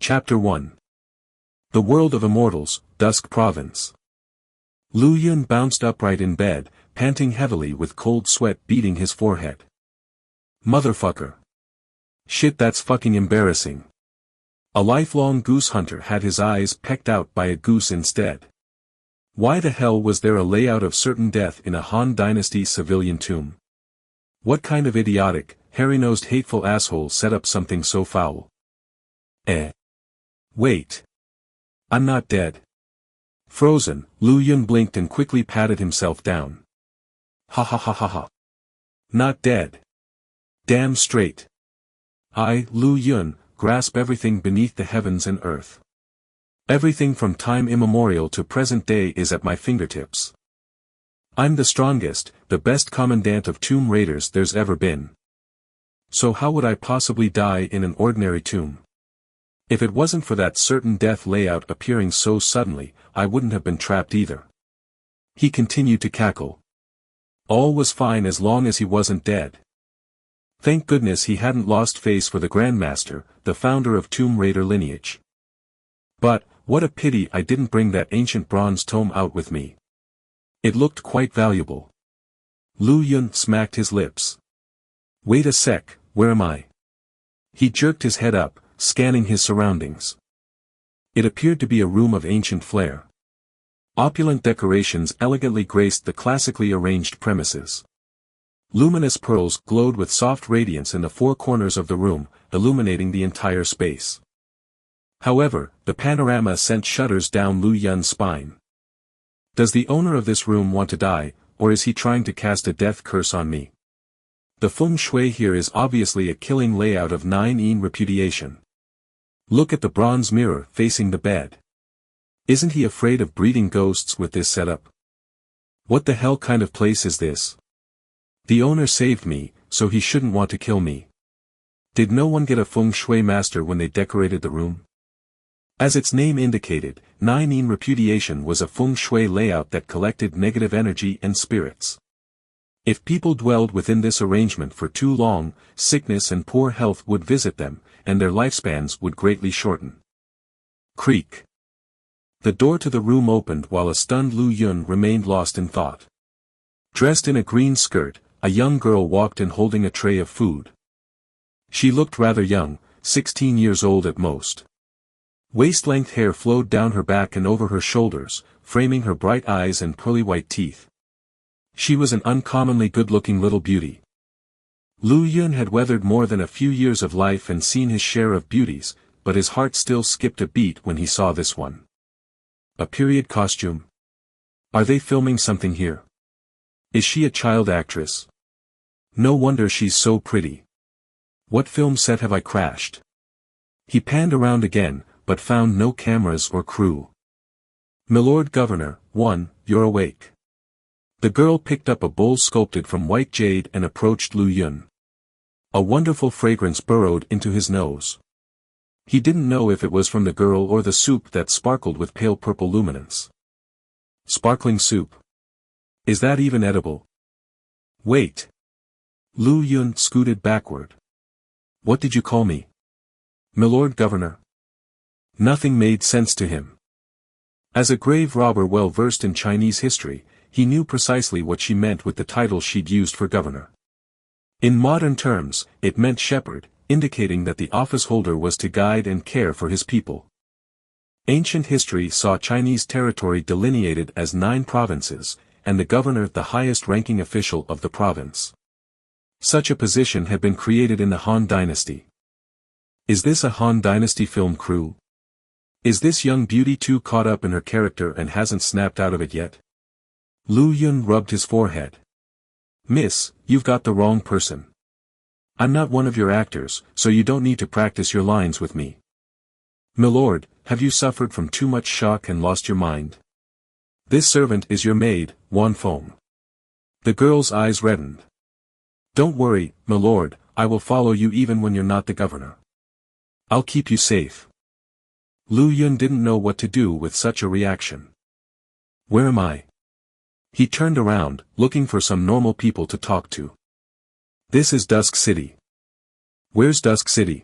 Chapter 1. The World of Immortals, Dusk Province. Lu Yun bounced upright in bed, panting heavily with cold sweat beading his forehead. Motherfucker. Shit, that's fucking embarrassing. A lifelong goose hunter had his eyes pecked out by a goose instead. Why the hell was there a layout of certain death in a Han Dynasty civilian tomb? What kind of idiotic, hairy-nosed hateful asshole set up something so foul? Wait. I'm not dead. Frozen, Lu Yun blinked and quickly patted himself down. Ha ha ha ha ha. Not dead. Damn straight. I, Lu Yun, grasp everything beneath the heavens and earth. Everything from time immemorial to present day is at my fingertips. I'm the strongest, the best commandant of tomb raiders there's ever been. So how would I possibly die in an ordinary tomb? If it wasn't for that certain death layout appearing so suddenly, I wouldn't have been trapped either. He continued to cackle. All was fine as long as he wasn't dead. Thank goodness he hadn't lost face for the Grandmaster, the founder of Tomb Raider lineage. But, what a pity I didn't bring that ancient bronze tome out with me. It looked quite valuable. Lu Yun smacked his lips. Wait a sec, where am I? He jerked his head up, scanning his surroundings. It appeared to be a room of ancient flair. Opulent decorations elegantly graced the classically arranged premises. Luminous pearls glowed with soft radiance in the four corners of the room, illuminating the entire space. However, the panorama sent shudders down Lu Yun's spine. Does the owner of this room want to die, or is he trying to cast a death curse on me? The feng shui here is obviously a killing layout of 9-in repudiation. Look at the bronze mirror facing the bed. Isn't he afraid of breeding ghosts with this setup? What the hell kind of place is this? The owner saved me, so he shouldn't want to kill me. Did no one get a feng shui master when they decorated the room? As its name indicated, 9-in repudiation was a feng shui layout that collected negative energy and spirits. If people dwelled within this arrangement for too long, sickness and poor health would visit them, and their lifespans would greatly shorten. Creak. The door to the room opened while a stunned Lu Yun remained lost in thought. Dressed in a green skirt, a young girl walked in holding a tray of food. She looked rather young, 16 years old at most. Waist-length hair flowed down her back and over her shoulders, framing her bright eyes and pearly white teeth. She was an uncommonly good-looking little beauty. Lu Yun had weathered more than a few years of life and seen his share of beauties, but his heart still skipped a beat when he saw this one. A period costume? Are they filming something here? Is she a child actress? No wonder she's so pretty. What film set have I crashed? He panned around again, but found no cameras or crew. Milord Governor, you're awake. The girl picked up a bowl sculpted from white jade and approached Lu Yun. A wonderful fragrance burrowed into his nose. He didn't know if it was from the girl or the soup that sparkled with pale purple luminance. Sparkling soup. Is that even edible? Wait. Lu Yun scooted backward. What did you call me? Milord Governor. Nothing made sense to him. As a grave robber well versed in Chinese history, he knew precisely what she meant with the title she'd used for governor. In modern terms, it meant shepherd, indicating that the office holder was to guide and care for his people. Ancient history saw Chinese territory delineated as 9 provinces, and the governor the highest-ranking official of the province. Such a position had been created in the Han Dynasty. Is this a Han Dynasty film crew? Is this young beauty too caught up in her character and hasn't snapped out of it yet? Lu Yun rubbed his forehead. Miss, you've got the wrong person. I'm not one of your actors, so you don't need to practice your lines with me. Milord, have you suffered from too much shock and lost your mind? This servant is your maid, Wan Feng. The girl's eyes reddened. Don't worry, milord, I will follow you even when you're not the governor. I'll keep you safe. Lu Yun didn't know what to do with such a reaction. Where am I? He turned around, looking for some normal people to talk to. This is Dusk City. Where's Dusk City?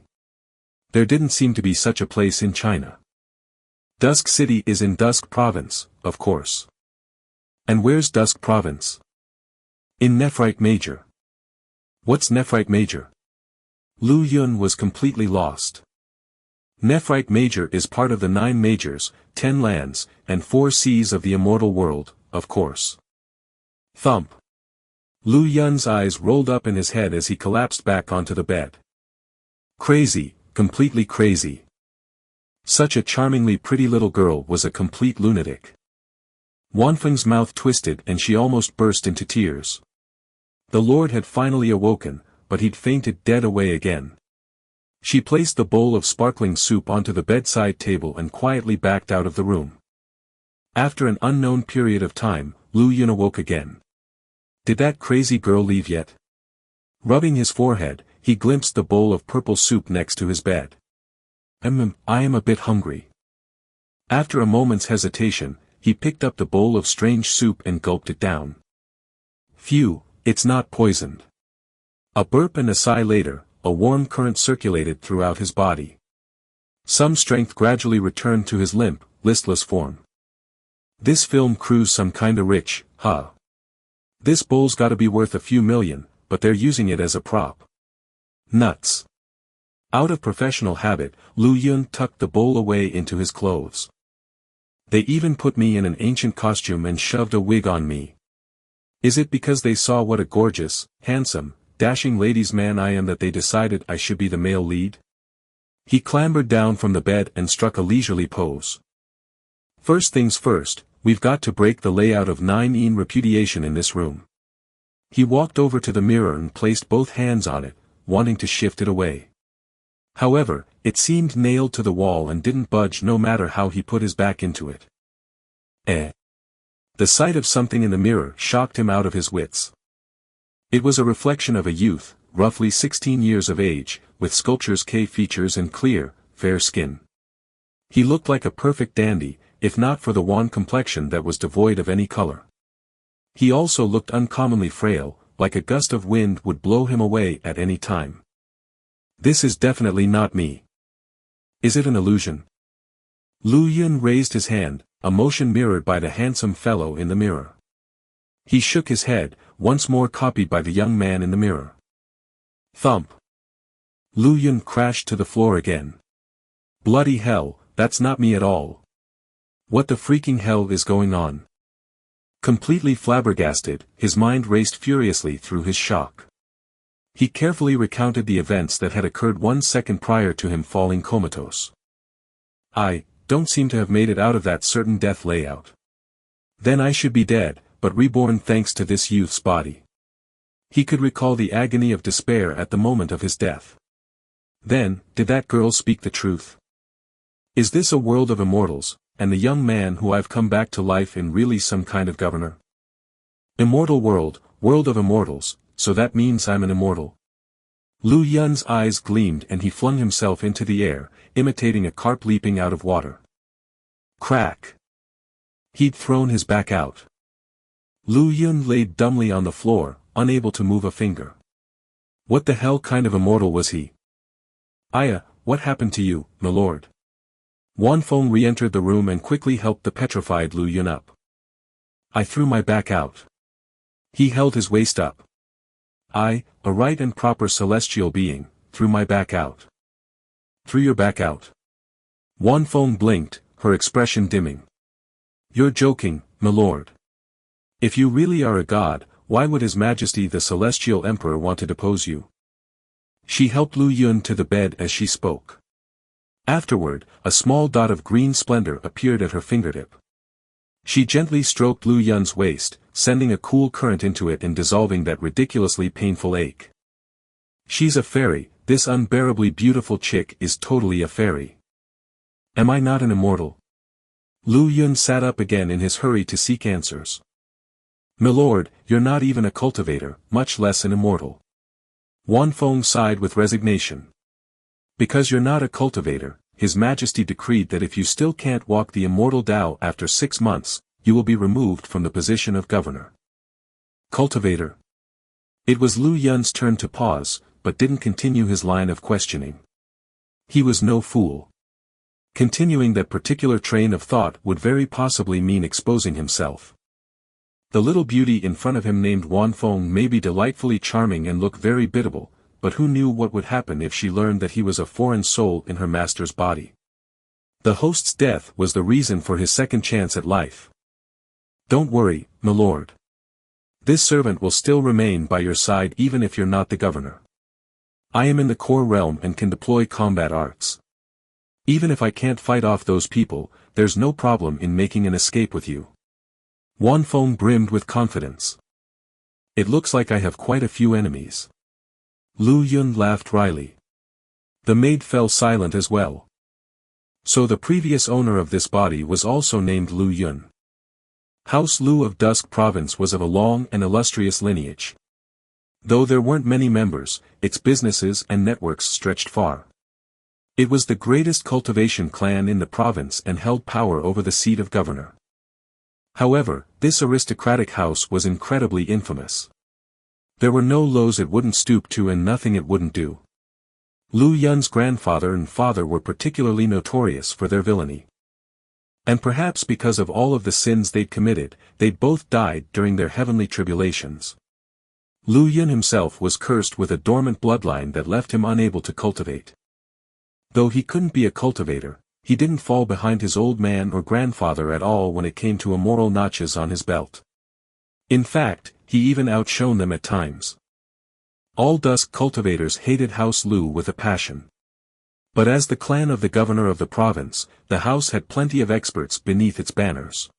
There didn't seem to be such a place in China. Dusk City is in Dusk Province, of course. And where's Dusk Province? In Nephrite Major. What's Nephrite Major? Lu Yun was completely lost. Nephrite Major is part of the 9 majors, 10 lands, and 4 seas of the immortal world, of course. Thump. Lu Yun's eyes rolled up in his head as he collapsed back onto the bed. Crazy, completely crazy. Such a charmingly pretty little girl was a complete lunatic. Wanfeng's mouth twisted and she almost burst into tears. The Lord had finally awoken, but he'd fainted dead away again. She placed the bowl of sparkling soup onto the bedside table and quietly backed out of the room. After an unknown period of time, Lu Yun awoke again. Did that crazy girl leave yet? Rubbing his forehead, he glimpsed the bowl of purple soup next to his bed. I am a bit hungry. After a moment's hesitation, he picked up the bowl of strange soup and gulped it down. Phew, it's not poisoned. A burp and a sigh later, a warm current circulated throughout his body. Some strength gradually returned to his limp, listless form. This film crew's some kinda rich, huh? This bowl's gotta be worth a few million, but they're using it as a prop. Nuts. Out of professional habit, Lu Yun tucked the bowl away into his clothes. They even put me in an ancient costume and shoved a wig on me. Is it because they saw what a gorgeous, handsome, dashing ladies' man I am that they decided I should be the male lead? He clambered down from the bed and struck a leisurely pose. First things first, we've got to break the layout of 9-in repudiation in this room. He walked over to the mirror and placed both hands on it, wanting to shift it away. However, it seemed nailed to the wall and didn't budge no matter how he put his back into it. The sight of something in the mirror shocked him out of his wits. It was a reflection of a youth, roughly 16 years of age, with sculpture's K features and clear, fair skin. He looked like a perfect dandy, if not for the wan complexion that was devoid of any color. He also looked uncommonly frail, like a gust of wind would blow him away at any time. This is definitely not me. Is it an illusion? Lu Yun raised his hand, a motion mirrored by the handsome fellow in the mirror. He shook his head, once more copied by the young man in the mirror. Thump. Lu Yun crashed to the floor again. Bloody hell, that's not me at all. What the freaking hell is going on? Completely flabbergasted, his mind raced furiously through his shock. He carefully recounted the events that had occurred 1 second prior to him falling comatose. I don't seem to have made it out of that certain death layout. Then I should be dead, but reborn thanks to this youth's body. He could recall the agony of despair at the moment of his death. Then, did that girl speak the truth? Is this a world of immortals, and the young man who I've come back to life in really some kind of governor? Immortal world, world of immortals, so that means I'm an immortal. Lu Yun's eyes gleamed and he flung himself into the air, imitating a carp leaping out of water. Crack. He'd thrown his back out. Lu Yun laid dumbly on the floor, unable to move a finger. What the hell kind of immortal was he? Aya, what happened to you, my lord? Wanfeng re-entered the room and quickly helped the petrified Lu Yun up. I threw my back out. He held his waist up. I, a right and proper celestial being, threw my back out. Threw your back out? Wanfeng blinked, her expression dimming. You're joking, my lord. If you really are a god, why would His Majesty the Celestial Emperor want to depose you? She helped Lu Yun to the bed as she spoke. Afterward, a small dot of green splendor appeared at her fingertip. She gently stroked Lu Yun's waist, sending a cool current into it and dissolving that ridiculously painful ache. She's a fairy, this unbearably beautiful chick is totally a fairy. Am I not an immortal? Lu Yun sat up again in his hurry to seek answers. Milord, you're not even a cultivator, much less an immortal. Wanfeng sighed with resignation. Because you're not a cultivator, His Majesty decreed that if you still can't walk the immortal Tao after 6 months, you will be removed from the position of governor. Cultivator. It was Lu Yun's turn to pause, but didn't continue his line of questioning. He was no fool. Continuing that particular train of thought would very possibly mean exposing himself. The little beauty in front of him named Wanfeng may be delightfully charming and look very biddable, but who knew what would happen if she learned that he was a foreign soul in her master's body. The host's death was the reason for his second chance at life. Don't worry, my lord. This servant will still remain by your side even if you're not the governor. I am in the core realm and can deploy combat arts. Even if I can't fight off those people, there's no problem in making an escape with you. Wanfeng brimmed with confidence. It looks like I have quite a few enemies. Lu Yun laughed wryly. The maid fell silent as well. So the previous owner of this body was also named Lu Yun. House Lu of Dusk Province was of a long and illustrious lineage. Though there weren't many members, its businesses and networks stretched far. It was the greatest cultivation clan in the province and held power over the seat of governor. However, this aristocratic house was incredibly infamous. There were no lows it wouldn't stoop to and nothing it wouldn't do. Lu Yun's grandfather and father were particularly notorious for their villainy. And perhaps because of all of the sins they'd committed, they both died during their heavenly tribulations. Lu Yun himself was cursed with a dormant bloodline that left him unable to cultivate. Though he couldn't be a cultivator, he didn't fall behind his old man or grandfather at all when it came to immortal notches on his belt. In fact, he even outshone them at times. All Dusk cultivators hated House Lu with a passion. But as the clan of the governor of the province, the house had plenty of experts beneath its banners.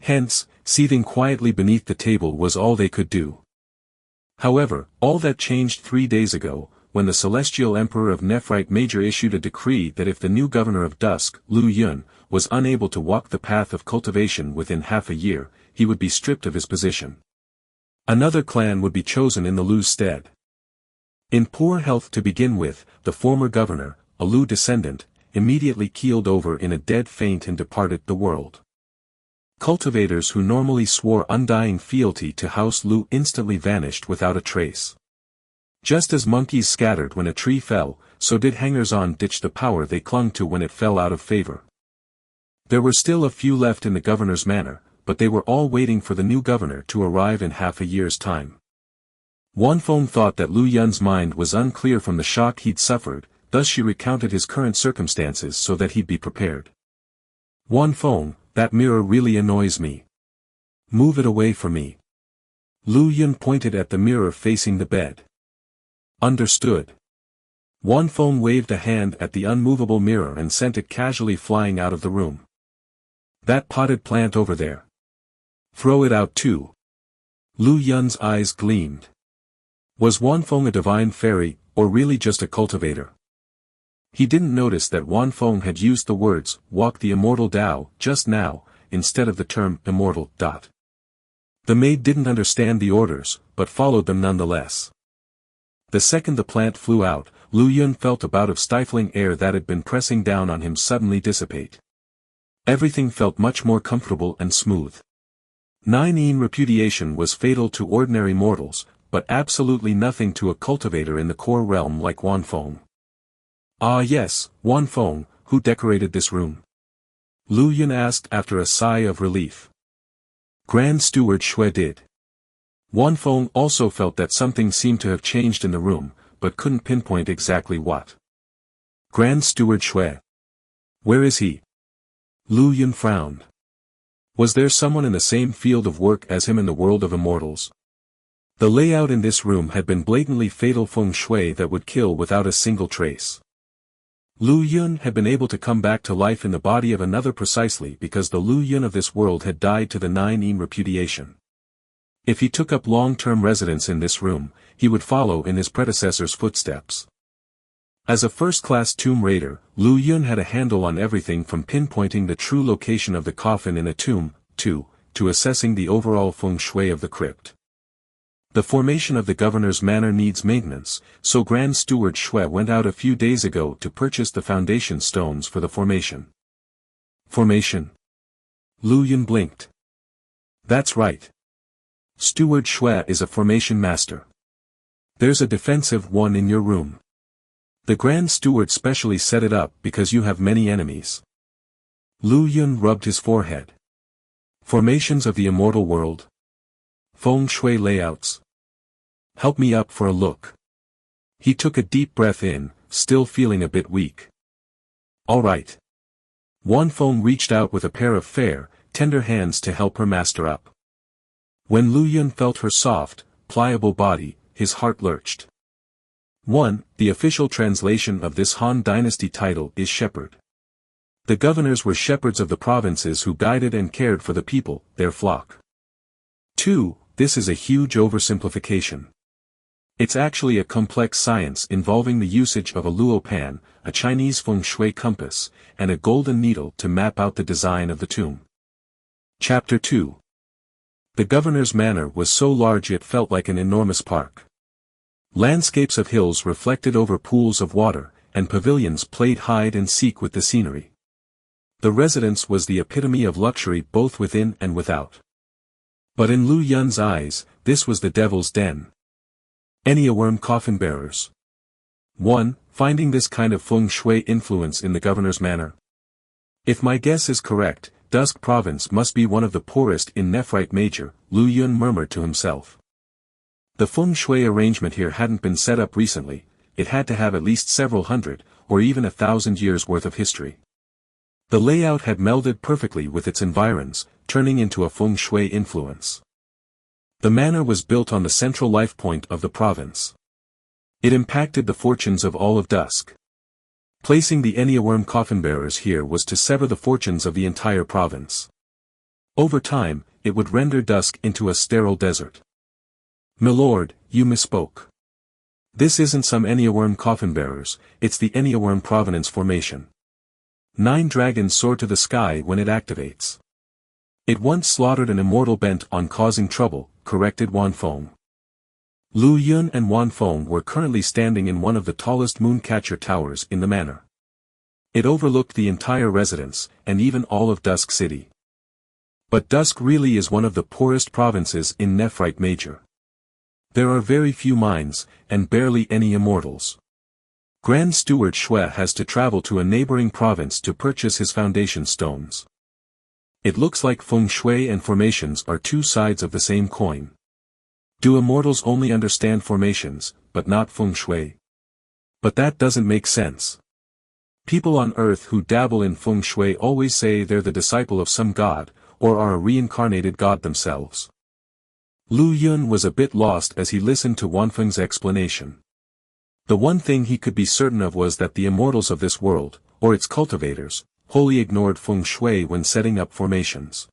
Hence, seething quietly beneath the table was all they could do. However, all that changed 3 days ago, when the Celestial Emperor of Nephrite Major issued a decree that if the new governor of Dusk, Lu Yun, was unable to walk the path of cultivation within half a year, he would be stripped of his position. Another clan would be chosen in the Lu's stead. In poor health to begin with, the former governor, a Lu descendant, immediately keeled over in a dead faint and departed the world. Cultivators who normally swore undying fealty to House Lu instantly vanished without a trace. Just as monkeys scattered when a tree fell, so did hangers-on ditch the power they clung to when it fell out of favor. There were still a few left in the governor's manor, but they were all waiting for the new governor to arrive in half a year's time. Wanfeng thought that Lu Yun's mind was unclear from the shock he'd suffered, thus she recounted his current circumstances so that he'd be prepared. Wanfeng, that mirror really annoys me. Move it away from me. Lu Yun pointed at the mirror facing the bed. Understood. Wanfeng waved a hand at the unmovable mirror and sent it casually flying out of the room. That potted plant over there. Throw it out too. Lu Yun's eyes gleamed. Was Wanfeng a divine fairy, or really just a cultivator? He didn't notice that Wanfeng had used the words, walk the immortal Tao, just now, instead of the term, immortal. The maid didn't understand the orders, but followed them nonetheless. The second the plant flew out, Lu Yun felt a bout of stifling air that had been pressing down on him suddenly dissipate. Everything felt much more comfortable and smooth. 9 repudiation was fatal to ordinary mortals, but absolutely nothing to a cultivator in the core realm like Wanfeng. Ah yes, Wanfeng, who decorated this room? Lu Yun asked after a sigh of relief. Grand Steward Shui did. Wanfeng also felt that something seemed to have changed in the room, but couldn't pinpoint exactly what. Grand Steward Shui. Where is he? Lu Yun frowned. Was there someone in the same field of work as him in the world of immortals? The layout in this room had been blatantly fatal feng shui that would kill without a single trace. Lu Yun had been able to come back to life in the body of another precisely because the Lu Yun of this world had died to the 9 repudiation. If he took up long-term residence in this room, he would follow in his predecessor's footsteps. As a first-class tomb raider, Lu Yun had a handle on everything from pinpointing the true location of the coffin in a tomb, to assessing the overall feng shui of the crypt. The formation of the governor's manor needs maintenance, so Grand Steward Shui went out a few days ago to purchase the foundation stones for the formation. Formation? Lu Yun blinked. That's right. Steward Shui is a formation master. There's a defensive one in your room. The Grand Steward specially set it up because you have many enemies. Lu Yun rubbed his forehead. Formations of the immortal world. Feng Shui layouts. Help me up for a look. He took a deep breath in, still feeling a bit weak. All right. Wan Feng reached out with a pair of fair, tender hands to help her master up. When Lu Yun felt her soft, pliable body, his heart lurched. 1. The official translation of this Han Dynasty title is shepherd. The governors were shepherds of the provinces who guided and cared for the people, their flock. 2. This is a huge oversimplification. It's actually a complex science involving the usage of a luo pan, a Chinese feng shui compass, and a golden needle to map out the design of the tomb. Chapter 2. The governor's manor was so large it felt like an enormous park. Landscapes of hills reflected over pools of water, and pavilions played hide and seek with the scenery. The residence was the epitome of luxury both within and without. But in Lu Yun's eyes, this was the devil's den. Enneaworm coffin bearers. 1. Finding this kind of feng shui influence in the governor's manor. If my guess is correct, Dusk Province must be one of the poorest in Nephrite Major, Lu Yun murmured to himself. The feng shui arrangement here hadn't been set up recently, it had to have at least several hundred, or even 1,000 years worth of history. The layout had melded perfectly with its environs, turning into a feng shui influence. The manor was built on the central life point of the province. It impacted the fortunes of all of Dusk. Placing the Enneaworm coffin bearers here was to sever the fortunes of the entire province. Over time, it would render Dusk into a sterile desert. Milord, you misspoke. This isn't some Enneaworm coffin bearers, it's the Enneaworm Provenance Formation. 9 dragons soar to the sky when it activates. It once slaughtered an immortal bent on causing trouble, corrected Wan Feng. Lu Yun and Wan Feng were currently standing in one of the tallest mooncatcher towers in the manor. It overlooked the entire residence, and even all of Dusk City. But Dusk really is one of the poorest provinces in Nephrite Major. There are very few mines, and barely any immortals. Grand Steward Xue has to travel to a neighboring province to purchase his foundation stones. It looks like feng shui and formations are two sides of the same coin. Do immortals only understand formations, but not feng shui? But that doesn't make sense. People on Earth who dabble in feng shui always say they're the disciple of some god, or are a reincarnated god themselves. Lu Yun was a bit lost as he listened to Wan Feng's explanation. The one thing he could be certain of was that the immortals of this world, or its cultivators, wholly ignored feng shui when setting up formations.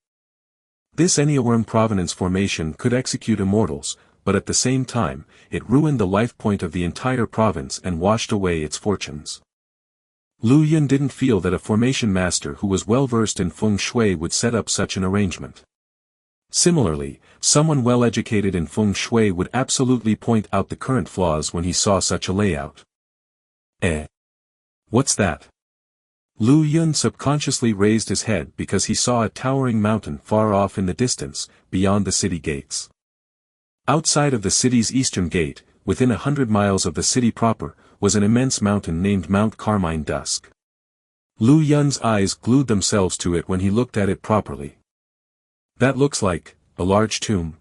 This Enneaworm Provenance Formation could execute immortals, but at the same time, it ruined the life point of the entire province and washed away its fortunes. Lu Yun didn't feel that a formation master who was well versed in feng shui would set up such an arrangement. Similarly, someone well educated in feng shui would absolutely point out the current flaws when he saw such a layout. What's that? Lu Yun subconsciously raised his head because he saw a towering mountain far off in the distance, beyond the city gates. Outside of the city's eastern gate, within 100 miles of the city proper, was an immense mountain named Mount Carmine Dusk. Lu Yun's eyes glued themselves to it when he looked at it properly. That looks like a large tomb.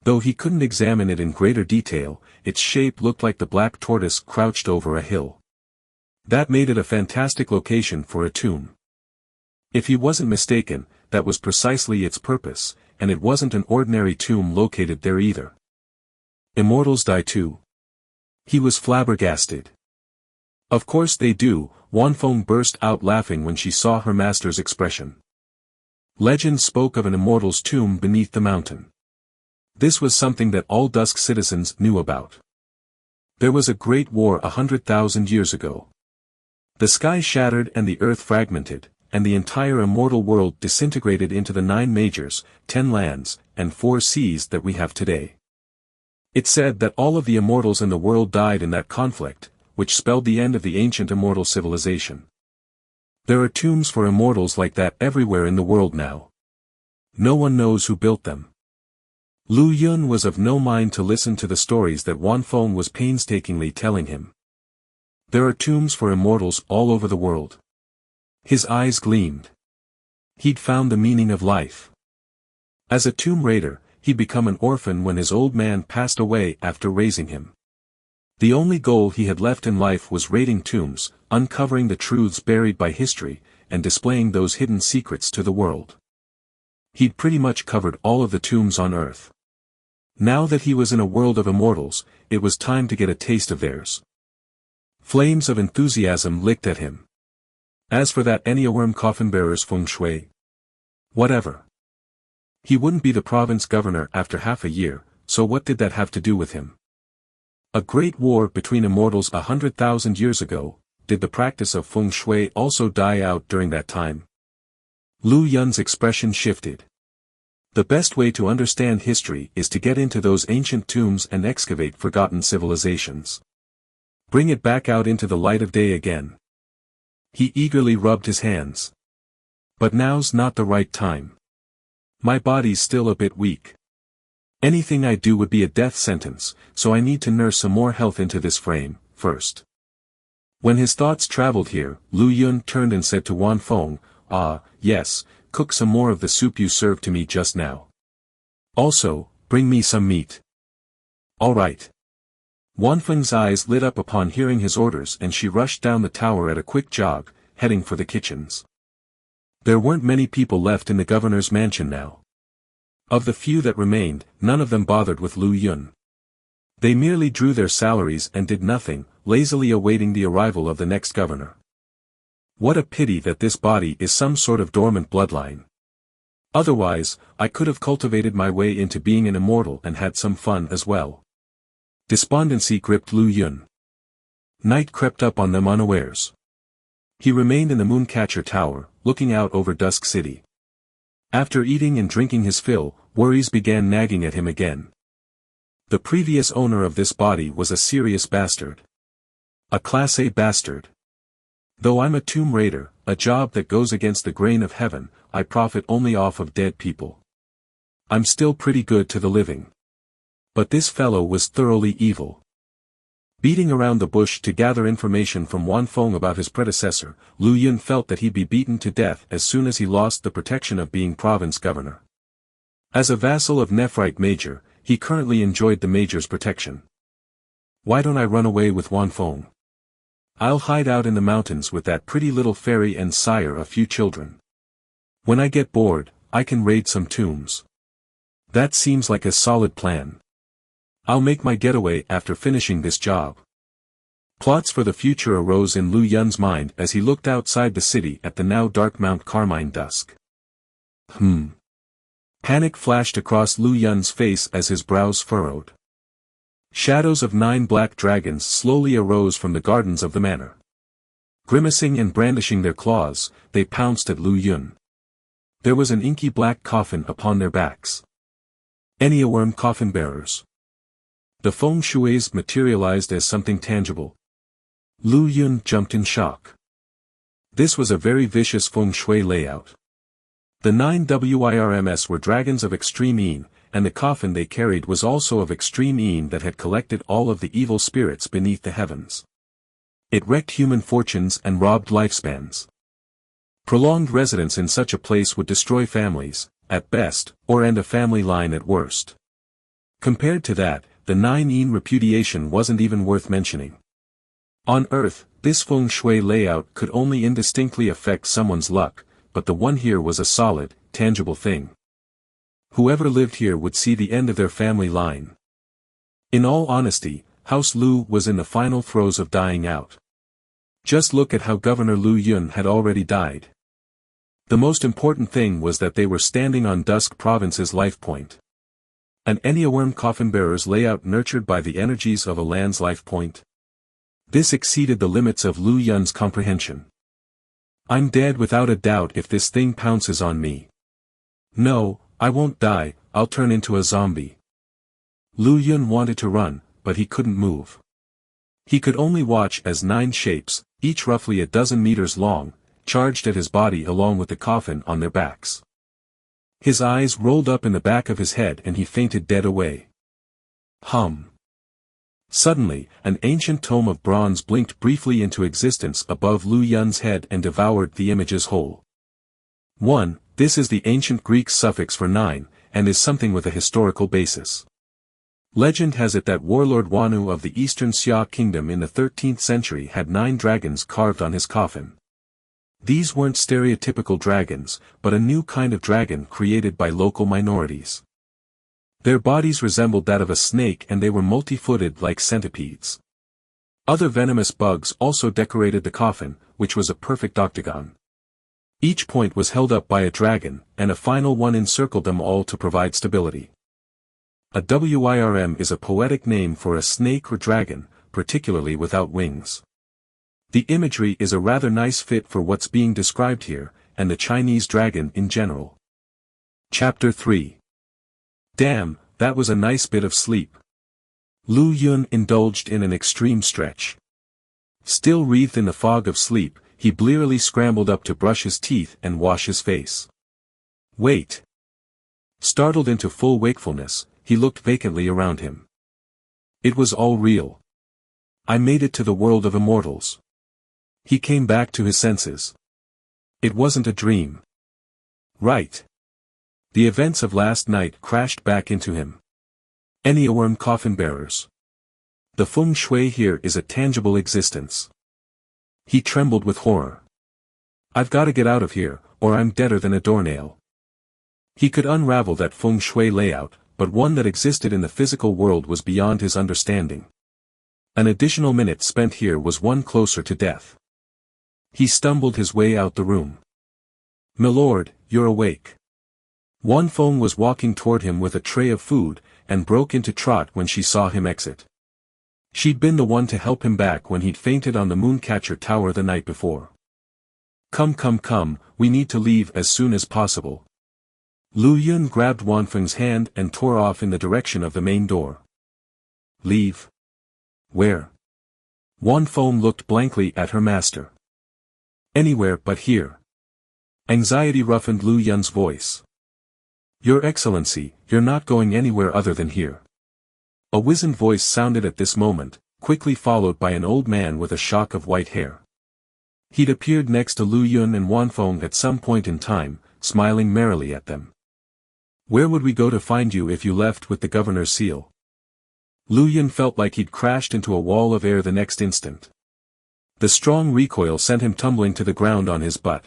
Though he couldn't examine it in greater detail, its shape looked like the black tortoise crouched over a hill. That made it a fantastic location for a tomb. If he wasn't mistaken, that was precisely its purpose, and it wasn't an ordinary tomb located there either. Immortals die too. He was flabbergasted. Of course they do, Wan Feng burst out laughing when she saw her master's expression. Legend spoke of an immortal's tomb beneath the mountain. This was something that all Dusk citizens knew about. There was a great war 100,000 years ago. The sky shattered and the earth fragmented, and the entire immortal world disintegrated into the 9 majors, 10 lands, and 4 seas that we have today. It said that all of the immortals in the world died in that conflict, which spelled the end of the ancient immortal civilization. There are tombs for immortals like that everywhere in the world now. No one knows who built them. Lu Yun was of no mind to listen to the stories that Wan Feng was painstakingly telling him. There are tombs for immortals all over the world. His eyes gleamed. He'd found the meaning of life. As a tomb raider, he'd become an orphan when his old man passed away after raising him. The only goal he had left in life was raiding tombs, uncovering the truths buried by history, and displaying those hidden secrets to the world. He'd pretty much covered all of the tombs on Earth. Now that he was in a world of immortals, it was time to get a taste of theirs. Flames of enthusiasm licked at him. As for that Enneaworm coffin-bearer's feng shui, whatever. He wouldn't be the province governor after half a year, so what did that have to do with him? A great war between immortals 100,000 years ago. Did the practice of feng shui also die out during that time? Lu Yun's expression shifted. The best way to understand history is to get into those ancient tombs and excavate forgotten civilizations. Bring it back out into the light of day again. He eagerly rubbed his hands. But now's not the right time. My body's still a bit weak. Anything I do would be a death sentence, so I need to nurse some more health into this frame, first. When his thoughts traveled here, Lu Yun turned and said to Wan Feng, "Ah, yes, cook some more of the soup you served to me just now. Also, bring me some meat." "All right." Wan Feng's eyes lit up upon hearing his orders and she rushed down the tower at a quick jog, heading for the kitchens. There weren't many people left in the governor's mansion now. Of the few that remained, none of them bothered with Lu Yun. They merely drew their salaries and did nothing, lazily awaiting the arrival of the next governor. What a pity that this body is some sort of dormant bloodline. Otherwise, I could have cultivated my way into being an immortal and had some fun as well. Despondency gripped Lu Yun. Night crept up on them unawares. He remained in the Mooncatcher Tower, looking out over Dusk City. After eating and drinking his fill, worries began nagging at him again. The previous owner of this body was a serious bastard. A Class A bastard. Though I'm a tomb raider, a job that goes against the grain of heaven, I profit only off of dead people. I'm still pretty good to the living. But this fellow was thoroughly evil. Beating around the bush to gather information from Wan Feng about his predecessor, Lu Yun felt that he'd be beaten to death as soon as he lost the protection of being province governor. As a vassal of Nephrite Major, he currently enjoyed the Major's protection. Why don't I run away with Wan Feng? I'll hide out in the mountains with that pretty little fairy and sire a few children. When I get bored, I can raid some tombs. That seems like a solid plan. I'll make my getaway after finishing this job. Plots for the future arose in Lu Yun's mind as he looked outside the city at the now dark Mount Carmine dusk. Panic flashed across Lu Yun's face as his brows furrowed. Shadows of 9 black dragons slowly arose from the gardens of the manor. Grimacing and brandishing their claws, they pounced at Lu Yun. There was an inky black coffin upon their backs. Enneaworm coffin bearers. The feng shuis materialized as something tangible. Lu Yun jumped in shock. This was a very vicious feng shui layout. The 9 WIRMs were dragons of extreme Yin, and the coffin they carried was also of extreme Yin that had collected all of the evil spirits beneath the heavens. It wrecked human fortunes and robbed lifespans. Prolonged residence in such a place would destroy families, at best, or end a family line at worst. Compared to that, the 9 Yin repudiation wasn't even worth mentioning. On Earth, this feng shui layout could only indistinctly affect someone's luck, but the one here was a solid, tangible thing. Whoever lived here would see the end of their family line. In all honesty, House Lu was in the final throes of dying out. Just look at how Governor Lu Yun had already died. The most important thing was that they were standing on Dusk Province's life point. An Enneaworm coffin bearer's layout nurtured by the energies of a land's life point. This exceeded the limits of Lu Yun's comprehension. I'm dead without a doubt if this thing pounces on me. No, I won't die, I'll turn into a zombie. Lu Yun wanted to run, but he couldn't move. He could only watch as 9 shapes, each roughly a dozen meters long, charged at his body along with the coffin on their backs. His eyes rolled up in the back of his head and he fainted dead away. Suddenly, an ancient tome of bronze blinked briefly into existence above Lu Yun's head and devoured the images whole. 1. This is the ancient Greek suffix for 9, and is something with a historical basis. Legend has it that warlord Wanu of the eastern Xia kingdom in the 13th century had 9 dragons carved on his coffin. These weren't stereotypical dragons, but a new kind of dragon created by local minorities. Their bodies resembled that of a snake and they were multi-footed like centipedes. Other venomous bugs also decorated the coffin, which was a perfect octagon. Each point was held up by a dragon, and a final one encircled them all to provide stability. A Wyrm is a poetic name for a snake or dragon, particularly without wings. The imagery is a rather nice fit for what's being described here, and the Chinese dragon in general. Chapter 3. Damn, that was a nice bit of sleep. Lu Yun indulged in an extreme stretch. Still wreathed in the fog of sleep, he blearily scrambled up to brush his teeth and wash his face. Wait. Startled into full wakefulness, he looked vacantly around him. It was all real. I made it to the world of immortals. He came back to his senses. It wasn't a dream. Right. The events of last night crashed back into him. Any worm coffin bearers. The feng shui here is a tangible existence. He trembled with horror. I've got to get out of here, or I'm deader than a doornail. He could unravel that feng shui layout, but one that existed in the physical world was beyond his understanding. An additional minute spent here was one closer to death. He stumbled his way out the room. "Milord, you're awake." Wan Feng was walking toward him with a tray of food, and broke into trot when she saw him exit. She'd been the one to help him back when he'd fainted on the Mooncatcher Tower the night before. Come, we need to leave as soon as possible." Lu Yun grabbed Wan Feng's hand and tore off in the direction of the main door. Leave? Where? Wan Feng looked blankly at her master. Anywhere but here. Anxiety roughened Lu Yun's voice. Your Excellency, you're not going anywhere other than here. A wizened voice sounded at this moment, quickly followed by an old man with a shock of white hair. He'd appeared next to Lu Yun and Wan Feng at some point in time, smiling merrily at them. Where would we go to find you if you left with the governor's seal? Lu Yun felt like he'd crashed into a wall of air the next instant. The strong recoil sent him tumbling to the ground on his butt.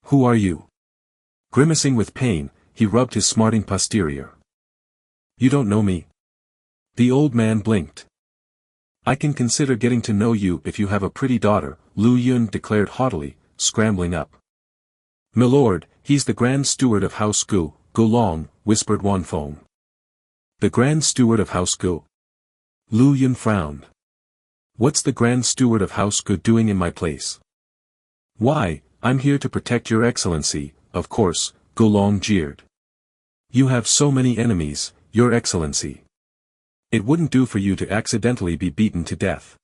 Who are you? Grimacing with pain, he rubbed his smarting posterior. You don't know me? The old man blinked. I can consider getting to know you if you have a pretty daughter, Lu Yun declared haughtily, scrambling up. Milord, he's the Grand Steward of House Gu, Gulong, whispered Wan Feng. The Grand Steward of House Gu? Lu Yun frowned. What's the Grand Steward of House Gu doing in my place? Why, I'm here to protect your Excellency, of course, Gulong jeered. You have so many enemies, your Excellency. It wouldn't do for you to accidentally be beaten to death.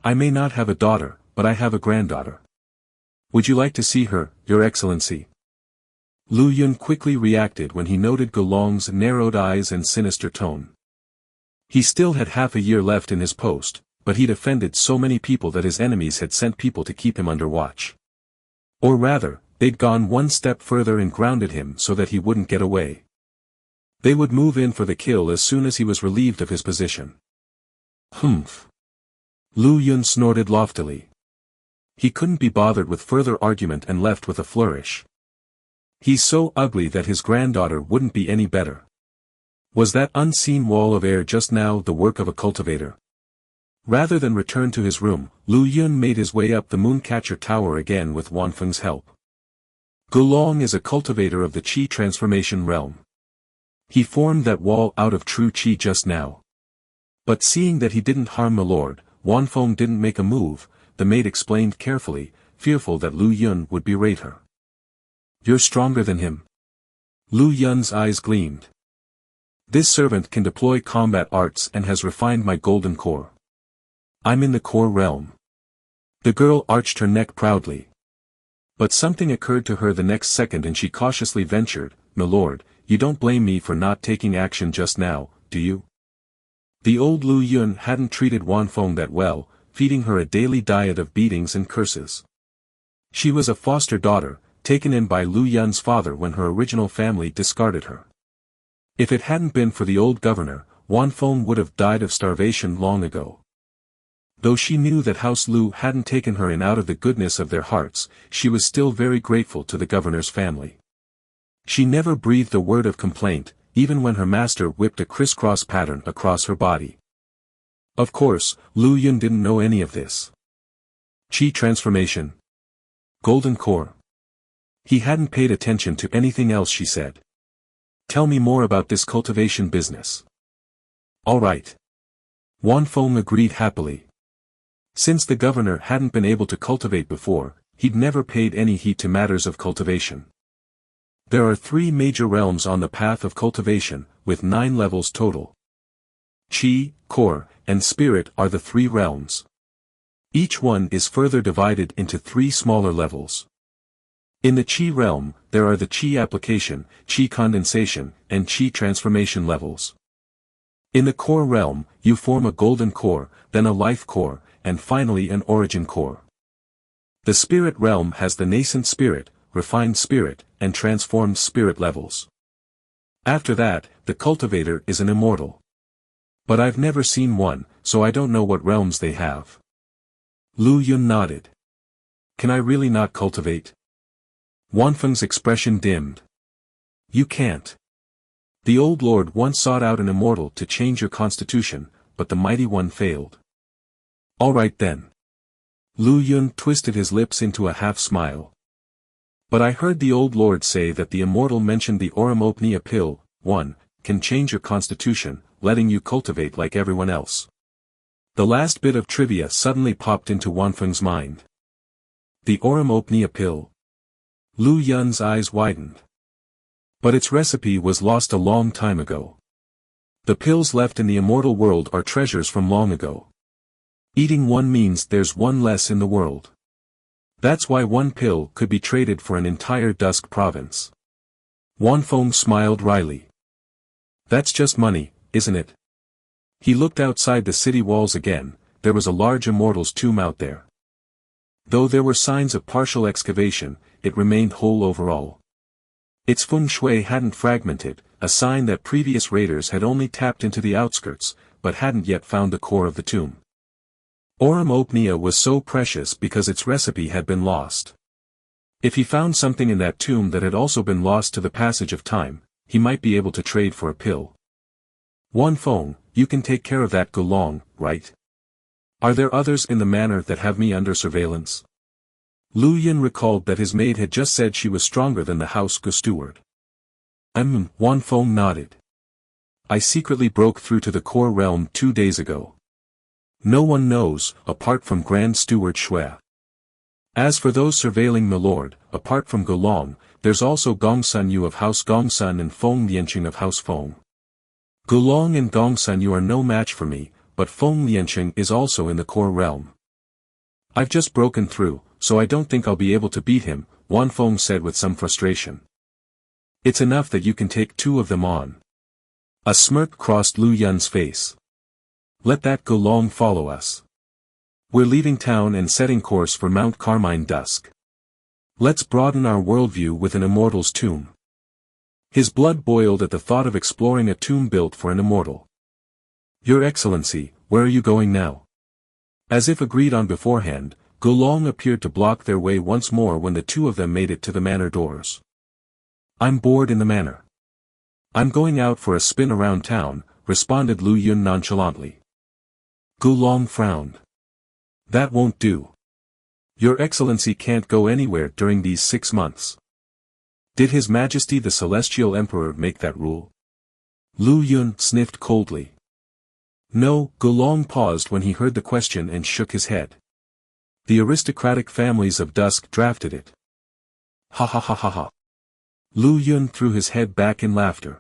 I may not have a daughter, but I have a granddaughter. Would you like to see her, your Excellency? Lu Yun quickly reacted when he noted Gulong's narrowed eyes and sinister tone. He still had half a year left in his post, but he'd offended so many people that his enemies had sent people to keep him under watch. Or rather, they'd gone one step further and grounded him so that he wouldn't get away. They would move in for the kill as soon as he was relieved of his position. Humph. Lu Yun snorted loftily. He couldn't be bothered with further argument and left with a flourish. He's so ugly that his granddaughter wouldn't be any better. Was that unseen wall of air just now the work of a cultivator? Rather than return to his room, Lu Yun made his way up the Mooncatcher Tower again with Wan Feng's help. Gulong is a cultivator of the Qi transformation realm. He formed that wall out of true Qi just now. But seeing that he didn't harm Milord, Wan Feng didn't make a move, the maid explained carefully, fearful that Lu Yun would berate her. You're stronger than him. Lu Yun's eyes gleamed. This servant can deploy combat arts and has refined my golden core. I'm in the core realm. The girl arched her neck proudly. But something occurred to her the next second and she cautiously ventured, Milord, you don't blame me for not taking action just now, do you? The old Lu Yun hadn't treated Wanfeng that well, feeding her a daily diet of beatings and curses. She was a foster daughter, taken in by Lu Yun's father when her original family discarded her. If it hadn't been for the old governor, Wanfeng would have died of starvation long ago. Though she knew that House Lu hadn't taken her in out of the goodness of their hearts, she was still very grateful to the governor's family. She never breathed a word of complaint, even when her master whipped a crisscross pattern across her body. Of course, Lu Yun didn't know any of this. Qi transformation. Golden core. He hadn't paid attention to anything else she said. Tell me more about this cultivation business. All right. Wanfeng agreed happily. Since the governor hadn't been able to cultivate before, he'd never paid any heed to matters of cultivation. There are 3 major realms on the path of cultivation, with 9 levels total. Qi, core, and spirit are the 3 realms. Each one is further divided into 3 smaller levels. In the Qi realm, there are the Qi application, Qi condensation, and Qi transformation levels. In the core realm, you form a golden core, then a life core, and finally an origin core. The spirit realm has the nascent spirit, refined spirit, and transformed spirit levels. After that, the cultivator is an immortal. But I've never seen one, so I don't know what realms they have. Lu Yun nodded. Can I really not cultivate? Wanfeng's expression dimmed. You can't. The old lord once sought out an immortal to change your constitution, but the mighty one failed. All right then. Lu Yun twisted his lips into a half-smile. But I heard the old lord say that the immortal mentioned the Oromopnia pill, 1, can change your constitution, letting you cultivate like everyone else. The last bit of trivia suddenly popped into Wanfeng's mind. The Oromopnia pill. Lu Yun's eyes widened. But its recipe was lost a long time ago. The pills left in the immortal world are treasures from long ago. Eating one means there's one less in the world. That's why one pill could be traded for an entire Dusk province. Wanfeng smiled wryly. That's just money, isn't it? He looked outside the city walls again. There was a large Immortals tomb out there. Though there were signs of partial excavation, it remained whole overall. Its feng shui hadn't fragmented, a sign that previous raiders had only tapped into the outskirts, but hadn't yet found the core of the tomb. Oromopnia was so precious because its recipe had been lost. If he found something in that tomb that had also been lost to the passage of time, he might be able to trade for a pill. Wanfeng, you can take care of that Gulong, right? Are there others in the manor that have me under surveillance? Lu Yun recalled that his maid had just said she was stronger than the house steward. Wanfeng nodded. I secretly broke through to the core realm 2 days ago. No one knows, apart from Grand Steward Shui. As for those surveilling milord, apart from Gulong, there's also Gongsun Yu of House Gongsun and Feng Lianqing of House Feng. Gulong and Gongsun Yu are no match for me, but Feng Lianqing is also in the core realm. I've just broken through, so I don't think I'll be able to beat him, Wanfeng said with some frustration. It's enough that you can take 2 of them on. A smirk crossed Lu Yun's face. Let that Gulong follow us. We're leaving town and setting course for Mount Carmine Dusk. Let's broaden our worldview with an immortal's tomb. His blood boiled at the thought of exploring a tomb built for an immortal. Your Excellency, where are you going now? As if agreed on beforehand, Gulong appeared to block their way once more when the 2 of them made it to the manor doors. I'm bored in the manor. I'm going out for a spin around town, responded Lu Yun nonchalantly. Gulong frowned. That won't do. Your Excellency can't go anywhere during these 6 months. Did His Majesty the Celestial Emperor make that rule? Lu Yun sniffed coldly. No, Gulong paused when he heard the question and shook his head. The aristocratic families of Dusk drafted it. Ha ha ha ha ha. Lu Yun threw his head back in laughter.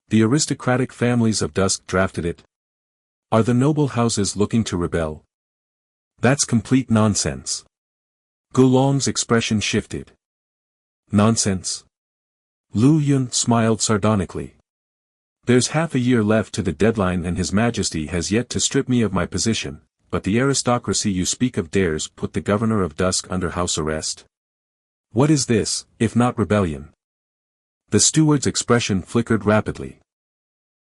The aristocratic families of Dusk drafted it. Are the noble houses looking to rebel? That's complete nonsense. Gulong's expression shifted. Nonsense? Lu Yun smiled sardonically. There's half a year left to the deadline and His Majesty has yet to strip me of my position, but the aristocracy you speak of dares put the Governor of Dusk under house arrest. What is this, if not rebellion? The steward's expression flickered rapidly.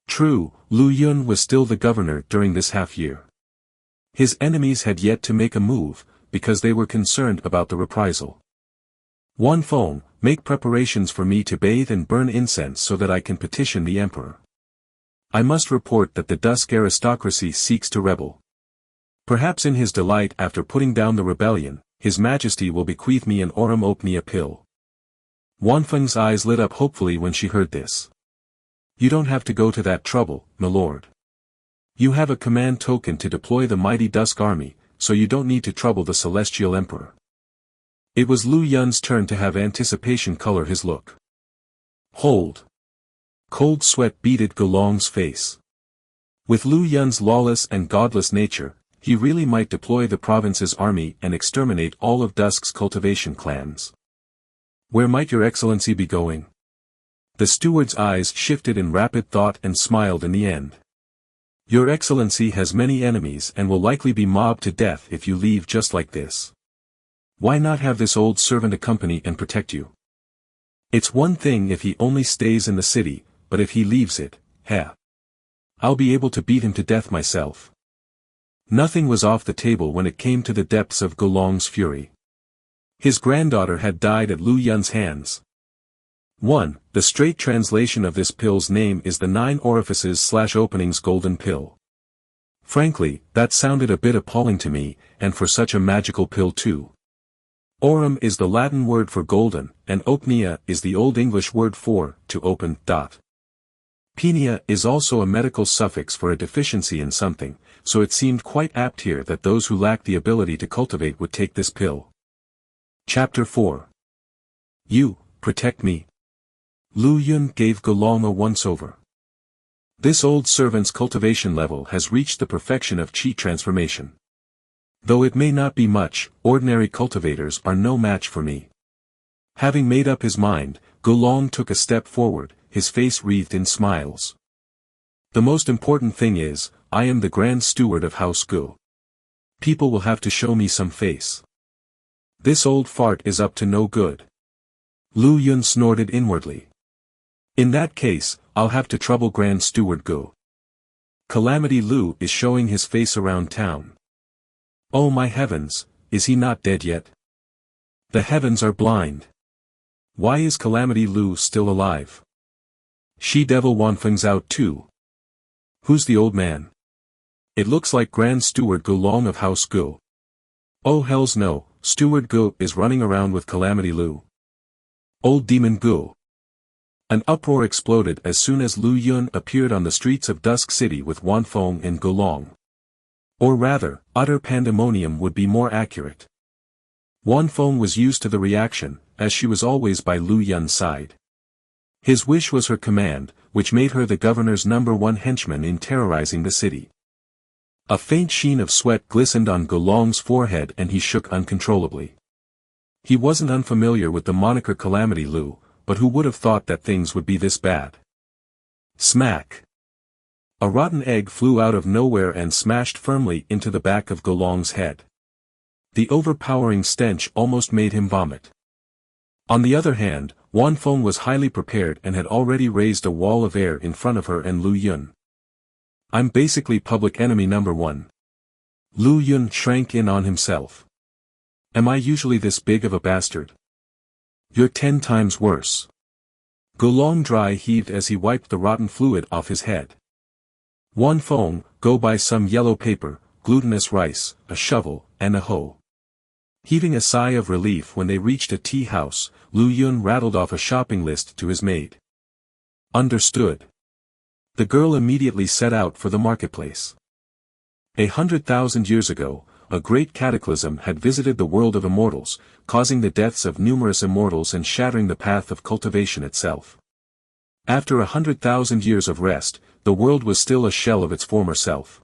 True, Lu Yun was still the governor during this half-year. His enemies had yet to make a move, because they were concerned about the reprisal. Wan Feng, make preparations for me to bathe and burn incense so that I can petition the emperor. I must report that the Dusk aristocracy seeks to rebel. Perhaps in his delight after putting down the rebellion, His Majesty will bequeath me an Aurum Opnia pill. Wan Feng's eyes lit up hopefully when she heard this. You don't have to go to that trouble, my lord. You have a command token to deploy the mighty Dusk army, so you don't need to trouble the Celestial Emperor. It was Lu Yun's turn to have anticipation color his look. Hold. Cold sweat beaded Gulong's face. With Lu Yun's lawless and godless nature, he really might deploy the province's army and exterminate all of Dusk's cultivation clans. Where might your excellency be going? The steward's eyes shifted in rapid thought and smiled in the end. Your excellency has many enemies and will likely be mobbed to death if you leave just like this. Why not have this old servant accompany and protect you? It's one thing if he only stays in the city, but if he leaves it, I'll be able to beat him to death myself. Nothing was off the table when it came to the depths of Gulong's fury. His granddaughter had died at Lu Yun's hands. 1. The straight translation of this pill's name is the 9 orifices/openings golden pill. Frankly, that sounded a bit appalling to me, and for such a magical pill too. Aurum is the Latin word for golden, and opnia is the Old English word for, to open. Penia is also a medical suffix for a deficiency in something, so it seemed quite apt here that those who lacked the ability to cultivate would take this pill. Chapter 4. You, protect me. Lu Yun gave Gulong a once-over. This old servant's cultivation level has reached the perfection of Qi transformation. Though it may not be much, ordinary cultivators are no match for me. Having made up his mind, Gulong took a step forward, his face wreathed in smiles. The most important thing is, I am the Grand Steward of House Gu. People will have to show me some face. This old fart is up to no good. Lu Yun snorted inwardly. In that case, I'll have to trouble Grand Steward Gu. Calamity Lu is showing his face around town. Oh my heavens, is he not dead yet? The heavens are blind. Why is Calamity Lu still alive? She-Devil Wanfeng's out too. Who's the old man? It looks like Grand Steward Gulong of House Gu. Oh hells no, Steward Gu is running around with Calamity Lu. Old Demon Gu. An uproar exploded as soon as Lu Yun appeared on the streets of Dusk City with Wan Feng and Gulong. Or rather, utter pandemonium would be more accurate. Wan Feng was used to the reaction, as she was always by Lu Yun's side. His wish was her command, which made her the governor's #1 henchman in terrorizing the city. A faint sheen of sweat glistened on Gulong's forehead and he shook uncontrollably. He wasn't unfamiliar with the moniker Calamity Lu, but who would have thought that things would be this bad? Smack! A rotten egg flew out of nowhere and smashed firmly into the back of Gulong's head. The overpowering stench almost made him vomit. On the other hand, Wan Feng was highly prepared and had already raised a wall of air in front of her and Lu Yun. I'm basically public enemy #1. Lu Yun shrank in on himself. Am I usually this big of a bastard? You're 10 times worse. Gulong dry heaved as he wiped the rotten fluid off his head. Wan Feng, go buy some yellow paper, glutinous rice, a shovel, and a hoe. Heaving a sigh of relief when they reached a tea house, Lu Yun rattled off a shopping list to his maid. Understood. The girl immediately set out for the marketplace. 100,000 years ago, a great cataclysm had visited the world of immortals, causing the deaths of numerous immortals and shattering the path of cultivation itself. After 100,000 years of rest, the world was still a shell of its former self.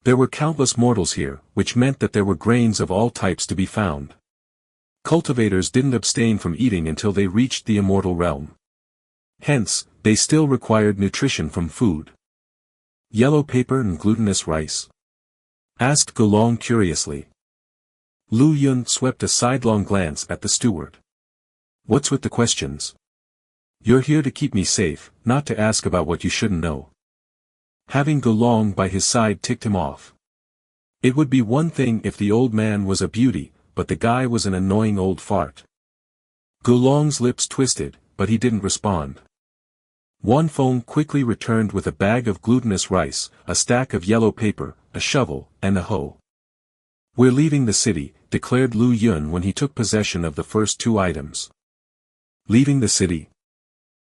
There were countless mortals here, which meant that there were grains of all types to be found. Cultivators didn't abstain from eating until they reached the immortal realm. Hence, they still required nutrition from food. Yellow paper and glutinous rice? Asked Gulong curiously. Lu Yun swept a sidelong glance at the steward. What's with the questions? You're here to keep me safe, not to ask about what you shouldn't know. Having Gulong by his side ticked him off. It would be one thing if the old man was a beauty, but the guy was an annoying old fart. Gulong's lips twisted, but he didn't respond. Wanfeng quickly returned with a bag of glutinous rice, a stack of yellow paper, a shovel, and a hoe. We're leaving the city, declared Lu Yun when he took possession of the first two items. Leaving the city?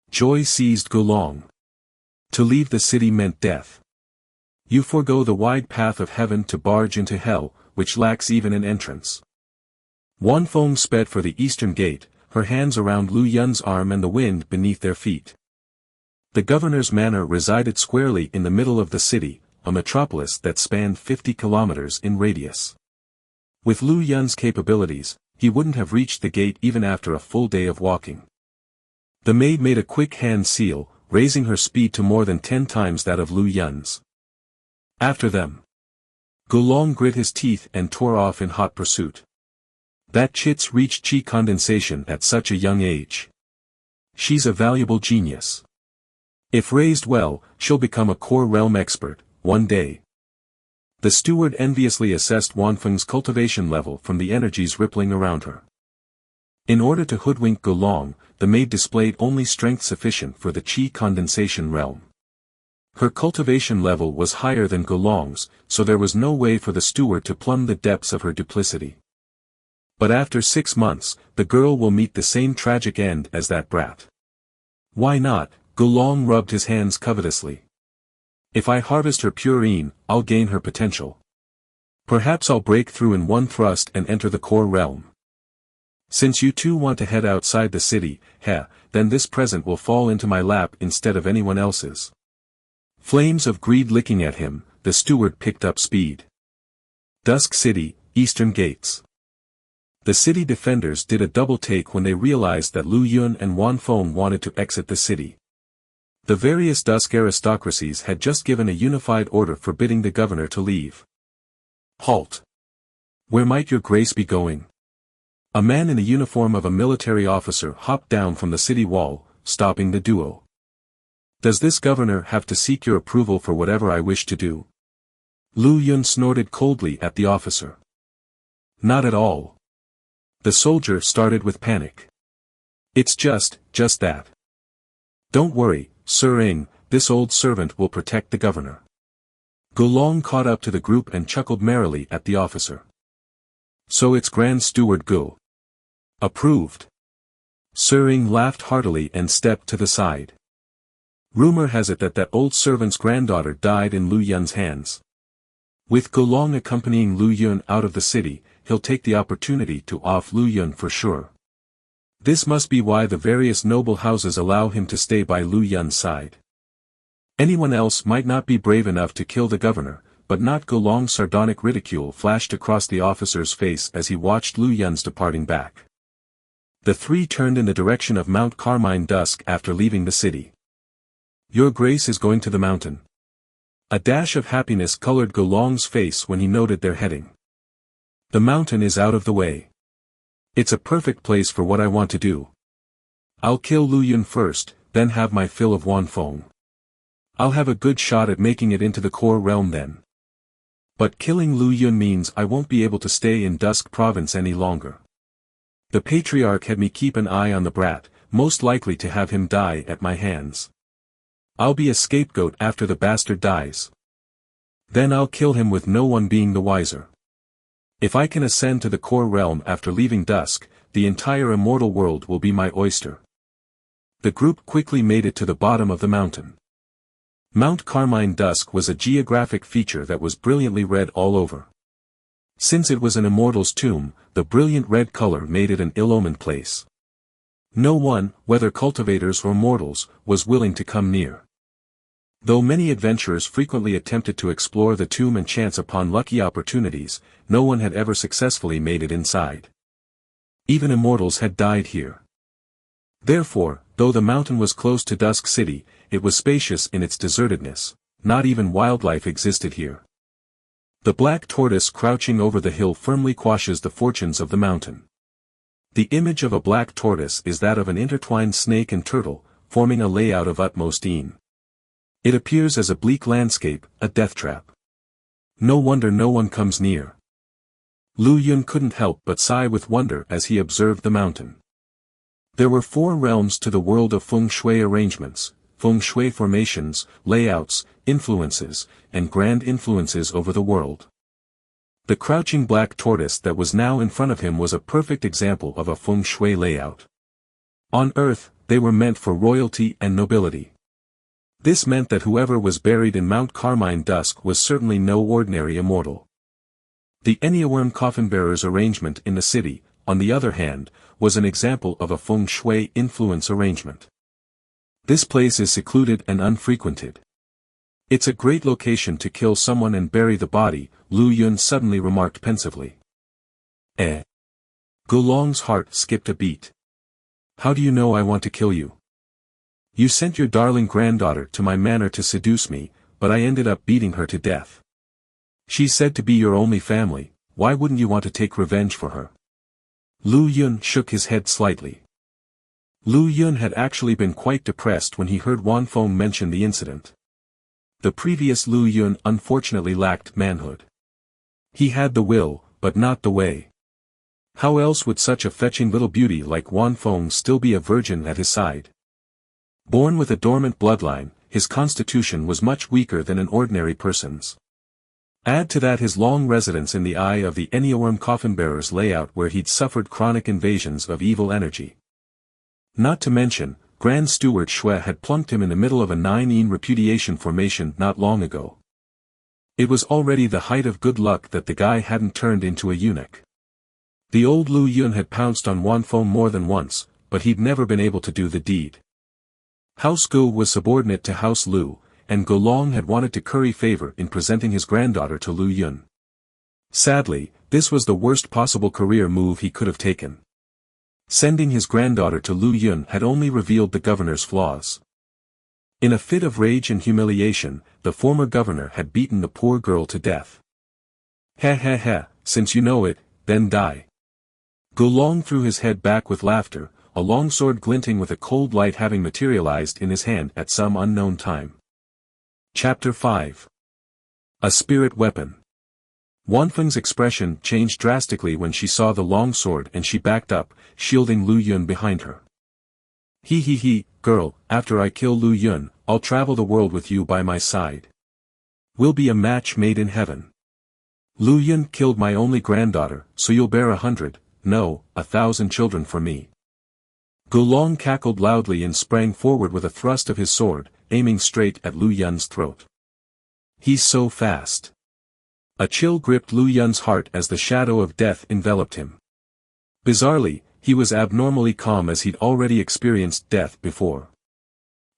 Joy seized Gulong. To leave the city meant death. You forego the wide path of heaven to barge into hell, which lacks even an entrance. Wanfeng sped for the eastern gate, her hands around Lu Yun's arm and the wind beneath their feet. The governor's manor resided squarely in the middle of the city, a metropolis that spanned 50 kilometers in radius. With Lu Yun's capabilities, he wouldn't have reached the gate even after a full day of walking. The maid made a quick hand seal, raising her speed to more than 10 times that of Lu Yun's. After them. Gulong grit his teeth and tore off in hot pursuit. That chit's reached chi condensation at such a young age. She's a valuable genius. If raised well, she'll become a core realm expert, one day. The steward enviously assessed Wanfeng's cultivation level from the energies rippling around her. In order to hoodwink Gulong, the maid displayed only strength sufficient for the chi condensation realm. Her cultivation level was higher than Gulong's, so there was no way for the steward to plumb the depths of her duplicity. But after 6 months, the girl will meet the same tragic end as that brat. Why not? Gulong rubbed his hands covetously. If I harvest her purine, I'll gain her potential. Perhaps I'll break through in one thrust and enter the core realm. Since you two want to head outside the city, then this present will fall into my lap instead of anyone else's. Flames of greed licking at him, the steward picked up speed. Dusk City, Eastern Gates. The city defenders did a double take when they realized that Lu Yun and Wanfeng wanted to exit the city. The various Dusk aristocracies had just given a unified order forbidding the governor to leave. Halt! Where might your grace be going? A man in the uniform of a military officer hopped down from the city wall, stopping the duo. Does this governor have to seek your approval for whatever I wish to do? Lu Yun snorted coldly at the officer. Not at all. The soldier started with panic. It's just that. Don't worry, Sir Ing, this old servant will protect the governor. Gulong caught up to the group and chuckled merrily at the officer. So it's Grand Steward Gu. Approved. Sir Ing laughed heartily and stepped to the side. Rumor has it that old servant's granddaughter died in Lu Yun's hands. With Gulong accompanying Lu Yun out of the city, he'll take the opportunity to off Lu Yun for sure. This must be why the various noble houses allow him to stay by Lu Yun's side. Anyone else might not be brave enough to kill the governor, but not Gulong's sardonic ridicule flashed across the officer's face as he watched Lu Yun's departing back. The three turned in the direction of Mount Carmine dusk after leaving the city. Your Grace is going to the mountain. A dash of happiness colored Gulong's face when he noted their heading. The mountain is out of the way. It's a perfect place for what I want to do. I'll kill Lu Yun first, then have my fill of Wanfeng. I'll have a good shot at making it into the core realm then. But killing Lu Yun means I won't be able to stay in Dusk Province any longer. The Patriarch had me keep an eye on the brat, most likely to have him die at my hands. I'll be a scapegoat after the bastard dies. Then I'll kill him with no one being the wiser. If I can ascend to the core realm after leaving Dusk, the entire immortal world will be my oyster. The group quickly made it to the bottom of the mountain. Mount Carmine Dusk was a geographic feature that was brilliantly red all over. Since it was an immortal's tomb, the brilliant red color made it an ill-omened place. No one, whether cultivators or mortals, was willing to come near. Though many adventurers frequently attempted to explore the tomb and chance upon lucky opportunities, no one had ever successfully made it inside. Even immortals had died here. Therefore, though the mountain was close to Dusk City, it was spacious in its desertedness. Not even wildlife existed here. The black tortoise crouching over the hill firmly quashes the fortunes of the mountain. The image of a black tortoise is that of an intertwined snake and turtle, forming a layout of utmost ease. It appears as a bleak landscape, a death trap. No wonder no one comes near. Lu Yun couldn't help but sigh with wonder as he observed the mountain. There were 4 realms to the world of feng shui arrangements, feng shui formations, layouts, influences, and grand influences over the world. The crouching black tortoise that was now in front of him was a perfect example of a feng shui layout. On Earth, they were meant for royalty and nobility. This meant that whoever was buried in Mount Carmine Dusk was certainly no ordinary immortal. The Enneaworm coffin-bearers arrangement in the city, on the other hand, was an example of a feng shui influence arrangement. This place is secluded and unfrequented. It's a great location to kill someone and bury the body, Lu Yun suddenly remarked pensively. Gulong's heart skipped a beat. How do you know I want to kill you? You sent your darling granddaughter to my manor to seduce me, but I ended up beating her to death. She's said to be your only family, why wouldn't you want to take revenge for her? Lu Yun shook his head slightly. Lu Yun had actually been quite depressed when he heard Wan Feng mention the incident. The previous Lu Yun unfortunately lacked manhood. He had the will, but not the way. How else would such a fetching little beauty like Wan Feng still be a virgin at his side? Born with a dormant bloodline, his constitution was much weaker than an ordinary person's. Add to that his long residence in the eye of the Enneaworm coffin-bearers layout where he'd suffered chronic invasions of evil energy. Not to mention, Grand Steward Xue had plunked him in the middle of a 9-yin repudiation formation not long ago. It was already the height of good luck that the guy hadn't turned into a eunuch. The old Lu Yun had pounced on Wan Feng more than once, but he'd never been able to do the deed. House Gu was subordinate to House Lu, and Gulong had wanted to curry favor in presenting his granddaughter to Lu Yun. Sadly, this was the worst possible career move he could have taken. Sending his granddaughter to Lu Yun had only revealed the governor's flaws. In a fit of rage and humiliation, the former governor had beaten the poor girl to death. Since you know it, then die. Gulong threw his head back with laughter, a long sword glinting with a cold light having materialized in his hand at some unknown time. Chapter 5. A Spirit Weapon. Wanfeng's expression changed drastically when she saw the long sword and she backed up, shielding Lu Yun behind her. Girl, after I kill Lu Yun, I'll travel the world with you by my side. We'll be a match made in heaven. Lu Yun killed my only granddaughter, so you'll bear 100, no, 1,000 children for me. Gulong cackled loudly and sprang forward with a thrust of his sword, aiming straight at Lu Yun's throat. He's so fast. A chill gripped Lu Yun's heart as the shadow of death enveloped him. Bizarrely, he was abnormally calm as he'd already experienced death before.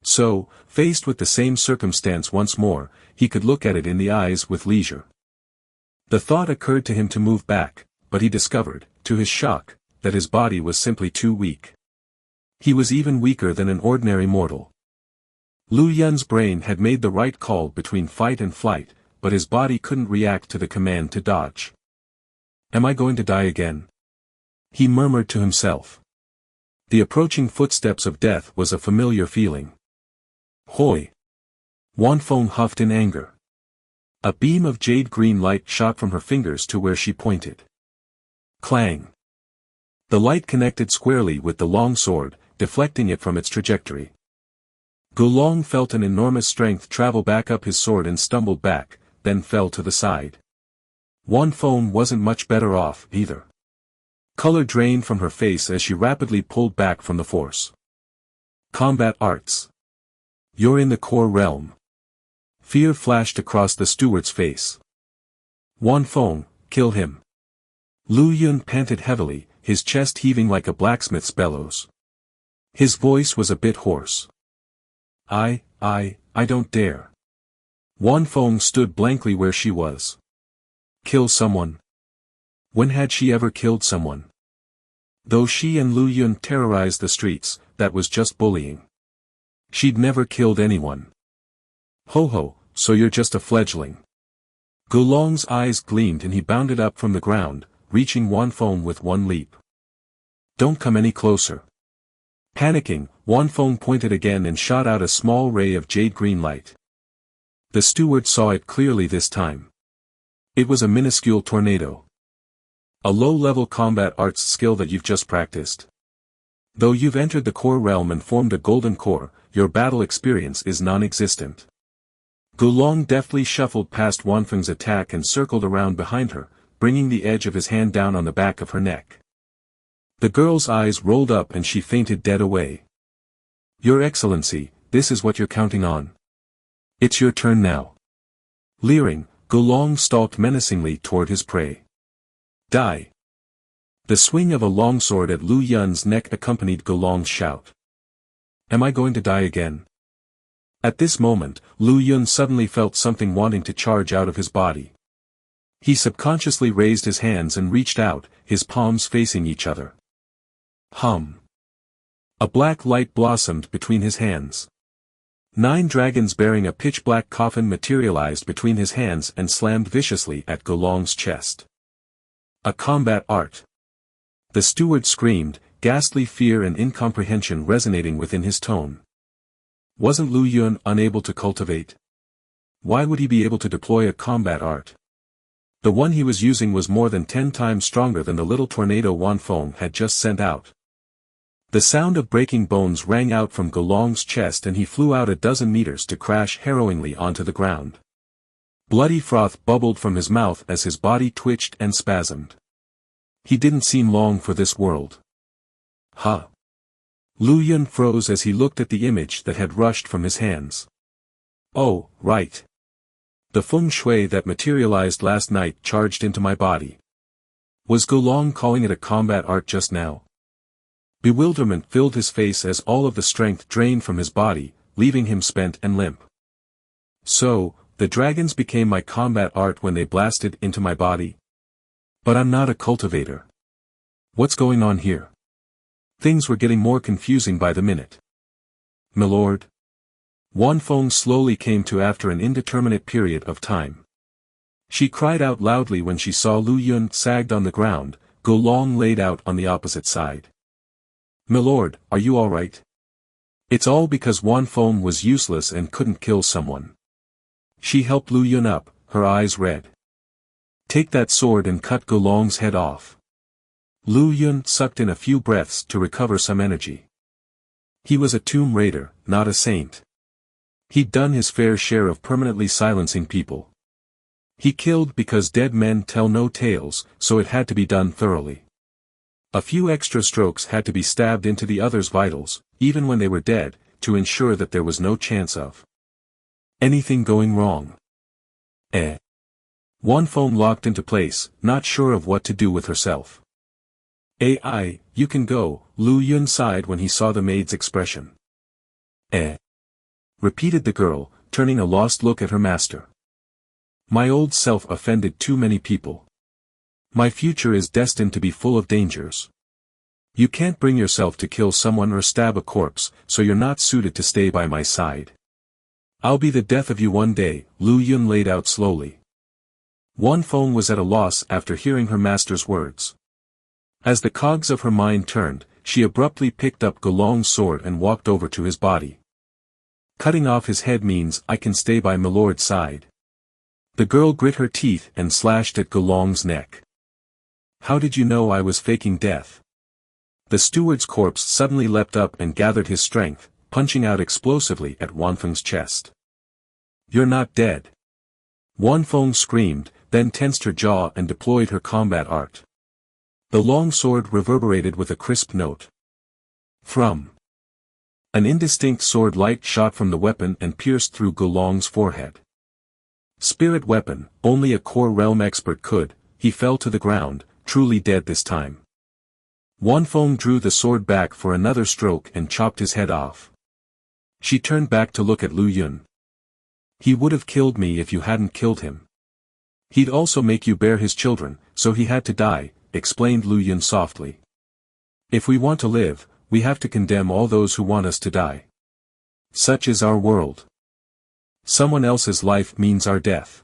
So, faced with the same circumstance once more, he could look at it in the eyes with leisure. The thought occurred to him to move back, but he discovered, to his shock, that his body was simply too weak. He was even weaker than an ordinary mortal. Lu Yun's brain had made the right call between fight and flight, but his body couldn't react to the command to dodge. Am I going to die again? He murmured to himself. The approaching footsteps of death was a familiar feeling. Hoi! Wan Feng huffed in anger. A beam of jade-green light shot from her fingers to where she pointed. Clang! The light connected squarely with the long sword, deflecting it from its trajectory. Gulong felt an enormous strength travel back up his sword and stumbled back, then fell to the side. Wan Feng wasn't much better off, either. Color drained from her face as she rapidly pulled back from the force. Combat arts. You're in the core realm. Fear flashed across the steward's face. Wan Feng, kill him. Lu Yun panted heavily, his chest heaving like a blacksmith's bellows. His voice was a bit hoarse. I don't dare. Wan Feng stood blankly where she was. Kill someone? When had she ever killed someone? Though she and Lu Yun terrorized the streets, that was just bullying. She'd never killed anyone. Ho ho, so you're just a fledgling. Gulong's eyes gleamed and he bounded up from the ground, reaching Wanfeng with one leap. Don't come any closer. Panicking, Wanfeng pointed again and shot out a small ray of jade-green light. The steward saw it clearly this time. It was a minuscule tornado. A low-level combat arts skill that you've just practiced. Though you've entered the core realm and formed a golden core, your battle experience is non-existent. Gulong deftly shuffled past Wanfeng's attack and circled around behind her, bringing the edge of his hand down on the back of her neck. The girl's eyes rolled up and she fainted dead away. Your Excellency, this is what you're counting on. It's your turn now. Leering, Gulong stalked menacingly toward his prey. Die. The swing of a longsword at Lu Yun's neck accompanied Gulong's shout. Am I going to die again? At this moment, Lu Yun suddenly felt something wanting to charge out of his body. He subconsciously raised his hands and reached out, his palms facing each other. Hum. A black light blossomed between his hands. 9 dragons bearing a pitch-black coffin materialized between his hands and slammed viciously at Gulong's chest. A combat art. The steward screamed, ghastly fear and incomprehension resonating within his tone. Wasn't Lu Yun unable to cultivate? Why would he be able to deploy a combat art? The one he was using was more than 10 times stronger than the little tornado Wanfeng had just sent out. The sound of breaking bones rang out from Gulong's chest and he flew out a dozen meters to crash harrowingly onto the ground. Bloody froth bubbled from his mouth as his body twitched and spasmed. He didn't seem long for this world. Huh. Lu Yun froze as he looked at the image that had rushed from his hands. Oh, right. The feng shui that materialized last night charged into my body. Was Gulong calling it a combat art just now? Bewilderment filled his face as all of the strength drained from his body, leaving him spent and limp. So, the dragons became my combat art when they blasted into my body? But I'm not a cultivator. What's going on here? Things were getting more confusing by the minute. Milord? Wanfeng slowly came to after an indeterminate period of time. She cried out loudly when she saw Lu Yun sagged on the ground, Gulong laid out on the opposite side. Milord, are you all right? It's all because Wanfeng was useless and couldn't kill someone. She helped Lu Yun up, her eyes red. Take that sword and cut Gulong's head off. Lu Yun sucked in a few breaths to recover some energy. He was a tomb raider, not a saint. He'd done his fair share of permanently silencing people. He killed because dead men tell no tales, so it had to be done thoroughly. A few extra strokes had to be stabbed into the other's vitals, even when they were dead, to ensure that there was no chance of anything going wrong. Wanfeng locked into place, not sure of what to do with herself. You can go, Lu Yun sighed when he saw the maid's expression. Repeated the girl, turning a lost look at her master. My old self offended too many people. My future is destined to be full of dangers. You can't bring yourself to kill someone or stab a corpse, so you're not suited to stay by my side. I'll be the death of you one day, Lu Yun laid out slowly. Wanfeng was at a loss after hearing her master's words. As the cogs of her mind turned, she abruptly picked up Gulong's sword and walked over to his body. Cutting off his head means I can stay by Milord's side. The girl grit her teeth and slashed at Gulong's neck. How did you know I was faking death? The steward's corpse suddenly leapt up and gathered his strength, punching out explosively at Wanfeng's chest. You're not dead. Wanfeng screamed, then tensed her jaw and deployed her combat art. The long sword reverberated with a crisp note. From. An indistinct sword light shot from the weapon and pierced through Gulong's forehead. Spirit weapon, only a core realm expert could. He fell to the ground, truly dead this time. Wanfeng drew the sword back for another stroke and chopped his head off. She turned back to look at Lu Yun. He would have killed me if you hadn't killed him. He'd also make you bear his children, so he had to die, explained Lu Yun softly. If we want to live, we have to condemn all those who want us to die. Such is our world. Someone else's life means our death.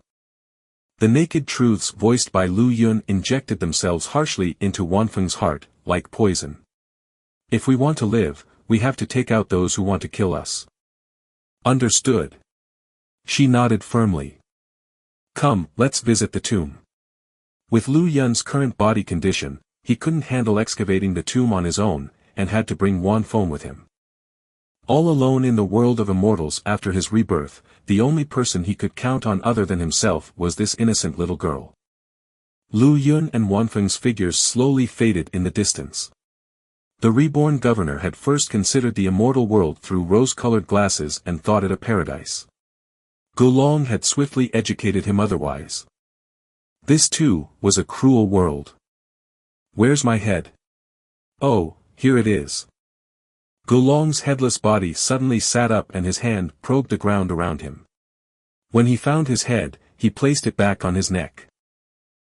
The naked truths voiced by Lu Yun injected themselves harshly into Wanfeng's heart, like poison. If we want to live, we have to take out those who want to kill us. Understood. She nodded firmly. Come, let's visit the tomb. With Lu Yun's current body condition, he couldn't handle excavating the tomb on his own, and had to bring Wanfeng with him. All alone in the world of immortals after his rebirth, the only person he could count on other than himself was this innocent little girl. Lu Yun and Wanfeng's figures slowly faded in the distance. The reborn governor had first considered the immortal world through rose-colored glasses and thought it a paradise. Gulong had swiftly educated him otherwise. This too was a cruel world. Where's my head? Oh, here it is. Gulong's headless body suddenly sat up and his hand probed the ground around him. When he found his head, he placed it back on his neck.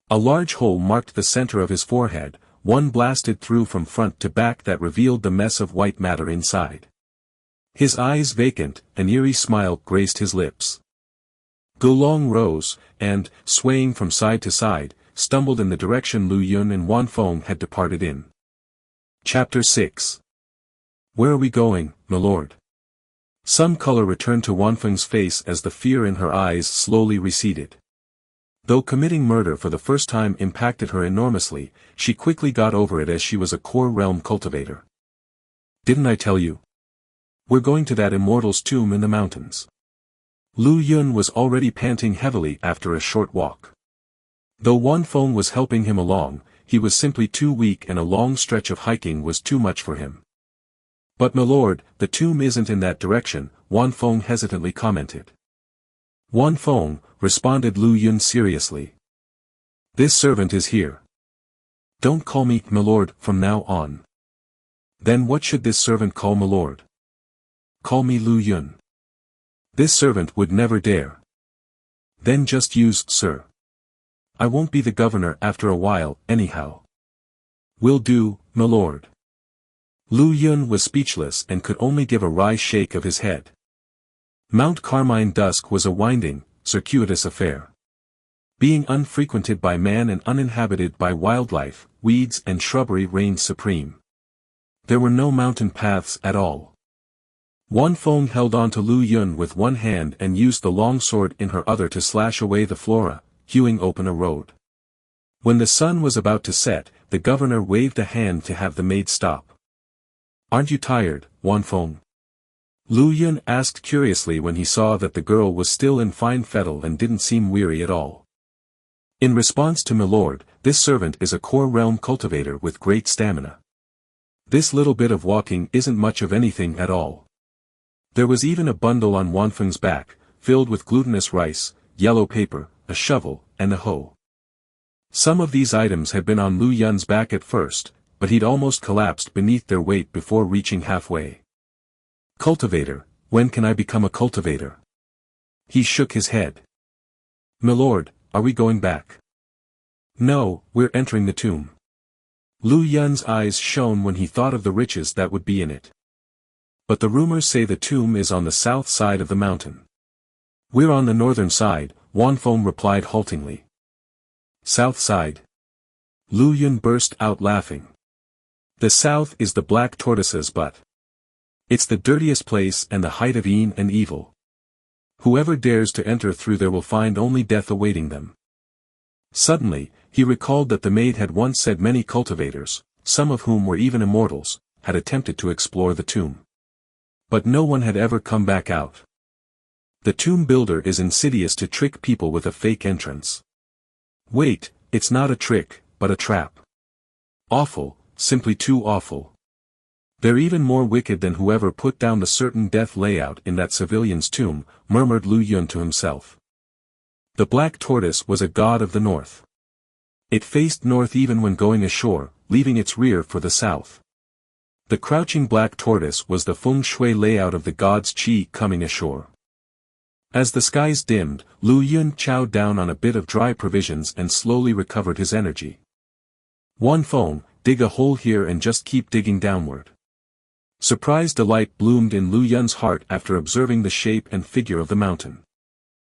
A large hole marked the center of his forehead, one blasted through from front to back that revealed the mess of white matter inside. His eyes vacant, an eerie smile graced his lips. Gulong rose, and, swaying from side to side, stumbled in the direction Lu Yun and Wanfeng had departed in. Chapter 6. Where are we going, my lord? Some color returned to Wanfeng's face as the fear in her eyes slowly receded. Though committing murder for the first time impacted her enormously, she quickly got over it as she was a core realm cultivator. Didn't I tell you? We're going to that immortal's tomb in the mountains. Lu Yun was already panting heavily after a short walk. Though Wanfeng was helping him along, he was simply too weak and a long stretch of hiking was too much for him. But my lord, the tomb isn't in that direction, Wanfeng hesitantly commented. Wanfeng, responded Lu Yun seriously. This servant is here. Don't call me my lord from now on. Then what should this servant call my lord? Call me Lu Yun. This servant would never dare. Then just use sir. I won't be the governor after a while, anyhow. Will do, my lord. Lu Yun was speechless and could only give a wry shake of his head. Mount Carmine Dusk was a winding, circuitous affair. Being unfrequented by man and uninhabited by wildlife, weeds and shrubbery reigned supreme. There were no mountain paths at all. Wanfeng held on to Lu Yun with one hand and used the long sword in her other to slash away the flora, hewing open a road. When the sun was about to set, the governor waved a hand to have the maid stop. Aren't you tired, Wanfeng? Lu Yun asked curiously when he saw that the girl was still in fine fettle and didn't seem weary at all. In response to my lord, this servant is a core realm cultivator with great stamina. This little bit of walking isn't much of anything at all. There was even a bundle on Wanfeng's back, filled with glutinous rice, yellow paper, a shovel, and a hoe. Some of these items had been on Lu Yun's back at first, but he'd almost collapsed beneath their weight before reaching halfway. Cultivator, when can I become a cultivator? He shook his head. My lord, are we going back? No, we're entering the tomb. Lu Yun's eyes shone when he thought of the riches that would be in it. But the rumors say the tomb is on the south side of the mountain. We're on the northern side, Wanfeng replied haltingly. South side? Lu Yun burst out laughing. The south is the black tortoise's butt. It's the dirtiest place and the height of and evil. Whoever dares to enter through there will find only death awaiting them. Suddenly, he recalled that the maid had once said many cultivators, some of whom were even immortals, had attempted to explore the tomb. But no one had ever come back out. The tomb builder is insidious to trick people with a fake entrance. Wait, it's not a trick, but a trap. Awful, simply too awful. They're even more wicked than whoever put down the certain death layout in that civilian's tomb, murmured Lu Yun to himself. The black tortoise was a god of the north. It faced north even when going ashore, leaving its rear for the south. The crouching black tortoise was the feng shui layout of the god's qi coming ashore. As the skies dimmed, Lu Yun chowed down on a bit of dry provisions and slowly recovered his energy. Wanfeng, dig a hole here and just keep digging downward. Surprised delight bloomed in Lu Yun's heart after observing the shape and figure of the mountain.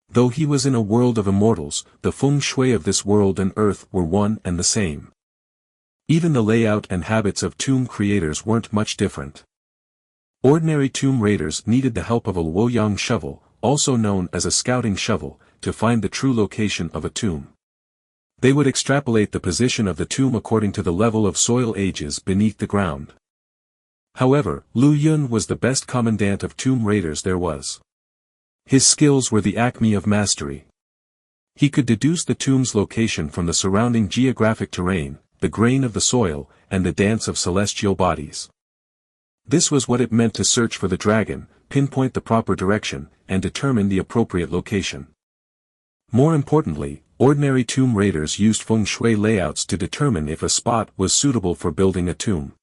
Though he was in a world of immortals, the feng shui of this world and earth were one and the same. Even the layout and habits of tomb creators weren't much different. Ordinary tomb raiders needed the help of a Luoyang shovel, also known as a scouting shovel, to find the true location of a tomb. They would extrapolate the position of the tomb according to the level of soil ages beneath the ground. However, Lu Yun was the best commandant of tomb raiders there was. His skills were the acme of mastery. He could deduce the tomb's location from the surrounding geographic terrain, the grain of the soil, and the dance of celestial bodies. This was what it meant to search for the dragon, pinpoint the proper direction, and determine the appropriate location. More importantly, ordinary tomb raiders used feng shui layouts to determine if a spot was suitable for building a tomb.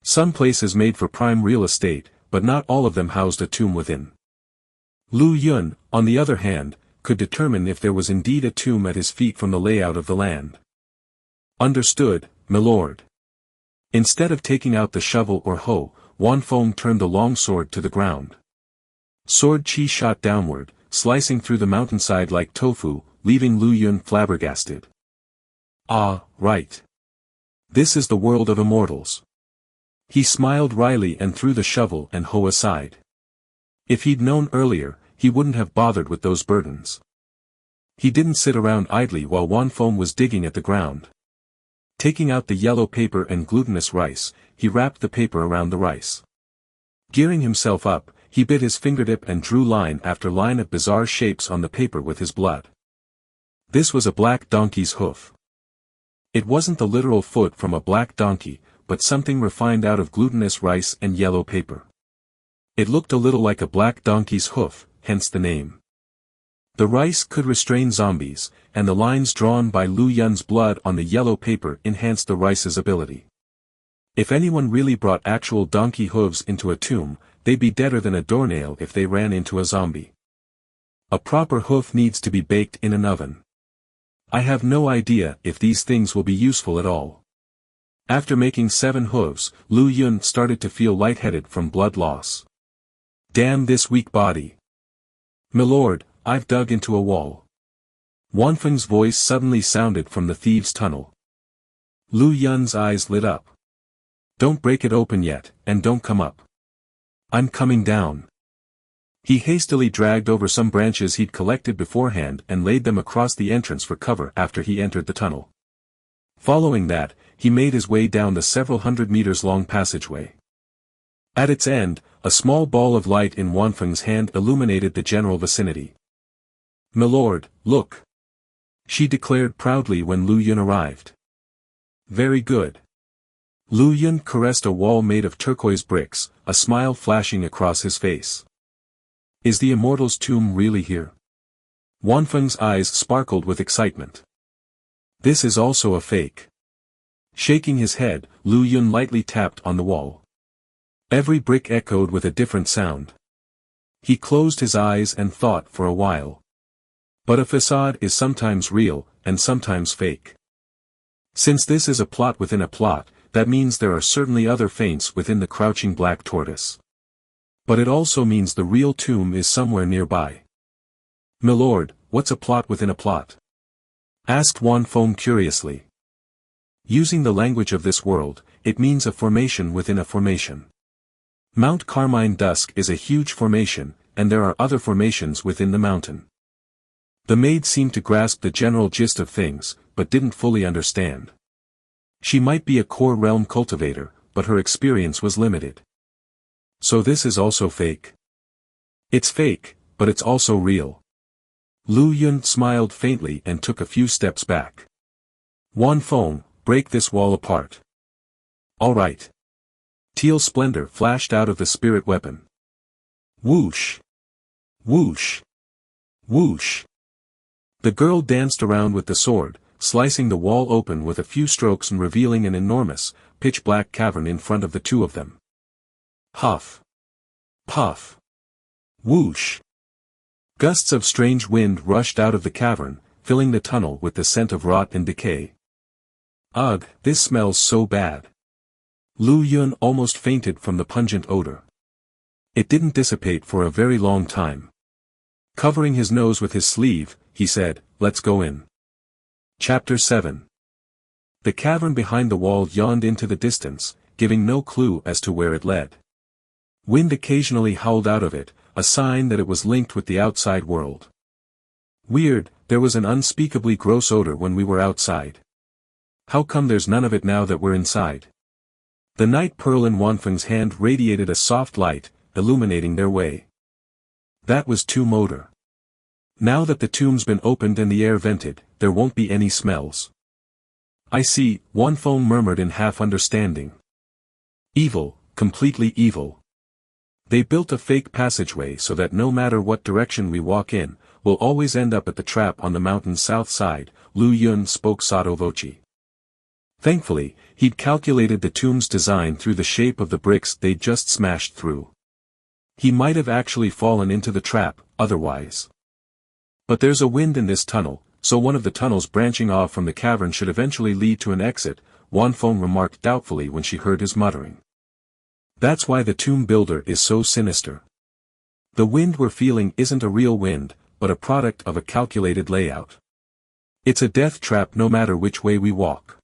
Some places made for prime real estate, but not all of them housed a tomb within. Lu Yun, on the other hand, could determine if there was indeed a tomb at his feet from the layout of the land. Understood, milord. Instead of taking out the shovel or hoe, Wan Feng turned the long sword to the ground. Sword chi shot downward, slicing through the mountainside like tofu, leaving Lu Yun flabbergasted. Ah, right. This is the world of immortals. He smiled wryly and threw the shovel and hoe aside. If he'd known earlier, he wouldn't have bothered with those burdens. He didn't sit around idly while Wan Feng was digging at the ground. Taking out the yellow paper and glutinous rice, he wrapped the paper around the rice. Gearing himself up, he bit his fingertip and drew line after line of bizarre shapes on the paper with his blood. This was a black donkey's hoof. It wasn't the literal foot from a black donkey, but something refined out of glutinous rice and yellow paper. It looked a little like a black donkey's hoof, hence the name. The rice could restrain zombies, and the lines drawn by Lu Yun's blood on the yellow paper enhanced the rice's ability. If anyone really brought actual donkey hooves into a tomb, they'd be deader than a doornail if they ran into a zombie. A proper hoof needs to be baked in an oven. I have no idea if these things will be useful at all. After making 7 hooves, Lu Yun started to feel lightheaded from blood loss. Damn this weak body. Milord, I've dug into a wall. Wan Feng's voice suddenly sounded from the thieves' tunnel. Lu Yun's eyes lit up. Don't break it open yet, and don't come up. I'm coming down. He hastily dragged over some branches he'd collected beforehand and laid them across the entrance for cover after he entered the tunnel. Following that, he made his way down the several hundred meters long passageway. At its end, a small ball of light in Wan Feng's hand illuminated the general vicinity. Milord, look! She declared proudly when Lu Yun arrived. Very good. Lu Yun caressed a wall made of turquoise bricks, a smile flashing across his face. Is the Immortals' tomb really here? Wan Feng's eyes sparkled with excitement. This is also a fake. Shaking his head, Lu Yun lightly tapped on the wall. Every brick echoed with a different sound. He closed his eyes and thought for a while. But a facade is sometimes real, and sometimes fake. Since this is a plot within a plot, that means there are certainly other feints within the crouching black tortoise. But it also means the real tomb is somewhere nearby. Milord, what's a plot within a plot? Asked Wan Feng curiously. Using the language of this world, it means a formation within a formation. Mount Carmine Dusk is a huge formation, and there are other formations within the mountain. The maid seemed to grasp the general gist of things, but didn't fully understand. She might be a core realm cultivator, but her experience was limited. So this is also fake? It's fake, but it's also real. Lu Yun smiled faintly and took a few steps back. Wan Feng, break this wall apart. All right. Teal splendor flashed out of the spirit weapon. Whoosh! Whoosh! Whoosh! The girl danced around with the sword, slicing the wall open with a few strokes and revealing an enormous, pitch-black cavern in front of the two of them. Huff! Puff! Whoosh! Gusts of strange wind rushed out of the cavern, filling the tunnel with the scent of rot and decay. Ugh, this smells so bad. Lu Yun almost fainted from the pungent odor. It didn't dissipate for a very long time. Covering his nose with his sleeve, he said, "Let's go in." Chapter 7. The cavern behind the wall yawned into the distance, giving no clue as to where it led. Wind occasionally howled out of it, a sign that it was linked with the outside world. Weird, there was an unspeakably gross odor when we were outside. How come there's none of it now that we're inside? The night pearl in Wanfeng's hand radiated a soft light, illuminating their way. That was tomb odor. Now that the tomb's been opened and the air vented, there won't be any smells. I see, Wanfeng murmured in half-understanding. Evil, completely evil. They built a fake passageway so that no matter what direction we walk in, we'll always end up at the trap on the mountain's south side, Lu Yun spoke sotto voce. Thankfully, he'd calculated the tomb's design through the shape of the bricks they'd just smashed through. He might have actually fallen into the trap, otherwise. But there's a wind in this tunnel, so one of the tunnels branching off from the cavern should eventually lead to an exit, Wanfeng remarked doubtfully when she heard his muttering. That's why the tomb builder is so sinister. The wind we're feeling isn't a real wind, but a product of a calculated layout. It's a death trap no matter which way we walk.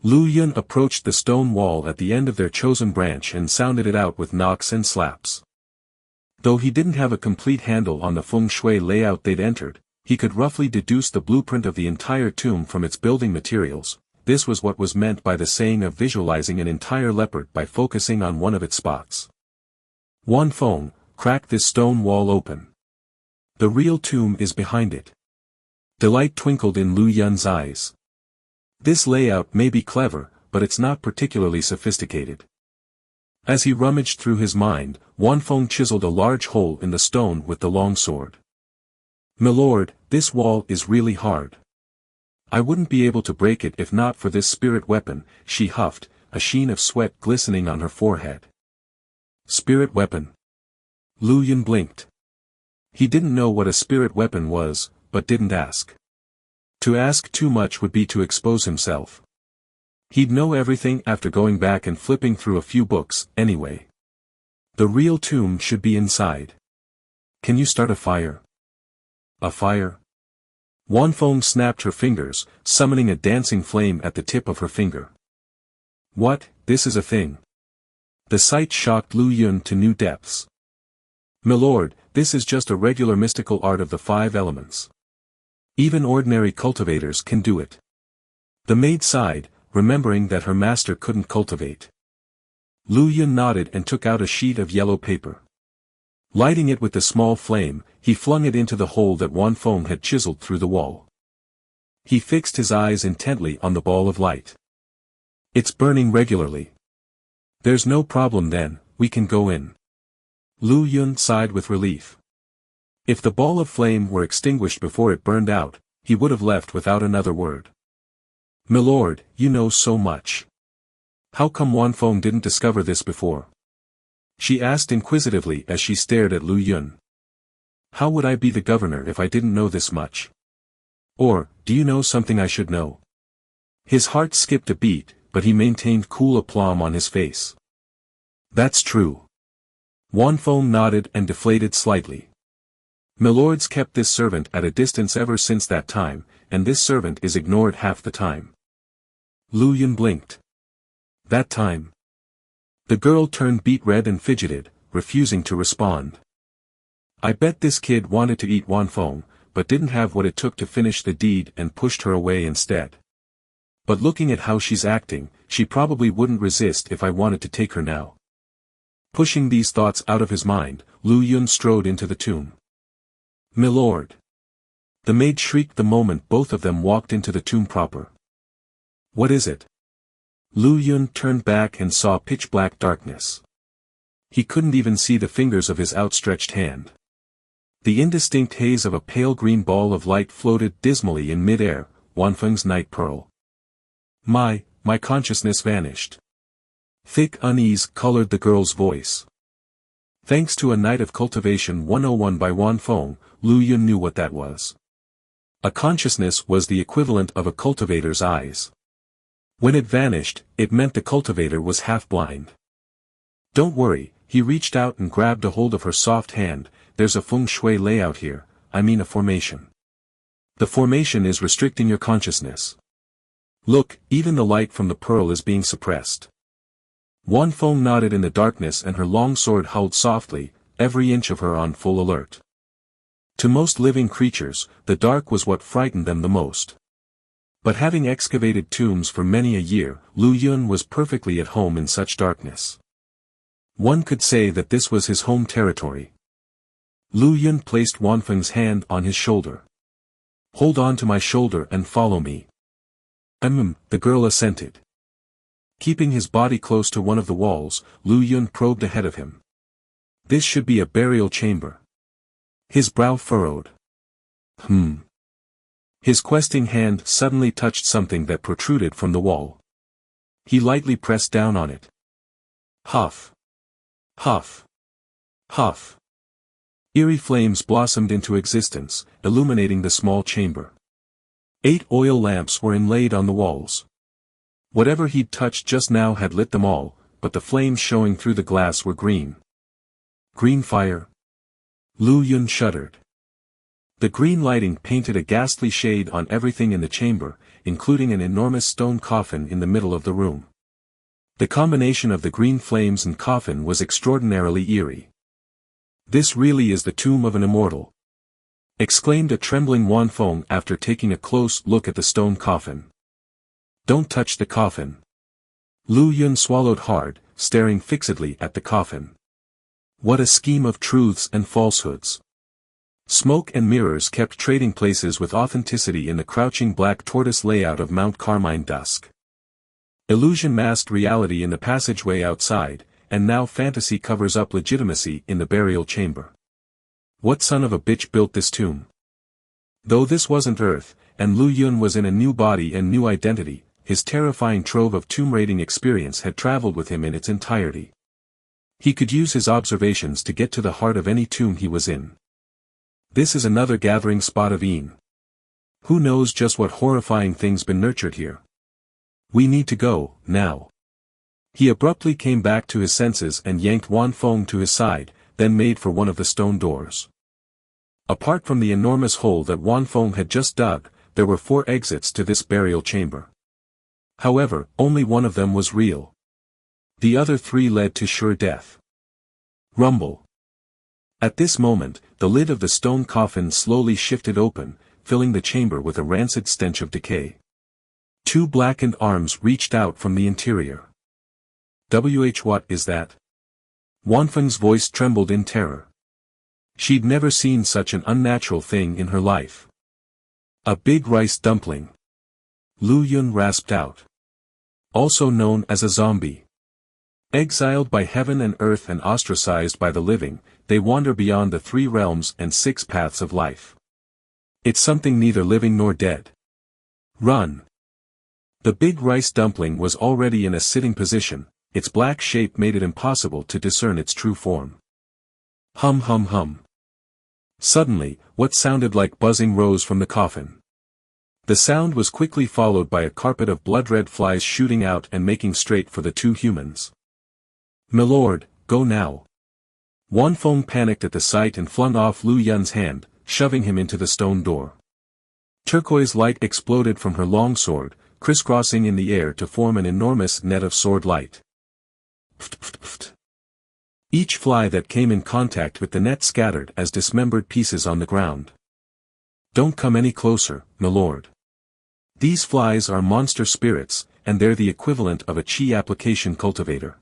Lu Yun approached the stone wall at the end of their chosen branch and sounded it out with knocks and slaps. Though he didn't have a complete handle on the feng shui layout they'd entered, he could roughly deduce the blueprint of the entire tomb from its building materials. This was what was meant by the saying of visualizing an entire leopard by focusing on one of its spots. Wanfeng, crack this stone wall open. The real tomb is behind it. Delight twinkled in Lu Yun's eyes. This layout may be clever, but it's not particularly sophisticated. As he rummaged through his mind, Wanfeng chiseled a large hole in the stone with the long sword. "Milord, this wall is really hard. I wouldn't be able to break it if not for this spirit weapon," she huffed, a sheen of sweat glistening on her forehead. Spirit weapon. Lu Yun blinked. He didn't know what a spirit weapon was, but didn't ask. To ask too much would be to expose himself. He'd know everything after going back and flipping through a few books, anyway. The real tomb should be inside. Can you start a fire? A fire? Wanfeng snapped her fingers, summoning a dancing flame at the tip of her finger. What, this is a thing? The sight shocked Lu Yun to new depths. Milord, this is just a regular mystical art of the 5 elements. Even ordinary cultivators can do it. The maid sighed, remembering that her master couldn't cultivate. Lu Yun nodded and took out a sheet of yellow paper. Lighting it with the small flame, he flung it into the hole that Wanfeng had chiseled through the wall. He fixed his eyes intently on the ball of light. It's burning regularly. There's no problem then, we can go in. Lu Yun sighed with relief. If the ball of flame were extinguished before it burned out, he would have left without another word. Milord, you know so much. How come Wanfeng didn't discover this before? She asked inquisitively as she stared at Lu Yun. How would I be the governor if I didn't know this much? Or, do you know something I should know? His heart skipped a beat, but he maintained cool aplomb on his face. That's true. Wanfeng nodded and deflated slightly. Milord's kept this servant at a distance ever since that time, and this servant is ignored half the time. Lu Yun blinked. That time. The girl turned beet red and fidgeted, refusing to respond. I bet this kid wanted to eat Wanfeng, but didn't have what it took to finish the deed and pushed her away instead. But looking at how she's acting, she probably wouldn't resist if I wanted to take her now. Pushing these thoughts out of his mind, Lu Yun strode into the tomb. Milord. The maid shrieked the moment both of them walked into the tomb proper. What is it? Lu Yun turned back and saw pitch-black darkness. He couldn't even see the fingers of his outstretched hand. The indistinct haze of a pale green ball of light floated dismally in mid-air, Wanfeng's night pearl. My consciousness vanished. Thick unease colored the girl's voice. Thanks to a Night of Cultivation 101 by Wanfeng, Lu Yun knew what that was. A consciousness was the equivalent of a cultivator's eyes. When it vanished, it meant the cultivator was half blind. Don't worry, he reached out and grabbed a hold of her soft hand. There's a feng shui layout here, I mean a formation. The formation is restricting your consciousness. Look, even the light from the pearl is being suppressed. Wanfeng nodded in the darkness and her long sword howled softly, every inch of her on full alert. To most living creatures, the dark was what frightened them the most. But having excavated tombs for many a year, Lu Yun was perfectly at home in such darkness. One could say that this was his home territory. Lu Yun placed Wanfeng's hand on his shoulder. Hold on to my shoulder and follow me. The girl assented. Keeping his body close to one of the walls, Lu Yun probed ahead of him. This should be a burial chamber. His brow furrowed. His questing hand suddenly touched something that protruded from the wall. He lightly pressed down on it. Huff. Huff. Huff. Eerie flames blossomed into existence, illuminating the small chamber. 8 oil lamps were inlaid on the walls. Whatever he'd touched just now had lit them all, but the flames showing through the glass were green. Green fire? Lu Yun shuddered. The green lighting painted a ghastly shade on everything in the chamber, including an enormous stone coffin in the middle of the room. The combination of the green flames and coffin was extraordinarily eerie. This really is the tomb of an immortal, exclaimed a trembling Wanfeng after taking a close look at the stone coffin. Don't touch the coffin. Lu Yun swallowed hard, staring fixedly at the coffin. What a scheme of truths and falsehoods. Smoke and mirrors kept trading places with authenticity in the crouching black tortoise layout of Mount Carmine dusk. Illusion masked reality in the passageway outside, and now fantasy covers up legitimacy in the burial chamber. What son of a bitch built this tomb? Though this wasn't Earth, and Lu Yun was in a new body and new identity, his terrifying trove of tomb-raiding experience had traveled with him in its entirety. He could use his observations to get to the heart of any tomb he was in. This is another gathering spot of Een. Who knows just what horrifying thing's been nurtured here? We need to go, now. He abruptly came back to his senses and yanked Wanfeng to his side, then made for one of the stone doors. Apart from the enormous hole that Wanfeng had just dug, there were 4 exits to this burial chamber. However, only one of them was real. The other 3 led to sure death. Rumble. At this moment, the lid of the stone coffin slowly shifted open, filling the chamber with a rancid stench of decay. 2 blackened arms reached out from the interior. What is that? Wanfeng's voice trembled in terror. She'd never seen such an unnatural thing in her life. A big rice dumpling. Lu Yun rasped out. Also known as a zombie. Exiled by heaven and earth and ostracized by the living, they wander beyond the 3 realms and 6 paths of life. It's something neither living nor dead. Run. The big rice dumpling was already in a sitting position, its black shape made it impossible to discern its true form. Hum hum hum. Suddenly, what sounded like buzzing rose from the coffin. The sound was quickly followed by a carpet of blood-red flies shooting out and making straight for the 2 humans. "Milord, go now." Wanfeng panicked at the sight and flung off Lu Yun's hand, shoving him into the stone door. Turquoise light exploded from her long sword, crisscrossing in the air to form an enormous net of sword light. Pft, pft, pft. Each fly that came in contact with the net scattered as dismembered pieces on the ground. Don't come any closer, milord. These flies are monster spirits, and they're the equivalent of a chi application cultivator.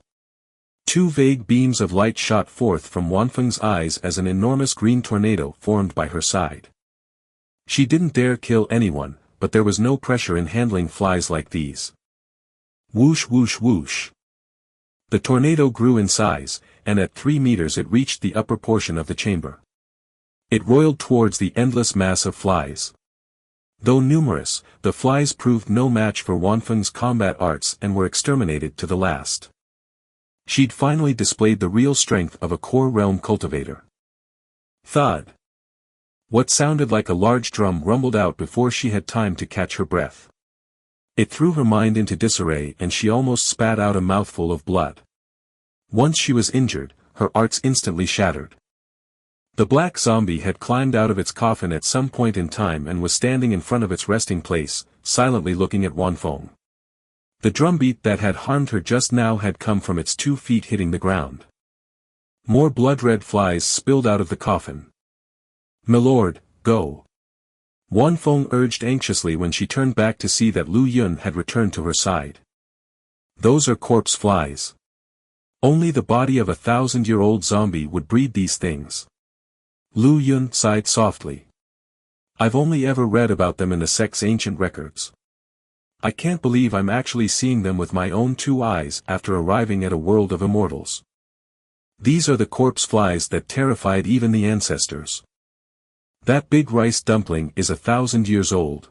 2 vague beams of light shot forth from Wanfeng's eyes as an enormous green tornado formed by her side. She didn't dare kill anyone, but there was no pressure in handling flies like these. Whoosh whoosh whoosh. The tornado grew in size, and at 3 meters it reached the upper portion of the chamber. It roiled towards the endless mass of flies. Though numerous, the flies proved no match for Wanfeng's combat arts and were exterminated to the last. She'd finally displayed the real strength of a core realm cultivator. Thud. What sounded like a large drum rumbled out before she had time to catch her breath. It threw her mind into disarray and she almost spat out a mouthful of blood. Once she was injured, her arts instantly shattered. The black zombie had climbed out of its coffin at some point in time and was standing in front of its resting place, silently looking at Wanfeng. The drumbeat that had harmed her just now had come from its 2 feet hitting the ground. More blood-red flies spilled out of the coffin. "Milord, go," Wanfeng urged anxiously when she turned back to see that Lu Yun had returned to her side. "Those are corpse flies. Only the body of a 1,000-year-old zombie would breed these things." Lu Yun sighed softly. "I've only ever read about them in the sect's ancient records. I can't believe I'm actually seeing them with my own 2 eyes after arriving at a world of immortals. These are the corpse flies that terrified even the ancestors. That big rice dumpling is 1,000 years old.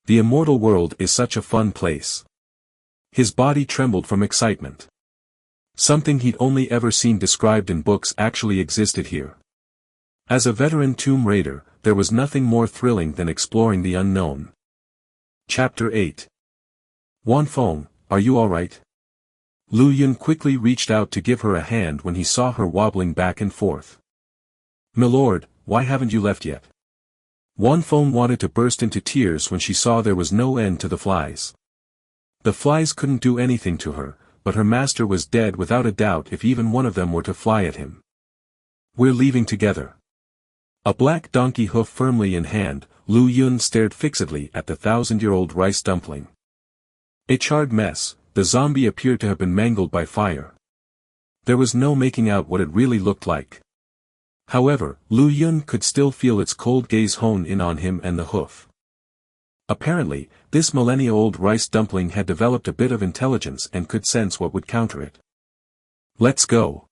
The immortal world is such a fun place." His body trembled from excitement. Something he'd only ever seen described in books actually existed here. As a veteran tomb raider, there was nothing more thrilling than exploring the unknown. Chapter 8. "Wanfeng, are you alright?" Lu Yun quickly reached out to give her a hand when he saw her wobbling back and forth. "Milord, why haven't you left yet?" Wanfeng wanted to burst into tears when she saw there was no end to the flies. The flies couldn't do anything to her, but her master was dead without a doubt if even one of them were to fly at him. "We're leaving together." A black donkey hoof firmly in hand, Lu Yun stared fixedly at the 1,000-year-old rice dumpling. A charred mess, the zombie appeared to have been mangled by fire. There was no making out what it really looked like. However, Lu Yun could still feel its cold gaze hone in on him and the hoof. Apparently, this millennia-old rice dumpling had developed a bit of intelligence and could sense what would counter it. "Let's go."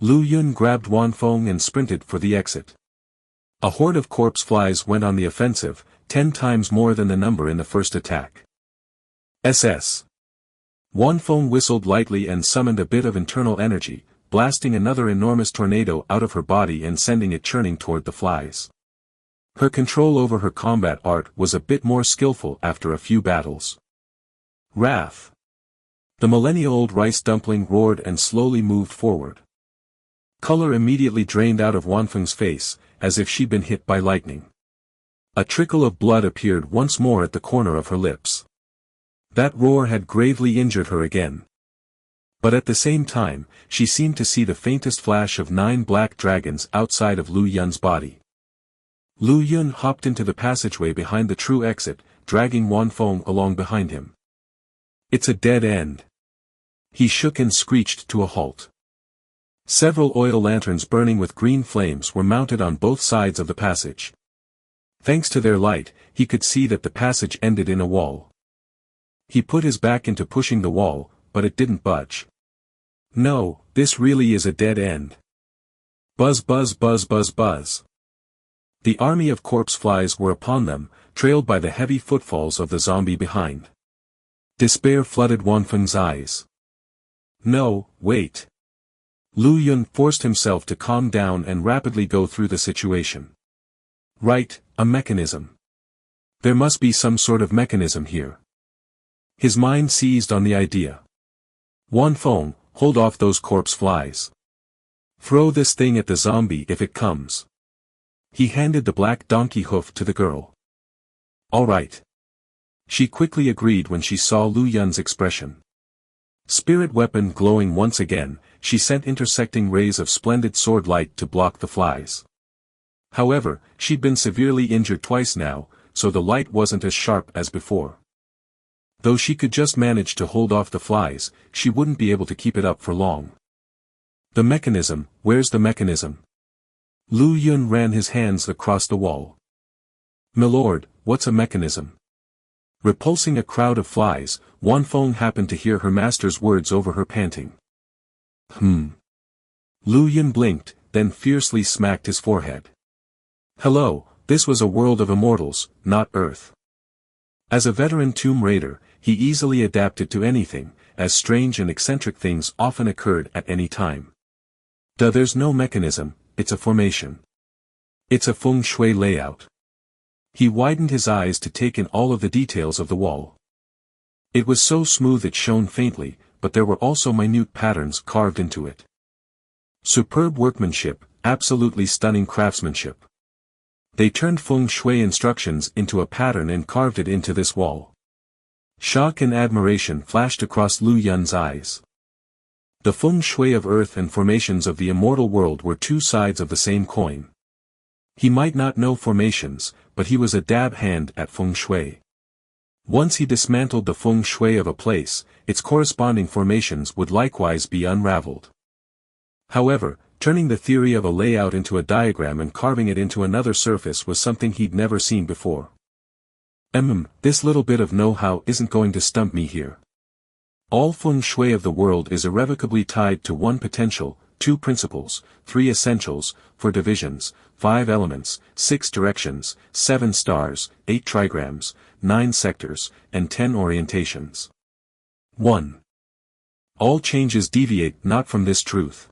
Lu Yun grabbed Wanfeng and sprinted for the exit. A horde of corpse flies went on the offensive, 10 times more than the number in the first attack. SS. Wanfeng whistled lightly and summoned a bit of internal energy, blasting another enormous tornado out of her body and sending it churning toward the flies. Her control over her combat art was a bit more skillful after a few battles. Wrath. The millennia-old rice dumpling roared and slowly moved forward. Color immediately drained out of Wanfeng's face, as if she'd been hit by lightning. A trickle of blood appeared once more at the corner of her lips. That roar had gravely injured her again. But at the same time, she seemed to see the faintest flash of 9 black dragons outside of Lu Yun's body. Lu Yun hopped into the passageway behind the true exit, dragging Wanfeng along behind him. "It's a dead end." He shook and screeched to a halt. Several oil lanterns burning with green flames were mounted on both sides of the passage. Thanks to their light, he could see that the passage ended in a wall. He put his back into pushing the wall, but it didn't budge. "No, this really is a dead end." Buzz buzz buzz buzz buzz. The army of corpse flies were upon them, trailed by the heavy footfalls of the zombie behind. Despair flooded Wanfeng's eyes. "No, wait." Lu Yun forced himself to calm down and rapidly go through the situation. "Right, a mechanism. There must be some sort of mechanism here." His mind seized on the idea. "Wanfeng, hold off those corpse flies. Throw this thing at the zombie if it comes." He handed the black donkey hoof to the girl. "All right." She quickly agreed when she saw Lu Yun's expression. Spirit weapon glowing once again, she sent intersecting rays of splendid sword light to block the flies. However, she'd been severely injured twice now, so the light wasn't as sharp as before. Though she could just manage to hold off the flies, she wouldn't be able to keep it up for long. "The mechanism, where's the mechanism?" Lu Yun ran his hands across the wall. "Milord, what's a mechanism?" Repulsing a crowd of flies, Wanfeng happened to hear her master's words over her panting. Lu Yun blinked, then fiercely smacked his forehead. Hello, this was a world of immortals, not Earth. As a veteran tomb raider, he easily adapted to anything, as strange and eccentric things often occurred at any time. There's no mechanism, it's a formation. It's a feng shui layout. He widened his eyes to take in all of the details of the wall. It was so smooth it shone faintly, but there were also minute patterns carved into it. Superb workmanship, absolutely stunning craftsmanship. They turned feng shui instructions into a pattern and carved it into this wall. Shock and admiration flashed across Lu Yun's eyes. The feng shui of earth and formations of the immortal world were two sides of the same coin. He might not know formations, but he was a dab hand at feng shui. Once he dismantled the feng shui of a place, its corresponding formations would likewise be unraveled. However, turning the theory of a layout into a diagram and carving it into another surface was something he'd never seen before. This little bit of know-how isn't going to stump me here. All feng shui of the world is irrevocably tied to one potential, 2 principles, 3 essentials, 4 divisions, 5 elements, 6 directions, 7 stars, 8 trigrams, 9 sectors, and 10 orientations. 1. All changes deviate not from this truth.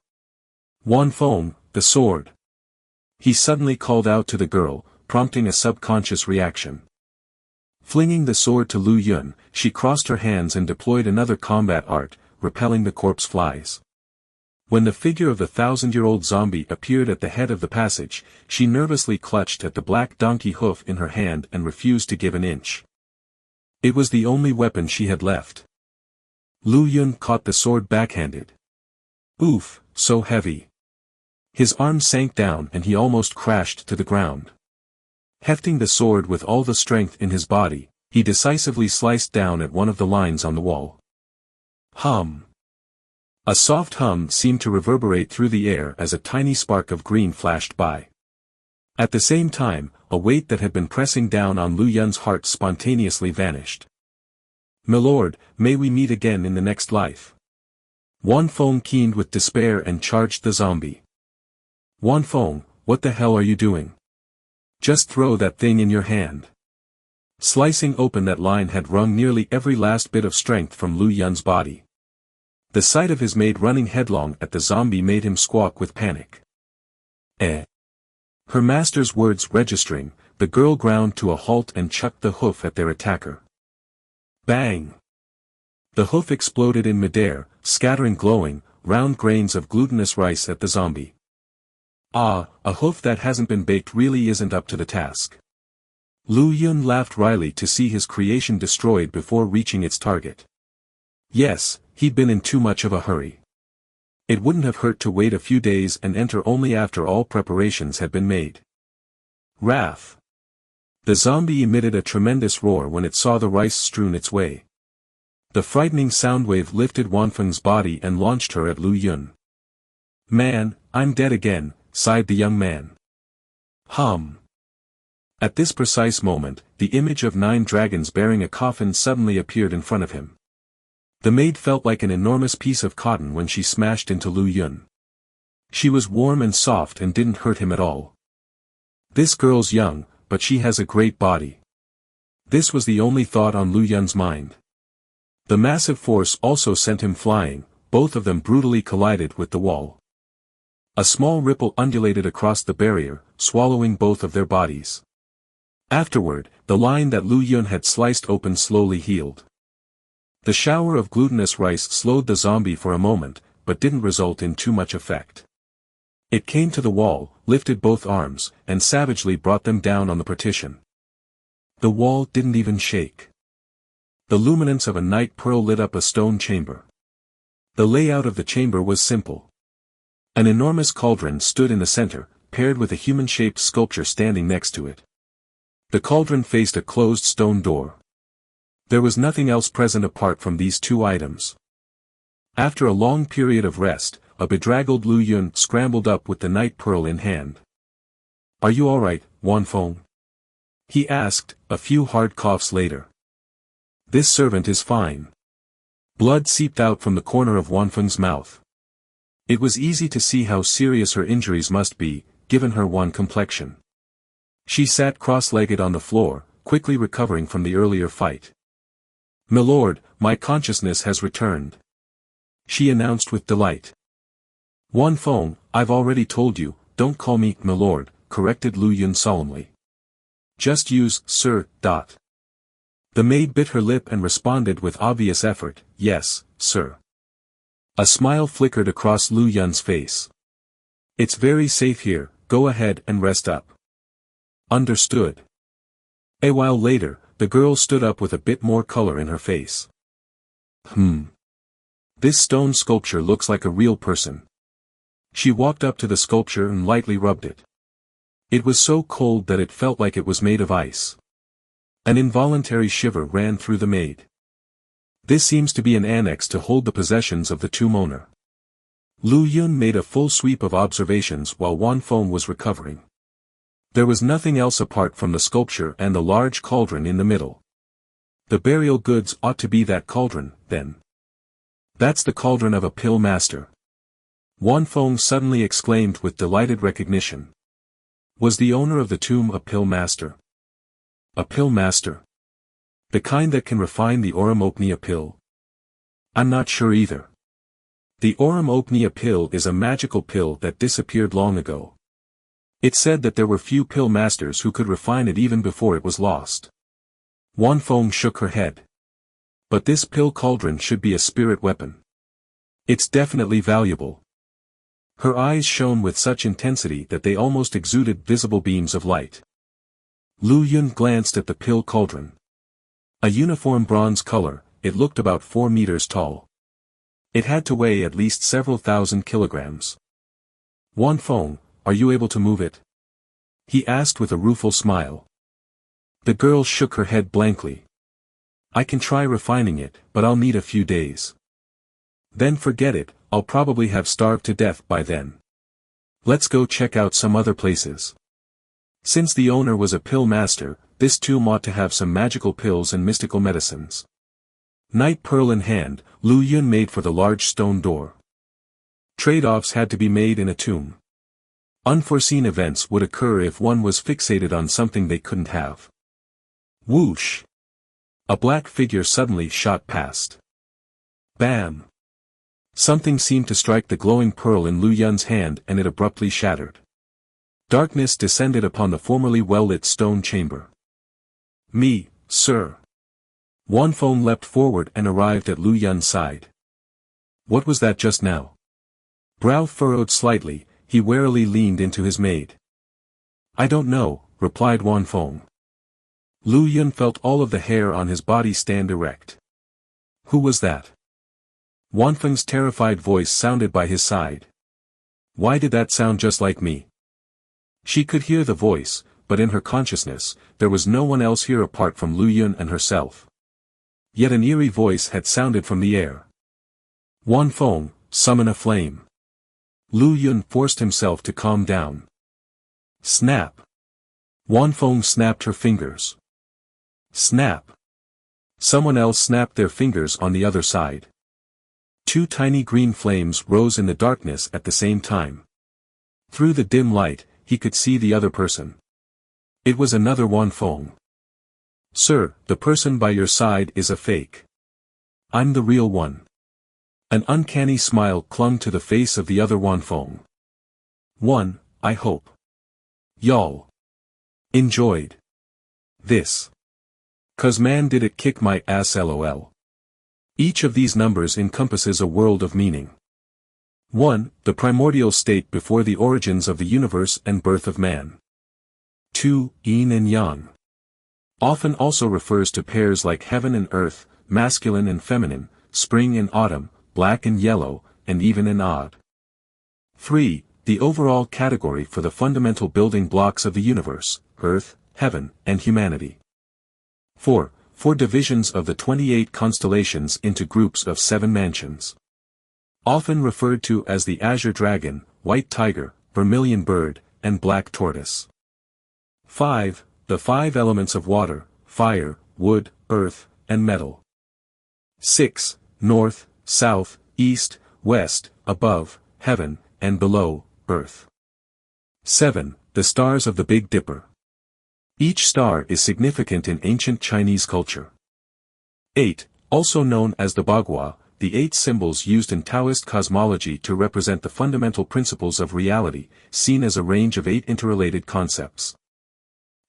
Wanfeng, the sword. He suddenly called out to the girl, prompting a subconscious reaction. Flinging the sword to Lu Yun, she crossed her hands and deployed another combat art, repelling the corpse flies. When the figure of the 1,000-year-old zombie appeared at the head of the passage, she nervously clutched at the black donkey hoof in her hand and refused to give an inch. It was the only weapon she had left. Lu Yun caught the sword backhanded. Oof, so heavy. His arm sank down and he almost crashed to the ground. Hefting the sword with all the strength in his body, he decisively sliced down at one of the lines on the wall. Hum. A soft hum seemed to reverberate through the air as a tiny spark of green flashed by. At the same time, a weight that had been pressing down on Lu Yun's heart spontaneously vanished. "Milord, may we meet again in the next life." Wanfeng keened with despair and charged the zombie. "Wanfeng, what the hell are you doing? Just throw that thing in your hand." Slicing open that line had wrung nearly every last bit of strength from Lu Yun's body. The sight of his maid running headlong at the zombie made him squawk with panic. Eh. Her master's words registering, the girl ground to a halt and chucked the hoof at their attacker. Bang! The hoof exploded in midair, scattering glowing, round grains of glutinous rice at the zombie. Ah, a hoof that hasn't been baked really isn't up to the task. Lu Yun laughed wryly to see his creation destroyed before reaching its target. Yes, he'd been in too much of a hurry. It wouldn't have hurt to wait a few days and enter only after all preparations had been made. Wrath. The zombie emitted a tremendous roar when it saw the rice strewn its way. The frightening soundwave lifted Wanfeng's body and launched her at Lu Yun. "Man, I'm dead again," sighed the young man. Hum. At this precise moment, the image of 9 dragons bearing a coffin suddenly appeared in front of him. The maid felt like an enormous piece of cotton when she smashed into Lu Yun. She was warm and soft and didn't hurt him at all. This girl's young, but she has a great body. This was the only thought on Lu Yun's mind. The massive force also sent him flying, both of them brutally collided with the wall. A small ripple undulated across the barrier, swallowing both of their bodies. Afterward, the line that Lu Yun had sliced open slowly healed. The shower of glutinous rice slowed the zombie for a moment, but didn't result in too much effect. It came to the wall, lifted both arms, and savagely brought them down on the partition. The wall didn't even shake. The luminance of a night pearl lit up a stone chamber. The layout of the chamber was simple. An enormous cauldron stood in the center, paired with a human-shaped sculpture standing next to it. The cauldron faced a closed stone door. There was nothing else present apart from these 2 items. After a long period of rest, a bedraggled Lu Yun scrambled up with the night pearl in hand. "Are you all right, Wanfeng?" he asked, a few hard coughs later. "This servant is fine." Blood seeped out from the corner of Wanfeng's mouth. It was easy to see how serious her injuries must be, given her wan complexion. She sat cross-legged on the floor, quickly recovering from the earlier fight. "Milord, my consciousness has returned," she announced with delight. "Wanfeng, I've already told you, don't call me milord," corrected Lu Yun solemnly. "Just use sir. The maid bit her lip and responded with obvious effort, "Yes, sir." A smile flickered across Lu Yun's face. "It's very safe here, go ahead and rest up." "Understood." A while later, the girl stood up with a bit more color in her face. This stone sculpture looks like a real person." She walked up to the sculpture and lightly rubbed it. It was so cold that it felt like it was made of ice. An involuntary shiver ran through the maid. "This seems to be an annex to hold the possessions of the tomb owner." Lu Yun made a full sweep of observations while Wan Feng was recovering. There was nothing else apart from the sculpture and the large cauldron in the middle. The burial goods ought to be that cauldron, then. "That's the cauldron of a pill master." Wan Feng suddenly exclaimed with delighted recognition. Was the owner of the tomb a pill master? A pill master? The kind that can refine the Aurum Opnia pill? I'm not sure either. The Aurum Opnia pill is a magical pill that disappeared long ago. It said that there were few pill masters who could refine it even before it was lost. Wan Feng shook her head. But this pill cauldron should be a spirit weapon. It's definitely valuable. Her eyes shone with such intensity that they almost exuded visible beams of light. Lu Yun glanced at the pill cauldron. A uniform bronze color, it looked about 4 meters tall. It had to weigh at least several thousand kilograms. "Wan Feng, are you able to move it?" he asked with a rueful smile. The girl shook her head blankly. "I can try refining it, but I'll need a few days." "Then forget it, I'll probably have starved to death by then. Let's go check out some other places." Since the owner was a pill master, this tomb ought to have some magical pills and mystical medicines. Night pearl in hand, Lu Yun made for the large stone door. Trade-offs had to be made in a tomb. Unforeseen events would occur if one was fixated on something they couldn't have. Whoosh! A black figure suddenly shot past. Bam! Something seemed to strike the glowing pearl in Lu Yun's hand and it abruptly shattered. Darkness descended upon the formerly well-lit stone chamber. "Me, sir." Wan Feng leapt forward and arrived at Lu Yun's side. "What was that just now?" Brow furrowed slightly, he warily leaned into his maid. "I don't know," replied Wan Feng. Lu Yun felt all of the hair on his body stand erect. "Who was that?" Wan Feng's terrified voice sounded by his side. "Why did that sound just like me?" She could hear the voice, but in her consciousness, there was no one else here apart from Lu Yun and herself. Yet an eerie voice had sounded from the air. "Wan Feng, summon a flame." Lu Yun forced himself to calm down. Snap! Wan Feng snapped her fingers. Snap! Someone else snapped their fingers on the other side. 2 tiny green flames rose in the darkness at the same time. Through the dim light, he could see the other person. It was another Wan Feng. "Sir, the person by your side is a fake. I'm the real one." An uncanny smile clung to the face of the other Wan Feng. "One, I hope y'all enjoyed this. 'Cause man did it kick my ass lol. Each of these numbers encompasses a world of meaning. 1. The primordial state before the origins of the universe and birth of man. 2. Yin and Yang. Often also refers to pairs like heaven and earth, masculine and feminine, spring and autumn, black and yellow, and even and odd. 3. The overall category for the fundamental building blocks of the universe, earth, heaven, and humanity. 4. 4 divisions of the 28 constellations into groups of 7 mansions. Often referred to as the azure dragon, white tiger, vermilion bird, and black tortoise. 5. The 5 elements of water, fire, wood, earth, and metal. 6. North, south, east, west, above, heaven, and below, earth. 7. The stars of the Big Dipper. Each star is significant in ancient Chinese culture. 8. Also known as the Bagua, the 8 symbols used in Taoist cosmology to represent the fundamental principles of reality, seen as a range of 8 interrelated concepts.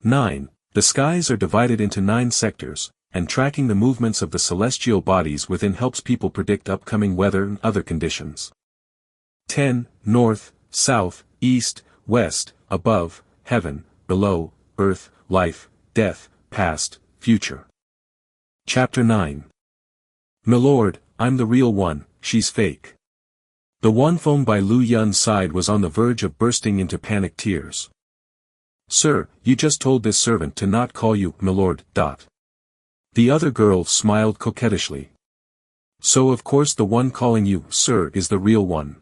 9. The skies are divided into 9 sectors, and tracking the movements of the celestial bodies within helps people predict upcoming weather and other conditions. 10. North, south, east, west, above, heaven, below, earth, life, death, past, future. Chapter 9. Milord, I'm the real one, she's fake. The Wonfeng by Lu Yun's side was on the verge of bursting into panicked tears. Sir, you just told this servant to not call you milord. The other girl smiled coquettishly. So of course the one calling you sir is the real one.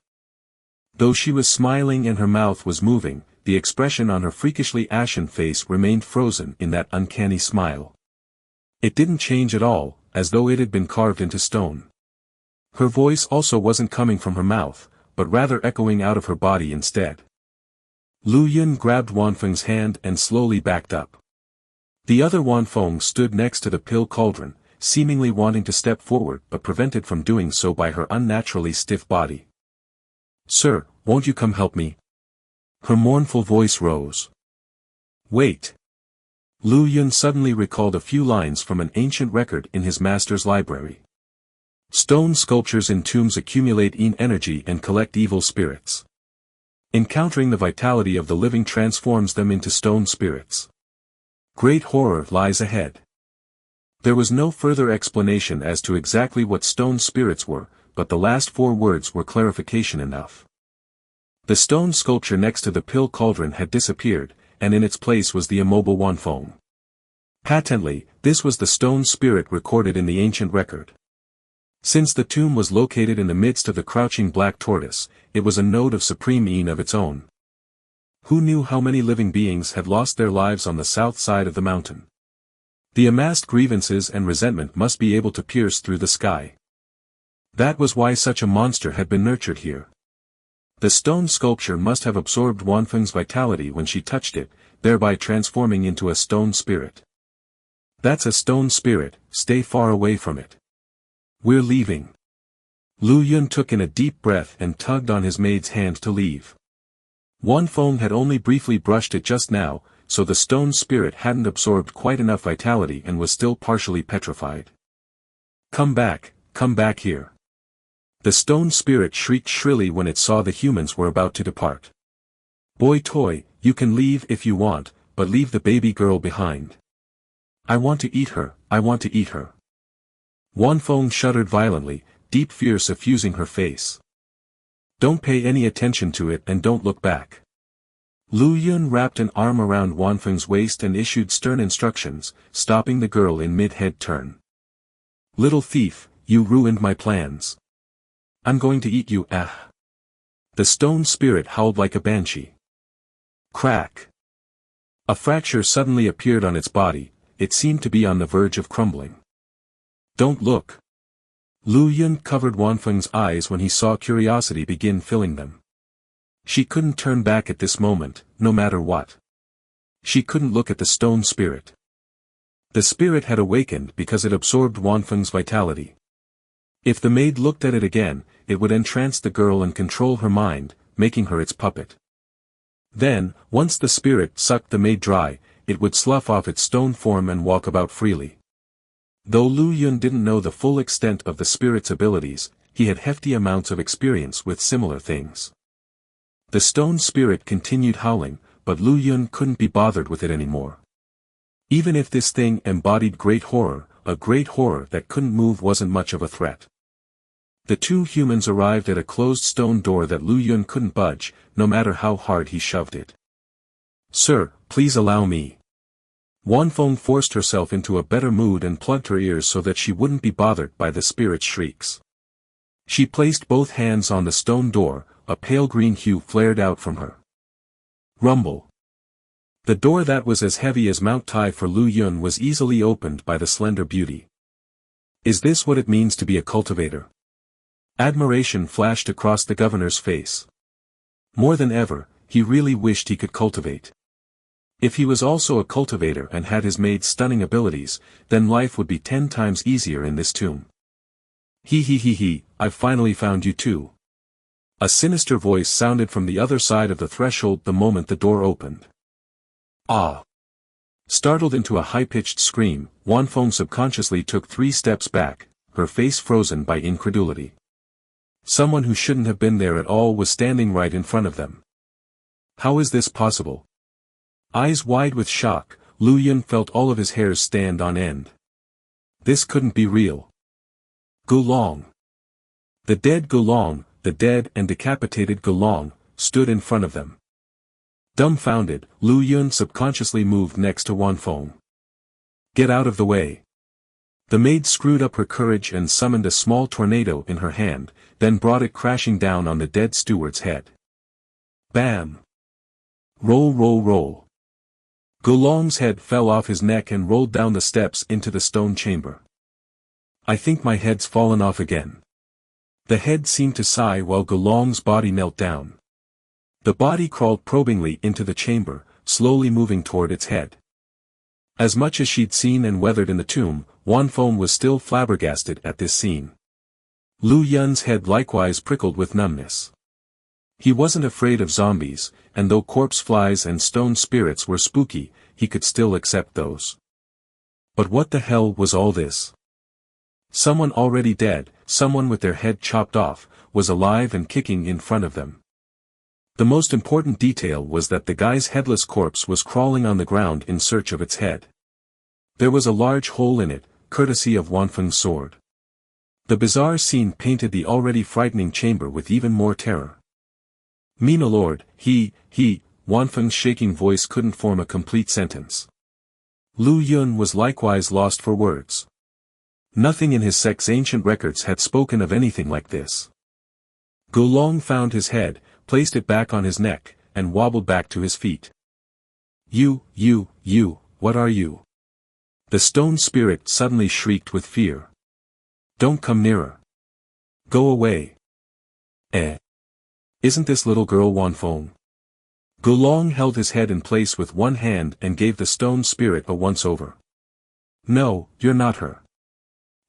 Though she was smiling and her mouth was moving, the expression on her freakishly ashen face remained frozen in that uncanny smile. It didn't change at all, as though it had been carved into stone. Her voice also wasn't coming from her mouth, but rather echoing out of her body instead. Lu Yun grabbed Wonfeng's hand and slowly backed up. The other Wonfeng stood next to the pill cauldron, seemingly wanting to step forward but prevented from doing so by her unnaturally stiff body. Sir, won't you come help me? Her mournful voice rose. Wait. Lu Yun suddenly recalled a few lines from an ancient record in his master's library. Stone sculptures in tombs accumulate energy and collect evil spirits. Encountering the vitality of the living transforms them into stone spirits. Great horror lies ahead. There was no further explanation as to exactly what stone spirits were, but the last 4 words were clarification enough. The stone sculpture next to the pill cauldron had disappeared, and in its place was the immobile Wonfeng. Patently, this was the stone spirit recorded in the ancient record. Since the tomb was located in the midst of the crouching black tortoise, it was a node of supreme Yin of its own. Who knew how many living beings had lost their lives on the south side of the mountain? The amassed grievances and resentment must be able to pierce through the sky. That was why such a monster had been nurtured here. The stone sculpture must have absorbed Wonfeng's vitality when she touched it, thereby transforming into a stone spirit. That's a stone spirit, stay far away from it. We're leaving. Lu Yun took in a deep breath and tugged on his maid's hand to leave. Wonfeng had only briefly brushed it just now, so the stone spirit hadn't absorbed quite enough vitality and was still partially petrified. Come back here. The stone spirit shrieked shrilly when it saw the humans were about to depart. Boy toy, you can leave if you want, but leave the baby girl behind. I want to eat her, I want to eat her. Wonfeng shuddered violently, deep fear suffusing her face. Don't pay any attention to it and don't look back. Lu Yun wrapped an arm around Wonfeng's waist and issued stern instructions, stopping the girl in mid-head turn. Little thief, you ruined my plans. I'm going to eat you, ah. The stone spirit howled like a banshee. Crack. A fracture suddenly appeared on its body, it seemed to be on the verge of crumbling. Don't look. Lu Yun covered Wonfeng's eyes when he saw curiosity begin filling them. She couldn't turn back at this moment, no matter what. She couldn't look at the stone spirit. The spirit had awakened because it absorbed Wonfeng's vitality. If the maid looked at it again, it would entrance the girl and control her mind, making her its puppet. Then, once the spirit sucked the maid dry, it would slough off its stone form and walk about freely. Though Lu Yun didn't know the full extent of the spirit's abilities, he had hefty amounts of experience with similar things. The stone spirit continued howling, but Lu Yun couldn't be bothered with it anymore. Even if this thing embodied great horror, a great horror that couldn't move wasn't much of a threat. The 2 humans arrived at a closed stone door that Lu Yun couldn't budge, no matter how hard he shoved it. Sir, please allow me. Wonfeng forced herself into a better mood and plugged her ears so that she wouldn't be bothered by the spirit's shrieks. She placed both hands on the stone door, a pale green hue flared out from her. Rumble. The door that was as heavy as Mount Tai for Lu Yun was easily opened by the slender beauty. Is this what it means to be a cultivator? Admiration flashed across the governor's face. More than ever, he really wished he could cultivate. If he was also a cultivator and had his maid's stunning abilities, then life would be 10 times easier in this tomb. He, I've finally found you too. A sinister voice sounded from the other side of the threshold the moment the door opened. Ah! Startled into a high-pitched scream, Wanfeng subconsciously took 3 steps back, her face frozen by incredulity. Someone who shouldn't have been there at all was standing right in front of them. How is this possible? Eyes wide with shock, Lu Yun felt all of his hairs stand on end. This couldn't be real. Gulong. The dead Gulong, the dead and decapitated Gulong, stood in front of them. Dumbfounded, Lu Yun subconsciously moved next to Wanfeng. Get out of the way. The maid screwed up her courage and summoned a small tornado in her hand, then brought it crashing down on the dead steward's head. Bam! Roll roll roll. Gulong's head fell off his neck and rolled down the steps into the stone chamber. I think my head's fallen off again. The head seemed to sigh while Gulong's body knelt down. The body crawled probingly into the chamber, slowly moving toward its head. As much as she'd seen and weathered in the tomb, Wanfeng was still flabbergasted at this scene. Lu Yun's head likewise prickled with numbness. He wasn't afraid of zombies, and though corpse flies and stone spirits were spooky, he could still accept those. But what the hell was all this? Someone already dead, someone with their head chopped off, was alive and kicking in front of them. The most important detail was that the guy's headless corpse was crawling on the ground in search of its head. There was a large hole in it, courtesy of Wanfeng's sword. The bizarre scene painted the already frightening chamber with even more terror. Me my lord, he, Wanfeng's shaking voice couldn't form a complete sentence. Lu Yun was likewise lost for words. Nothing in his sect's ancient records had spoken of anything like this. Gulong found his head, placed it back on his neck, and wobbled back to his feet. You, what are you? The stone spirit suddenly shrieked with fear. Don't come nearer. Go away. Isn't this little girl Wanfeng? Gulong held his head in place with one hand and gave the stone spirit a once-over. No, you're not her.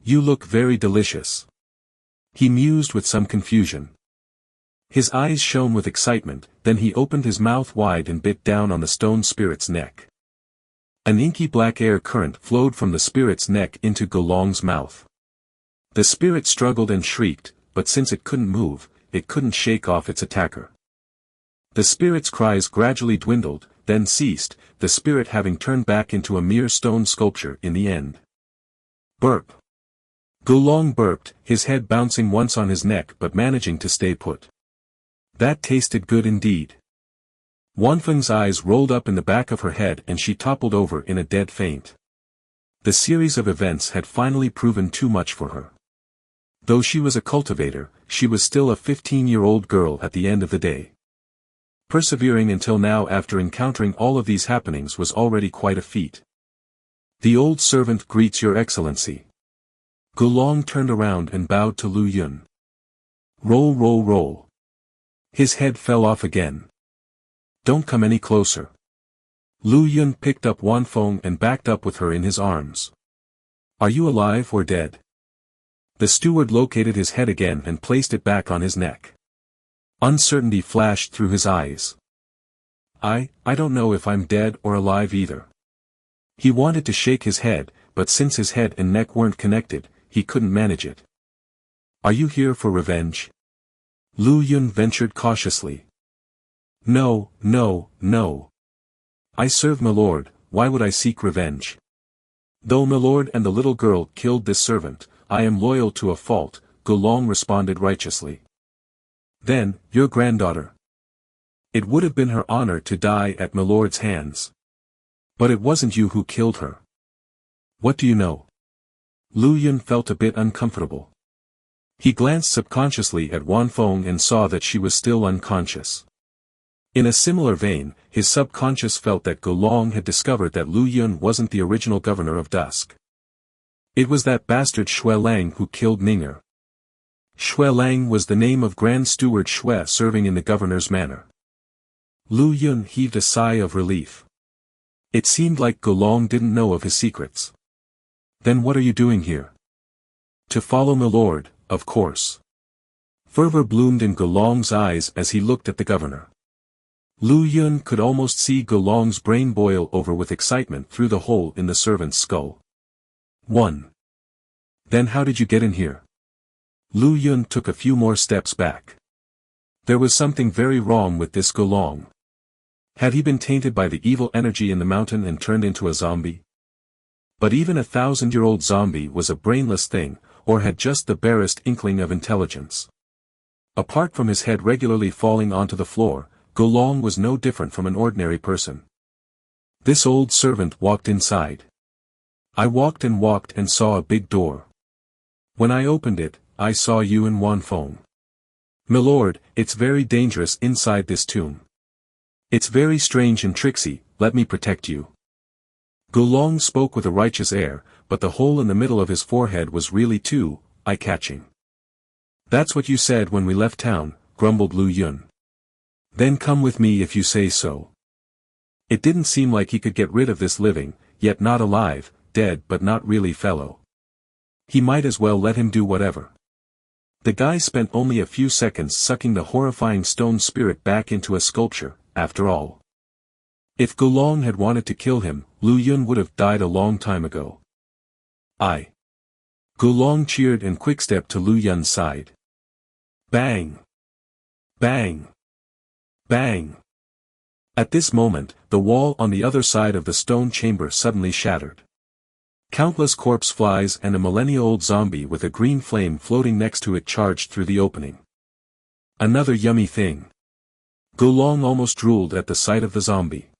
You look very delicious. He mused with some confusion. His eyes shone with excitement, then he opened his mouth wide and bit down on the stone spirit's neck. An inky black air current flowed from the spirit's neck into Gulong's mouth. The spirit struggled and shrieked, but since it couldn't move, it couldn't shake off its attacker. The spirit's cries gradually dwindled, then ceased, the spirit having turned back into a mere stone sculpture in the end. Burp. Gulong burped, his head bouncing once on his neck but managing to stay put. That tasted good indeed. Wanfeng's eyes rolled up in the back of her head and she toppled over in a dead faint. The series of events had finally proven too much for her. Though she was a cultivator, she was still a 15-year-old girl at the end of the day. Persevering until now after encountering all of these happenings was already quite a feat. The old servant greets your excellency. Gulong turned around and bowed to Lu Yun. Roll roll roll. His head fell off again. Don't come any closer. Lu Yun picked up Wanfeng and backed up with her in his arms. Are you alive or dead? The steward located his head again and placed it back on his neck. Uncertainty flashed through his eyes. I don't know if I'm dead or alive either. He wanted to shake his head, but since his head and neck weren't connected, he couldn't manage it. Are you here for revenge? Lu Yun ventured cautiously. No. I serve my lord, why would I seek revenge? Though my lord and the little girl killed this servant, I am loyal to a fault, Gulong responded righteously. Then, your granddaughter. It would have been her honor to die at my lord's hands. But it wasn't you who killed her. What do you know? Lu Yun felt a bit uncomfortable. He glanced subconsciously at Wanfeng and saw that she was still unconscious. In a similar vein, his subconscious felt that Gulong had discovered that Lu Yun wasn't the original governor of Dusk. It was that bastard Xue Lang who killed Ninger. Xue Lang was the name of Grand Steward Xue serving in the governor's manor. Lu Yun heaved a sigh of relief. It seemed like Gulong didn't know of his secrets. Then what are you doing here? To follow my lord, of course. Fervor bloomed in Gulong's eyes as he looked at the governor. Lu Yun could almost see Golong's brain boil over with excitement through the hole in the servant's skull. 1. Then how did you get in here? Lu Yun took a few more steps back. There was something very wrong with this Golong. Had he been tainted by the evil energy in the mountain and turned into a zombie? But even a 1,000-year-old zombie was a brainless thing, or had just the barest inkling of intelligence. Apart from his head regularly falling onto the floor, Golong was no different from an ordinary person. This old servant walked inside. I walked and saw a big door. When I opened it, I saw you and Wanfeng. Milord, it's very dangerous inside this tomb. It's very strange and tricksy, let me protect you. Golong spoke with a righteous air, but the hole in the middle of his forehead was really too eye-catching. That's what you said when we left town, grumbled Lu Yun. Then come with me if you say so. It didn't seem like he could get rid of this living, yet not alive, dead but not really fellow. He might as well let him do whatever. The guy spent only a few seconds sucking the horrifying stone spirit back into a sculpture, after all. If Golong had wanted to kill him, Lu Yun would have died a long time ago. Golong cheered and quick-stepped to Lu Yun's side. Bang! Bang! Bang! At this moment, the wall on the other side of the stone chamber suddenly shattered. Countless corpse flies and a millennia-old zombie with a green flame floating next to it charged through the opening. Another yummy thing. Golong almost drooled at the sight of the zombie.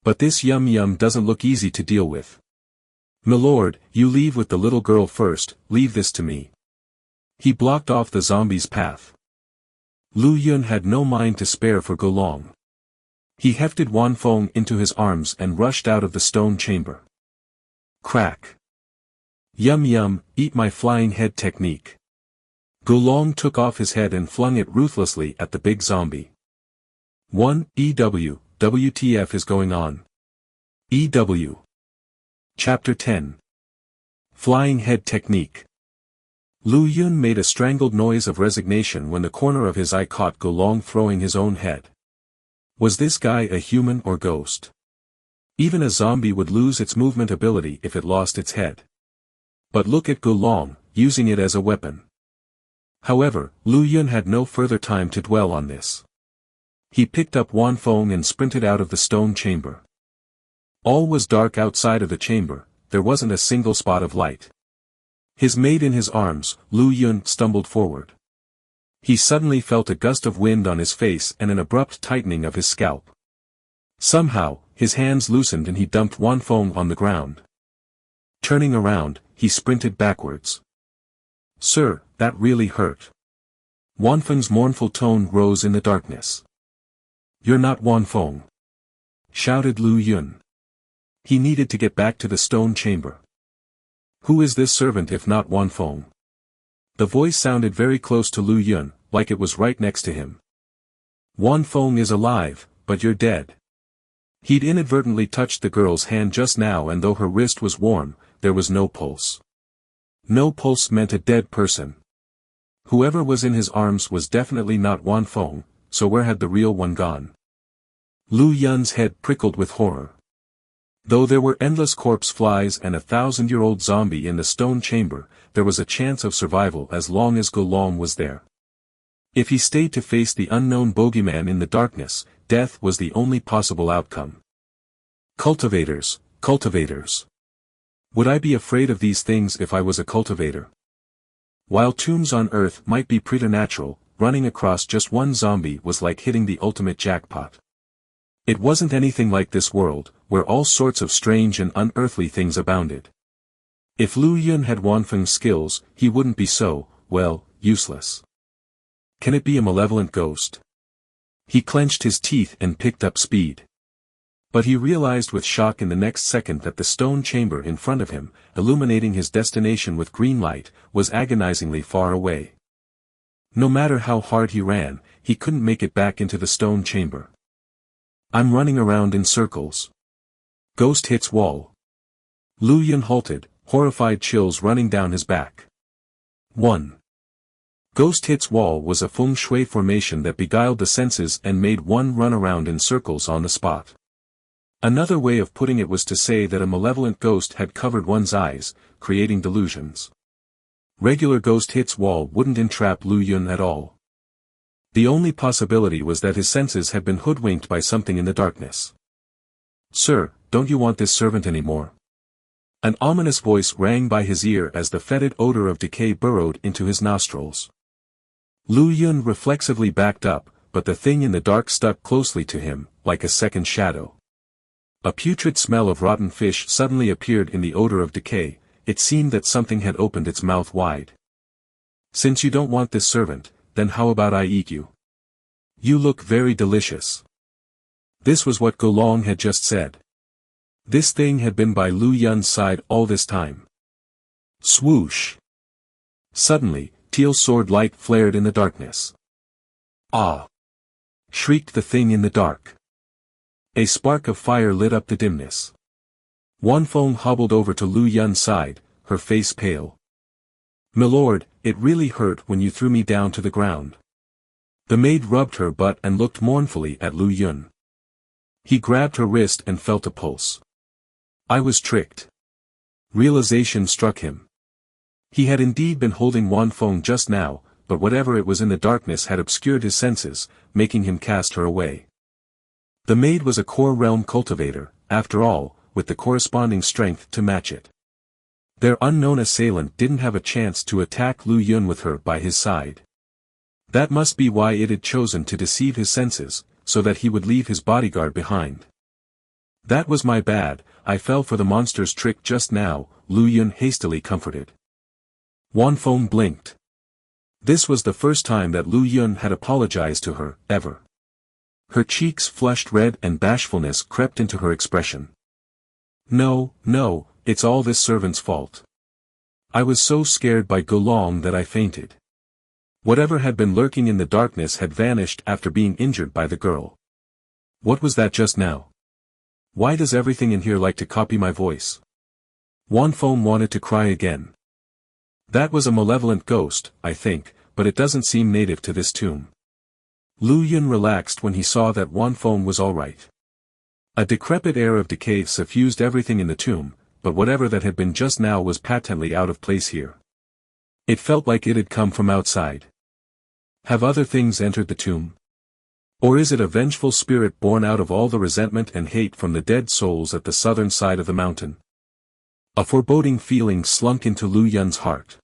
But this yum doesn't look easy to deal with. Milord, you leave with the little girl first, leave this to me. He blocked off the zombie's path. Lu Yun had no mind to spare for Golong. He hefted Wanfeng into his arms and rushed out of the stone chamber. Crack. Yum, eat my flying head technique. Golong took off his head and flung it ruthlessly at the big zombie. 1. WTF is going on? EW. Chapter 10. Flying Head Technique. Lu Yun made a strangled noise of resignation when the corner of his eye caught Golong throwing his own head. Was this guy a human or ghost? Even a zombie would lose its movement ability if it lost its head. But look at Golong, using it as a weapon. However, Lu Yun had no further time to dwell on this. He picked up Wanfeng and sprinted out of the stone chamber. All was dark outside of the chamber, there wasn't a single spot of light. His maid in his arms, Lu Yun stumbled forward. He suddenly felt a gust of wind on his face and an abrupt tightening of his scalp. Somehow, his hands loosened and he dumped Wanfeng on the ground. Turning around, he sprinted backwards. Sir, that really hurt. Wanfeng's mournful tone rose in the darkness. You're not Wanfeng, shouted Lu Yun. He needed to get back to the stone chamber. Who is this servant if not Wanfeng? The voice sounded very close to Lu Yun, like it was right next to him. Wanfeng is alive, but you're dead. He'd inadvertently touched the girl's hand just now and though her wrist was warm, there was no pulse. No pulse meant a dead person. Whoever was in his arms was definitely not Wanfeng, so where had the real one gone? Lu Yun's head prickled with horror. Though there were endless corpse flies and a 1,000-year-old zombie in the stone chamber, there was a chance of survival as long as Golong was there. If he stayed to face the unknown bogeyman in the darkness, death was the only possible outcome. Cultivators. Would I be afraid of these things if I was a cultivator? While tombs on Earth might be preternatural, running across just one zombie was like hitting the ultimate jackpot. It wasn't anything like this world, where all sorts of strange and unearthly things abounded. If Lu Yun had Wanfeng's skills, he wouldn't be so, well, useless. Can it be a malevolent ghost? He clenched his teeth and picked up speed. But he realized with shock in the next second that the stone chamber in front of him, illuminating his destination with green light, was agonizingly far away. No matter how hard he ran, he couldn't make it back into the stone chamber. I'm running around in circles. Ghost hits wall. Lu Yun halted, horrified chills running down his back. 1. Ghost Hit's wall was a feng shui formation that beguiled the senses and made one run around in circles on the spot. Another way of putting it was to say that a malevolent ghost had covered one's eyes, creating delusions. Regular Ghost Hit's wall wouldn't entrap Lu Yun at all. The only possibility was that his senses had been hoodwinked by something in the darkness. "Sir, don't you want this servant anymore?" An ominous voice rang by his ear as the fetid odor of decay burrowed into his nostrils. Lu Yun reflexively backed up, but the thing in the dark stuck closely to him, like a second shadow. A putrid smell of rotten fish suddenly appeared in the odor of decay. It seemed that something had opened its mouth wide. "Since you don't want this servant, then how about I eat you? You look very delicious." This was what Golong had just said. This thing had been by Lu Yun's side all this time. Swoosh! Suddenly, Teal's sword light flared in the darkness. "Ah!" shrieked the thing in the dark. A spark of fire lit up the dimness. Wanfeng hobbled over to Lu Yun's side, her face pale. "Milord, it really hurt when you threw me down to the ground." The maid rubbed her butt and looked mournfully at Lu Yun. He grabbed her wrist and felt a pulse. "I was tricked." Realization struck him. He had indeed been holding Wanfeng just now, but whatever it was in the darkness had obscured his senses, making him cast her away. The maid was a core realm cultivator, after all, with the corresponding strength to match it. Their unknown assailant didn't have a chance to attack Lu Yun with her by his side. That must be why it had chosen to deceive his senses, so that he would leave his bodyguard behind. "That was my bad, I fell for the monster's trick just now," Lu Yun hastily comforted. Wanfeng blinked. This was the first time that Lu Yun had apologized to her, ever. Her cheeks flushed red and bashfulness crept into her expression. No, it's all this servant's fault. I was so scared by Golong that I fainted." Whatever had been lurking in the darkness had vanished after being injured by the girl. "What was that just now? Why does everything in here like to copy my voice?" Wanfeng wanted to cry again. "That was a malevolent ghost, I think, but it doesn't seem native to this tomb." Lu Yun relaxed when he saw that Wanfeng was all right. A decrepit air of decay suffused everything in the tomb, but whatever that had been just now was patently out of place here. It felt like it had come from outside. Have other things entered the tomb? Or is it a vengeful spirit born out of all the resentment and hate from the dead souls at the southern side of the mountain? A foreboding feeling slunk into Lu Yun's heart.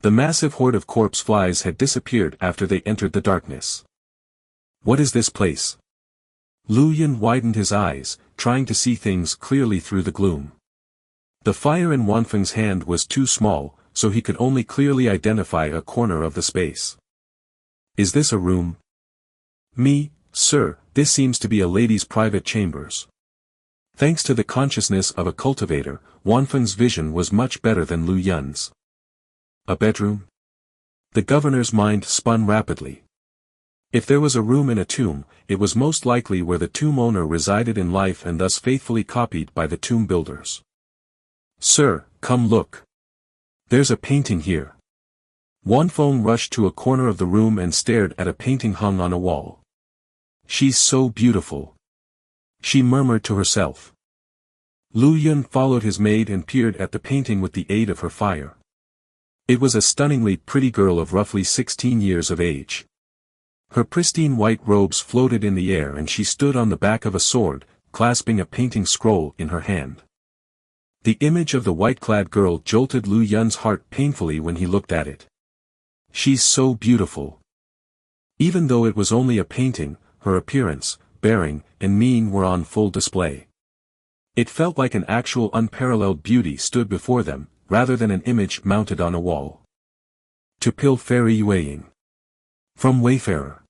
The massive horde of corpse flies had disappeared after they entered the darkness. What is this place? Lu Yun widened his eyes, trying to see things clearly through the gloom. The fire in Wanfeng's hand was too small, so he could only clearly identify a corner of the space. Is this a room? Sir, this seems to be a lady's private chambers. Thanks to the consciousness of a cultivator, Wanfeng's vision was much better than Lu Yun's. A bedroom? The governor's mind spun rapidly. If there was a room in a tomb, it was most likely where the tomb owner resided in life and thus faithfully copied by the tomb builders. "Sir, come look. There's a painting here." Wanfeng rushed to a corner of the room and stared at a painting hung on a wall. "She's so beautiful," she murmured to herself. Lu Yun followed his maid and peered at the painting with the aid of her fire. It was a stunningly pretty girl of roughly 16 years of age. Her pristine white robes floated in the air and she stood on the back of a sword, clasping a painting scroll in her hand. The image of the white-clad girl jolted Lu Yun's heart painfully when he looked at it. She's so beautiful. Even though it was only a painting, her appearance, bearing, and mien were on full display. It felt like an actual unparalleled beauty stood before them, rather than an image mounted on a wall. To Pil Fairy Yueying. From Wayfarer.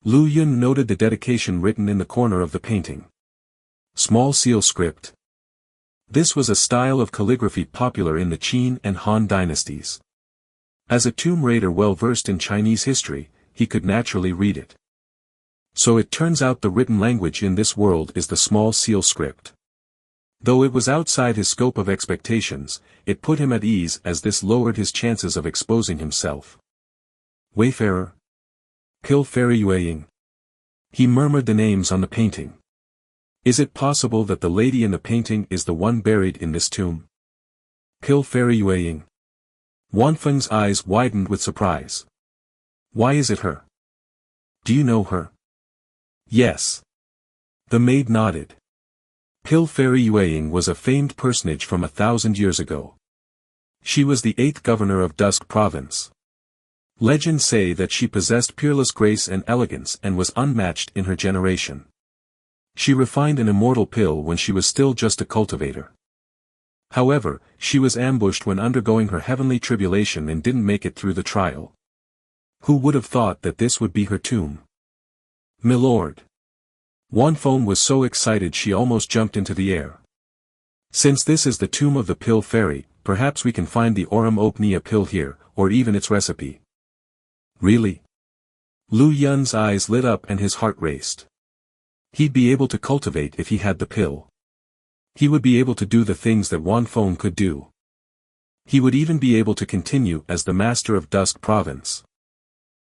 Lu Yun noted the dedication written in the corner of the painting. Small seal script. This was a style of calligraphy popular in the Qin and Han dynasties. As a tomb raider well versed in Chinese history, he could naturally read it. So it turns out the written language in this world is the small seal script. Though it was outside his scope of expectations, it put him at ease as this lowered his chances of exposing himself. Wayfarer. Kill Fairy Yueying. He murmured the names on the painting. Is it possible that the lady in the painting is the one buried in this tomb? Kill Fairy Yueying. Wanfeng's eyes widened with surprise. Why is it her? Do you know her? Yes. The maid nodded. Kill Fairy Yueying was a famed personage from 1,000 years ago. She was the 8th governor of Dusk Province. Legends say that she possessed peerless grace and elegance and was unmatched in her generation. She refined an immortal pill when she was still just a cultivator. However, she was ambushed when undergoing her heavenly tribulation and didn't make it through the trial. Who would have thought that this would be her tomb? Milord. Wanfeng was so excited she almost jumped into the air. Since this is the tomb of the pill fairy, perhaps we can find the Aurum Opnia pill here, or even its recipe. Really? Lu Yun's eyes lit up and his heart raced. He'd be able to cultivate if he had the pill. He would be able to do the things that Wanfeng could do. He would even be able to continue as the master of Dusk Province.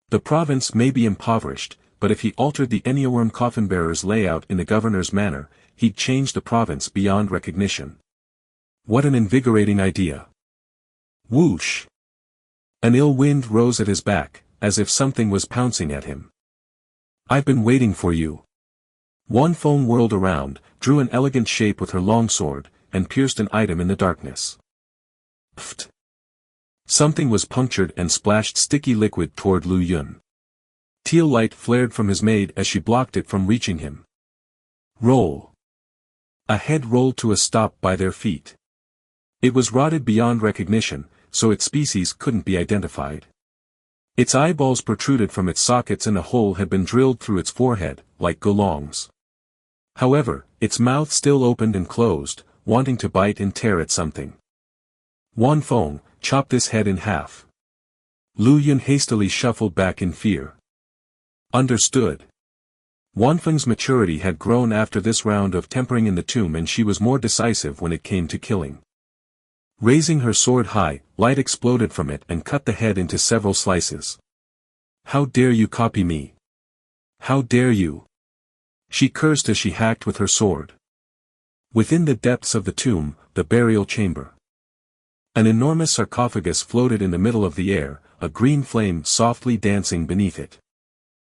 The province may be impoverished, but if he altered the Enneaworm coffin-bearer's layout in the governor's manner, he'd change the province beyond recognition. What an invigorating idea. Whoosh! An ill wind rose at his back, as if something was pouncing at him. I've been waiting for you. Wanfeng whirled around, drew an elegant shape with her longsword, and pierced an item in the darkness. Pfft! Something was punctured and splashed sticky liquid toward Lu Yun. Teal light flared from his maid as she blocked it from reaching him. Roll! A head rolled to a stop by their feet. It was rotted beyond recognition, so its species couldn't be identified. Its eyeballs protruded from its sockets and a hole had been drilled through its forehead, like Gulong's. However, its mouth still opened and closed, wanting to bite and tear at something. Wanfeng, chop this head in half. Lu Yun hastily shuffled back in fear. Understood. Wanfeng's maturity had grown after this round of tempering in the tomb and she was more decisive when it came to killing. Raising her sword high, light exploded from it and cut the head into several slices. How dare you copy me? How dare you? She cursed as she hacked with her sword. Within the depths of the tomb, the burial chamber. An enormous sarcophagus floated in the middle of the air, a green flame softly dancing beneath it.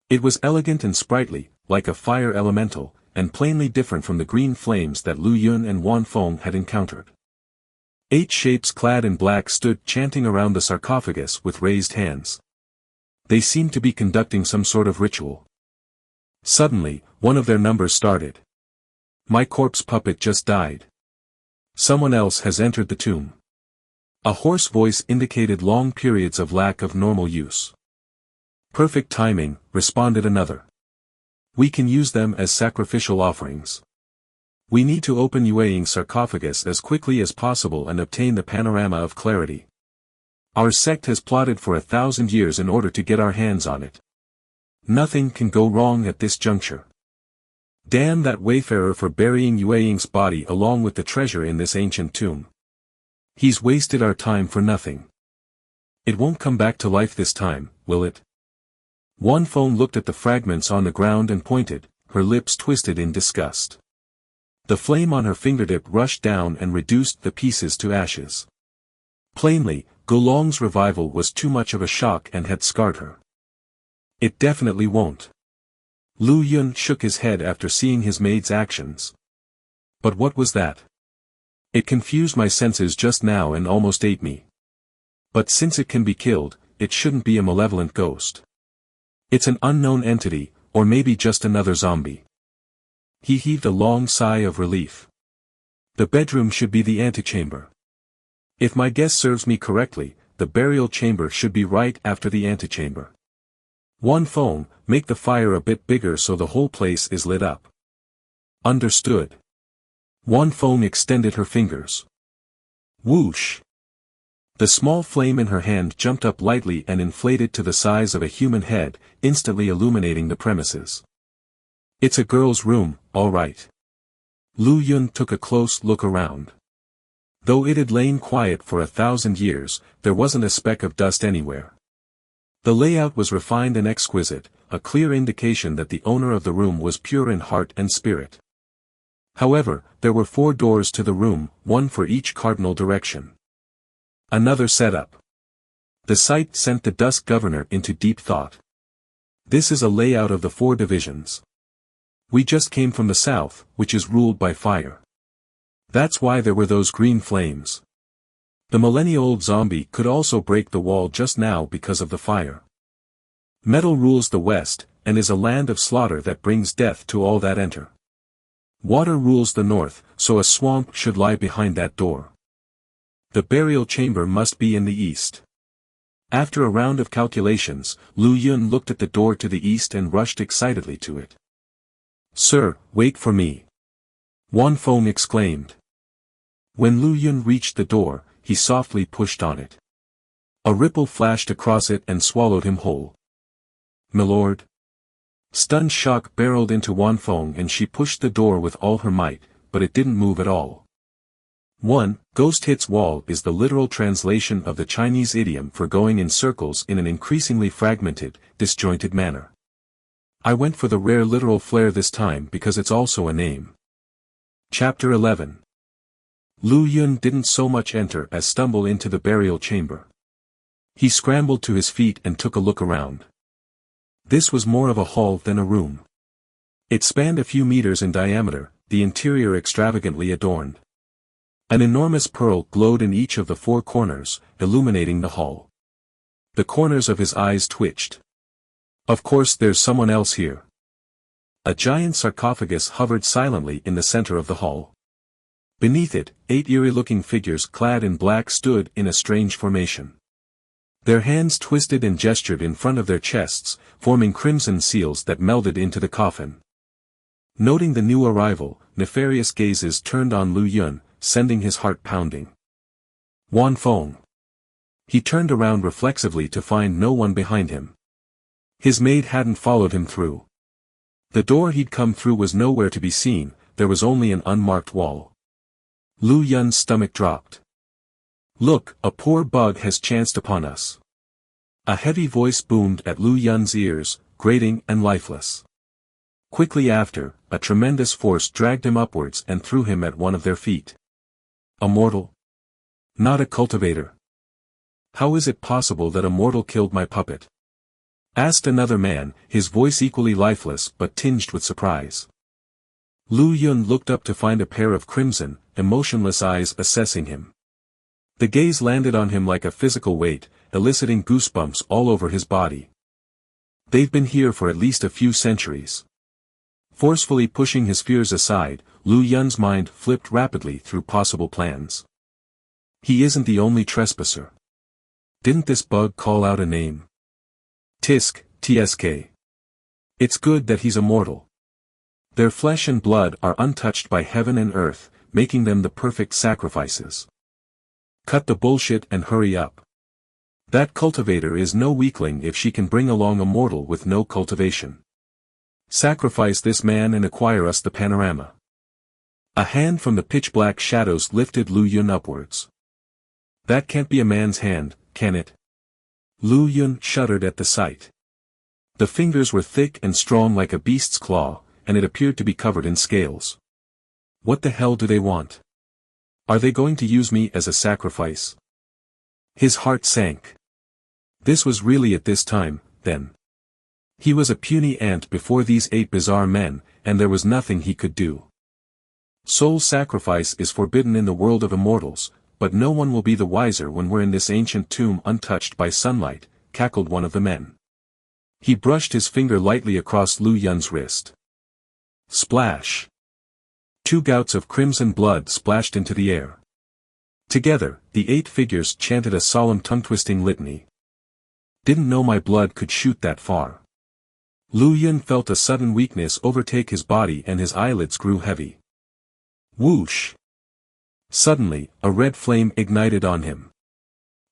It was elegant and sprightly, like a fire elemental, and plainly different from the green flames that Lu Yun and Wanfeng had encountered. 8 shapes clad in black stood chanting around the sarcophagus with raised hands. They seemed to be conducting some sort of ritual. Suddenly, one of their numbers started. My corpse puppet just died. Someone else has entered the tomb. A hoarse voice indicated long periods of lack of normal use. Perfect timing, responded another. We can use them as sacrificial offerings. We need to open Yueying's sarcophagus as quickly as possible and obtain the panorama of clarity. Our sect has plotted for 1,000 years in order to get our hands on it. Nothing can go wrong at this juncture. Damn that wayfarer for burying Yueying's body along with the treasure in this ancient tomb. He's wasted our time for nothing. It won't come back to life this time, will it? Wanfeng looked at the fragments on the ground and pointed, her lips twisted in disgust. The flame on her fingertip rushed down and reduced the pieces to ashes. Plainly, Gulong's revival was too much of a shock and had scarred her. It definitely won't. Lu Yun shook his head after seeing his maid's actions. But what was that? It confused my senses just now and almost ate me. But since it can be killed, it shouldn't be a malevolent ghost. It's an unknown entity, or maybe just another zombie. He heaved a long sigh of relief. The bedroom should be the antechamber. If my guess serves me correctly, the burial chamber should be right after the antechamber. Wanfeng, make the fire a bit bigger so the whole place is lit up. Understood. Wanfeng extended her fingers. Whoosh! The small flame in her hand jumped up lightly and inflated to the size of a human head, instantly illuminating the premises. It's a girl's room, all right. Lu Yun took a close look around. Though it had lain quiet for 1,000 years, there wasn't a speck of dust anywhere. The layout was refined and exquisite, a clear indication that the owner of the room was pure in heart and spirit. However, there were 4 doors to the room, one for each cardinal direction. Another setup. The sight sent the Dusk Governor into deep thought. This is a layout of the 4 divisions. We just came from the south, which is ruled by fire. That's why there were those green flames. The millennia-old zombie could also break the wall just now because of the fire. Metal rules the west, and is a land of slaughter that brings death to all that enter. Water rules the north, so a swamp should lie behind that door. The burial chamber must be in the east. After a round of calculations, Lu Yun looked at the door to the east and rushed excitedly to it. "Sir, wait for me!" Wan Feng exclaimed. When Lu Yun reached the door, he softly pushed on it. A ripple flashed across it and swallowed him whole. "Milord?" Stunned shock barreled into Wan Feng and she pushed the door with all her might, but it didn't move at all. Ghost hits wall is the literal translation of the Chinese idiom for going in circles in an increasingly fragmented, disjointed manner. I went for the rare literal flair this time because it's also a name. Chapter 11. Lu Yun didn't so much enter as stumble into the burial chamber. He scrambled to his feet and took a look around. This was more of a hall than a room. It spanned a few meters in diameter, the interior extravagantly adorned. An enormous pearl glowed in each of the 4 corners, illuminating the hall. The corners of his eyes twitched. Of course there's someone else here. A giant sarcophagus hovered silently in the center of the hall. Beneath it, 8 eerie-looking figures clad in black stood in a strange formation. Their hands twisted and gestured in front of their chests, forming crimson seals that melded into the coffin. Noting the new arrival, nefarious gazes turned on Lu Yun, sending his heart pounding. Wan Feng. He turned around reflexively to find no one behind him. His maid hadn't followed him through. The door he'd come through was nowhere to be seen, there was only an unmarked wall. Lu Yun's stomach dropped. "Look, a poor bug has chanced upon us." A heavy voice boomed at Lu Yun's ears, grating and lifeless. Quickly after, a tremendous force dragged him upwards and threw him at one of their feet. A mortal? Not a cultivator. How is it possible that a mortal killed my puppet? Asked another man, his voice equally lifeless but tinged with surprise. Lu Yun looked up to find a pair of crimson, emotionless eyes assessing him. The gaze landed on him like a physical weight, eliciting goosebumps all over his body. They've been here for at least a few centuries. Forcefully pushing his fears aside, Lu Yun's mind flipped rapidly through possible plans. He isn't the only trespasser. Didn't this bug call out a name? Tisk, Tsk. It's good that he's immortal. Their flesh and blood are untouched by heaven and earth, making them the perfect sacrifices. Cut the bullshit and hurry up. That cultivator is no weakling if she can bring along a mortal with no cultivation. Sacrifice this man and acquire us the panorama. A hand from the pitch-black shadows lifted Lu Yun upwards. That can't be a man's hand, can it? Lu Yun shuddered at the sight. The fingers were thick and strong like a beast's claw, and it appeared to be covered in scales. What the hell do they want? Are they going to use me as a sacrifice? His heart sank. This was really at this time, then. He was a puny ant before these 8 bizarre men, and there was nothing he could do. Soul sacrifice is forbidden in the world of immortals, but no one will be the wiser when we're in this ancient tomb untouched by sunlight, cackled one of the men. He brushed his finger lightly across Lu Yun's wrist. Splash! 2 gouts of crimson blood splashed into the air. Together, the 8 figures chanted a solemn tongue-twisting litany. Didn't know my blood could shoot that far. Lu Yun felt a sudden weakness overtake his body and his eyelids grew heavy. Whoosh! Suddenly, a red flame ignited on him.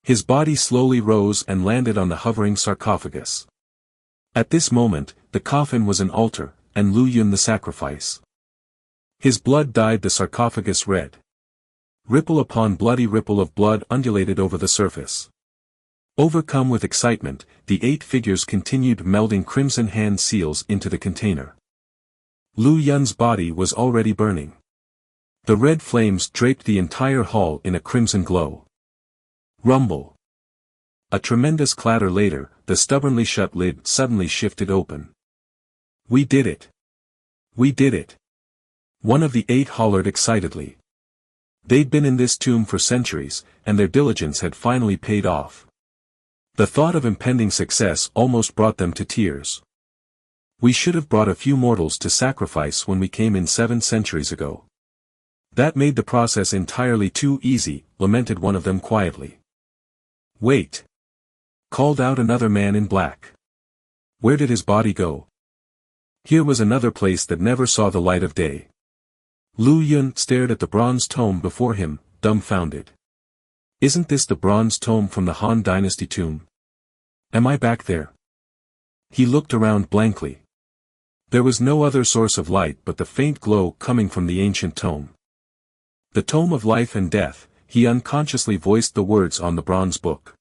His body slowly rose and landed on the hovering sarcophagus. At this moment, the coffin was an altar, and Lu Yun the sacrifice. His blood dyed the sarcophagus red. Ripple upon bloody ripple of blood undulated over the surface. Overcome with excitement, the 8 figures continued melding crimson hand seals into the container. Lu Yun's body was already burning. The red flames draped the entire hall in a crimson glow. Rumble. A tremendous clatter later, the stubbornly shut lid suddenly shifted open. "We did it! We did it!" One of the 8 hollered excitedly. They'd been in this tomb for centuries, and their diligence had finally paid off. The thought of impending success almost brought them to tears. "We should have brought a few mortals to sacrifice when we came in 7 centuries ago. That made the process entirely too easy," lamented one of them quietly. "Wait!" called out another man in black. "Where did his body go?" Here was another place that never saw the light of day. Lu Yun stared at the bronze tome before him, dumbfounded. "Isn't this the bronze tome from the Han Dynasty tomb? Am I back there?" He looked around blankly. There was no other source of light but the faint glow coming from the ancient tome. "The Tome of Life and Death," he unconsciously voiced the words on the bronze book.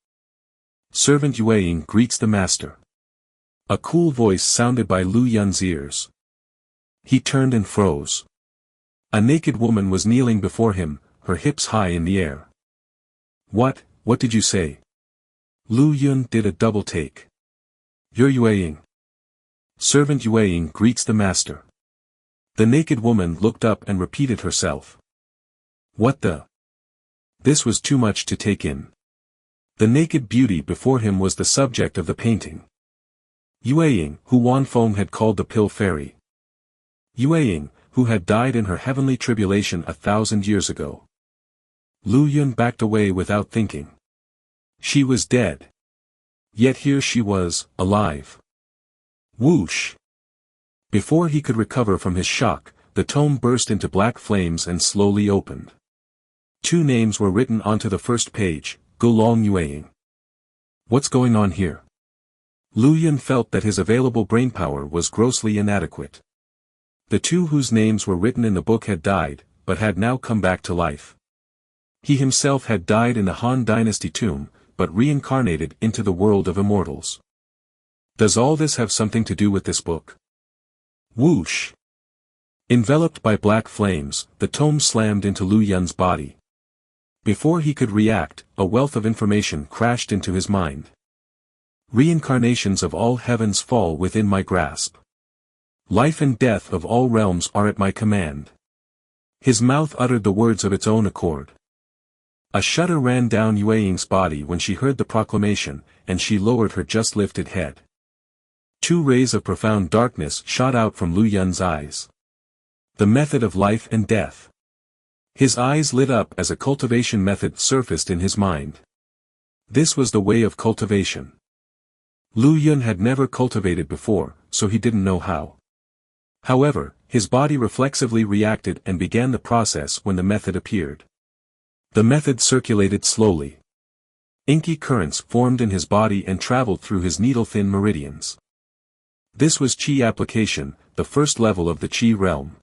"Servant Yueying greets the master." A cool voice sounded by Lu Yun's ears. He turned and froze. A naked woman was kneeling before him, her hips high in the air. What did you say?" Lu Yun did a double take. "You're Yueying." "Servant Yueying greets the master." The naked woman looked up and repeated herself. What the? This was too much to take in. The naked beauty before him was the subject of the painting. Yueying, who Wan Feng had called the Pill Fairy. Yueying, who had died in her heavenly tribulation 1,000 years ago. Lu Yun backed away without thinking. She was dead. Yet here she was, alive. Whoosh! Before he could recover from his shock, the tome burst into black flames and slowly opened. 2 names were written onto the first page, Gulong Yueying. What's going on here? Lu Yun felt that his available brainpower was grossly inadequate. The 2 whose names were written in the book had died, but had now come back to life. He himself had died in the Han Dynasty tomb, but reincarnated into the world of immortals. Does all this have something to do with this book? Whoosh! Enveloped by black flames, the tome slammed into Lu Yun's body. Before he could react, a wealth of information crashed into his mind. Reincarnations of all heavens fall within my grasp. Life and death of all realms are at my command. His mouth uttered the words of its own accord. A shudder ran down Yueying's body when she heard the proclamation, and she lowered her just lifted head. 2 rays of profound darkness shot out from Lu Yun's eyes. The method of life and death. His eyes lit up as a cultivation method surfaced in his mind. This was the way of cultivation. Lu Yun had never cultivated before, so he didn't know how. However, his body reflexively reacted and began the process when the method appeared. The method circulated slowly. Inky currents formed in his body and traveled through his needle-thin meridians. This was Qi application, the first level of the Qi realm.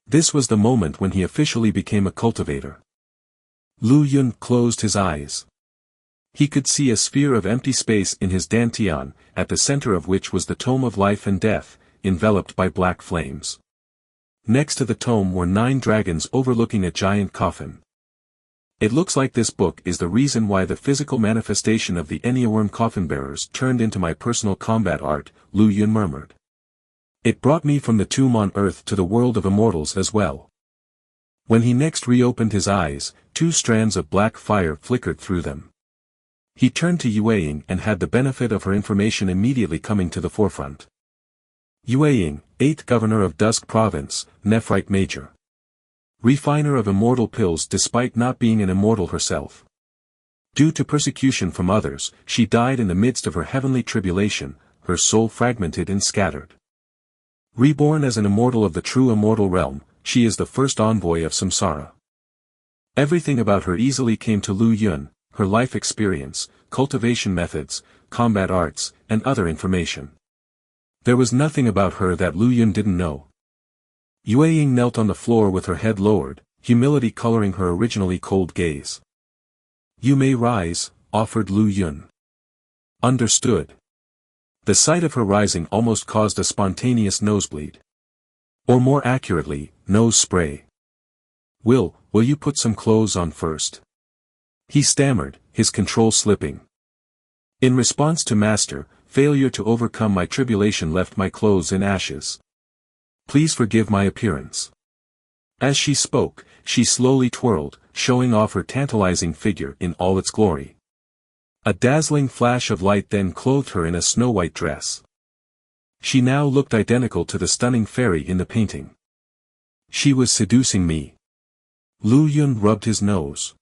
This was the moment when he officially became a cultivator. Lu Yun closed his eyes. He could see a sphere of empty space in his dantian, at the center of which was the Tome of Life and Death, enveloped by black flames. Next to the tome were 9 dragons overlooking a giant coffin. It looks like this book is the reason why the physical manifestation of the Enneaworm coffin bearers turned into my personal combat art, Lu Yun murmured. It brought me from the tomb on earth to the world of immortals as well. When he next reopened his eyes, 2 strands of black fire flickered through them. He turned to Yueying and had the benefit of her information immediately coming to the forefront. Yueying, 8th Governor of Dusk Province, Nephrite Major. Refiner of immortal pills despite not being an immortal herself. Due to persecution from others, she died in the midst of her heavenly tribulation, her soul fragmented and scattered. Reborn as an immortal of the true immortal realm, she is the first envoy of samsara. Everything about her easily came to Lu Yun, her life experience, cultivation methods, combat arts, and other information. There was nothing about her that Lu Yun didn't know. Yueying knelt on the floor with her head lowered, humility coloring her originally cold gaze. You may rise, offered Lu Yun. Understood. The sight of her rising almost caused a spontaneous nosebleed. Or more accurately, nose spray. Will you put some clothes on first? He stammered, his control slipping. In response to Master, failure to overcome my tribulation left my clothes in ashes. Please forgive my appearance. As she spoke, she slowly twirled, showing off her tantalizing figure in all its glory. A dazzling flash of light then clothed her in a snow-white dress. She now looked identical to the stunning fairy in the painting. She was seducing me. Lu Yun rubbed his nose.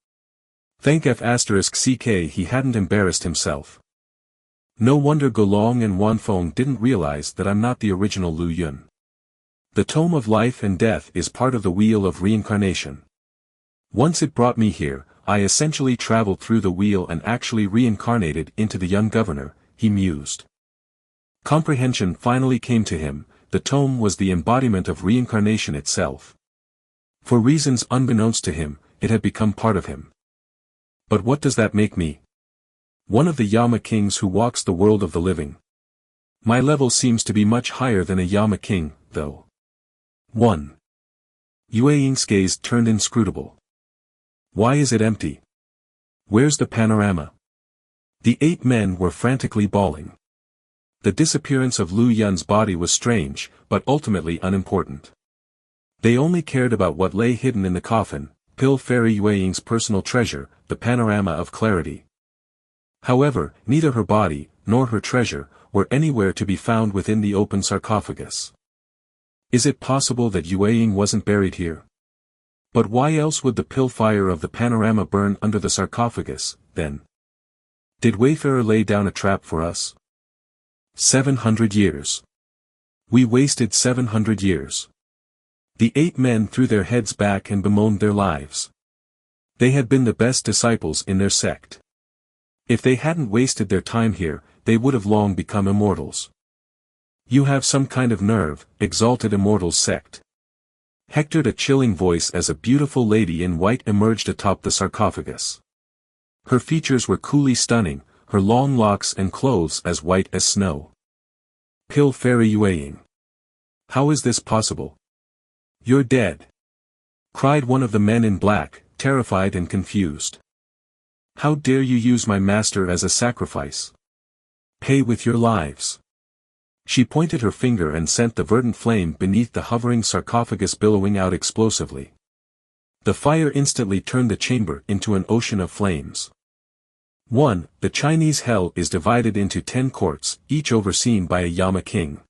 Thank F***ck he hadn't embarrassed himself. No wonder Golong and Wanfeng didn't realize that I'm not the original Lu Yun. The Tome of Life and Death is part of the Wheel of Reincarnation. Once it brought me here, I essentially traveled through the wheel and actually reincarnated into the young governor, he mused. Comprehension finally came to him, the tome was the embodiment of reincarnation itself. For reasons unbeknownst to him, it had become part of him. But what does that make me? One of the Yama kings who walks the world of the living. My level seems to be much higher than a Yama king, though. 1. Yue Ying's gaze turned inscrutable. Why is it empty? Where's the panorama? The 8 men were frantically bawling. The disappearance of Lu Yun's body was strange, but ultimately unimportant. They only cared about what lay hidden in the coffin, Pill Fairy Yue Ying's personal treasure, the panorama of clarity. However, neither her body, nor her treasure, were anywhere to be found within the open sarcophagus. Is it possible that Yue Ying wasn't buried here? But why else would the pill fire of the panorama burn under the sarcophagus, then? Did Wayfarer lay down a trap for us? 700 years. We wasted 700 years. The 8 men threw their heads back and bemoaned their lives. They had been the best disciples in their sect. If they hadn't wasted their time here, they would have long become immortals. You have some kind of nerve, exalted immortals sect. Hectored a chilling voice as a beautiful lady in white emerged atop the sarcophagus. Her features were coolly stunning, her long locks and clothes as white as snow. Pill Fairy Yue Ying. How is this possible? You're dead. Cried one of the men in black, terrified and confused. How dare you use my master as a sacrifice? Pay with your lives. She pointed her finger and sent the verdant flame beneath the hovering sarcophagus billowing out explosively. The fire instantly turned the chamber into an ocean of flames. 1. The Chinese hell is divided into 10 courts, each overseen by a Yama king.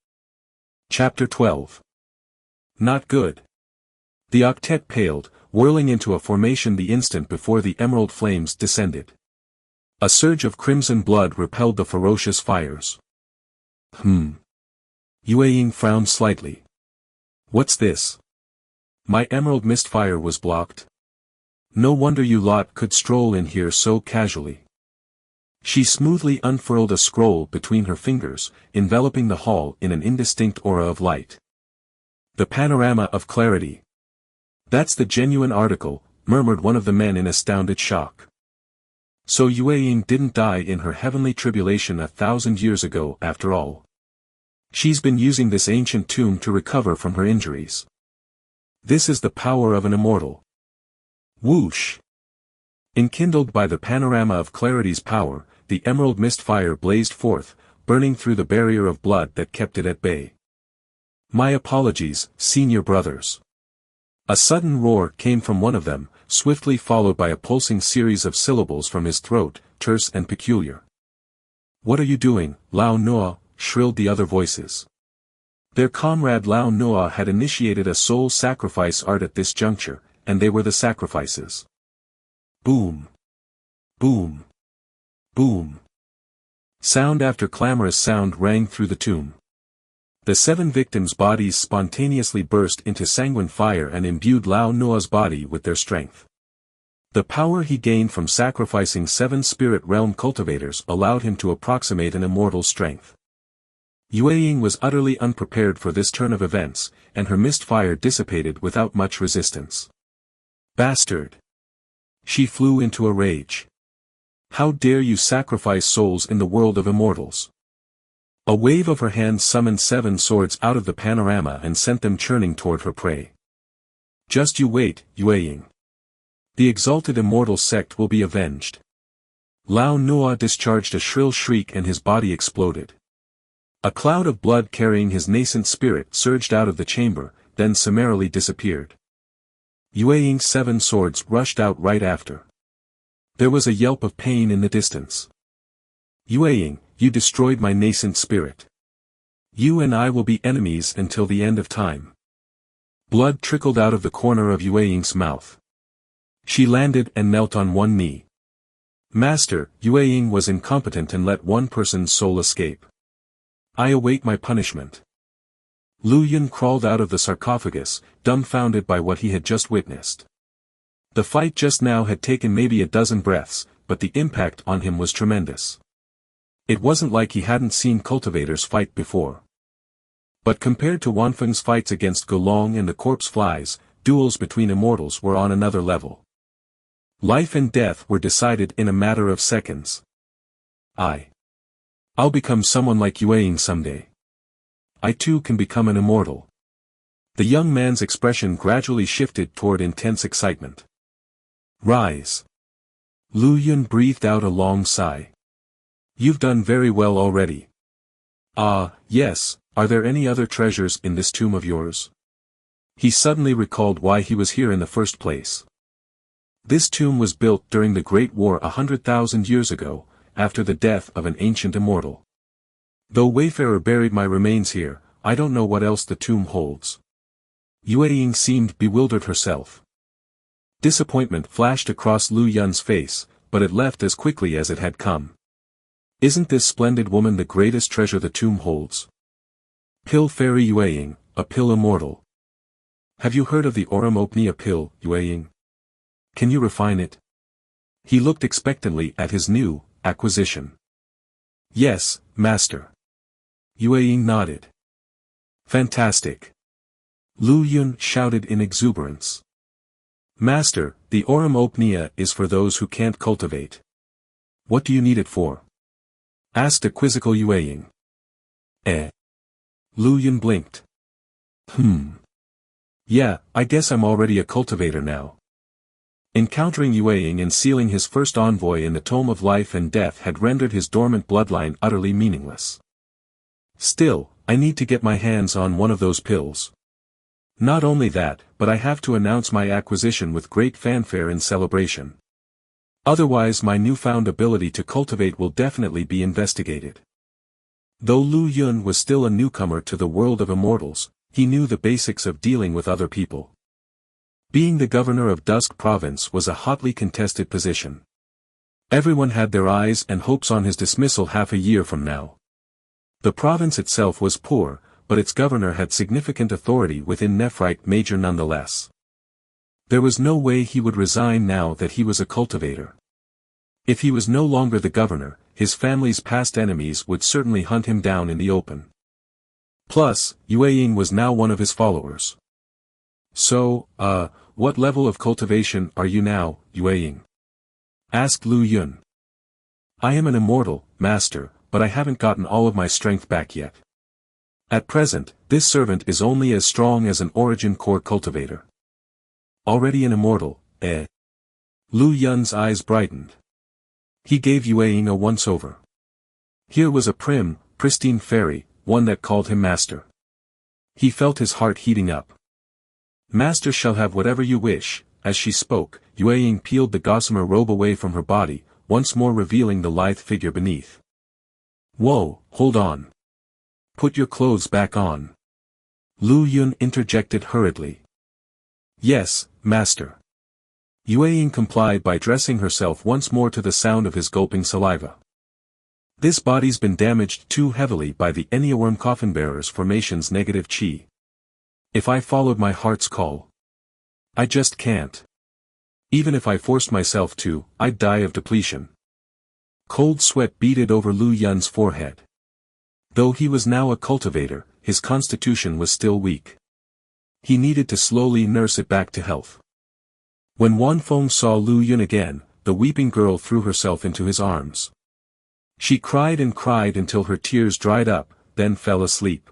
Chapter 12. Not good. The octet paled, whirling into a formation the instant before the emerald flames descended. A surge of crimson blood repelled the ferocious fires. Yue Ying frowned slightly. What's this? My emerald mistfire was blocked. No wonder you lot could stroll in here so casually. She smoothly unfurled a scroll between her fingers, enveloping the hall in an indistinct aura of light. The panorama of clarity. That's the genuine article, murmured one of the men in astounded shock. So Yue Ying didn't die in her heavenly tribulation 1,000 years ago after all. She's been using this ancient tomb to recover from her injuries. This is the power of an immortal. Whoosh! Enkindled by the panorama of clarity's power, the emerald mist fire blazed forth, burning through the barrier of blood that kept it at bay. My apologies, senior brothers. A sudden roar came from one of them, swiftly followed by a pulsing series of syllables from his throat, terse and peculiar. What are you doing, Lao Noa? Shrilled the other voices. Their comrade Lao Noa had initiated a soul sacrifice art at this juncture, and they were the sacrifices. Boom. Boom. Boom. Sound after clamorous sound rang through the tomb. The 7 victims' bodies spontaneously burst into sanguine fire and imbued Lao Noa's body with their strength. The power he gained from sacrificing 7 spirit realm cultivators allowed him to approximate an immortal strength. Yue Ying was utterly unprepared for this turn of events, and her mist fire dissipated without much resistance. Bastard! She flew into a rage. How dare you sacrifice souls in the world of immortals? A wave of her hand summoned 7 swords out of the panorama and sent them churning toward her prey. Just you wait, Yueying. The exalted immortal sect will be avenged. Lao Nua discharged a shrill shriek and his body exploded. A cloud of blood carrying his nascent spirit surged out of the chamber, then summarily disappeared. Yueying's 7 swords rushed out right after. There was a yelp of pain in the distance. Yueying, you destroyed my nascent spirit. You and I will be enemies until the end of time. Blood trickled out of the corner of Yueying's mouth. She landed and knelt on one knee. Master, Yueying was incompetent and let one person's soul escape. I await my punishment. Lu Yun crawled out of the sarcophagus, dumbfounded by what he had just witnessed. The fight just now had taken maybe a dozen breaths, but the impact on him was tremendous. It wasn't like he hadn't seen cultivators fight before. But compared to Wanfeng's fights against Gulong and the corpse flies, duels between immortals were on another level. Life and death were decided in a matter of seconds. I'll become someone like Yueying someday. I too can become an immortal. The young man's expression gradually shifted toward intense excitement. Rise. Lu Yun breathed out a long sigh. You've done very well already. Yes, are there any other treasures in this tomb of yours? He suddenly recalled why he was here in the first place. This tomb was built during the Great War 100,000 years ago, after the death of an ancient immortal. Though Wayfarer buried my remains here, I don't know what else the tomb holds. Yueying seemed bewildered herself. Disappointment flashed across Lu Yun's face, but it left as quickly as it had come. Isn't this splendid woman the greatest treasure the tomb holds? Pill Fairy Yueying, a pill immortal. Have you heard of the Oromopnia pill, Yueying? Can you refine it? He looked expectantly at his new acquisition. Yes, master. Yueying nodded. Fantastic. Lu Yun shouted in exuberance. Master, the Oromopnia is for those who can't cultivate. What do you need it for? Asked a quizzical Yueying. Lu Yun blinked. Yeah, I guess I'm already a cultivator now. Encountering Yueying and sealing his first envoy in the Tome of Life and Death had rendered his dormant bloodline utterly meaningless. Still, I need to get my hands on one of those pills. Not only that, but I have to announce my acquisition with great fanfare and celebration. Otherwise my newfound ability to cultivate will definitely be investigated. Though Lu Yun was still a newcomer to the world of immortals, he knew the basics of dealing with other people. Being the governor of Dusk Province was a hotly contested position. Everyone had their eyes and hopes on his dismissal half a year from now. The province itself was poor, but its governor had significant authority within Nephrite Major nonetheless. There was no way he would resign now that he was a cultivator. If he was no longer the governor, his family's past enemies would certainly hunt him down in the open. Plus, Yueying was now one of his followers. So, what level of cultivation are you now, Yueying? Asked Lu Yun. I am an immortal, master, but I haven't gotten all of my strength back yet. At present, this servant is only as strong as an origin core cultivator. Already an immortal, Lu Yun's eyes brightened. He gave Yueying a once-over. Here was a pristine fairy, one that called him master. He felt his heart heating up. Master shall have whatever you wish. As she spoke, Yueying peeled the gossamer robe away from her body, once more revealing the lithe figure beneath. Whoa, hold on. Put your clothes back on. Lu Yun interjected hurriedly. Yes, master. Yueying complied by dressing herself once more to the sound of his gulping saliva. This body's been damaged too heavily by the Enneaworm Coffinbearer's formation's negative chi. If I followed my heart's call, I just can't. Even if I forced myself to, I'd die of depletion. Cold sweat beaded over Lu Yun's forehead. Though he was now a cultivator, his constitution was still weak. He needed to slowly nurse it back to health. When Wanfeng saw Lu Yun again, the weeping girl threw herself into his arms. She cried and cried until her tears dried up, then fell asleep.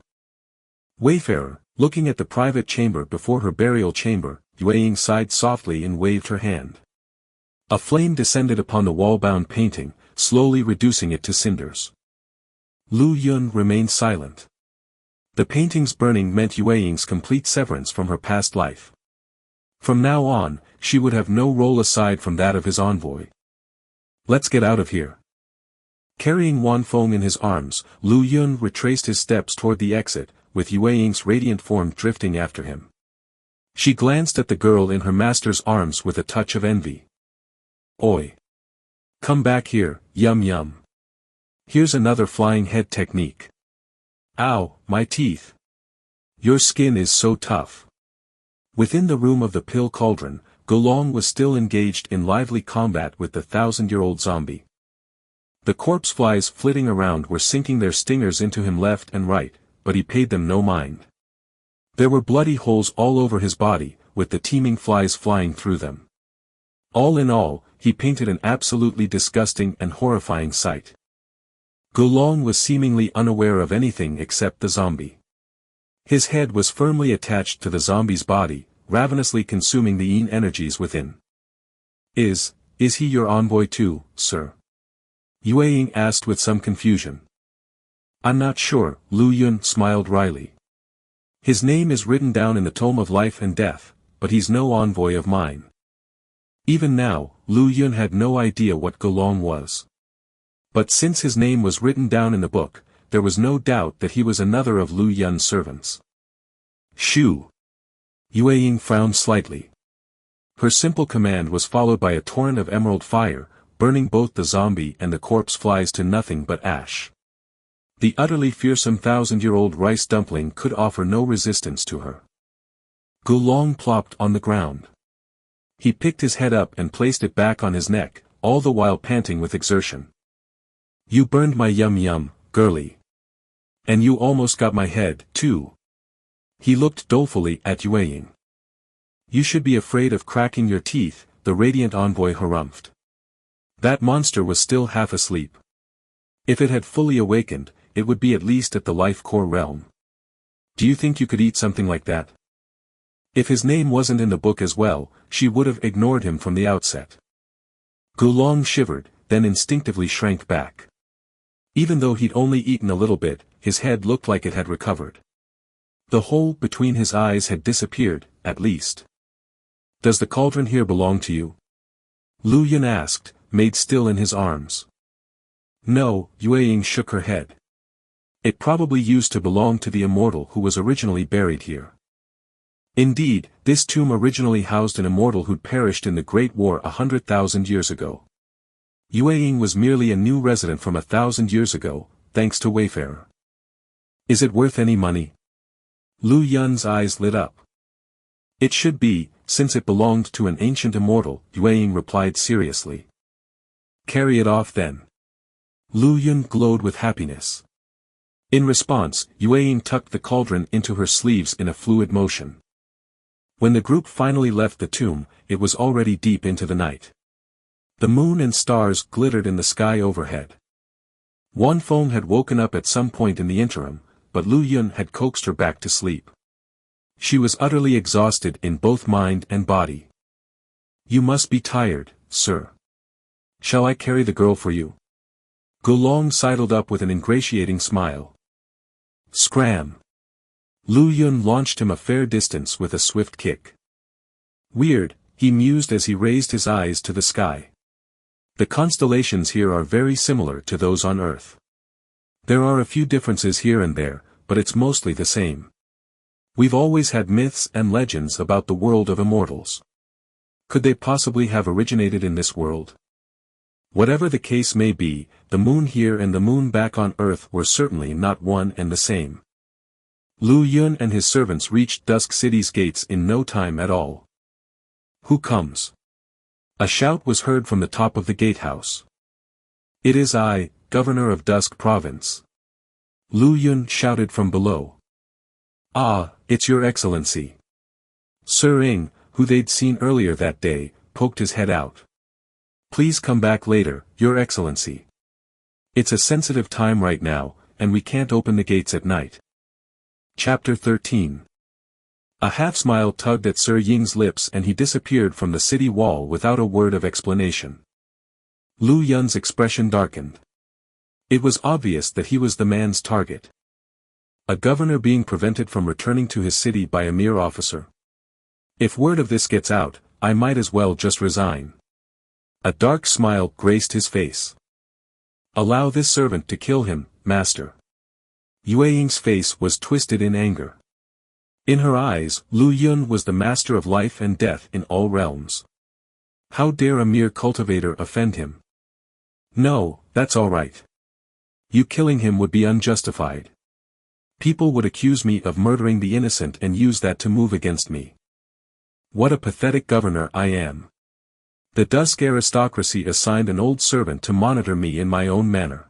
Wayfarer, looking at the private chamber before her burial chamber, Yue sighed softly and waved her hand. A flame descended upon the wall-bound painting, slowly reducing it to cinders. Lu Yun remained silent. The painting's burning meant Yue's complete severance from her past life. From now on, she would have no role aside from that of his envoy. Let's get out of here. Carrying Wanfeng in his arms, Lu Yun retraced his steps toward the exit, with Yue's radiant form drifting after him. She glanced at the girl in her master's arms with a touch of envy. Oi! Come back here, yum yum. Here's another flying head technique. Ow, my teeth. Your skin is so tough. Within the room of the pill cauldron, Gulong was still engaged in lively combat with the 1,000-year-old zombie. The corpse flies flitting around were sinking their stingers into him left and right, but he paid them no mind. There were bloody holes all over his body, with the teeming flies flying through them. All in all, he painted an absolutely disgusting and horrifying sight. Gulong was seemingly unaware of anything except the zombie. His head was firmly attached to the zombie's body, ravenously consuming the yin energies within. Is he your envoy too, sir? Yue asked with some confusion. I'm not sure, Lu Yun smiled wryly. His name is written down in the Tome of Life and Death, but he's no envoy of mine. Even now, Lu Yun had no idea what Gulong was. But since his name was written down in the book, there was no doubt that he was another of Lu Yun's servants. Shoo! Yue frowned slightly. Her simple command was followed by a torrent of emerald fire, burning both the zombie and the corpse flies to nothing but ash. The utterly fearsome 1,000-year-old rice dumpling could offer no resistance to her. Gulong plopped on the ground. He picked his head up and placed it back on his neck, all the while panting with exertion. You burned my yum-yum, girlie. And you almost got my head, too. He looked dolefully at Yue. You should be afraid of cracking your teeth, the radiant envoy harumphed. That monster was still half asleep. If it had fully awakened, it would be at least at the life core realm. Do you think you could eat something like that? If his name wasn't in the book as well, she would have ignored him from the outset. Gulong shivered, then instinctively shrank back. Even though he'd only eaten a little bit, his head looked like it had recovered. The hole between his eyes had disappeared, at least. Does the cauldron here belong to you? Lu Yun asked, made still in his arms. No, Yue shook her head. It probably used to belong to the immortal who was originally buried here. Indeed, this tomb originally housed an immortal who'd perished in the Great War 100,000 years ago. Yue was merely a new resident from 1,000 years ago, thanks to Wayfarer. Is it worth any money? Lu Yun's eyes lit up. It should be, since it belonged to an ancient immortal, Yue replied seriously. Carry it off then. Lu Yun glowed with happiness. In response, Yue tucked the cauldron into her sleeves in a fluid motion. When the group finally left the tomb, it was already deep into the night. The moon and stars glittered in the sky overhead. Wanfeng had woken up at some point in the interim, but Lu Yun had coaxed her back to sleep. She was utterly exhausted in both mind and body. You must be tired, sir. Shall I carry the girl for you? Gulong sidled up with an ingratiating smile. Scram! Lu Yun launched him a fair distance with a swift kick. Weird, he mused as he raised his eyes to the sky. The constellations here are very similar to those on Earth. There are a few differences here and there, but it's mostly the same. We've always had myths and legends about the world of immortals. Could they possibly have originated in this world? Whatever the case may be, the moon here and the moon back on Earth were certainly not one and the same. Lu Yun and his servants reached Dusk City's gates in no time at all. Who comes? A shout was heard from the top of the gatehouse. It is I, Governor of Dusk Province. Lu Yun shouted from below. Ah, it's your excellency. Sir Ing, who they'd seen earlier that day, poked his head out. Please come back later, Your Excellency. It's a sensitive time right now, and we can't open the gates at night. Chapter 13. A half-smile tugged at Sir Ying's lips and he disappeared from the city wall without a word of explanation. Lu Yun's expression darkened. It was obvious that he was the man's target. A governor being prevented from returning to his city by a mere officer. If word of this gets out, I might as well just resign. A dark smile graced his face. Allow this servant to kill him, master. Yue Ying's face was twisted in anger. In her eyes, Lu Yun was the master of life and death in all realms. How dare a mere cultivator offend him? No, that's all right. You killing him would be unjustified. People would accuse me of murdering the innocent and use that to move against me. What a pathetic governor I am. The Dusk aristocracy assigned an old servant to monitor me in my own manner.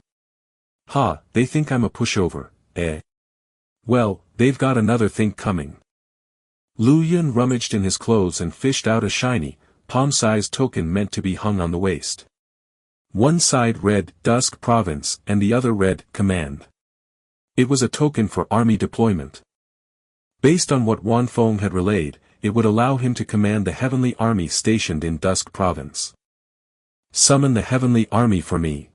Ha, they think I'm a pushover, eh? Well, they've got another thing coming. Lu Yun rummaged in his clothes and fished out a shiny, palm-sized token meant to be hung on the waist. One side read, Dusk Province, and the other read, Command. It was a token for army deployment. Based on what Wan Feng had relayed, it would allow him to command the heavenly army stationed in Dusk Province. Summon the heavenly army for me.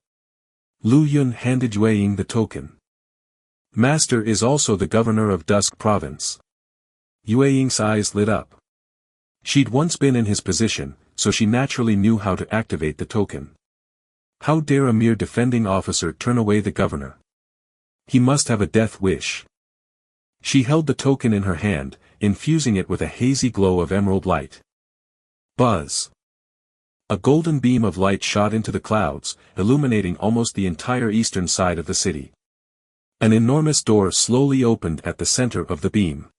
Lu Yun handed Yue Ying the token. Master is also the governor of Dusk Province. Yue Ying's eyes lit up. She'd once been in his position, so she naturally knew how to activate the token. How dare a mere defending officer turn away the governor? He must have a death wish. She held the token in her hand, infusing it with a hazy glow of emerald light. Buzz. A golden beam of light shot into the clouds, illuminating almost the entire eastern side of the city. An enormous door slowly opened at the center of the beam.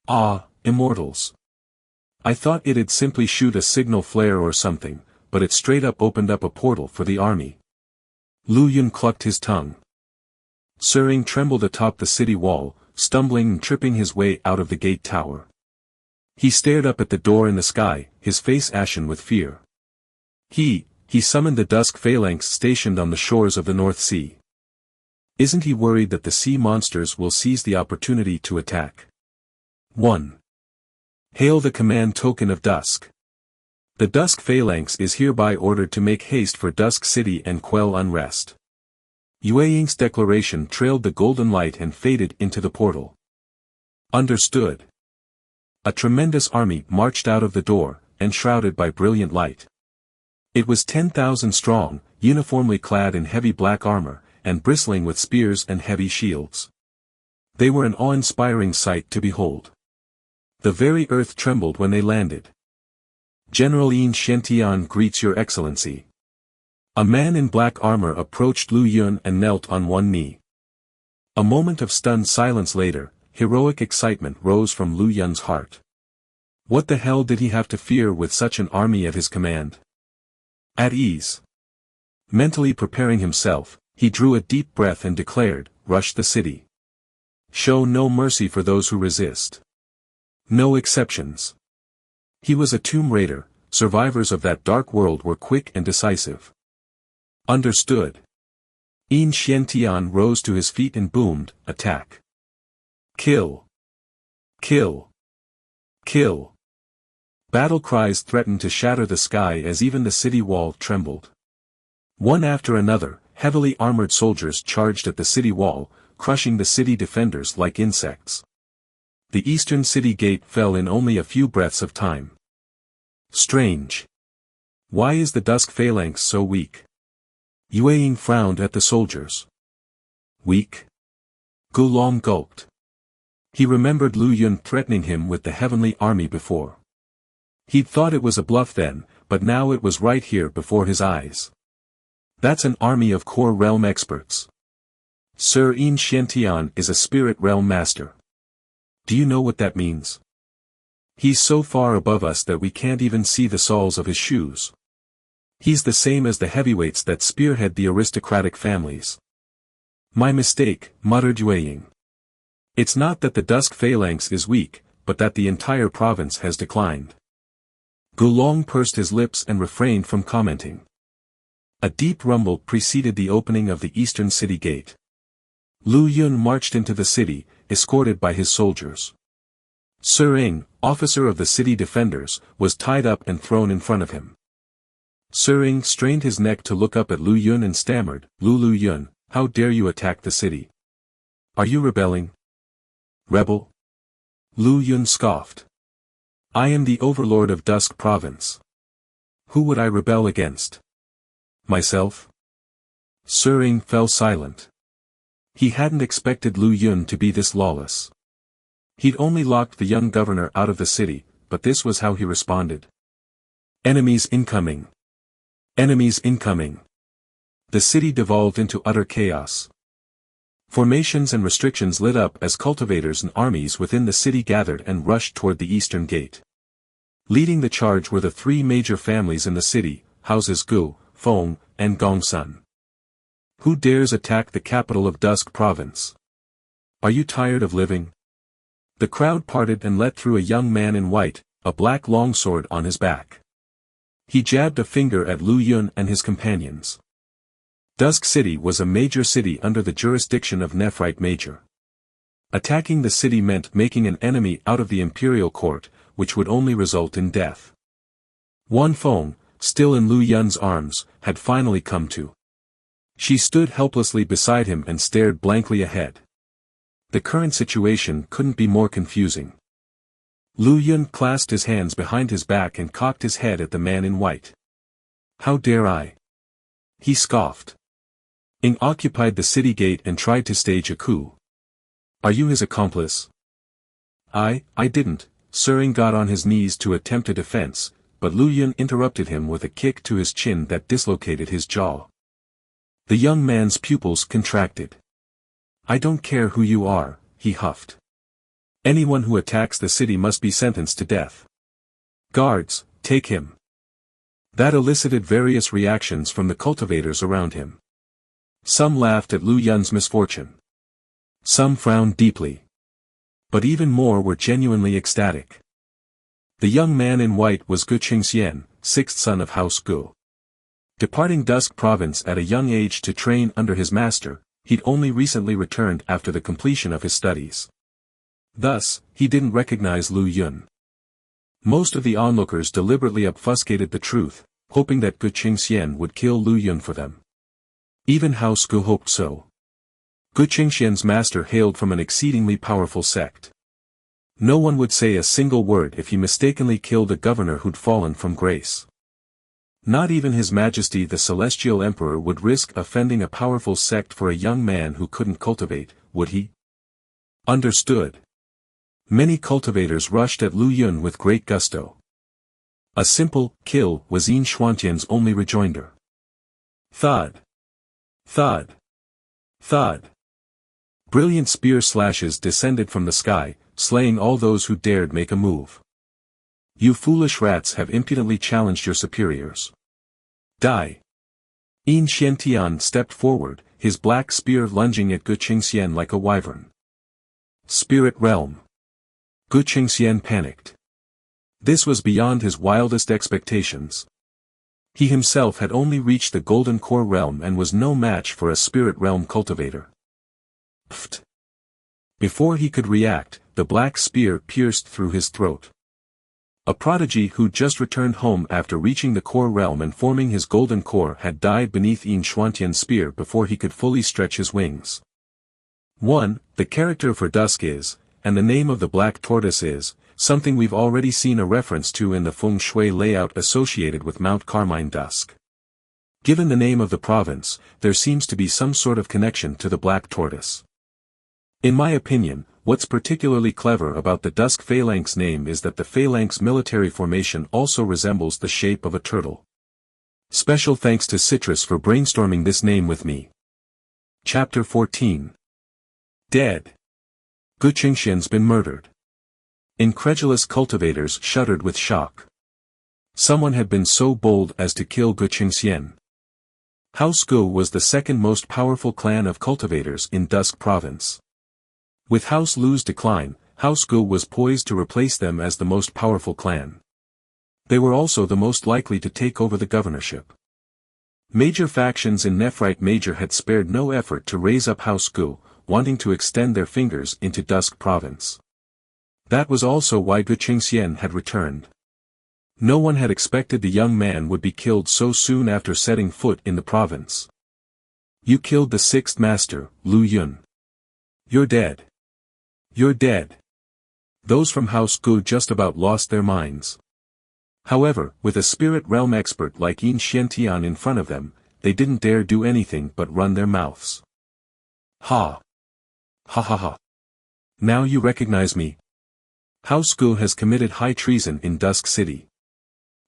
Ah, Immortals. I thought it'd simply shoot a signal flare or something, but it straight up opened up a portal for the army. Lu Yun clucked his tongue. Sir Ying trembled atop the city wall, stumbling and tripping his way out of the gate tower. He stared up at the door in the sky, his face ashen with fear. He summoned the Dusk phalanx stationed on the shores of the North Sea. Isn't he worried that the sea monsters will seize the opportunity to attack? 1. Hail the command token of Dusk. The Dusk phalanx is hereby ordered to make haste for Dusk City and quell unrest. Yue Ying's declaration trailed the golden light and faded into the portal. Understood. A tremendous army marched out of the door, enshrouded by brilliant light. It was 10,000 strong, uniformly clad in heavy black armor, and bristling with spears and heavy shields. They were an awe-inspiring sight to behold. The very earth trembled when they landed. General Yin Xiantian greets Your Excellency. A man in black armor approached Lu Yun and knelt on one knee. A moment of stunned silence later, heroic excitement rose from Lu Yun's heart. What the hell did he have to fear with such an army at his command? At ease. Mentally preparing himself, he drew a deep breath and declared, Rush the city. Show no mercy for those who resist. No exceptions. He was a tomb raider, survivors of that dark world were quick and decisive. Understood. Yin Xiantian rose to his feet and boomed, Attack. Kill. Kill. Kill. Battle cries threatened to shatter the sky as even the city wall trembled. One after another, heavily armored soldiers charged at the city wall, crushing the city defenders like insects. The eastern city gate fell in only a few breaths of time. Strange. Why is the Dusk phalanx so weak? Yue Ying frowned at the soldiers. Weak? Gulong gulped. He remembered Lu Yun threatening him with the heavenly army before. He'd thought it was a bluff then, but now it was right here before his eyes. That's an army of core realm experts. Sir Yin Xiantian is a spirit realm master. Do you know what that means? He's so far above us that we can't even see the soles of his shoes. He's the same as the heavyweights that spearhead the aristocratic families. My mistake, muttered Yue Ying. It's not that the Dusk phalanx is weak, but that the entire province has declined. Gulong pursed his lips and refrained from commenting. A deep rumble preceded the opening of the eastern city gate. Lu Yun marched into the city, escorted by his soldiers. Sir-ing, officer of the city defenders, was tied up and thrown in front of him. Sir-ing strained his neck to look up at Lu Yun and stammered, Lu Yun, how dare you attack the city? Are you rebelling? Rebel? Lu Yun scoffed. I am the overlord of Dusk Province. Who would I rebel against? Myself? Sir-ing fell silent. He hadn't expected Lu Yun to be this lawless. He'd only locked the young governor out of the city, but this was how he responded. Enemies incoming. Enemies incoming. The city devolved into utter chaos. Formations and restrictions lit up as cultivators and armies within the city gathered and rushed toward the eastern gate. Leading the charge were the three major families in the city, houses Gu, Feng, and Gongsun. Who dares attack the capital of Dusk Province? Are you tired of living? The crowd parted and let through a young man in white, a black longsword on his back. He jabbed a finger at Lu Yun and his companions. Dusk City was a major city under the jurisdiction of Nephrite Major. Attacking the city meant making an enemy out of the imperial court, which would only result in death. Wan Feng, still in Lu Yun's arms, had finally come to. She stood helplessly beside him and stared blankly ahead. The current situation couldn't be more confusing. Lu Yun clasped his hands behind his back and cocked his head at the man in white. How dare I? He scoffed. Ing occupied the city gate and tried to stage a coup. Are you his accomplice? I didn't. Sir-ing got on his knees to attempt a defense, but Lu Yun interrupted him with a kick to his chin that dislocated his jaw. The young man's pupils contracted. I don't care who you are, he huffed. Anyone who attacks the city must be sentenced to death. Guards, take him. That elicited various reactions from the cultivators around him. Some laughed at Lu Yun's misfortune. Some frowned deeply. But even more were genuinely ecstatic. The young man in white was Gu Qingxian, sixth son of House Gu. Departing Dusk Province at a young age to train under his master, he'd only recently returned after the completion of his studies. Thus, he didn't recognize Lu Yun. Most of the onlookers deliberately obfuscated the truth, hoping that Gu Qingxian would kill Lu Yun for them. Even House Gu hoped so. Gu Qingxian's master hailed from an exceedingly powerful sect. No one would say a single word if he mistakenly killed a governor who'd fallen from grace. Not even His Majesty the Celestial Emperor would risk offending a powerful sect for a young man who couldn't cultivate, would he? Understood. Many cultivators rushed at Lu Yun with great gusto. A simple kill was Yin Xuantian's only rejoinder. Thud. Thud. Thud. Brilliant spear slashes descended from the sky, slaying all those who dared make a move. You foolish rats have impudently challenged your superiors. Die. Yin Xiantian stepped forward, his black spear lunging at Gu Qingxian like a wyvern. Spirit Realm. Gu Qingxian panicked. This was beyond his wildest expectations. He himself had only reached the Golden Core Realm and was no match for a Spirit Realm cultivator. Pfft. Before he could react, the black spear pierced through his throat. A prodigy who just returned home after reaching the Core Realm and forming his Golden Core had died beneath Yin Xuantian's spear before he could fully stretch his wings. 1. The character for Dusk is, and the name of the Black Tortoise is, something we've already seen a reference to in the feng shui layout associated with Mount Carmine Dusk. Given the name of the province, there seems to be some sort of connection to the Black Tortoise. In my opinion, what's particularly clever about the Dusk Phalanx name is that the phalanx military formation also resembles the shape of a turtle. Special thanks to Citrus for brainstorming this name with me. Chapter 14. Dead. Gu Qingxian's been murdered. Incredulous cultivators shuddered with shock. Someone had been so bold as to kill Gu Qingxian. House Gu was the second most powerful clan of cultivators in Dusk Province. With House Lu's decline, House Gu was poised to replace them as the most powerful clan. They were also the most likely to take over the governorship. Major factions in Nephrite Major had spared no effort to raise up House Gu, wanting to extend their fingers into Dusk Province. That was also why Gu Qingxian had returned. No one had expected the young man would be killed so soon after setting foot in the province. You killed the sixth master, Lu Yun. You're dead. You're dead. Those from House Gu just about lost their minds. However, with a spirit realm expert like Yin Xiantian in front of them, they didn't dare do anything but run their mouths. Ha! Ha ha ha! Now you recognize me. House Gu has committed high treason in Dusk City.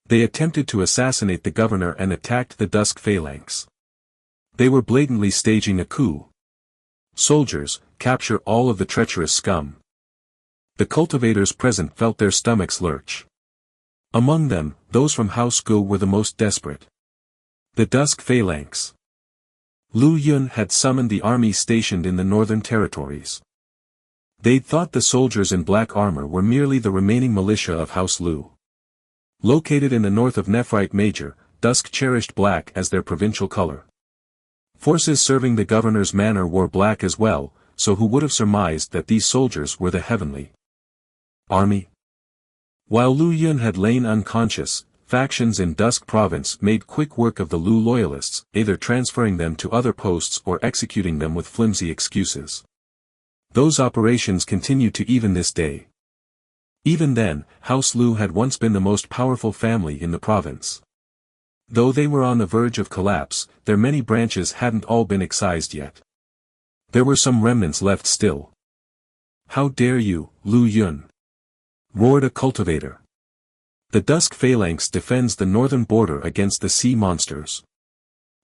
They attempted to assassinate the governor and attacked the Dusk Phalanx. They were blatantly staging a coup. Soldiers, capture all of the treacherous scum. The cultivators present felt their stomachs lurch. Among them, those from House Gu were the most desperate. The Dusk Phalanx. Lu Yun had summoned the army stationed in the northern territories. They'd thought the soldiers in black armor were merely the remaining militia of House Lu. Located in the north of Nephrite Major, Dusk cherished black as their provincial color. Forces serving the governor's manor wore black as well, so who would have surmised that these soldiers were the heavenly army? While Lu Yun had lain unconscious, factions in Dusk Province made quick work of the Lu loyalists, either transferring them to other posts or executing them with flimsy excuses. Those operations continue to even this day. Even then, House Lu had once been the most powerful family in the province. Though they were on the verge of collapse, their many branches hadn't all been excised yet. There were some remnants left still. How dare you, Lu Yun! Roared a cultivator. The Dusk Phalanx defends the northern border against the sea monsters.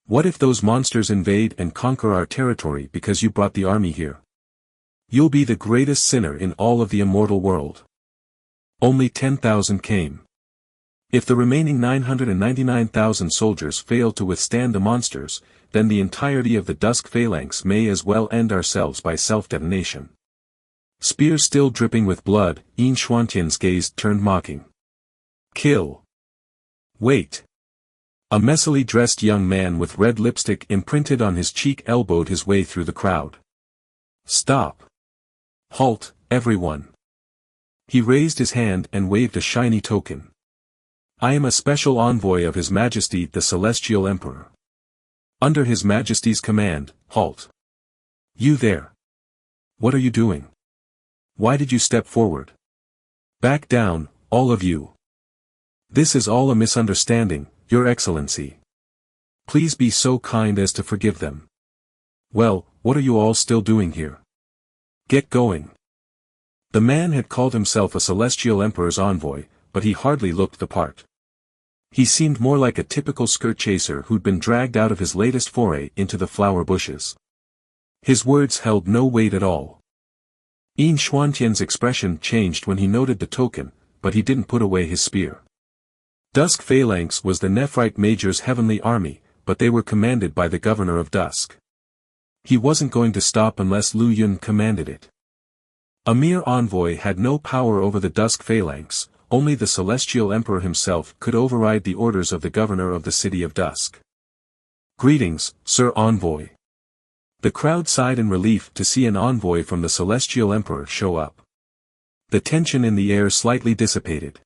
What if those monsters invade and conquer our territory because you brought the army here? You'll be the greatest sinner in all of the immortal world. Only 10,000 came. If the remaining 999,000 soldiers fail to withstand the monsters, then the entirety of the Dusk Phalanx may as well end ourselves by self-detonation. Spear still dripping with blood, Yin Xuantian's gaze turned mocking. Kill. Wait. A messily dressed young man with red lipstick imprinted on his cheek elbowed his way through the crowd. Stop. Halt, everyone. He raised his hand and waved a shiny token. I am a special envoy of His Majesty the Celestial Emperor. Under His Majesty's command, halt. You there. What are you doing? Why did you step forward? Back down, all of you. This is all a misunderstanding, Your Excellency. Please be so kind as to forgive them. Well, what are you all still doing here? Get going. The man had called himself a Celestial Emperor's envoy, but he hardly looked the part. He seemed more like a typical skirt chaser who'd been dragged out of his latest foray into the flower bushes. His words held no weight at all. Yin Xuantian's expression changed when he noted the token, but he didn't put away his spear. Dusk Phalanx was the Nephrite Major's heavenly army, but they were commanded by the governor of Dusk. He wasn't going to stop unless Lu Yun commanded it. A mere envoy had no power over the Dusk Phalanx, only the Celestial Emperor himself could override the orders of the governor of the City of Dusk. Greetings, Sir Envoy. The crowd sighed in relief to see an envoy from the Celestial Emperor show up. The tension in the air slightly dissipated.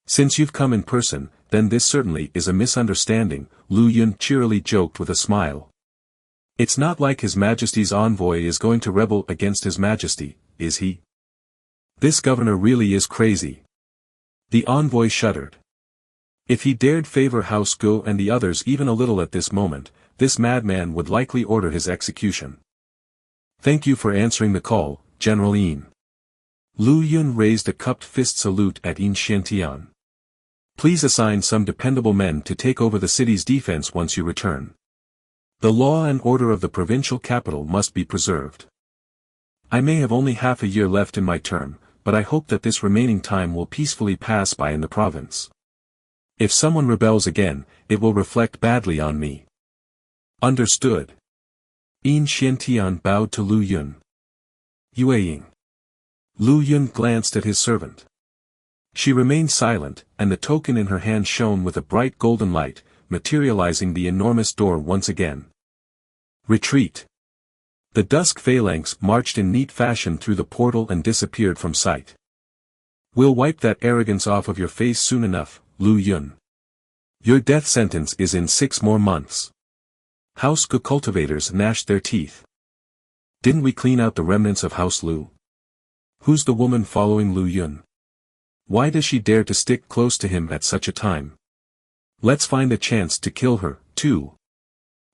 Since you've come in person, then this certainly is a misunderstanding, Lu Yun cheerily joked with a smile. It's not like His Majesty's envoy is going to rebel against His Majesty, is he? This governor really is crazy. The envoy shuddered. If he dared favor House Gu and the others even a little at this moment, this madman would likely order his execution. Thank you for answering the call, General Yin. Lu Yun raised a cupped fist salute at Yin Xiantian. Please assign some dependable men to take over the city's defense once you return. The law and order of the provincial capital must be preserved. I may have only half a year left in my term, but I hope that this remaining time will peacefully pass by in the province. If someone rebels again, it will reflect badly on me. Understood. Yin Xiantian bowed to Lu Yun. Yueying. Lu Yun glanced at his servant. She remained silent, and the token in her hand shone with a bright golden light, materializing the enormous door once again. Retreat. The dusk phalanx marched in neat fashion through the portal and disappeared from sight. We'll wipe that arrogance off of your face soon enough, Lu Yun. Your death sentence is in 6 more months. House Gu cultivators gnashed their teeth. Didn't we clean out the remnants of House Lu? Who's the woman following Lu Yun? Why does she dare to stick close to him at such a time? Let's find a chance to kill her, too.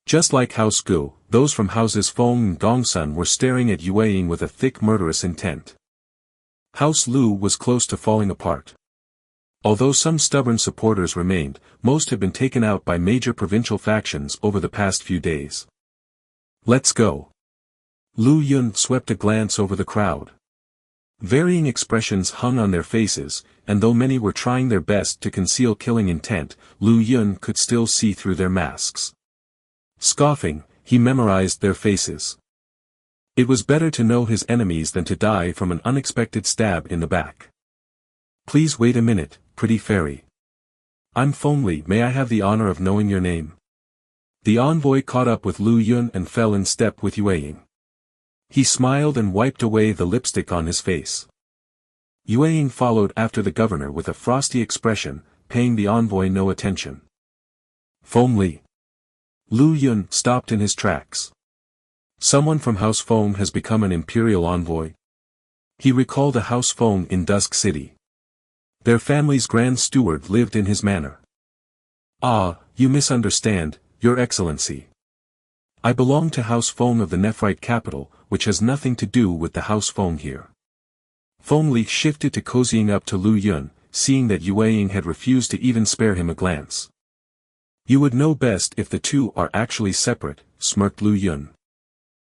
Just like House Gu, those from Houses Feng and Gongsun were staring at Yue Ying with a thick murderous intent. House Lu was close to falling apart. Although some stubborn supporters remained, most had been taken out by major provincial factions over the past few days. Let's go. Lu Yun swept a glance over the crowd. Varying expressions hung on their faces, and though many were trying their best to conceal killing intent, Lu Yun could still see through their masks. Scoffing, he memorized their faces. It was better to know his enemies than to die from an unexpected stab in the back. Please wait a minute, pretty fairy. I'm Feng Li, may I have the honor of knowing your name? The envoy caught up with Lu Yun and fell in step with Yue Ying. He smiled and wiped away the lipstick on his face. Yue Ying followed after the governor with a frosty expression, paying the envoy no attention. Feng Li. Lu Yun stopped in his tracks. Someone from House Feng has become an imperial envoy. He recalled a House Feng in Dusk City. Their family's grand steward lived in his manor. Ah, you misunderstand, Your Excellency. I belong to House Feng of the Nephrite capital, which has nothing to do with the House Feng here. Feng Li shifted to cozying up to Lu Yun, seeing that Yue Ying had refused to even spare him a glance. You would know best if the two are actually separate, smirked Lu Yun.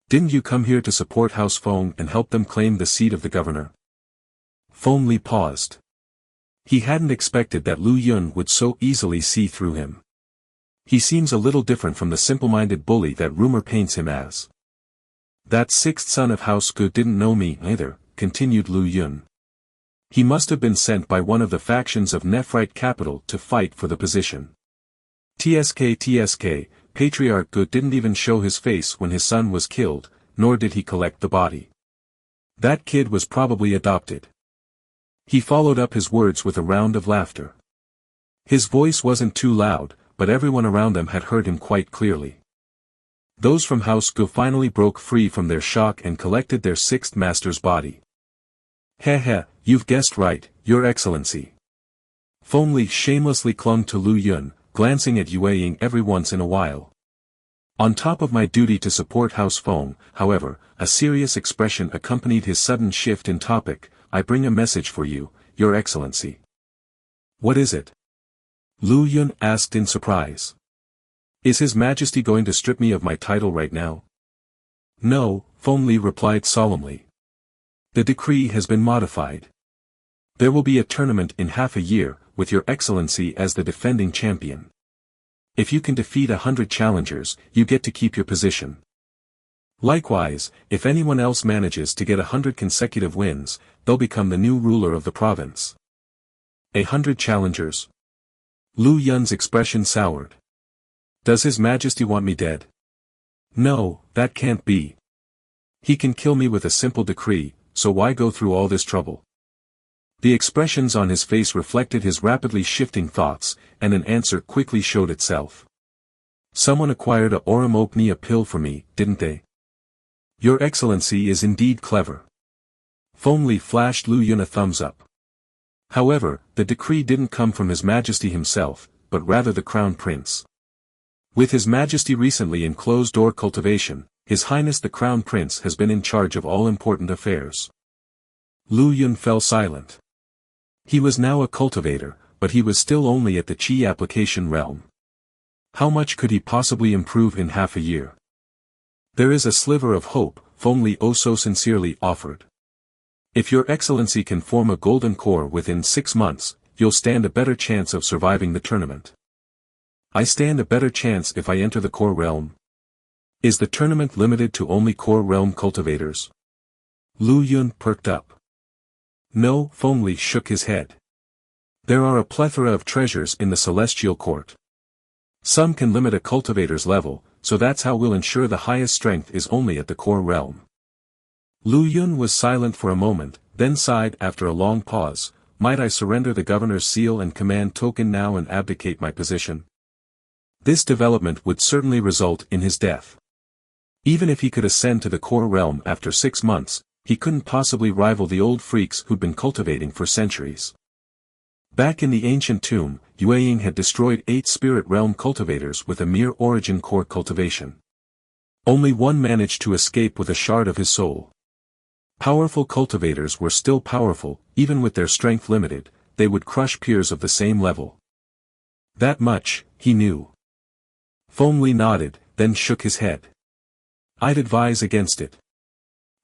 Didn't you come here to support House Feng and help them claim the seat of the governor? Feng Li paused. He hadn't expected that Lu Yun would so easily see through him. He seems a little different from the simple-minded bully that rumor paints him as. That 6th son of House Gu didn't know me either, continued Lu Yun. He must have been sent by one of the factions of Nephrite capital to fight for the position. TSK, Patriarch Gu didn't even show his face when his son was killed, nor did he collect the body. That kid was probably adopted. He followed up his words with a round of laughter. His voice wasn't too loud, but everyone around them had heard him quite clearly. Those from House Gu finally broke free from their shock and collected their 6th master's body. Heh, you've guessed right, Your Excellency. Feng Li shamelessly clung to Lu Yun, glancing at Yue Ying every once in a while. On top of my duty to support House Feng, however, a serious expression accompanied his sudden shift in topic. I bring a message for you, Your Excellency. What is it? Lu Yun asked in surprise. Is His Majesty going to strip me of my title right now? No, Feng Li replied solemnly. The decree has been modified. There will be a tournament in half a year, with Your Excellency as the defending champion. If you can defeat 100 challengers, you get to keep your position. Likewise, if anyone else manages to get 100 consecutive wins, they'll become the new ruler of the province. 100 challengers. Lu Yun's expression soured. Does His Majesty want me dead? No, that can't be. He can kill me with a simple decree, so why go through all this trouble? The expressions on his face reflected his rapidly shifting thoughts, and an answer quickly showed itself. Someone acquired a Oromopnia pill for me, didn't they? Your Excellency is indeed clever. Feng Li flashed Lu Yun a thumbs up. However, the decree didn't come from His Majesty himself, but rather the Crown Prince. With His Majesty recently in closed-door cultivation, His Highness the Crown Prince has been in charge of all important affairs. Lu Yun fell silent. He was now a cultivator, but he was still only at the Qi application realm. How much could he possibly improve in half a year? There is a sliver of hope, Feng Li oh so sincerely offered. If Your Excellency can form a golden core within 6 months, you'll stand a better chance of surviving the tournament. I stand a better chance if I enter the core realm. Is the tournament limited to only core realm cultivators? Lu Yun perked up. No, Feng Li shook his head. There are a plethora of treasures in the celestial court. Some can limit a cultivator's level, so that's how we'll ensure the highest strength is only at the core realm. Lu Yun was silent for a moment, then sighed after a long pause. Might I surrender the governor's seal and command token now and abdicate my position? This development would certainly result in his death. Even if he could ascend to the core realm after 6 months, he couldn't possibly rival the old freaks who'd been cultivating for centuries. Back in the ancient tomb, Yueying had destroyed 8 spirit realm cultivators with a mere origin core cultivation. Only one managed to escape with a shard of his soul. Powerful cultivators were still powerful, even with their strength limited, they would crush peers of the same level. That much, he knew. Feng Li nodded, then shook his head. I'd advise against it.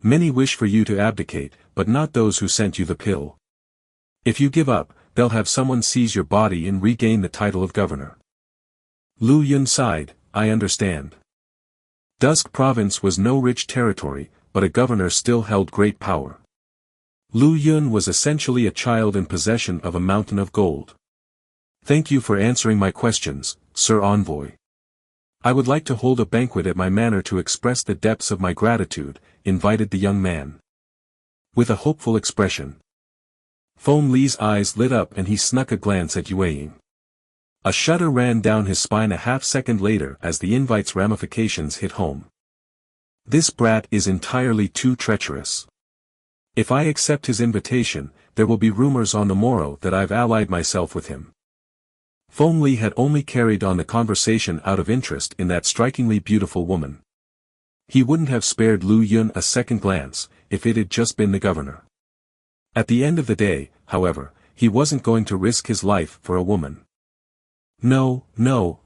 Many wish for you to abdicate, but not those who sent you the pill. If you give up, they'll have someone seize your body and regain the title of governor. Lu Yun sighed, I understand. Dusk Province was no rich territory, but a governor still held great power. Lu Yun was essentially a child in possession of a mountain of gold. Thank you for answering my questions, Sir Envoy. I would like to hold a banquet at my manor to express the depths of my gratitude, invited the young man. With a hopeful expression. Feng Li's eyes lit up and he snuck a glance at Yueying. A shudder ran down his spine a half-second later as the invite's ramifications hit home. This brat is entirely too treacherous. If I accept his invitation, there will be rumors on the morrow that I've allied myself with him. Feng Li had only carried on the conversation out of interest in that strikingly beautiful woman. He wouldn't have spared Lu Yun a second glance, if it had just been the governor. At the end of the day, however, he wasn't going to risk his life for a woman. No,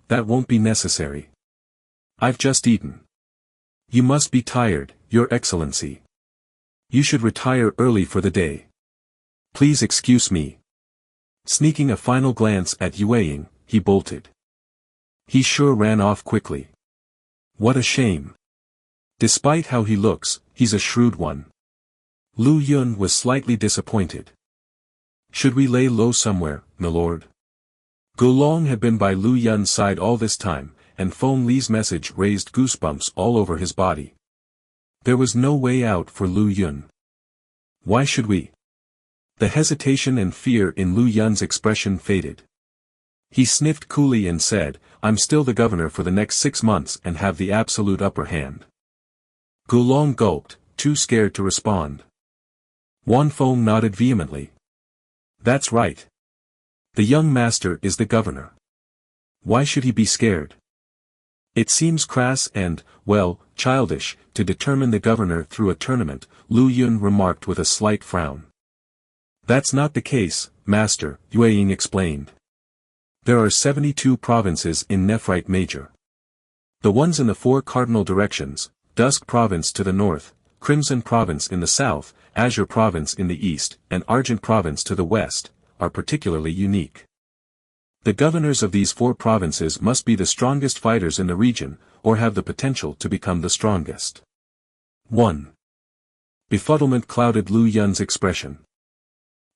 that won't be necessary. I've just eaten. You must be tired, Your Excellency. You should retire early for the day. Please excuse me. Sneaking a final glance at Yueying, he bolted. He sure ran off quickly. What a shame. Despite how he looks, he's a shrewd one. Lu Yun was slightly disappointed. Should we lay low somewhere, milord? Gulong had been by Lu Yun's side all this time, and Feng Li's message raised goosebumps all over his body. There was no way out for Lu Yun. Why should we? The hesitation and fear in Lu Yun's expression faded. He sniffed coolly and said, I'm still the governor for the next 6 months and have the absolute upper hand. Gulong gulped, too scared to respond. Wan Feng nodded vehemently. That's right. The young master is the governor. Why should he be scared? It seems crass and, well, childish, to determine the governor through a tournament, Lu Yun remarked with a slight frown. That's not the case, master, Yueying explained. There are 72 provinces in Nephrite Major. The ones in the 4 cardinal directions, Dusk Province to the north, Crimson Province in the south, Azure Province in the east, and Argent Province to the west, are particularly unique. The governors of these 4 provinces must be the strongest fighters in the region, or have the potential to become the strongest. 1. Befuddlement clouded Lu Yun's expression.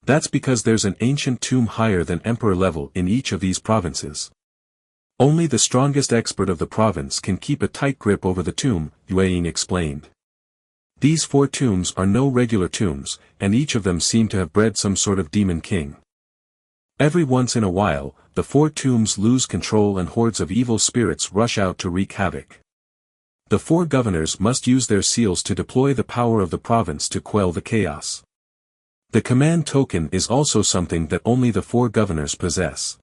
That's because there's an ancient tomb higher than emperor level in each of these provinces. Only the strongest expert of the province can keep a tight grip over the tomb, Yueying explained. These 4 tombs are no regular tombs, and each of them seem to have bred some sort of demon king. Every once in a while, the 4 tombs lose control and hordes of evil spirits rush out to wreak havoc. The 4 governors must use their seals to deploy the power of the province to quell the chaos. The command token is also something that only the 4 governors possess.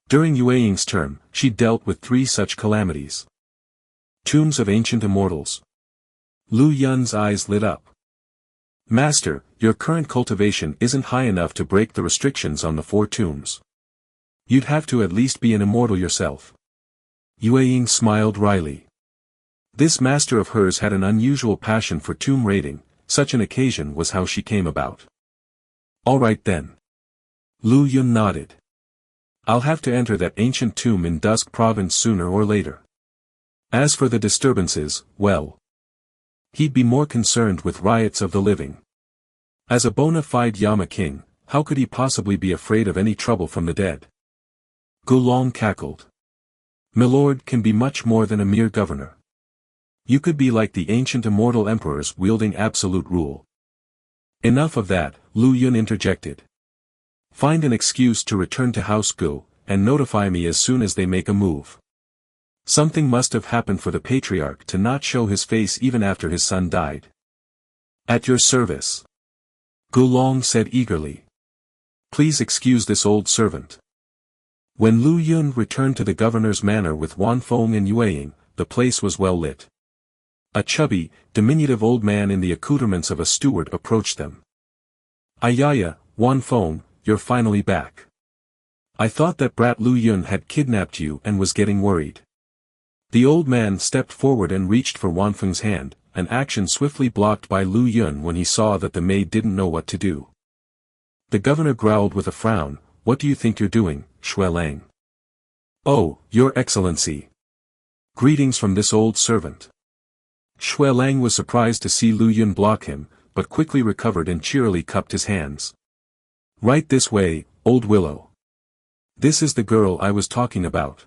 During Yueying's term, she dealt with 3 such calamities. Tombs of ancient immortals. Lu Yun's eyes lit up. Master, your current cultivation isn't high enough to break the restrictions on the 4 tombs. You'd have to at least be an immortal yourself. Yueying smiled wryly. This master of hers had an unusual passion for tomb raiding, such an occasion was how she came about. All right then. Lu Yun nodded. I'll have to enter that ancient tomb in Dusk Province sooner or later. As for the disturbances, well, he'd be more concerned with riots of the living. As a bona fide Yama king, How could he possibly be afraid of any trouble from the dead? Gulong cackled. Milord can be much more than a mere governor. You could be like the ancient immortal emperors wielding absolute rule. Enough of that, Lu Yun interjected. Find an excuse to return to House Gu, and notify me as soon as they make a move. Something must have happened for the patriarch to not show his face even after his son died. At your service. Gulong said eagerly. Please excuse this old servant. When Lu Yun returned to the governor's manor with Wan Feng and Yueying, the place was well lit. A chubby, diminutive old man in the accoutrements of a steward approached them. Ayaya, Wan Feng, you're finally back. I thought that brat Lu Yun had kidnapped you and was getting worried. The old man stepped forward and reached for Wan Feng's hand, an action swiftly blocked by Lu Yun when he saw that the maid didn't know what to do. The governor growled with a frown, What do you think you're doing, Xue Lang? Oh, your excellency. Greetings from this old servant. Xue Lang was surprised to see Lu Yun block him, but quickly recovered and cheerily cupped his hands. Right this way, old willow. This is the girl I was talking about.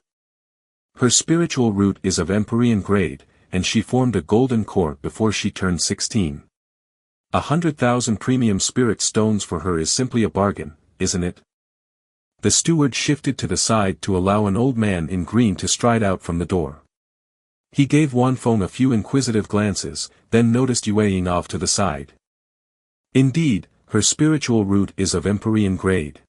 Her spiritual root is of Empyrean grade, and she formed a golden core before she turned 16. 100,000 premium spirit stones for her is simply a bargain, isn't it? The steward shifted to the side to allow an old man in green to stride out from the door. He gave Wan Feng a few inquisitive glances, then noticed Yueying off to the side. Indeed, her spiritual root is of Empyrean grade.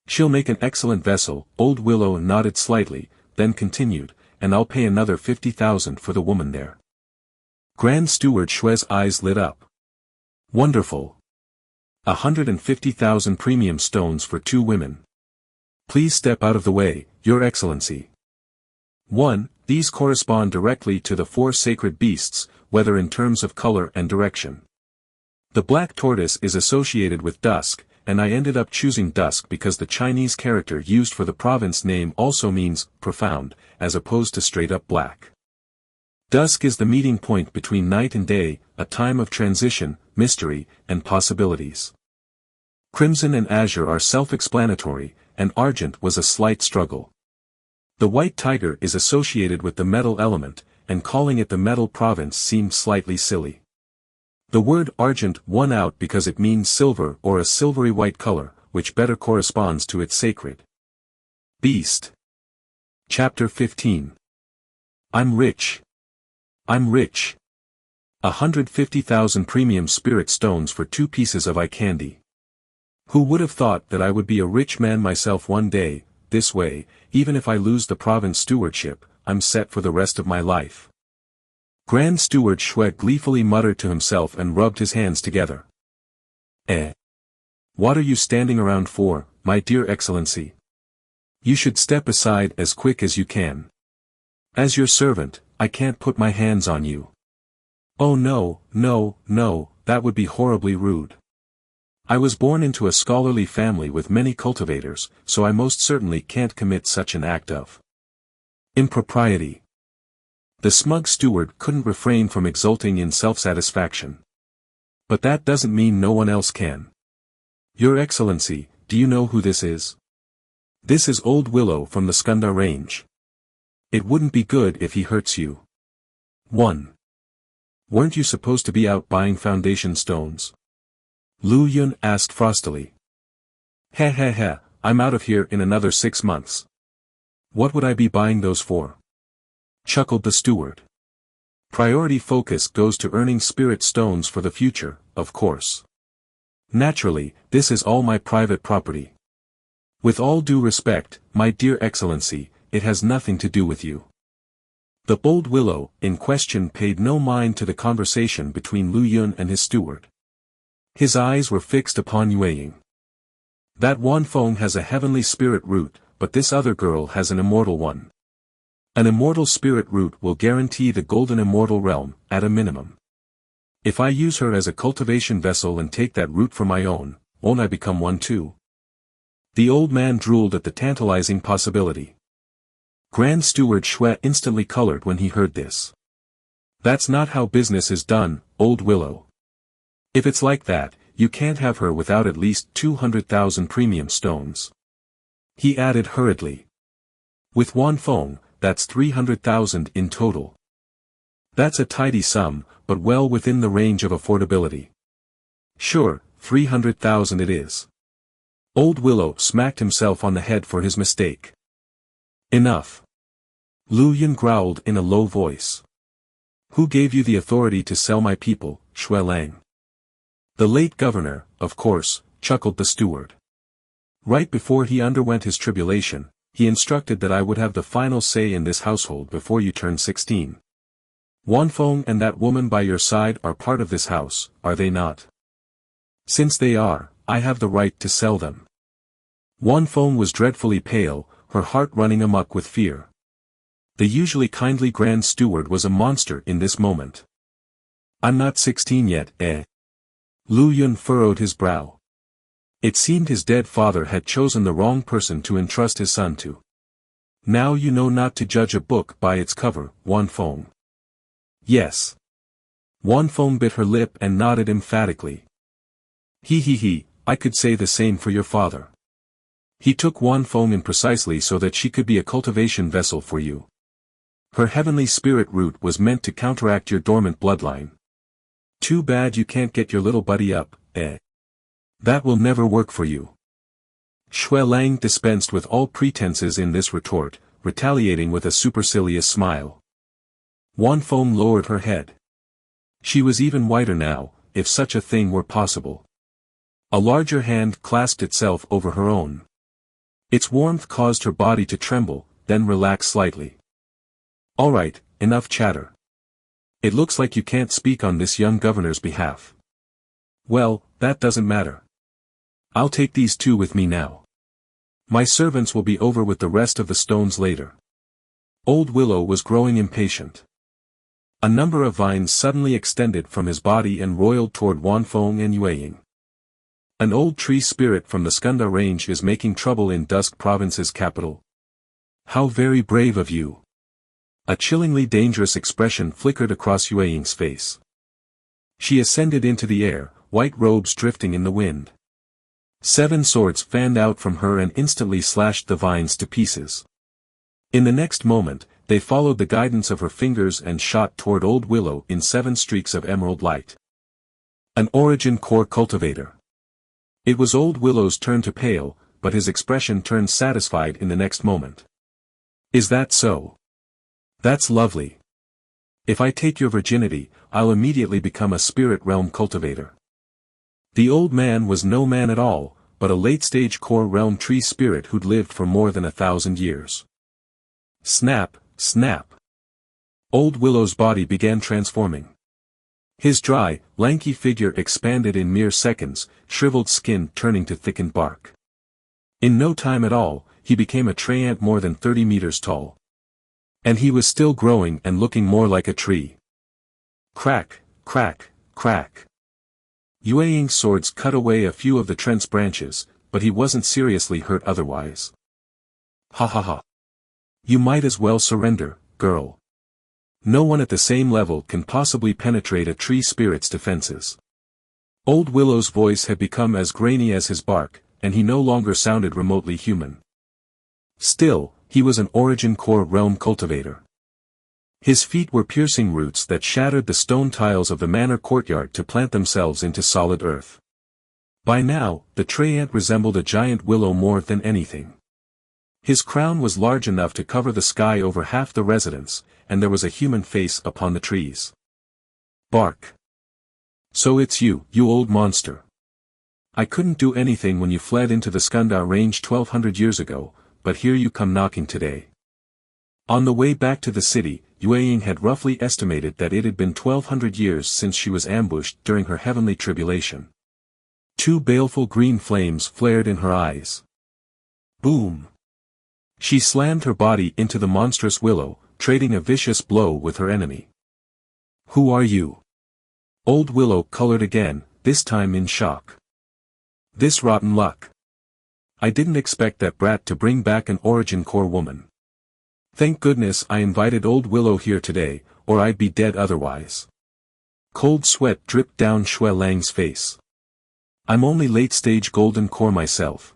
She'll make an excellent vessel. Old Willow nodded slightly, then continued, and I'll pay another 50,000 for the woman there. Grand Steward Xue's eyes lit up. Wonderful. 150,000 premium stones for 2 women. Please step out of the way, Your Excellency. 1. These correspond directly to the 4 sacred beasts, whether in terms of color and direction. The black tortoise is associated with dusk, and I ended up choosing dusk because the Chinese character used for the province name also means profound, as opposed to straight-up black. Dusk is the meeting point between night and day, a time of transition, mystery, and possibilities. Crimson and azure are self-explanatory, and argent was a slight struggle. The white tiger is associated with the metal element, and calling it the metal province seemed slightly silly. The word argent won out because it means silver or a silvery white color, which better corresponds to its sacred beast. Chapter 15. I'm rich. I'm rich. 150,000 premium spirit stones for 2 pieces of eye candy. Who would have thought that I would be a rich man myself one day? This way, even if I lose the province stewardship, I'm set for the rest of my life. Grand Steward Xue gleefully muttered to himself and rubbed his hands together. What are you standing around for, my dear Excellency? You should step aside as quick as you can. As your servant, I can't put my hands on you. Oh no, no, no, that would be horribly rude. I was born into a scholarly family with many cultivators, so I most certainly can't commit such an act of impropriety. The smug steward couldn't refrain from exulting in self-satisfaction. But that doesn't mean no one else can. Your Excellency, do you know who this is? This is Old Willow from the Skunda range. It wouldn't be good if he hurts you. 1. Weren't you supposed to be out buying foundation stones? Lu Yun asked frostily. Heh, I'm out of here in another 6 months. What would I be buying those for? Chuckled the steward. Priority focus goes to earning spirit stones for the future, of course. Naturally, this is all my private property. With all due respect, my dear Excellency, it has nothing to do with you. The bold Willow, in question, paid no mind to the conversation between Lu Yun and his steward. His eyes were fixed upon Yueying. That Wan Feng has a heavenly spirit root, but this other girl has an immortal one. An immortal spirit root will guarantee the golden immortal realm, at a minimum. If I use her as a cultivation vessel and take that root for my own, won't I become one too? The old man drooled at the tantalizing possibility. Grand Steward Xue instantly colored when he heard this. That's not how business is done, Old Willow. If it's like that, you can't have her without at least 200,000 premium stones. He added hurriedly. With Wanfeng, that's 300,000 in total. That's a tidy sum, but well within the range of affordability. Sure, 300,000 it is. Old Willow smacked himself on the head for his mistake. Enough. Lu Yun growled in a low voice. Who gave you the authority to sell my people, Shui Lang? The late governor, of course, chuckled the steward. Right before he underwent his tribulation, he instructed that I would have the final say in this household before you turn 16. Wanfeng and that woman by your side are part of this house, are they not? Since they are, I have the right to sell them. Wanfeng was dreadfully pale, her heart running amok with fear. The usually kindly Grand Steward was a monster in this moment. I'm not 16 yet, eh? Lu Yun furrowed his brow. It seemed his dead father had chosen the wrong person to entrust his son to. Now you know not to judge a book by its cover, Wanfeng. Yes. Wanfeng bit her lip and nodded emphatically. He, I could say the same for your father. He took Wanfeng in precisely so that she could be a cultivation vessel for you. Her heavenly spirit root was meant to counteract your dormant bloodline. Too bad you can't get your little buddy up, eh? That will never work for you. Shui Lang dispensed with all pretenses in this retort, retaliating with a supercilious smile. Wanfeng lowered her head. She was even whiter now, if such a thing were possible. A larger hand clasped itself over her own. Its warmth caused her body to tremble, then relax slightly. All right, enough chatter. It looks like you can't speak on this young governor's behalf. Well, that doesn't matter. I'll take these two with me now. My servants will be over with the rest of the stones later. Old Willow was growing impatient. A number of vines suddenly extended from his body and roiled toward Wanfeng and Yueying. An old tree spirit from the Skunda range is making trouble in Dusk Province's capital. How very brave of you. A chillingly dangerous expression flickered across Yueying's face. She ascended into the air, white robes drifting in the wind. 7 swords fanned out from her and instantly slashed the vines to pieces. In the next moment, they followed the guidance of her fingers and shot toward Old Willow in 7 streaks of emerald light. An origin core cultivator. It was Old Willow's turn to pale, but his expression turned satisfied in the next moment. Is that so? That's lovely. If I take your virginity, I'll immediately become a spirit realm cultivator. The old man was no man at all, but a late-stage core realm tree spirit who'd lived for more than 1,000 years. Snap, snap. Old Willow's body began transforming. His dry, lanky figure expanded in mere seconds, shriveled skin turning to thickened bark. In no time at all, he became a treant more than 30 meters tall. And he was still growing and looking more like a tree. Crack, crack, crack. Yueying's swords cut away a few of the Trent's branches, but he wasn't seriously hurt otherwise. Ha ha ha. You might as well surrender, girl. No one at the same level can possibly penetrate a tree spirit's defenses. Old Willow's voice had become as grainy as his bark, and he no longer sounded remotely human. Still, he was an origin core realm cultivator. His feet were piercing roots that shattered the stone tiles of the manor courtyard to plant themselves into solid earth. By now, the treant resembled a giant willow more than anything. His crown was large enough to cover the sky over half the residence, and there was a human face upon the trees. Bark. So it's you, you old monster. I couldn't do anything when you fled into the Skunda range 1200 years ago, but here you come knocking today. On the way back to the city, Yueying had roughly estimated that it had been 1200 years since she was ambushed during her heavenly tribulation. 2 baleful green flames flared in her eyes. Boom! She slammed her body into the monstrous willow, trading a vicious blow with her enemy. Who are you? Old Willow colored again, this time in shock. This rotten luck. I didn't expect that brat to bring back an origin core woman. Thank goodness I invited Old Willow here today, or I'd be dead otherwise. Cold sweat dripped down Shui Lang's face. I'm only late-stage golden core myself.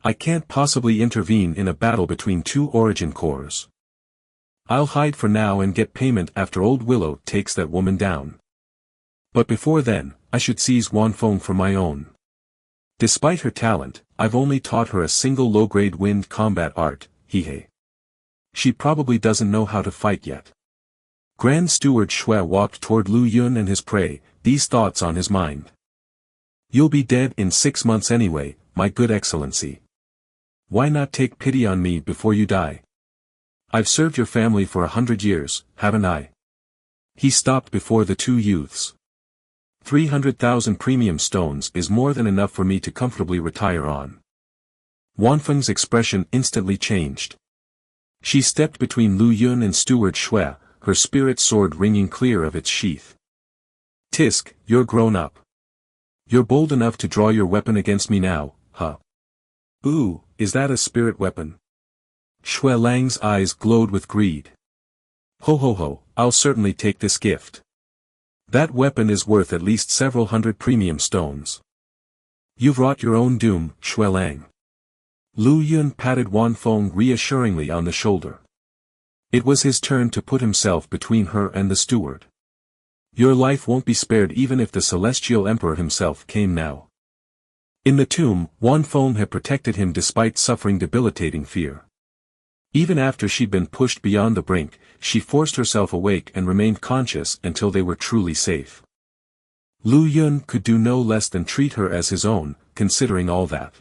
I can't possibly intervene in a battle between two origin cores. I'll hide for now and get payment after Old Willow takes that woman down. But before then, I should seize Wanfeng for my own. Despite her talent, I've only taught her a single low-grade wind combat art, hehe. She probably doesn't know how to fight yet. Grand Steward Shui walked toward Lu Yun and his prey, these thoughts on his mind. You'll be dead in 6 months anyway, my good excellency. Why not take pity on me before you die? I've served your family for 100 years, haven't I? He stopped before the two youths. 300,000 premium stones is more than enough for me to comfortably retire on. Wanfeng's expression instantly changed. She stepped between Lu Yun and Steward Shui, her spirit sword ringing clear of its sheath. Tisk, you're grown up. You're bold enough to draw your weapon against me now, huh? Ooh, is that a spirit weapon? Shui Lang's eyes glowed with greed. Ho ho ho, I'll certainly take this gift. That weapon is worth at least several hundred premium stones. You've wrought your own doom, Shui Lang. Lu Yun patted Wanfeng reassuringly on the shoulder. It was his turn to put himself between her and the steward. Your life won't be spared even if the Celestial Emperor himself came now. In the tomb, Wanfeng had protected him despite suffering debilitating fear. Even after she'd been pushed beyond the brink, she forced herself awake and remained conscious until they were truly safe. Lu Yun could do no less than treat her as his own, considering all that.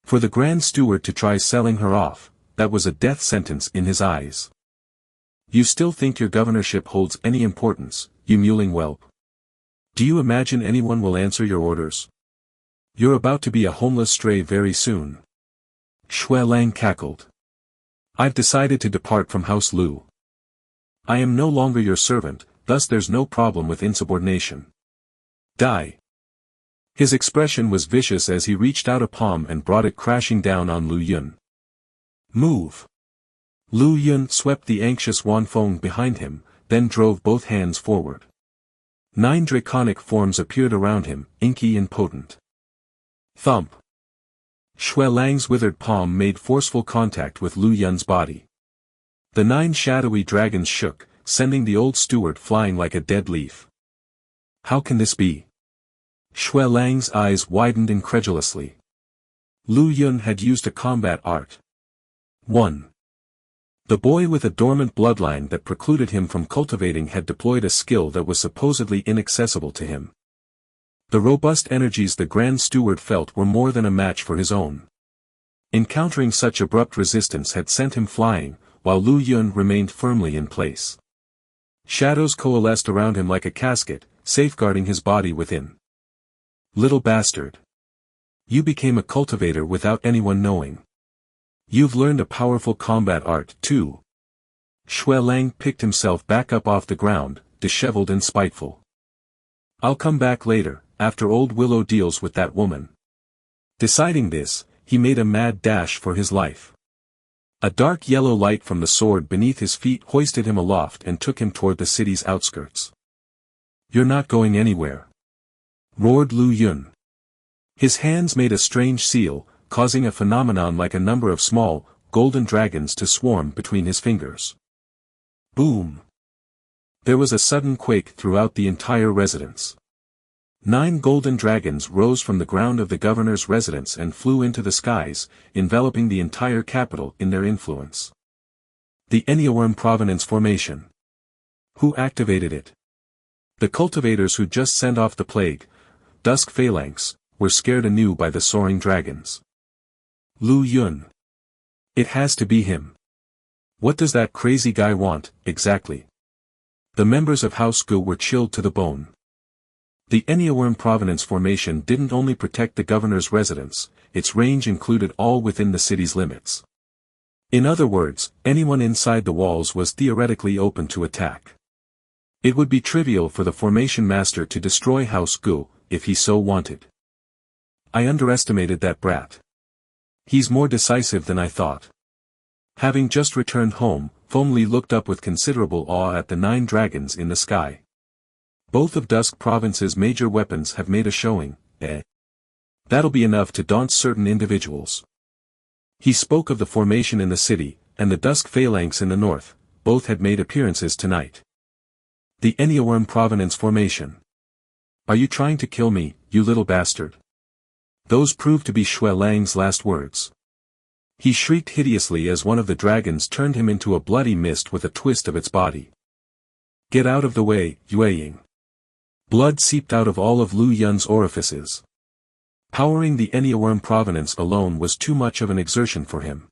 For the Grand Steward to try selling her off, that was a death sentence in his eyes. You still think your governorship holds any importance, you mewling whelp? Do you imagine anyone will answer your orders? You're about to be a homeless stray very soon. Shui Lang cackled. I've decided to depart from House Lu. I am no longer your servant, thus there's no problem with insubordination. Die. His expression was vicious as he reached out a palm and brought it crashing down on Lu Yun. Move. Lu Yun swept the anxious Wanfeng behind him, then drove both hands forward. 9 draconic forms appeared around him, inky and potent. Thump. Shui Lang's withered palm made forceful contact with Lu Yun's body. The 9 shadowy dragons shook, sending the old steward flying like a dead leaf. How can this be? Shui Lang's eyes widened incredulously. Lu Yun had used a combat art. 1. The boy with a dormant bloodline that precluded him from cultivating had deployed a skill that was supposedly inaccessible to him. The robust energies the Grand Steward felt were more than a match for his own. Encountering such abrupt resistance had sent him flying, while Lu Yun remained firmly in place. Shadows coalesced around him like a casket, safeguarding his body within. Little bastard. You became a cultivator without anyone knowing. You've learned a powerful combat art, too. Shui Lang picked himself back up off the ground, disheveled and spiteful. I'll come back later, after Old Willow deals with that woman. Deciding this, he made a mad dash for his life. A dark yellow light from the sword beneath his feet hoisted him aloft and took him toward the city's outskirts. You're not going anywhere. Roared Lu Yun. His hands made a strange seal, causing a phenomenon like a number of small, golden dragons to swarm between his fingers. Boom! There was a sudden quake throughout the entire residence. 9 golden dragons rose from the ground of the governor's residence and flew into the skies, enveloping the entire capital in their influence. The Enneaworm Provenance Formation. Who activated it? The cultivators who just sent off the plague, Dusk Phalanx, were scared anew by the soaring dragons. Lu Yun. It has to be him. What does that crazy guy want, exactly? The members of House Gu were chilled to the bone. The Enneaworm Provenance Formation didn't only protect the governor's residence, its range included all within the city's limits. In other words, anyone inside the walls was theoretically open to attack. It would be trivial for the Formation Master to destroy House Gu, if he so wanted. I underestimated that brat. He's more decisive than I thought. Having just returned home, Feng Li looked up with considerable awe at the 9 dragons in the sky. Both of Dusk Province's major weapons have made a showing, eh? That'll be enough to daunt certain individuals. He spoke of the formation in the city, and the dusk phalanx in the north, both had made appearances tonight. The Enneaworm Provenance Formation. Are you trying to kill me, you little bastard? Those proved to be Xue Lang's last words. He shrieked hideously as one of the dragons turned him into a bloody mist with a twist of its body. Get out of the way, Yueying. Blood seeped out of all of Lu Yun's orifices. Powering the Enneaworm Provenance alone was too much of an exertion for him.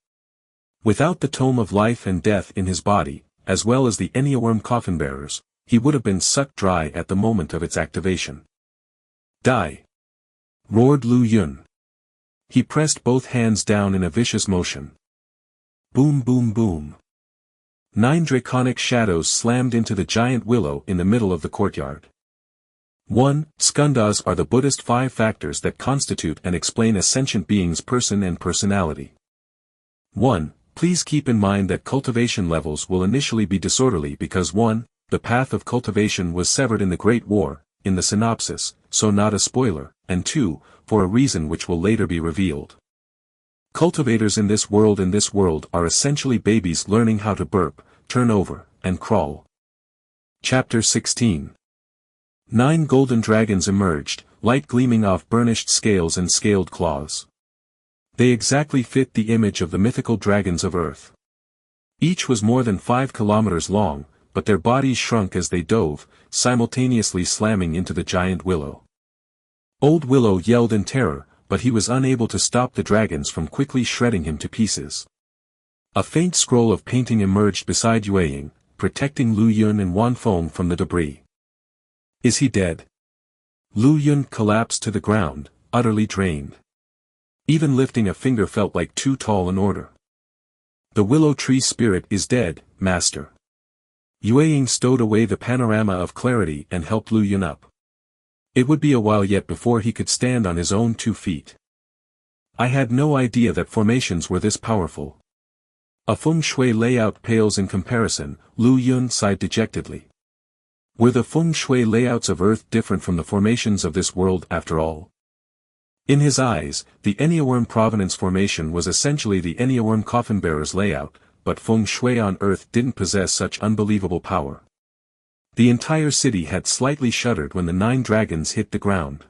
Without the Tome of Life and Death in his body, as well as the Enneaworm Coffin Bearers, he would have been sucked dry at the moment of its activation. Die! Roared Lu Yun. He pressed both hands down in a vicious motion. Boom boom boom. 9 draconic shadows slammed into the giant willow in the middle of the courtyard. 1. Skandhas are the Buddhist 5 factors that constitute and explain a sentient being's person and personality. 1. Please keep in mind that cultivation levels will initially be disorderly because 1. The path of cultivation was severed in the Great War, in the synopsis, so not a spoiler, and 2. For a reason which will later be revealed. Cultivators in this world are essentially babies learning how to burp, turn over, and crawl. Chapter 16. 9 golden dragons emerged, light gleaming off burnished scales and scaled claws. They exactly fit the image of the mythical dragons of Earth. Each was more than 5 kilometers long, but their bodies shrunk as they dove, simultaneously slamming into the giant willow. Old Willow yelled in terror, but he was unable to stop the dragons from quickly shredding him to pieces. A faint scroll of painting emerged beside Yueying, protecting Lu Yun and Wanfeng from the debris. Is he dead? Lu Yun collapsed to the ground, utterly drained. Even lifting a finger felt like too tall an order. The willow tree spirit is dead, master. Yueying stowed away the panorama of clarity and helped Lu Yun up. It would be a while yet before he could stand on his own 2 feet. I had no idea that formations were this powerful. A feng shui layout pales in comparison, Lu Yun sighed dejectedly. Were the feng shui layouts of Earth different from the formations of this world after all? In his eyes, the Enneaworm Provenance Formation was essentially the Enneaworm Coffin Bearer's layout, but feng shui on Earth didn't possess such unbelievable power. The entire city had slightly shuddered when the 9 dragons hit the ground.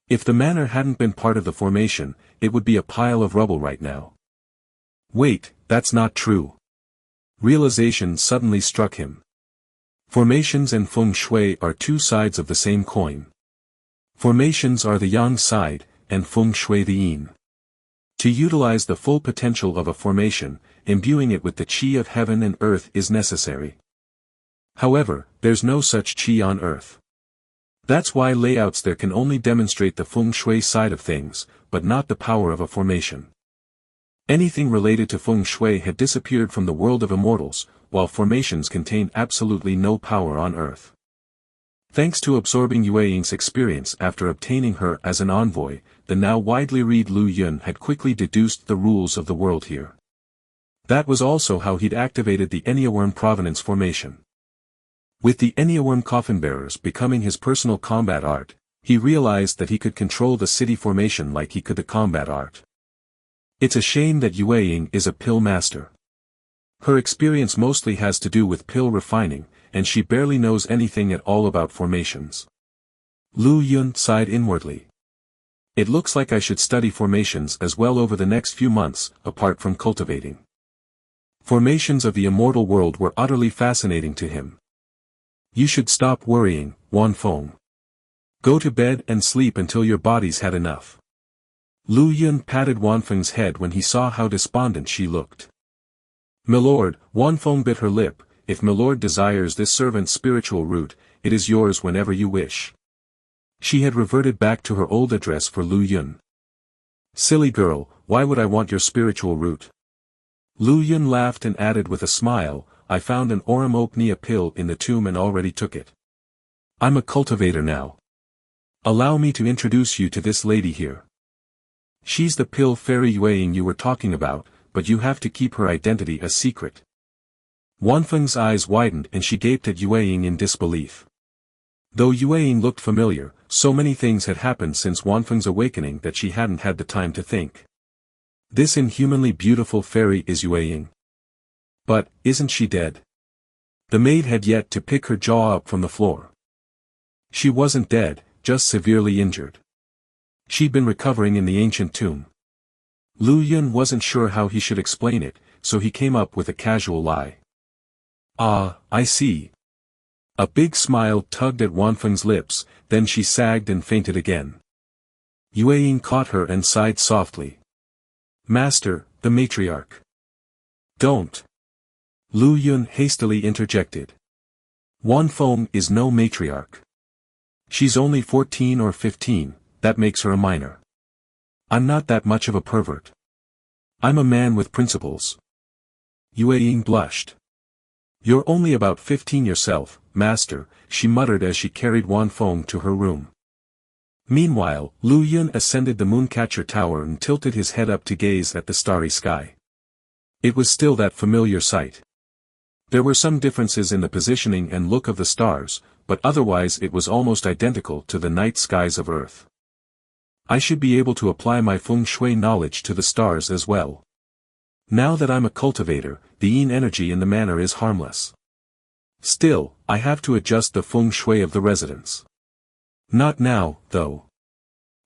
If the manor hadn't been part of the formation, it would be a pile of rubble right now. Wait, that's not true. Realization suddenly struck him. Formations and feng shui are 2 sides of the same coin. Formations are the yang side, and feng shui the yin. To utilize the full potential of a formation, imbuing it with the qi of heaven and earth is necessary. However, there's no such qi on Earth. That's why layouts there can only demonstrate the feng shui side of things, but not the power of a formation. Anything related to feng shui had disappeared from the world of immortals, while formations contain absolutely no power on Earth. Thanks to absorbing Yueying's experience after obtaining her as an envoy, the now widely read Lu Yun had quickly deduced the rules of the world here. That was also how he'd activated the Enneaworm Provenance Formation. With the Enneaworm Coffin Bearers becoming his personal combat art, he realized that he could control the city formation like he could the combat art. It's a shame that Yueying is a pill master. Her experience mostly has to do with pill refining, and she barely knows anything at all about formations. Lu Yun sighed inwardly. It looks like I should study formations as well over the next few months, apart from cultivating. Formations of the immortal world were utterly fascinating to him. You should stop worrying, Wanfeng. Go to bed and sleep until your body's had enough. Lu Yun patted Wanfeng's head when he saw how despondent she looked. Milord, Wanfeng bit her lip, if Milord desires this servant's spiritual root, it is yours whenever you wish. She had reverted back to her old address for Lu Yun. Silly girl, why would I want your spiritual root? Lu Yun laughed and added with a smile, I found an Oromopnia pill in the tomb and already took it. I'm a cultivator now. Allow me to introduce you to this lady here. She's the pill fairy Yueying you were talking about, but you have to keep her identity a secret. Wanfeng's eyes widened and she gaped at Yueying in disbelief. Though Yueying looked familiar, so many things had happened since Wanfeng's awakening that she hadn't had the time to think. This inhumanly beautiful fairy is Yueying. But, isn't she dead? The maid had yet to pick her jaw up from the floor. She wasn't dead, just severely injured. She'd been recovering in the ancient tomb. Lu Yun wasn't sure how he should explain it, so he came up with a casual lie. Ah, I see. A big smile tugged at Wanfeng's lips, then she sagged and fainted again. Yueying caught her and sighed softly. Master, the matriarch. Don't. Lu Yun hastily interjected. Wanfeng is no matriarch. She's only 14 or 15, that makes her a minor. I'm not that much of a pervert. I'm a man with principles. Yueying blushed. You're only about 15 yourself, master, she muttered as she carried Wanfeng to her room. Meanwhile, Lu Yun ascended the Mooncatcher Tower and tilted his head up to gaze at the starry sky. It was still that familiar sight. There were some differences in the positioning and look of the stars, but otherwise it was almost identical to the night skies of Earth. I should be able to apply my feng shui knowledge to the stars as well. Now that I'm a cultivator, the yin energy in the manor is harmless. Still, I have to adjust the feng shui of the residence. Not now, though.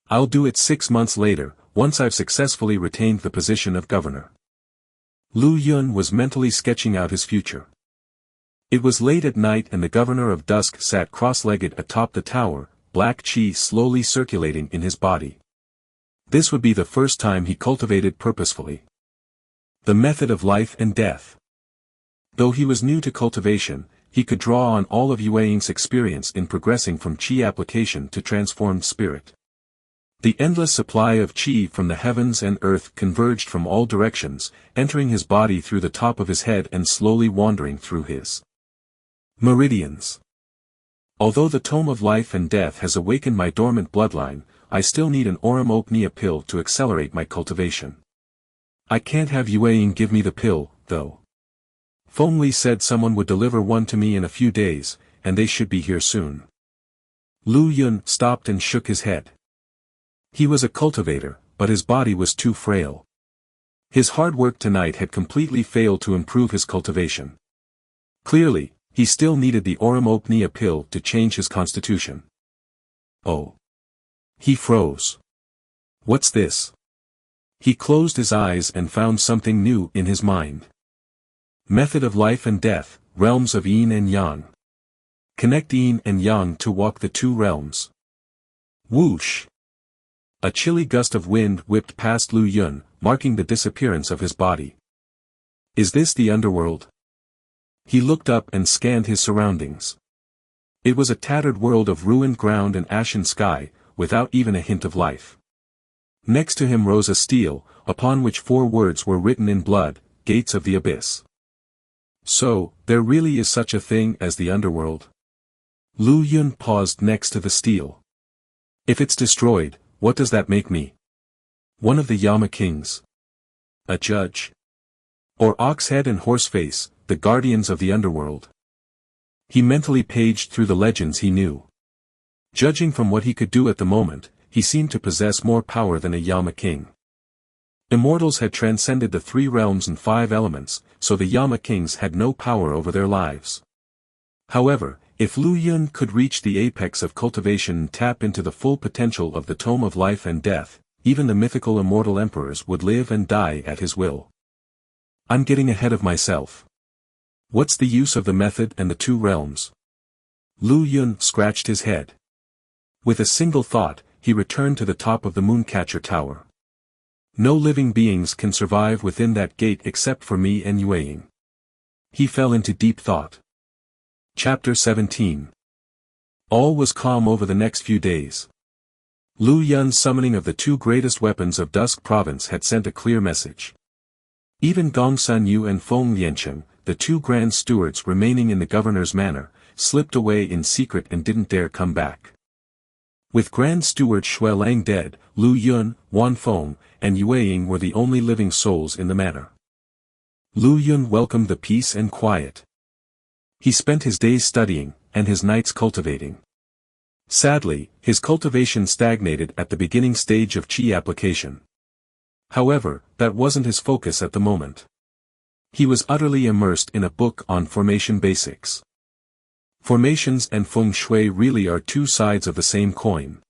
I'll do it 6 months later, once I've successfully retained the position of governor. Lu Yun was mentally sketching out his future. It was late at night and the governor of dusk sat cross-legged atop the tower, black qi slowly circulating in his body. This would be the first time he cultivated purposefully. The method of life and death. Though he was new to cultivation, he could draw on all of Yueying's experience in progressing from qi application to transformed spirit. The endless supply of qi from the heavens and earth converged from all directions, entering his body through the top of his head and slowly wandering through his meridians. Although the Tome of Life and Death has awakened my dormant bloodline, I still need an Orum Opnia pill to accelerate my cultivation. I can't have Yueying give me the pill, though. Feng Li said someone would deliver one to me in a few days, and they should be here soon. Lu Yun stopped and shook his head. He was a cultivator, but his body was too frail. His hard work tonight had completely failed to improve his cultivation. Clearly, he still needed the Orum Opnia pill to change his constitution. Oh. He froze. What's this? He closed his eyes and found something new in his mind. Method of life and death, realms of yin and yang. Connect yin and yang to walk the two realms. Whoosh! A chilly gust of wind whipped past Lu Yun, marking the disappearance of his body. Is this the underworld? He looked up and scanned his surroundings. It was a tattered world of ruined ground and ashen sky, without even a hint of life. Next to him rose a stele, upon which 4 words were written in blood, Gates of the Abyss. So, there really is such a thing as the underworld? Lu Yun paused next to the stele. If it's destroyed, what does that make me? One of the Yama kings? A judge? Or Oxhead and Horseface, the guardians of the underworld? He mentally paged through the legends he knew. Judging from what he could do at the moment, he seemed to possess more power than a Yama king. Immortals had transcended the 3 realms and 5 elements, so the Yama kings had no power over their lives. However, if Lu Yun could reach the apex of cultivation and tap into the full potential of the Tome of Life and Death, even the mythical immortal emperors would live and die at his will. I'm getting ahead of myself. What's the use of the method and the 2 realms? Lu Yun scratched his head. With a single thought, he returned to the top of the Mooncatcher Tower. No living beings can survive within that gate except for me and Yueying. He fell into deep thought. Chapter 17. All was calm over the next few days. Lu Yun's summoning of the 2 greatest weapons of Dusk Province had sent a clear message. Even Gong San Yu and Feng Liancheng, the 2 grand stewards remaining in the governor's manor, slipped away in secret and didn't dare come back. With Grand Steward Xue Lang dead, Lu Yun, Wanfeng, and Yueying were the only living souls in the manor. Lu Yun welcomed the peace and quiet. He spent his days studying, and his nights cultivating. Sadly, his cultivation stagnated at the beginning stage of chi application. However, that wasn't his focus at the moment. He was utterly immersed in a book on formation basics. Formations and feng shui really are two sides of the same coin.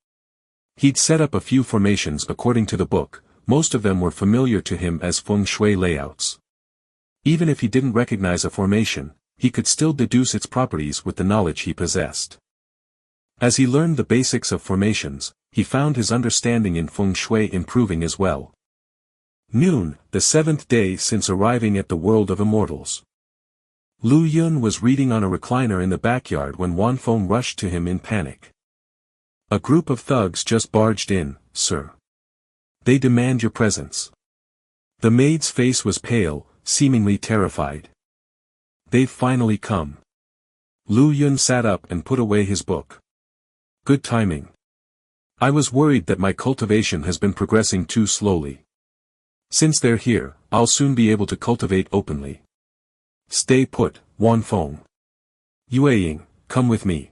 He'd set up a few formations according to the book, most of them were familiar to him as feng shui layouts. Even if he didn't recognize a formation, he could still deduce its properties with the knowledge he possessed. As he learned the basics of formations, he found his understanding in feng shui improving as well. Noon, the 7th day since arriving at the world of Immortals. Lu Yun was reading on a recliner in the backyard when Wanfeng rushed to him in panic. A group of thugs just barged in, sir. They demand your presence. The maid's face was pale, seemingly terrified. They've finally come. Lu Yun sat up and put away his book. Good timing. I was worried that my cultivation has been progressing too slowly. Since they're here, I'll soon be able to cultivate openly. Stay put, Wanfeng. Yueying, come with me.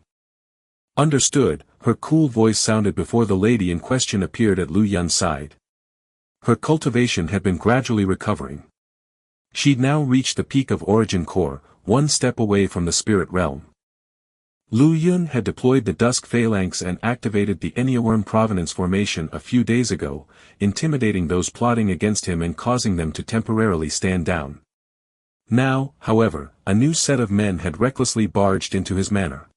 Understood, her cool voice sounded before the lady in question appeared at Lu Yun's side. Her cultivation had been gradually recovering. She'd now reached the peak of origin core, one step away from the spirit realm. Lu Yun had deployed the Dusk Phalanx and activated the Enneaworm Provenance formation a few days ago, intimidating those plotting against him and causing them to temporarily stand down. Now, however, a new set of men had recklessly barged into his manor.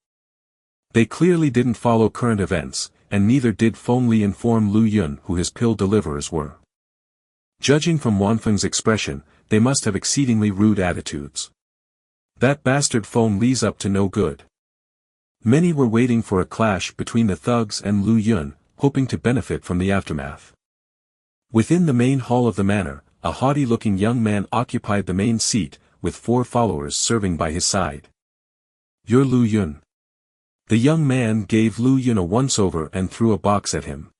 They clearly didn't follow current events, and neither did Feng Li inform Lu Yun who his pill deliverers were. Judging from Wanfeng's expression, they must have exceedingly rude attitudes. That bastard Feng Li's up to no good. Many were waiting for a clash between the thugs and Lu Yun, hoping to benefit from the aftermath. Within the main hall of the manor, a haughty-looking young man occupied the main seat, with 4 followers serving by his side. You're Lu Yun. The young man gave Lu Yun a once-over and threw a box at him.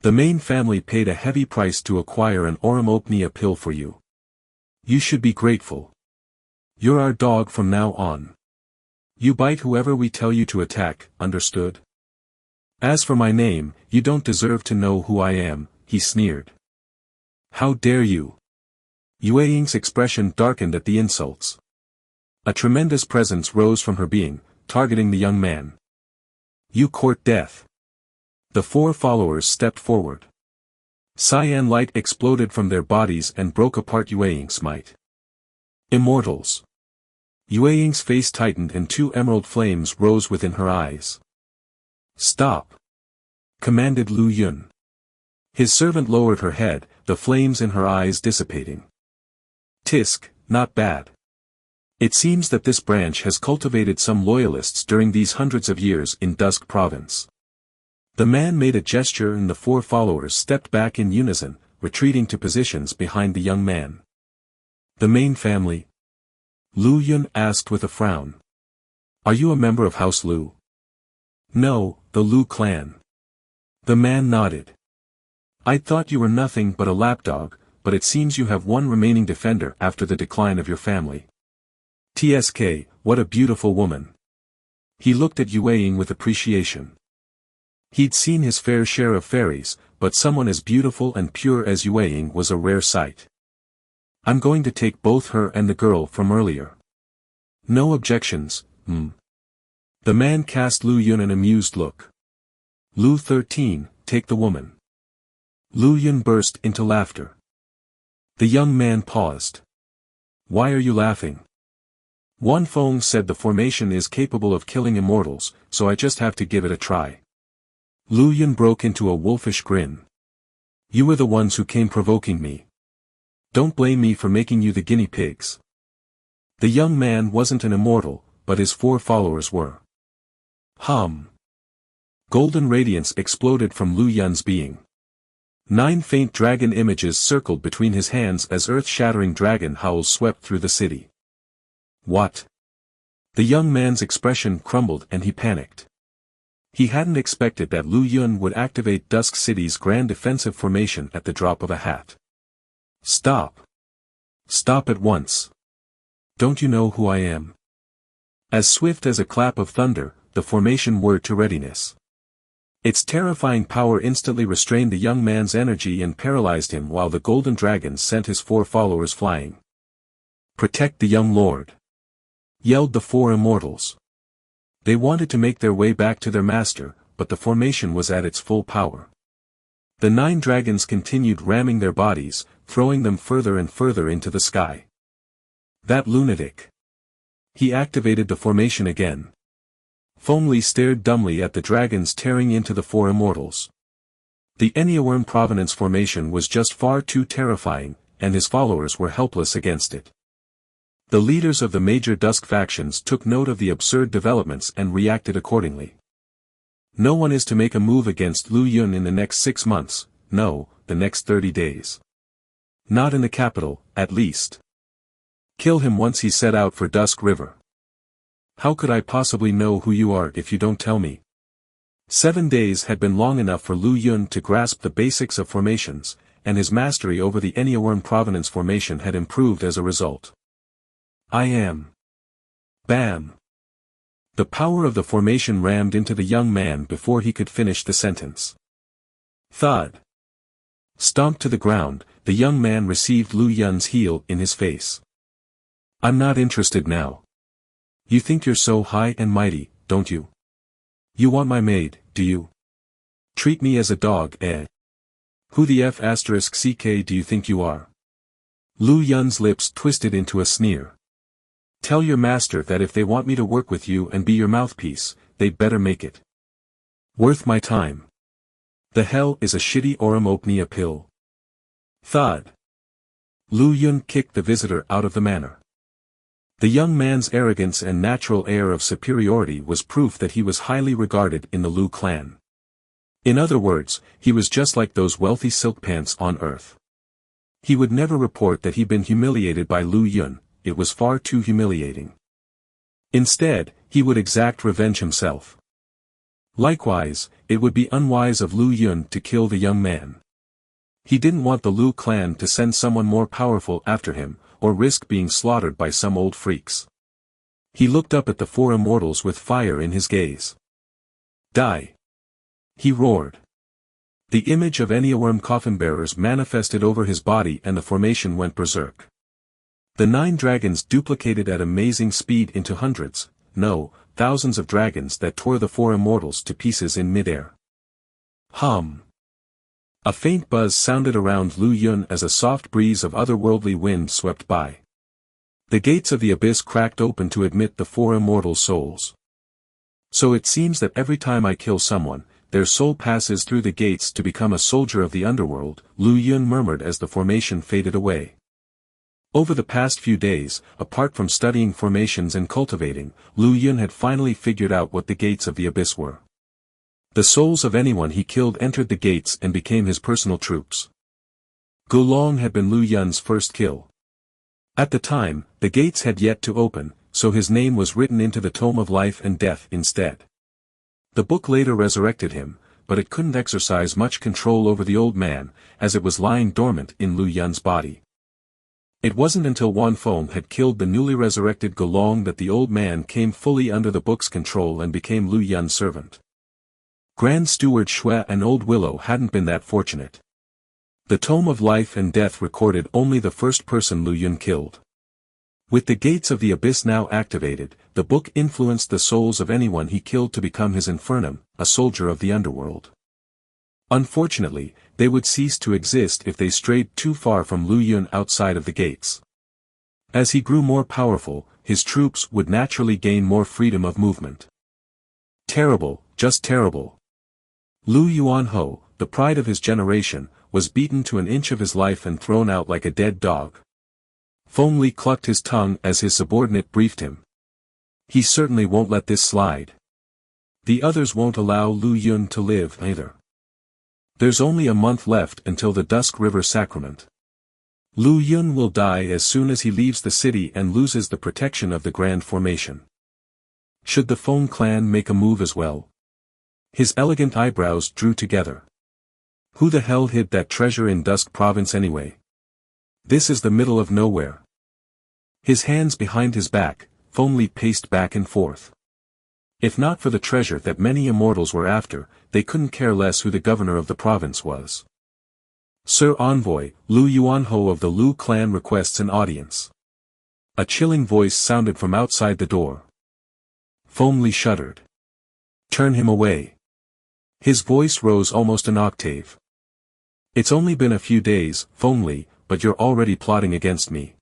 The main family paid a heavy price to acquire an Oromopnia pill for you. You should be grateful. You're our dog from now on. You bite whoever we tell you to attack, understood? As for my name, you don't deserve to know who I am, he sneered. How dare you? Yueying's expression darkened at the insults. A tremendous presence rose from her being, targeting the young man. You court death. The 4 followers stepped forward. Cyan light exploded from their bodies and broke apart Yueying's might. Immortals. Yueying's face tightened and 2 emerald flames rose within her eyes. Stop! Commanded Lu Yun. His servant lowered her head, the flames in her eyes dissipating. Tisk, not bad. It seems that this branch has cultivated some loyalists during these hundreds of years in Dusk Province. The man made a gesture and the 4 followers stepped back in unison, retreating to positions behind the young man. The main family? Lu Yun asked with a frown. Are you a member of House Lu? No, the Lu clan. The man nodded. I thought you were nothing but a lapdog, but it seems you have one remaining defender after the decline of your family. TSK, what a beautiful woman. He looked at Yueying with appreciation. He'd seen his fair share of fairies, but someone as beautiful and pure as Yueying was a rare sight. I'm going to take both her and the girl from earlier. No objections, The man cast Lu Yun an amused look. Lu 13, take the woman. Lu Yun burst into laughter. The young man paused. Why are you laughing? Wanfeng said the formation is capable of killing immortals, so I just have to give it a try. Lu Yun broke into a wolfish grin. You were the ones who came provoking me. Don't blame me for making you the guinea pigs. The young man wasn't an immortal, but his 4 followers were. Golden radiance exploded from Lu Yun's being. 9 faint dragon images circled between his hands as earth-shattering dragon howls swept through the city. What? The young man's expression crumbled and he panicked. He hadn't expected that Lu Yun would activate Dusk City's grand defensive formation at the drop of a hat. Stop. Stop at once. Don't you know who I am? As swift as a clap of thunder, the formation whirred to readiness. Its terrifying power instantly restrained the young man's energy and paralyzed him while the golden dragon sent his 4 followers flying. "Protect the young lord!" yelled the 4 immortals. They wanted to make their way back to their master, but the formation was at its full power. The 9 dragons continued ramming their bodies, throwing them further and further into the sky. That lunatic! He activated the formation again. Fengli stared dumbly at the dragons tearing into the 4 immortals. The Enneaworm Provenance formation was just far too terrifying, and his followers were helpless against it. The leaders of the major Dusk factions took note of the absurd developments and reacted accordingly. No one is to make a move against Lu Yun in the next 6 months, no, the next 30 days. Not in the capital, at least. Kill him once he set out for Dusk River. How could I possibly know who you are if you don't tell me? 7 days had been long enough for Lu Yun to grasp the basics of formations, and his mastery over the Enneaworm Provenance formation had improved as a result. I am. Bam! The power of the formation rammed into the young man before he could finish the sentence. Thud. Stomped to the ground, the young man received Lu Yun's heel in his face. I'm not interested now. You think you're so high and mighty, don't you? You want my maid, do you? Treat me as a dog, eh? Who the F***ck do you think you are? Lu Yun's lips twisted into a sneer. Tell your master that if they want me to work with you and be your mouthpiece, they'd better make it worth my time. The hell is a shitty Oromopnia pill? Thud. Lu Yun kicked the visitor out of the manor. The young man's arrogance and natural air of superiority was proof that he was highly regarded in the Lu clan. In other words, he was just like those wealthy silk pants on earth. He would never report that he'd been humiliated by Lu Yun, it was far too humiliating. Instead, he would exact revenge himself. Likewise, it would be unwise of Lu Yun to kill the young man. He didn't want the Lu clan to send someone more powerful after him, or risk being slaughtered by some old freaks. He looked up at the 4 immortals with fire in his gaze. Die! He roared. The image of Enneaworm coffin bearers manifested over his body and the formation went berserk. The 9 dragons duplicated at amazing speed into hundreds, no, thousands of dragons that tore the 4 immortals to pieces in midair. Hum. A faint buzz sounded around Lu Yun as a soft breeze of otherworldly wind swept by. The gates of the abyss cracked open to admit the 4 immortal souls. So it seems that every time I kill someone, their soul passes through the gates to become a soldier of the underworld, Lu Yun murmured as the formation faded away. Over the past few days, apart from studying formations and cultivating, Lu Yun had finally figured out what the gates of the abyss were. The souls of anyone he killed entered the gates and became his personal troops. Gulong had been Lu Yun's first kill. At the time, the gates had yet to open, so his name was written into the Tome of Life and Death instead. The book later resurrected him, but it couldn't exercise much control over the old man, as it was lying dormant in Lu Yun's body. It wasn't until Wan Feng had killed the newly resurrected Gulong that the old man came fully under the book's control and became Lu Yun's servant. Grand Steward Shui and Old Willow hadn't been that fortunate. The Tome of Life and Death recorded only the first person Lu Yun killed. With the gates of the abyss now activated, the book influenced the souls of anyone he killed to become his infernum, a soldier of the underworld. Unfortunately, they would cease to exist if they strayed too far from Lu Yun outside of the gates. As he grew more powerful, his troops would naturally gain more freedom of movement. Terrible, just terrible. Lu Yuanho, the pride of his generation, was beaten to an inch of his life and thrown out like a dead dog. Fengli clucked his tongue as his subordinate briefed him. He certainly won't let this slide. The others won't allow Lu Yun to live either. There's only a month left until the Dusk River Sacrament. Lu Yun will die as soon as he leaves the city and loses the protection of the Grand Formation. Should the Feng clan make a move as well? His elegant eyebrows drew together. Who the hell hid that treasure in Dusk Province anyway? This is the middle of nowhere. His hands behind his back, Fengli paced back and forth. If not for the treasure that many immortals were after, they couldn't care less who the governor of the province was. Sir Envoy, Lu Yuanho of the Lu clan requests an audience. A chilling voice sounded from outside the door. Feng Li shuddered. Turn him away. His voice rose almost an octave. It's only been a few days, Feng Li, but you're already plotting against me.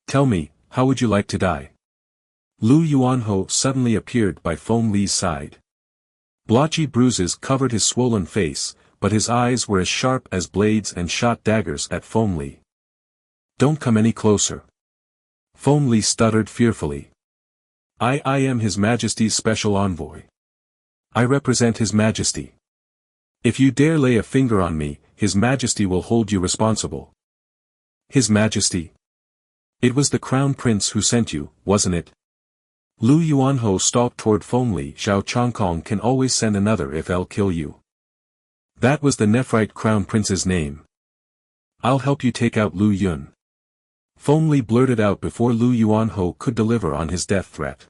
Tell me, how would you like to die? Lu Yuanho suddenly appeared by Feng Li's side. Blotchy bruises covered his swollen face, but his eyes were as sharp as blades and shot daggers at Feng Li. Don't come any closer. Feng Li stuttered fearfully. I am His Majesty's special envoy. I represent His Majesty. If you dare lay a finger on me, His Majesty will hold you responsible. His Majesty? It was the Crown Prince who sent you, wasn't it? Lu Yuanho stalked toward Feng Li. Xiao Chongkong can always send another if I'll kill you. That was the Nephrite Crown Prince's name. I'll help you take out Lu Yun. Feng Li blurted out before Lu Yuanho could deliver on his death threat.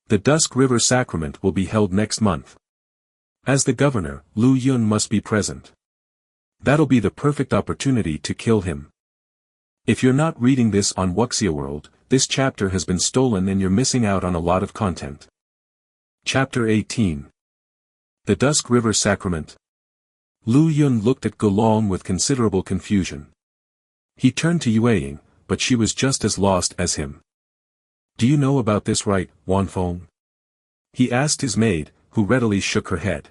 The Dusk River Sacrament will be held next month. As the governor, Lu Yun must be present. That'll be the perfect opportunity to kill him. If you're not reading this on Wuxia World, this chapter has been stolen and you're missing out on a lot of content. Chapter 18. The Dusk River Sacrament. Lu Yun looked at Gulong with considerable confusion. He turned to Yueying, but she was just as lost as him. Do you know about this rite, Wanfeng? He asked his maid, who readily shook her head.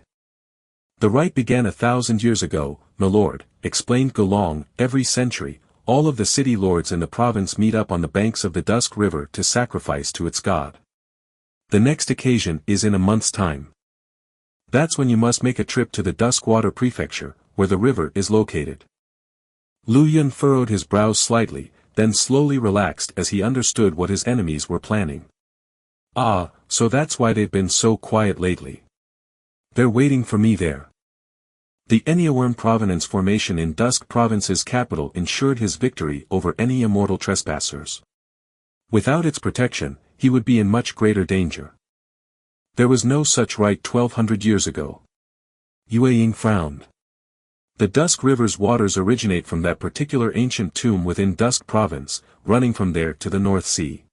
The rite began 1,000 years ago, my lord, explained Gulong. Every century, all of the city lords in the province meet up on the banks of the Dusk River to sacrifice to its god. The next occasion is in a month's time. That's when you must make a trip to the Duskwater Prefecture, where the river is located. Lu Yun furrowed his brows slightly, then slowly relaxed as he understood what his enemies were planning. Ah, so that's why they've been so quiet lately. They're waiting for me there. The Enneaworm Provenance formation in Dusk Province's capital ensured his victory over any immortal trespassers. Without its protection, he would be in much greater danger. There was no such rite 1,200 years ago. Yueying frowned. The Dusk River's waters originate from that particular ancient tomb within Dusk Province, running from there to the North Sea.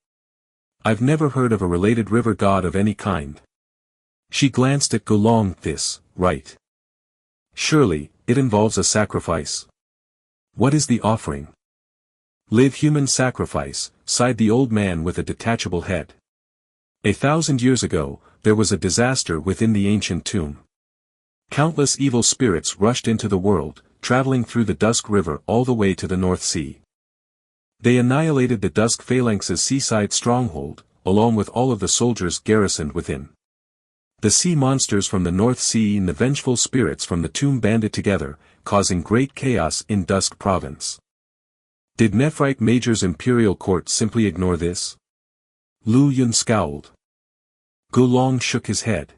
I've never heard of a related river god of any kind. She glanced at Gulong. This, right? Surely, it involves a sacrifice. What is the offering? Live human sacrifice, sighed the old man with a detachable head. 1,000 years ago, there was a disaster within the ancient tomb. Countless evil spirits rushed into the world, traveling through the Dusk River all the way to the North Sea. They annihilated the Dusk Phalanx's seaside stronghold, along with all of the soldiers garrisoned within. The sea monsters from the North Sea and the vengeful spirits from the tomb banded together, causing great chaos in Dusk Province. Did Nephrite Major's imperial court simply ignore this? Lu Yun scowled. Gulong shook his head.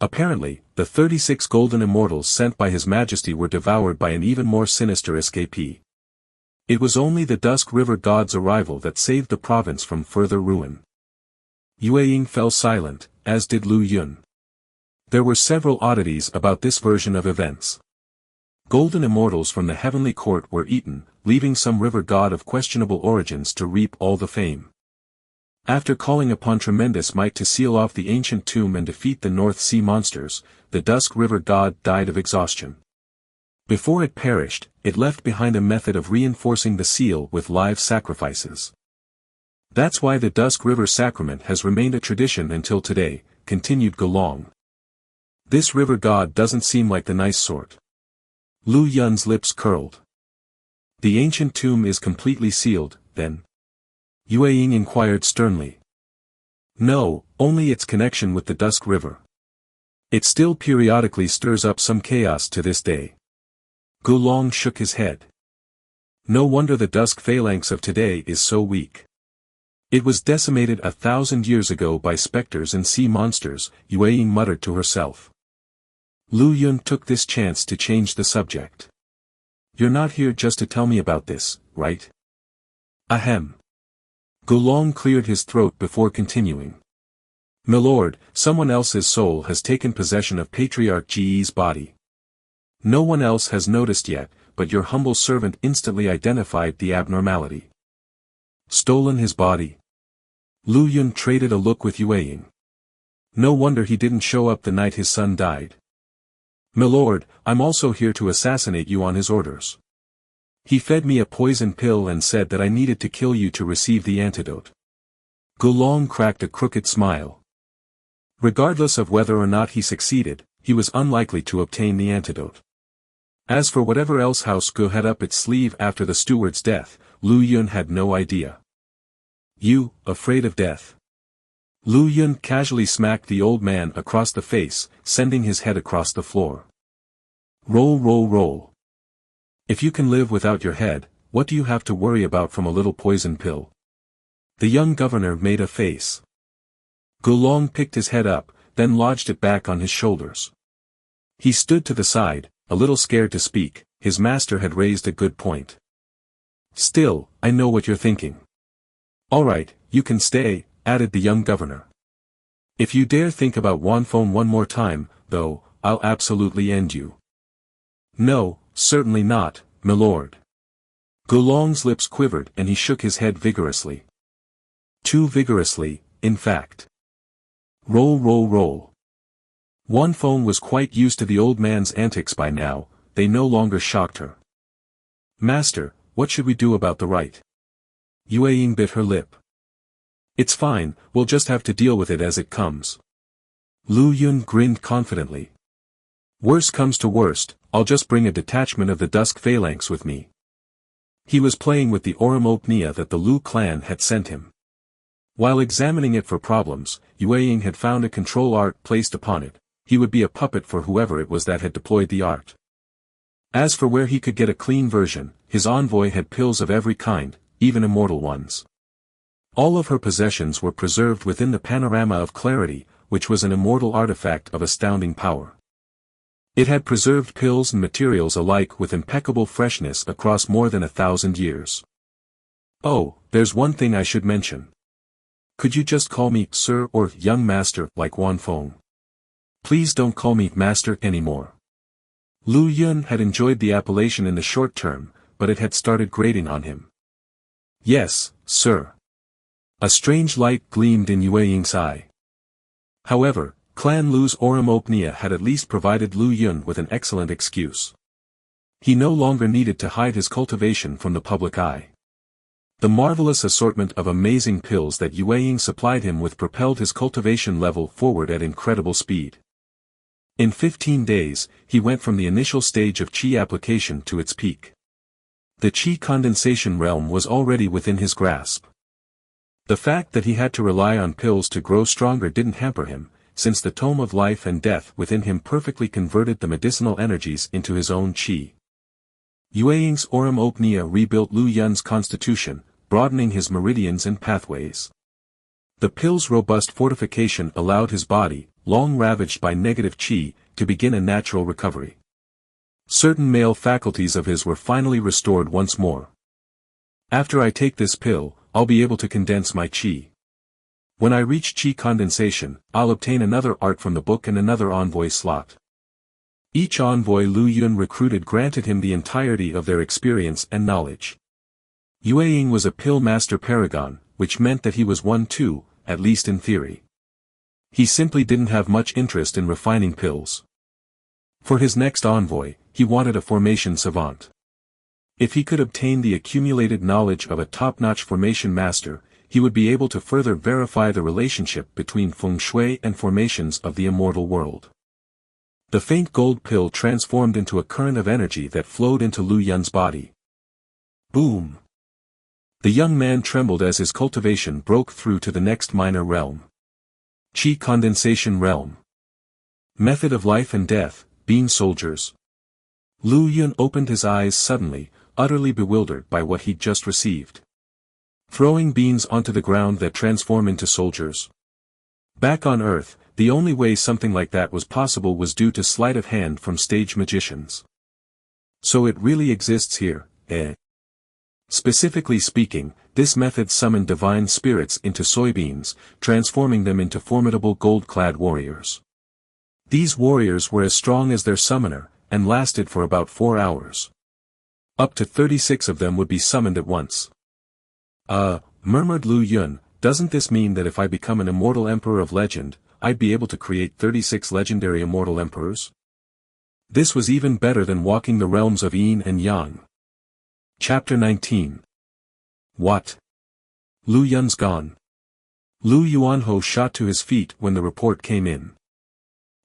Apparently, the 36 golden immortals sent by His Majesty were devoured by an even more sinister escapee. It was only the Dusk River god's arrival that saved the province from further ruin. Yueying fell silent, as did Lu Yun. There were several oddities about this version of events. Golden immortals from the heavenly court were eaten, leaving some river god of questionable origins to reap all the fame. After calling upon tremendous might to seal off the ancient tomb and defeat the North Sea monsters, the Dusk River god died of exhaustion. Before it perished, it left behind a method of reinforcing the seal with live sacrifices. That's why the Dusk River Sacrament has remained a tradition until today, continued Gulong. This river god doesn't seem like the nice sort. Lu Yun's lips curled. The ancient tomb is completely sealed, then? Yueying inquired sternly. No, only its connection with the Dusk River. It still periodically stirs up some chaos to this day. Gulong shook his head. No wonder the Dusk Phalanx of today is so weak. It was decimated 1,000 years ago by specters and sea monsters, Yueying muttered to herself. Lu Yun took this chance to change the subject. You're not here just to tell me about this, right? Ahem. Gulong cleared his throat before continuing. Milord, someone else's soul has taken possession of Patriarch Ge's body. No one else has noticed yet, but your humble servant instantly identified the abnormality. Stolen his body. Lu Yun traded a look with Yue. No wonder he didn't show up the night his son died. Milord, I'm also here to assassinate you on his orders. He fed me a poison pill and said that I needed to kill you to receive the antidote. Gulong cracked a crooked smile. Regardless of whether or not he succeeded, he was unlikely to obtain the antidote. As for whatever else House Gu had up its sleeve after the steward's death, Lu Yun had no idea. You, afraid of death? Lu Yun casually smacked the old man across the face, sending his head across the floor. Roll, roll, roll. If you can live without your head, what do you have to worry about from a little poison pill? The young governor made a face. Gulong picked his head up, then lodged it back on his shoulders. He stood to the side, a little scared to speak. His master had raised a good point. Still, I know what you're thinking. All right, you can stay, added the young governor. If you dare think about Wanfeng one more time, though, I'll absolutely end you. No, certainly not, milord. Gulong's lips quivered and he shook his head vigorously. Too vigorously, in fact. Roll, roll, roll. Wanfeng was quite used to the old man's antics by now, they no longer shocked her. Master, what should we do about the right? Yue Ying bit her lip. It's fine, we'll just have to deal with it as it comes. Lu Yun grinned confidently. Worst comes to worst, I'll just bring a detachment of the Dusk Phalanx with me. He was playing with the Oromopnia that the Lu clan had sent him. While examining it for problems, Yue Ying had found a control art placed upon it. He would be a puppet for whoever it was that had deployed the art. As for where he could get a clean version, his envoy had pills of every kind, even immortal ones. All of her possessions were preserved within the panorama of clarity, which was an immortal artifact of astounding power. It had preserved pills and materials alike with impeccable freshness across more than 1,000 years. Oh, there's one thing I should mention. Could you just call me Sir or Young Master like Wanfeng? Please don't call me Master anymore. Lu Yun had enjoyed the appellation in the short term, but it had started grating on him. Yes, sir. A strange light gleamed in Yue Ying's eye. However, Clan Lu's Oromopnia had at least provided Lu Yun with an excellent excuse. He no longer needed to hide his cultivation from the public eye. The marvelous assortment of amazing pills that Yue Ying supplied him with propelled his cultivation level forward at incredible speed. In 15 days, he went from the initial stage of qi application to its peak. The qi condensation realm was already within his grasp. The fact that he had to rely on pills to grow stronger didn't hamper him, since the Tome of Life and Death within him perfectly converted the medicinal energies into his own qi. Yue Ying's Oromopnia rebuilt Lu Yun's constitution, broadening his meridians and pathways. The pill's robust fortification allowed his body, long ravaged by negative qi, to begin a natural recovery. Certain male faculties of his were finally restored once more. After I take this pill, I'll be able to condense my qi. When I reach qi condensation, I'll obtain another art from the book and another envoy slot. Each envoy Lu Yun recruited granted him the entirety of their experience and knowledge. Yue Ying was a pill master paragon, which meant that he was one too, at least in theory. He simply didn't have much interest in refining pills. For his next envoy, he wanted a formation savant. If he could obtain the accumulated knowledge of a top-notch formation master, he would be able to further verify the relationship between feng shui and formations of the immortal world. The faint gold pill transformed into a current of energy that flowed into Lu Yun's body. Boom! The young man trembled as his cultivation broke through to the next minor realm. Qi condensation realm. Method of life and death, bean soldiers. Lu Yun opened his eyes suddenly, utterly bewildered by what he'd just received. Throwing beans onto the ground that transform into soldiers. Back on Earth, the only way something like that was possible was due to sleight of hand from stage magicians. So it really exists here, eh? Specifically speaking, this method summoned divine spirits into soybeans, transforming them into formidable gold-clad warriors. These warriors were as strong as their summoner, and lasted for about 4 hours. Up to 36 of them would be summoned at once. Murmured Lu Yun, doesn't this mean that if I become an immortal emperor of legend, I'd be able to create 36 legendary immortal emperors? This was even better than walking the realms of Yin and Yang. Chapter 19. What? Lu Yun's gone. Lu Yuanho shot to his feet when the report came in.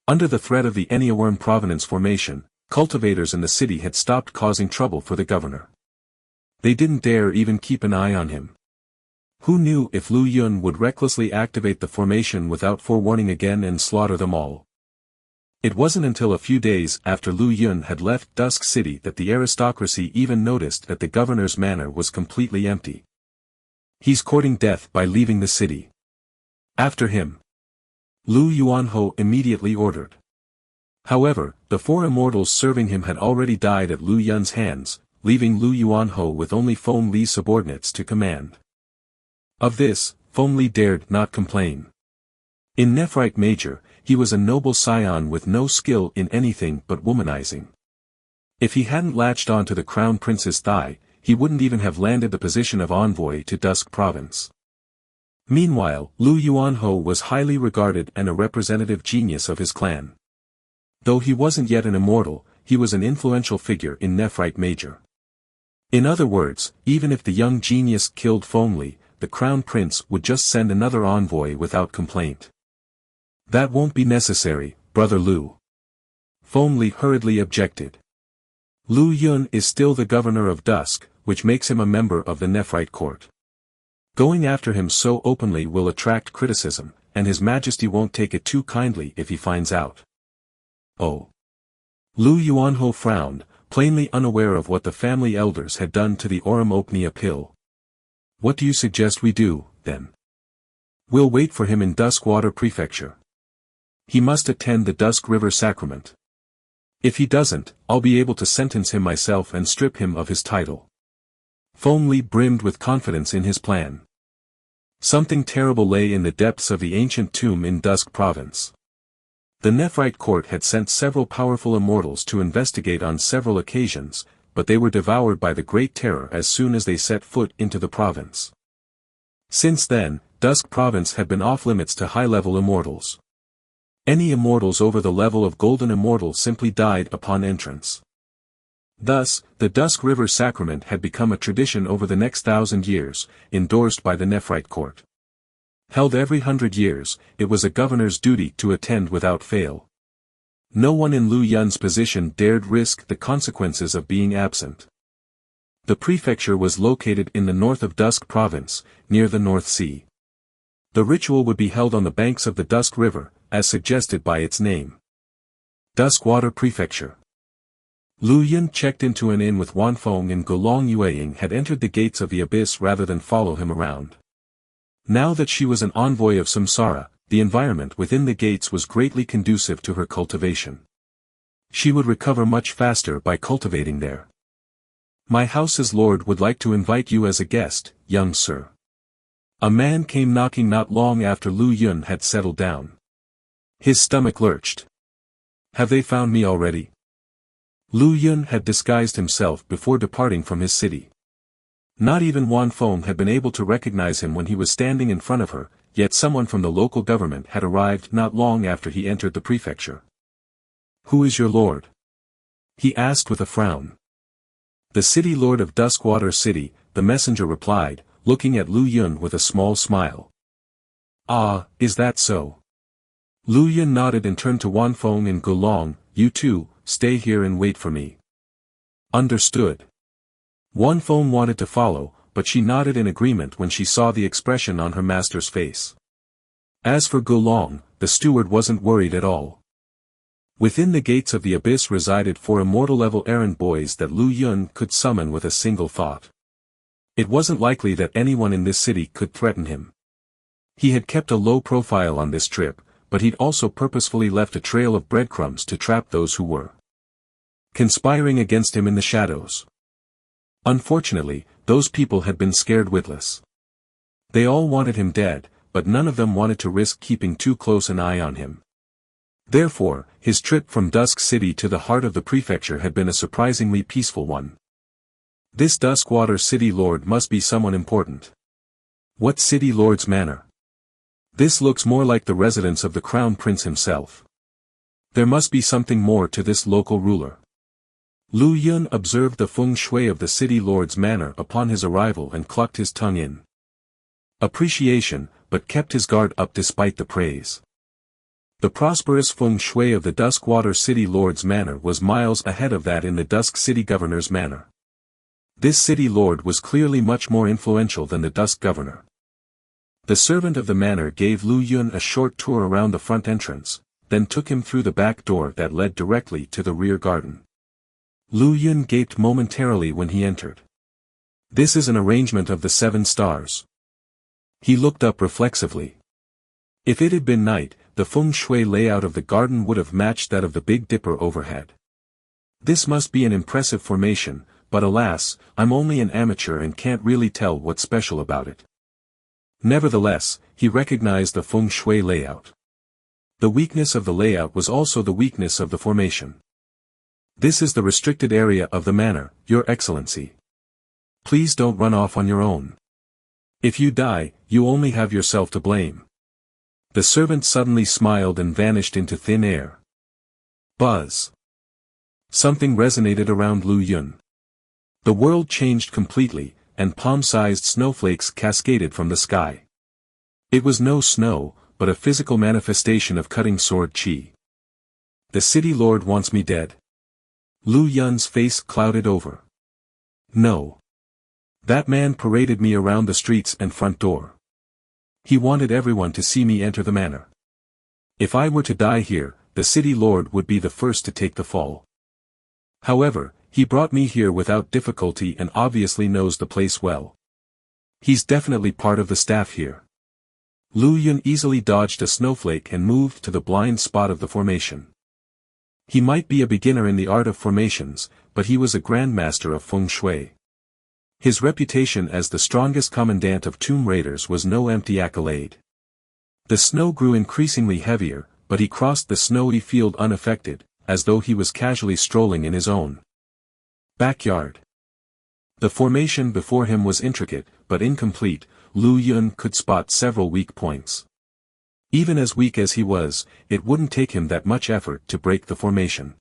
Under the threat of the Enneaworm Provenance formation, cultivators in the city had stopped causing trouble for the governor. They didn't dare even keep an eye on him. Who knew if Lu Yun would recklessly activate the formation without forewarning again and slaughter them all? It wasn't until a few days after Lu Yun had left Dusk City that the aristocracy even noticed that the governor's manor was completely empty. He's courting death by leaving the city. After him. Lu Yuanho immediately ordered. However, the 4 immortals serving him had already died at Lu Yun's hands, leaving Lu Yuanho with only Feng Li's subordinates to command. Of this, Feng Li dared not complain. In Nephrite Major, he was a noble scion with no skill in anything but womanizing. If he hadn't latched onto the crown prince's thigh, he wouldn't even have landed the position of envoy to Dusk Province. Meanwhile, Lu Yuanho was highly regarded and a representative genius of his clan. Though he wasn't yet an immortal, he was an influential figure in Nephrite Major. In other words, even if the young genius killed Feng Li, the crown prince would just send another envoy without complaint. That won't be necessary, brother Lu. Feng Li hurriedly objected. Lu Yun is still the governor of Dusk, which makes him a member of the Nephrite court. Going after him so openly will attract criticism, and his majesty won't take it too kindly if he finds out. Oh. Lu Yuanho frowned, plainly unaware of what the family elders had done to the Aurum Opnia pill. What do you suggest we do, then? We'll wait for him in Duskwater Prefecture. He must attend the Dusk River Sacrament. If he doesn't, I'll be able to sentence him myself and strip him of his title. Feng Li brimmed with confidence in his plan. Something terrible lay in the depths of the ancient tomb in Dusk Province. The Nephrite court had sent several powerful immortals to investigate on several occasions, but they were devoured by the Great Terror as soon as they set foot into the province. Since then, Dusk Province had been off-limits to high-level immortals. Any immortals over the level of Golden Immortal simply died upon entrance. Thus, the Dusk River Sacrament had become a tradition over the next 1,000 years, endorsed by the Nephrite court. Held every 100 years, it was a governor's duty to attend without fail. No one in Lu Yun's position dared risk the consequences of being absent. The prefecture was located in the north of Dusk Province, near the North Sea. The ritual would be held on the banks of the Dusk River, as suggested by its name. Duskwater Prefecture. Lu Yun checked into an inn with Wan Feng, and Golong Yueying had entered the gates of the abyss rather than follow him around. Now that she was an envoy of Samsara, the environment within the gates was greatly conducive to her cultivation. She would recover much faster by cultivating there. My house's lord would like to invite you as a guest, young sir. A man came knocking not long after Lu Yun had settled down. His stomach lurched. Have they found me already? Lu Yun had disguised himself before departing from his city. Not even Wan Feng had been able to recognize him when he was standing in front of her, yet someone from the local government had arrived not long after he entered the prefecture. Who is your lord? He asked with a frown. The city lord of Duskwater City, the messenger replied, looking at Lu Yun with a small smile. Ah, is that so? Lu Yun nodded and turned to Wan Feng and Golong. You two, stay here and wait for me. Understood. Wan Feng wanted to follow, but she nodded in agreement when she saw the expression on her master's face. As for Golong, the steward wasn't worried at all. Within the gates of the abyss resided 4 immortal-level errand boys that Lu Yun could summon with a single thought. It wasn't likely that anyone in this city could threaten him. He had kept a low profile on this trip, but he'd also purposefully left a trail of breadcrumbs to trap those who were conspiring against him in the shadows. Unfortunately, those people had been scared witless. They all wanted him dead, but none of them wanted to risk keeping too close an eye on him. Therefore, his trip from Dusk City to the heart of the prefecture had been a surprisingly peaceful one. This Duskwater City Lord must be someone important. What City Lord's manor? This looks more like the residence of the Crown Prince himself. There must be something more to this local ruler. Lu Yun observed the feng shui of the City Lord's manor upon his arrival and clucked his tongue in appreciation, but kept his guard up despite the praise. The prosperous feng shui of the Duskwater City Lord's manor was miles ahead of that in the Dusk City Governor's manor. This city lord was clearly much more influential than the Dusk Governor. The servant of the manor gave Lu Yun a short tour around the front entrance, then took him through the back door that led directly to the rear garden. Lu Yun gaped momentarily when he entered. This is an arrangement of the 7 stars. He looked up reflexively. If it had been night, the feng shui layout of the garden would have matched that of the Big Dipper overhead. This must be an impressive formation, but alas, I'm only an amateur and can't really tell what's special about it. Nevertheless, he recognized the feng shui layout. The weakness of the layout was also the weakness of the formation. This is the restricted area of the manor, Your Excellency. Please don't run off on your own. If you die, you only have yourself to blame. The servant suddenly smiled and vanished into thin air. Buzz. Something resonated around Lu Yun. The world changed completely, and palm-sized snowflakes cascaded from the sky. It was no snow, but a physical manifestation of cutting sword chi. The city lord wants me dead. Lu Yun's face clouded over. No. That man paraded me around the streets and front door. He wanted everyone to see me enter the manor. If I were to die here, the city lord would be the first to take the fall. However, he brought me here without difficulty and obviously knows the place well. He's definitely part of the staff here. Lu Yun easily dodged a snowflake and moved to the blind spot of the formation. He might be a beginner in the art of formations, but he was a grandmaster of feng shui. His reputation as the strongest commandant of tomb raiders was no empty accolade. The snow grew increasingly heavier, but he crossed the snowy field unaffected, as though he was casually strolling in his own backyard. The formation before him was intricate, but incomplete. Lu Yun could spot several weak points. Even as weak as he was, it wouldn't take him that much effort to break the formation.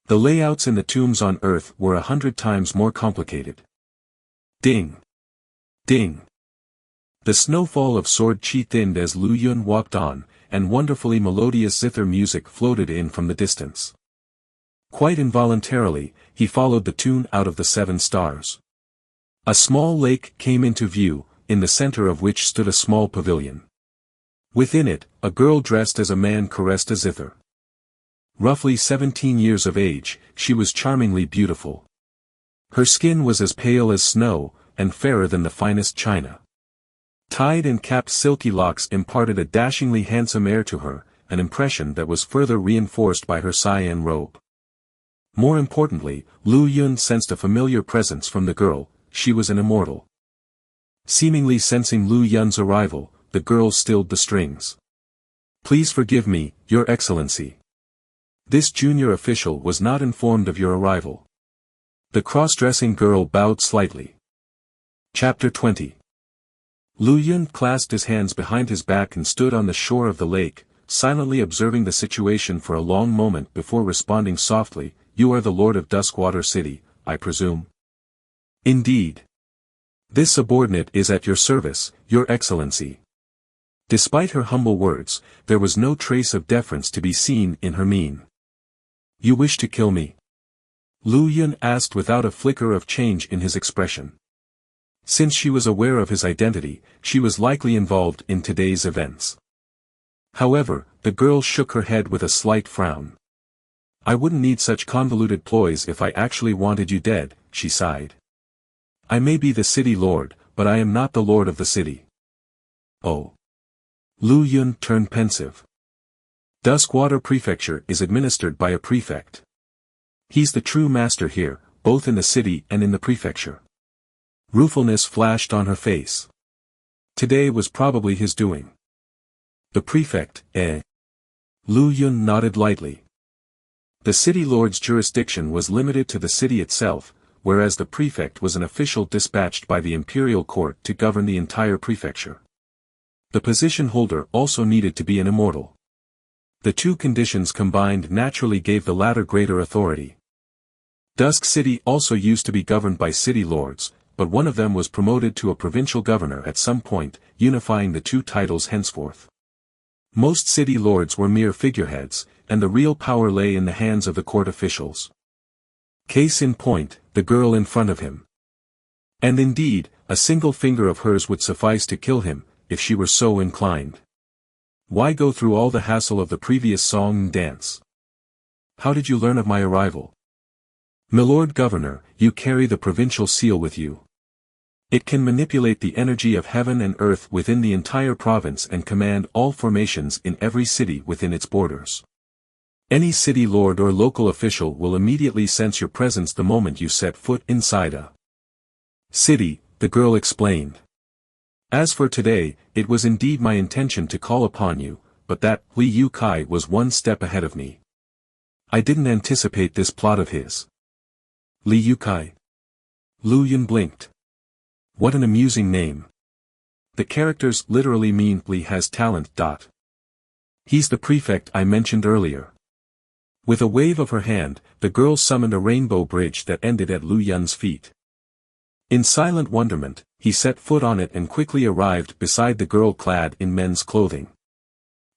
The layouts in the tombs on Earth were 100 times more complicated. Ding! Ding! The snowfall of sword chi thinned as Lu Yun walked on, and wonderfully melodious zither music floated in from the distance. Quite involuntarily, he followed the tune out of the 7 stars. A small lake came into view, in the center of which stood a small pavilion. Within it, a girl dressed as a man caressed a zither. Roughly 17 years of age, she was charmingly beautiful. Her skin was as pale as snow, and fairer than the finest china. Tied and capped silky locks imparted a dashingly handsome air to her, an impression that was further reinforced by her cyan robe. More importantly, Lu Yun sensed a familiar presence from the girl. She was an immortal. Seemingly sensing Lu Yun's arrival, the girl stilled the strings. Please forgive me, Your Excellency. This junior official was not informed of your arrival. The cross-dressing girl bowed slightly. Chapter 20. Lu Yun clasped his hands behind his back and stood on the shore of the lake, silently observing the situation for a long moment before responding softly, You are the Lord of Duskwater City, I presume? Indeed. This subordinate is at your service, Your Excellency. Despite her humble words, there was no trace of deference to be seen in her mien. You wish to kill me? Lu Yun asked without a flicker of change in his expression. Since she was aware of his identity, she was likely involved in today's events. However, the girl shook her head with a slight frown. I wouldn't need such convoluted ploys if I actually wanted you dead, she sighed. I may be the city lord, but I am not the lord of the city. Oh. Lu Yun turned pensive. Duskwater Prefecture is administered by a prefect. He's the true master here, both in the city and in the prefecture. Ruefulness flashed on her face. Today was probably his doing. The prefect, eh? Lu Yun nodded lightly. The city lord's jurisdiction was limited to the city itself, whereas the prefect was an official dispatched by the imperial court to govern the entire prefecture. The position holder also needed to be an immortal. The two conditions combined naturally gave the latter greater authority. Dusk City also used to be governed by city lords, but one of them was promoted to a provincial governor at some point, unifying the two titles henceforth. Most city lords were mere figureheads, and the real power lay in the hands of the court officials. Case in point, the girl in front of him. And indeed, a single finger of hers would suffice to kill him, if she were so inclined. Why go through all the hassle of the previous song and dance? How did you learn of my arrival? Milord Governor, you carry the provincial seal with you. It can manipulate the energy of heaven and earth within the entire province and command all formations in every city within its borders. Any city lord or local official will immediately sense your presence the moment you set foot inside a city, the girl explained. As for today, it was indeed my intention to call upon you, but that Li Yu Kai was one step ahead of me. I didn't anticipate this plot of his. Li Yu Kai. Lu Yun blinked. What an amusing name. The characters literally mean Li has talent. He's the prefect I mentioned earlier. With a wave of her hand, the girl summoned a rainbow bridge that ended at Lu Yun's feet. In silent wonderment, he set foot on it and quickly arrived beside the girl clad in men's clothing.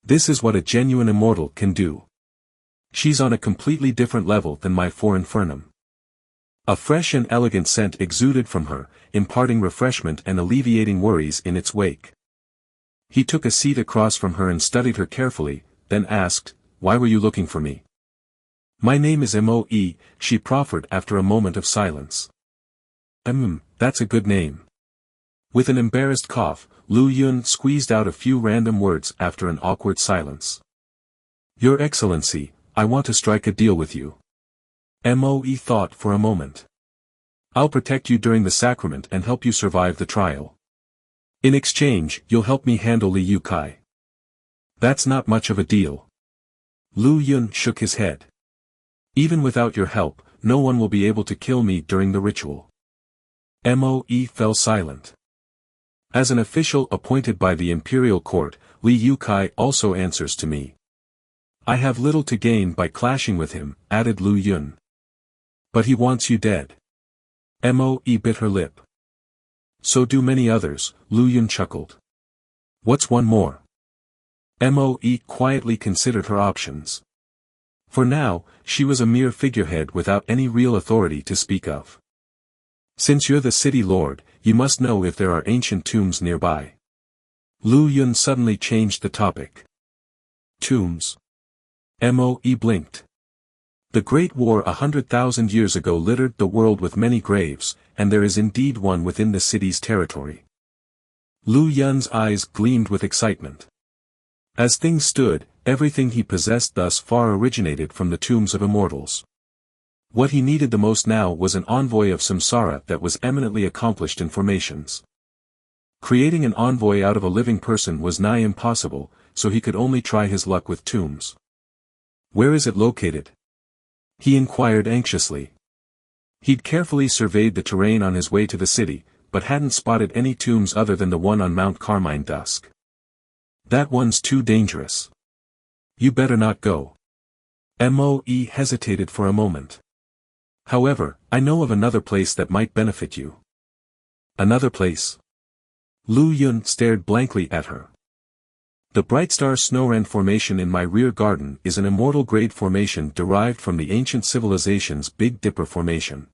This is what a genuine immortal can do. She's on a completely different level than my four infernum. A fresh and elegant scent exuded from her, imparting refreshment and alleviating worries in its wake. He took a seat across from her and studied her carefully, then asked, "Why were you looking for me?" "My name is Moe," she proffered after a moment of silence. That's a good name." With an embarrassed cough, Lu Yun squeezed out a few random words after an awkward silence. "Your Excellency, I want to strike a deal with you." Moe thought for a moment. "I'll protect you during the sacrament and help you survive the trial. In exchange, you'll help me handle Li Yu Kai." "That's not much of a deal." Lu Yun shook his head. "Even without your help, no one will be able to kill me during the ritual." Moe fell silent. "As an official appointed by the imperial court, Li Yu Kai also answers to me. I have little to gain by clashing with him," added Lu Yun. "But he wants you dead." Moe bit her lip. "So do many others," Lu Yun chuckled. "What's one more?" Moe quietly considered her options. For now, she was a mere figurehead without any real authority to speak of. "Since you're the city lord, you must know if there are ancient tombs nearby." Lu Yun suddenly changed the topic. "Tombs?" Moe blinked. "The Great War 100,000 years ago littered the world with many graves, and there is indeed one within the city's territory." Lu Yun's eyes gleamed with excitement. As things stood, everything he possessed thus far originated from the tombs of immortals. What he needed the most now was an envoy of samsara that was eminently accomplished in formations. Creating an envoy out of a living person was nigh impossible, so he could only try his luck with tombs. "Where is it located?" he inquired anxiously. He'd carefully surveyed the terrain on his way to the city, but hadn't spotted any tombs other than the one on Mount Carmine Dusk. "That one's too dangerous. You better not go." Moe hesitated for a moment. "However, I know of another place that might benefit you." "Another place?" Lu Yun stared blankly at her. "The Brightstar Snowrend Formation in my rear garden is an immortal grade formation derived from the ancient civilization's Big Dipper Formation.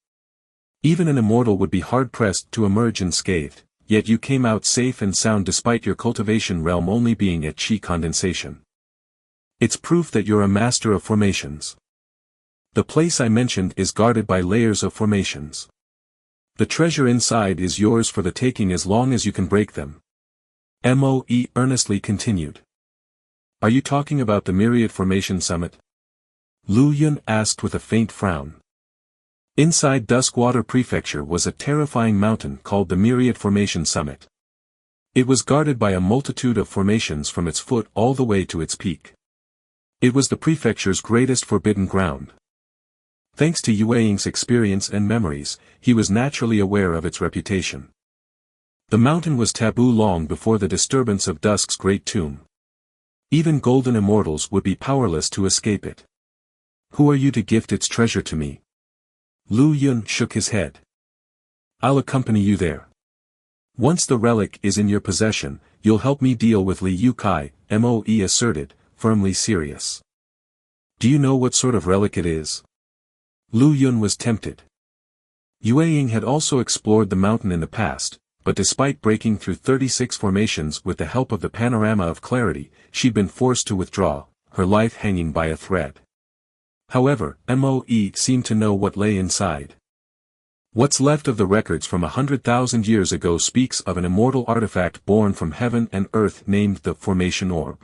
Even an immortal would be hard-pressed to emerge unscathed, yet you came out safe and sound despite your cultivation realm only being at chi condensation. It's proof that you're a master of formations. The place I mentioned is guarded by layers of formations. The treasure inside is yours for the taking as long as you can break them." Moe earnestly continued. "Are you talking about the Myriad Formation Summit?" Lu Yun asked with a faint frown. Inside Duskwater Prefecture was a terrifying mountain called the Myriad Formation Summit. It was guarded by a multitude of formations from its foot all the way to its peak. It was the prefecture's greatest forbidden ground. Thanks to Yue Ying's experience and memories, he was naturally aware of its reputation. The mountain was taboo long before the disturbance of Dusk's great tomb. Even golden immortals would be powerless to escape it. Who are you to gift its treasure to me? Lu Yun shook his head. I'll accompany you there. Once the relic is in your possession, you'll help me deal with Li Yukai, Moe asserted, firmly serious. Do you know what sort of relic it is? Lu Yun was tempted. Yue Ying had also explored the mountain in the past, but despite breaking through 36 formations with the help of the panorama of clarity, she'd been forced to withdraw, her life hanging by a thread. However, Moe seemed to know what lay inside. What's left of the records from 100,000 years ago speaks of an immortal artifact born from heaven and earth named the Formation Orb.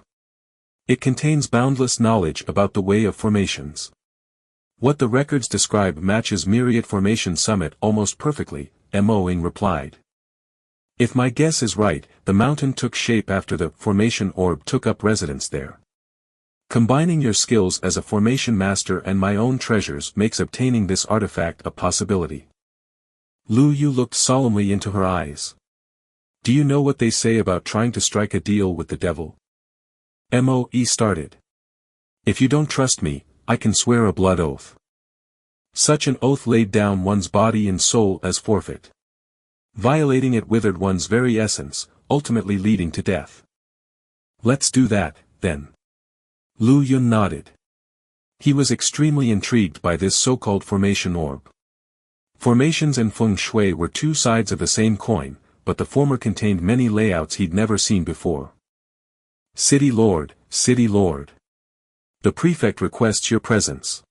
It contains boundless knowledge about the way of formations. What the records describe matches Myriad Formation Summit almost perfectly, Moe replied. If my guess is right, the mountain took shape after the Formation Orb took up residence there. Combining your skills as a formation master and my own treasures makes obtaining this artifact a possibility. Lu Yu looked solemnly into her eyes. Do you know what they say about trying to strike a deal with the devil? Moe started. If you don't trust me, I can swear a blood oath. Such an oath laid down one's body and soul as forfeit. Violating it withered one's very essence, ultimately leading to death. Let's do that, then. Lu Yun nodded. He was extremely intrigued by this so-called formation orb. Formations and feng shui were two sides of the same coin, but the former contained many layouts he'd never seen before. City Lord, City Lord. The prefect requests your presence.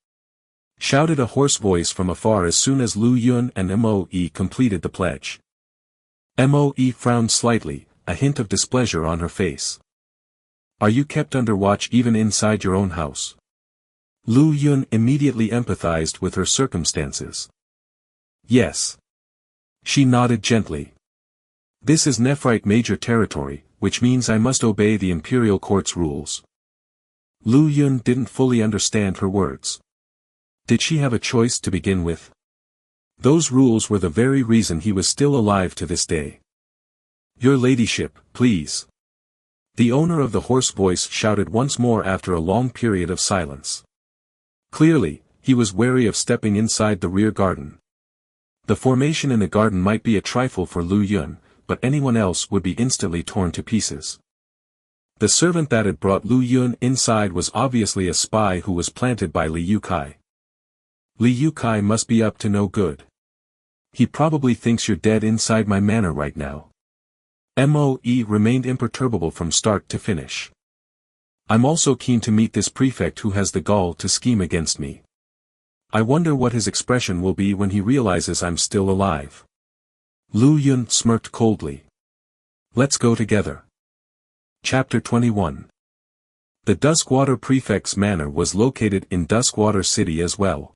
Shouted a hoarse voice from afar as soon as Lu Yun and Moe completed the pledge. Moe frowned slightly, a hint of displeasure on her face. Are you kept under watch even inside your own house? Lu Yun immediately empathized with her circumstances. Yes. She nodded gently. This is Nephrite Major territory, which means I must obey the Imperial Court's rules. Lu Yun didn't fully understand her words. Did she have a choice to begin with? Those rules were the very reason he was still alive to this day. Your ladyship, please. The owner of the hoarse voice shouted once more after a long period of silence. Clearly, he was wary of stepping inside the rear garden. The formation in the garden might be a trifle for Lu Yun, but anyone else would be instantly torn to pieces. The servant that had brought Lu Yun inside was obviously a spy who was planted by Li Yukai. Li Yukai must be up to no good. He probably thinks you're dead inside my manor right now. Moe remained imperturbable from start to finish. I'm also keen to meet this prefect who has the gall to scheme against me. I wonder what his expression will be when he realizes I'm still alive. Lu Yun smirked coldly. Let's go together. Chapter 21. The Duskwater Prefect's manor was located in Duskwater City as well.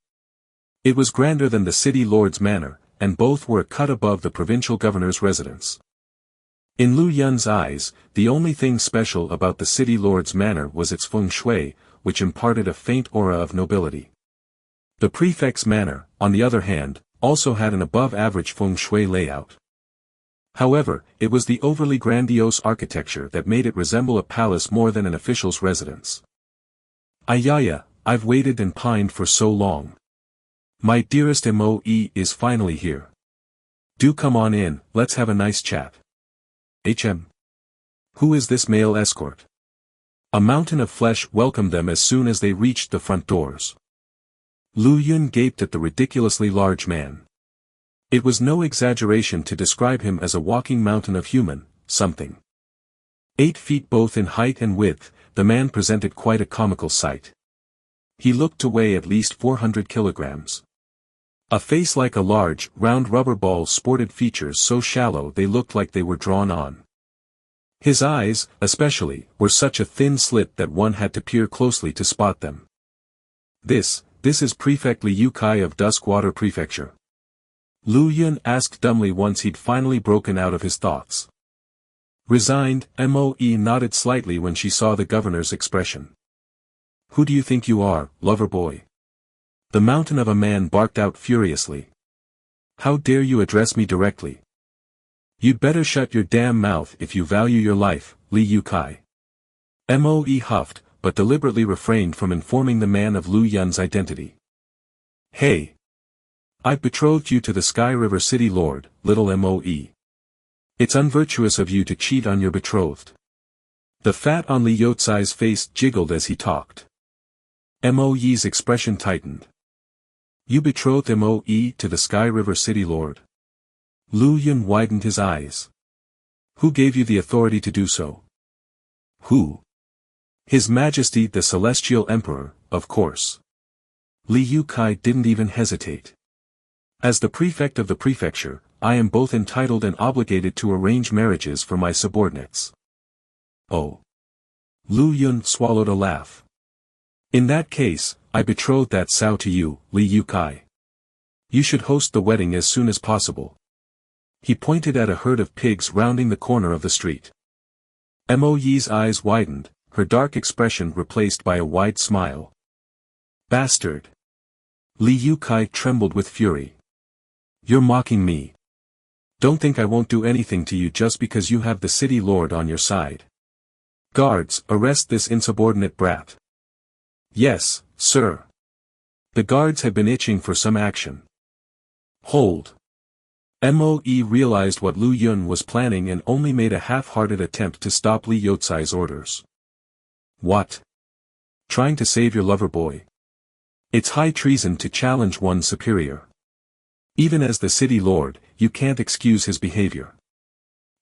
It was grander than the city lord's manor, and both were a cut above the provincial governor's residence. In Lu Yun's eyes, the only thing special about the city lord's manor was its feng shui, which imparted a faint aura of nobility. The prefect's manor, on the other hand, also had an above-average feng shui layout. However, it was the overly grandiose architecture that made it resemble a palace more than an official's residence. Ayaya, I've waited and pined for so long. My dearest Moe is finally here. Do come on in, let's have a nice chat. Who is this male escort? A mountain of flesh welcomed them as soon as they reached the front doors. Lu Yun gaped at the ridiculously large man. It was no exaggeration to describe him as a walking mountain of human, something. 8 feet both in height and width, the man presented quite a comical sight. He looked to weigh at least 400 kilograms. A face like a large, round rubber ball sported features so shallow they looked like they were drawn on. His eyes, especially, were such a thin slit that one had to peer closely to spot them. This this is Prefect Li Yukai of Duskwater Prefecture. Lu Yun asked dumbly once he'd finally broken out of his thoughts. Resigned, Moe nodded slightly when she saw the governor's expression. Who do you think you are, lover boy? The mountain of a man barked out furiously. How dare you address me directly? You'd better shut your damn mouth if you value your life, Li Yukai. Moe huffed, but deliberately refrained from informing the man of Lu Yun's identity. Hey! I've betrothed you to the Sky River City Lord, little Moe. It's unvirtuous of you to cheat on your betrothed. The fat on Li Yutsai's face jiggled as he talked. Moe's expression tightened. You betrothed Moe to the Sky River City Lord? Lu Yun widened his eyes. Who gave you the authority to do so? Who? His Majesty the Celestial Emperor, of course. Li Yukai didn't even hesitate. As the prefect of the prefecture, I am both entitled and obligated to arrange marriages for my subordinates. Oh. Lu Yun swallowed a laugh. In that case, I betroth that sow to you, Li Yukai. You should host the wedding as soon as possible. He pointed at a herd of pigs rounding the corner of the street. Moe's eyes widened, her dark expression replaced by a wide smile. Bastard! Li Yukai trembled with fury. You're mocking me. Don't think I won't do anything to you just because you have the city lord on your side. Guards, arrest this insubordinate brat. Yes, sir. The guards had been itching for some action. Hold. Moe realized what Lu Yun was planning and only made a half-hearted attempt to stop Li Yutsai's orders. What? Trying to save your lover boy? It's high treason to challenge one's superior. Even as the city lord, you can't excuse his behavior.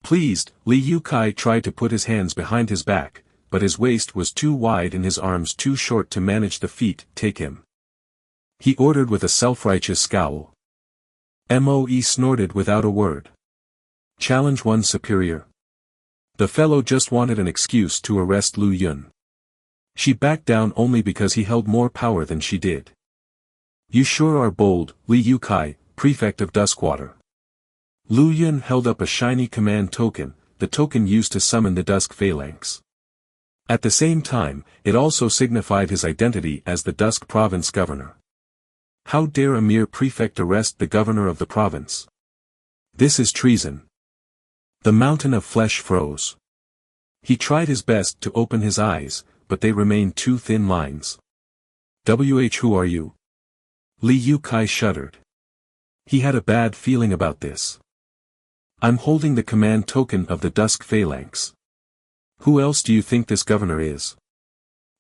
Pleased, Li Yukai tried to put his hands behind his back, but his waist was too wide and his arms too short to manage the feat. Take him. He ordered with a self-righteous scowl. Moe snorted without a word. Challenge one's superior. The fellow just wanted an excuse to arrest Lu Yun. She backed down only because he held more power than she did. You sure are bold, Li Yukai, prefect of Duskwater. Lu Yun held up a shiny command token, the token used to summon the Dusk Phalanx. At the same time, it also signified his identity as the Dusk Province governor. How dare a mere prefect arrest the governor of the province? This is treason. The mountain of flesh froze. He tried his best to open his eyes, but they remained two thin lines. Who are you? Li Yukai shuddered. He had a bad feeling about this. I'm holding the command token of the Dusk Phalanx. Who else do you think this governor is?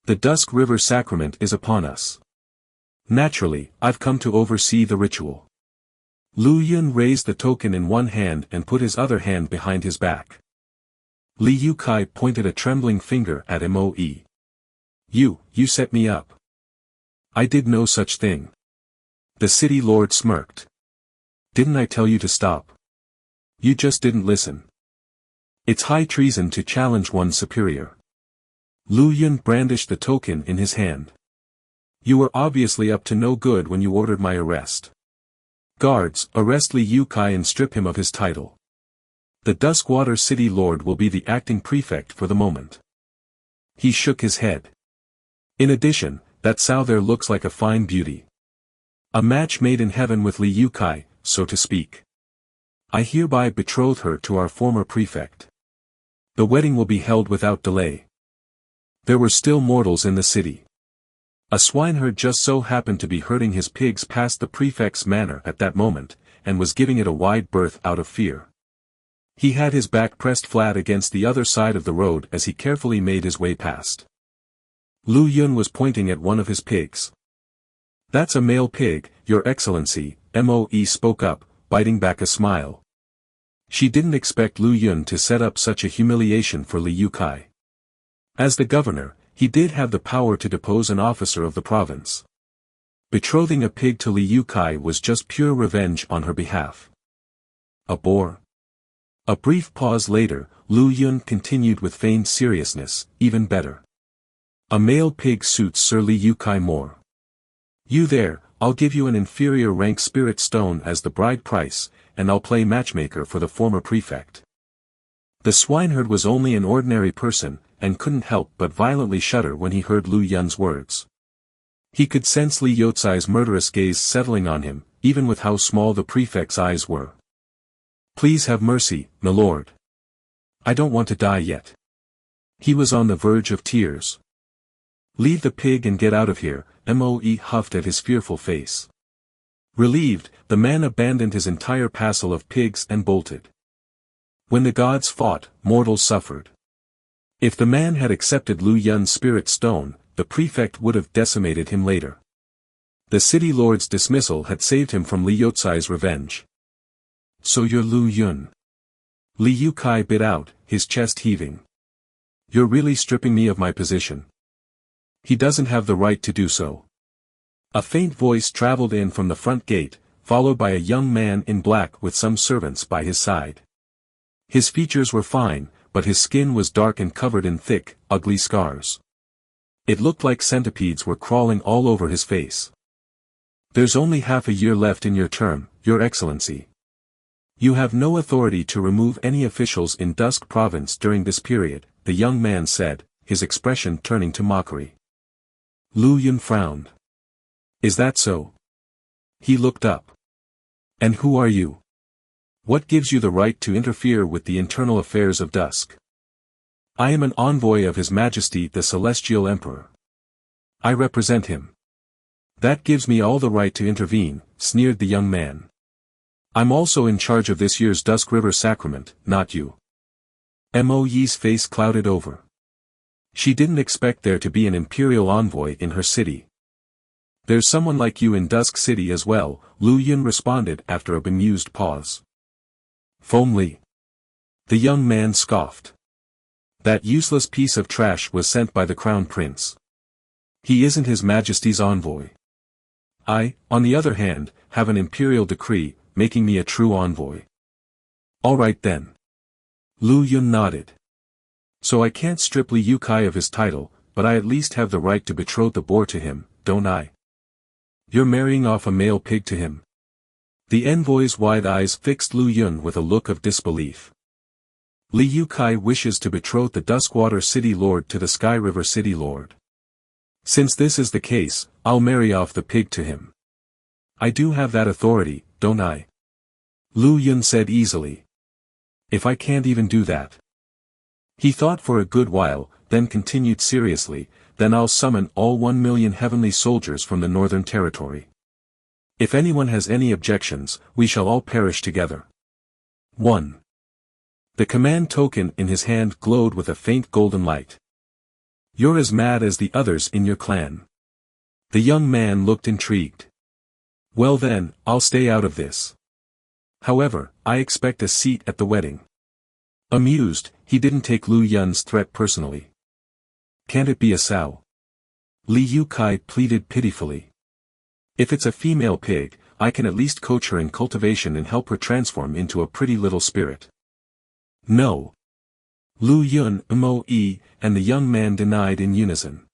The Dusk River Sacrament is upon us. Naturally, I've come to oversee the ritual. Lu Yun raised the token in one hand and put his other hand behind his back. Li Yukai pointed a trembling finger at Moe. You set me up. I did no such thing. The city lord smirked. Didn't I tell you to stop? You just didn't listen. It's high treason to challenge one's superior. Lu Yun brandished the token in his hand. You were obviously up to no good when you ordered my arrest. Guards, arrest Li Yukai and strip him of his title. The Duskwater City Lord will be the acting prefect for the moment. He shook his head. In addition, that sow there looks like a fine beauty. A match made in heaven with Li Yukai, so to speak. I hereby betroth her to our former prefect. The wedding will be held without delay. There were still mortals in the city. A swineherd just so happened to be herding his pigs past the prefect's manor at that moment, and was giving it a wide berth out of fear. He had his back pressed flat against the other side of the road as he carefully made his way past. Lu Yun was pointing at one of his pigs. That's a male pig, Your Excellency, Moe spoke up, biting back a smile. She didn't expect Lu Yun to set up such a humiliation for Li Yukai. As the governor, he did have the power to depose an officer of the province. Betrothing a pig to Li Yukai was just pure revenge on her behalf. A bore. A brief pause later, Lu Yun continued with feigned seriousness, even better. A male pig suits Sir Li Yukai more. You there, I'll give you an inferior rank spirit stone as the bride price, and I'll play matchmaker for the former prefect. The swineherd was only an ordinary person, and couldn't help but violently shudder when he heard Lu Yun's words. He could sense Li Yotsai's murderous gaze settling on him, even with how small the prefect's eyes were. Please have mercy, my lord. I don't want to die yet. He was on the verge of tears. Leave the pig and get out of here, Moe huffed at his fearful face. Relieved, the man abandoned his entire passel of pigs and bolted. When the gods fought, mortals suffered. If the man had accepted Lu Yun's spirit stone, the prefect would have decimated him later. The city lord's dismissal had saved him from Li Yotsai's revenge. So you're Lu Yun? Li Yukai bit out, his chest heaving. You're really stripping me of my position. He doesn't have the right to do so. A faint voice traveled in from the front gate, followed by a young man in black with some servants by his side. His features were fine, but his skin was dark and covered in thick, ugly scars. It looked like centipedes were crawling all over his face. There's only half a year left in your term, Your Excellency. You have no authority to remove any officials in Dusk Province during this period, the young man said, his expression turning to mockery. Lu Yun frowned. Is that so? He looked up. And who are you? What gives you the right to interfere with the internal affairs of Dusk? I am an envoy of His Majesty the Celestial Emperor. I represent him. That gives me all the right to intervene, sneered the young man. I'm also in charge of this year's Dusk River Sacrament, not you. Mo Yi's face clouded over. She didn't expect there to be an imperial envoy in her city. There's someone like you in Dusk City as well, Lu Yun responded after a bemused pause. Foam Li. The young man scoffed. That useless piece of trash was sent by the Crown Prince. He isn't His Majesty's envoy. I, on the other hand, have an imperial decree, making me a true envoy. All right then. Lu Yun nodded. So I can't strip Li Yukai of his title, but I at least have the right to betroth the boar to him, don't I? You're marrying off a male pig to him. The envoy's wide eyes fixed Lu Yun with a look of disbelief. Li Yukai wishes to betroth the Duskwater City Lord to the Sky River City Lord. Since this is the case, I'll marry off the pig to him. I do have that authority, don't I? Lu Yun said easily. If I can't even do that. He thought for a good while, then continued seriously, then I'll summon all 1 million heavenly soldiers from the Northern Territory. If anyone has any objections, we shall all perish together. 1. The command token in his hand glowed with a faint golden light. You're as mad as the others in your clan. The young man looked intrigued. Well then, I'll stay out of this. However, I expect a seat at the wedding. Amused, he didn't take Lu Yun's threat personally. Can't it be a sow? Li Yukai pleaded pitifully. If it's a female pig, I can at least coach her in cultivation and help her transform into a pretty little spirit. No. Lu Yun, Moe, and the young man denied in unison.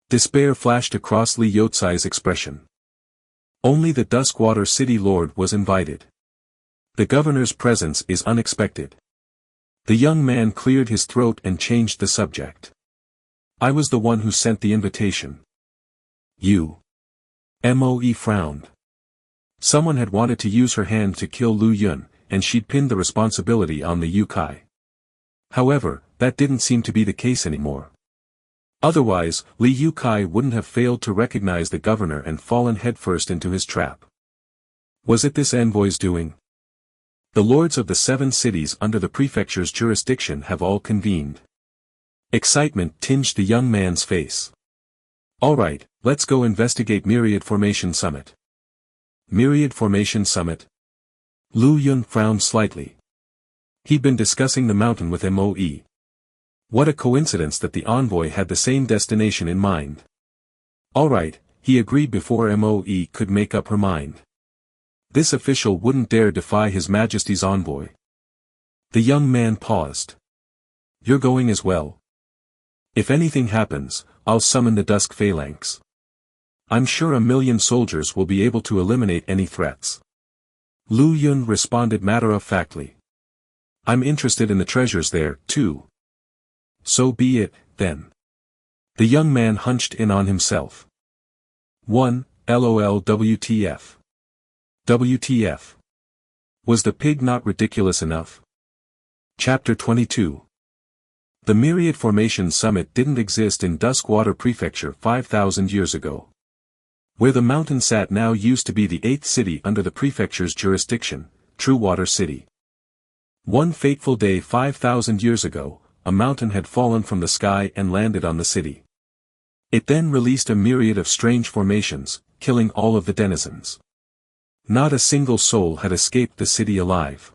Despair flashed across Li Yotsai's expression. Only the Duskwater City Lord was invited. The governor's presence is unexpected. The young man cleared his throat and changed the subject. I was the one who sent the invitation. You. Moe frowned. Someone had wanted to use her hand to kill Lu Yun, and she'd pinned the responsibility on the Yukai. However, that didn't seem to be the case anymore. Otherwise, Li Yukai wouldn't have failed to recognize the governor and fallen headfirst into his trap. Was it this envoy's doing? The lords of the 7 cities under the prefecture's jurisdiction have all convened. Excitement tinged the young man's face. All right, let's go investigate Myriad Formation Summit. Myriad Formation Summit? Lu Yun frowned slightly. He'd been discussing the mountain with Moe. What a coincidence that the envoy had the same destination in mind. All right, he agreed before Moe could make up her mind. This official wouldn't dare defy His Majesty's envoy. The young man paused. You're going as well. If anything happens, I'll summon the Dusk Phalanx. I'm sure 1,000,000 soldiers will be able to eliminate any threats. Lu Yun responded matter-of-factly. I'm interested in the treasures there, too. So be it, then. The young man hunched in on himself. 1. LOL WTF. WTF. Was the pig not ridiculous enough? Chapter 22. The Myriad Formation Summit didn't exist in Duskwater Prefecture 5,000 years ago. Where the mountain sat now used to be the 8th city under the prefecture's jurisdiction, Truewater City. One fateful day 5,000 years ago, a mountain had fallen from the sky and landed on the city. It then released a myriad of strange formations, killing all of the denizens. Not a single soul had escaped the city alive.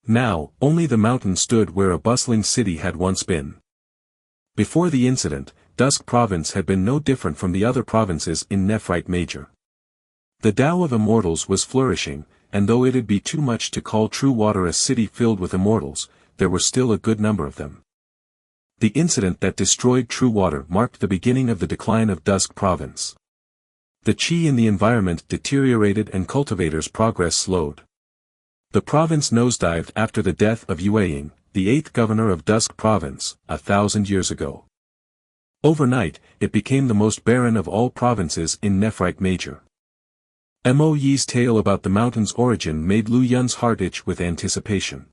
Now, only the mountain stood where a bustling city had once been. Before the incident, Dusk Province had been no different from the other provinces in Nephrite Major. The Tao of Immortals was flourishing, and though it'd be too much to call Truewater a city filled with immortals, there were still a good number of them. The incident that destroyed Truewater marked the beginning of the decline of Dusk Province. The chi in the environment deteriorated and cultivators' progress slowed. The province nosedived after the death of Yueying, the 8th governor of Dusk Province, 1,000 years ago. Overnight, it became the most barren of all provinces in Nephrite Major. Mo Yi's tale about the mountain's origin made Lu Yun's heart itch with anticipation.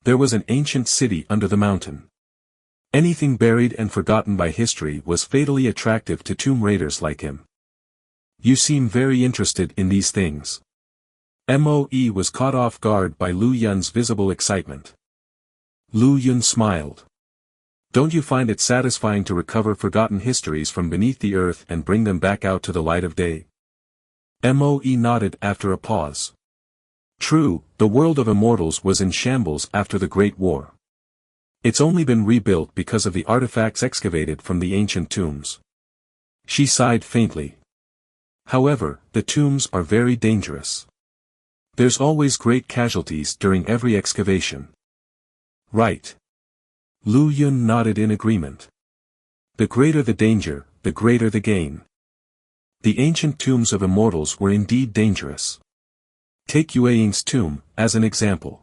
There was an ancient city under the mountain. Anything buried and forgotten by history was fatally attractive to tomb raiders like him. You seem very interested in these things. Moe was caught off guard by Lu Yun's visible excitement. Lu Yun smiled. Don't you find it satisfying to recover forgotten histories from beneath the earth and bring them back out to the light of day? Moe nodded after a pause. True, the world of immortals was in shambles after the Great War. It's only been rebuilt because of the artifacts excavated from the ancient tombs. She sighed faintly. However, the tombs are very dangerous. There's always great casualties during every excavation. Right. Lu Yun nodded in agreement. The greater the danger, the greater the gain. The ancient tombs of immortals were indeed dangerous. Take Yueying's tomb, as an example.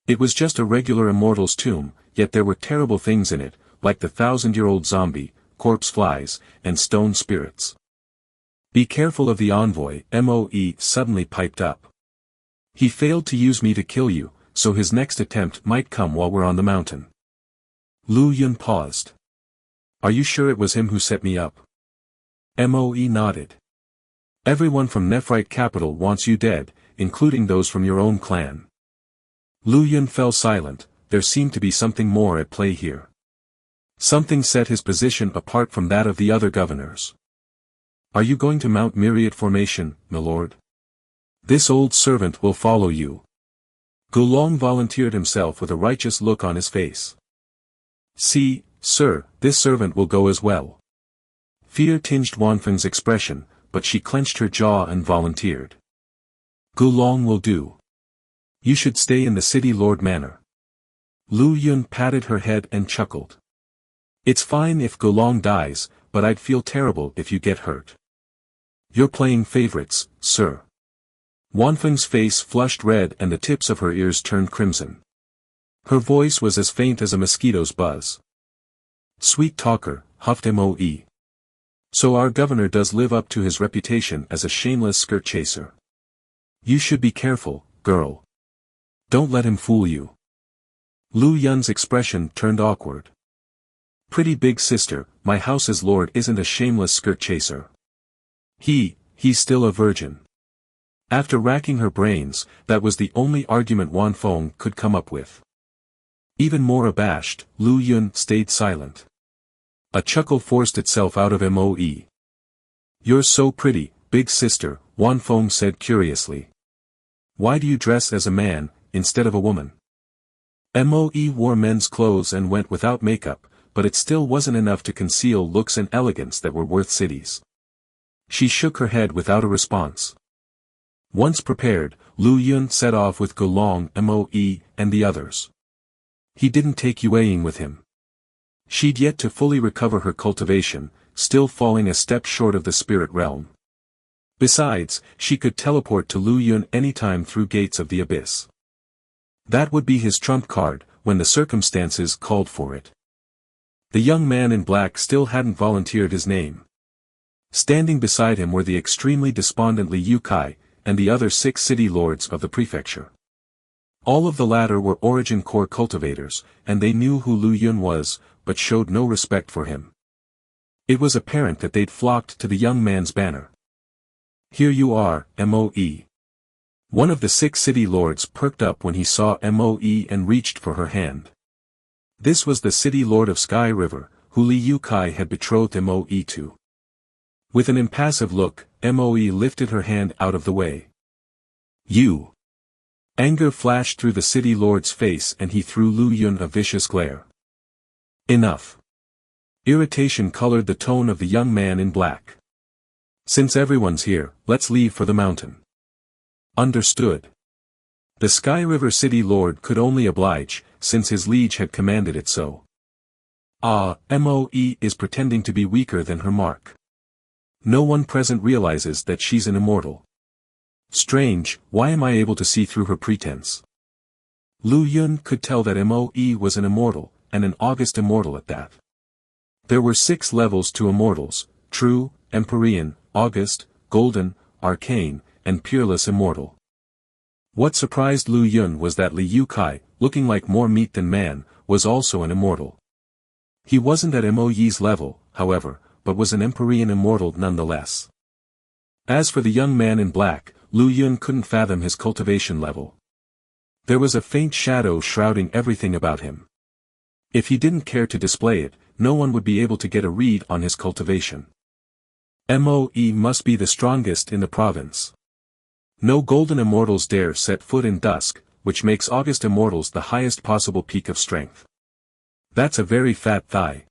It was just a regular immortal's tomb, yet there were terrible things in it, like the 1,000-year-old zombie, corpse flies, and stone spirits. Be careful of the envoy, Moe suddenly piped up. He failed to use me to kill you, so his next attempt might come while we're on the mountain. Lu Yun paused. Are you sure it was him who set me up? Moe nodded. Everyone from Nephrite Capital wants you dead, including those from your own clan. Lu Yun fell silent. There seemed to be something more at play here. Something set his position apart from that of the other governors. Are you going to mount Myriad Formation, milord? This old servant will follow you. Gulong volunteered himself with a righteous look on his face. See, sir, this servant will go as well. Fear tinged Wanfeng's expression, but she clenched her jaw and volunteered. Gulong will do. You should stay in the city lord manor. Lu Yun patted her head and chuckled. It's fine if Gulong dies, but I'd feel terrible if you get hurt. You're playing favorites, sir. Wanfeng's face flushed red and the tips of her ears turned crimson. Her voice was as faint as a mosquito's buzz. Sweet talker, huffed Moe. So our governor does live up to his reputation as a shameless skirt chaser. You should be careful, girl. Don't let him fool you. Lu Yun's expression turned awkward. Pretty big sister, my house's lord isn't a shameless skirt chaser. He's still a virgin. After racking her brains, that was the only argument Wanfeng could come up with. Even more abashed, Lu Yun stayed silent. A chuckle forced itself out of Moe. You're so pretty, big sister, Wanfeng said curiously. Why do you dress as a man, instead of a woman? Moe wore men's clothes and went without makeup, but it still wasn't enough to conceal looks and elegance that were worth cities. She shook her head without a response. Once prepared, Lu Yun set off with Gulong, Moe, and the others. He didn't take Yueying with him. She'd yet to fully recover her cultivation, still falling a step short of the spirit realm. Besides, she could teleport to Lu Yun anytime through gates of the abyss. That would be his trump card, when the circumstances called for it. The young man in black still hadn't volunteered his name. Standing beside him were the extremely despondent Li Yukai, and the other 6 city lords of the prefecture. All of the latter were origin core cultivators, and they knew who Lu Yun was, but showed no respect for him. It was apparent that they'd flocked to the young man's banner. "Here you are, Moe." One of the 6 city lords perked up when he saw Moe and reached for her hand. This was the city lord of Sky River, who Li Yukai had betrothed Moe to. With an impassive look, Moe lifted her hand out of the way. "You!" Anger flashed through the city lord's face and he threw Lu Yun a vicious glare. "Enough." Irritation colored the tone of the young man in black. "Since everyone's here, let's leave for the mountain." "Understood." The Sky River City Lord could only oblige, since his liege had commanded it so. Moe is pretending to be weaker than her mark. No one present realizes that she's an immortal. Strange, why am I able to see through her pretense? Lu Yun could tell that Moe was an immortal, and an August immortal at that. There were 6 levels to immortals: true, Empyrean, August, golden, arcane, and peerless immortal. What surprised Lu Yun was that Li Yukai, looking like more meat than man, was also an immortal. He wasn't at Moe's level, however, but was an Empyrean immortal nonetheless. As for the young man in black, Lu Yun couldn't fathom his cultivation level. There was a faint shadow shrouding everything about him. If he didn't care to display it, no one would be able to get a read on his cultivation. Moe must be the strongest in the province. No golden immortals dare set foot in dusk, which makes August immortals the highest possible peak of strength. That's a very fat thigh.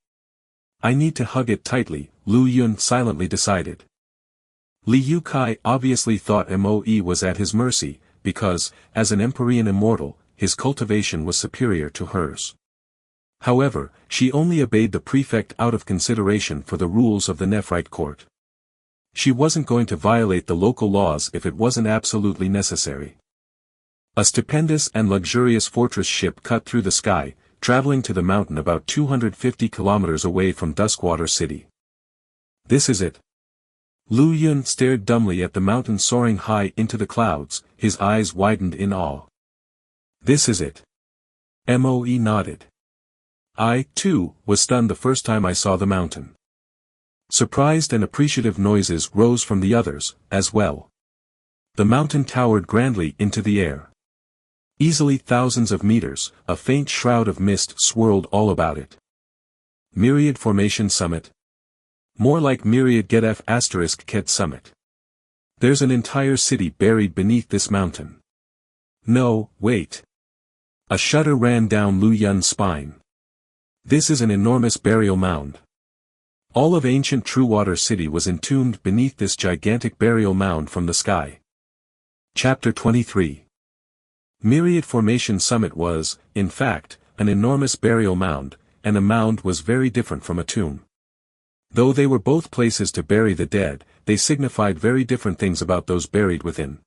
I need to hug it tightly, Lu Yun silently decided. Li Yukai obviously thought Moe was at his mercy, because, as an Empyrean immortal, his cultivation was superior to hers. However, she only obeyed the prefect out of consideration for the rules of the Nephrite court. She wasn't going to violate the local laws if it wasn't absolutely necessary. A stupendous and luxurious fortress ship cut through the sky, traveling to the mountain about 250 kilometers away from Duskwater City. This is it. Lu Yun stared dumbly at the mountain soaring high into the clouds, his eyes widened in awe. This is it. Moe nodded. I, too, was stunned the first time I saw the mountain. Surprised and appreciative noises rose from the others, as well. The mountain towered grandly into the air. Easily thousands of meters, a faint shroud of mist swirled all about it. Myriad Formation Summit. More like Myriad Get F** Ket Summit. There's an entire city buried beneath this mountain. No, wait. A shudder ran down Lu Yun's spine. This is an enormous burial mound. All of ancient Truewater City was entombed beneath this gigantic burial mound from the sky. Chapter 23. Myriad Formation Summit was, in fact, an enormous burial mound, and a mound was very different from a tomb. Though they were both places to bury the dead, they signified very different things about those buried within.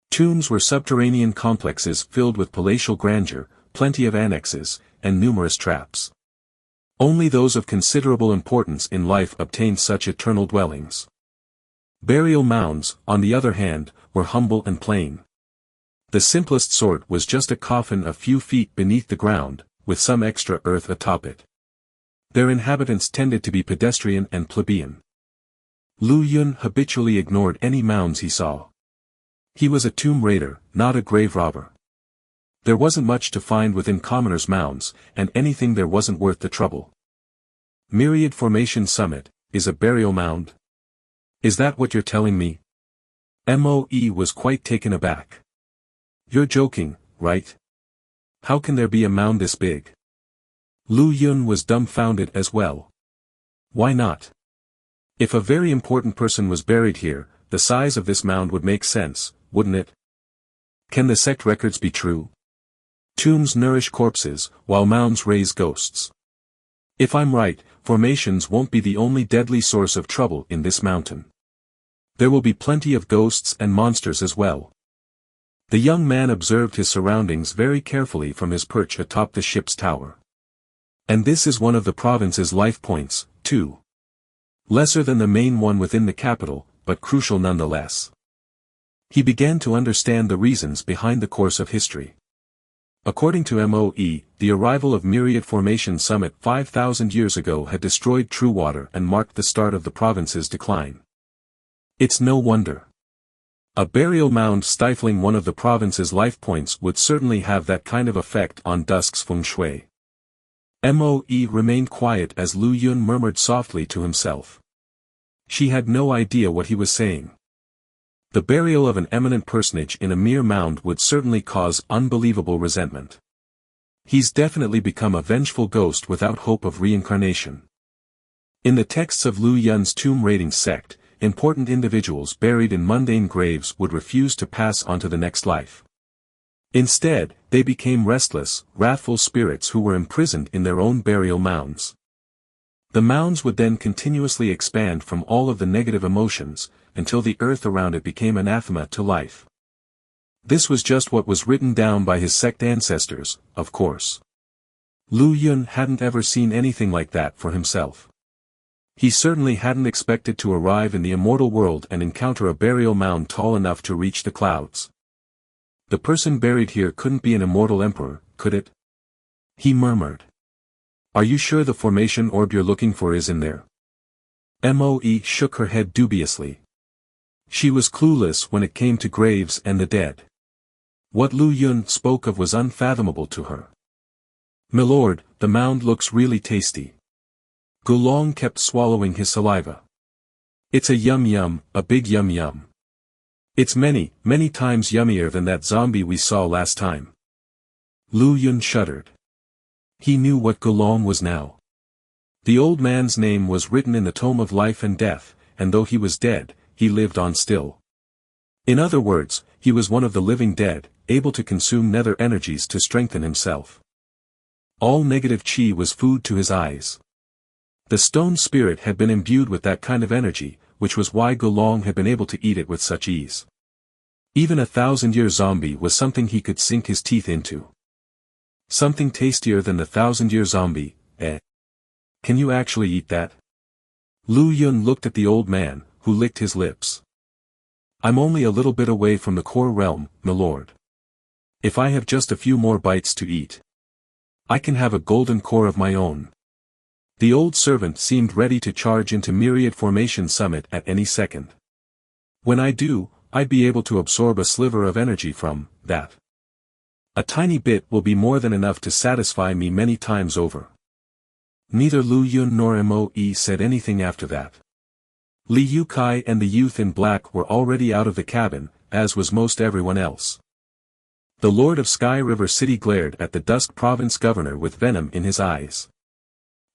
Tombs were subterranean complexes filled with palatial grandeur, plenty of annexes, and numerous traps. Only those of considerable importance in life obtained such eternal dwellings. Burial mounds, on the other hand, were humble and plain. The simplest sort was just a coffin a few feet beneath the ground, with some extra earth atop it. Their inhabitants tended to be pedestrian and plebeian. Lu Yun habitually ignored any mounds he saw. He was a tomb raider, not a grave robber. There wasn't much to find within commoners' mounds, and anything there wasn't worth the trouble. Myriad Formation Summit, is a burial mound? Is that what you're telling me? Moe was quite taken aback. You're joking, right? How can there be a mound this big? Lu Yun was dumbfounded as well. Why not? If a very important person was buried here, the size of this mound would make sense, wouldn't it? Can the sect records be true? Tombs nourish corpses, while mounds raise ghosts. If I'm right, formations won't be the only deadly source of trouble in this mountain. There will be plenty of ghosts and monsters as well. The young man observed his surroundings very carefully from his perch atop the ship's tower. And this is one of the province's life points, too. Lesser than the main one within the capital, but crucial nonetheless. He began to understand the reasons behind the course of history. According to Moe, the arrival of Myriad Formation Summit 5,000 years ago had destroyed Truewater and marked the start of the province's decline. It's no wonder. A burial mound stifling one of the province's life points would certainly have that kind of effect on Dusk's feng shui. Moe remained quiet as Lu Yun murmured softly to himself. She had no idea what he was saying. The burial of an eminent personage in a mere mound would certainly cause unbelievable resentment. He's definitely become a vengeful ghost without hope of reincarnation. In the texts of Lu Yun's tomb raiding sect, important individuals buried in mundane graves would refuse to pass on to the next life. Instead, they became restless, wrathful spirits who were imprisoned in their own burial mounds. The mounds would then continuously expand from all of the negative emotions, until the earth around it became anathema to life. This was just what was written down by his sect ancestors, of course. Lu Yun hadn't ever seen anything like that for himself. He certainly hadn't expected to arrive in the immortal world and encounter a burial mound tall enough to reach the clouds. The person buried here couldn't be an immortal emperor, could it? He murmured. Are you sure the formation orb you're looking for is in there? Moe shook her head dubiously. She was clueless when it came to graves and the dead. What Lu Yun spoke of was unfathomable to her. Milord, the mound looks really tasty. Gulong kept swallowing his saliva. It's a yum-yum, a big yum-yum. It's many, many times yummier than that zombie we saw last time. Lu Yun shuddered. He knew what Gulong was now. The old man's name was written in the Tome of Life and Death, and though he was dead, he lived on still. In other words, he was one of the living dead, able to consume nether energies to strengthen himself. All negative chi was food to his eyes. The stone spirit had been imbued with that kind of energy, which was why Gulong had been able to eat it with such ease. Even a 1,000-year zombie was something he could sink his teeth into. Something tastier than the 1,000-year zombie, eh? Can you actually eat that? Lu Yun looked at the old man, who licked his lips. I'm only a little bit away from the core realm, milord. If I have just a few more bites to eat, I can have a golden core of my own. The old servant seemed ready to charge into Myriad Formation Summit at any second. When I do, I'd be able to absorb a sliver of energy from that. A tiny bit will be more than enough to satisfy me many times over. Neither Lu Yun nor Moe said anything after that. Li Yukai and the youth in black were already out of the cabin, as was most everyone else. The Lord of Sky River City glared at the Dusk Province governor with venom in his eyes.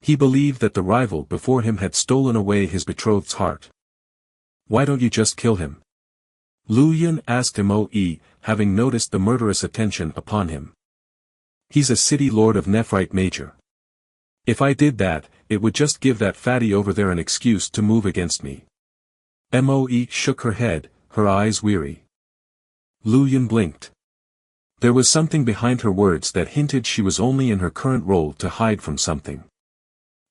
He believed that the rival before him had stolen away his betrothed's heart. Why don't you just kill him? Lu Yun asked Moe, having noticed the murderous attention upon him. He's a city lord of Nephrite Major. If I did that, it would just give that fatty over there an excuse to move against me. Moe shook her head, her eyes weary. Lu Yun blinked. There was something behind her words that hinted she was only in her current role to hide from something.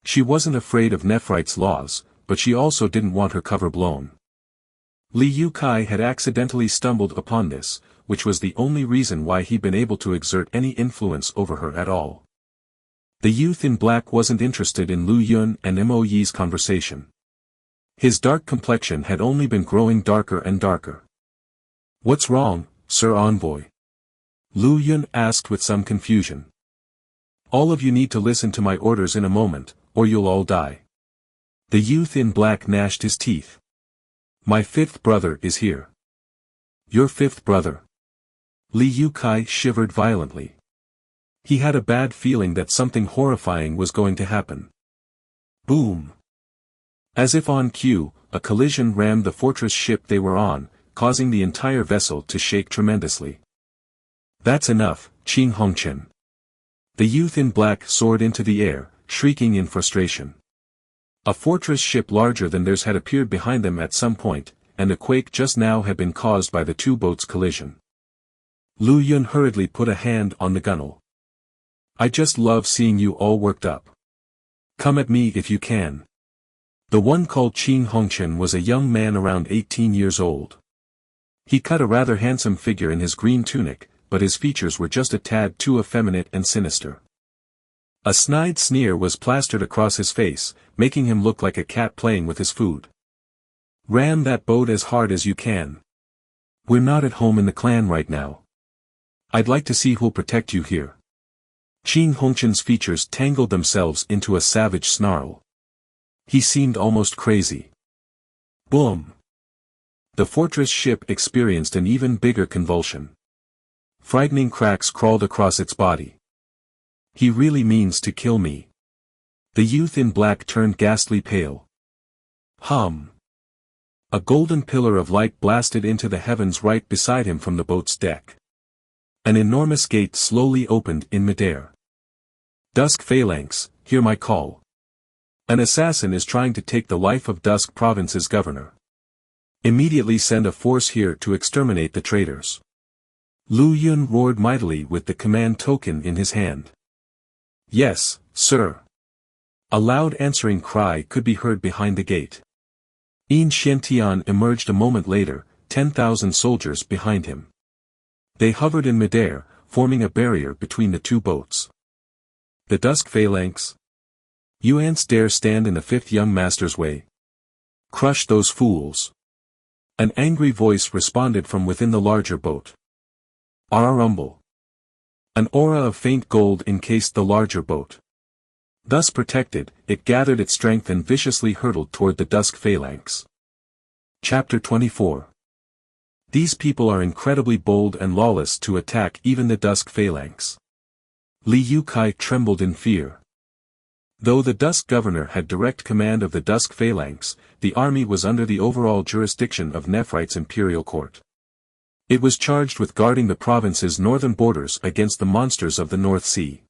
She wasn't afraid of Nephrite's laws, but she also didn't want her cover blown. Li Yukai had accidentally stumbled upon this, which was the only reason why he'd been able to exert any influence over her at all. The youth in black wasn't interested in Lu Yun and Moe's conversation. His dark complexion had only been growing darker and darker. What's wrong, Sir Envoy? Lu Yun asked with some confusion. All of you need to listen to my orders in a moment, or you'll all die. The youth in black gnashed his teeth. My fifth brother is here. Your fifth brother? Li Yukai shivered violently. He had a bad feeling that something horrifying was going to happen. Boom! As if on cue, a collision rammed the fortress ship they were on, causing the entire vessel to shake tremendously. That's enough, Qing Hongchen. The youth in black soared into the air, shrieking in frustration. A fortress ship larger than theirs had appeared behind them at some point, and the quake just now had been caused by the two boats' collision. Lu Yun hurriedly put a hand on the gunwale. I just love seeing you all worked up. Come at me if you can. The one called Qin Hongchen was a young man around 18 years old. He cut a rather handsome figure in his green tunic, but his features were just a tad too effeminate and sinister. A snide sneer was plastered across his face, making him look like a cat playing with his food. Ram that boat as hard as you can. We're not at home in the clan right now. I'd like to see who'll protect you here. Qin Hongchen's features tangled themselves into a savage snarl. He seemed almost crazy. Boom! The fortress ship experienced an even bigger convulsion. Frightening cracks crawled across its body. He really means to kill me. The youth in black turned ghastly pale. Hum! A golden pillar of light blasted into the heavens right beside him from the boat's deck. An enormous gate slowly opened in midair. Dusk Phalanx, hear my call. An assassin is trying to take the life of Dusk Province's governor. Immediately send a force here to exterminate the traitors. Lu Yun roared mightily with the command token in his hand. Yes, sir. A loud answering cry could be heard behind the gate. Yin Xiantian emerged a moment later, 10,000 soldiers behind him. They hovered in midair, forming a barrier between the two boats. The Dusk Phalanx? You ants dare stand in the fifth young master's way? Crush those fools. An angry voice responded from within the larger boat. Rumble. An aura of faint gold encased the larger boat. Thus protected, it gathered its strength and viciously hurtled toward the Dusk Phalanx. Chapter 24. These people are incredibly bold and lawless to attack even the Dusk Phalanx. Li Yukai trembled in fear. Though the Dusk Governor had direct command of the Dusk Phalanx, the army was under the overall jurisdiction of Nephrite's imperial court. It was charged with guarding the province's northern borders against the monsters of the North Sea.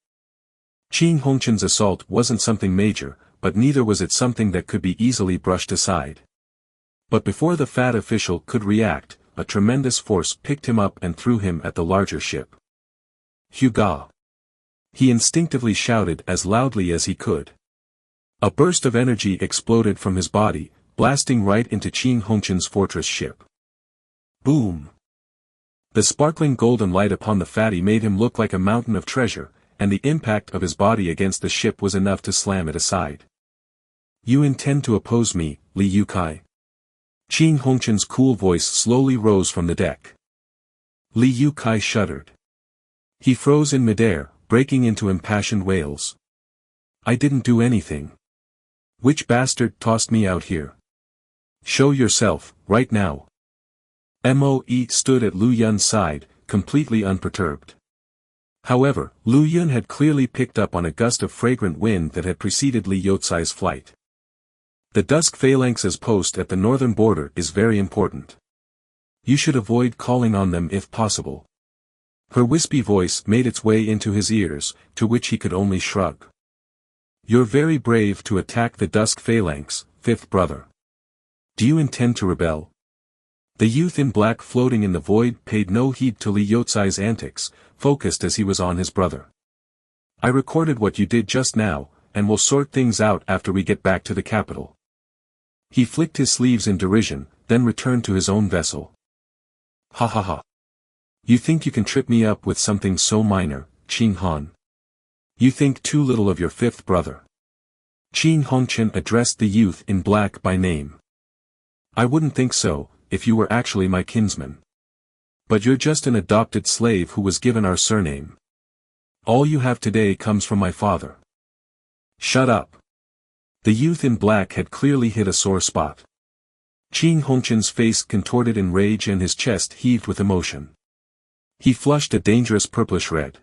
Qin Hongchen's assault wasn't something major, but neither was it something that could be easily brushed aside. But before the fat official could react, a tremendous force picked him up and threw him at the larger ship. Huga! He instinctively shouted as loudly as he could. A burst of energy exploded from his body, blasting right into Qin Hongchen's fortress ship. Boom! The sparkling golden light upon the fatty made him look like a mountain of treasure, and the impact of his body against the ship was enough to slam it aside. You intend to oppose me, Li Yukai? Qin Hongchen's cool voice slowly rose from the deck. Li Yukai shuddered. He froze in midair, breaking into impassioned wails. I didn't do anything. Which bastard tossed me out here? Show yourself, right now. Moe stood at Lu Yun's side, completely unperturbed. However, Lu Yun had clearly picked up on a gust of fragrant wind that had preceded Li Yotsai's flight. The Dusk Phalanx's post at the northern border is very important. You should avoid calling on them if possible. Her wispy voice made its way into his ears, to which he could only shrug. You're very brave to attack the Dusk Phalanx, fifth brother. Do you intend to rebel? The youth in black floating in the void paid no heed to Li Yotsai's antics, focused as he was on his brother. I recorded what you did just now, and we'll sort things out after we get back to the capital. He flicked his sleeves in derision, then returned to his own vessel. Ha ha ha. You think you can trip me up with something so minor, Qin Han? You think too little of your fifth brother. Qin Hongchen addressed the youth in black by name. I wouldn't think so, if you were actually my kinsman. But you're just an adopted slave who was given our surname. All you have today comes from my father. Shut up. The youth in black had clearly hit a sore spot. Qin Hongchen's face contorted in rage and his chest heaved with emotion. He flushed a dangerous purplish red.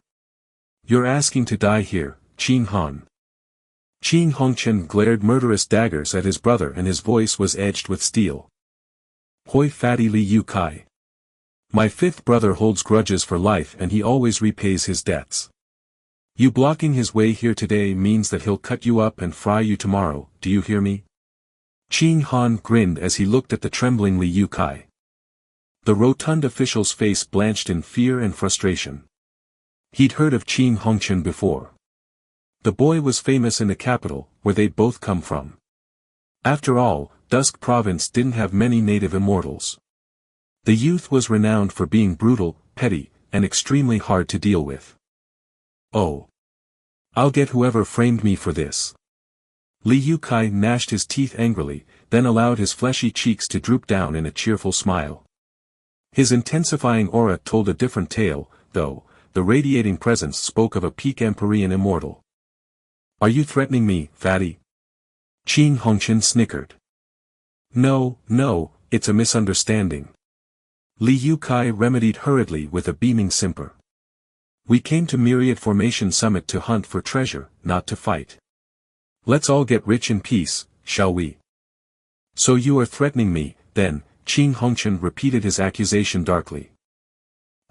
You're asking to die here, Qin Han. Qin Hongchen glared murderous daggers at his brother and his voice was edged with steel. Hoi fatty Li Yukai. My fifth brother holds grudges for life and he always repays his debts. You blocking his way here today means that he'll cut you up and fry you tomorrow, do you hear me? Qing Han grinned as he looked at the trembling Li Yukai. The rotund official's face blanched in fear and frustration. He'd heard of Qing Hongchen before. The boy was famous in the capital, where they'd both come from. After all, Dusk Province didn't have many native immortals. The youth was renowned for being brutal, petty, and extremely hard to deal with. Oh. I'll get whoever framed me for this. Li Yukai gnashed his teeth angrily, then allowed his fleshy cheeks to droop down in a cheerful smile. His intensifying aura told a different tale, though. The radiating presence spoke of a peak Empyrean immortal. Are you threatening me, fatty? Qing Hongchen snickered. No, it's a misunderstanding. Li Yukai remedied hurriedly with a beaming simper. We came to Myriad Formation Summit to hunt for treasure, not to fight. Let's all get rich in peace, shall we? So you are threatening me, then, Qing Hongchen repeated his accusation darkly.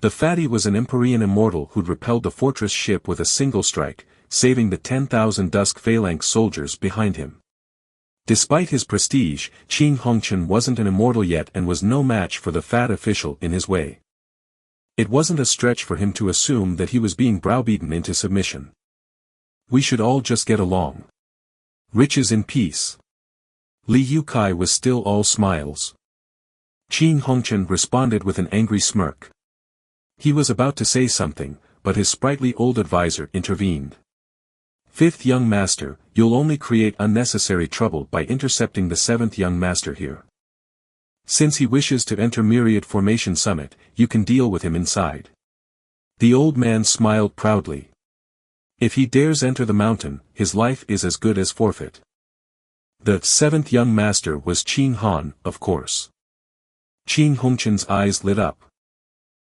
The fatty was an Empyrean immortal who'd repelled the fortress ship with a single strike, saving the 10,000 Dusk Phalanx soldiers behind him. Despite his prestige, Qing Hongchen wasn't an immortal yet and was no match for the fat official in his way. It wasn't a stretch for him to assume that he was being browbeaten into submission. We should all just get along. Riches in peace. Li Yukai was still all smiles. Qing Hongchen responded with an angry smirk. He was about to say something, but his sprightly old advisor intervened. Fifth young master, you'll only create unnecessary trouble by intercepting the seventh young master here. Since he wishes to enter Myriad Formation Summit, you can deal with him inside. The old man smiled proudly. If he dares enter the mountain, his life is as good as forfeit. The seventh young master was Qing Han, of course. Qing Hongchen's eyes lit up.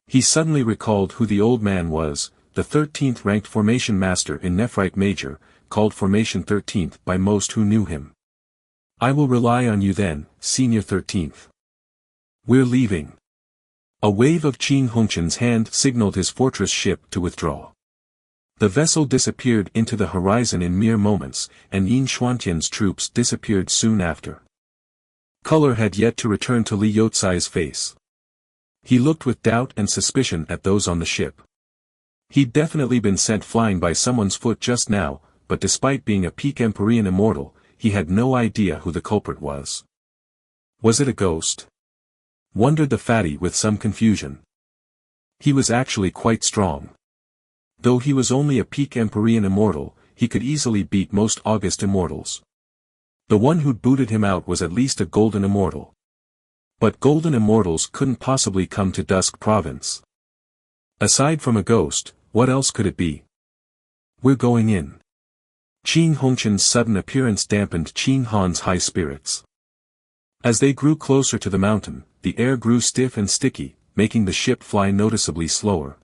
He suddenly recalled who the old man was, the 13th ranked formation master in Nephrite Major, called Formation 13th by most who knew him. I will rely on you then, Senior 13th. We're leaving. A wave of Qing Hongchen's hand signaled his fortress ship to withdraw. The vessel disappeared into the horizon in mere moments, and Yin Xuantian's troops disappeared soon after. Color had yet to return to Li Youcai's face. He looked with doubt and suspicion at those on the ship. He'd definitely been sent flying by someone's foot just now, but despite being a peak Empyrean immortal, he had no idea who the culprit was. Was it a ghost? Wondered the fatty with some confusion. He was actually quite strong. Though he was only a peak Empyrean immortal, he could easily beat most August immortals. The one who'd booted him out was at least a golden immortal. But golden immortals couldn't possibly come to Dusk Province. Aside from a ghost, what else could it be? We're going in. Qing Hongchen's sudden appearance dampened Qing Han's high spirits. As they grew closer to the mountain, the air grew stiff and sticky, making the ship fly noticeably slower.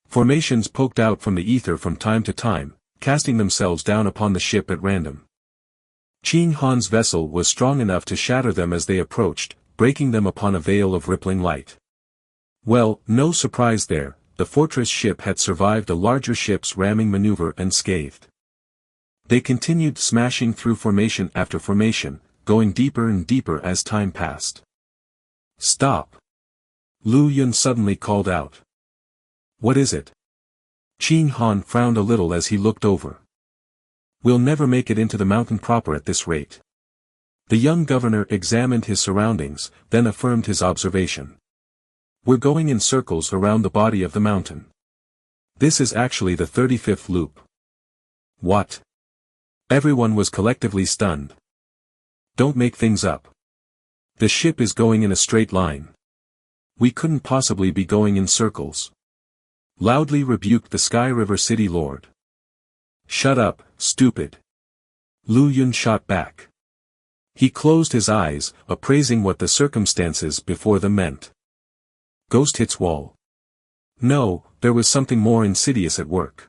Formations poked out from the ether from time to time, casting themselves down upon the ship at random. Qing Han's vessel was strong enough to shatter them as they approached, breaking them upon a veil of rippling light. Well, no surprise there, the fortress ship had survived a larger ship's ramming maneuver unscathed. They continued smashing through formation after formation, going deeper and deeper as time passed. Stop! Lu Yun suddenly called out. What is it? Qing Han frowned a little as he looked over. We'll never make it into the mountain proper at this rate. The young governor examined his surroundings, then affirmed his observation. We're going in circles around the body of the mountain. This is actually the 35th loop. What? Everyone was collectively stunned. Don't make things up. The ship is going in a straight line. We couldn't possibly be going in circles. Loudly rebuked the Sky River City Lord. Shut up, stupid. Lu Yun shot back. He closed his eyes, appraising what the circumstances before them meant. Ghost hits wall. No, there was something more insidious at work.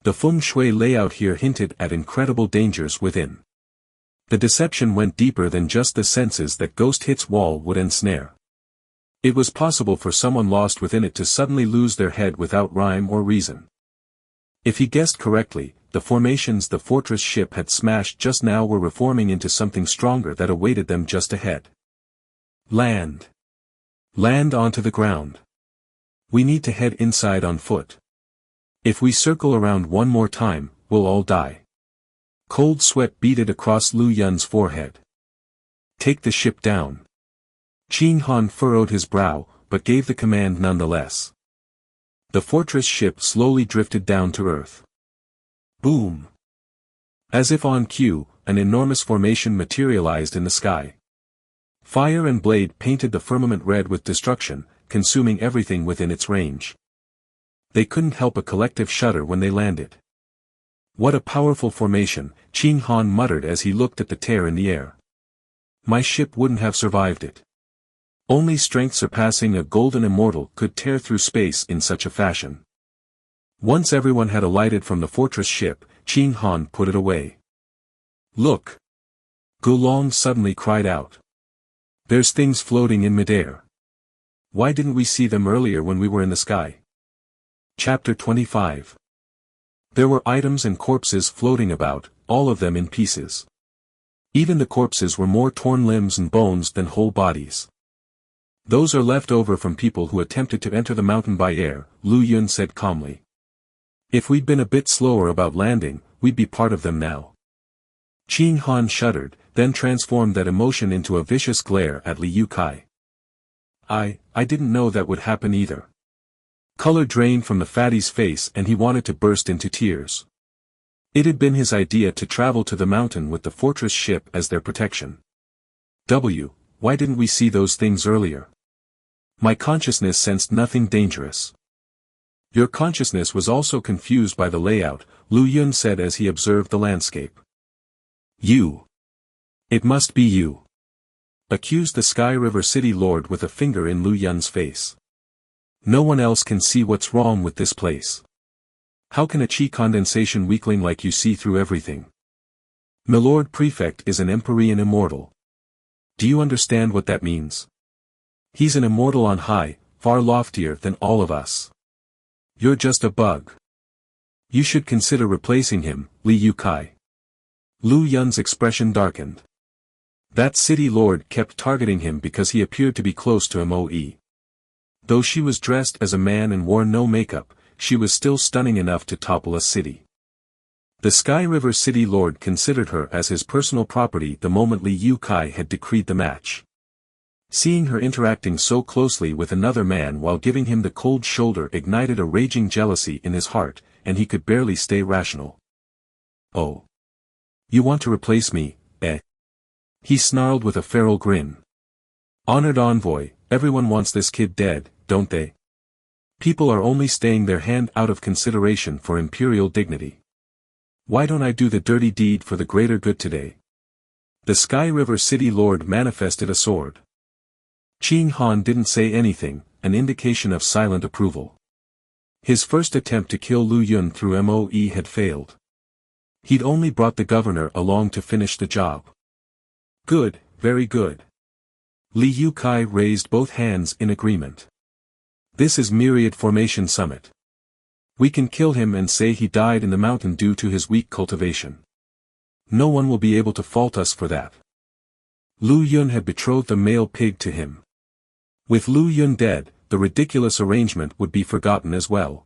The feng shui layout here hinted at incredible dangers within. The deception went deeper than just the senses that ghost hits wall would ensnare. It was possible for someone lost within it to suddenly lose their head without rhyme or reason. If he guessed correctly, the formations the fortress ship had smashed just now were reforming into something stronger that awaited them just ahead. Land. Land onto the ground. We need to head inside on foot. If we circle around one more time, we'll all die. Cold sweat beaded across Lu Yun's forehead. Take the ship down. Qin Han furrowed his brow, but gave the command nonetheless. The fortress ship slowly drifted down to earth. Boom! As if on cue, an enormous formation materialized in the sky. Fire and blade painted the firmament red with destruction, consuming everything within its range. They couldn't help a collective shudder when they landed. What a powerful formation, Qin Han muttered as he looked at the tear in the air. My ship wouldn't have survived it. Only strength surpassing a golden immortal could tear through space in such a fashion. Once everyone had alighted from the fortress ship, Qin Han put it away. Look! Gulong suddenly cried out. There's things floating in midair. Why didn't we see them earlier when we were in the sky? Chapter 25. There were items and corpses floating about, all of them in pieces. Even the corpses were more torn limbs and bones than whole bodies. Those are left over from people who attempted to enter the mountain by air, Lu Yun said calmly. If we'd been a bit slower about landing, we'd be part of them now. Qin Han shuddered, then transformed that emotion into a vicious glare at Li Yukai. I didn't know that would happen either. Color drained from the fatty's face and he wanted to burst into tears. It had been his idea to travel to the mountain with the fortress ship as their protection. Why didn't we see those things earlier? My consciousness sensed nothing dangerous. Your consciousness was also confused by the layout, Lu Yun said as he observed the landscape. You. It must be you. Accused the Sky River City Lord with a finger in Lu Yun's face. No one else can see what's wrong with this place. How can a chi condensation weakling like you see through everything? Milord Prefect is an Empyrean immortal. Do you understand what that means? He's an immortal on high, far loftier than all of us. You're just a bug. You should consider replacing him, Li Yukai. Lu Yun's expression darkened. That city lord kept targeting him because he appeared to be close to Moe. Though she was dressed as a man and wore no makeup, she was still stunning enough to topple a city. The Sky River City Lord considered her as his personal property the moment Li Yukai had decreed the match. Seeing her interacting so closely with another man while giving him the cold shoulder ignited a raging jealousy in his heart, and he could barely stay rational. Oh. You want to replace me, eh? He snarled with a feral grin. Honored envoy, everyone wants this kid dead, don't they? People are only staying their hand out of consideration for imperial dignity. Why don't I do the dirty deed for the greater good today? The Sky River City Lord manifested a sword. Qin Han didn't say anything, an indication of silent approval. His first attempt to kill Lu Yun through Moe had failed. He'd only brought the governor along to finish the job. Good, very good. Li Yukai raised both hands in agreement. This is Myriad Formation Summit. We can kill him and say he died in the mountain due to his weak cultivation. No one will be able to fault us for that. Lu Yun had betrothed the male pig to him. With Lu Yun dead, the ridiculous arrangement would be forgotten as well.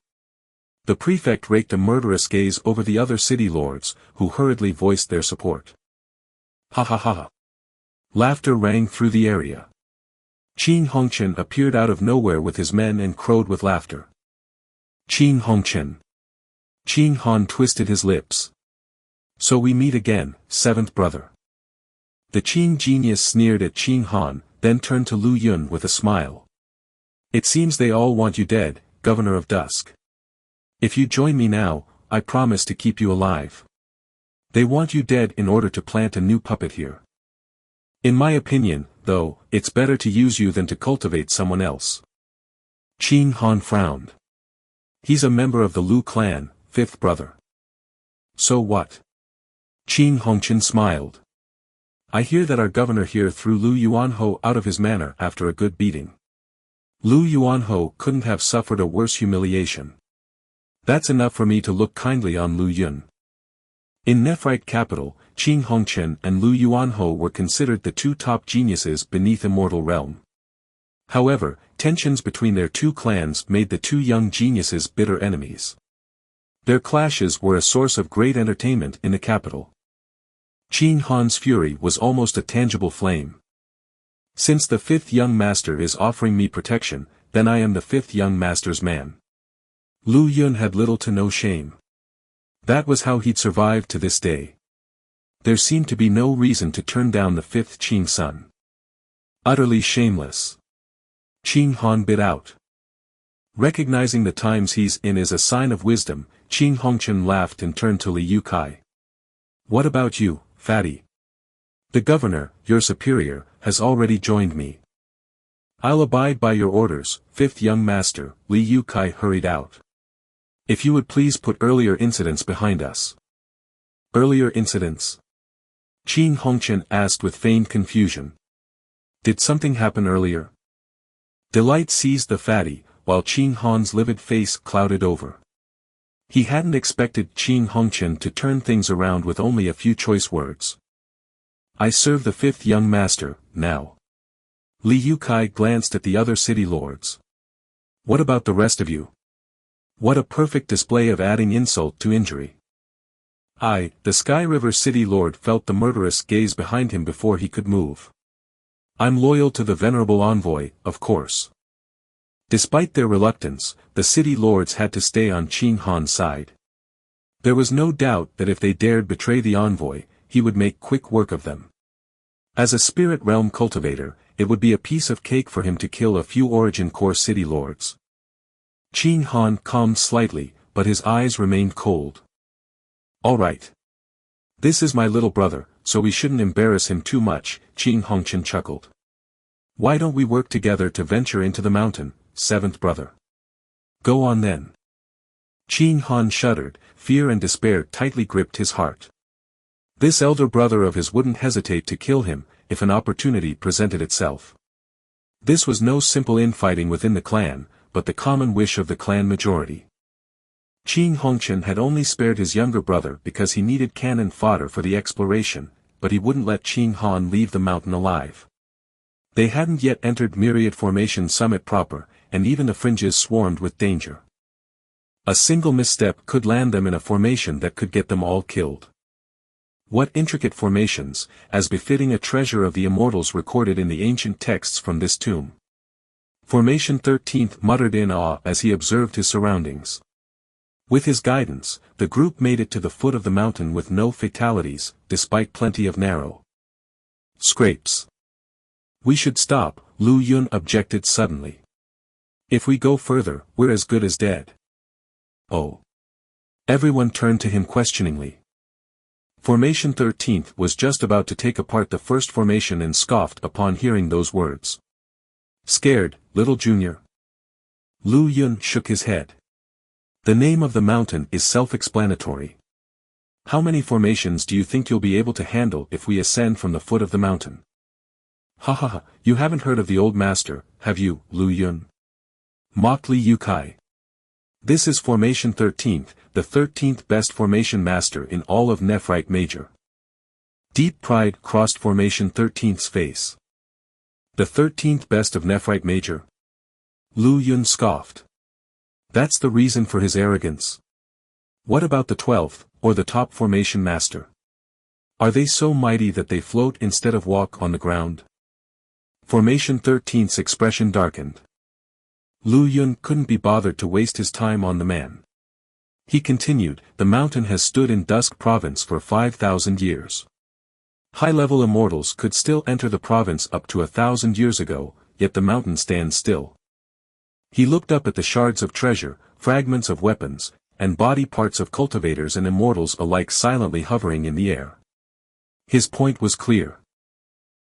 The prefect raked a murderous gaze over the other city lords, who hurriedly voiced their support. Ha ha ha ha. Laughter rang through the area. Qin Hongchen appeared out of nowhere with his men and crowed with laughter. Qin Hongchen. Qin Han twisted his lips. So we meet again, seventh brother. The Qin genius sneered at Qin Han, then turned to Lu Yun with a smile. It seems they all want you dead, Governor of Dusk. If you join me now, I promise to keep you alive. They want you dead in order to plant a new puppet here. In my opinion, though, it's better to use you than to cultivate someone else. Qin Han frowned. He's a member of the Lu clan, fifth brother. So what? Qin Hongchen smiled. I hear that our governor here threw Lu Yuanho out of his manor after a good beating. Lu Yuanho couldn't have suffered a worse humiliation. That's enough for me to look kindly on Lu Yun. In Nephrite capital, Qing Hongqian and Lu Yuanho were considered the two top geniuses beneath Immortal Realm. However, tensions between their two clans made the two young geniuses bitter enemies. Their clashes were a source of great entertainment in the capital. Qing Han's fury was almost a tangible flame. Since the fifth young master is offering me protection, then I am the fifth young master's man. Lu Yun had little to no shame. That was how he'd survived to this day. There seemed to be no reason to turn down the fifth Qing son. Utterly shameless. Qing Han bit out. Recognizing the times he's in is a sign of wisdom, Qing Hongqian laughed and turned to Li Yukai. What about you, fatty? The governor, your superior, has already joined me. I'll abide by your orders, fifth young master, Li Yukai hurried out. If you would please put earlier incidents behind us. Earlier incidents? Qing Hongqian asked with feigned confusion. Did something happen earlier? Delight seized the fatty, while Qing Han's livid face clouded over. He hadn't expected Qing Hongqian to turn things around with only a few choice words. I serve the fifth young master, now. Li Yukai glanced at the other city lords. What about the rest of you? What a perfect display of adding insult to injury. The Sky River City Lord felt the murderous gaze behind him before he could move. I'm loyal to the venerable envoy, of course. Despite their reluctance, the city lords had to stay on Qing Han's side. There was no doubt that if they dared betray the envoy, he would make quick work of them. As a spirit realm cultivator, it would be a piece of cake for him to kill a few Origin Core city lords. Qing Han calmed slightly, but his eyes remained cold. All right. This is my little brother, so we shouldn't embarrass him too much, Qing Hongqian chuckled. Why don't we work together to venture into the mountain, seventh brother? Go on then. Qing Han shuddered, fear and despair tightly gripped his heart. This elder brother of his wouldn't hesitate to kill him, if an opportunity presented itself. This was no simple infighting within the clan, but the common wish of the clan majority. Qing Hongqian had only spared his younger brother because he needed cannon fodder for the exploration, but he wouldn't let Qing Han leave the mountain alive. They hadn't yet entered Myriad Formation Summit proper, and even the fringes swarmed with danger. A single misstep could land them in a formation that could get them all killed. What intricate formations, as befitting a treasure of the Immortals recorded in the ancient texts from this tomb. Formation 13th muttered in awe as he observed his surroundings. With his guidance, the group made it to the foot of the mountain with no fatalities, despite plenty of narrow scrapes. We should stop, Lu Yun objected suddenly. If we go further, we're as good as dead. Oh. Everyone turned to him questioningly. Formation 13th was just about to take apart the first formation and scoffed upon hearing those words. Scared, little junior? Lu Yun shook his head. The name of the mountain is self-explanatory. How many formations do you think you'll be able to handle if we ascend from the foot of the mountain? Ha ha ha, you haven't heard of the old master, have you, Lu Yun? Mocked Li Yukai. This is Formation 13th, the 13th best formation master in all of Nephrite Major. Deep pride crossed Formation 13th's face. The 13th best of Nephrite Major? Lu Yun scoffed. That's the reason for his arrogance. What about the 12th, or the top formation master? Are they so mighty that they float instead of walk on the ground? Formation 13th's expression darkened. Lu Yun couldn't be bothered to waste his time on the man. He continued, the mountain has stood in Dusk Province for 5,000 years. High-level immortals could still enter the province up to 1,000 years ago, yet the mountain stands still. He looked up at the shards of treasure, fragments of weapons, and body parts of cultivators and immortals alike silently hovering in the air. His point was clear.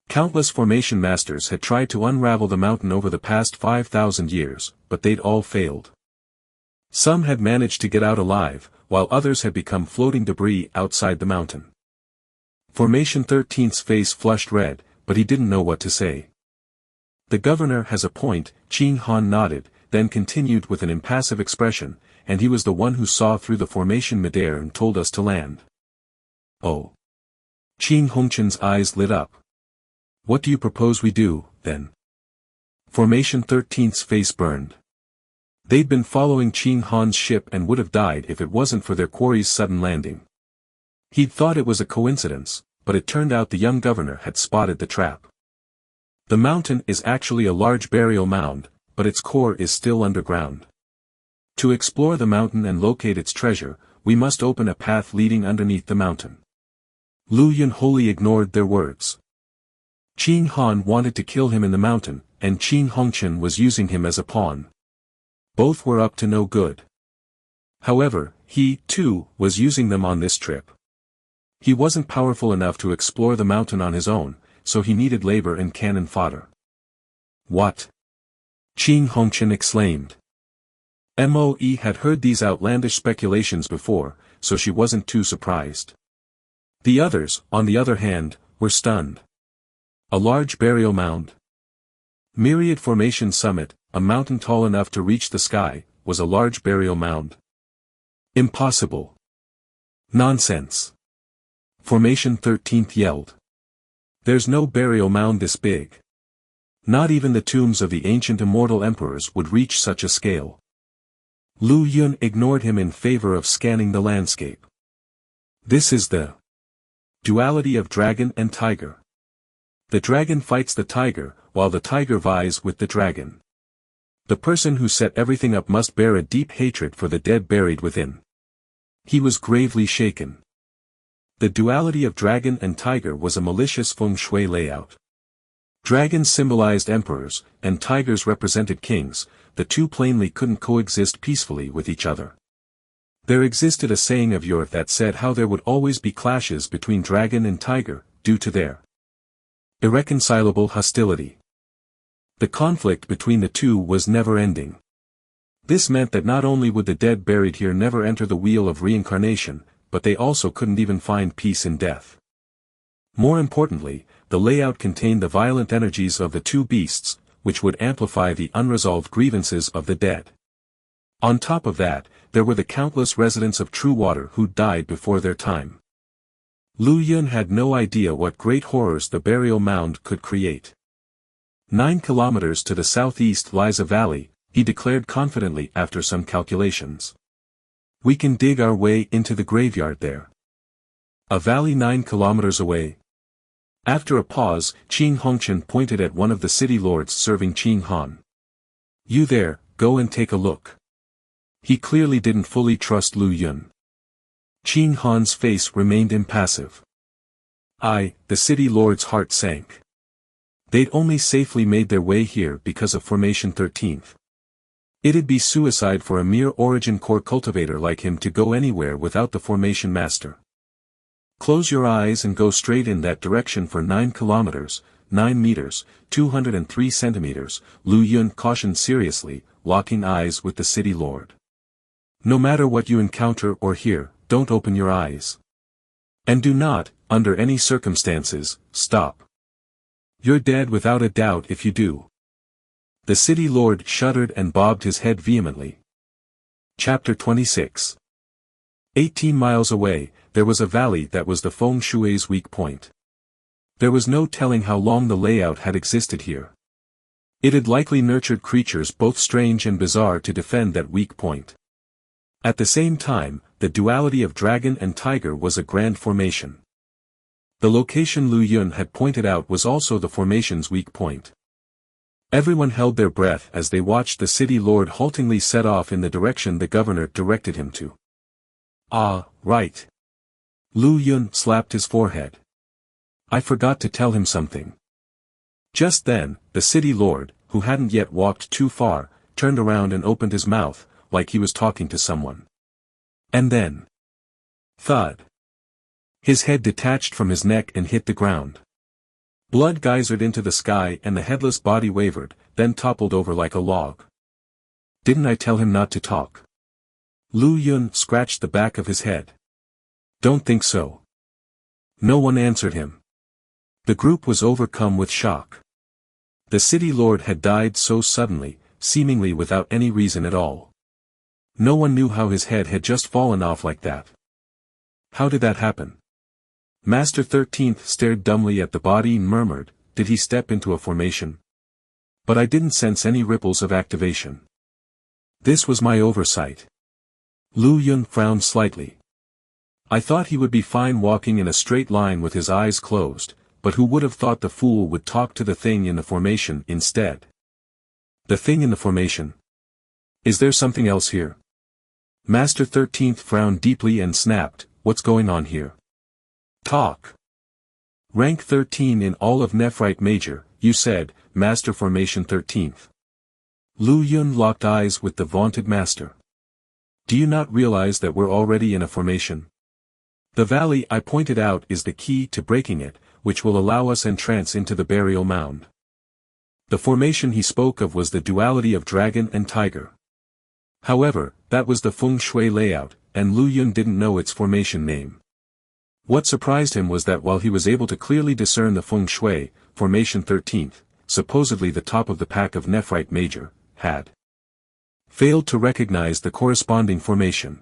Countless formation masters had tried to unravel the mountain over the past 5,000 years, but they'd all failed. Some had managed to get out alive, while others had become floating debris outside the mountain. Formation 13th's face flushed red, but he didn't know what to say. The governor has a point, Qing Han nodded, then continued with an impassive expression, and he was the one who saw through the formation midair and told us to land. Oh. Qin Hongchen's eyes lit up. What do you propose we do, then? Formation 13's face burned. They'd been following Qin Han's ship and would have died if it wasn't for their quarry's sudden landing. He'd thought it was a coincidence, but it turned out the young governor had spotted the trap. The mountain is actually a large burial mound, but its core is still underground. To explore the mountain and locate its treasure, we must open a path leading underneath the mountain. Lu Yun wholly ignored their words. Qin Han wanted to kill him in the mountain, and Qin Hongchen was using him as a pawn. Both were up to no good. However, he, too, was using them on this trip. He wasn't powerful enough to explore the mountain on his own, so he needed labor and cannon fodder. What? Qin Hongchen exclaimed. Moe had heard these outlandish speculations before, so she wasn't too surprised. The others, on the other hand, were stunned. A large burial mound. Myriad Formation Summit, a mountain tall enough to reach the sky, was a large burial mound. Impossible. Nonsense. Formation 13th yelled. There's no burial mound this big. Not even the tombs of the ancient immortal emperors would reach such a scale. Lu Yun ignored him in favor of scanning the landscape. This is the duality of dragon and tiger. The dragon fights the tiger, while the tiger vies with the dragon. The person who set everything up must bear a deep hatred for the dead buried within. He was gravely shaken. The duality of dragon and tiger was a malicious feng shui layout. Dragons symbolized emperors, and tigers represented kings. The two plainly couldn't coexist peacefully with each other. There existed a saying of yore that said how there would always be clashes between dragon and tiger, due to their irreconcilable hostility. The conflict between the two was never-ending. This meant that not only would the dead buried here never enter the wheel of reincarnation, but they also couldn't even find peace in death. More importantly, the layout contained the violent energies of the two beasts, which would amplify the unresolved grievances of the dead. On top of that, there were the countless residents of True Water who died before their time. Lu Yun had no idea what great horrors the burial mound could create. 9 kilometers to the southeast lies a valley, he declared confidently after some calculations. We can dig our way into the graveyard there. A valley 9 kilometers away. After a pause, Qin Hongchen pointed at one of the city lords serving Qin Han. You there, go and take a look. He clearly didn't fully trust Lu Yun. Qin Han's face remained impassive. The city lord's heart sank. They'd only safely made their way here because of Formation 13th. It'd be suicide for a mere origin core cultivator like him to go anywhere without the Formation Master. Close your eyes and go straight in that direction for 9 kilometers, 9 meters, 203 centimeters, Lu Yun cautioned seriously, locking eyes with the city lord. No matter what you encounter or hear, don't open your eyes. And do not, under any circumstances, stop. You're dead without a doubt if you do. The city lord shuddered and bobbed his head vehemently. Chapter 26. 18 miles away, there was a valley that was the feng shui's weak point. There was no telling how long the layout had existed here. It had likely nurtured creatures both strange and bizarre to defend that weak point. At the same time, the duality of dragon and tiger was a grand formation. The location Lu Yun had pointed out was also the formation's weak point. Everyone held their breath as they watched the city lord haltingly set off in the direction the governor directed him to. Right. Lu Yun slapped his forehead. I forgot to tell him something. Just then, the city lord, who hadn't yet walked too far, turned around and opened his mouth, like he was talking to someone. And then, thud. His head detached from his neck and hit the ground. Blood geysered into the sky and the headless body wavered, then toppled over like a log. Didn't I tell him not to talk? Lu Yun scratched the back of his head. Don't think so. No one answered him. The group was overcome with shock. The city lord had died so suddenly, seemingly without any reason at all. No one knew how his head had just fallen off like that. How did that happen? Master 13th stared dumbly at the body and murmured, did he step into a formation? But I didn't sense any ripples of activation. This was my oversight. Lu Yun frowned slightly. I thought he would be fine walking in a straight line with his eyes closed, but who would have thought the fool would talk to the thing in the formation instead? The thing in the formation? Is there something else here? Master 13th frowned deeply and snapped, what's going on here? Talk. Rank 13 in all of Nephrite Major, you said, Master Formation 13th. Lu Yun locked eyes with the vaunted master. Do you not realize that we're already in a formation? The valley I pointed out is the key to breaking it, which will allow us entrance into the burial mound. The formation he spoke of was the duality of dragon and tiger. However, that was the feng shui layout, and Lu Yun didn't know its formation name. What surprised him was that while he was able to clearly discern the feng shui, formation 13th, supposedly the top of the pack of Nephrite Major, had failed to recognize the corresponding formation.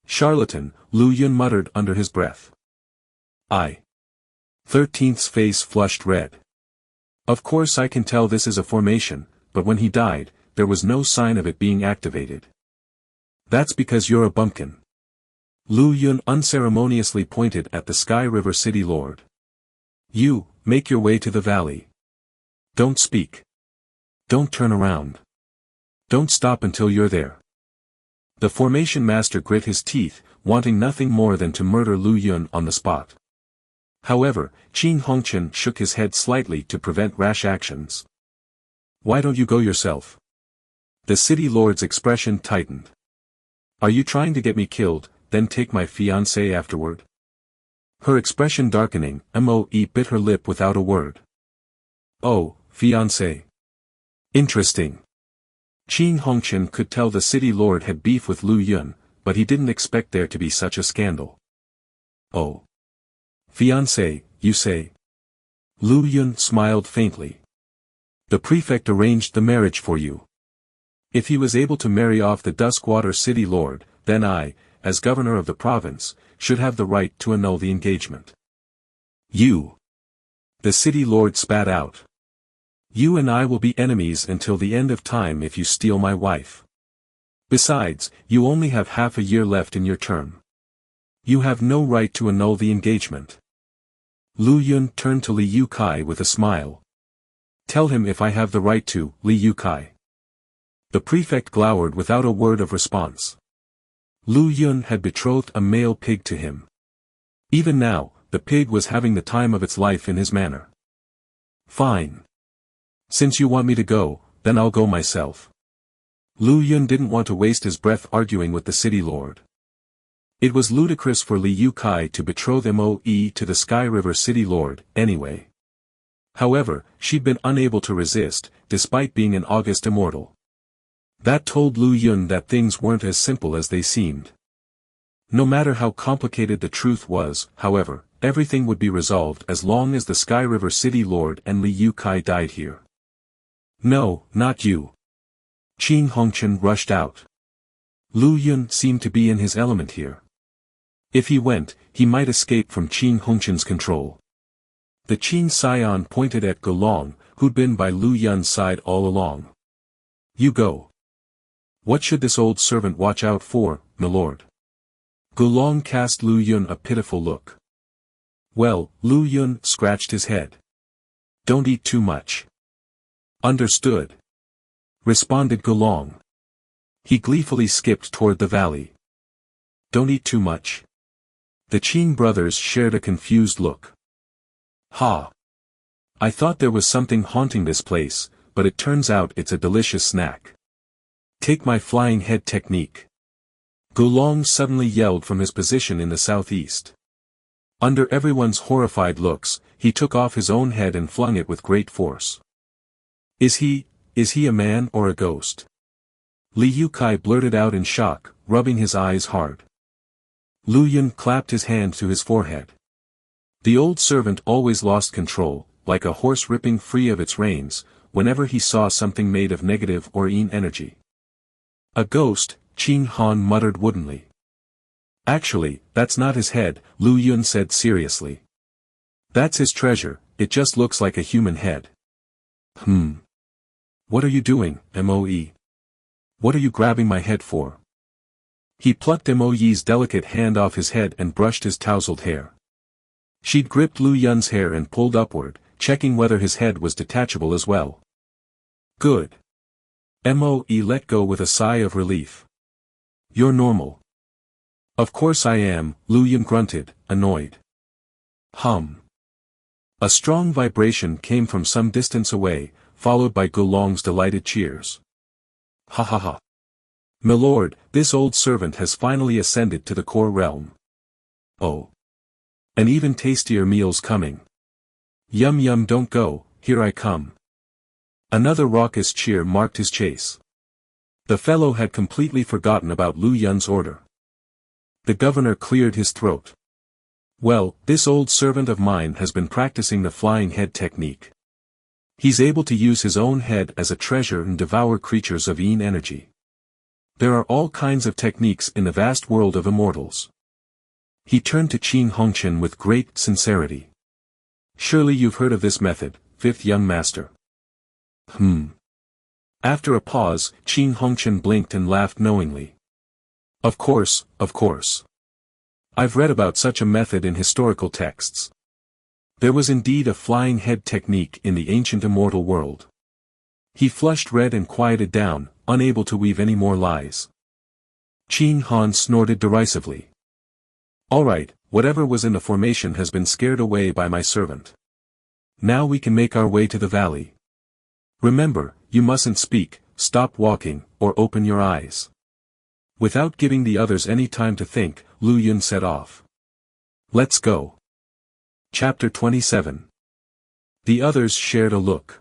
Charlatan, Lu Yun muttered under his breath. 13th's face flushed red. Of course I can tell this is a formation, but when he died, there was no sign of it being activated. That's because you're a bumpkin. Lu Yun unceremoniously pointed at the Sky River City Lord. You, make your way to the valley. Don't speak. Don't turn around. Don't stop until you're there. The formation master grit his teeth, wanting nothing more than to murder Lu Yun on the spot. However, Qin Hongqian shook his head slightly to prevent rash actions. Why don't you go yourself? The city lord's expression tightened. Are you trying to get me killed, then take my fiancé afterward? Her expression darkening, Moe bit her lip without a word. Oh, fiancé. Interesting. Qin Hongqian could tell the city lord had beef with Lu Yun, but he didn't expect there to be such a scandal. Oh. Fiancé, you say? Lu Yun smiled faintly. The prefect arranged the marriage for you. If he was able to marry off the Duskwater city lord, then I, as governor of the province, should have the right to annul the engagement. You. The city lord spat out. You and I will be enemies until the end of time if you steal my wife. Besides, you only have half a year left in your term. You have no right to annul the engagement. Lu Yun turned to Li Yukai with a smile. Tell him if I have the right to, Li Yukai. The prefect glowered without a word of response. Lu Yun had betrothed a male pig to him. Even now, the pig was having the time of its life in his manor. Fine. Since you want me to go, then I'll go myself. Lu Yun didn't want to waste his breath arguing with the city lord. It was ludicrous for Li Yukai to betroth Moe to the Sky River city lord, anyway. However, she'd been unable to resist, despite being an August immortal. That told Lu Yun that things weren't as simple as they seemed. No matter how complicated the truth was, however, everything would be resolved as long as the Sky River city lord and Li Yukai died here. No, not you. Qin Hongqian rushed out. Lu Yun seemed to be in his element here. If he went, he might escape from Qin Hongqian's control. The Qin scion pointed at Gulong, who'd been by Lu Yun's side all along. You go. What should this old servant watch out for, my lord? Gulong cast Lu Yun a pitiful look. Well, Lu Yun scratched his head. Don't eat too much. Understood. Responded Gulong. He gleefully skipped toward the valley. Don't eat too much. The Qin brothers shared a confused look. Ha! I thought there was something haunting this place, but it turns out it's a delicious snack. Take my flying head technique. Gulong suddenly yelled from his position in the southeast. Under everyone's horrified looks, he took off his own head and flung it with great force. Is he a man or a ghost? Li Yukai blurted out in shock, rubbing his eyes hard. Lu Yun clapped his hand to his forehead. The old servant always lost control, like a horse ripping free of its reins, whenever he saw something made of negative or yin energy. A ghost, Qing Han muttered woodenly. Actually, that's not his head, Lu Yun said seriously. That's his treasure, it just looks like a human head. What are you doing, Moe? What are you grabbing my head for? He plucked Moe's delicate hand off his head and brushed his tousled hair. She'd gripped Lu Yun's hair and pulled upward, checking whether his head was detachable as well. Good. Moe let go with a sigh of relief. You're normal. Of course I am, Lu Yun grunted, annoyed. A strong vibration came from some distance away, followed by Gulong's delighted cheers. Ha ha ha. Milord, this old servant has finally ascended to the core realm. Oh. An even tastier meal's coming. Yum yum, don't go, here I come. Another raucous cheer marked his chase. The fellow had completely forgotten about Lu Yun's order. The governor cleared his throat. Well, this old servant of mine has been practicing the flying head technique. He's able to use his own head as a treasure and devour creatures of Yin energy. There are all kinds of techniques in the vast world of immortals. He turned to Qin Hongchen with great sincerity. Surely you've heard of this method, fifth young master. After a pause, Qin Hongchen blinked and laughed knowingly. Of course, of course. I've read about such a method in historical texts. There was indeed a flying head technique in the ancient immortal world. He flushed red and quieted down, unable to weave any more lies. Qin Han snorted derisively. All right, whatever was in the formation has been scared away by my servant. Now we can make our way to the valley. Remember, you mustn't speak, stop walking, or open your eyes. Without giving the others any time to think, Lu Yun set off. Let's go. Chapter 27. The others shared a look.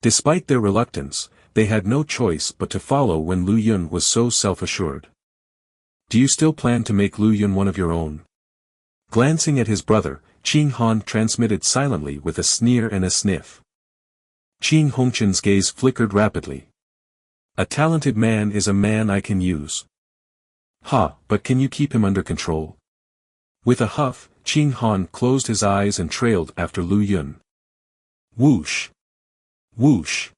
Despite their reluctance, they had no choice but to follow when Lu Yun was so self-assured. Do you still plan to make Lu Yun one of your own? Glancing at his brother, Qin Han transmitted silently with a sneer and a sniff. Qin Hongchen's gaze flickered rapidly. A talented man is a man I can use. But can you keep him under control? With a huff, Qin Han closed his eyes and trailed after Lu Yun. Whoosh! Whoosh!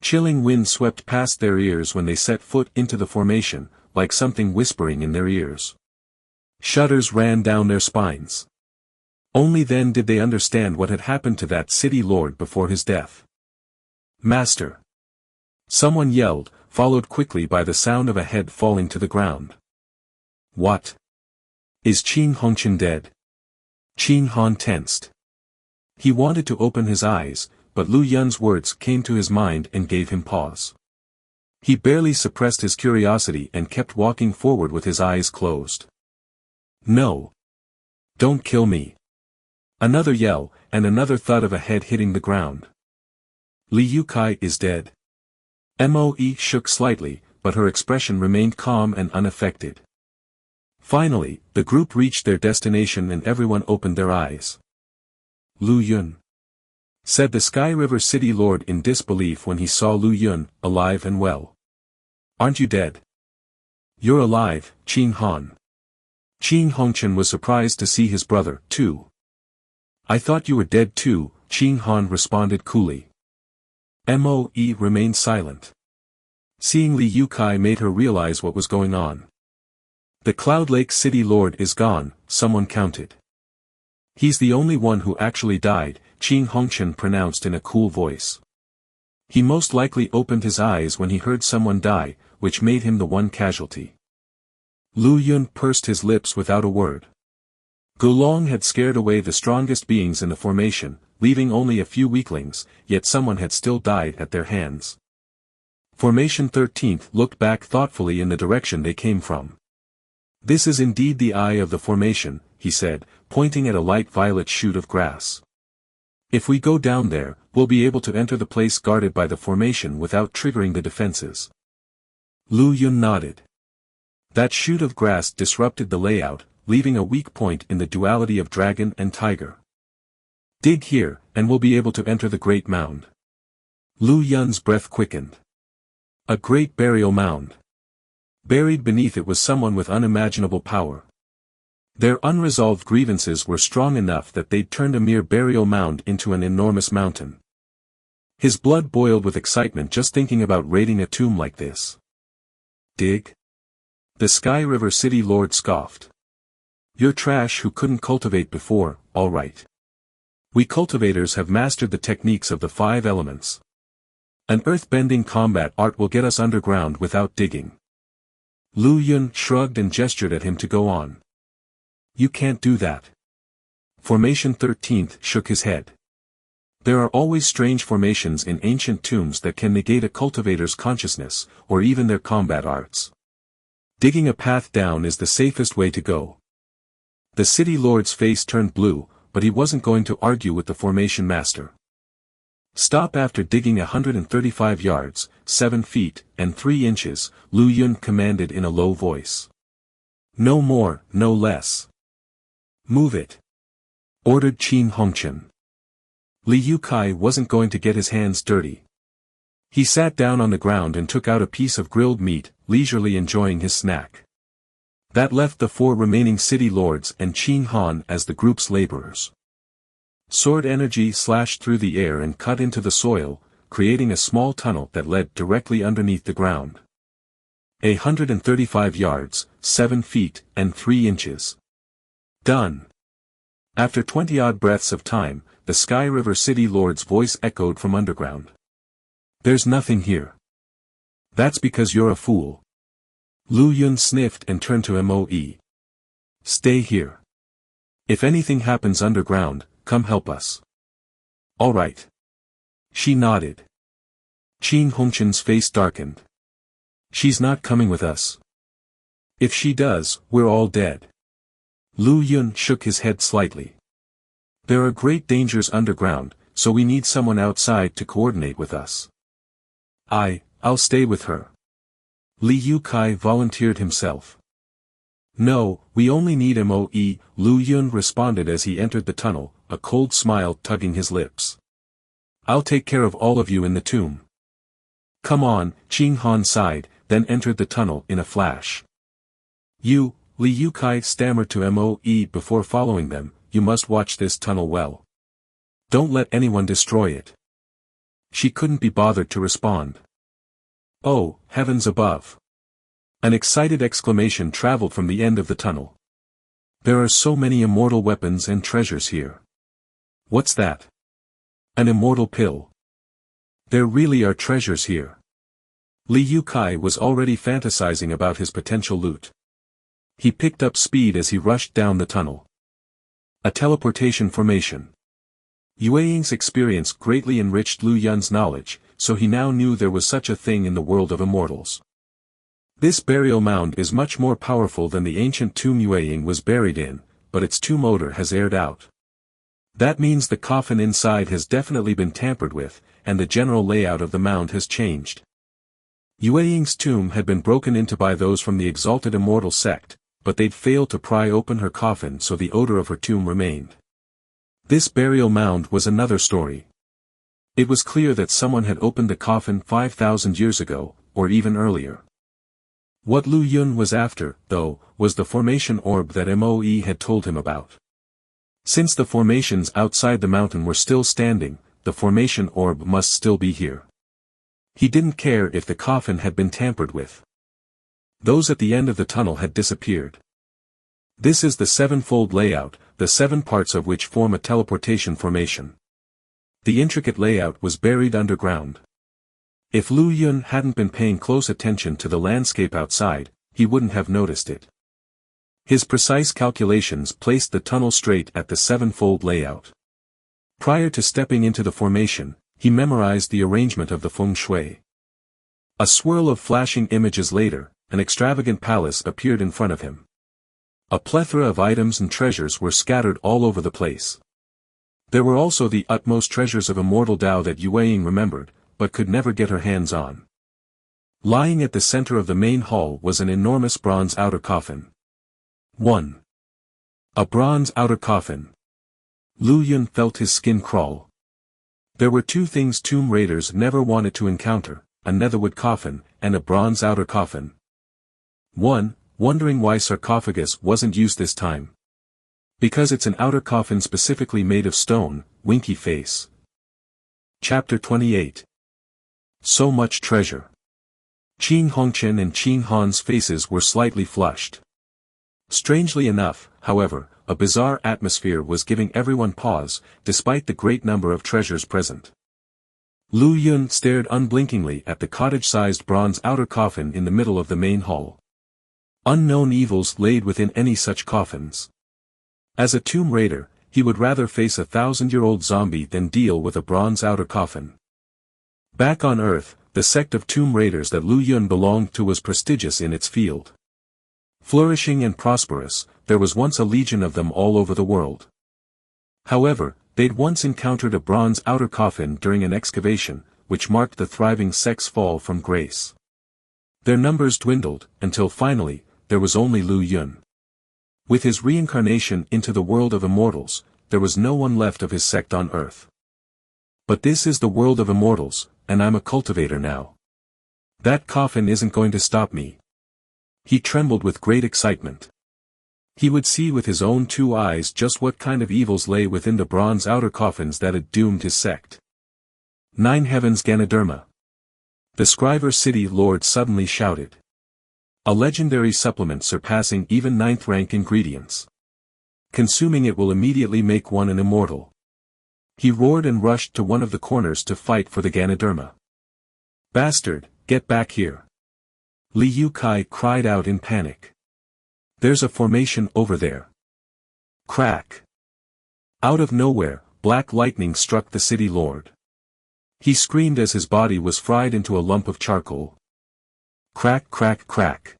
Chilling wind swept past their ears when they set foot into the formation, like something whispering in their ears. Shudders ran down their spines. Only then did they understand what had happened to that city lord before his death. Master! Someone yelled, followed quickly by the sound of a head falling to the ground. What? Is Qin Hongchen dead? Qin Han tensed. He wanted to open his eyes, but Lu Yun's words came to his mind and gave him pause. He barely suppressed his curiosity and kept walking forward with his eyes closed. No. Don't kill me. Another yell, and another thud of a head hitting the ground. Li Yukai is dead. Moe shook slightly, but her expression remained calm and unaffected. Finally, the group reached their destination and everyone opened their eyes. Lu Yun, said the Sky River City Lord in disbelief when he saw Lu Yun, alive and well. Aren't you dead? You're alive, Qin Han. Qin Hongchen was surprised to see his brother, too. I thought you were dead too, Qin Han responded coolly. Moe remained silent. Seeing Li Yukai made her realize what was going on. The Cloud Lake City Lord is gone, someone counted. He's the only one who actually died, Qin Hongchen pronounced in a cool voice. He most likely opened his eyes when he heard someone die, which made him the one casualty. Lu Yun pursed his lips without a word. Gulong had scared away the strongest beings in the formation, leaving only a few weaklings, yet someone had still died at their hands. Formation 13th looked back thoughtfully in the direction they came from. This is indeed the eye of the formation, he said, pointing at a light violet shoot of grass. If we go down there, we'll be able to enter the place guarded by the formation without triggering the defenses. Lu Yun nodded. That shoot of grass disrupted the layout, leaving a weak point in the duality of dragon and tiger. Dig here, and we'll be able to enter the great mound. Lu Yun's breath quickened. A great burial mound. Buried beneath it was someone with unimaginable power. Their unresolved grievances were strong enough that they'd turned a mere burial mound into an enormous mountain. His blood boiled with excitement just thinking about raiding a tomb like this. Dig? The Sky River City Lord scoffed. You're trash who couldn't cultivate before, all right. We cultivators have mastered the techniques of the 5 elements. An earth-bending combat art will get us underground without digging. Lu Yun shrugged and gestured at him to go on. You can't do that. Formation 13th shook his head. There are always strange formations in ancient tombs that can negate a cultivator's consciousness, or even their combat arts. Digging a path down is the safest way to go. The city lord's face turned blue, but he wasn't going to argue with the formation master. Stop after digging 135 yards, 7 feet, and 3 inches, Lu Yun commanded in a low voice. No more, no less. Move it. Ordered Qin Hongchen. Li Yukai wasn't going to get his hands dirty. He sat down on the ground and took out a piece of grilled meat, leisurely enjoying his snack. That left the 4 remaining city lords and Qin Han as the group's laborers. Sword energy slashed through the air and cut into the soil, creating a small tunnel that led directly underneath the ground. 135 yards, 7 feet, and 3 inches. Done. After 20-odd breaths of time, the Sky River City Lord's voice echoed from underground. There's nothing here. That's because you're a fool. Lu Yun sniffed and turned to Moe. Stay here. If anything happens underground, come help us. All right. She nodded. Qin Hongchen's face darkened. She's not coming with us. If she does, we're all dead. Lu Yun shook his head slightly. There are great dangers underground, so we need someone outside to coordinate with us. I'll stay with her. Li Yukai volunteered himself. No, we only need Moe, Lu Yun responded as he entered the tunnel, a cold smile tugging his lips. I'll take care of all of you in the tomb. Come on, Qin Han sighed, then entered the tunnel in a flash. You, Li Yukai stammered to Moe before following them, you must watch this tunnel well. Don't let anyone destroy it. She couldn't be bothered to respond. Oh, heavens above. An excited exclamation traveled from the end of the tunnel. There are so many immortal weapons and treasures here. What's that? An immortal pill. There really are treasures here. Li Yukai was already fantasizing about his potential loot. He picked up speed as he rushed down the tunnel. A teleportation formation. Yue Ying's experience greatly enriched Lu Yun's knowledge, so he now knew there was such a thing in the world of immortals. This burial mound is much more powerful than the ancient tomb Yue Ying was buried in, but its tomb odor has aired out. That means the coffin inside has definitely been tampered with, and the general layout of the mound has changed. Yue Ying's tomb had been broken into by those from the exalted immortal sect, but they'd failed to pry open her coffin so the odor of her tomb remained. This burial mound was another story. It was clear that someone had opened the coffin 5,000 years ago, or even earlier. What Lu Yun was after, though, was the formation orb that Moe had told him about. Since the formations outside the mountain were still standing, the formation orb must still be here. He didn't care if the coffin had been tampered with. Those at the end of the tunnel had disappeared. This is the 7-fold layout, the 7 parts of which form a teleportation formation. The intricate layout was buried underground. If Lu Yun hadn't been paying close attention to the landscape outside, he wouldn't have noticed it. His precise calculations placed the tunnel straight at the 7-fold layout. Prior to stepping into the formation, he memorized the arrangement of the feng shui. A swirl of flashing images later, an extravagant palace appeared in front of him. A plethora of items and treasures were scattered all over the place. There were also the utmost treasures of immortal Tao that Yue Ying remembered, but could never get her hands on. Lying at the center of the main hall was an enormous bronze outer coffin. 1. A bronze outer coffin. Lu Yun felt his skin crawl. There were 2 things tomb raiders never wanted to encounter, a netherwood coffin, and a bronze outer coffin. 1. Wondering why sarcophagus wasn't used this time. Because it's an outer coffin specifically made of stone, winky face. Chapter 28. So much treasure. Qin Hongqian and Qin Han's faces were slightly flushed. Strangely enough, however, a bizarre atmosphere was giving everyone pause, despite the great number of treasures present. Lu Yun stared unblinkingly at the cottage-sized bronze outer coffin in the middle of the main hall. Unknown evils laid within any such coffins. As a tomb raider, he would rather face a 1,000-year-old zombie than deal with a bronze outer coffin. Back on Earth, the sect of tomb raiders that Lu Yun belonged to was prestigious in its field. Flourishing and prosperous, there was once a legion of them all over the world. However, they'd once encountered a bronze outer coffin during an excavation, which marked the thriving sect's fall from grace. Their numbers dwindled, until finally, there was only Lu Yun. With his reincarnation into the world of immortals, there was no one left of his sect on Earth. But this is the world of immortals, and I'm a cultivator now. That coffin isn't going to stop me. He trembled with great excitement. He would see with his own 2 eyes just what kind of evils lay within the bronze outer coffins that had doomed his sect. 9 Heavens Ganoderma. The Scriver City Lord suddenly shouted. A legendary supplement surpassing even 9th rank ingredients. Consuming it will immediately make one an immortal. He roared and rushed to one of the corners to fight for the Ganoderma. Bastard, get back here. Liu Kai cried out in panic. There's a formation over there. Crack. Out of nowhere, black lightning struck the city lord. He screamed as his body was fried into a lump of charcoal. Crack crack crack.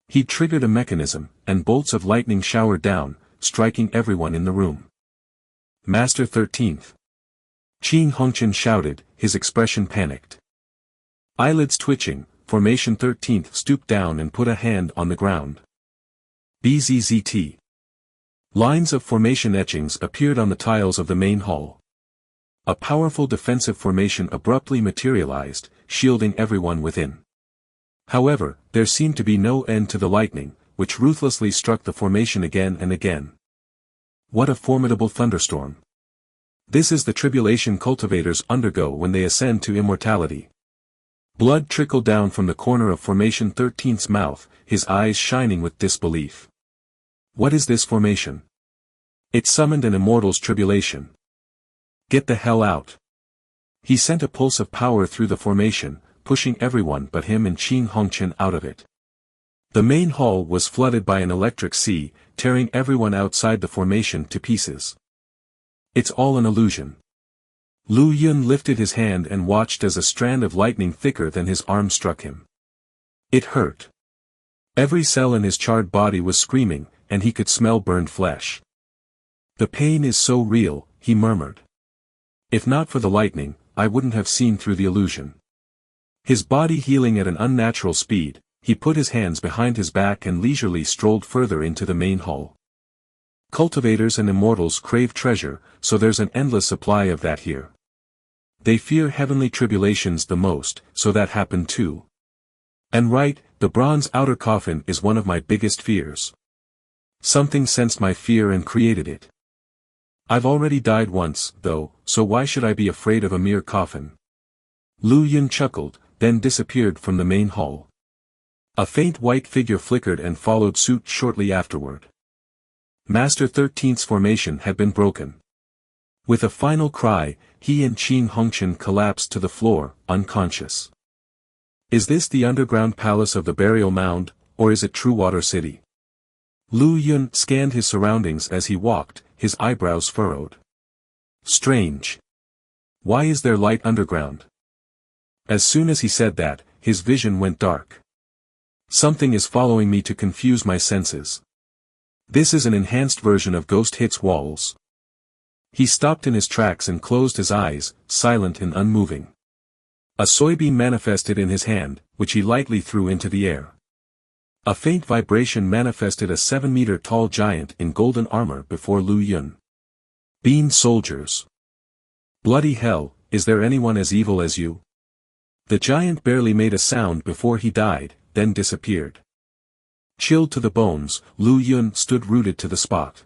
He triggered a mechanism, and bolts of lightning showered down, striking everyone in the room. Master 13th. Qin Hongqian shouted, his expression panicked. Eyelids twitching, Formation 13th stooped down and put a hand on the ground. BZZT. Lines of formation etchings appeared on the tiles of the main hall. A powerful defensive formation abruptly materialized, shielding everyone within. However, there seemed to be no end to the lightning, which ruthlessly struck the formation again and again. What a formidable thunderstorm. This is the tribulation cultivators undergo when they ascend to immortality. Blood trickled down from the corner of Formation 13's mouth, his eyes shining with disbelief. What is this formation? It summoned an immortal's tribulation. Get the hell out. He sent a pulse of power through the formation, pushing everyone but him and Qin Hongqian out of it. The main hall was flooded by an electric sea, tearing everyone outside the formation to pieces. It's all an illusion. Lu Yun lifted his hand and watched as a strand of lightning thicker than his arm struck him. It hurt. Every cell in his charred body was screaming, and he could smell burned flesh. The pain is so real, he murmured. If not for the lightning, I wouldn't have seen through the illusion. His body healing at an unnatural speed, he put his hands behind his back and leisurely strolled further into the main hall. Cultivators and immortals crave treasure, so there's an endless supply of that here. They fear heavenly tribulations the most, so that happened too. And right, the bronze outer coffin is one of my biggest fears. Something sensed my fear and created it. I've already died once, though, so why should I be afraid of a mere coffin? Lu Yun chuckled, then disappeared from the main hall. A faint white figure flickered and followed suit shortly afterward. Master 13's formation had been broken. With a final cry, he and Qin Hongqian collapsed to the floor, unconscious. Is this the underground palace of the burial mound, or is it True Water City? Lu Yun scanned his surroundings as he walked, his eyebrows furrowed. Strange. Why is there light underground? As soon as he said that, his vision went dark. Something is following me to confuse my senses. This is an enhanced version of Ghost Hits Walls. He stopped in his tracks and closed his eyes, silent and unmoving. A soybean manifested in his hand, which he lightly threw into the air. A faint vibration manifested a 7-meter-tall giant in golden armor before Lu Yun. Bean soldiers. Bloody hell, is there anyone as evil as you? The giant barely made a sound before he died, then disappeared. Chilled to the bones, Lu Yun stood rooted to the spot.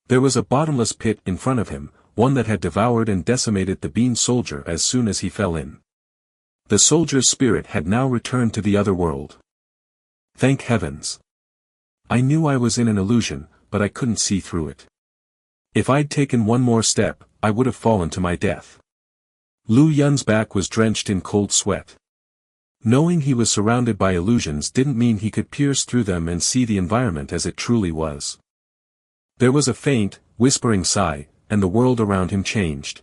There was a bottomless pit in front of him, one that had devoured and decimated the bean soldier as soon as he fell in. The soldier's spirit had now returned to the other world. Thank heavens. I knew I was in an illusion, but I couldn't see through it. If I'd taken one more step, I would have fallen to my death. Lu Yun's back was drenched in cold sweat. Knowing he was surrounded by illusions didn't mean he could pierce through them and see the environment as it truly was. There was a faint, whispering sigh, and the world around him changed.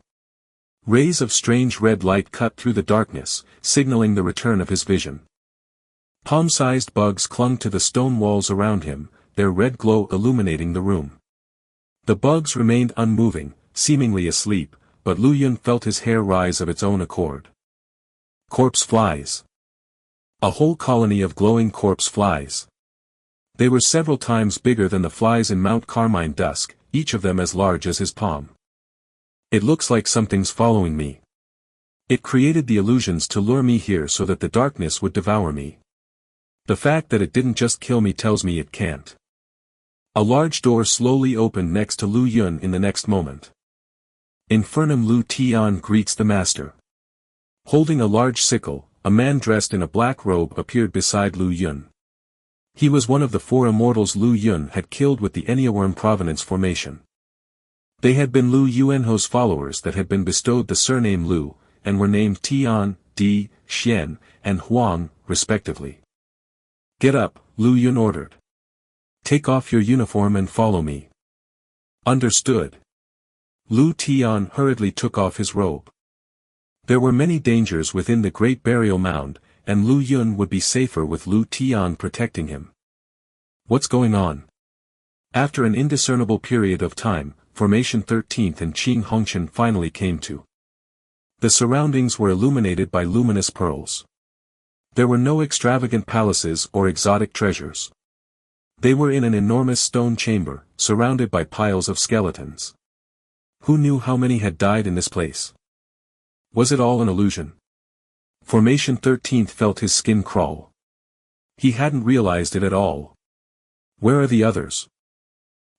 Rays of strange red light cut through the darkness, signaling the return of his vision. Palm-sized bugs clung to the stone walls around him, their red glow illuminating the room. The bugs remained unmoving, seemingly asleep, but Lu Yun felt his hair rise of its own accord. Corpse flies. A whole colony of glowing corpse flies. They were several times bigger than the flies in Mount Carmine Dusk, each of them as large as his palm. It looks like something's following me. It created the illusions to lure me here so that the darkness would devour me. The fact that it didn't just kill me tells me it can't. A large door slowly opened next to Lu Yun in the next moment. Infernum Lu Tian greets the master. Holding a large sickle, a man dressed in a black robe appeared beside Lu Yun. He was one of the 4 immortals Lu Yun had killed with the Enneaworm Provenance formation. They had been Lu Yuanho's followers that had been bestowed the surname Lu, and were named Tian, Di, Xian, and Huang, respectively. Get up, Lu Yun ordered. Take off your uniform and follow me. Understood. Lu Tian hurriedly took off his robe. There were many dangers within the Great Burial Mound, and Lu Yun would be safer with Lu Tian protecting him. What's going on? After an indiscernible period of time, Formation 13th and Qing Hongqian finally came to. The surroundings were illuminated by luminous pearls. There were no extravagant palaces or exotic treasures. They were in an enormous stone chamber, surrounded by piles of skeletons. Who knew how many had died in this place? Was it all an illusion? Formation 13th felt his skin crawl. He hadn't realized it at all. Where are the others?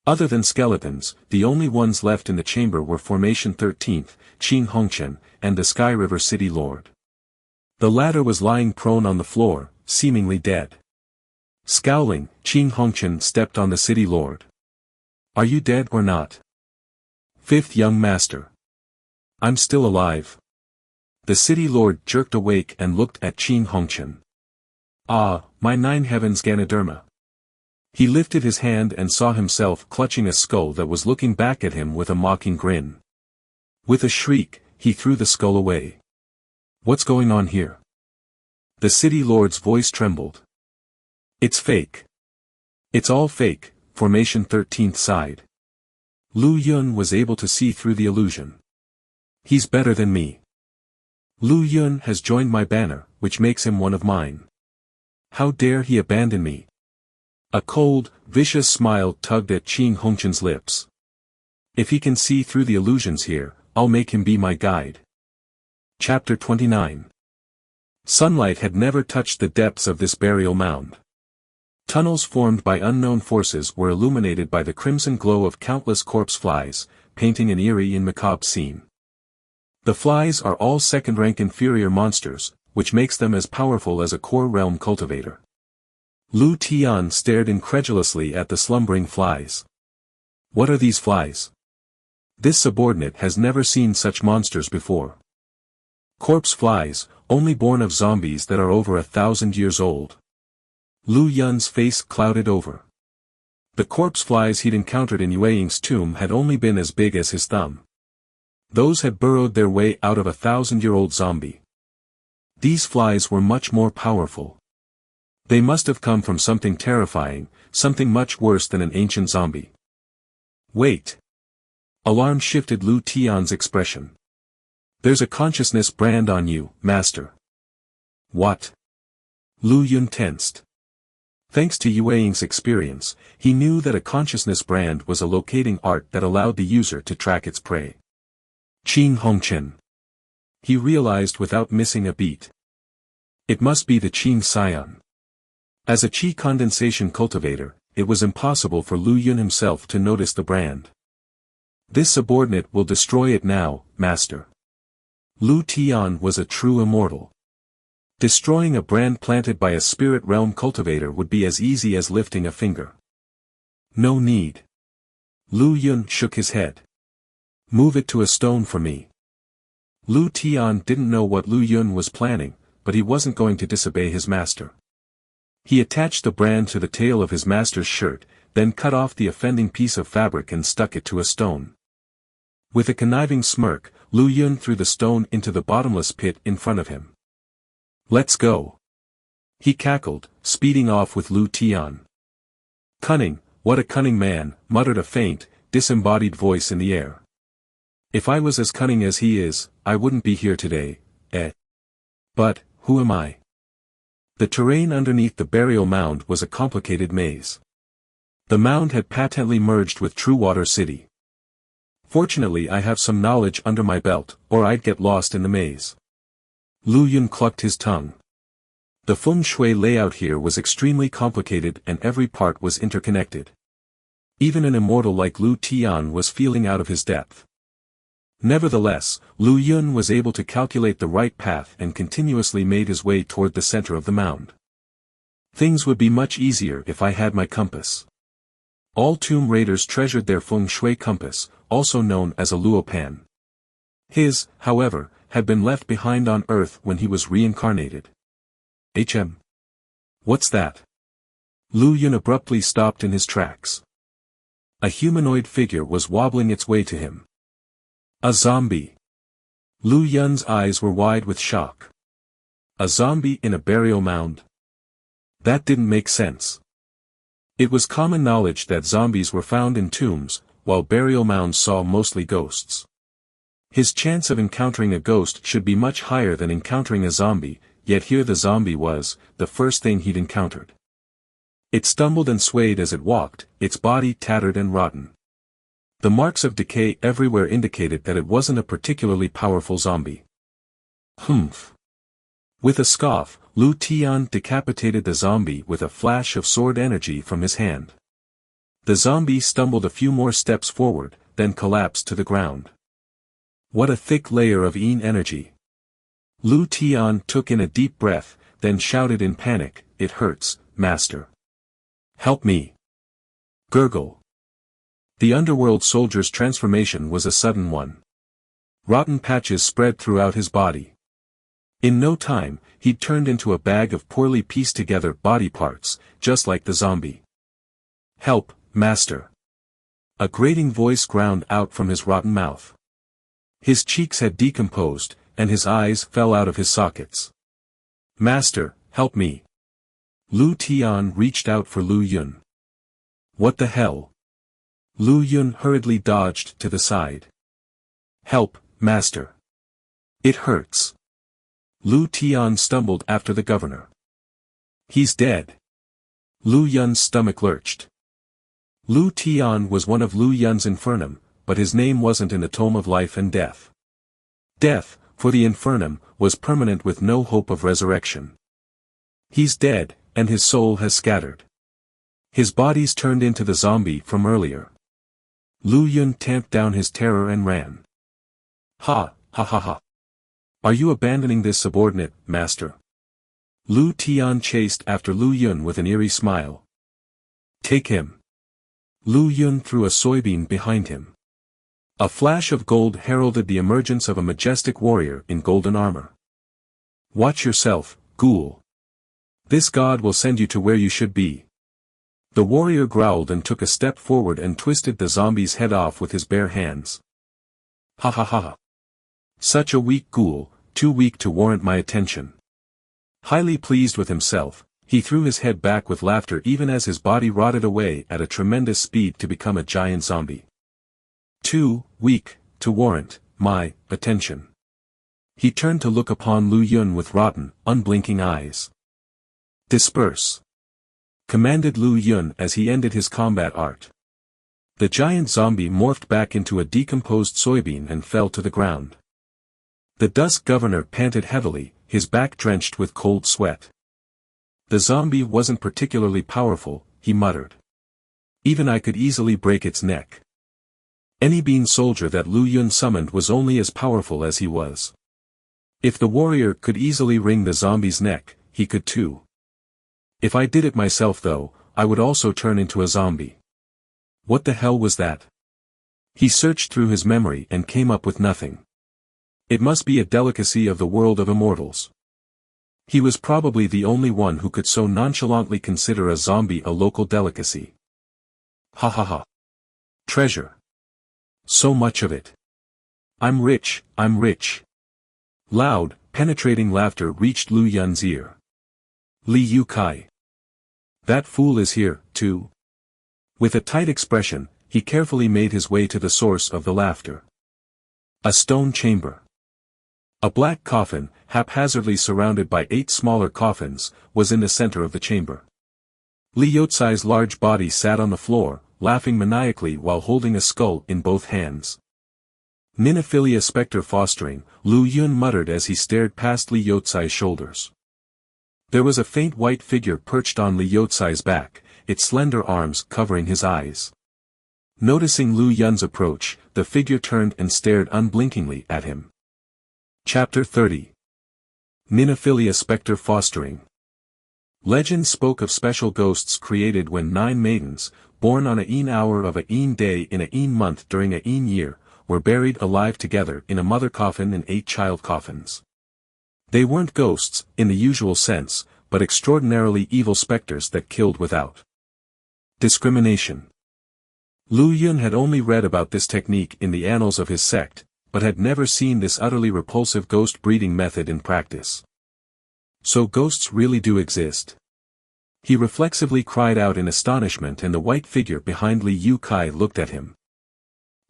Other than skeletons, the only ones left in the chamber were Formation 13th, Qing Hongqian, and the Sky River City Lord. The latter was lying prone on the floor, seemingly dead. Scowling, Qing Hongqian stepped on the City Lord. Are you dead or not? 5th Young Master. I'm still alive. The City Lord jerked awake and looked at Qing Hongqian. Ah, my 9 heavens Ganoderma. He lifted his hand and saw himself clutching a skull that was looking back at him with a mocking grin. With a shriek, he threw the skull away. What's going on here? The City Lord's voice trembled. It's fake. It's all fake, Formation 13th sighed. Lu Yun was able to see through the illusion. He's better than me. Lu Yun has joined my banner, which makes him one of mine. How dare he abandon me? A cold, vicious smile tugged at Qing Hongqian's lips. If he can see through the illusions here, I'll make him be my guide. Chapter 29. Sunlight had never touched the depths of this burial mound. Tunnels formed by unknown forces were illuminated by the crimson glow of countless corpse flies, painting an eerie and macabre scene. The flies are all second-rank inferior monsters, which makes them as powerful as a core realm cultivator. Lu Tian stared incredulously at the slumbering flies. What are these flies? This subordinate has never seen such monsters before. Corpse flies, only born of zombies that are over 1,000 years old. Lu Yun's face clouded over. The corpse flies he'd encountered in Yueying's tomb had only been as big as his thumb. Those had burrowed their way out of a 1,000-year-old zombie. These flies were much more powerful. They must have come from something terrifying, something much worse than an ancient zombie. Wait. Alarm shifted Lu Tian's expression. There's a consciousness brand on you, Master. What? Lu Yun tensed. Thanks to Yueying's experience, he knew that a consciousness brand was a locating art that allowed the user to track its prey. Qing Hongqian. He realized without missing a beat. It must be the Qing Scion. As a chi condensation cultivator, it was impossible for Lu Yun himself to notice the brand. This subordinate will destroy it now, master. Lu Tian was a true immortal. Destroying a brand planted by a spirit realm cultivator would be as easy as lifting a finger. No need. Lu Yun shook his head. Move it to a stone for me. Lu Tian didn't know what Lu Yun was planning, but he wasn't going to disobey his master. He attached the brand to the tail of his master's shirt, then cut off the offending piece of fabric and stuck it to a stone. With a conniving smirk, Lu Yun threw the stone into the bottomless pit in front of him. Let's go. He cackled, speeding off with Lu Tian. Cunning, what a cunning man, muttered a faint, disembodied voice in the air. If I was as cunning as he is, I wouldn't be here today, eh? But, who am I? The terrain underneath the burial mound was a complicated maze. The mound had patently merged with Truewater City. Fortunately I have some knowledge under my belt, or I'd get lost in the maze. Lu Yun clucked his tongue. The feng shui layout here was extremely complicated and every part was interconnected. Even an immortal like Lu Tian was feeling out of his depth. Nevertheless, Lu Yun was able to calculate the right path and continuously made his way toward the center of the mound. Things would be much easier if I had my compass. All tomb raiders treasured their feng shui compass, also known as a luopan. His, however, had been left behind on Earth when he was reincarnated. What's that? Lu Yun abruptly stopped in his tracks. A humanoid figure was wobbling its way to him. A zombie. Lu Yun's eyes were wide with shock. A zombie in a burial mound? That didn't make sense. It was common knowledge that zombies were found in tombs, while burial mounds saw mostly ghosts. His chance of encountering a ghost should be much higher than encountering a zombie, yet here the zombie was, the first thing he'd encountered. It stumbled and swayed as it walked, its body tattered and rotten. The marks of decay everywhere indicated that it wasn't a particularly powerful zombie. Humph. With a scoff, Lu Tian decapitated the zombie with a flash of sword energy from his hand. The zombie stumbled a few more steps forward, then collapsed to the ground. What a thick layer of yin energy. Lu Tian took in a deep breath, then shouted in panic, "It hurts, master. Help me." Gurgle. The underworld soldier's transformation was a sudden one. Rotten patches spread throughout his body. In no time, he'd turned into a bag of poorly pieced-together body parts, just like the zombie. "Help, master." A grating voice ground out from his rotten mouth. His cheeks had decomposed, and his eyes fell out of his sockets. "Master, help me." Lu Tian reached out for Lu Yun. "What the hell?" Lu Yun hurriedly dodged to the side. "Help, master. It hurts." Lu Tian stumbled after the governor. "He's dead." Lu Yun's stomach lurched. Lu Tian was one of Lu Yun's infernum, but his name wasn't in the Tome of Life and Death. Death, for the infernum, was permanent with no hope of resurrection. He's dead, and his soul has scattered. His body's turned into the zombie from earlier. Lu Yun tamped down his terror and ran. Ha, ha ha ha. Are you abandoning this subordinate, master? Lu Tian chased after Lu Yun with an eerie smile. Take him. Lu Yun threw a soybean behind him. A flash of gold heralded the emergence of a majestic warrior in golden armor. Watch yourself, ghoul. This god will send you to where you should be. The warrior growled and took a step forward and twisted the zombie's head off with his bare hands. Ha ha ha. Such a weak ghoul, too weak to warrant my attention. Highly pleased with himself, he threw his head back with laughter even as his body rotted away at a tremendous speed to become a giant zombie. Too weak to warrant my attention. He turned to look upon Lu Yun with rotten, unblinking eyes. Disperse. Commanded Lu Yun as he ended his combat art. The giant zombie morphed back into a decomposed soybean and fell to the ground. The dusk governor panted heavily, his back drenched with cold sweat. The zombie wasn't particularly powerful, he muttered. Even I could easily break its neck. Any bean soldier that Lu Yun summoned was only as powerful as he was. If the warrior could easily wring the zombie's neck, he could too. If I did it myself though, I would also turn into a zombie. What the hell was that? He searched through his memory and came up with nothing. It must be a delicacy of the world of immortals. He was probably the only one who could so nonchalantly consider a zombie a local delicacy. Ha ha ha. Treasure. So much of it. I'm rich, I'm rich. Loud, penetrating laughter reached Lu Yun's ear. Li Yu Kai. That fool is here, too. With a tight expression, he carefully made his way to the source of the laughter. A stone chamber. A black coffin, haphazardly surrounded by 8 smaller coffins, was in the center of the chamber. Li Yotsai's large body sat on the floor, laughing maniacally while holding a skull in both hands. Ninophilia specter fostering, Lu Yun muttered as he stared past Li Yotsai's shoulders. There was a faint white figure perched on Li Yotsai's back, its slender arms covering his eyes. Noticing Lu Yun's approach, the figure turned and stared unblinkingly at him. Chapter 30. Ninophilia specter fostering. Legend spoke of special ghosts created when 9 maidens, born on a Een hour of a Een day in a Een month during a Een year, were buried alive together in a mother coffin and 8 child coffins. They weren't ghosts, in the usual sense, but extraordinarily evil specters that killed without discrimination. Lu Yun had only read about this technique in the annals of his sect, but had never seen this utterly repulsive ghost breeding method in practice. So ghosts really do exist. He reflexively cried out in astonishment, and the white figure behind Li Yu Kai looked at him.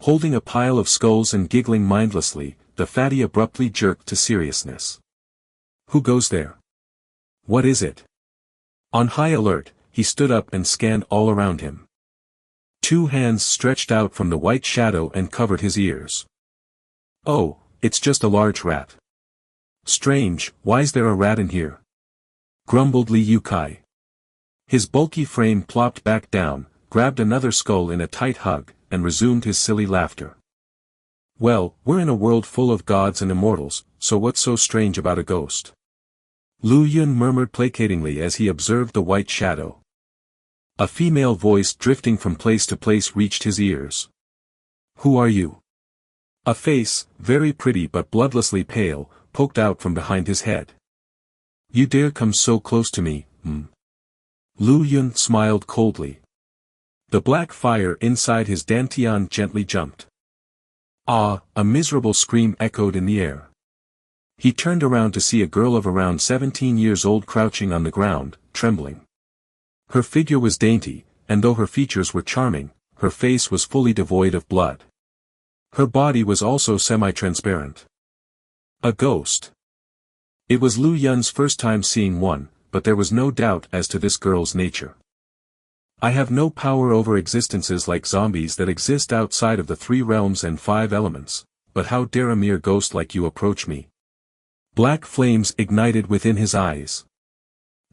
Holding a pile of skulls and giggling mindlessly, the fatty abruptly jerked to seriousness. Who goes there? What is it? On high alert, he stood up and scanned all around him. 2 hands stretched out from the white shadow and covered his ears. Oh, it's just a large rat. Strange, why's there a rat in here? Grumbled Li Yu Kai. His bulky frame plopped back down, grabbed another skull in a tight hug, and resumed his silly laughter. Well, we're in a world full of gods and immortals, so what's so strange about a ghost? Lu Yun murmured placatingly as he observed the white shadow. A female voice drifting from place to place reached his ears. Who are you? A face, very pretty but bloodlessly pale, poked out from behind his head. You dare come so close to me, Lu Yun smiled coldly. The black fire inside his dantian gently jumped. Ah, a miserable scream echoed in the air. He turned around to see a girl of around 17 years old crouching on the ground, trembling. Her figure was dainty, and though her features were charming, her face was fully devoid of blood. Her body was also semi-transparent. A ghost. It was Lu Yun's first time seeing one, but there was no doubt as to this girl's nature. I have no power over existences like zombies that exist outside of the 3 realms and 5 elements, but how dare a mere ghost like you approach me? Black flames ignited within his eyes.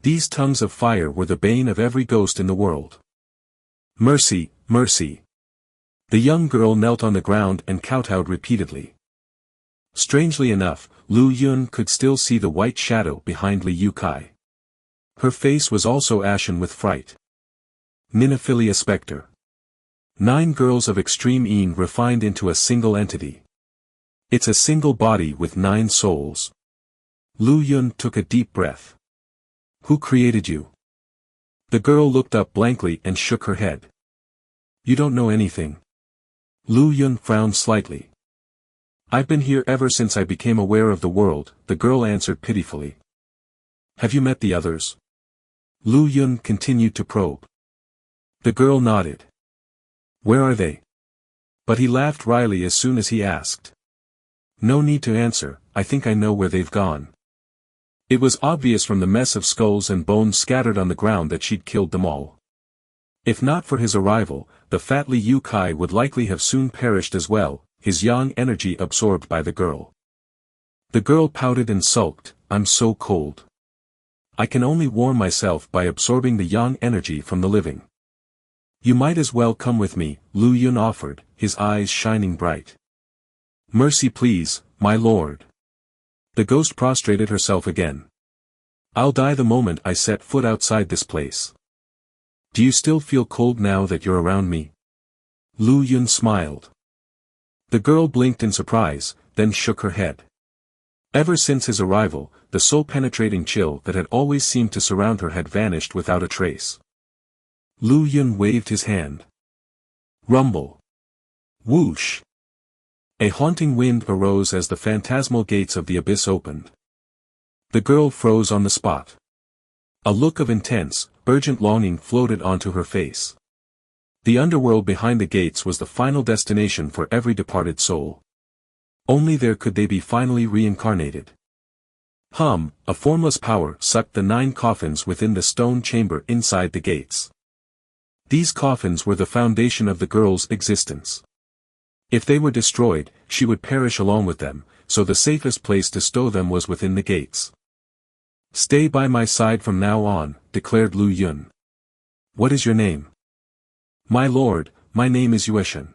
These tongues of fire were the bane of every ghost in the world. Mercy, mercy. The young girl knelt on the ground and kowtowed repeatedly. Strangely enough, Lu Yun could still see the white shadow behind Li Yu Kai. Her face was also ashen with fright. Ninophilia specter. 9 girls of extreme Een refined into a single entity. It's a single body with 9 souls. Lu Yun took a deep breath. Who created you? The girl looked up blankly and shook her head. You don't know anything. Lu Yun frowned slightly. I've been here ever since I became aware of the world, the girl answered pitifully. Have you met the others? Lu Yun continued to probe. The girl nodded. Where are they? But he laughed wryly as soon as he asked. No need to answer, I think I know where they've gone. It was obvious from the mess of skulls and bones scattered on the ground that she'd killed them all. If not for his arrival, the fat Li Yu Kai would likely have soon perished as well, his yang energy absorbed by the girl. The girl pouted and sulked, I'm so cold. I can only warm myself by absorbing the yang energy from the living. You might as well come with me, Lu Yun offered, his eyes shining bright. Mercy please, my lord. The ghost prostrated herself again. I'll die the moment I set foot outside this place. Do you still feel cold now that you're around me? Lu Yun smiled. The girl blinked in surprise, then shook her head. Ever since his arrival, the soul-penetrating chill that had always seemed to surround her had vanished without a trace. Lu Yun waved his hand. Rumble. Whoosh. A haunting wind arose as the phantasmal gates of the abyss opened. The girl froze on the spot. A look of intense, urgent longing floated onto her face. The underworld behind the gates was the final destination for every departed soul. Only there could they be finally reincarnated. A formless power sucked the 9 coffins within the stone chamber inside the gates. These coffins were the foundation of the girl's existence. If they were destroyed, she would perish along with them, so the safest place to stow them was within the gates. Stay by my side from now on, declared Lu Yun. What is your name? My lord, my name is Yueshan.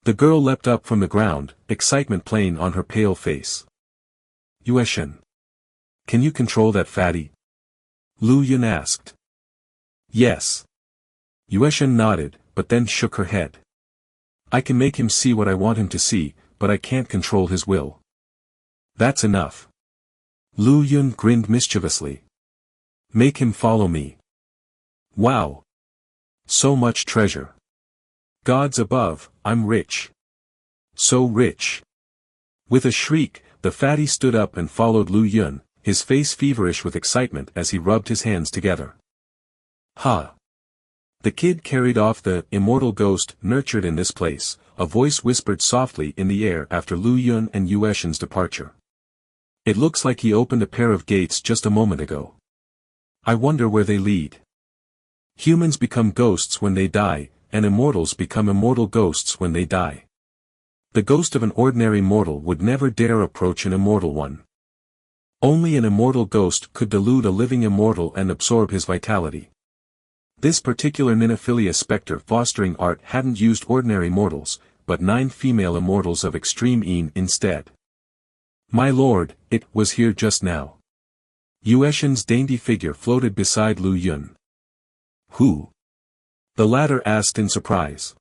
The girl leapt up from the ground, excitement plain on her pale face. Yueshan. Can you control that fatty? Lu Yun asked. Yes. Yueshan nodded, but then shook her head. I can make him see what I want him to see, but I can't control his will. That's enough. Lu Yun grinned mischievously. Make him follow me. Wow. So much treasure. Gods above, I'm rich. So rich. With a shriek, the fatty stood up and followed Lu Yun, his face feverish with excitement as he rubbed his hands together. Ha! The kid carried off the immortal ghost nurtured in this place, a voice whispered softly in the air after Lu Yun and Yueshan's departure. It looks like he opened a pair of gates just a moment ago. I wonder where they lead. Humans become ghosts when they die, and immortals become immortal ghosts when they die. The ghost of an ordinary mortal would never dare approach an immortal one. Only an immortal ghost could delude a living immortal and absorb his vitality. This particular Ninophilia spectre fostering art hadn't used ordinary mortals, but 9 female immortals of extreme een instead. My lord, it was here just now. Yueshan's dainty figure floated beside Lu Yun. Who? The latter asked in surprise.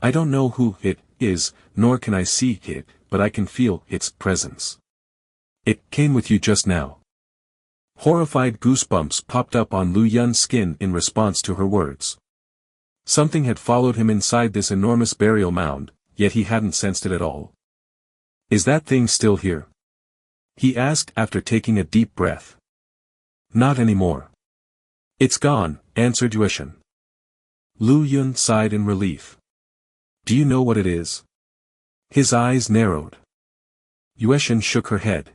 I don't know who it is, nor can I see it, but I can feel its presence. It came with you just now. Horrified goosebumps popped up on Lu Yun's skin in response to her words. Something had followed him inside this enormous burial mound, yet he hadn't sensed it at all. Is that thing still here? He asked after taking a deep breath. Not anymore. It's gone, answered Yueshan. Lu Yun sighed in relief. Do you know what it is? His eyes narrowed. Yueshan shook her head.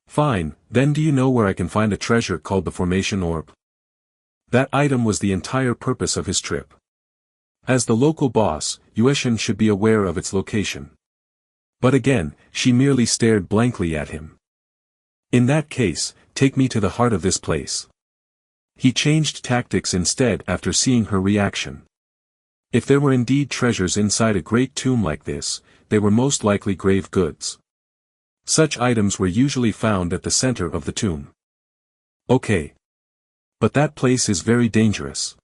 Fine, then do you know where I can find a treasure called the Formation Orb? That item was the entire purpose of his trip. As the local boss, Yueshan should be aware of its location. But again, she merely stared blankly at him. In that case, take me to the heart of this place. He changed tactics instead after seeing her reaction. If there were indeed treasures inside a great tomb like this, they were most likely grave goods. Such items were usually found at the center of the tomb. Okay. But that place is very dangerous.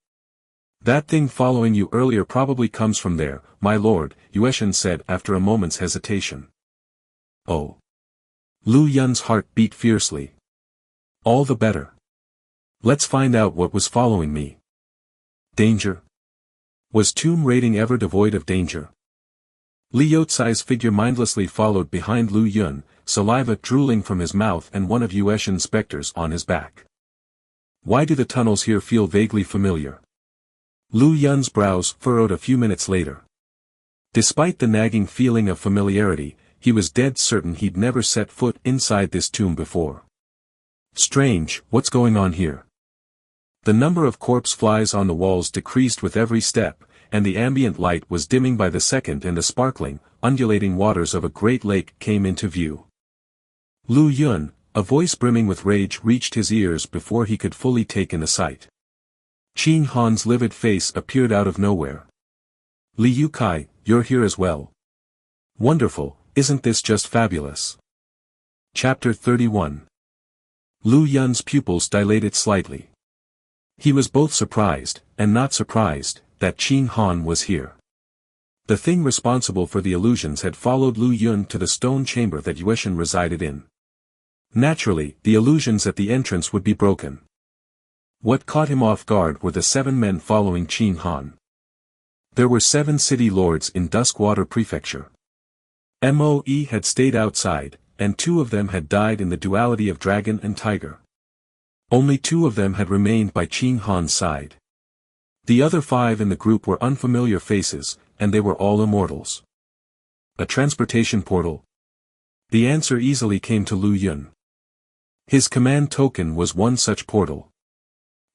That thing following you earlier probably comes from there, my lord, Yueshan said after a moment's hesitation. Oh. Lu Yun's heart beat fiercely. All the better. Let's find out what was following me. Danger? Was tomb raiding ever devoid of danger? Li Yotsai's figure mindlessly followed behind Lu Yun, saliva drooling from his mouth and one of Yueshan's specters on his back. Why do the tunnels here feel vaguely familiar? Lu Yun's brows furrowed a few minutes later. Despite the nagging feeling of familiarity, he was dead certain he'd never set foot inside this tomb before. Strange, what's going on here? The number of corpse flies on the walls decreased with every step, and the ambient light was dimming by the second and the sparkling, undulating waters of a great lake came into view. Lu Yun, A voice brimming with rage reached his ears before he could fully take in the sight. Qin Han's livid face appeared out of nowhere. Liu Kai, you're here as well. Wonderful, isn't this just fabulous? Chapter 31. Lu Yun's pupils dilated slightly. He was both surprised, and not surprised, that Qin Han was here. The thing responsible for the illusions had followed Lu Yun to the stone chamber that Yueshan resided in. Naturally, the illusions at the entrance would be broken. What caught him off guard were the 7 men following Qin Han. There were 7 city lords in Duskwater Prefecture. Moe had stayed outside, and 2 of them had died in the duality of dragon and tiger. Only 2 of them had remained by Qin Han's side. The other 5 in the group were unfamiliar faces, and they were all immortals. A transportation portal? The answer easily came to Lu Yun. His command token was one such portal.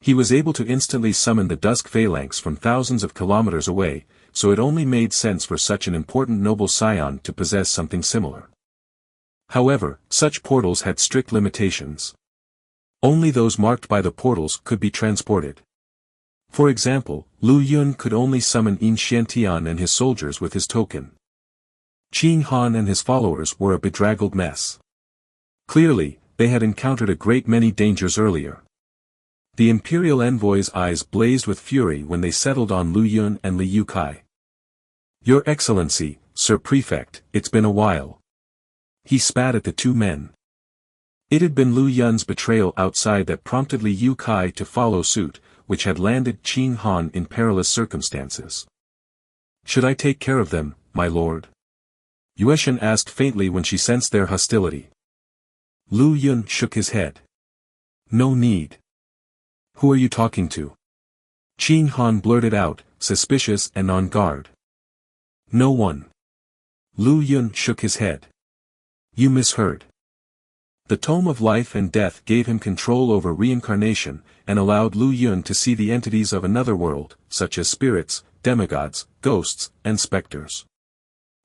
He was able to instantly summon the dusk phalanx from thousands of kilometers away, so it only made sense for such an important noble scion to possess something similar. However, such portals had strict limitations. Only those marked by the portals could be transported. For example, Lu Yun could only summon In Xiantian and his soldiers with his token. Qin Han and his followers were a bedraggled mess. Clearly, they had encountered a great many dangers earlier. The imperial envoy's eyes blazed with fury when they settled on Lu Yun and Liu Kai. Your Excellency, Sir Prefect, it's been a while. He spat at the 2 men. It had been Lu Yun's betrayal outside that prompted Liu Kai to follow suit, which had landed Qin Han in perilous circumstances. Should I take care of them, my lord? Yueshan asked faintly when she sensed their hostility. Lu Yun shook his head. No need. Who are you talking to? Qin Han blurted out, suspicious and on guard. No one. Lu Yun shook his head. You misheard. The Tome of Life and Death gave him control over reincarnation, and allowed Lu Yun to see the entities of another world, such as spirits, demigods, ghosts, and specters.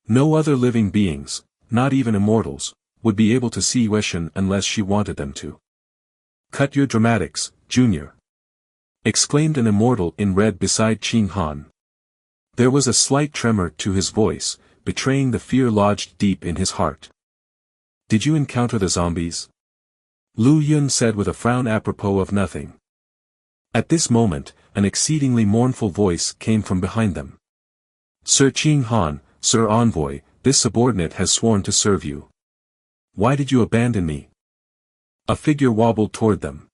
No other living beings, not even immortals, would be able to see Yueshan unless she wanted them to. Cut your dramatics, Junior! Exclaimed an immortal in red beside Qin Han. There was a slight tremor to his voice, betraying the fear lodged deep in his heart. Did you encounter the zombies? Lu Yun said with a frown apropos of nothing. At this moment, an exceedingly mournful voice came from behind them. Sir Qin Han, Sir Envoy, this subordinate has sworn to serve you. Why did you abandon me? A figure wobbled toward them.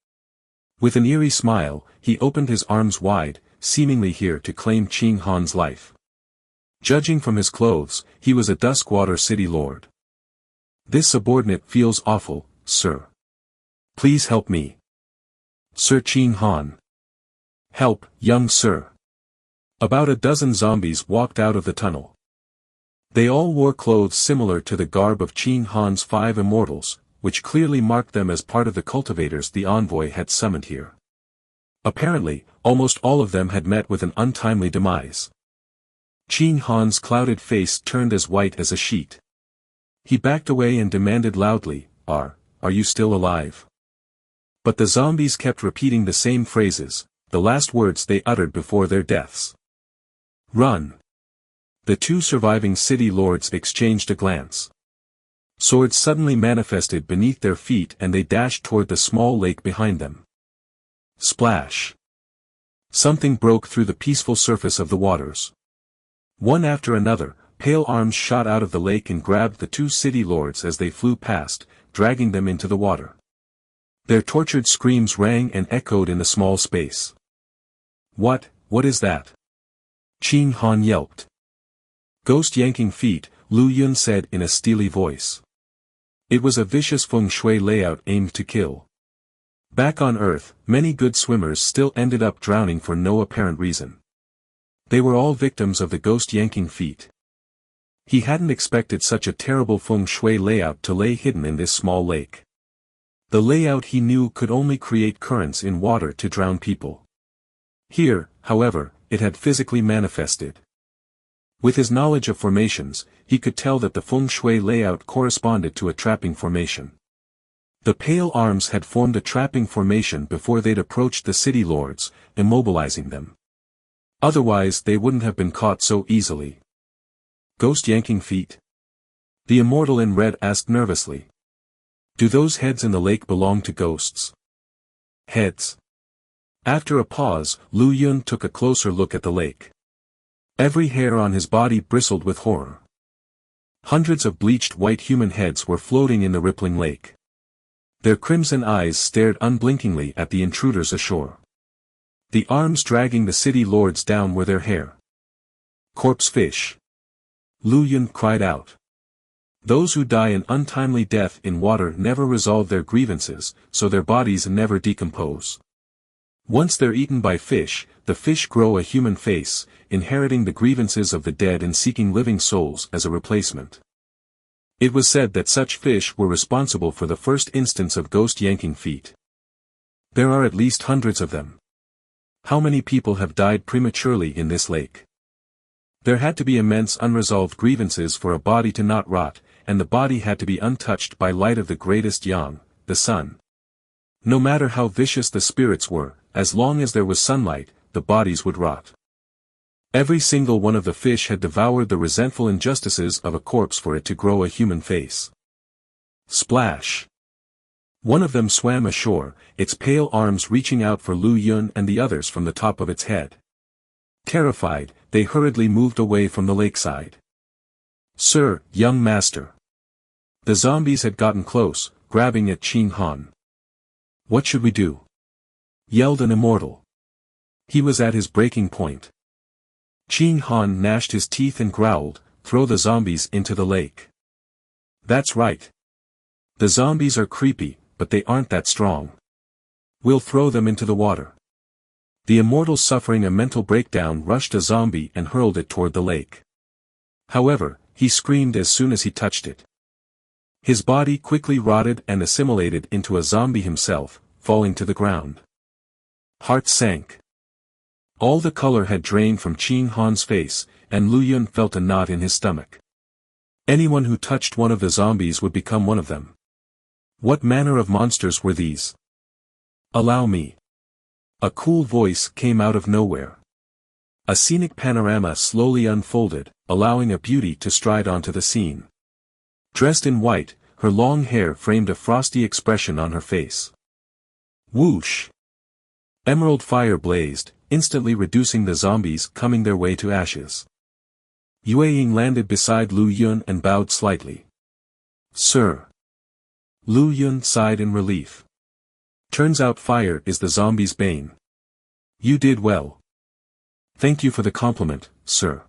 With an eerie smile, he opened his arms wide, seemingly here to claim Qin Han's life. Judging from his clothes, he was a Duskwater city lord. This subordinate feels awful, sir. Please help me. Sir Qin Han. Help, young sir. About a dozen zombies walked out of the tunnel. They all wore clothes similar to the garb of Qin Han's 5 immortals, which clearly marked them as part of the cultivators the envoy had summoned here. Apparently, almost all of them had met with an untimely demise. Qin Han's clouded face turned as white as a sheet. He backed away and demanded loudly, Are you still alive? But the zombies kept repeating the same phrases, the last words they uttered before their deaths. Run! The 2 surviving city lords exchanged a glance. Swords suddenly manifested beneath their feet and they dashed toward the small lake behind them. Splash! Something broke through the peaceful surface of the waters. One after another, pale arms shot out of the lake and grabbed the 2 city lords as they flew past, dragging them into the water. Their tortured screams rang and echoed in the small space. What is that? Qin Han yelped. Ghost yanking feet, Lu Yun said in a steely voice. It was a vicious feng shui layout aimed to kill. Back on Earth, many good swimmers still ended up drowning for no apparent reason. They were all victims of the ghost yanking feet. He hadn't expected such a terrible feng shui layout to lay hidden in this small lake. The layout he knew could only create currents in water to drown people. Here, however, it had physically manifested. With his knowledge of formations, he could tell that the feng shui layout corresponded to a trapping formation. The pale arms had formed a trapping formation before they'd approached the city lords, immobilizing them. Otherwise they wouldn't have been caught so easily. Ghost yanking feet? The immortal in red asked nervously. Do those heads in the lake belong to ghosts? Heads. After a pause, Lu Yun took a closer look at the lake. Every hair on his body bristled with horror. Hundreds of bleached white human heads were floating in the rippling lake. Their crimson eyes stared unblinkingly at the intruders ashore. The arms dragging the city lords down were their hair. Corpse fish. Lu Yun cried out. Those who die an untimely death in water never resolve their grievances, so their bodies never decompose. Once they're eaten by fish, the fish grow a human face, inheriting the grievances of the dead and seeking living souls as a replacement. It was said that such fish were responsible for the first instance of ghost yanking feet. There are at least hundreds of them. How many people have died prematurely in this lake? There had to be immense unresolved grievances for a body to not rot, and the body had to be untouched by light of the greatest yang, the sun. No matter how vicious the spirits were, as long as there was sunlight, the bodies would rot. Every single one of the fish had devoured the resentful injustices of a corpse for it to grow a human face. Splash! One of them swam ashore, its pale arms reaching out for Lu Yun and the others from the top of its head. Terrified, they hurriedly moved away from the lakeside. Sir, young master. The zombies had gotten close, grabbing at Ching Han. What should we do? Yelled an immortal. He was at his breaking point. Ching Han gnashed his teeth and growled, throw the zombies into the lake. That's right. The zombies are creepy, but they aren't that strong. We'll throw them into the water. The immortal, suffering a mental breakdown, rushed a zombie and hurled it toward the lake. However, he screamed as soon as he touched it. His body quickly rotted and assimilated into a zombie himself, falling to the ground. Heart sank. All the color had drained from Ching Han's face, and Lu Yun felt a knot in his stomach. Anyone who touched one of the zombies would become one of them. What manner of monsters were these? Allow me. A cool voice came out of nowhere. A scenic panorama slowly unfolded, allowing a beauty to stride onto the scene. Dressed in white, her long hair framed a frosty expression on her face. Whoosh! Emerald fire blazed, instantly reducing the zombies coming their way to ashes. Yue Ying landed beside Lu Yun and bowed slightly. Sir. Lu Yun sighed in relief. Turns out fire is the zombie's bane. You did well. Thank you for the compliment, sir.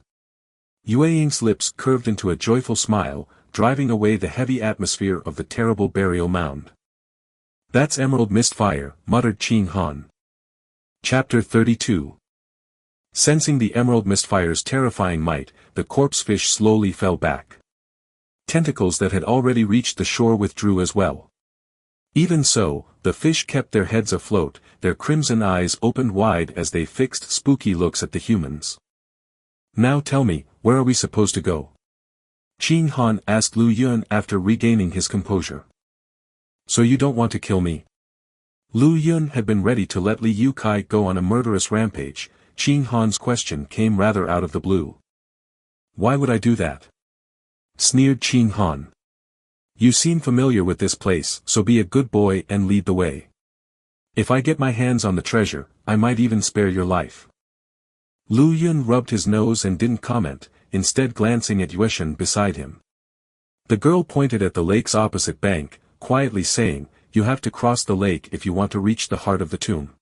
Yue Ying's lips curved into a joyful smile, driving away the heavy atmosphere of the terrible burial mound. That's emerald mist fire, muttered Ching Han. Chapter 32. Sensing the emerald mistfire's terrifying might, the corpse fish slowly fell back. Tentacles that had already reached the shore withdrew as well. Even so, the fish kept their heads afloat, their crimson eyes opened wide as they fixed spooky looks at the humans. Now tell me, where are we supposed to go? Ching Han asked Lu Yun after regaining his composure. So you don't want to kill me? Lu Yun had been ready to let Li Yukai go on a murderous rampage. Ching Han's question came rather out of the blue. Why would I do that? Sneered Ching Han. You seem familiar with this place, so be a good boy and lead the way. If I get my hands on the treasure, I might even spare your life. Lu Yun rubbed his nose and didn't comment, instead glancing at Yueshan beside him. The girl pointed at the lake's opposite bank, quietly saying, you have to cross the lake if you want to reach the heart of the tomb.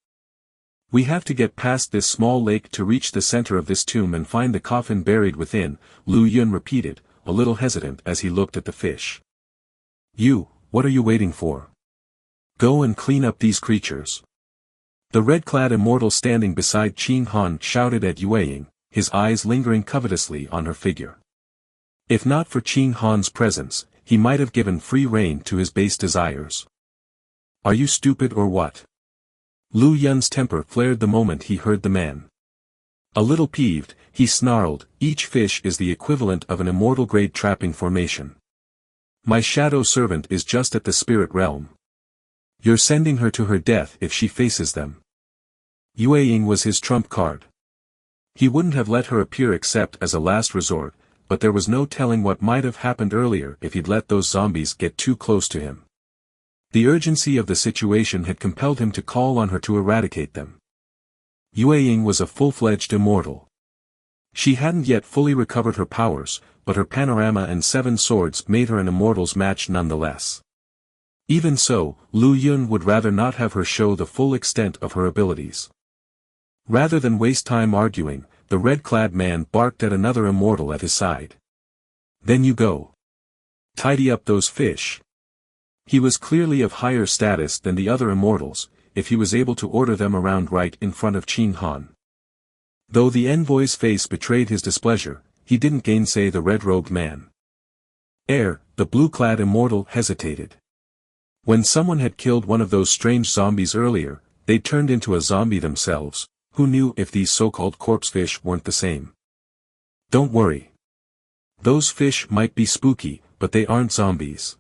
We have to get past this small lake to reach the center of this tomb and find the coffin buried within, Lu Yun repeated, a little hesitant as he looked at the fish. What are you waiting for? Go and clean up these creatures. The red-clad immortal standing beside Ching Han shouted at Yue Ying, his eyes lingering covetously on her figure. If not for Ching Han's presence, he might have given free rein to his base desires. Are you stupid or what? Lu Yun's temper flared the moment he heard the man. A little peeved, he snarled, each fish is the equivalent of an immortal-grade trapping formation. My shadow servant is just at the spirit realm. You're sending her to her death if she faces them. Yue Ying was his trump card. He wouldn't have let her appear except as a last resort, but there was no telling what might have happened earlier if he'd let those zombies get too close to him. The urgency of the situation had compelled him to call on her to eradicate them. Yue Ying was a full-fledged immortal. She hadn't yet fully recovered her powers, but her panorama and 7 swords made her an immortal's match nonetheless. Even so, Lu Yun would rather not have her show the full extent of her abilities. Rather than waste time arguing, the red-clad man barked at another immortal at his side. Then you go. Tidy up those fish. He was clearly of higher status than the other immortals, if he was able to order them around right in front of Qin Han. Though the envoy's face betrayed his displeasure, he didn't gainsay the red-robed man. The blue-clad immortal hesitated. When someone had killed one of those strange zombies earlier, they'd turned into a zombie themselves. Who knew if these so-called corpse fish weren't the same? Don't worry. Those fish might be spooky, but they aren't zombies.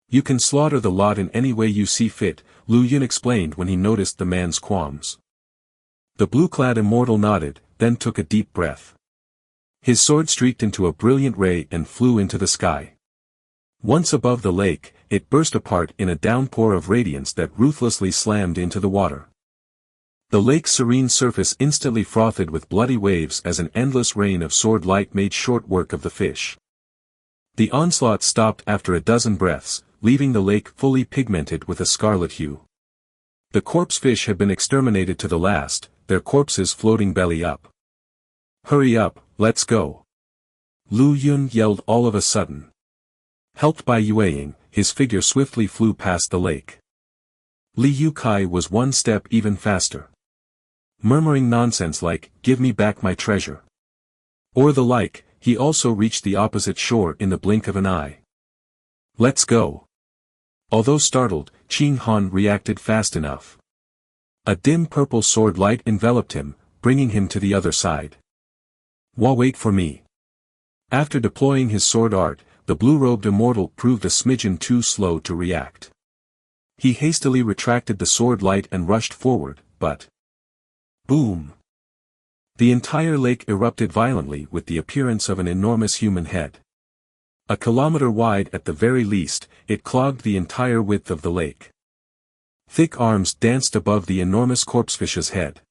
You can slaughter the lot in any way you see fit, Lu Yun explained when he noticed the man's qualms. The blue-clad immortal nodded, then took a deep breath. His sword streaked into a brilliant ray and flew into the sky. Once above the lake, it burst apart in a downpour of radiance that ruthlessly slammed into the water. The lake's serene surface instantly frothed with bloody waves as an endless rain of sword light made short work of the fish. The onslaught stopped after a dozen breaths, leaving the lake fully pigmented with a scarlet hue. The corpse fish had been exterminated to the last, their corpses floating belly up. Hurry up, let's go. Lu Yun yelled all of a sudden. Helped by Yue Ying, his figure swiftly flew past the lake. Li Yukai was one step even faster. Murmuring nonsense like, "Give me back my treasure," or the like, he also reached the opposite shore in the blink of an eye. Let's go. Although startled, Qin Han reacted fast enough. A dim purple sword light enveloped him, bringing him to the other side. Wait for me. After deploying his sword art, the blue-robed immortal proved a smidgen too slow to react. He hastily retracted the sword light and rushed forward, but... boom! The entire lake erupted violently with the appearance of an enormous human head. A kilometer wide at the very least, it clogged the entire width of the lake. Thick arms danced above the enormous corpsefish's head.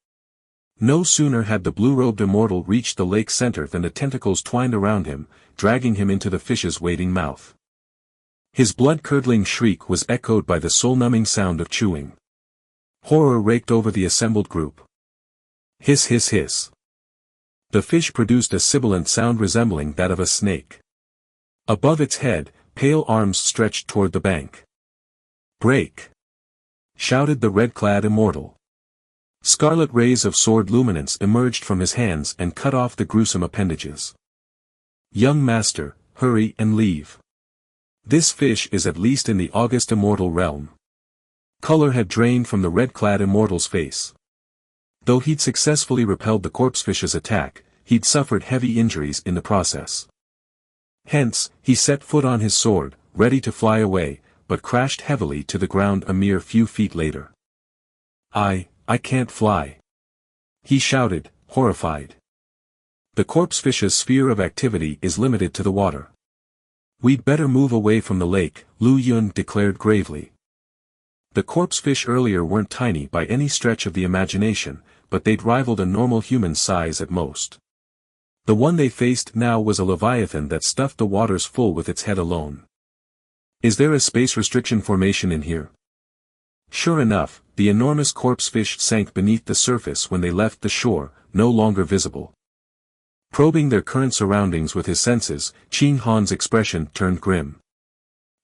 No sooner had the blue-robed immortal reached the lake's center than the tentacles twined around him, dragging him into the fish's waiting mouth. His blood-curdling shriek was echoed by the soul-numbing sound of chewing. Horror raked over the assembled group. Hiss hiss hiss. The fish produced a sibilant sound resembling that of a snake. Above its head, pale arms stretched toward the bank. Break! Shouted the red-clad immortal. Scarlet rays of sword luminance emerged from his hands and cut off the gruesome appendages. Young master, hurry and leave. This fish is at least in the august immortal realm. Color had drained from the red-clad immortal's face. Though he'd successfully repelled the corpsefish's attack, he'd suffered heavy injuries in the process. Hence, he set foot on his sword, ready to fly away, but crashed heavily to the ground a mere few feet later. I can't fly. He shouted, horrified. The corpsefish's sphere of activity is limited to the water. We'd better move away from the lake, Lu Yun declared gravely. The corpsefish earlier weren't tiny by any stretch of the imagination, but they'd rivaled a normal human size at most. The one they faced now was a leviathan that stuffed the waters full with its head alone. Is there a space restriction formation in here? Sure enough, the enormous corpsefish sank beneath the surface when they left the shore, no longer visible. Probing their current surroundings with his senses, Qin Han's expression turned grim.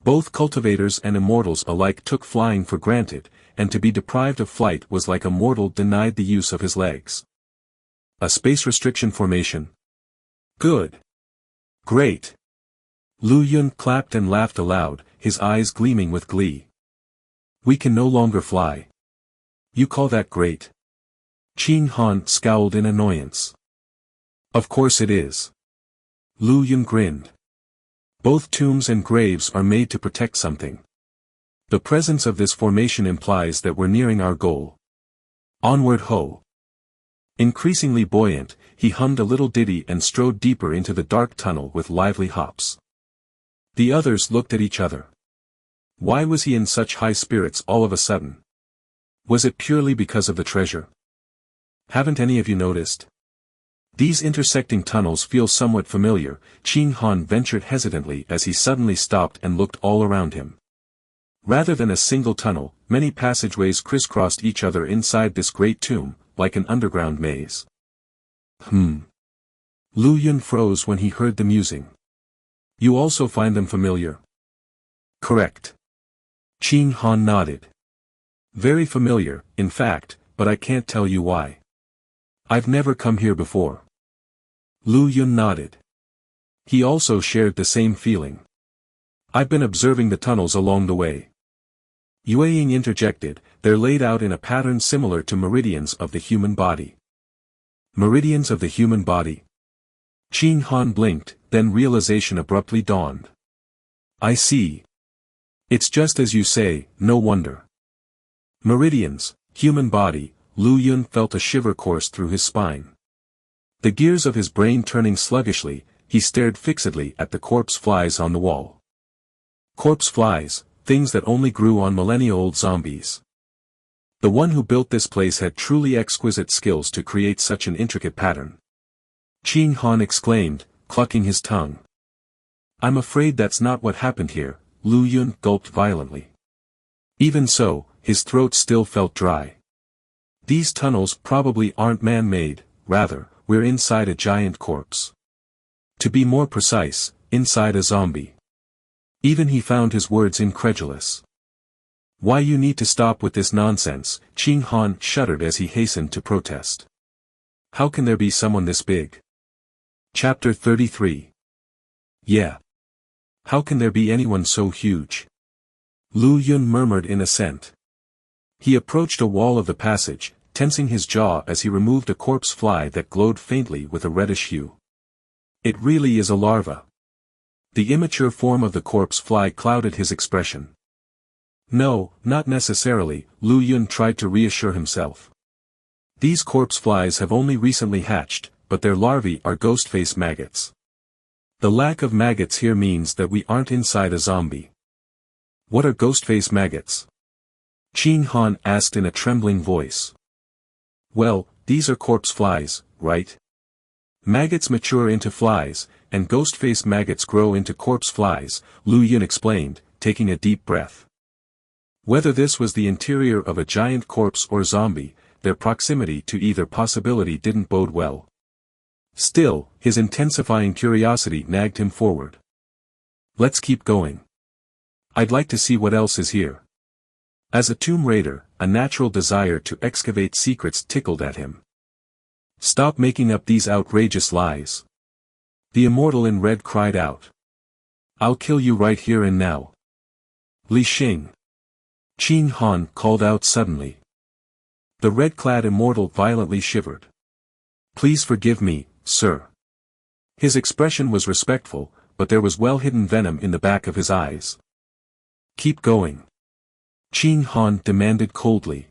Both cultivators and immortals alike took flying for granted, and to be deprived of flight was like a mortal denied the use of his legs. A space restriction formation? Good. Great. Lu Yun clapped and laughed aloud, his eyes gleaming with glee. We can no longer fly. You call that great? Qin Han scowled in annoyance. Of course it is. Lu Yun grinned. Both tombs and graves are made to protect something. The presence of this formation implies that we're nearing our goal. Onward ho! Increasingly buoyant, he hummed a little ditty and strode deeper into the dark tunnel with lively hops. The others looked at each other. Why was he in such high spirits all of a sudden? Was it purely because of the treasure? Haven't any of you noticed? These intersecting tunnels feel somewhat familiar, Qin Han ventured hesitantly as he suddenly stopped and looked all around him. Rather than a single tunnel, many passageways crisscrossed each other inside this great tomb, like an underground maze. Lu Yun froze when he heard the musing. You also find them familiar? Correct. Qin Han nodded. Very familiar, in fact, but I can't tell you why. I've never come here before. Lu Yun nodded. He also shared the same feeling. I've been observing the tunnels along the way. Yue Ying interjected, they're laid out in a pattern similar to meridians of the human body. Meridians of the human body? Qin Han blinked, then realization abruptly dawned. I see. It's just as you say, no wonder. Meridians, human body, Lu Yun felt a shiver course through his spine. The gears of his brain turning sluggishly, he stared fixedly at the corpse flies on the wall. Corpse flies, things that only grew on millennia-old zombies. The one who built this place had truly exquisite skills to create such an intricate pattern. Qin Han exclaimed, clucking his tongue. I'm afraid that's not what happened here, Lu Yun gulped violently. Even so, his throat still felt dry. These tunnels probably aren't man-made, rather, we're inside a giant corpse. To be more precise, inside a zombie. Even he found his words incredulous. Why you need to stop with this nonsense, Qin Han shuddered as he hastened to protest. How can there be someone this big? Chapter 33. Yeah. How can there be anyone so huge? Lu Yun murmured in assent. He approached a wall of the passage, tensing his jaw as he removed a corpse fly that glowed faintly with a reddish hue. It really is a larva. The immature form of the corpse fly clouded his expression. No, not necessarily, Lu Yun tried to reassure himself. These corpse flies have only recently hatched, but their larvae are ghostface maggots. The lack of maggots here means that we aren't inside a zombie. What are ghostface maggots? Qin Han asked in a trembling voice. Well, these are corpse flies, right? Maggots mature into flies, and ghostface maggots grow into corpse flies, Lu Yun explained, taking a deep breath. Whether this was the interior of a giant corpse or zombie, their proximity to either possibility didn't bode well. Still, his intensifying curiosity nagged him forward. Let's keep going. I'd like to see what else is here. As a tomb raider, a natural desire to excavate secrets tickled at him. Stop making up these outrageous lies. The immortal in red cried out. I'll kill you right here and now. Li Xing. Qin Han called out suddenly. The red-clad immortal violently shivered. Please forgive me, sir. His expression was respectful, but there was well-hidden venom in the back of his eyes. Keep going. Qin Han demanded coldly.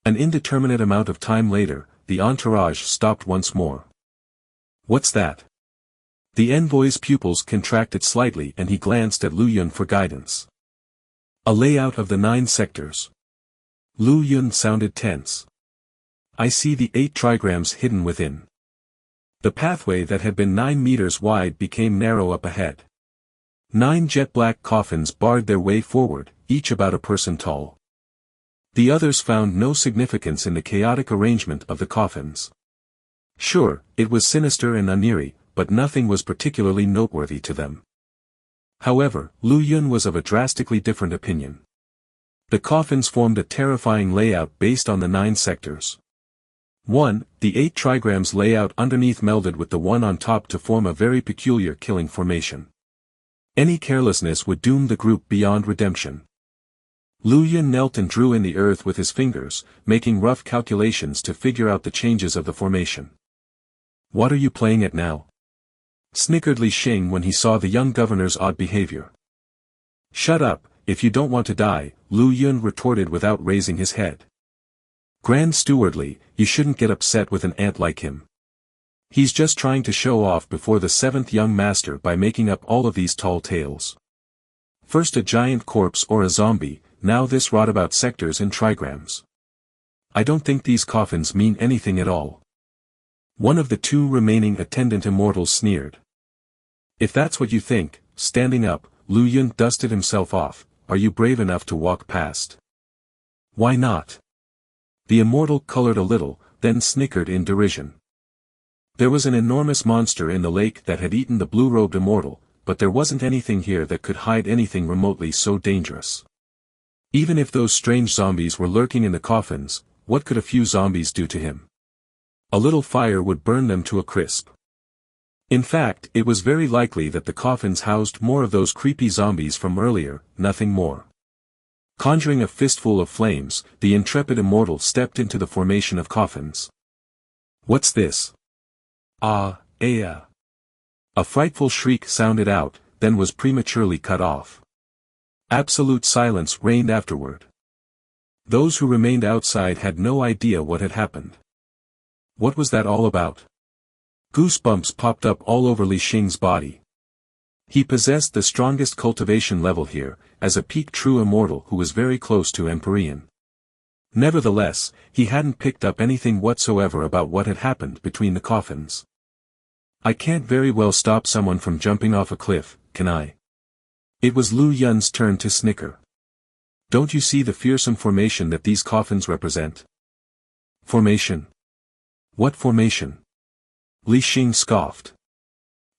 An indeterminate amount of time later, the entourage stopped once more. What's that? The envoy's pupils contracted slightly and he glanced at Lu Yun for guidance. A layout of the 9 sectors. Lu Yun sounded tense. I see the 8 trigrams hidden within. The pathway that had been 9 meters wide became narrow up ahead. 9 jet-black coffins barred their way forward, each about a person tall. The others found no significance in the chaotic arrangement of the coffins. Sure, it was sinister and uneery, but nothing was particularly noteworthy to them. However, Lu Yun was of a drastically different opinion. The coffins formed a terrifying layout based on the 9 sectors. 1. The 8 trigrams layout underneath melded with the one on top to form a very peculiar killing formation. Any carelessness would doom the group beyond redemption. Lu Yun knelt and drew in the earth with his fingers, making rough calculations to figure out the changes of the formation. What are you playing at now? Snickered Li Xing when he saw the young governor's odd behavior. Shut up, if you don't want to die, Lu Yun retorted without raising his head. Grand Stewardly, you shouldn't get upset with an ant like him. He's just trying to show off before the seventh young master by making up all of these tall tales. First a giant corpse or a zombie, now this rot about sectors and trigrams. I don't think these coffins mean anything at all. One of the two remaining attendant immortals sneered. If that's what you think, standing up, Lu Yun dusted himself off, are you brave enough to walk past? Why not? The immortal colored a little, then snickered in derision. There was an enormous monster in the lake that had eaten the blue-robed immortal, but there wasn't anything here that could hide anything remotely so dangerous. Even if those strange zombies were lurking in the coffins, what could a few zombies do to him? A little fire would burn them to a crisp. In fact, it was very likely that the coffins housed more of those creepy zombies from earlier, nothing more. Conjuring a fistful of flames, the intrepid immortal stepped into the formation of coffins. What's this? Ah, Aya. A frightful shriek sounded out, then was prematurely cut off. Absolute silence reigned afterward. Those who remained outside had no idea what had happened. What was that all about? Goosebumps popped up all over Li Xing's body. He possessed the strongest cultivation level here, as a peak true immortal who was very close to Empyrean. Nevertheless, he hadn't picked up anything whatsoever about what had happened between the coffins. I can't very well stop someone from jumping off a cliff, can I? It was Lu Yun's turn to snicker. Don't you see the fearsome formation that these coffins represent? Formation? What formation? Li Xing scoffed.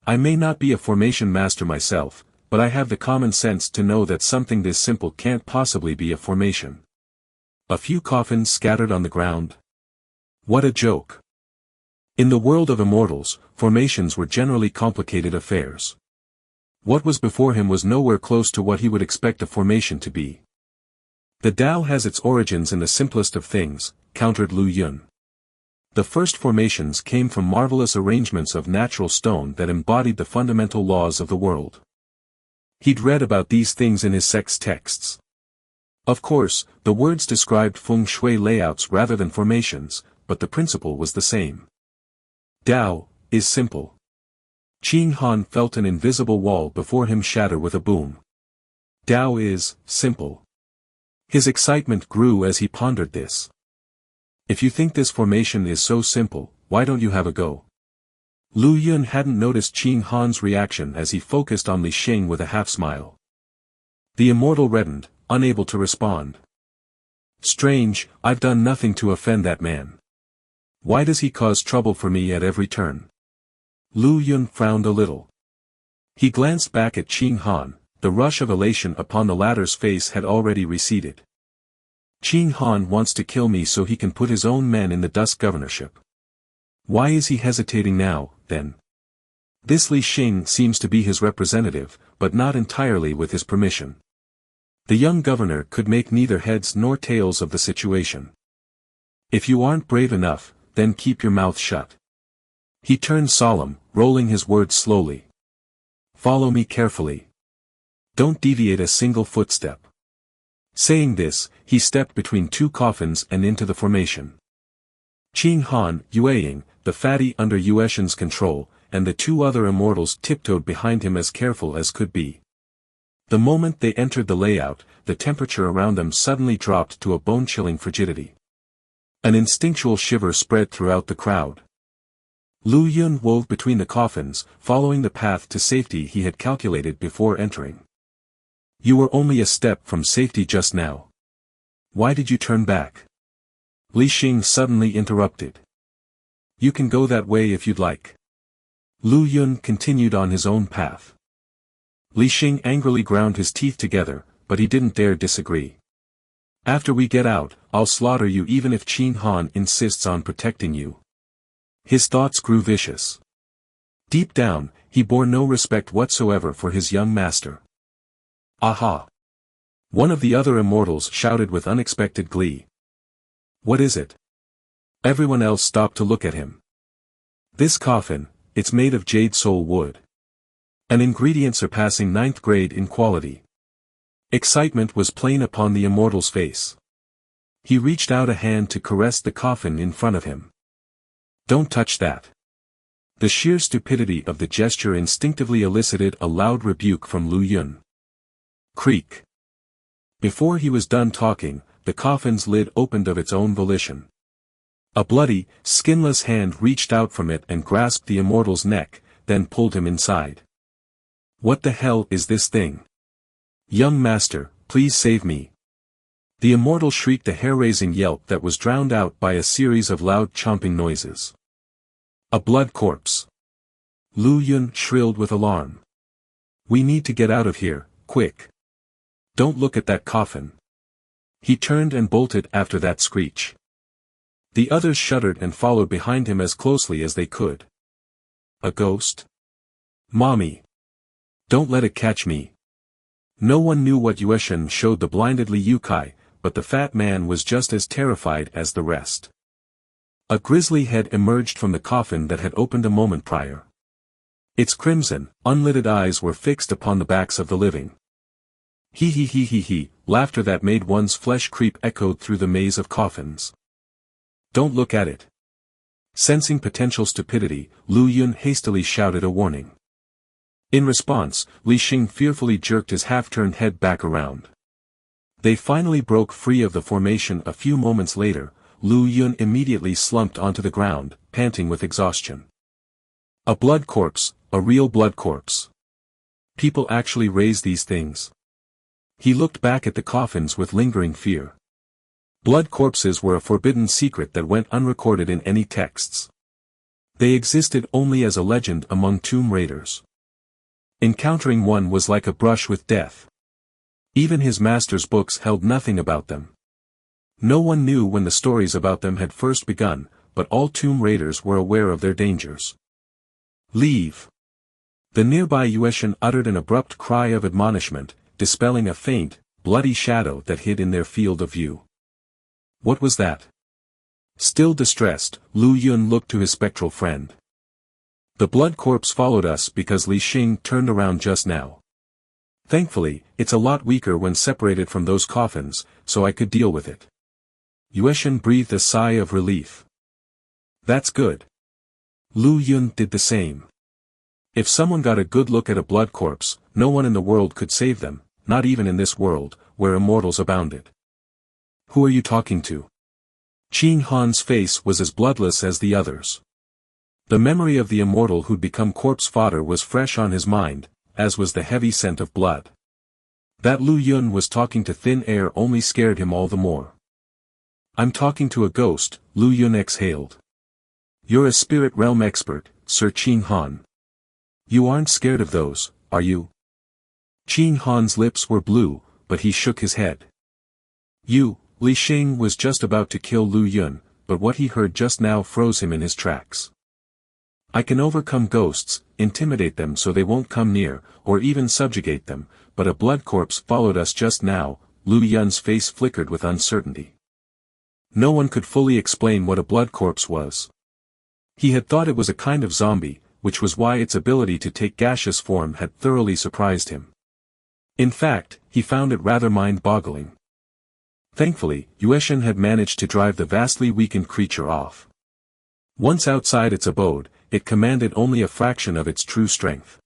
I may not be a formation master myself, but I have the common sense to know that something this simple can't possibly be a formation. A few coffins scattered on the ground? What a joke. In the world of immortals, formations were generally complicated affairs. What was before him was nowhere close to what he would expect a formation to be. The Tao has its origins in the simplest of things, countered Lu Yun. The first formations came from marvelous arrangements of natural stone that embodied the fundamental laws of the world. He'd read about these things in his sect's texts. Of course, the words described feng shui layouts rather than formations, but the principle was the same. Tao is simple. Qing Han felt an invisible wall before him shatter with a boom. Tao is simple. His excitement grew as he pondered this. If you think this formation is so simple, why don't you have a go? Lu Yun hadn't noticed Qing Han's reaction as he focused on Li Xing with a half-smile. The immortal reddened, unable to respond. Strange, I've done nothing to offend that man. Why does he cause trouble for me at every turn? Lu Yun frowned a little. He glanced back at Qing Han, the rush of elation upon the latter's face had already receded. Qing Han wants to kill me so he can put his own men in the Dusk governorship. Why is he hesitating now, then? This Li Xing seems to be his representative, but not entirely with his permission. The young governor could make neither heads nor tails of the situation. If you aren't brave enough, then keep your mouth shut. He turned solemn, rolling his words slowly. Follow me carefully. Don't deviate a single footstep. Saying this, he stepped between two coffins and into the formation. Qing Han, Yueying, the fatty under Yueshin's control, and the two other immortals tiptoed behind him as careful as could be. The moment they entered the layout, the temperature around them suddenly dropped to a bone-chilling frigidity. An instinctual shiver spread throughout the crowd. Lu Yun wove between the coffins, following the path to safety he had calculated before entering. You were only a step from safety just now. Why did you turn back? Li Xing suddenly interrupted. You can go that way if you'd like. Lu Yun continued on his own path. Li Xing angrily ground his teeth together, but he didn't dare disagree. After we get out, I'll slaughter you even if Qing Han insists on protecting you. His thoughts grew vicious. Deep down, he bore no respect whatsoever for his young master. Aha! One of the other immortals shouted with unexpected glee. What is it? Everyone else stopped to look at him. This coffin, it's made of jade soul wood. An ingredient surpassing 9th grade in quality. Excitement was plain upon the immortal's face. He reached out a hand to caress the coffin in front of him. "Don't touch that." The sheer stupidity of the gesture instinctively elicited a loud rebuke from Lu Yun. Creak. Before he was done talking, the coffin's lid opened of its own volition. A bloody, skinless hand reached out from it and grasped the immortal's neck, then pulled him inside. "What the hell is this thing? Young master, please save me." The immortal shrieked a hair-raising yelp that was drowned out by a series of loud chomping noises. "A blood corpse!" Lu Yun shrilled with alarm. "We need to get out of here, quick. Don't look at that coffin." He turned and bolted after that screech. The others shuddered and followed behind him as closely as they could. "A ghost? Mommy! Don't let it catch me." No one knew what Yueshin showed the blindedly Yukai, but the fat man was just as terrified as the rest. A grisly head emerged from the coffin that had opened a moment prior. Its crimson, unlidded eyes were fixed upon the backs of the living. He he he he he, laughter that made one's flesh creep echoed through the maze of coffins. "Don't look at it." Sensing potential stupidity, Lu Yun hastily shouted a warning. In response, Li Xing fearfully jerked his half-turned head back around. They finally broke free of the formation a few moments later. Lu Yun immediately slumped onto the ground, panting with exhaustion. A blood corpse, a real blood corpse. People actually raise these things. He looked back at the coffins with lingering fear. Blood corpses were a forbidden secret that went unrecorded in any texts. They existed only as a legend among tomb raiders. Encountering one was like a brush with death. Even his master's books held nothing about them. No one knew when the stories about them had first begun, but all tomb raiders were aware of their dangers. "Leave!" The nearby Yueshin uttered an abrupt cry of admonishment, dispelling a faint, bloody shadow that hid in their field of view. What was that? Still distressed, Lu Yun looked to his spectral friend. "The blood corpse followed us because Li Xing turned around just now. Thankfully, it's a lot weaker when separated from those coffins, so I could deal with it." Yueshin breathed a sigh of relief. "That's good." Lu Yun did the same. If someone got a good look at a blood corpse, no one in the world could save them, not even in this world, where immortals abounded. "Who are you talking to?" Qing Han's face was as bloodless as the others. The memory of the immortal who'd become corpse fodder was fresh on his mind, as was the heavy scent of blood. That Lu Yun was talking to thin air only scared him all the more. "I'm talking to a ghost," Lu Yun exhaled. "You're a spirit realm expert, Sir Qing Han. You aren't scared of those, are you?" Qing Han's lips were blue, but he shook his head. Li Xing was just about to kill Lu Yun, but what he heard just now froze him in his tracks. "I can overcome ghosts, intimidate them so they won't come near, or even subjugate them, but a blood corpse followed us just now." Lu Yun's face flickered with uncertainty. No one could fully explain what a blood corpse was. He had thought it was a kind of zombie, which was why its ability to take gaseous form had thoroughly surprised him. In fact, he found it rather mind-boggling. Thankfully, Yueshin had managed to drive the vastly weakened creature off. Once outside its abode, it commanded only a fraction of its true strength.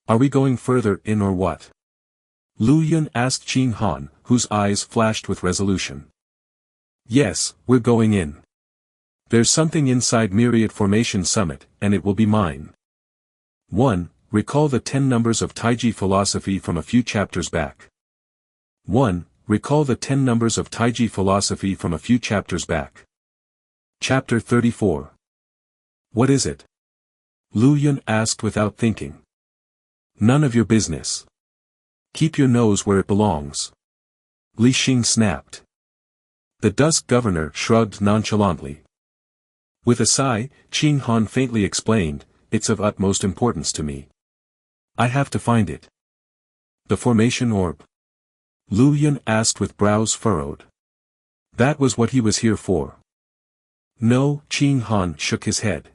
"Are we going further in or what?" Lu Yun asked Qing Han, whose eyes flashed with resolution. "Yes, we're going in. There's something inside Myriad Formation Summit, and it will be mine." 1. Recall the 10 numbers of Taiji philosophy from a few chapters back. 1. Recall the 10 numbers of Taiji philosophy from a few chapters back. Chapter 34. "What is it?" Lu Yun asked without thinking. "None of your business. Keep your nose where it belongs." Li Xing snapped. The Dusk Governor shrugged nonchalantly. With a sigh, Qing Han faintly explained, "It's of utmost importance to me. I have to find it." "The formation orb?" Lu Yun asked with brows furrowed. That was what he was here for. "No," Qing Han shook his head.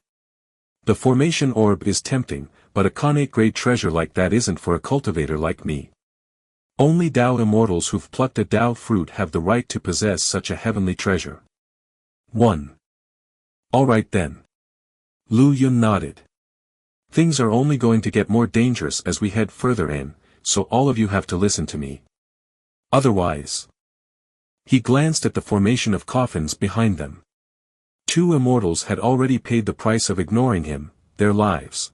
"The formation orb is tempting, but a connate great treasure like that isn't for a cultivator like me." Only Dao immortals who've plucked a Dao fruit have the right to possess such a heavenly treasure. 1. Alright then. Lu Yun nodded. Things are only going to get more dangerous as we head further in, so all of you have to listen to me. Otherwise. He glanced at the formation of coffins behind them. 2 immortals had already paid the price of ignoring him, their lives.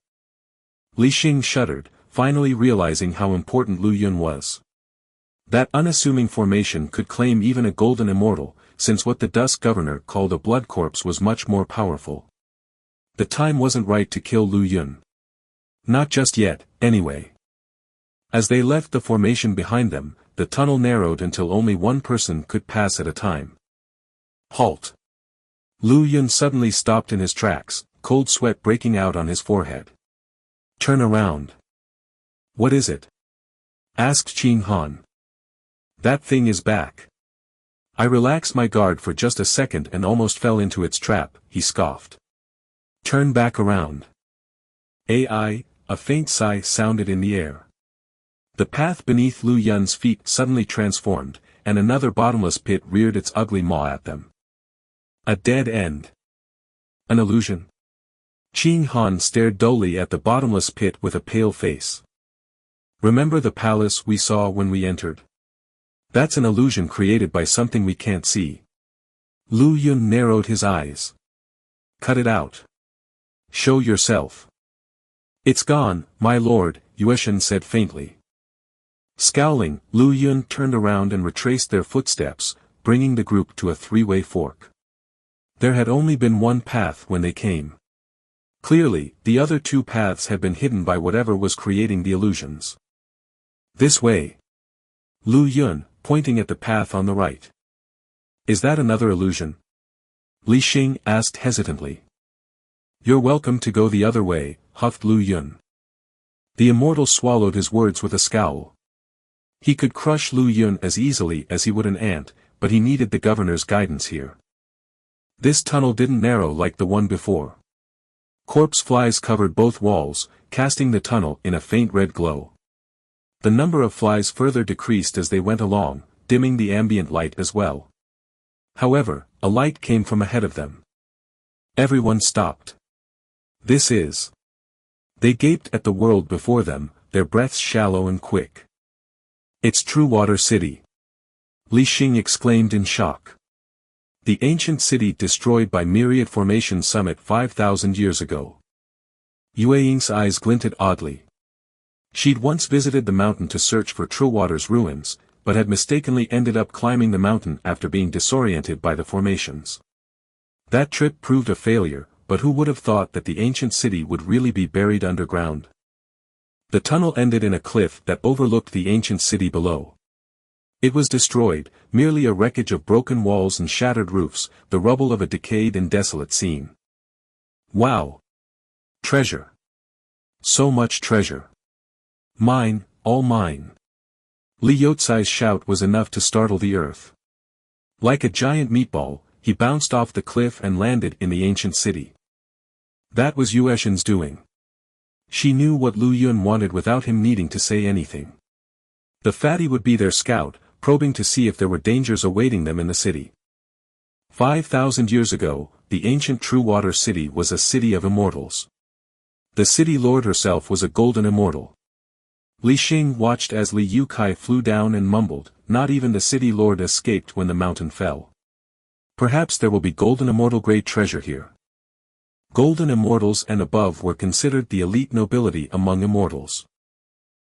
Li Xing shuddered, finally realizing how important Lu Yun was. That unassuming formation could claim even a golden immortal, since what the Dusk Governor called a blood corpse was much more powerful. The time wasn't right to kill Lu Yun. Not just yet, anyway. As they left the formation behind them, the tunnel narrowed until only one person could pass at a time. Halt! Lu Yun suddenly stopped in his tracks, cold sweat breaking out on his forehead. Turn around. What is it? Asked Qing Han. That thing is back. I relaxed my guard for just a second and almost fell into its trap, he scoffed. Turn back around. A faint sigh sounded in the air. The path beneath Lu Yun's feet suddenly transformed, and another bottomless pit reared its ugly maw at them. A dead end. An illusion? Qing Han stared dully at the bottomless pit with a pale face. Remember the palace we saw when we entered? That's an illusion created by something we can't see. Lu Yun narrowed his eyes. Cut it out. Show yourself. It's gone, my lord, Yueshan said faintly. Scowling, Lu Yun turned around and retraced their footsteps, bringing the group to a 3-way fork. There had only been one path when they came. Clearly, the other 2 paths had been hidden by whatever was creating the illusions. This way. Lu Yun, pointing at the path on the right. Is that another illusion? Li Xing asked hesitantly. You're welcome to go the other way, huffed Lu Yun. The immortal swallowed his words with a scowl. He could crush Lu Yun as easily as he would an ant, but he needed the governor's guidance here. This tunnel didn't narrow like the one before. Corpse flies covered both walls, casting the tunnel in a faint red glow. The number of flies further decreased as they went along, dimming the ambient light as well. However, a light came from ahead of them. Everyone stopped. This is. They gaped at the world before them, their breaths shallow and quick. It's True Water City. Li Xing exclaimed in shock. The ancient city destroyed by myriad formation summit 5,000 years ago. Yue Ying's eyes glinted oddly. She'd once visited the mountain to search for Truewater's ruins, but had mistakenly ended up climbing the mountain after being disoriented by the formations. That trip proved a failure, but who would have thought that the ancient city would really be buried underground? The tunnel ended in a cliff that overlooked the ancient city below. It was destroyed, merely a wreckage of broken walls and shattered roofs, the rubble of a decayed and desolate scene. Wow! Treasure! So much treasure! Mine, all mine. Li Yotsai's shout was enough to startle the earth. Like a giant meatball, he bounced off the cliff and landed in the ancient city. That was Yueshan's doing. She knew what Lu Yun wanted without him needing to say anything. The fatty would be their scout, probing to see if there were dangers awaiting them in the city. 5,000 years ago, the ancient True Water City was a city of immortals. The city lord herself was a golden immortal. Li Xing watched as Li Yukai flew down and mumbled, not even the city lord escaped when the mountain fell. Perhaps there will be golden immortal grade treasure here. Golden immortals and above were considered the elite nobility among immortals.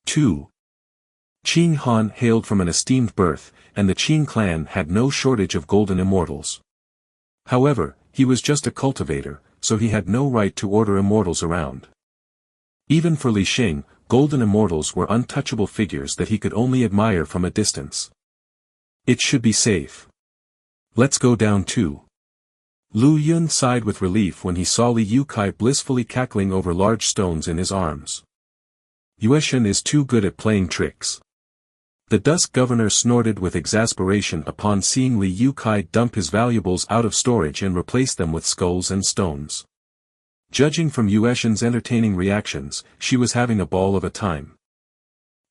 2. Qing Han hailed from an esteemed birth, and the Qing clan had no shortage of golden immortals. However, he was just a cultivator, so he had no right to order immortals around. Even for Li Xing, golden immortals were untouchable figures that he could only admire from a distance. It should be safe. Let's go down too. Lu Yun sighed with relief when he saw Li Yukai blissfully cackling over large stones in his arms. Yueshan is too good at playing tricks. The Dusk Governor snorted with exasperation upon seeing Li Yukai dump his valuables out of storage and replace them with skulls and stones. Judging from Yueshan's entertaining reactions, she was having a ball of a time.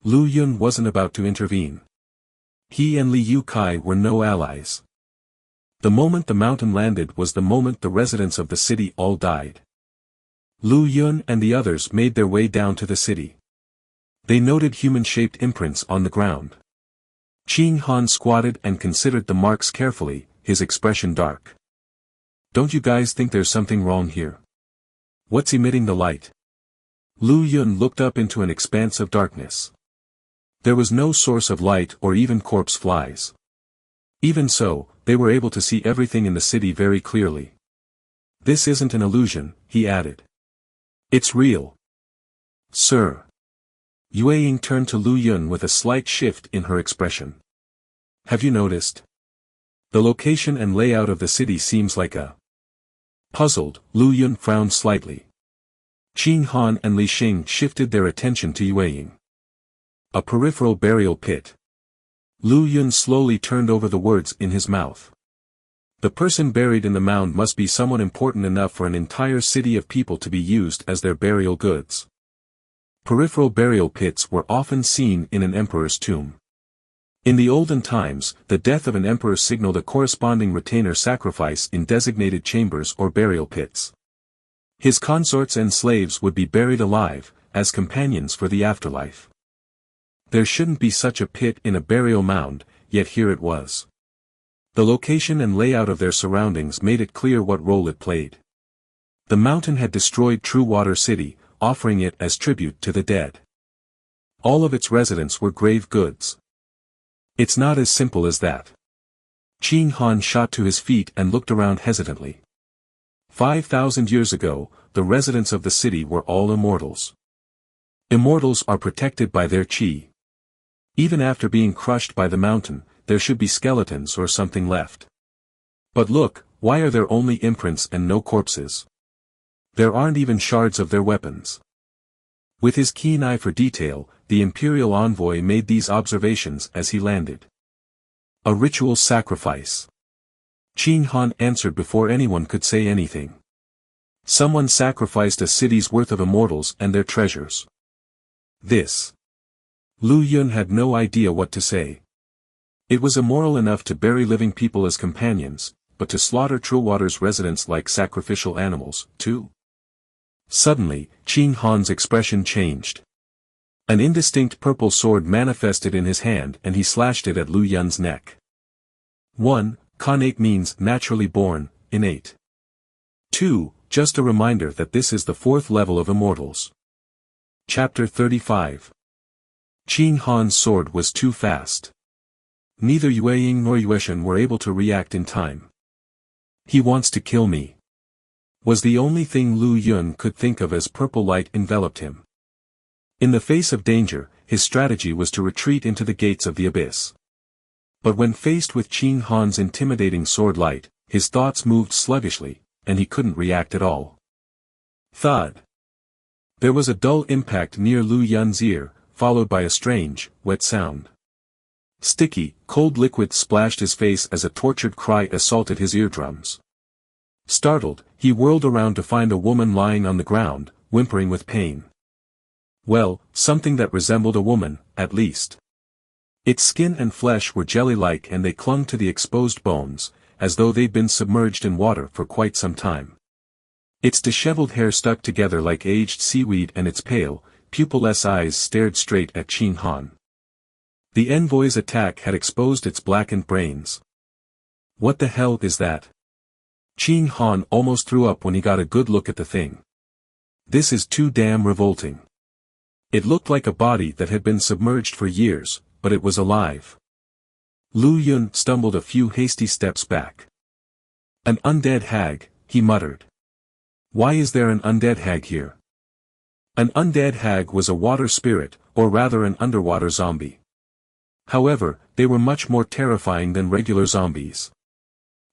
Lu Yun wasn't about to intervene. He and Li Yukai were no allies. The moment the mountain landed was the moment the residents of the city all died. Lu Yun and the others made their way down to the city. They noted human-shaped imprints on the ground. Qing Han squatted and considered the marks carefully, his expression dark. Don't you guys think there's something wrong here? What's emitting the light? Lu Yun looked up into an expanse of darkness. There was no source of light or even corpse flies. Even so, they were able to see everything in the city very clearly. This isn't an illusion, he added. It's real. Sir. Yue Ying turned to Lu Yun with a slight shift in her expression. Have you noticed? The location and layout of the city seems like a... Puzzled, Lu Yun frowned slightly. Qing Han and Li Xing shifted their attention to Yue Ying. A peripheral burial pit. Lu Yun slowly turned over the words in his mouth. The person buried in the mound must be someone important enough for an entire city of people to be used as their burial goods. Peripheral burial pits were often seen in an emperor's tomb. In the olden times, the death of an emperor signaled a corresponding retainer sacrifice in designated chambers or burial pits. His consorts and slaves would be buried alive, as companions for the afterlife. There shouldn't be such a pit in a burial mound, yet here it was. The location and layout of their surroundings made it clear what role it played. The mountain had destroyed True Water City, offering it as tribute to the dead. All of its residents were grave goods. It's not as simple as that. Qing Han shot to his feet and looked around hesitantly. 5,000 years ago, the residents of the city were all immortals. Immortals are protected by their qi. Even after being crushed by the mountain, there should be skeletons or something left. But look, why are there only imprints and no corpses? There aren't even shards of their weapons. With his keen eye for detail, the imperial envoy made these observations as he landed. A ritual sacrifice. Qing Han answered before anyone could say anything. Someone sacrificed a city's worth of immortals and their treasures. This. Lu Yun had no idea what to say. It was immoral enough to bury living people as companions, but to slaughter Truewater's residents like sacrificial animals, too? Suddenly, Qing Han's expression changed. An indistinct purple sword manifested in his hand and he slashed it at Lu Yun's neck. 1. Connate means naturally born, innate. 2. Just a reminder that this is the 4th level of immortals. Chapter 35. Qing Han's sword was too fast. Neither Yue Ying nor Yue Shen were able to react in time. He wants to kill me. Was the only thing Lu Yun could think of as purple light enveloped him. In the face of danger, his strategy was to retreat into the gates of the abyss. But when faced with Qing Han's intimidating sword light, his thoughts moved sluggishly, and he couldn't react at all. Thud. There was a dull impact near Lu Yun's ear, followed by a strange, wet sound. Sticky, cold liquid splashed his face as a tortured cry assaulted his eardrums. Startled, he whirled around to find a woman lying on the ground, whimpering with pain. Well, something that resembled a woman, at least. Its skin and flesh were jelly-like and they clung to the exposed bones, as though they'd been submerged in water for quite some time. Its disheveled hair stuck together like aged seaweed and its pale, pupilless eyes stared straight at Qing Han. The envoy's attack had exposed its blackened brains. What the hell is that? Qing Han almost threw up when he got a good look at the thing. This is too damn revolting. It looked like a body that had been submerged for years, but it was alive. Lu Yun stumbled a few hasty steps back. An undead hag, he muttered. Why is there an undead hag here? An undead hag was a water spirit, or rather an underwater zombie. However, they were much more terrifying than regular zombies.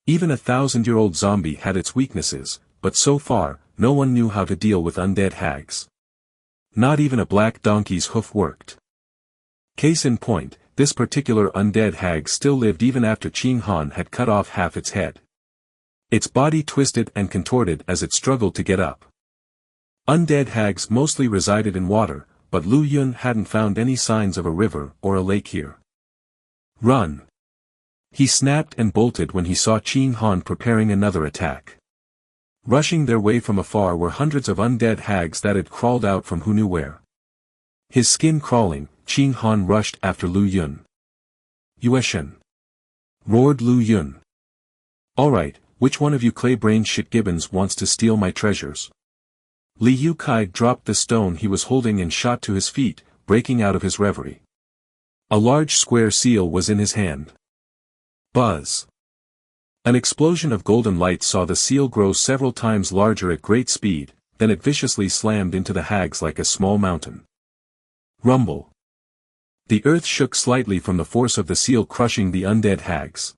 Even a 1,000-year-old zombie had its weaknesses, but so far, no one knew how to deal with undead hags. Not even a black donkey's hoof worked. Case in point, this particular undead hag still lived even after Qing Han had cut off half its head. Its body twisted and contorted as it struggled to get up. Undead hags mostly resided in water, but Lu Yun hadn't found any signs of a river or a lake here. Run! He snapped and bolted when he saw Qin Han preparing another attack. Rushing their way from afar were hundreds of undead hags that had crawled out from who knew where. His skin crawling, Qin Han rushed after Lu Yun. "Yueshen!" roared Lu Yun. "Alright, which one of you clay-brained shitgibbons wants to steal my treasures?" Li Yukai dropped the stone he was holding and shot to his feet, breaking out of his reverie. A large square seal was in his hand. Buzz! An explosion of golden light saw the seal grow several times larger at great speed, then it viciously slammed into the hags like a small mountain. Rumble! The earth shook slightly from the force of the seal crushing the undead hags.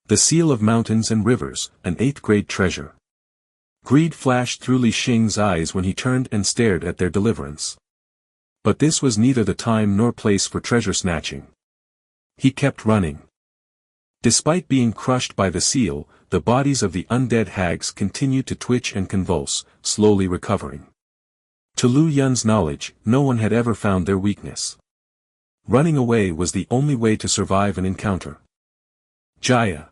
The seal of mountains and rivers, an 8th grade treasure. Greed flashed through Li Xing's eyes when he turned and stared at their deliverance. But this was neither the time nor place for treasure snatching. He kept running. Despite being crushed by the seal, the bodies of the undead hags continued to twitch and convulse, slowly recovering. To Lu Yun's knowledge, no one had ever found their weakness. Running away was the only way to survive an encounter. Jaya.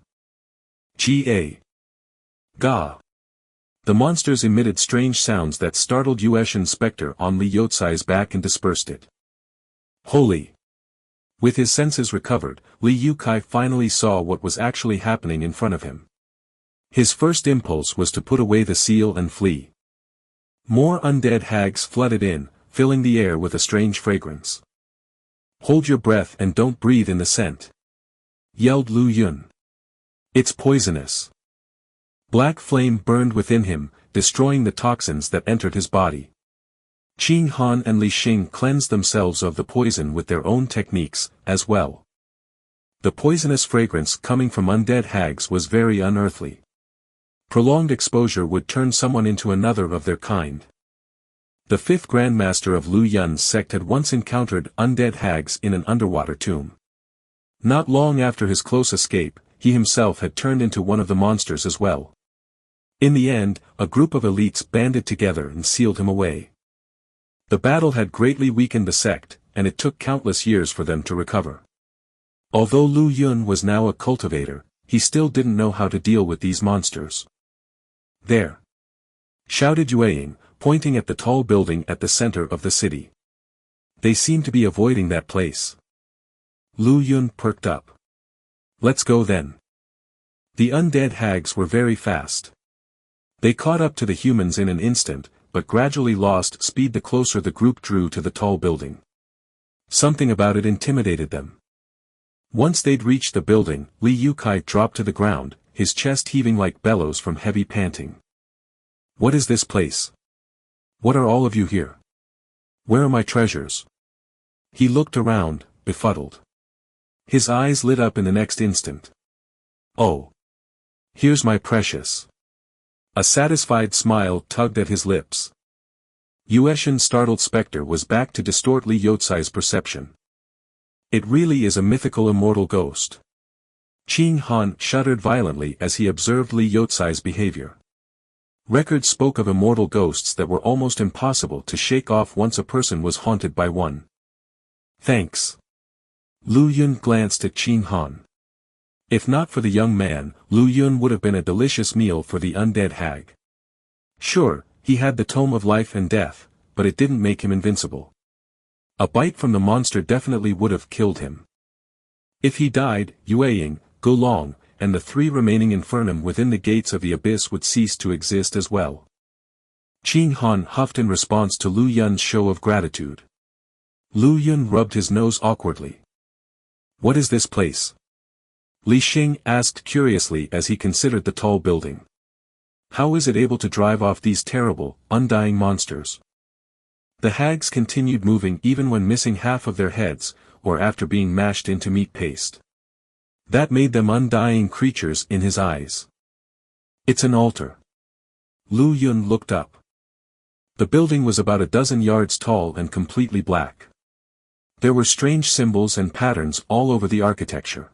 Ga. Ga. The monsters emitted strange sounds that startled Yueshin's specter on Li Yotsai's back and dispersed it. Holy! With his senses recovered, Li Yukai finally saw what was actually happening in front of him. His first impulse was to put away the seal and flee. More undead hags flooded in, filling the air with a strange fragrance. "Hold your breath and don't breathe in the scent," yelled Lu Yun. "It's poisonous." Black flame burned within him, destroying the toxins that entered his body. Qin Han and Li Xing cleansed themselves of the poison with their own techniques, as well. The poisonous fragrance coming from undead hags was very unearthly. Prolonged exposure would turn someone into another of their kind. The 5th Grandmaster of Lu Yun's sect had once encountered undead hags in an underwater tomb. Not long after his close escape, he himself had turned into one of the monsters as well. In the end, a group of elites banded together and sealed him away. The battle had greatly weakened the sect, and it took countless years for them to recover. Although Lu Yun was now a cultivator, he still didn't know how to deal with these monsters. "There!" shouted Yueying, pointing at the tall building at the center of the city. "They seem to be avoiding that place." Lu Yun perked up. "Let's go then." The undead hags were very fast. They caught up to the humans in an instant, but gradually lost speed the closer the group drew to the tall building. Something about it intimidated them. Once they'd reached the building, Li Yukai dropped to the ground, his chest heaving like bellows from heavy panting. "What is this place? What are all of you here? Where are my treasures?" He looked around, befuddled. His eyes lit up in the next instant. "Oh! Here's my precious." A satisfied smile tugged at his lips. Yueshin's startled specter was back to distort Li Yotsai's perception. "It really is a mythical immortal ghost." Qin Han shuddered violently as he observed Li Yotsai's behavior. Records spoke of immortal ghosts that were almost impossible to shake off once a person was haunted by one. "Thanks." Lu Yun glanced at Qin Han. If not for the young man, Lu Yun would have been a delicious meal for the undead hag. Sure, he had the Tome of Life and Death, but it didn't make him invincible. A bite from the monster definitely would have killed him. If he died, Yueying, Gulong, and the 3 remaining infernum within the gates of the abyss would cease to exist as well. Qin Han huffed in response to Lu Yun's show of gratitude. Lu Yun rubbed his nose awkwardly. "What is this place?" Li Xing asked curiously as he considered the tall building. "How is it able to drive off these terrible, undying monsters?" The hags continued moving even when missing half of their heads, or after being mashed into meat paste. That made them undying creatures in his eyes. "It's an altar." Lu Yun looked up. The building was about a dozen yards tall and completely black. There were strange symbols and patterns all over the architecture.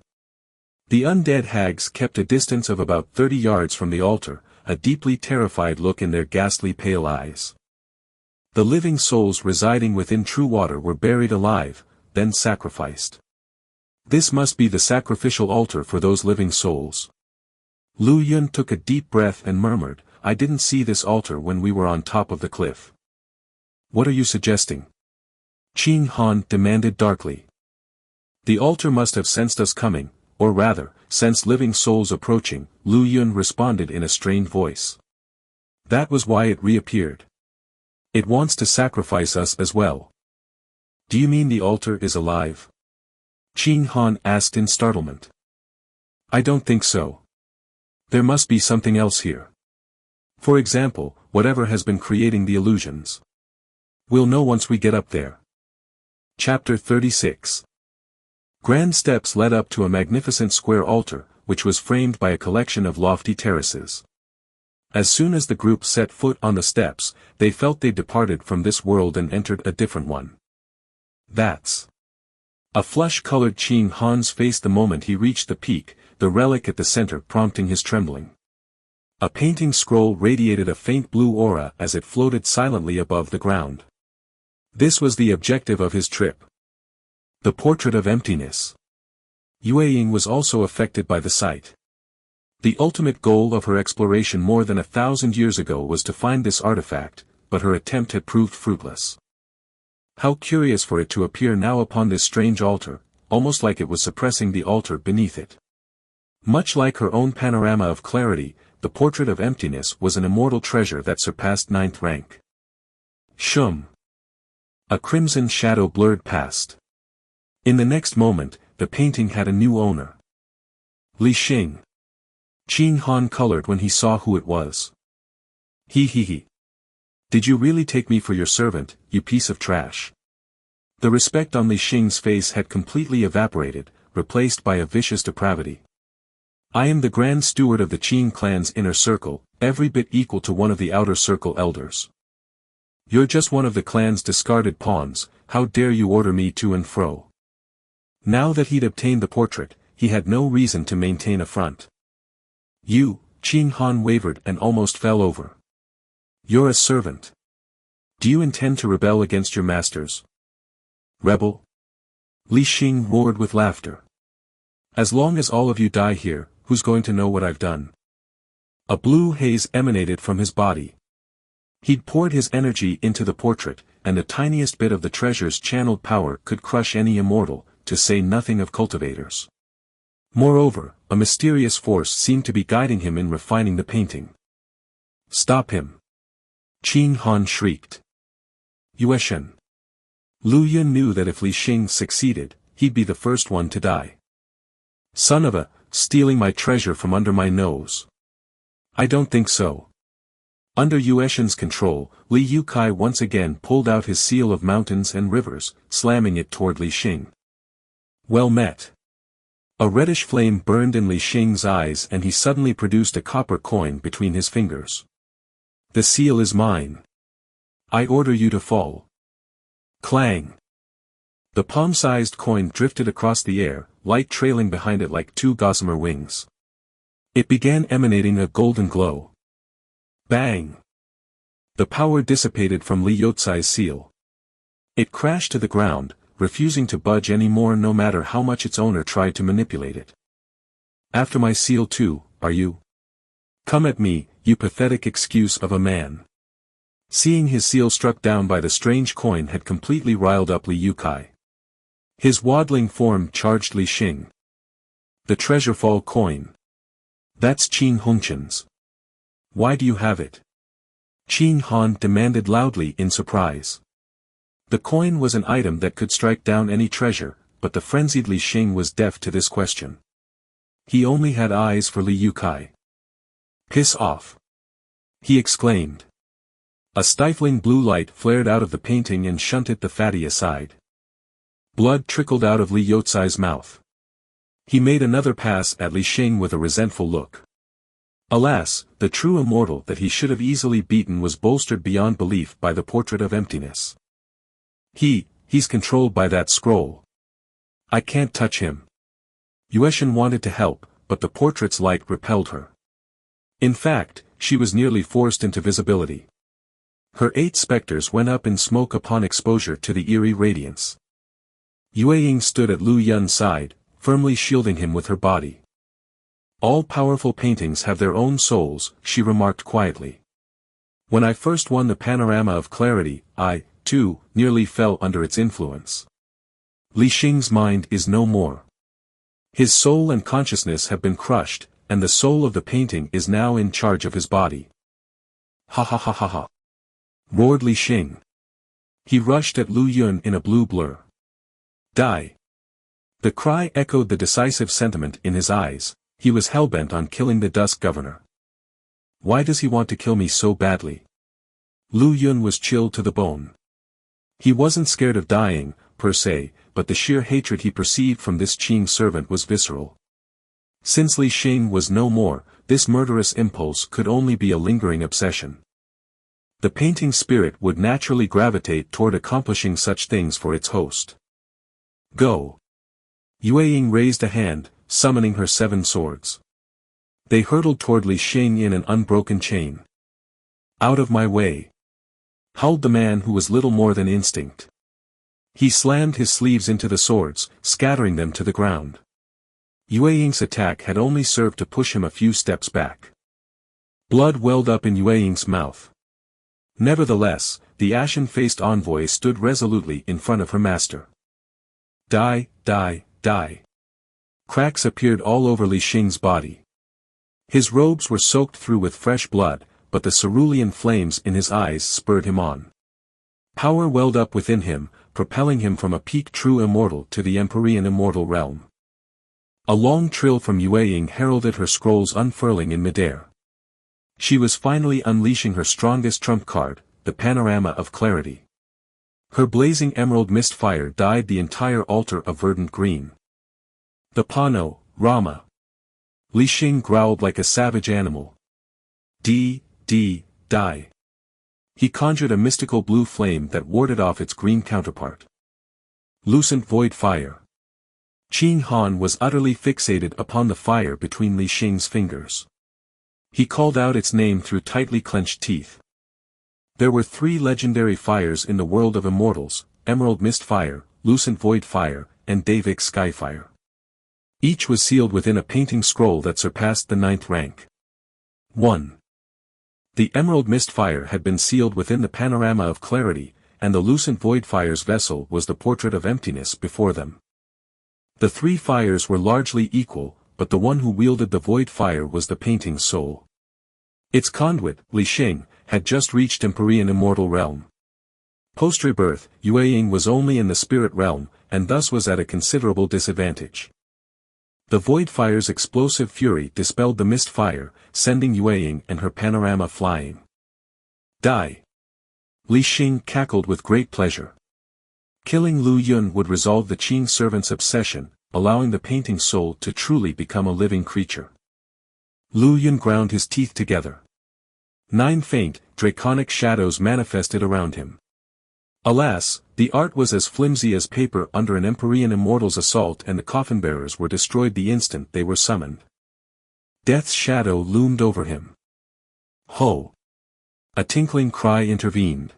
The undead hags kept a distance of about 30 yards from the altar, a deeply terrified look in their ghastly pale eyes. The living souls residing within true water were buried alive, then sacrificed. This must be the sacrificial altar for those living souls. Lu Yun took a deep breath and murmured, I didn't see this altar when we were on top of the cliff. What are you suggesting? Qing Han demanded darkly. The altar must have sensed us coming, or rather, sensed living souls approaching, Lu Yun responded in a strained voice. That was why it reappeared. It wants to sacrifice us as well. Do you mean the altar is alive? Qing Han asked in startlement. I don't think so. There must be something else here. For example, whatever has been creating the illusions. We'll know once we get up there. Chapter 36. Grand steps led up to a magnificent square altar, which was framed by a collection of lofty terraces. As soon as the group set foot on the steps, they felt they departed from this world and entered a different one. That's. A flush-colored Qing Han's face the moment he reached the peak, the relic at the center prompting his trembling. A painting scroll radiated a faint blue aura as it floated silently above the ground. This was the objective of his trip. The portrait of emptiness. Yue Ying was also affected by the sight. The ultimate goal of her exploration more than 1,000 years ago was to find this artifact, but her attempt had proved fruitless. How curious for it to appear now upon this strange altar, almost like it was suppressing the altar beneath it. Much like her own panorama of clarity, the portrait of emptiness was an immortal treasure that surpassed 9th rank. Shum. A crimson shadow blurred past. In the next moment, the painting had a new owner. Li Xing. Qing Han colored when he saw who it was. He. Did you really take me for your servant, you piece of trash? The respect on Li Xing's face had completely evaporated, replaced by a vicious depravity. I am the Grand Steward of the Qing clan's inner circle, every bit equal to one of the outer circle elders. You're just one of the clan's discarded pawns, how dare you order me to and fro? Now that he'd obtained the portrait, he had no reason to maintain a front. You, Qing Han wavered and almost fell over. You're a servant. Do you intend to rebel against your masters? Rebel? Li Xing roared with laughter. As long as all of you die here, who's going to know what I've done? A blue haze emanated from his body. He'd poured his energy into the portrait, and the tiniest bit of the treasure's channeled power could crush any immortal, to say nothing of cultivators. Moreover, a mysterious force seemed to be guiding him in refining the painting. Stop him! Qing Han shrieked. Yueshen. Lu Yun knew that if Li Xing succeeded, he'd be the first one to die. Son of a, stealing my treasure from under my nose. I don't think so. Under Yueshen's control, Li Yukai once again pulled out his seal of mountains and rivers, slamming it toward Li Xing. Well met. A reddish flame burned in Li Xing's eyes and he suddenly produced a copper coin between his fingers. The seal is mine. I order you to fall. Clang. The palm-sized coin drifted across the air, light trailing behind it like two gossamer wings. It began emanating a golden glow. Bang! The power dissipated from Li Yotsai's seal. It crashed to the ground, refusing to budge any more no matter how much its owner tried to manipulate it. After my seal too, are you? Come at me, you pathetic excuse of a man. Seeing his seal struck down by the strange coin had completely riled up Li Yukai. His waddling form charged Li Xing. The treasure-fall coin. That's Qin Hongchen's. Why do you have it? Qing Han demanded loudly in surprise. The coin was an item that could strike down any treasure, but the frenzied Li Xing was deaf to this question. He only had eyes for Li Yukai. Piss off! He exclaimed. A stifling blue light flared out of the painting and shunted the fatty aside. Blood trickled out of Li Yotsai's mouth. He made another pass at Li Xing with a resentful look. Alas, the true immortal that he should have easily beaten was bolstered beyond belief by the portrait of emptiness. He's controlled by that scroll. I can't touch him. Yueshen wanted to help, but the portrait's light repelled her. In fact, she was nearly forced into visibility. Her 8 specters went up in smoke upon exposure to the eerie radiance. Yue stood at Lu Yun's side, firmly shielding him with her body. All powerful paintings have their own souls, she remarked quietly. When I first won the panorama of clarity, I, too, nearly fell under its influence. Li Xing's mind is no more. His soul and consciousness have been crushed, and the soul of the painting is now in charge of his body. Ha ha ha ha ha. Roared Li Xing. He rushed at Lu Yun in a blue blur. Die. The cry echoed the decisive sentiment in his eyes. He was hellbent on killing the Dusk Governor. Why does he want to kill me so badly? Lu Yun was chilled to the bone. He wasn't scared of dying, per se, but the sheer hatred he perceived from this Qing servant was visceral. Since Li Xing was no more, this murderous impulse could only be a lingering obsession. The painting spirit would naturally gravitate toward accomplishing such things for its host. Go. Yue raised a hand, summoning her 7 swords. They hurtled toward Li Xing in an unbroken chain. Out of my way! Howled the man who was little more than instinct. He slammed his sleeves into the swords, scattering them to the ground. Yue attack had only served to push him a few steps back. Blood welled up in Yue mouth. Nevertheless, the ashen-faced envoy stood resolutely in front of her master. Die, die, die. Cracks appeared all over Li Xing's body. His robes were soaked through with fresh blood, but the cerulean flames in his eyes spurred him on. Power welled up within him, propelling him from a peak true immortal to the Empyrean immortal realm. A long trill from Yue heralded her scrolls unfurling in midair. She was finally unleashing her strongest trump card, the panorama of clarity. Her blazing emerald mist fire dyed the entire altar of verdant green. The Pano, Rama. Li Xing growled like a savage animal. Die. He conjured a mystical blue flame that warded off its green counterpart. Lucent void fire. Qing Han was utterly fixated upon the fire between Li Xing's fingers. He called out its name through tightly clenched teeth. There were 3 legendary fires in the world of immortals, Emerald Mist Fire, Lucent Void Fire, and Davik Skyfire. Each was sealed within a painting scroll that surpassed the 9th rank. 1. The Emerald Mist Fire had been sealed within the panorama of clarity, and the Lucent Void Fire's vessel was the portrait of emptiness before them. The 3 fires were largely equal, but the one who wielded the Void Fire was the painting's soul. Its conduit, Li Xing, had just reached Empyrean immortal realm. Post-rebirth, Yue was only in the spirit realm, and thus was at a considerable disadvantage. The Void Fire's explosive fury dispelled the Mist Fire, sending Yue and her panorama flying. Die! Li Xing cackled with great pleasure. Killing Lu Yun would resolve the Qing servant's obsession, allowing the painting soul to truly become a living creature. Lu Yun ground his teeth together. 9 faint, draconic shadows manifested around him. Alas, the art was as flimsy as paper under an Empyrean immortal's assault, and the coffin-bearers were destroyed the instant they were summoned. Death's shadow loomed over him. Ho! A tinkling cry intervened.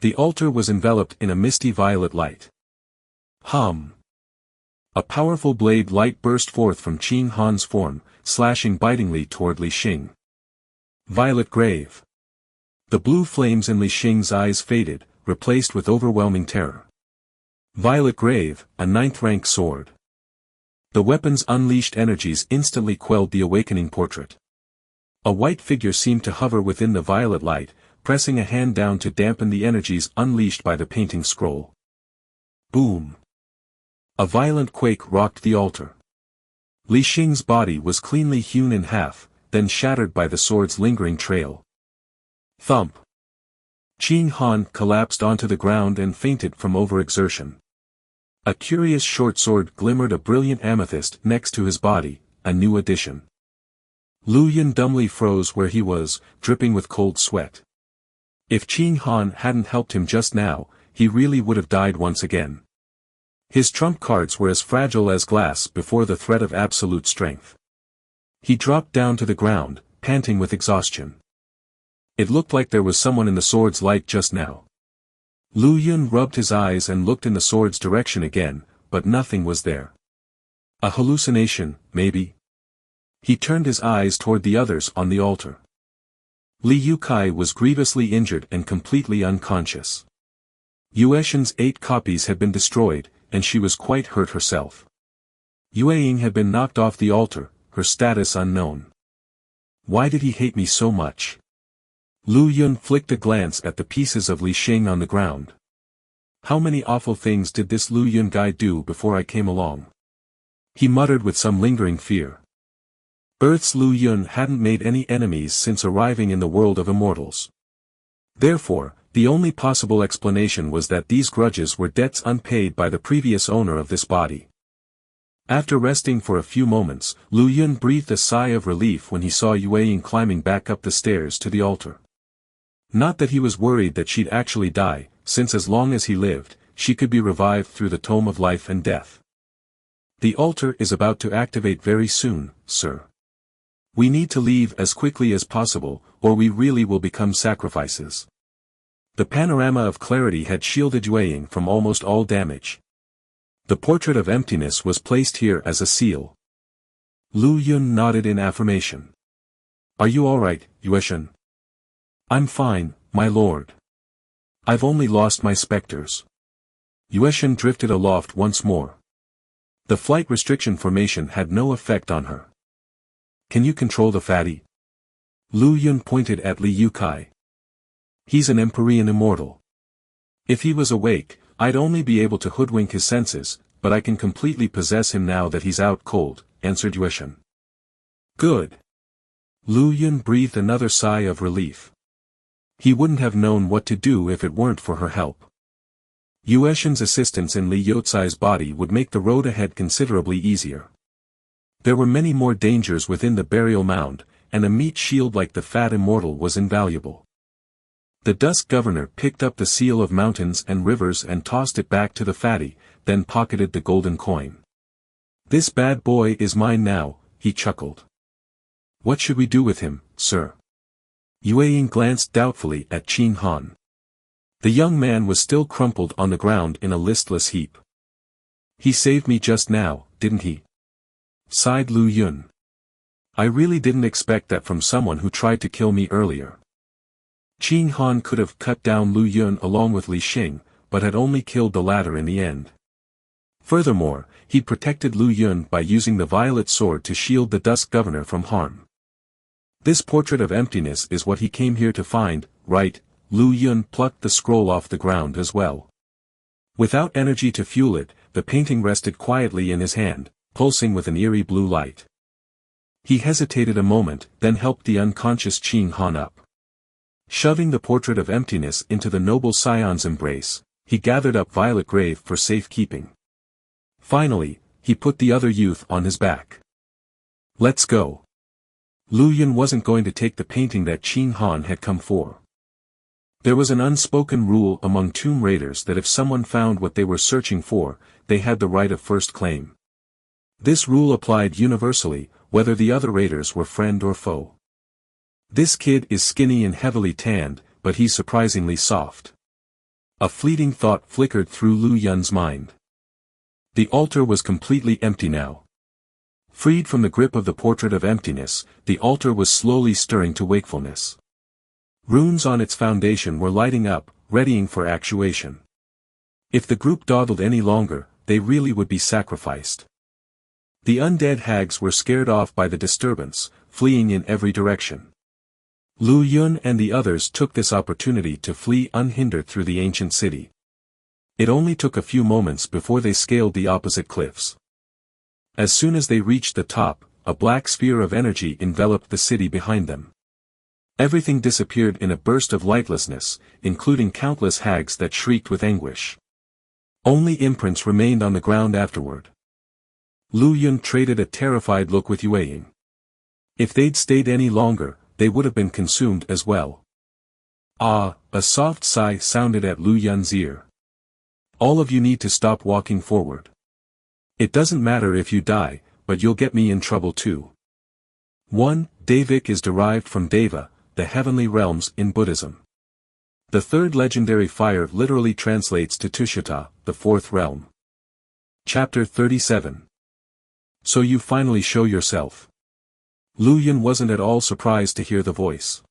The altar was enveloped in a misty violet light. Hum! A powerful blade light burst forth from Qing Han's form, slashing bitingly toward Li Xing. Violet Grave. The blue flames in Li Xing's eyes faded, replaced with overwhelming terror. Violet Grave, a 9th rank sword. The weapon's unleashed energies instantly quelled the awakening portrait. A white figure seemed to hover within the violet light, pressing a hand down to dampen the energies unleashed by the painting scroll. Boom! A violent quake rocked the altar. Li Xing's body was cleanly hewn in half, then shattered by the sword's lingering trail. Thump! Qing Han collapsed onto the ground and fainted from overexertion. A curious short sword glimmered a brilliant amethyst next to his body, a new addition. Lu Yun dumbly froze where he was, dripping with cold sweat. If Qing Han hadn't helped him just now, he really would have died once again. His trump cards were as fragile as glass before the threat of absolute strength. He dropped down to the ground, panting with exhaustion. It looked like there was someone in the sword's light just now. Lu Yun rubbed his eyes and looked in the sword's direction again, but nothing was there. A hallucination, maybe? He turned his eyes toward the others on the altar. Li Yukai was grievously injured and completely unconscious. Yueshin's 8 copies had been destroyed, and she was quite hurt herself. Yueying had been knocked off the altar, her status unknown. Why did he hate me so much? Lu Yun flicked a glance at the pieces of Li Xing on the ground. How many awful things did this Lu Yun guy do before I came along? He muttered with some lingering fear. Earth's Lu Yun hadn't made any enemies since arriving in the world of immortals. Therefore, the only possible explanation was that these grudges were debts unpaid by the previous owner of this body. After resting for a few moments, Lu Yun breathed a sigh of relief when he saw Yueying climbing back up the stairs to the altar. Not that he was worried that she'd actually die, since as long as he lived, she could be revived through the Tome of Life and Death. The altar is about to activate very soon, sir. We need to leave as quickly as possible, or we really will become sacrifices. The panorama of clarity had shielded Yueying from almost all damage. The portrait of emptiness was placed here as a seal. Lu Yun nodded in affirmation. Are you alright, Yueshin? I'm fine, my lord. I've only lost my specters. Yueshin drifted aloft once more. The flight restriction formation had no effect on her. Can you control the fatty? Lu Yun pointed at Li Yukai. He's an Empyrean immortal. If he was awake, I'd only be able to hoodwink his senses, but I can completely possess him now that he's out cold, answered Yueshin. Good. Lu Yun breathed another sigh of relief. He wouldn't have known what to do if it weren't for her help. Yueshin's assistance in Li Yotsai's body would make the road ahead considerably easier. There were many more dangers within the burial mound, and a meat shield like the fat immortal was invaluable. The Dusk Governor picked up the seal of mountains and rivers and tossed it back to the fatty, then pocketed the golden coin. This bad boy is mine now, he chuckled. What should we do with him, sir? Yueying glanced doubtfully at Qin Han. The young man was still crumpled on the ground in a listless heap. He saved me just now, didn't he? Sighed Lu Yun. I really didn't expect that from someone who tried to kill me earlier. Qin Han could have cut down Lu Yun along with Li Xing, but had only killed the latter in the end. Furthermore, he'd protected Lu Yun by using the violet sword to shield the Dusk Governor from harm. This portrait of emptiness is what he came here to find, right? Lu Yun plucked the scroll off the ground as well. Without energy to fuel it, the painting rested quietly in his hand, pulsing with an eerie blue light. He hesitated a moment, then helped the unconscious Qin Han up. Shoving the portrait of emptiness into the noble scion's embrace, he gathered up Violet Grave for safekeeping. Finally, he put the other youth on his back. Let's go. Lu Yun wasn't going to take the painting that Qin Han had come for. There was an unspoken rule among tomb raiders that if someone found what they were searching for, they had the right of first claim. This rule applied universally, whether the other raiders were friend or foe. This kid is skinny and heavily tanned, but he's surprisingly soft. A fleeting thought flickered through Lu Yun's mind. The altar was completely empty now. Freed from the grip of the portrait of emptiness, the altar was slowly stirring to wakefulness. Runes on its foundation were lighting up, readying for actuation. If the group dawdled any longer, they really would be sacrificed. The undead hags were scared off by the disturbance, fleeing in every direction. Lu Yun and the others took this opportunity to flee unhindered through the ancient city. It only took a few moments before they scaled the opposite cliffs. As soon as they reached the top, a black sphere of energy enveloped the city behind them. Everything disappeared in a burst of lightlessness, including countless hags that shrieked with anguish. Only imprints remained on the ground afterward. Lu Yun traded a terrified look with Yueying. If they'd stayed any longer, they would have been consumed as well. Ah, a soft sigh sounded at Lu Yun's ear. All of you need to stop walking forward. It doesn't matter if you die, but you'll get me in trouble too. 1. Davik is derived from Deva, the heavenly realms in Buddhism. The third legendary fire literally translates to Tushita, the fourth realm. Chapter 37. So you finally show yourself. Lu Yun wasn't at all surprised to hear the voice.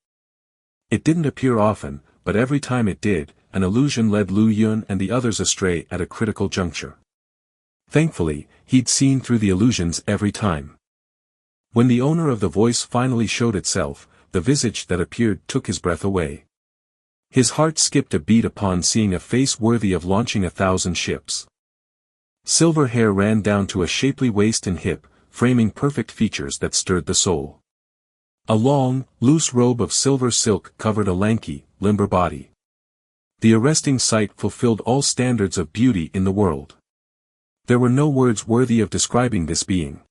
It didn't appear often, but every time it did, an illusion led Lu Yun and the others astray at a critical juncture. Thankfully, he'd seen through the illusions every time. When the owner of the voice finally showed itself, the visage that appeared took his breath away. His heart skipped a beat upon seeing a face worthy of launching 1,000 ships. Silver hair ran down to a shapely waist and hip, framing perfect features that stirred the soul. A long, loose robe of silver silk covered a lanky, limber body. The arresting sight fulfilled all standards of beauty in the world. There were no words worthy of describing this being.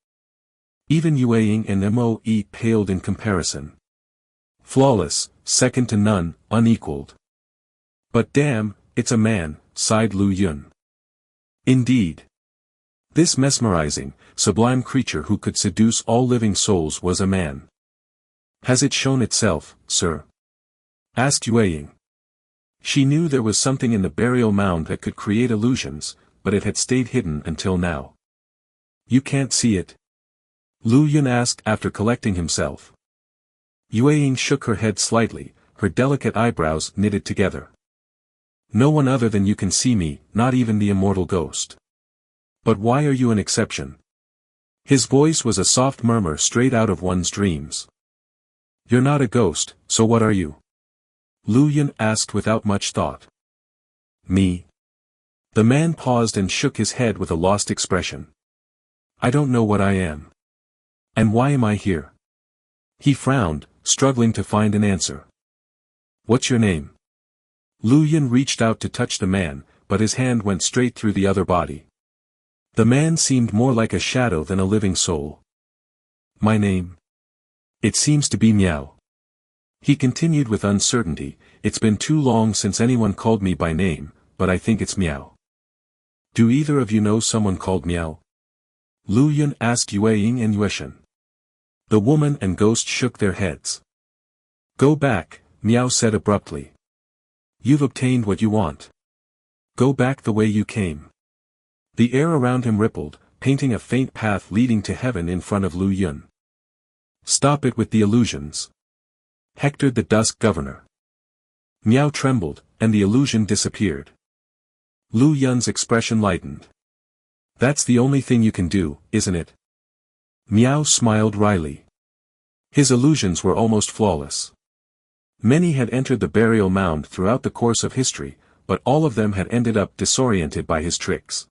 Even Yueying and Moe paled in comparison. Flawless, second to none, unequaled. But damn, it's a man, sighed Lu Yun. Indeed. This mesmerizing, sublime creature who could seduce all living souls was a man. Has it shown itself, sir? Asked Yueying. She knew there was something in the burial mound that could create illusions, but it had stayed hidden until now. You can't see it? Lu Yun asked after collecting himself. Yueying shook her head slightly, her delicate eyebrows knitted together. No one other than you can see me, not even the immortal ghost. But why are you an exception? His voice was a soft murmur straight out of one's dreams. You're not a ghost, so what are you? Lu Yun asked without much thought. Me. The man paused and shook his head with a lost expression. I don't know what I am. And why am I here? He frowned, struggling to find an answer. What's your name? Lu Yun reached out to touch the man, but his hand went straight through the other body. The man seemed more like a shadow than a living soul. My name? It seems to be Miao. He continued with uncertainty, it's been too long since anyone called me by name, but I think it's Miao. Do either of you know someone called Miao? Lu Yun asked Yueying and Yueshan. The woman and ghost shook their heads. Go back, Miao said abruptly. You've obtained what you want. Go back the way you came. The air around him rippled, painting a faint path leading to heaven in front of Lu Yun. Stop it with the illusions. Hectored the dusk governor. Miao trembled, and the illusion disappeared. Lu Yun's expression lightened. That's the only thing you can do, isn't it? Miao smiled wryly. His illusions were almost flawless. Many had entered the burial mound throughout the course of history, but all of them had ended up disoriented by his tricks.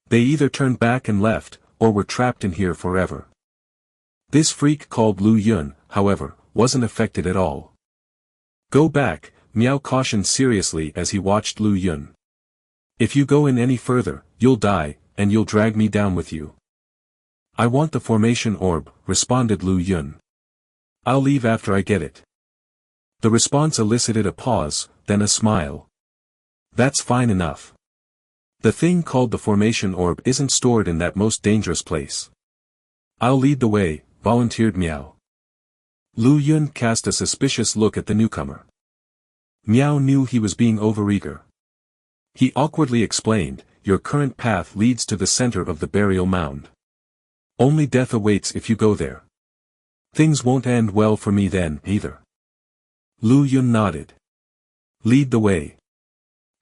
They either turned back and left, or were trapped in here forever. This freak called Lu Yun, however, wasn't affected at all. Go back, Miao cautioned seriously as he watched Lu Yun. If you go in any further, you'll die, and you'll drag me down with you. I want the formation orb, responded Lu Yun. I'll leave after I get it. The response elicited a pause, then a smile. That's fine enough. The thing called the formation orb isn't stored in that most dangerous place. I'll lead the way, volunteered Miao. Lu Yun cast a suspicious look at the newcomer. Miao knew he was being overeager. He awkwardly explained, your current path leads to the center of the burial mound. Only death awaits if you go there. Things won't end well for me then, either. Lu Yun nodded. Lead the way.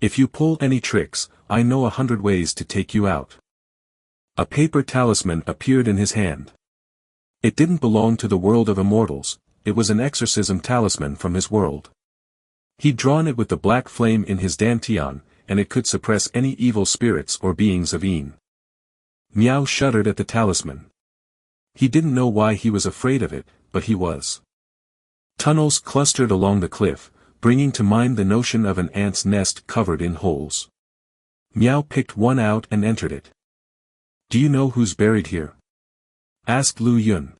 If you pull any tricks, I know 100 ways to take you out. A paper talisman appeared in his hand. It didn't belong to the world of immortals, it was an exorcism talisman from his world. He'd drawn it with the black flame in his dantian, and it could suppress any evil spirits or beings of Yin. Miao shuddered at the talisman. He didn't know why he was afraid of it, but he was. Tunnels clustered along the cliff, bringing to mind the notion of an ant's nest covered in holes. Miao picked one out and entered it. Do you know who's buried here? Asked Lu Yun.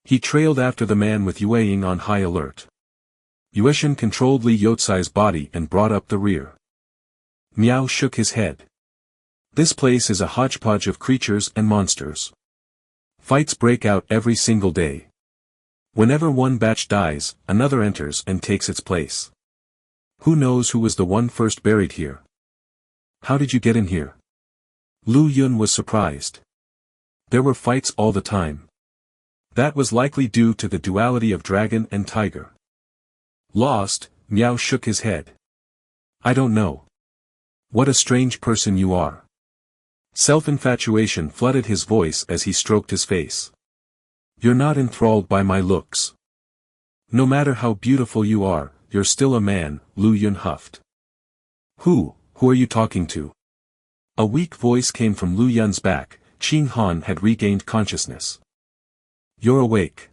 He trailed after the man with Yueying on high alert. Yueshan controlled Li Yotsai's body and brought up the rear. Miao shook his head. This place is a hodgepodge of creatures and monsters. Fights break out every single day. Whenever one batch dies, another enters and takes its place. Who knows who was the one first buried here? How did you get in here? Lu Yun was surprised. There were fights all the time. That was likely due to the duality of dragon and tiger. Lost, Miao shook his head. I don't know. What a strange person you are. Self-infatuation flooded his voice as he stroked his face. You're not enthralled by my looks. No matter how beautiful you are, you're still a man, Lu Yun huffed. Who are you talking to? A weak voice came from Lu Yun's back. Qing Han had regained consciousness. You're awake.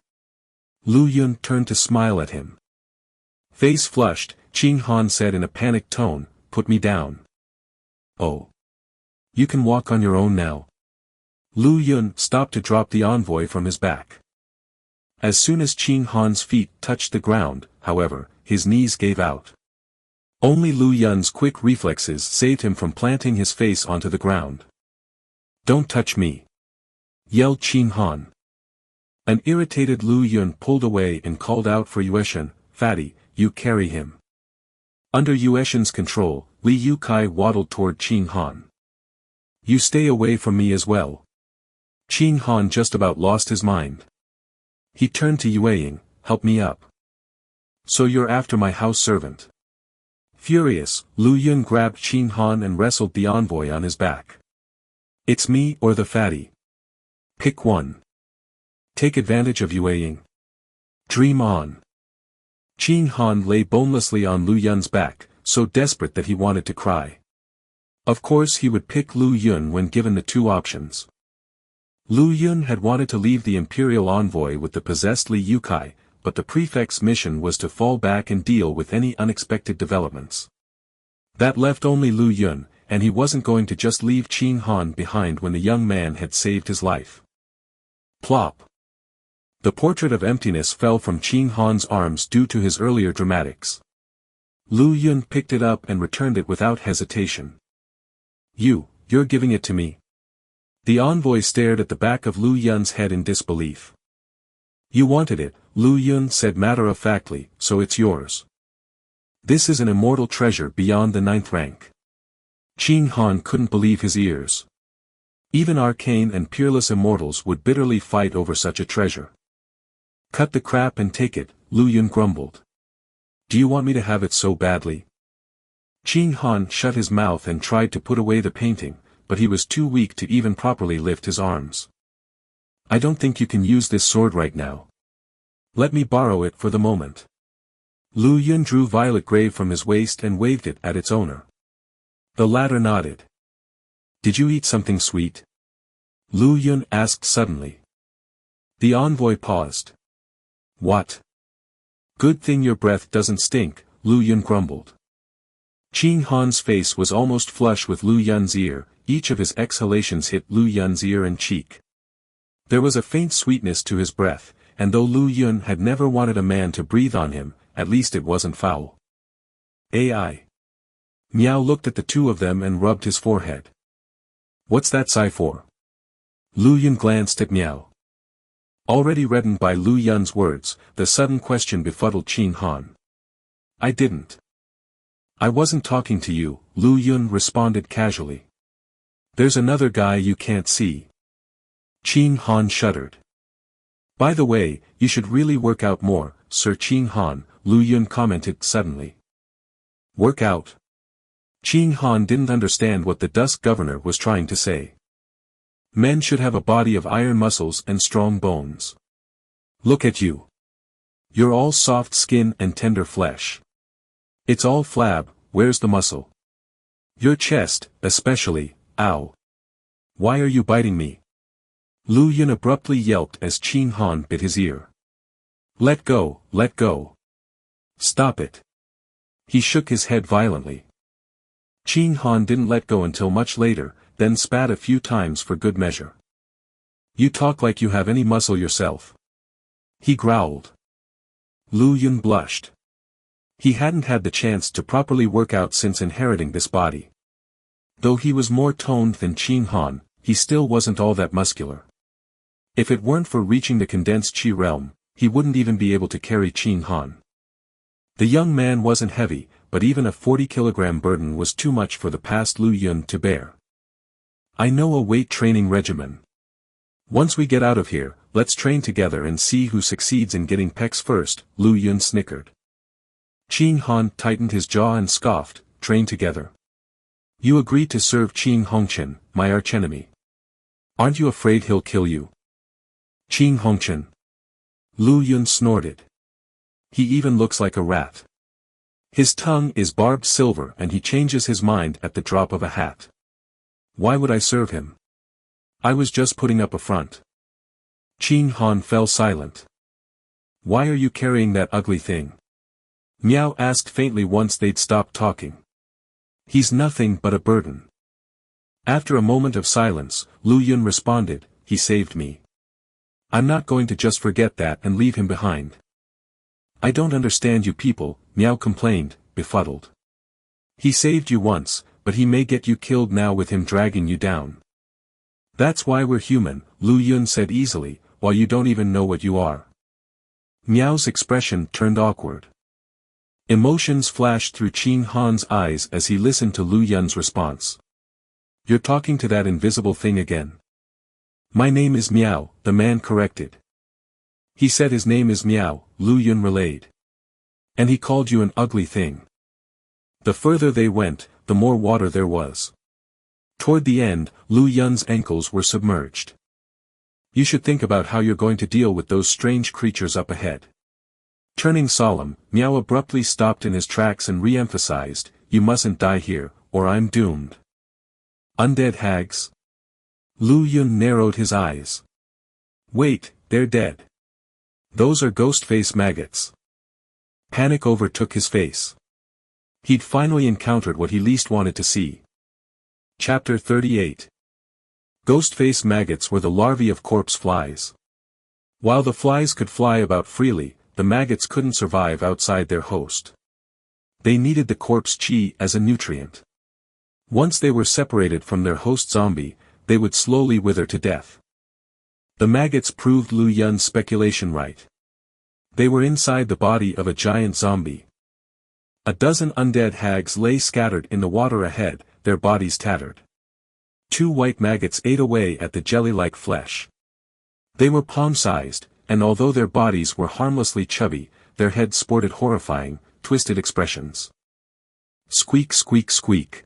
Lu Yun turned to smile at him. Face flushed, Qing Han said in a panicked tone, put me down. Oh. You can walk on your own now. Lu Yun stopped to drop the envoy from his back. As soon as Qing Han's feet touched the ground, however, his knees gave out. Only Lu Yun's quick reflexes saved him from planting his face onto the ground. Don't touch me! Yelled Qing Han. An irritated Lu Yun pulled away and called out for Yueshan, Fatty, you carry him. Under Yueshan's control, Li Yukai waddled toward Qing Han. You stay away from me as well. Qing Han just about lost his mind. He turned to Yueying, help me up. So you're after my house servant. Furious, Lu Yun grabbed Qing Han and wrestled the envoy on his back. It's me or the fatty. Pick one. Take advantage of Yueying. Dream on. Qing Han lay bonelessly on Lu Yun's back, so desperate that he wanted to cry. Of course he would pick Lu Yun when given the two options. Lu Yun had wanted to leave the Imperial envoy with the possessed Li Yukai, but the prefect's mission was to fall back and deal with any unexpected developments. That left only Lu Yun, and he wasn't going to just leave Qing Han behind when the young man had saved his life. Plop. The portrait of emptiness fell from Qing Han's arms due to his earlier dramatics. Lu Yun picked it up and returned it without hesitation. You're giving it to me. The envoy stared at the back of Lu Yun's head in disbelief. You wanted it, Lu Yun said matter-of-factly, so it's yours. This is an immortal treasure beyond the 9th rank. Qing Han couldn't believe his ears. Even arcane and peerless immortals would bitterly fight over such a treasure. Cut the crap and take it, Lu Yun grumbled. Do you want me to have it so badly? Qing Han shut his mouth and tried to put away the painting, but he was too weak to even properly lift his arms. I don't think you can use this sword right now. Let me borrow it for the moment. Lu Yun drew violet grave from his waist and waved it at its owner. The latter nodded. Did you eat something sweet? Lu Yun asked suddenly. The envoy paused. What? Good thing your breath doesn't stink, Lu Yun grumbled. Qing Han's face was almost flush with Lu Yun's ear, each of his exhalations hit Lu Yun's ear and cheek. There was a faint sweetness to his breath, and though Lu Yun had never wanted a man to breathe on him, at least it wasn't foul. AI. Miao looked at the two of them and rubbed his forehead. What's that sigh for? Lu Yun glanced at Miao. Already reddened by Lu Yun's words, the sudden question befuddled Qing Han. I didn't. I wasn't talking to you, Lu Yun responded casually. There's another guy you can't see. Qing Han shuddered. By the way, you should really work out more, Sir Qing Han, Lu Yun commented suddenly. Work out? Qing Han didn't understand what the Dusk Governor was trying to say. Men should have a body of iron muscles and strong bones. Look at you. You're all soft skin and tender flesh. It's all flab, where's the muscle? Your chest, especially, ow. Why are you biting me? Lu Yun abruptly yelped as Qing Han bit his ear. Let go, let go. Stop it. He shook his head violently. Qing Han didn't let go until much later, then spat a few times for good measure. You talk like you have any muscle yourself. He growled. Lu Yun blushed. He hadn't had the chance to properly work out since inheriting this body. Though he was more toned than Qing Han, he still wasn't all that muscular. If it weren't for reaching the condensed Qi realm, he wouldn't even be able to carry Qing Han. The young man wasn't heavy, but even a 40-kilogram burden was too much for the past Lu Yun to bear. I know a weight training regimen. Once we get out of here, let's train together and see who succeeds in getting pecs first, Lu Yun snickered. Qing Han tightened his jaw and scoffed, train together. You agreed to serve Qing Hongqian, my archenemy. Aren't you afraid he'll kill you? Qing Hongqian. Lu Yun snorted. He even looks like a rat. His tongue is barbed silver and he changes his mind at the drop of a hat. Why would I serve him? I was just putting up a front. Qing Han fell silent. Why are you carrying that ugly thing? Miao asked faintly once they'd stopped talking. He's nothing but a burden. After a moment of silence, Lu Yun responded, he saved me. I'm not going to just forget that and leave him behind. I don't understand you people, Miao complained, befuddled. He saved you once, but he may get you killed now with him dragging you down. That's why we're human, Lu Yun said easily, while you don't even know what you are. Miao's expression turned awkward. Emotions flashed through Qing Han's eyes as he listened to Lu Yun's response. You're talking to that invisible thing again. My name is Miao, the man corrected. He said his name is Miao, Lu Yun relayed. And he called you an ugly thing. The further they went, the more water there was. Toward the end, Lu Yun's ankles were submerged. You should think about how you're going to deal with those strange creatures up ahead. Turning solemn, Miao abruptly stopped in his tracks and re-emphasized, you mustn't die here, or I'm doomed. Undead hags? Lu Yun narrowed his eyes. Wait, they're dead. Those are ghost-face maggots. Panic overtook his face. He'd finally encountered what he least wanted to see. Chapter 38. Ghost-face maggots were the larvae of corpse flies. While the flies could fly about freely, the maggots couldn't survive outside their host. They needed the corpse qi as a nutrient. Once they were separated from their host zombie, they would slowly wither to death. The maggots proved Lu Yun's speculation right. They were inside the body of a giant zombie. A dozen undead hags lay scattered in the water ahead, their bodies tattered. 2 white maggots ate away at the jelly-like flesh. They were palm-sized, and although their bodies were harmlessly chubby, their heads sported horrifying, twisted expressions. Squeak squeak squeak.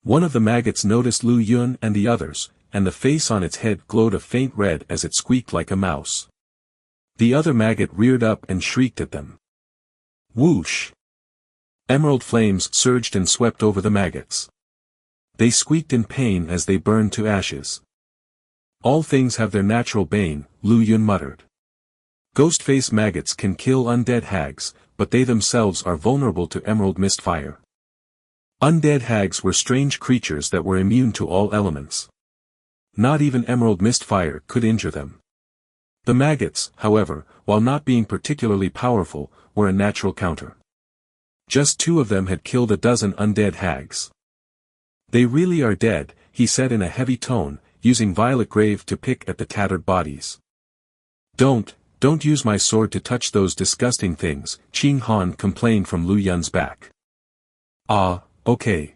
One of the maggots noticed Lu Yun and the others, and the face on its head glowed a faint red as it squeaked like a mouse. The other maggot reared up and shrieked at them. Whoosh! Emerald flames surged and swept over the maggots. They squeaked in pain as they burned to ashes. All things have their natural bane, Lu Yun muttered. Ghost-face maggots can kill undead hags, but they themselves are vulnerable to emerald mist fire. Undead hags were strange creatures that were immune to all elements. Not even emerald mist fire could injure them. The maggots, however, while not being particularly powerful, were a natural counter. Just 2 of them had killed a dozen undead hags. They really are dead, he said in a heavy tone, using violet grave to pick at the tattered bodies. Don't use my sword to touch those disgusting things, Qing Han complained from Lu Yun's back. Ah, okay.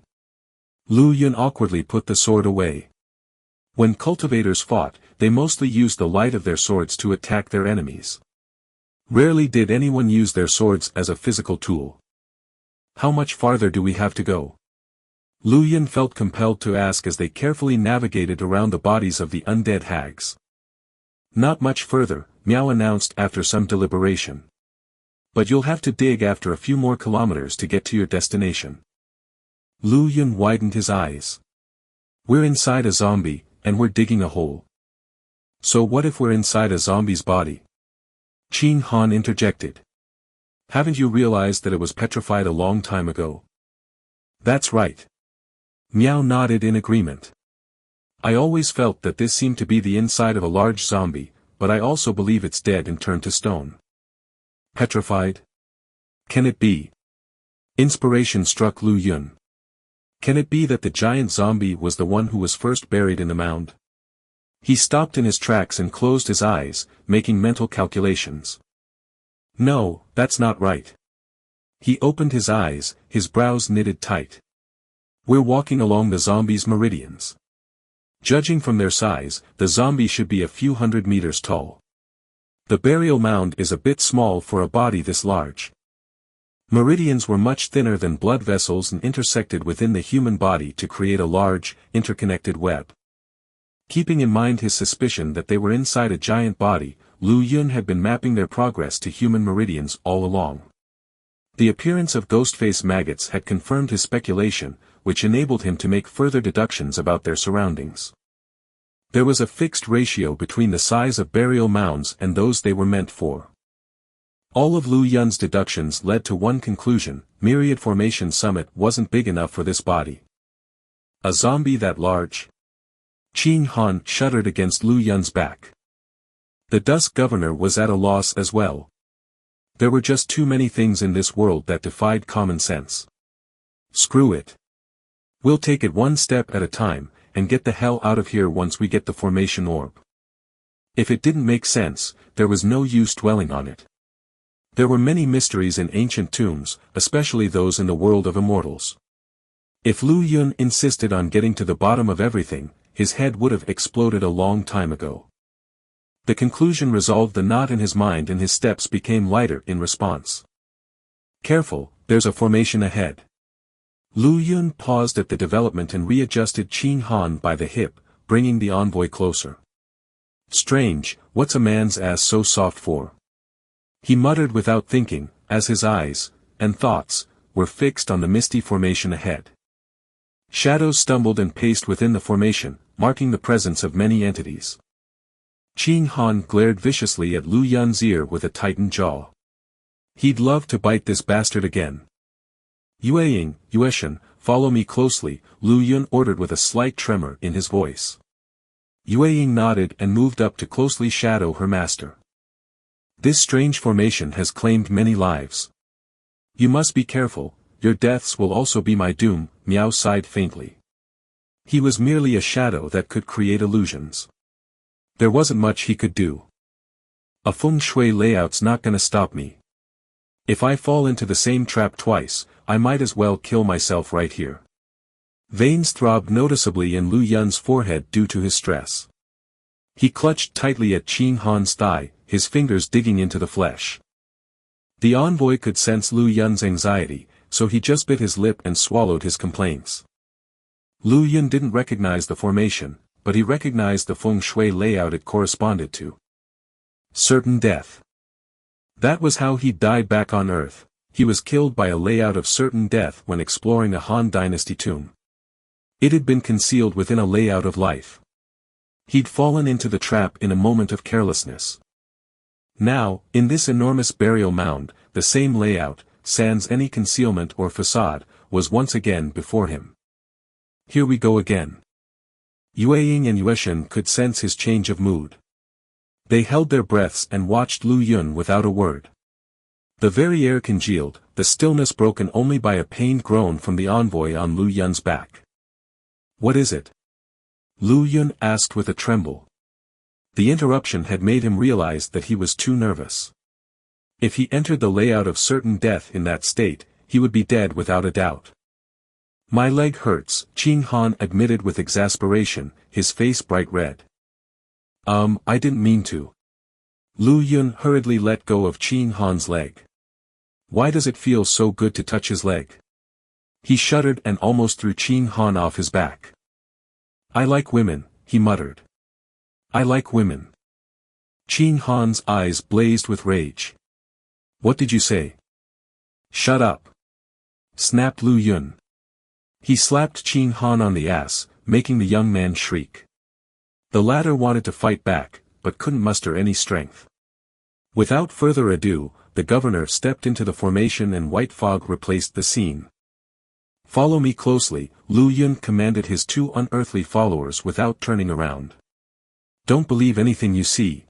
Lu Yun awkwardly put the sword away. When cultivators fought, they mostly used the light of their swords to attack their enemies. Rarely did anyone use their swords as a physical tool. How much farther do we have to go? Lu Yun felt compelled to ask as they carefully navigated around the bodies of the undead hags. Not much further, Miao announced after some deliberation. But you'll have to dig after a few more kilometers to get to your destination. Lu Yun widened his eyes. We're inside a zombie, and we're digging a hole. So what if we're inside a zombie's body? Qing Han interjected. Haven't you realized that it was petrified a long time ago? That's right. Miao nodded in agreement. I always felt that this seemed to be the inside of a large zombie, but I also believe it's dead and turned to stone. Petrified? Can it be? Inspiration struck Lu Yun. Can it be that the giant zombie was the one who was first buried in the mound? He stopped in his tracks and closed his eyes, making mental calculations. No, that's not right. He opened his eyes, his brows knitted tight. We're walking along the zombies' meridians. Judging from their size, the zombie should be a few hundred meters tall. The burial mound is a bit small for a body this large. Meridians were much thinner than blood vessels and intersected within the human body to create a large, interconnected web. Keeping in mind his suspicion that they were inside a giant body, Lu Yun had been mapping their progress to human meridians all along. The appearance of ghost-face maggots had confirmed his speculation, which enabled him to make further deductions about their surroundings. There was a fixed ratio between the size of burial mounds and those they were meant for. All of Lu Yun's deductions led to one conclusion: Myriad Formation Summit wasn't big enough for this body. A zombie that large? Qin Han shuddered against Lu Yun's back. The Dusk Governor was at a loss as well. There were just too many things in this world that defied common sense. Screw it. We'll take it one step at a time, and get the hell out of here once we get the formation orb. If it didn't make sense, there was no use dwelling on it. There were many mysteries in ancient tombs, especially those in the world of Immortals. If Lu Yun insisted on getting to the bottom of everything, his head would have exploded a long time ago. The conclusion resolved the knot in his mind and his steps became lighter in response. Careful, there's a formation ahead. Lu Yun paused at the development and readjusted Qin Han by the hip, bringing the envoy closer. Strange, what's a man's ass so soft for? He muttered without thinking, as his eyes, and thoughts, were fixed on the misty formation ahead. Shadows stumbled and paced within the formation, marking the presence of many entities. Qin Han glared viciously at Lu Yun's ear with a tightened jaw. He'd love to bite this bastard again. Yueying, Yueshan, follow me closely, Lu Yun ordered with a slight tremor in his voice. Yueying nodded and moved up to closely shadow her master. This strange formation has claimed many lives. You must be careful, your deaths will also be my doom, Miao sighed faintly. He was merely a shadow that could create illusions. There wasn't much he could do. A feng shui layout's not gonna stop me. If I fall into the same trap twice, I might as well kill myself right here. Veins throbbed noticeably in Lu Yun's forehead due to his stress. He clutched tightly at Qin Han's thigh, his fingers digging into the flesh. The envoy could sense Lu Yun's anxiety, so he just bit his lip and swallowed his complaints. Lu Yun didn't recognize the formation, but he recognized the feng shui layout it corresponded to. Certain death. That was how he died back on Earth. He was killed by a layout of certain death when exploring a Han Dynasty tomb. It had been concealed within a layout of life. He'd fallen into the trap in a moment of carelessness. Now, in this enormous burial mound, the same layout, sans any concealment or facade, was once again before him. Here we go again. Yueying and Yueshan could sense his change of mood. They held their breaths and watched Lu Yun without a word. The very air congealed, the stillness broken only by a pained groan from the envoy on Lu Yun's back. What is it? Lu Yun asked with a tremble. The interruption had made him realize that he was too nervous. If he entered the layout of certain death in that state, he would be dead without a doubt. My leg hurts, Qin Han admitted with exasperation, his face bright red. I didn't mean to. Lu Yun hurriedly let go of Qin Han's leg. Why does it feel so good to touch his leg? He shuddered and almost threw Qin Han off his back. I like women, he muttered. I like women. Qin Han's eyes blazed with rage. What did you say? Shut up. Snapped Lu Yun. He slapped Qin Han on the ass, making the young man shriek. The latter wanted to fight back, but couldn't muster any strength. Without further ado, the governor stepped into the formation and white fog replaced the scene. Follow me closely, Lu Yun commanded his two unearthly followers without turning around. Don't believe anything you see.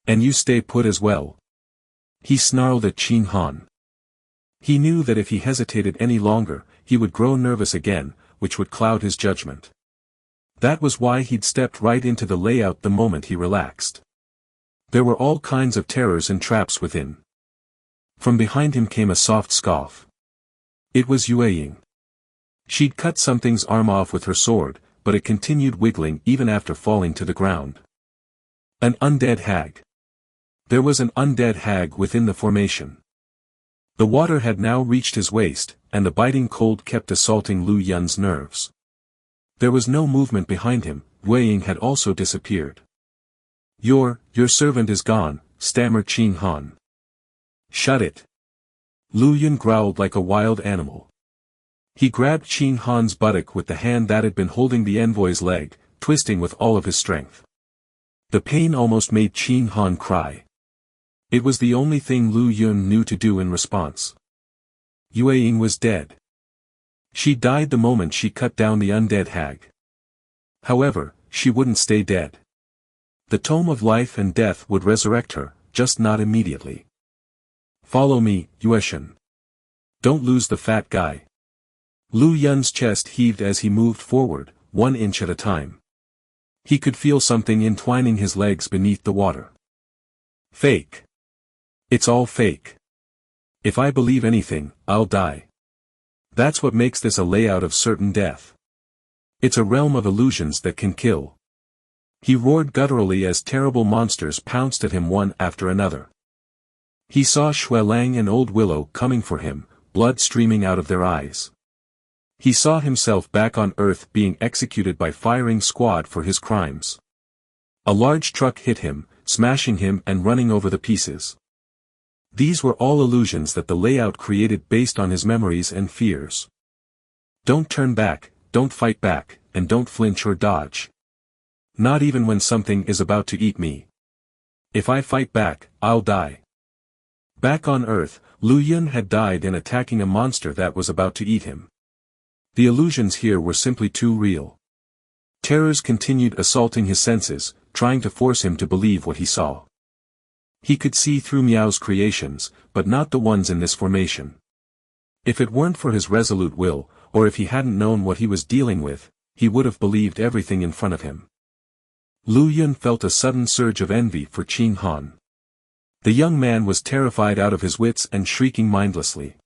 And you stay put as well. He snarled at Qin Han. He knew that if he hesitated any longer, he would grow nervous again, which would cloud his judgment. That was why he'd stepped right into the layout the moment he relaxed. There were all kinds of terrors and traps within. From behind him came a soft scoff. It was Yue. She'd cut something's arm off with her sword, but it continued wiggling even after falling to the ground. An undead hag. There was an undead hag within the formation. The water had now reached his waist, and the biting cold kept assaulting Lu Yun's nerves. There was no movement behind him. Yue had also disappeared. Your servant is gone," stammered Qing Han. "Shut it." Lu Yun growled like a wild animal. He grabbed Qing Han's buttock with the hand that had been holding the envoy's leg, twisting with all of his strength. The pain almost made Qing Han cry. It was the only thing Lu Yun knew to do in response. Yue was dead. She died the moment she cut down the undead hag. However, she wouldn't stay dead. The Tome of Life and Death would resurrect her, just not immediately. "Follow me, Yueshan. Don't lose the fat guy." Lu Yun's chest heaved as he moved forward, 1 inch at a time. He could feel something entwining his legs beneath the water. Fake. It's all fake. If I believe anything, I'll die. That's what makes this a layout of certain death. It's a realm of illusions that can kill. He roared gutturally as terrible monsters pounced at him one after another. He saw Xuelang and Old Willow coming for him, blood streaming out of their eyes. He saw himself back on Earth being executed by firing squad for his crimes. A large truck hit him, smashing him and running over the pieces. These were all illusions that the layout created based on his memories and fears. Don't turn back, don't fight back, and don't flinch or dodge. Not even when something is about to eat me. If I fight back, I'll die. Back on Earth, Lu Yun had died in attacking a monster that was about to eat him. The illusions here were simply too real. Terrors continued assaulting his senses, trying to force him to believe what he saw. He could see through Miao's creations, but not the ones in this formation. If it weren't for his resolute will, or if he hadn't known what he was dealing with, he would have believed everything in front of him. Lu Yun felt a sudden surge of envy for Qing Han. The young man was terrified out of his wits and shrieking mindlessly.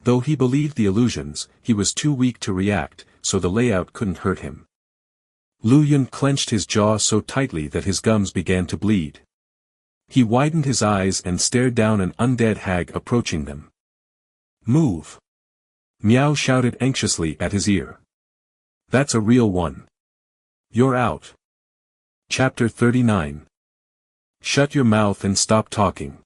Though he believed the illusions, he was too weak to react, so the layout couldn't hurt him. Lu Yun clenched his jaw so tightly that his gums began to bleed. He widened his eyes and stared down an undead hag approaching them. "Move!" Miao shouted anxiously at his ear. "That's a real one. You're out." Chapter 39. Shut your mouth and stop talking.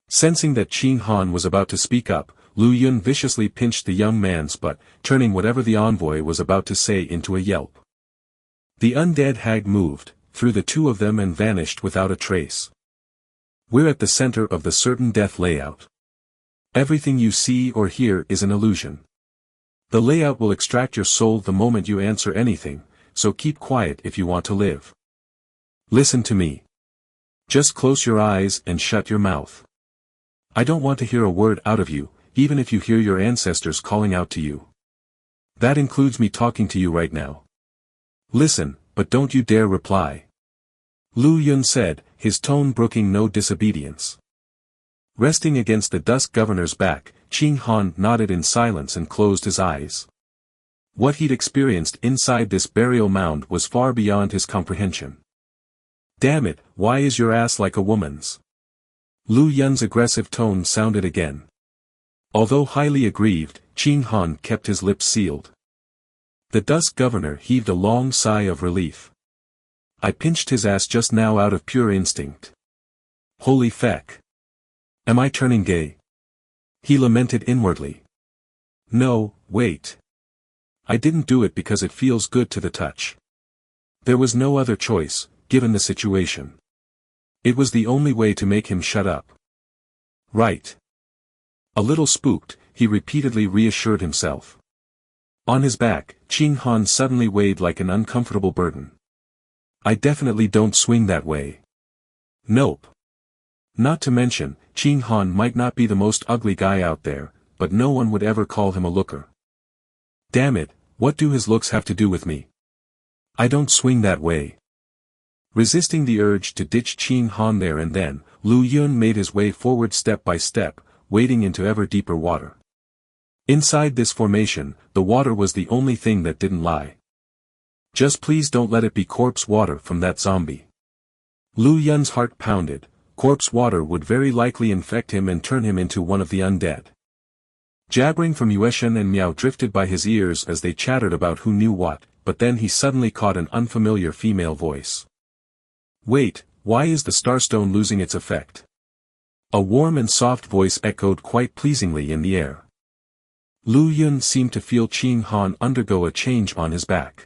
Sensing that Qing Han was about to speak up, Lu Yun viciously pinched the young man's butt, turning whatever the envoy was about to say into a yelp. The undead hag moved, through the two of them and vanished without a trace. We're at the center of the certain death layout. Everything you see or hear is an illusion. The layout will extract your soul the moment you answer anything, so keep quiet if you want to live. Listen to me. Just close your eyes and shut your mouth. I don't want to hear a word out of you, even if you hear your ancestors calling out to you. That includes me talking to you right now. Listen, but don't you dare reply. Lu Yun said, his tone brooking no disobedience. Resting against the dusk governor's back, Qing Han nodded in silence and closed his eyes. What he'd experienced inside this burial mound was far beyond his comprehension. Damn it, why is your ass like a woman's? Lu Yun's aggressive tone sounded again. Although highly aggrieved, Qing Han kept his lips sealed. The dusk governor heaved a long sigh of relief. I pinched his ass just now out of pure instinct. Holy feck. Am I turning gay? He lamented inwardly. No, wait. I didn't do it because it feels good to the touch. There was no other choice, given the situation. It was the only way to make him shut up. Right. A little spooked, he repeatedly reassured himself. On his back, Qing Han suddenly weighed like an uncomfortable burden. I definitely don't swing that way. Nope. Not to mention, Qing Han might not be the most ugly guy out there, but no one would ever call him a looker. Damn it, what do his looks have to do with me? I don't swing that way. Resisting the urge to ditch Qing Han there and then, Lu Yun made his way forward step by step, wading into ever deeper water. Inside this formation, the water was the only thing that didn't lie. Just please don't let it be corpse water from that zombie. Lu Yun's heart pounded. Corpse water would very likely infect him and turn him into one of the undead. Jabbering from Yueshan and Miao drifted by his ears as they chattered about who knew what, but then he suddenly caught an unfamiliar female voice. Wait, why is the starstone losing its effect? A warm and soft voice echoed quite pleasingly in the air. Lu Yun seemed to feel Qing Han undergo a change on his back.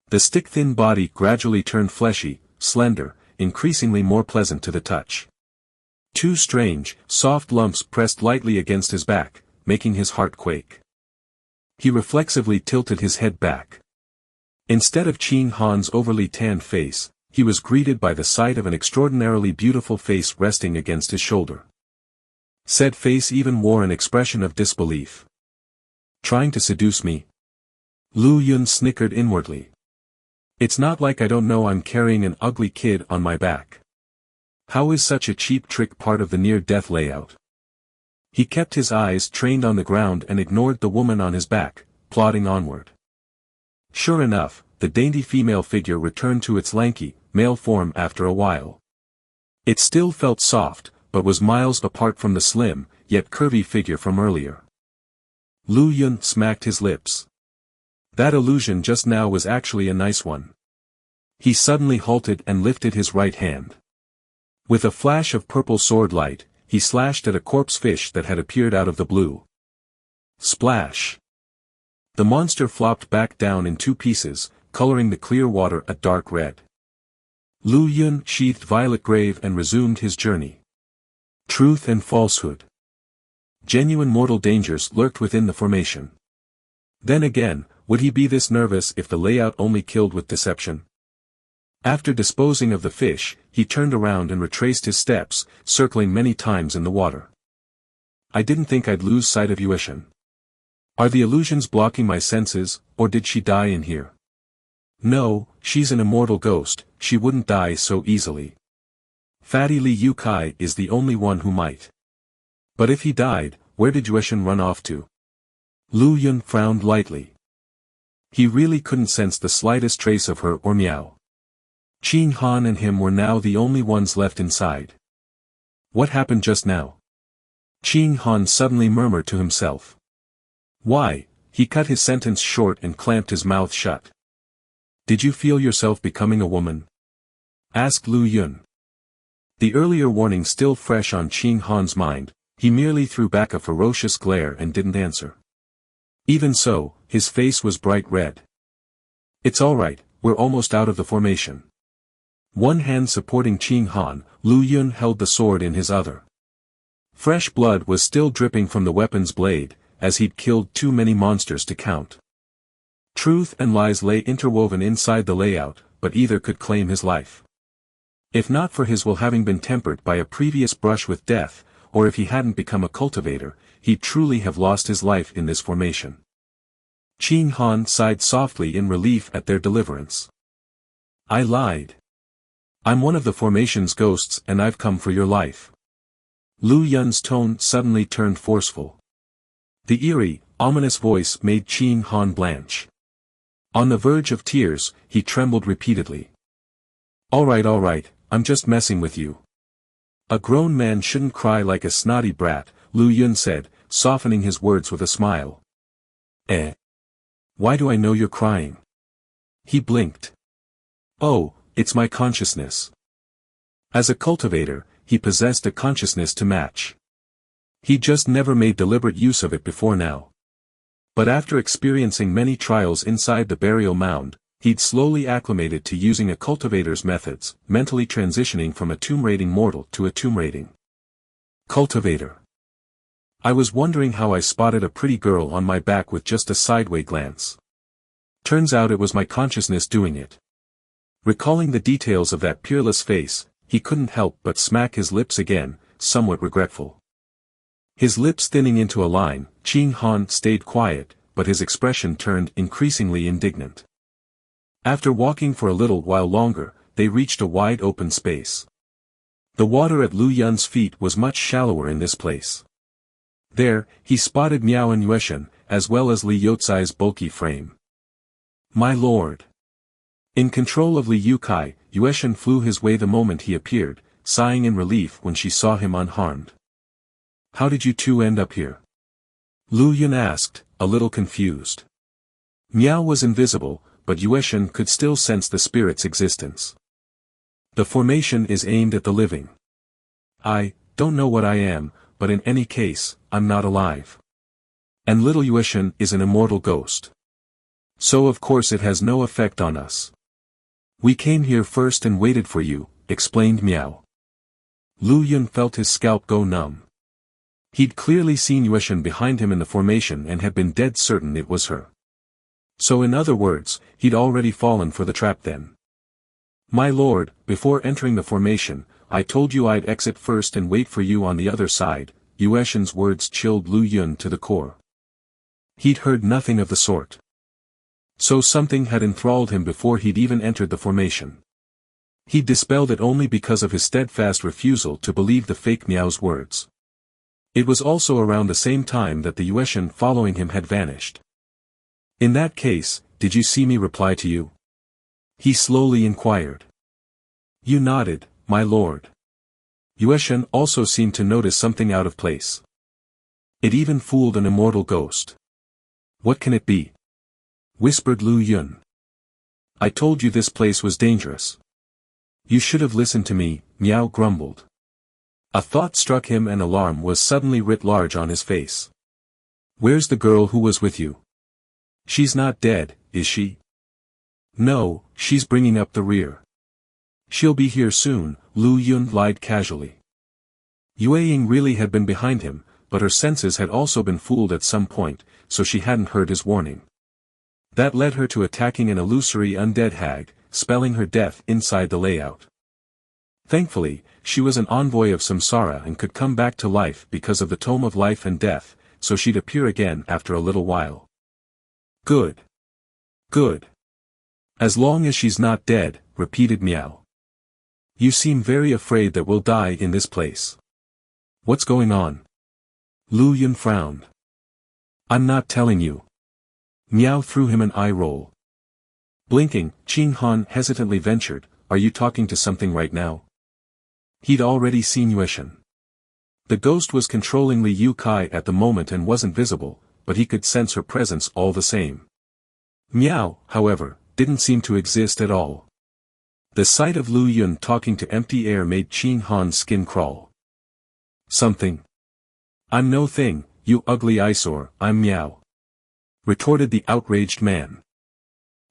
The stick-thin body gradually turned fleshy, slender, increasingly more pleasant to the touch. Two strange, soft lumps pressed lightly against his back, making his heart quake. He reflexively tilted his head back. Instead of Qing Han's overly tanned face, he was greeted by the sight of an extraordinarily beautiful face resting against his shoulder. Said face even wore an expression of disbelief. Trying to seduce me? Lu Yun snickered inwardly. It's not like I don't know I'm carrying an ugly kid on my back. How is such a cheap trick part of the near-death layout? He kept his eyes trained on the ground and ignored the woman on his back, plodding onward. Sure enough, the dainty female figure returned to its lanky, male form after a while. It still felt soft, but was miles apart from the slim, yet curvy figure from earlier. Lu Yun smacked his lips. That illusion just now was actually a nice one. He suddenly halted and lifted his right hand. With a flash of purple sword light, he slashed at a corpse fish that had appeared out of the blue. Splash! The monster flopped back down in two pieces, coloring the clear water a dark red. Lu Yun sheathed violet grave and resumed his journey. Truth and falsehood. Genuine mortal dangers lurked within the formation. Then again, would he be this nervous if the layout only killed with deception? After disposing of the fish, he turned around and retraced his steps, circling many times in the water. I didn't think I'd lose sight of Yueshan. Are the illusions blocking my senses, or did she die in here? No, she's an immortal ghost, she wouldn't die so easily. Fatty Li Yukai is the only one who might. But if he died, where did Yueshan run off to? Lu Yun frowned lightly. He really couldn't sense the slightest trace of her or Miao. Qing Han and him were now the only ones left inside. What happened just now? Qing Han suddenly murmured to himself. Why? He cut his sentence short and clamped his mouth shut. Did you feel yourself becoming a woman? Asked Lu Yun. The earlier warning still fresh on Qing Han's mind, he merely threw back a ferocious glare and didn't answer. Even so, his face was bright red. It's all right, we're almost out of the formation. One hand supporting Qing Han, Lu Yun held the sword in his other. Fresh blood was still dripping from the weapon's blade, as he'd killed too many monsters to count. Truth and lies lay interwoven inside the layout, but either could claim his life. If not for his will having been tempered by a previous brush with death, or if he hadn't become a cultivator, he'd truly have lost his life in this formation. Qing Han sighed softly in relief at their deliverance. I lied. I'm one of the formation's ghosts and I've come for your life. Lu Yun's tone suddenly turned forceful. The eerie, ominous voice made Qing Han blanch. On the verge of tears, he trembled repeatedly. All right, I'm just messing with you. A grown man shouldn't cry like a snotty brat, Lu Yun said, softening his words with a smile. Why do I know you're crying? He blinked. Oh, it's my consciousness. As a cultivator, he possessed a consciousness to match. He just never made deliberate use of it before now. But after experiencing many trials inside the burial mound, he'd slowly acclimated to using a cultivator's methods, mentally transitioning from a tomb-raiding mortal to a tomb-raiding cultivator. I was wondering how I spotted a pretty girl on my back with just a sideway glance. Turns out it was my consciousness doing it. Recalling the details of that peerless face, he couldn't help but smack his lips again, somewhat regretful. His lips thinning into a line, Qing Han stayed quiet, but his expression turned increasingly indignant. After walking for a little while longer, they reached a wide open space. The water at Lu Yun's feet was much shallower in this place. There, he spotted Miao and Yueshan, as well as Li Youcai's bulky frame. My lord! In control of Li Youcai, Yueshan flew his way the moment he appeared, sighing in relief when she saw him unharmed. How did you two end up here? Lu Yun asked, a little confused. Miao was invisible, but Yueshan could still sense the spirit's existence. The formation is aimed at the living. I don't know what I am, but in any case, I'm not alive. And little Yueshan is an immortal ghost. So of course it has no effect on us. We came here first and waited for you, explained Miao. Lu Yun felt his scalp go numb. He'd clearly seen Yueshan behind him in the formation and had been dead certain it was her. So in other words, he'd already fallen for the trap then. My lord, before entering the formation, I told you I'd exit first and wait for you on the other side. Yueshan's words chilled Lu Yun to the core. He'd heard nothing of the sort. So something had enthralled him before he'd even entered the formation. He'd dispelled it only because of his steadfast refusal to believe the fake Miao's words. It was also around the same time that the Yueshan following him had vanished. In that case, did you see me reply to you? He slowly inquired. You nodded, my lord. Yueshan also seemed to notice something out of place. It even fooled an immortal ghost. What can it be? Whispered Lu Yun. I told you this place was dangerous. You should have listened to me, Miao grumbled. A thought struck him and alarm was suddenly writ large on his face. Where's the girl who was with you? She's not dead, is she? No, she's bringing up the rear. She'll be here soon, Lu Yun lied casually. Yue Ying really had been behind him, but her senses had also been fooled at some point, so she hadn't heard his warning. That led her to attacking an illusory undead hag, spelling her death inside the layout. Thankfully, she was an envoy of samsara and could come back to life because of the Tome of Life and Death, so she'd appear again after a little while. Good. Good. As long as she's not dead, repeated Miao. You seem very afraid that we'll die in this place. What's going on? Lu Yun frowned. I'm not telling you. Miao threw him an eye roll. Blinking, Qing Han hesitantly ventured, are you talking to something right now? He'd already seen Yueshan. The ghost was controlling Li Youcai at the moment and wasn't visible, but he could sense her presence all the same. Miao, however, didn't seem to exist at all. The sight of Lu Yun talking to empty air made Qing Han's skin crawl. Something. I'm no thing, you ugly eyesore, I'm Miao. Retorted the outraged man.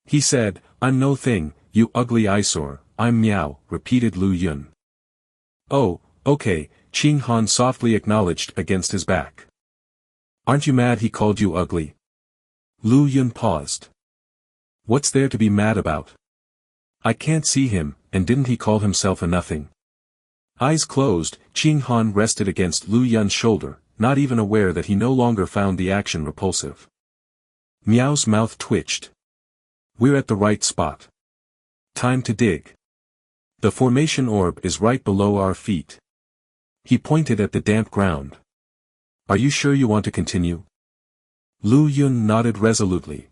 He said, I'm no thing, you ugly eyesore, I'm Miao, repeated Lu Yun. Oh, okay, Qing Han softly acknowledged against his back. Aren't you mad he called you ugly? Lu Yun paused. What's there to be mad about? I can't see him, and didn't he call himself a nothing? Eyes closed, Qing Han rested against Lu Yun's shoulder, not even aware that he no longer found the action repulsive. Miao's mouth twitched. We're at the right spot. Time to dig. The formation orb is right below our feet. He pointed at the damp ground. Are you sure you want to continue? Lu Yun nodded resolutely.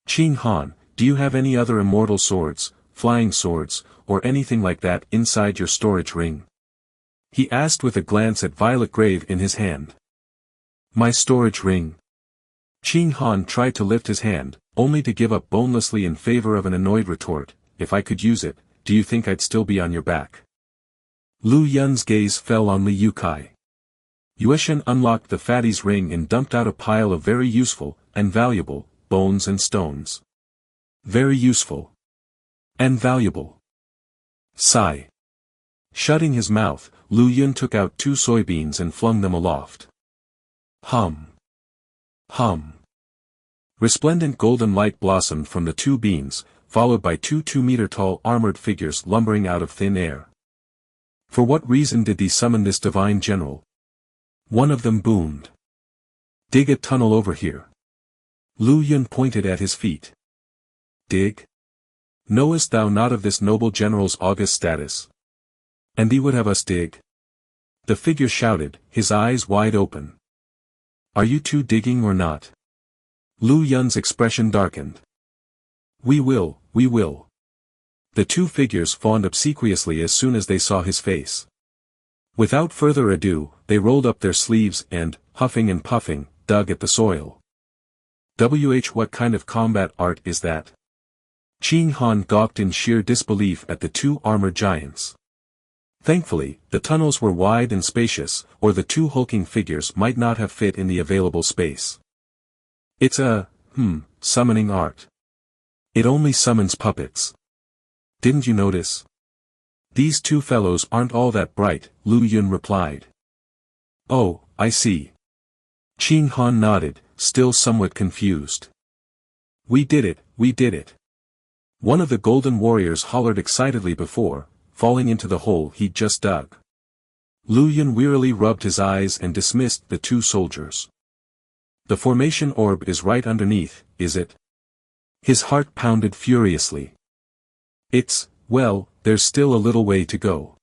Qing Han, do you have any other immortal swords, flying swords, or anything like that inside your storage ring? He asked with a glance at Violet Grave in his hand. My storage ring. Qing Han tried to lift his hand, only to give up bonelessly in favor of an annoyed retort, if I could use it, do you think I'd still be on your back? Lu Yun's gaze fell on Li Youcai. Yueshan unlocked the fatty's ring and dumped out a pile of very useful, and valuable, bones and stones. Very useful. And valuable. Sigh. Shutting his mouth, Lu Yun took out 2 soybeans and flung them aloft. Hum. Hum. Resplendent golden light blossomed from the 2 beans, followed by 2 2-meter-tall armored figures lumbering out of thin air. For what reason did these summon this divine general? One of them boomed. Dig a tunnel over here. Lu Yun pointed at his feet. Dig? Knowest thou not of this noble general's august status? And thee would have us dig? The figure shouted, his eyes wide open. Are you two digging or not? Lu Yun's expression darkened. We will, we will. The two figures fawned obsequiously as soon as they saw his face. Without further ado, they rolled up their sleeves and, huffing and puffing, dug at the soil. What kind of combat art is that? Qing Han gawked in sheer disbelief at the two armored giants. Thankfully, the tunnels were wide and spacious, or the two hulking figures might not have fit in the available space. It's a, summoning art. It only summons puppets. Didn't you notice? These two fellows aren't all that bright, Lu Yun replied. Oh, I see. Qing Han nodded, still somewhat confused. We did it, we did it. One of the golden warriors hollered excitedly before, falling into the hole he'd just dug. Lu Yun wearily rubbed his eyes and dismissed the two soldiers. The formation orb is right underneath, is it? His heart pounded furiously. Well, there's still a little way to go.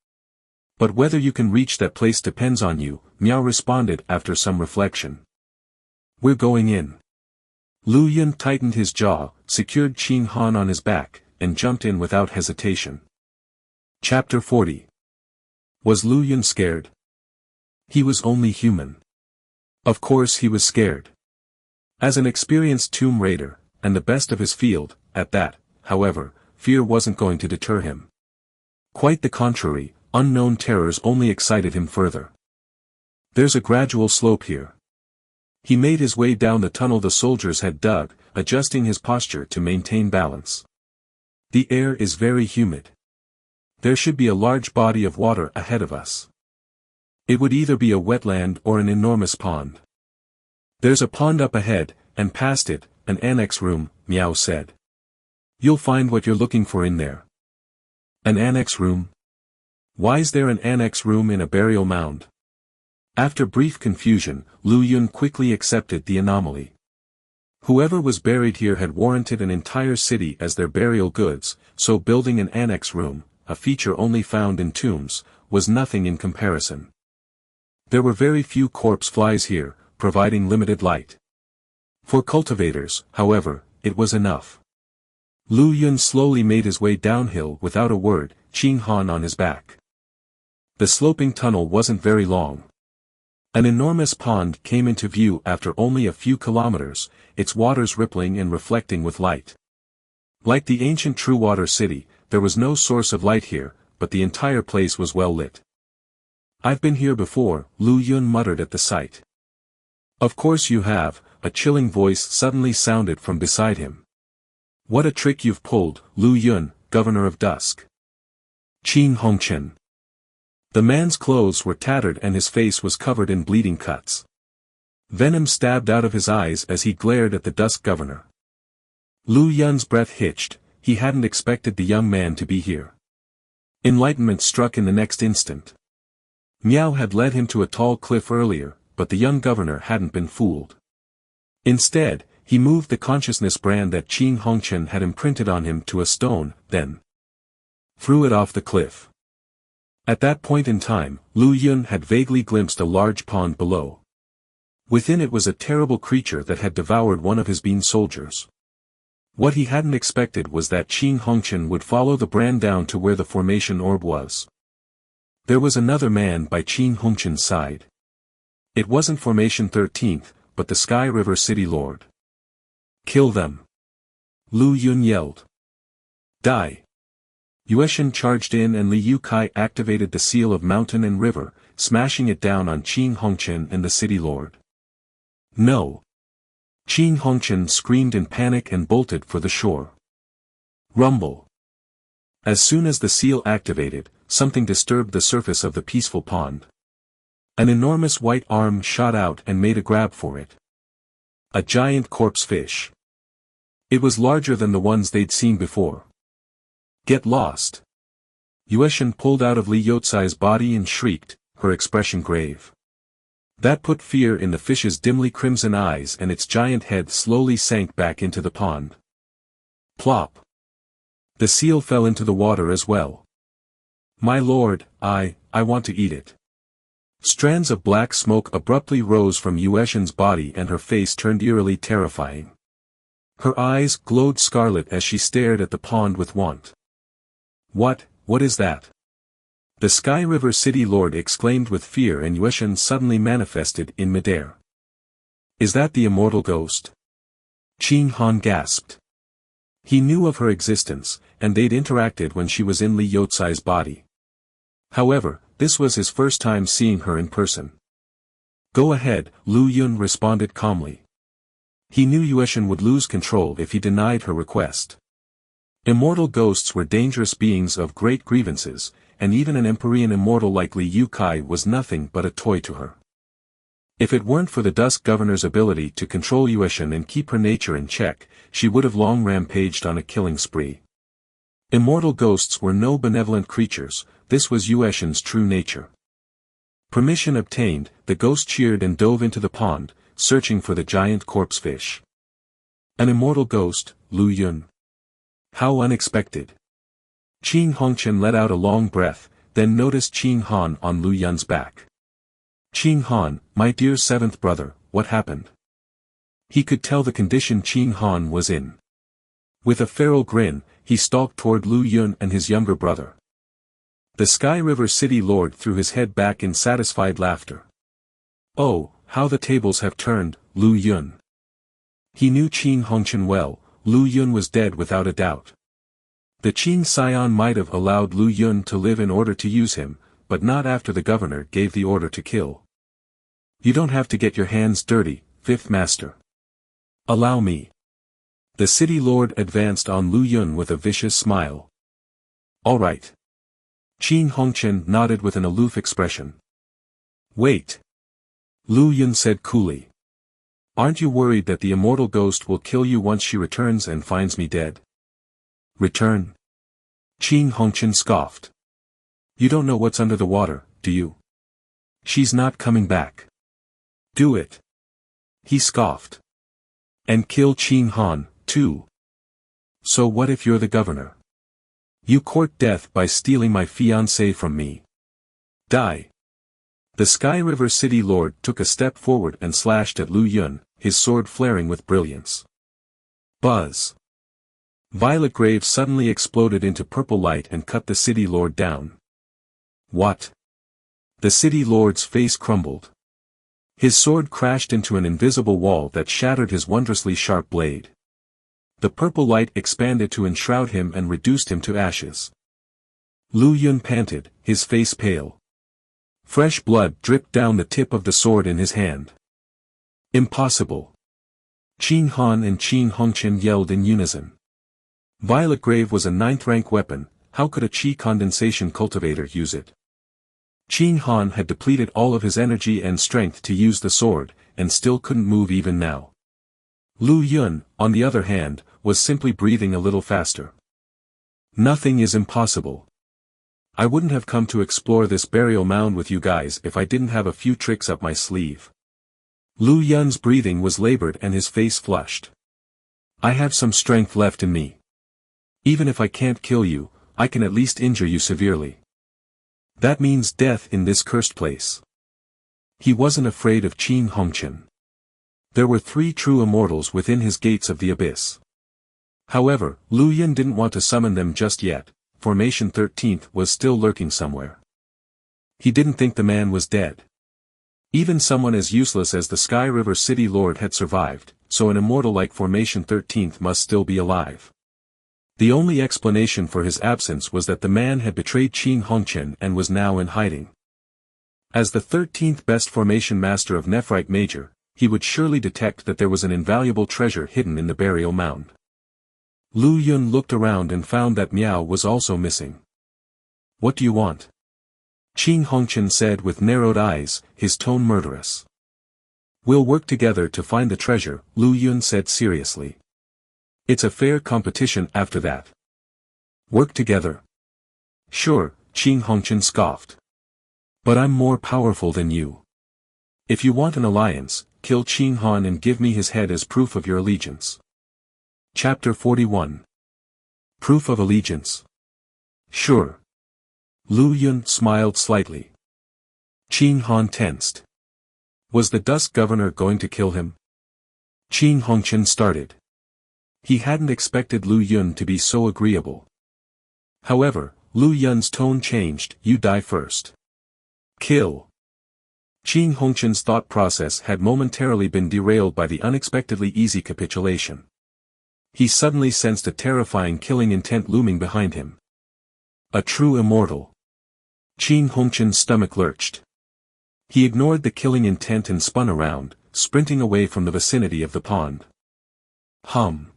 But whether you can reach that place depends on you, Miao responded after some reflection. We're going in. Lu Yun tightened his jaw, secured Qing Han on his back, and jumped in without hesitation. Chapter 40. Was Lu Yun scared? He was only human. Of course he was scared. As an experienced tomb raider, and the best of his field, at that, however, fear wasn't going to deter him. Quite the contrary, unknown terrors only excited him further. There's a gradual slope here. He made his way down the tunnel the soldiers had dug, adjusting his posture to maintain balance. The air is very humid. There should be a large body of water ahead of us. It would either be a wetland or an enormous pond. There's a pond up ahead, and past it, an annex room, Miao said. You'll find what you're looking for in there. An annex room? Why's there an annex room in a burial mound? After brief confusion, Lu Yun quickly accepted the anomaly. Whoever was buried here had warranted an entire city as their burial goods, so building an annex room, a feature only found in tombs, was nothing in comparison. There were very few corpse flies here, providing limited light. For cultivators, however, it was enough. Lu Yun slowly made his way downhill without a word, Qing Han on his back. The sloping tunnel wasn't very long. An enormous pond came into view after only a few kilometers, its waters rippling and reflecting with light. Like the ancient Truewater city, there was no source of light here, but the entire place was well lit. I've been here before, Lu Yun muttered at the sight. Of course you have, a chilling voice suddenly sounded from beside him. What a trick you've pulled, Lu Yun, Governor of Dusk. Qing Hongchen. The man's clothes were tattered and his face was covered in bleeding cuts. Venom stabbed out of his eyes as he glared at the Dusk Governor. Lu Yun's breath hitched, he hadn't expected the young man to be here. Enlightenment struck in the next instant. Miao had led him to a tall cliff earlier, but the young governor hadn't been fooled. Instead, he moved the consciousness brand that Qing Hongchen had imprinted on him to a stone, then threw it off the cliff. At that point in time, Lu Yun had vaguely glimpsed a large pond below. Within it was a terrible creature that had devoured one of his bean soldiers. What he hadn't expected was that Qing Hongchen would follow the brand down to where the formation orb was. There was another man by Qing Hongchen's side. It wasn't Formation 13th, but the Sky River City Lord. Kill them. Lu Yun yelled. Die. Yueshan charged in and Li Yukai activated the seal of mountain and river, smashing it down on Qing Hongchen and the City Lord. No. Qing Hongchen screamed in panic and bolted for the shore. Rumble. As soon as the seal activated, something disturbed the surface of the peaceful pond. An enormous white arm shot out and made a grab for it. A giant corpse fish. It was larger than the ones they'd seen before. Get lost. Yueshan pulled out of Li Yotsai's body and shrieked, her expression grave. That put fear in the fish's dimly crimson eyes and its giant head slowly sank back into the pond. Plop. The seal fell into the water as well. My lord, I want to eat it. Strands of black smoke abruptly rose from Yueshin's body and her face turned eerily terrifying. Her eyes glowed scarlet as she stared at the pond with want. What is that? The Sky River City Lord exclaimed with fear, and Yueshin suddenly manifested in midair. Is that the immortal ghost? Qin Han gasped. He knew of her existence, and they'd interacted when she was in Li Yotsai's body. However, this was his first time seeing her in person. Go ahead, Lu Yun responded calmly. He knew Yueshin would lose control if he denied her request. Immortal ghosts were dangerous beings of great grievances, and even an Empyrean immortal like Li Yukai was nothing but a toy to her. If it weren't for the Dusk Governor's ability to control Yueshin and keep her nature in check, she would have long rampaged on a killing spree. Immortal ghosts were no benevolent creatures, this was Yueshin's true nature. Permission obtained, the ghost cheered and dove into the pond, searching for the giant corpse fish. An immortal ghost, Lu Yun. How unexpected. Qin Hongchen let out a long breath, then noticed Qin Han on Lu Yun's back. Qin Han, my dear seventh brother, what happened? He could tell the condition Qin Han was in. With a feral grin, he stalked toward Lu Yun and his younger brother. The Sky River City Lord threw his head back in satisfied laughter. Oh, how the tables have turned, Lu Yun. He knew Qin Hongchen well, Lu Yun was dead without a doubt. The Qin Scion might have allowed Lu Yun to live in order to use him, but not after the governor gave the order to kill. You don't have to get your hands dirty, fifth master. Allow me. The city lord advanced on Lu Yun with a vicious smile. All right. Qin Hongchen nodded with an aloof expression. Wait. Lu Yun said coolly. Aren't you worried that the immortal ghost will kill you once she returns and finds me dead? Return? Qin Hongchen scoffed. You don't know what's under the water, do you? She's not coming back. Do it. He scoffed. And kill Qin Han, too. So what if you're the governor? You court death by stealing my fiancée from me. Die. The Sky River City Lord took a step forward and slashed at Lu Yun, his sword flaring with brilliance. Buzz. Violet Grave suddenly exploded into purple light and cut the City Lord down. What? The City Lord's face crumbled. His sword crashed into an invisible wall that shattered his wondrously sharp blade. The purple light expanded to enshroud him and reduced him to ashes. Lu Yun panted, his face pale. Fresh blood dripped down the tip of the sword in his hand. Impossible. Qin Han and Qin Hongchen yelled in unison. Violet Grave was a 9th-rank weapon, how could a qi condensation cultivator use it? Qin Han had depleted all of his energy and strength to use the sword, and still couldn't move even now. Lu Yun, on the other hand, was simply breathing a little faster. Nothing is impossible. I wouldn't have come to explore this burial mound with you guys if I didn't have a few tricks up my sleeve. Lu Yun's breathing was labored and his face flushed. I have some strength left in me. Even if I can't kill you, I can at least injure you severely. That means death in this cursed place. He wasn't afraid of Qin Hongchen. There were 3 true immortals within his gates of the abyss. However, Lu Yun didn't want to summon them just yet, Formation 13th was still lurking somewhere. He didn't think the man was dead. Even someone as useless as the Sky River City Lord had survived, so an immortal like Formation 13th must still be alive. The only explanation for his absence was that the man had betrayed Qin Hongchen and was now in hiding. As the 13th best formation master of Nephrite Major, he would surely detect that there was an invaluable treasure hidden in the burial mound. Lu Yun looked around and found that Miao was also missing. What do you want? Qin Hongchen said with narrowed eyes, his tone murderous. We'll work together to find the treasure, Lu Yun said seriously. It's a fair competition after that. Work together? Sure, Qin Hongchen scoffed. But I'm more powerful than you. If you want an alliance, kill Qin Han and give me his head as proof of your allegiance. Chapter 41. Proof of allegiance. Sure. Lu Yun smiled slightly. Qin Han tensed. Was the Dusk Governor going to kill him? Qin Hongqian started. He hadn't expected Lu Yun to be so agreeable. However, Lu Yun's tone changed. You die first. Kill. Qin Hongqian's thought process had momentarily been derailed by the unexpectedly easy capitulation. He suddenly sensed a terrifying killing intent looming behind him. A true immortal. Qin Hongqian's stomach lurched. He ignored the killing intent and spun around, sprinting away from the vicinity of the pond. Hum.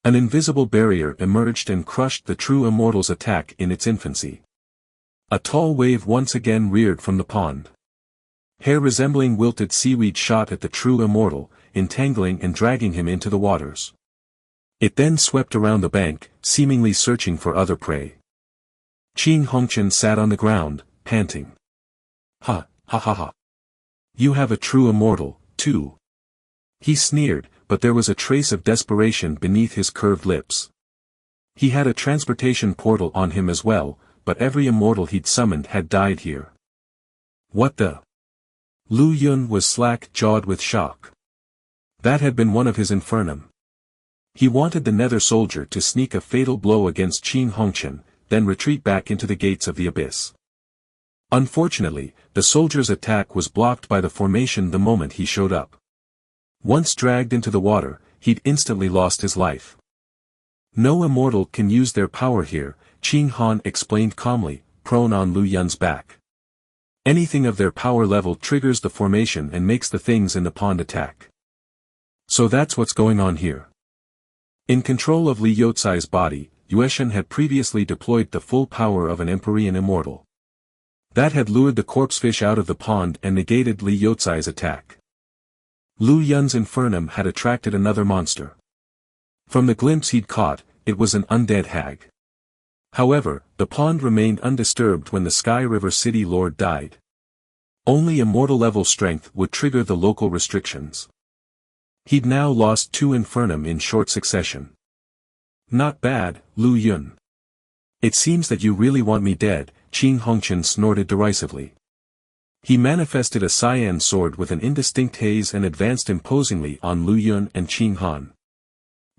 An invisible barrier emerged and crushed the true immortal's attack in its infancy. A tall wave once again reared from the pond. Hair resembling wilted seaweed shot at the true immortal, entangling and dragging him into the waters. It then swept around the bank, seemingly searching for other prey. Qin Hongqian sat on the ground, panting. Ha, ha ha ha. You have a true immortal, too. He sneered, but there was a trace of desperation beneath his curved lips. He had a transportation portal on him as well, but every immortal he'd summoned had died here. What the? Lu Yun was slack-jawed with shock. That had been one of his infernum. He wanted the Nether Soldier to sneak a fatal blow against Qin Hongqian, then retreat back into the gates of the abyss. Unfortunately, the soldier's attack was blocked by the formation the moment he showed up. Once dragged into the water, he'd instantly lost his life. No immortal can use their power here, Qin Han explained calmly, prone on Lu Yun's back. Anything of their power level triggers the formation and makes the things in the pond attack. So that's what's going on here. In control of Li Yotsai's body, Yueshan had previously deployed the full power of an Empyrean immortal. That had lured the corpsefish out of the pond and negated Li Yotsai's attack. Lu Yun's infernum had attracted another monster. From the glimpse he'd caught, it was an undead hag. However, the pond remained undisturbed when the Sky River City Lord died. Only immortal-level strength would trigger the local restrictions. He'd now lost 2 infernum in short succession. Not bad, Lu Yun. It seems that you really want me dead, Qin Hongqian snorted derisively. He manifested a cyan sword with an indistinct haze and advanced imposingly on Lu Yun and Qin Han.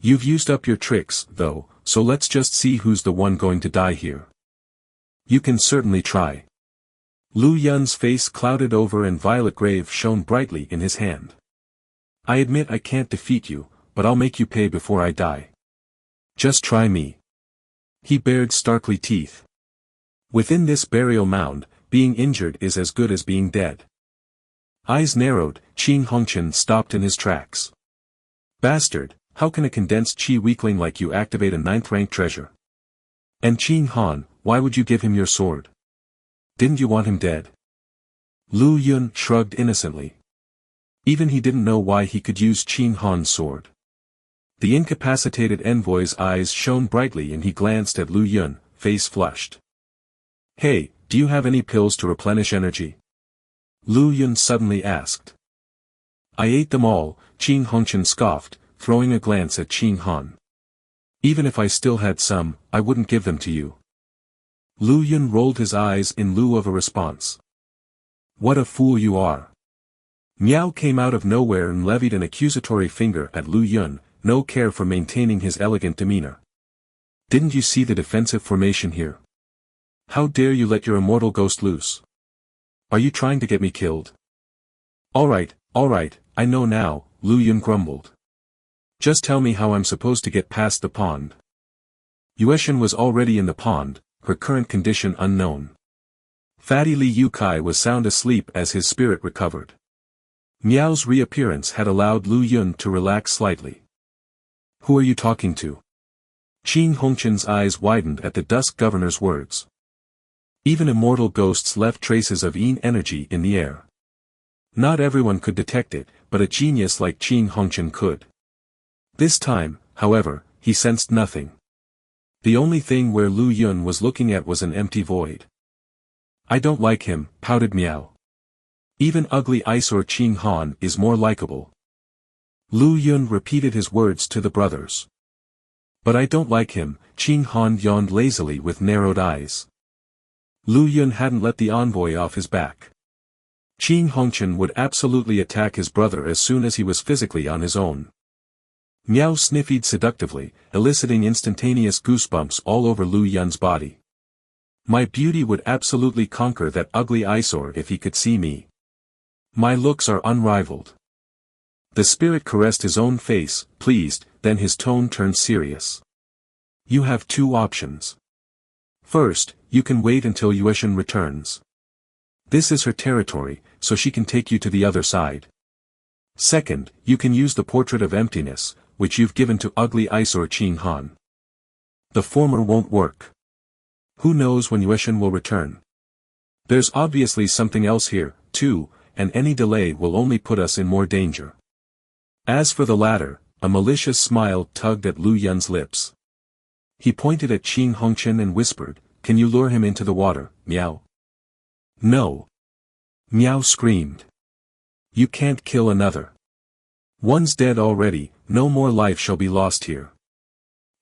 You've used up your tricks, though, so let's just see who's the one going to die here. You can certainly try. Lu Yun's face clouded over and violet grave shone brightly in his hand. I admit I can't defeat you, but I'll make you pay before I die. Just try me. He bared starkly teeth. Within this burial mound, being injured is as good as being dead. Eyes narrowed, Qin Hongqian stopped in his tracks. Bastard, how can a condensed chi weakling like you activate a 9th-rank treasure? And Qin Han, why would you give him your sword? Didn't you want him dead? Lu Yun shrugged innocently. Even he didn't know why he could use Qin Han's sword. The incapacitated envoy's eyes shone brightly and he glanced at Lu Yun, face flushed. Hey, do you have any pills to replenish energy? Lu Yun suddenly asked. I ate them all, Qin Hongqian scoffed, throwing a glance at Qin Han. Even if I still had some, I wouldn't give them to you. Lu Yun rolled his eyes in lieu of a response. What a fool you are. Miao came out of nowhere and levied an accusatory finger at Lu Yun, no care for maintaining his elegant demeanor. Didn't you see the defensive formation here? How dare you let your immortal ghost loose? Are you trying to get me killed? Alright, I know now, Lu Yun grumbled. Just tell me how I'm supposed to get past the pond. Yueshan was already in the pond, her current condition unknown. Fatty Li Yukai was sound asleep as his spirit recovered. Miao's reappearance had allowed Lu Yun to relax slightly. Who are you talking to? Qin Hongqian's eyes widened at the Dusk Governor's words. Even immortal ghosts left traces of Yin energy in the air. Not everyone could detect it, but a genius like Qin Hongqian could. This time, however, he sensed nothing. The only thing where Lu Yun was looking at was an empty void. I don't like him, pouted Miao. Even ugly eyesore Qin Han is more likable. Lu Yun repeated his words to the brothers. But I don't like him, Qing Han yawned lazily with narrowed eyes. Lu Yun hadn't let the envoy off his back. Qing Hongqian would absolutely attack his brother as soon as he was physically on his own. Miao sniffed seductively, eliciting instantaneous goosebumps all over Lu Yun's body. My beauty would absolutely conquer that ugly eyesore if he could see me. My looks are unrivaled. The spirit caressed his own face, pleased, then his tone turned serious. You have two options. First, you can wait until Yueshan returns. This is her territory, so she can take you to the other side. Second, you can use the portrait of emptiness, which you've given to ugly eyesore Qing Han. The former won't work. Who knows when Yueshan will return? There's obviously something else here, too, and any delay will only put us in more danger. As for the latter, a malicious smile tugged at Lu Yun's lips. He pointed at Qing Hongqian and whispered, "Can you lure him into the water, Miao?" "No." Miao screamed. "You can't kill another. One's dead already, no more life shall be lost here.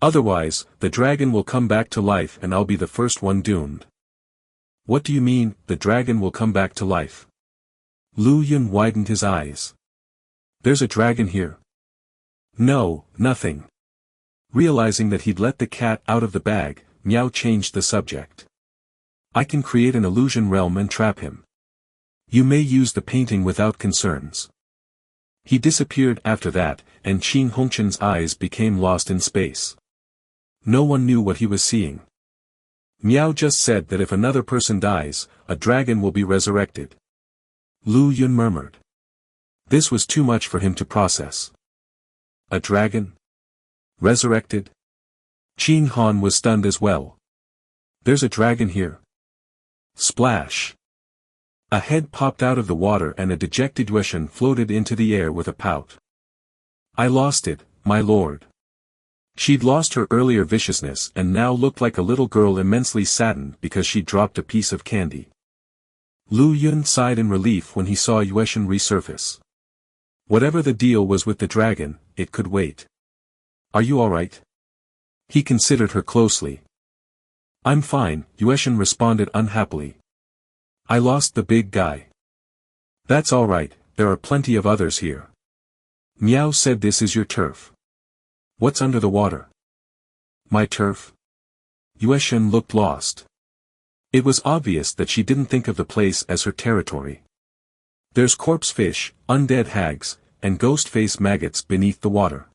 Otherwise, the dragon will come back to life and I'll be the first one doomed." "What do you mean, the dragon will come back to life?" Lu Yun widened his eyes. "There's a dragon here." "No, nothing." Realizing that he'd let the cat out of the bag, Miao changed the subject. "I can create an illusion realm and trap him. You may use the painting without concerns." He disappeared after that, and Qing Hongqian's eyes became lost in space. No one knew what he was seeing. Miao just said that if another person dies, a dragon will be resurrected. Lu Yun murmured. This was too much for him to process. A dragon? Resurrected? Qing Han was stunned as well. There's a dragon here. Splash. A head popped out of the water and a dejected Yueshan floated into the air with a pout. "I lost it, my lord." She'd lost her earlier viciousness and now looked like a little girl immensely saddened because she'd dropped a piece of candy. Lu Yun sighed in relief when he saw Yueshan resurface. Whatever the deal was with the dragon, it could wait. "Are you alright?" He considered her closely. "I'm fine," Yueshan responded unhappily. "I lost the big guy." "That's alright, there are plenty of others here." Miao said, "This is your turf." "What's under the water?" "My turf?" Yueshan looked lost. It was obvious that she didn't think of the place as her territory. There's corpse fish, undead hags, and ghost-face maggots beneath the water.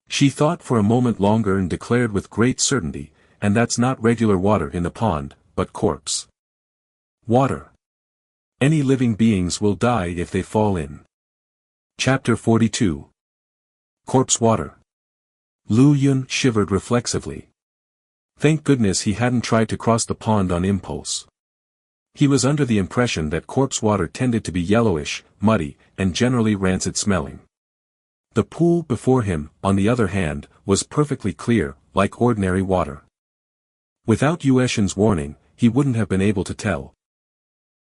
She thought for a moment longer and declared with great certainty, "And that's not regular water in the pond, but corpse water. Any living beings will die if they fall in." Chapter 42. Corpse water. Lu Yun shivered reflexively. Thank goodness he hadn't tried to cross the pond on impulse. He was under the impression that corpse water tended to be yellowish, muddy, and generally rancid smelling. The pool before him, on the other hand, was perfectly clear, like ordinary water. Without Yueshan's warning, he wouldn't have been able to tell.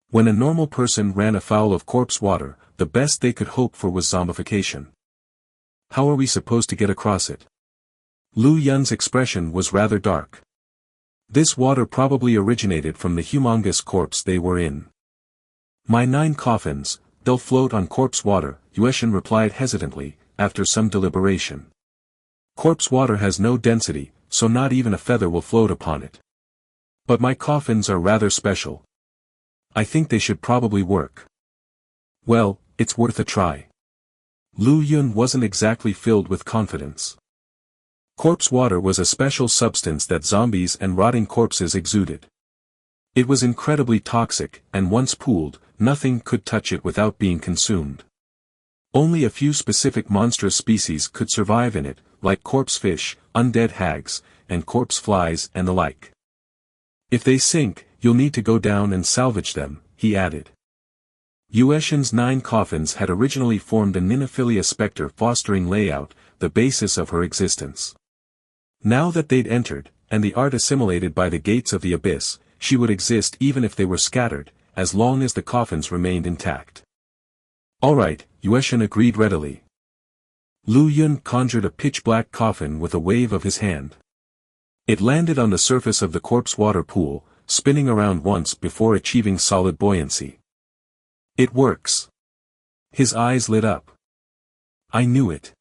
When a normal person ran afoul of corpse water, the best they could hope for was zombification. How are we supposed to get across it? Lu Yun's expression was rather dark. This water probably originated from the humongous corpse they were in. "My 9 coffins, they'll float on corpse water," Yueshan replied hesitantly, after some deliberation. "Corpse water has no density, so not even a feather will float upon it. But my coffins are rather special. I think they should probably work." "Well, it's worth a try." Lu Yun wasn't exactly filled with confidence. Corpse water was a special substance that zombies and rotting corpses exuded. It was incredibly toxic, and once pooled, nothing could touch it without being consumed. Only a few specific monstrous species could survive in it, like corpse fish, undead hags, and corpse flies and the like. "If they sink, you'll need to go down and salvage them," he added. Yueshan's 9 coffins had originally formed a Ninophilia spectre fostering layout, the basis of her existence. Now that they'd entered, and the art assimilated by the gates of the abyss, she would exist even if they were scattered, as long as the coffins remained intact. "All right," Yueshan agreed readily. Lu Yun conjured a pitch-black coffin with a wave of his hand. It landed on the surface of the corpse water pool, spinning around once before achieving solid buoyancy. It works. His eyes lit up. I knew it.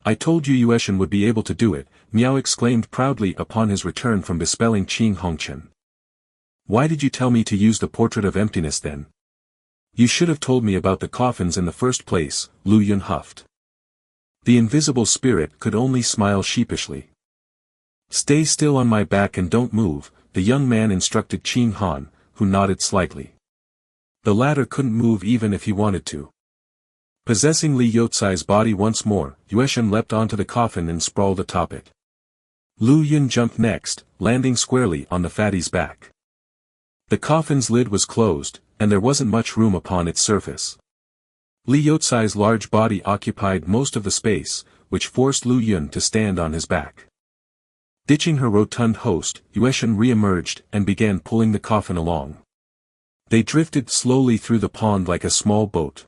I told you Yueshan would be able to do it, Miao exclaimed proudly upon his return from bespelling Qing Hongchen. Why did you tell me to use the portrait of emptiness then? You should have told me about the coffins in the first place, Lu Yun huffed. The invisible spirit could only smile sheepishly. Stay still on my back and don't move, the young man instructed Qing Han, who nodded slightly. The latter couldn't move even if he wanted to. Possessing Li Yotsai's body once more, Yueshan leapt onto the coffin and sprawled atop it. Lu Yun jumped next, landing squarely on the fatty's back. The coffin's lid was closed, and there wasn't much room upon its surface. Li Yotsai's large body occupied most of the space, which forced Lu Yun to stand on his back. Ditching her rotund host, Yueshan re-emerged and began pulling the coffin along. They drifted slowly through the pond like a small boat.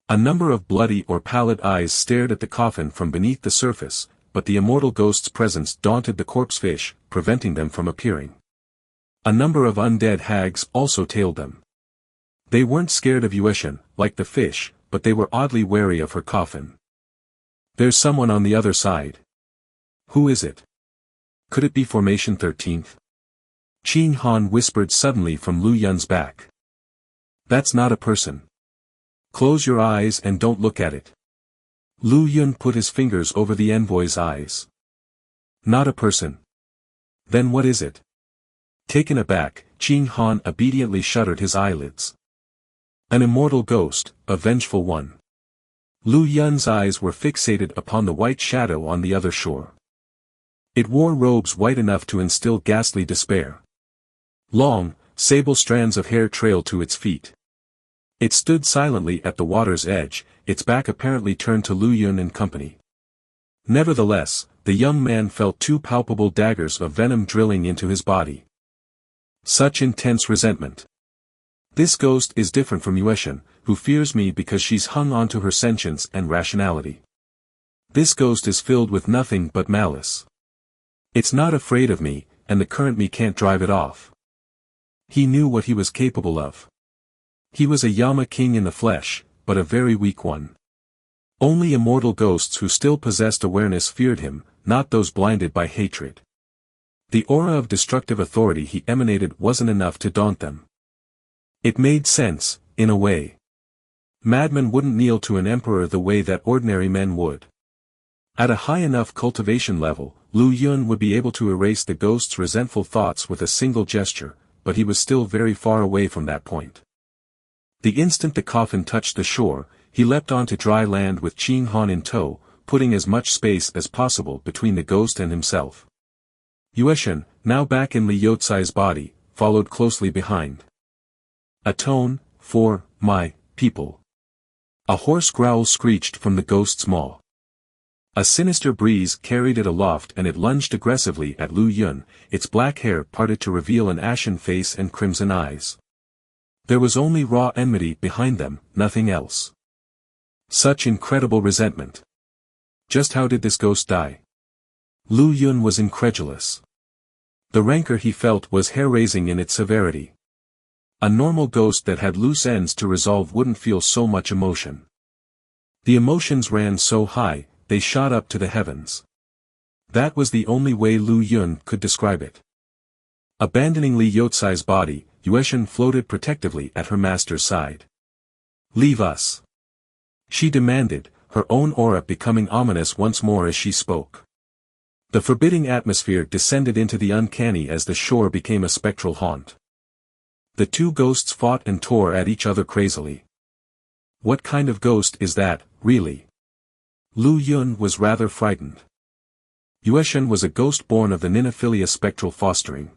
A number of bloody or pallid eyes stared at the coffin from beneath the surface, but the immortal ghost's presence daunted the corpse fish, preventing them from appearing. A number of undead hags also tailed them. They weren't scared of Yueshan, like the fish, but they were oddly wary of her coffin. There's someone on the other side. Who is it? Could it be Formation 13th? Qing Han whispered suddenly from Lu Yun's back. That's not a person. Close your eyes and don't look at it. Lu Yun put his fingers over the envoy's eyes. Not a person. Then what is it? Taken aback, Qing Han obediently shuttered his eyelids. An immortal ghost, a vengeful one. Lu Yun's eyes were fixated upon the white shadow on the other shore. It wore robes white enough to instill ghastly despair. Long, sable strands of hair trailed to its feet. It stood silently at the water's edge, its back apparently turned to Lu Yun and company. Nevertheless, the young man felt two palpable daggers of venom drilling into his body. Such intense resentment. This ghost is different from Yueshan, who fears me because she's hung onto her sentience and rationality. This ghost is filled with nothing but malice. It's not afraid of me, and the current me can't drive it off. He knew what he was capable of. He was a Yama king in the flesh, but a very weak one. Only immortal ghosts who still possessed awareness feared him, not those blinded by hatred. The aura of destructive authority he emanated wasn't enough to daunt them. It made sense, in a way. Madmen wouldn't kneel to an emperor the way that ordinary men would. At a high enough cultivation level, Lu Yun would be able to erase the ghost's resentful thoughts with a single gesture, but he was still very far away from that point. The instant the coffin touched the shore, he leapt onto dry land with Qing Han in tow, putting as much space as possible between the ghost and himself. Yueshan, now back in Li Yotsai's body, followed closely behind. Atone, for my people. A hoarse growl screeched from the ghost's maw. A sinister breeze carried it aloft and it lunged aggressively at Lu Yun, its black hair parted to reveal an ashen face and crimson eyes. There was only raw enmity behind them, nothing else. Such incredible resentment. Just how did this ghost die? Lu Yun was incredulous. The rancor he felt was hair-raising in its severity. A normal ghost that had loose ends to resolve wouldn't feel so much emotion. The emotions ran so high, they shot up to the heavens. That was the only way Lu Yun could describe it. Abandoning Li Yotsai's body, Yueshan floated protectively at her master's side. Leave us. She demanded, her own aura becoming ominous once more as she spoke. The forbidding atmosphere descended into the uncanny as the shore became a spectral haunt. The two ghosts fought and tore at each other crazily. What kind of ghost is that, really? Lu Yun was rather frightened. Yueshan was a ghost born of the Ninophilia spectral fostering.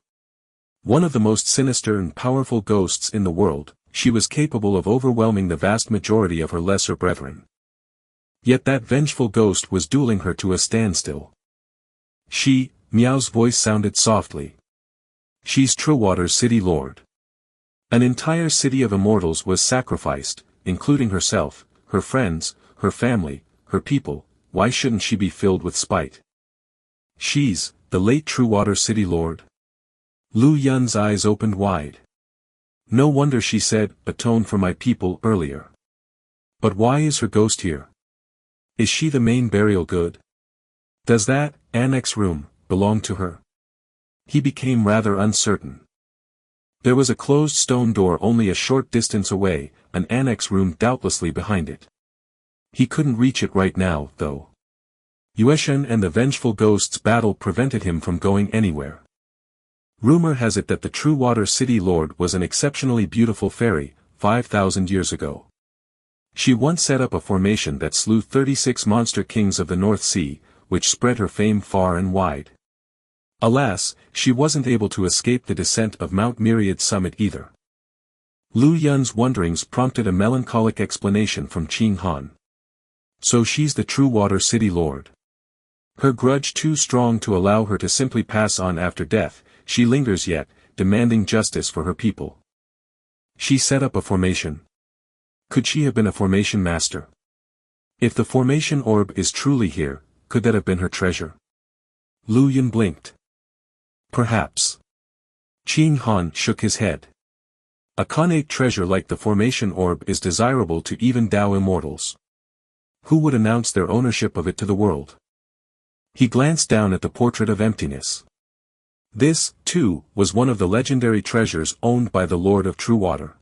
One of the most sinister and powerful ghosts in the world, she was capable of overwhelming the vast majority of her lesser brethren. Yet that vengeful ghost was dueling her to a standstill. Miao's voice sounded softly. She's Trillwater's city lord. An entire city of immortals was sacrificed, including herself, her friends, her family, her people, why shouldn't she be filled with spite? She's the late Truewater City Lord? Lu Yun's eyes opened wide. No wonder she said, "Atone for my people" earlier. But why is her ghost here? Is she the main burial good? Does that annex room belong to her? He became rather uncertain. There was a closed stone door only a short distance away, an annex room doubtlessly behind it. He couldn't reach it right now, though. Yueshan and the vengeful ghost's battle prevented him from going anywhere. Rumor has it that the Truewater City Lord was an exceptionally beautiful fairy, 5,000 years ago. She once set up a formation that slew 36 monster kings of the North Sea, which spread her fame far and wide. Alas, she wasn't able to escape the descent of Mount Myriad's summit either. Lu Yun's wonderings prompted a melancholic explanation from Qing Han. So she's the Truewater City Lord. Her grudge too strong to allow her to simply pass on after death, she lingers yet, demanding justice for her people. She set up a formation. Could she have been a formation master? If the formation orb is truly here, could that have been her treasure? Lu Yun blinked. Perhaps. Qing Han shook his head. A connate treasure like the formation orb is desirable to even Dao immortals. Who would announce their ownership of it to the world? He glanced down at the portrait of emptiness. This, too, was one of the legendary treasures owned by the Lord of Truewater.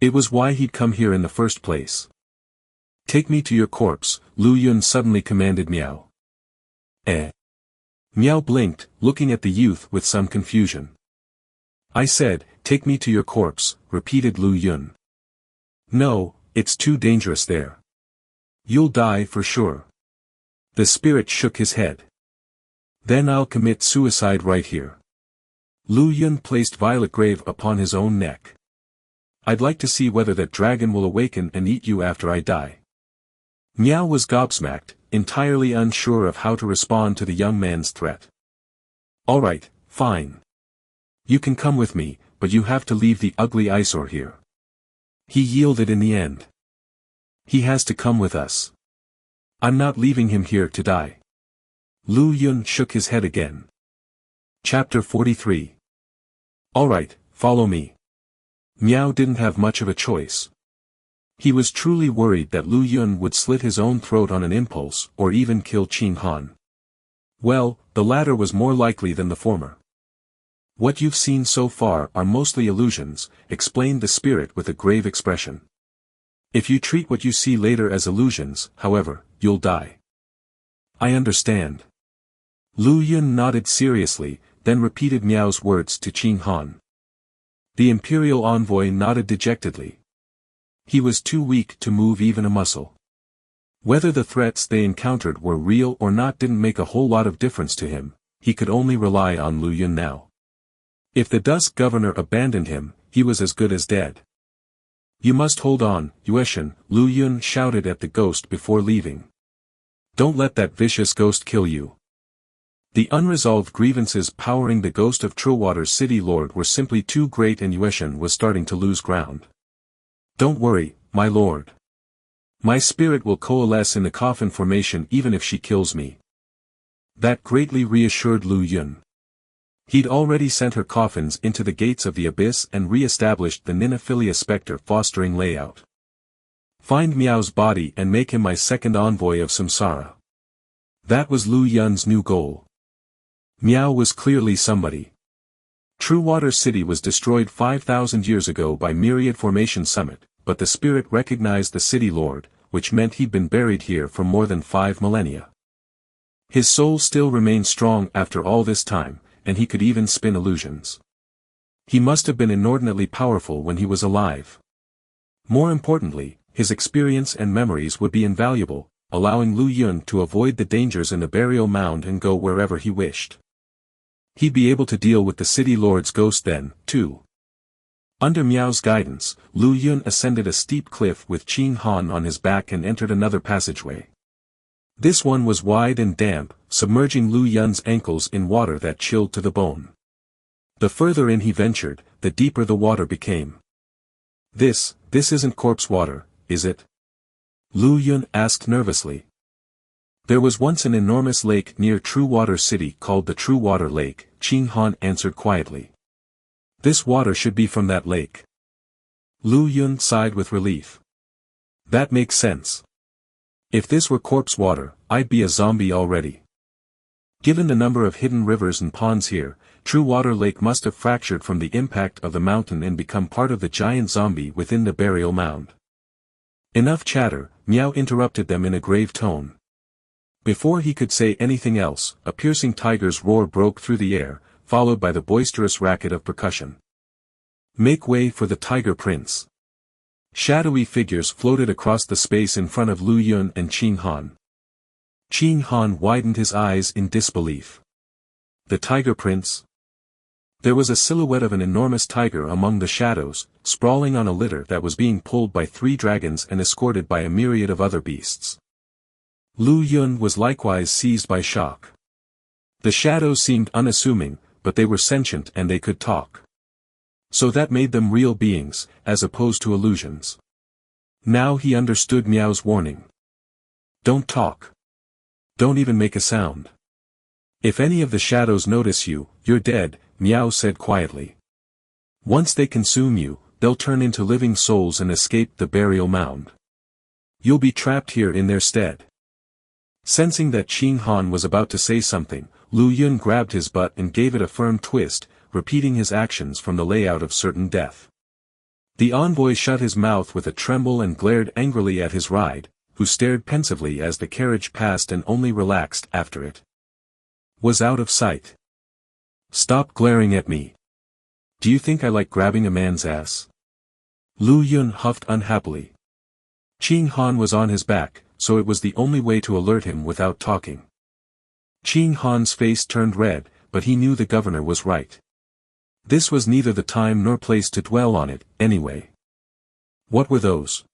It was why he'd come here in the first place. Take me to your corpse, Lu Yun suddenly commanded Miao. Eh? Miao blinked, looking at the youth with some confusion. I said, take me to your corpse, repeated Lu Yun. No, it's too dangerous there. You'll die for sure. The spirit shook his head. Then I'll commit suicide right here. Lu Yun placed Violet Grave upon his own neck. I'd like to see whether that dragon will awaken and eat you after I die. Miao was gobsmacked, entirely unsure of how to respond to the young man's threat. All right, fine. You can come with me, but you have to leave the ugly eyesore here. He yielded in the end. He has to come with us. I'm not leaving him here to die. Lu Yun shook his head again. Chapter 43. All right, follow me. Miao didn't have much of a choice. He was truly worried that Lu Yun would slit his own throat on an impulse, or even kill Qing Han. Well, the latter was more likely than the former. What you've seen so far are mostly illusions, explained the spirit with a grave expression. If you treat what you see later as illusions, however, you'll die. I understand. Lu Yun nodded seriously, then repeated Miao's words to Qing Han. The imperial envoy nodded dejectedly. He was too weak to move even a muscle. Whether the threats they encountered were real or not didn't make a whole lot of difference to him, he could only rely on Lu Yun now. If the Dusk Governor abandoned him, he was as good as dead. You must hold on, Yueshan, Lu Yun shouted at the ghost before leaving. Don't let that vicious ghost kill you. The unresolved grievances powering the ghost of Truewater's City Lord were simply too great and Yueshan was starting to lose ground. Don't worry, my lord. My spirit will coalesce in the coffin formation even if she kills me. That greatly reassured Lu Yun. He'd already sent her coffins into the gates of the abyss and re-established the Ninophilia Spectre fostering layout. Find Miao's body and make him my second envoy of samsara. That was Lu Yun's new goal. Miao was clearly somebody. Truewater City was destroyed 5,000 years ago by Myriad Formation Summit, but the spirit recognized the City Lord, which meant he'd been buried here for more than 5 millennia. His soul still remained strong after all this time, and he could even spin illusions. He must have been inordinately powerful when he was alive. More importantly, his experience and memories would be invaluable, allowing Lu Yun to avoid the dangers in the burial mound and go wherever he wished. He'd be able to deal with the City Lord's ghost then, too. Under Miao's guidance, Lu Yun ascended a steep cliff with Qing Han on his back and entered another passageway. This one was wide and damp, submerging Lu Yun's ankles in water that chilled to the bone. The further in he ventured, the deeper the water became. This isn't corpse water, is it? Lu Yun asked nervously. There was once an enormous lake near True Water City called the True Water Lake, Qing Han answered quietly. This water should be from that lake. Lu Yun sighed with relief. That makes sense. If this were corpse water, I'd be a zombie already. Given the number of hidden rivers and ponds here, True Water Lake must have fractured from the impact of the mountain and become part of the giant zombie within the burial mound. Enough chatter, Meow interrupted them in a grave tone. Before he could say anything else, a piercing tiger's roar broke through the air, followed by the boisterous racket of percussion. Make way for the Tiger Prince. Shadowy figures floated across the space in front of Lu Yun and Qing Han. Qing Han widened his eyes in disbelief. The Tiger Prince? There was a silhouette of an enormous tiger among the shadows, sprawling on a litter that was being pulled by 3 dragons and escorted by a myriad of other beasts. Lu Yun was likewise seized by shock. The shadows seemed unassuming, but they were sentient and they could talk. So that made them real beings, as opposed to illusions. Now he understood Meow's warning. Don't talk. Don't even make a sound. If any of the shadows notice you, you're dead, Meow said quietly. Once they consume you, they'll turn into living souls and escape the burial mound. You'll be trapped here in their stead. Sensing that Qing Han was about to say something, Lu Yun grabbed his butt and gave it a firm twist, repeating his actions from the layout of certain death. The envoy shut his mouth with a tremble and glared angrily at his ride, who stared pensively as the carriage passed and only relaxed after it was out of sight. Stop glaring at me. Do you think I like grabbing a man's ass? Lu Yun huffed unhappily. Qing Han was on his back, so it was the only way to alert him without talking. Qing Han's face turned red, but he knew the governor was right. This was neither the time nor place to dwell on it, anyway. What were those?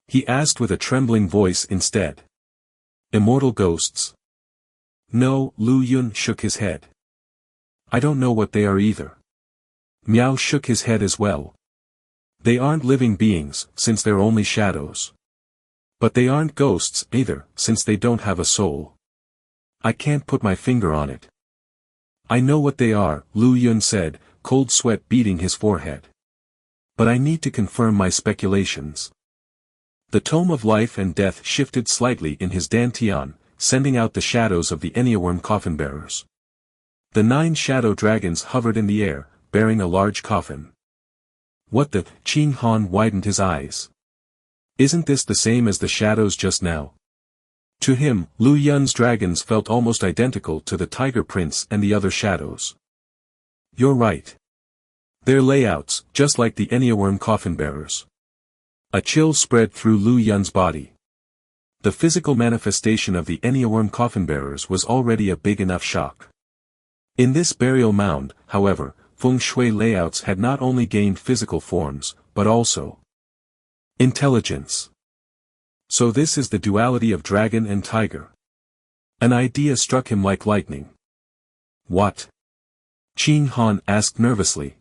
He asked with a trembling voice instead. Immortal ghosts? No, Lu Yun shook his head. I don't know what they are either. Meow shook his head as well. They aren't living beings, since they're only shadows. But they aren't ghosts either, since they don't have a soul. I can't put my finger on it. I know what they are, Lu Yun said, cold sweat beading his forehead. But I need to confirm my speculations. The Tome of Life and Death shifted slightly in his dantian, sending out the shadows of the Enneaworm coffin bearers. The 9 shadow dragons hovered in the air, bearing a large coffin. What the? Qing Han widened his eyes. Isn't this the same as the shadows just now? To him, Lu Yun's dragons felt almost identical to the Tiger Prince and the other shadows. You're right. They're layouts, just like the Enneaworm coffin bearers. A chill spread through Lu Yun's body. The physical manifestation of the Enneaworm coffin bearers was already a big enough shock. In this burial mound, however, feng shui layouts had not only gained physical forms, but also intelligence. So this is the duality of dragon and tiger. An idea struck him like lightning. What? Qing Han asked nervously.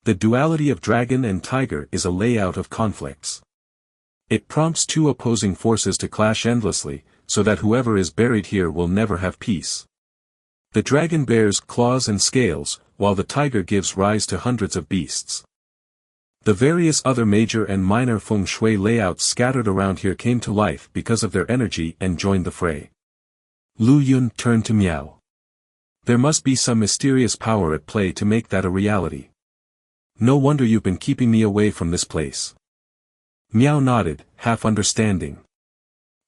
The duality of dragon and tiger is a layout of conflicts. It prompts 2 opposing forces to clash endlessly, so that whoever is buried here will never have peace. The dragon bears claws and scales, while the tiger gives rise to hundreds of beasts. The various other major and minor feng shui layouts scattered around here came to life because of their energy and joined the fray. Lu Yun turned to Meow. There must be some mysterious power at play to make that a reality. No wonder you've been keeping me away from this place. Meow nodded, half understanding.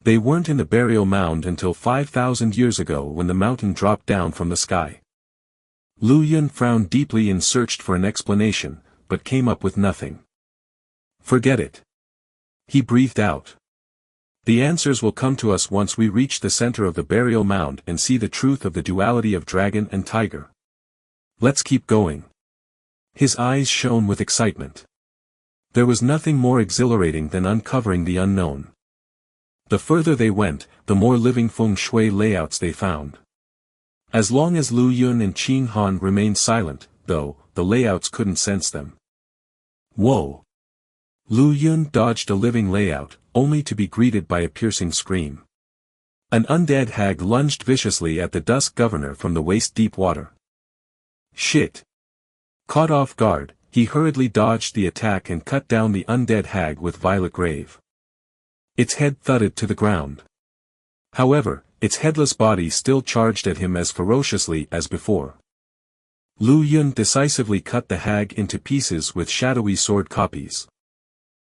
They weren't in the burial mound until 5,000 years ago when the mountain dropped down from the sky. Lu Yun frowned deeply and searched for an explanation, but came up with nothing. Forget it. He breathed out. The answers will come to us once we reach the center of the burial mound and see the truth of the duality of dragon and tiger. Let's keep going. His eyes shone with excitement. There was nothing more exhilarating than uncovering the unknown. The further they went, the more living feng shui layouts they found. As long as Lu Yun and Qing Han remained silent, though, the layouts couldn't sense them. Whoa! Lu Yun dodged a living layout, only to be greeted by a piercing scream. An undead hag lunged viciously at the dusk governor from the waist-deep water. Shit! Caught off guard, he hurriedly dodged the attack and cut down the undead hag with violet grave. Its head thudded to the ground. However, its headless body still charged at him as ferociously as before. Lu Yun decisively cut the hag into pieces with shadowy sword copies.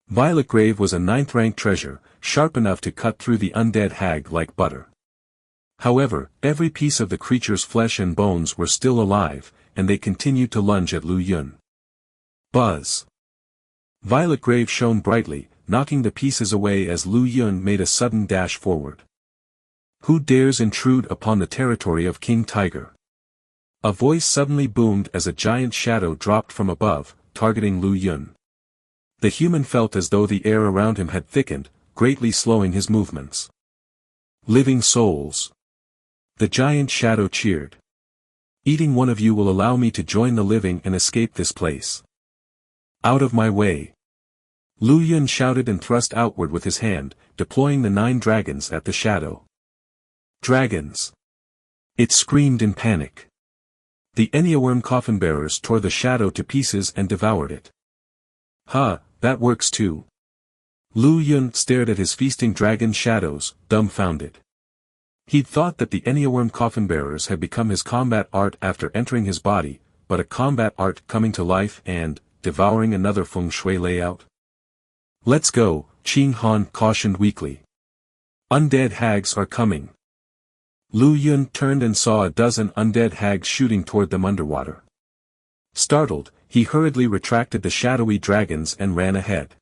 Violet grave was a 9th-rank treasure, sharp enough to cut through the undead hag like butter. However, every piece of the creature's flesh and bones were still alive, and they continued to lunge at Lu Yun. Buzz! Violet grave shone brightly, knocking the pieces away as Lu Yun made a sudden dash forward. Who dares intrude upon the territory of King Tiger? A voice suddenly boomed as a giant shadow dropped from above, targeting Lu Yun. The human felt as though the air around him had thickened, greatly slowing his movements. Living souls! The giant shadow cheered. Eating one of you will allow me to join the living and escape this place. Out of my way! Lu Yun shouted and thrust outward with his hand, deploying the 9 dragons at the shadow. Dragons! It screamed in panic. The Enneaworm coffin-bearers tore the shadow to pieces and devoured it. Huh, that works too. Lu Yun stared at his feasting dragon shadows, dumbfounded. He'd thought that the Enneaworm coffin-bearers had become his combat art after entering his body, but a combat art coming to life and devouring another feng shui layout? Let's go, Qing Han cautioned weakly. Undead hags are coming. Lu Yun turned and saw a dozen undead hags shooting toward them underwater. Startled, he hurriedly retracted the shadowy dragons and ran ahead.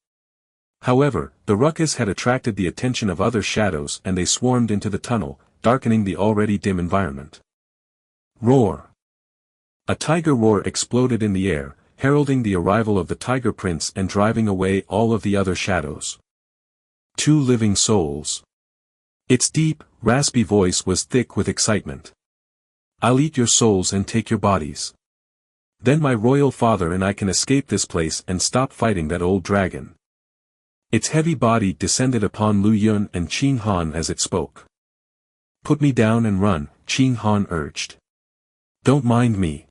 However, the ruckus had attracted the attention of other shadows and they swarmed into the tunnel, darkening the already dim environment. Roar! A tiger roar exploded in the air, heralding the arrival of the Tiger Prince and driving away all of the other shadows. 2 living souls. Its deep, raspy voice was thick with excitement. I'll eat your souls and take your bodies. Then my royal father and I can escape this place and stop fighting that old dragon. Its heavy body descended upon Lu Yun and Qing Han as it spoke. Put me down and run, Qing Han urged. Don't mind me.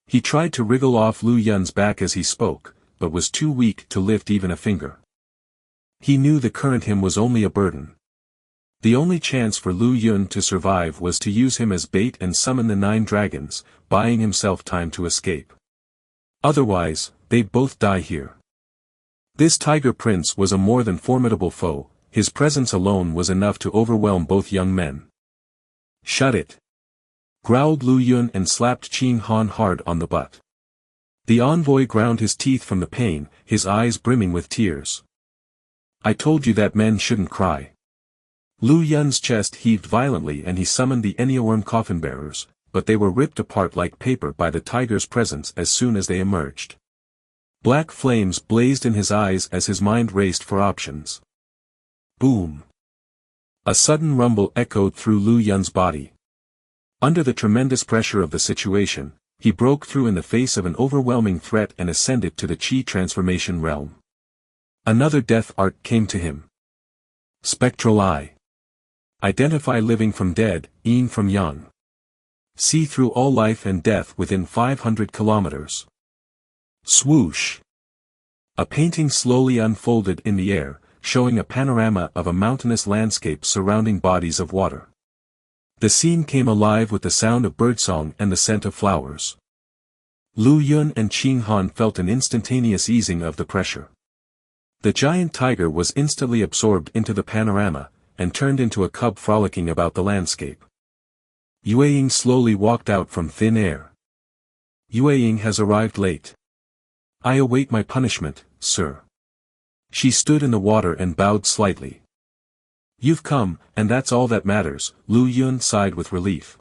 He tried to wriggle off Lu Yun's back as he spoke, but was too weak to lift even a finger. He knew the current him was only a burden. The only chance for Lu Yun to survive was to use him as bait and summon the 9 dragons, buying himself time to escape. Otherwise, they'd both die here. This Tiger Prince was a more than formidable foe, his presence alone was enough to overwhelm both young men. Shut it! Growled Lu Yun and slapped Qing Han hard on the butt. The envoy ground his teeth from the pain, his eyes brimming with tears. I told you that men shouldn't cry. Lu Yun's chest heaved violently and he summoned the Enneaworm coffin-bearers, but they were ripped apart like paper by the tiger's presence as soon as they emerged. Black flames blazed in his eyes as his mind raced for options. Boom! A sudden rumble echoed through Lu Yun's body. Under the tremendous pressure of the situation, he broke through in the face of an overwhelming threat and ascended to the Qi transformation realm. Another death art came to him. Spectral Eye. Identify living from dead, yin from yang. See through all life and death within 500 kilometers. Swoosh! A painting slowly unfolded in the air, showing a panorama of a mountainous landscape surrounding bodies of water. The scene came alive with the sound of birdsong and the scent of flowers. Lu Yun and Qing Han felt an instantaneous easing of the pressure. The giant tiger was instantly absorbed into the panorama, and turned into a cub frolicking about the landscape. Yueying slowly walked out from thin air. Yueying has arrived late. I await my punishment, sir. She stood in the water and bowed slightly. You've come, and that's all that matters, Lu Yun sighed with relief.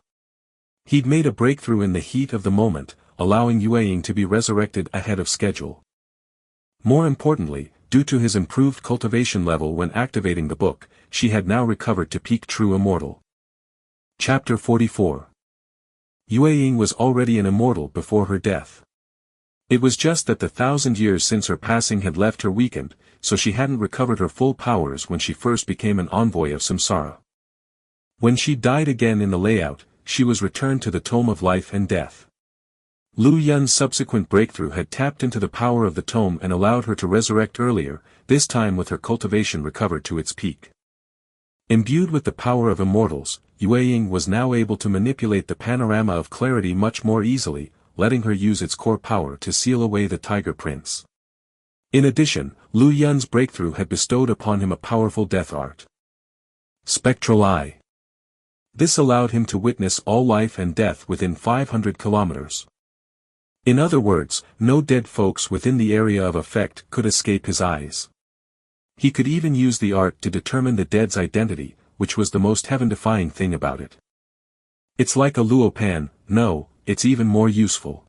He'd made a breakthrough in the heat of the moment, allowing Yueying to be resurrected ahead of schedule. More importantly, due to his improved cultivation level when activating the book, she had now recovered to peak true immortal. Chapter 44. Yueying was already an immortal before her death. It was just that the 1,000 years since her passing had left her weakened, so she hadn't recovered her full powers when she first became an envoy of Samsara. When she died again in the layout, she was returned to the Tome of Life and Death. Lu Yun's subsequent breakthrough had tapped into the power of the tome and allowed her to resurrect earlier, this time with her cultivation recovered to its peak. Imbued with the power of Immortals, Yue was now able to manipulate the panorama of clarity much more easily, letting her use its core power to seal away the Tiger Prince. In addition, Lu Yun's breakthrough had bestowed upon him a powerful death art. Spectral Eye. This allowed him to witness all life and death within 500 kilometers. In other words, no dead folks within the area of effect could escape his eyes. He could even use the art to determine the dead's identity, which was the most heaven-defying thing about it. It's like a luopan, no, it's even more useful.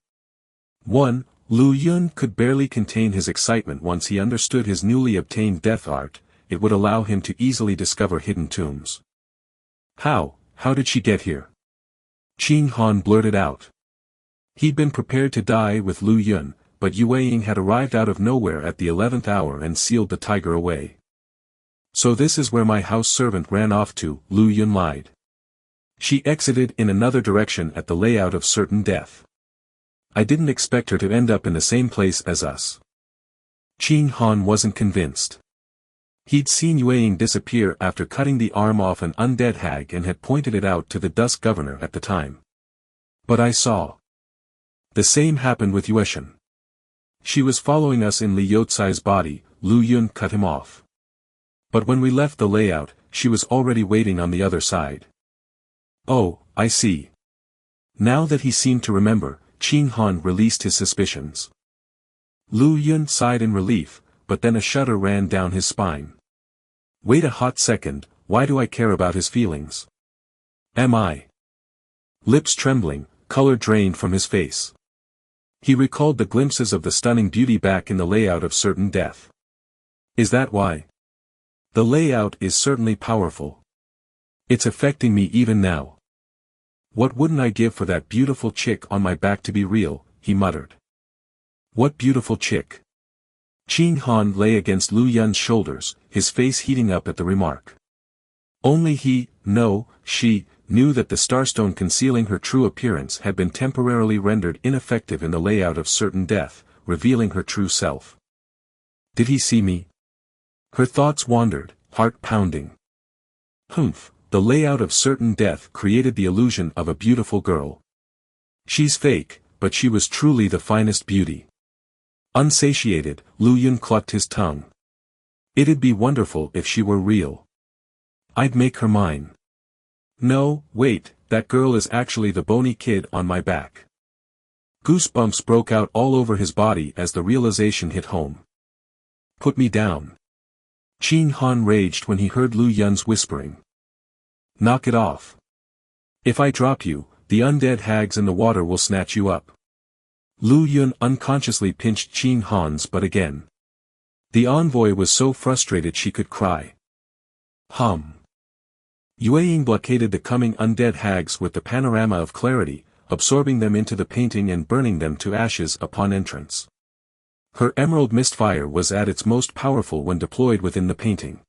1. Lu Yun could barely contain his excitement once he understood his newly obtained death art. It would allow him to easily discover hidden tombs. How did she get here? Qin Han blurted out. He'd been prepared to die with Lu Yun, but Yue had arrived out of nowhere at the 11th hour and sealed the tiger away. So this is where my house servant ran off to, Lu Yun lied. She exited in another direction at the layout of certain death. I didn't expect her to end up in the same place as us. Qin Han wasn't convinced. He'd seen Yue disappear after cutting the arm off an undead hag and had pointed it out to the Dusk Governor at the time. But I saw. The same happened with Yueshan. She was following us in Li Yotsai's body, Lu Yun cut him off. But when we left the layout, she was already waiting on the other side. Oh, I see. Now that he seemed to remember, Qin Han released his suspicions. Lu Yun sighed in relief, but then a shudder ran down his spine. Wait a hot second, why do I care about his feelings? Am I? Lips trembling, color drained from his face. He recalled the glimpses of the stunning beauty back in the layout of certain death. Is that why? The layout is certainly powerful. It's affecting me even now. What wouldn't I give for that beautiful chick on my back to be real, he muttered. What beautiful chick? Qin Han lay against Lu Yun's shoulders, his face heating up at the remark. Only he, no, she, knew that the starstone concealing her true appearance had been temporarily rendered ineffective in the layout of certain death, revealing her true self. Did he see me? Her thoughts wandered, heart pounding. Humph, the layout of certain death created the illusion of a beautiful girl. She's fake, but she was truly the finest beauty. Unsatiated, Lu Yun clucked his tongue. It'd be wonderful if she were real. I'd make her mine. No, wait, that girl is actually the bony kid on my back. Goosebumps broke out all over his body as the realization hit home. Put me down. Qin Han raged when he heard Lu Yun's whispering. Knock it off. If I drop you, the undead hags in the water will snatch you up. Lu Yun unconsciously pinched Qin Han's butt again. The envoy was so frustrated she could cry. Yue blockaded the coming undead hags with the panorama of clarity, absorbing them into the painting and burning them to ashes upon entrance. Her emerald mistfire was at its most powerful when deployed within the painting.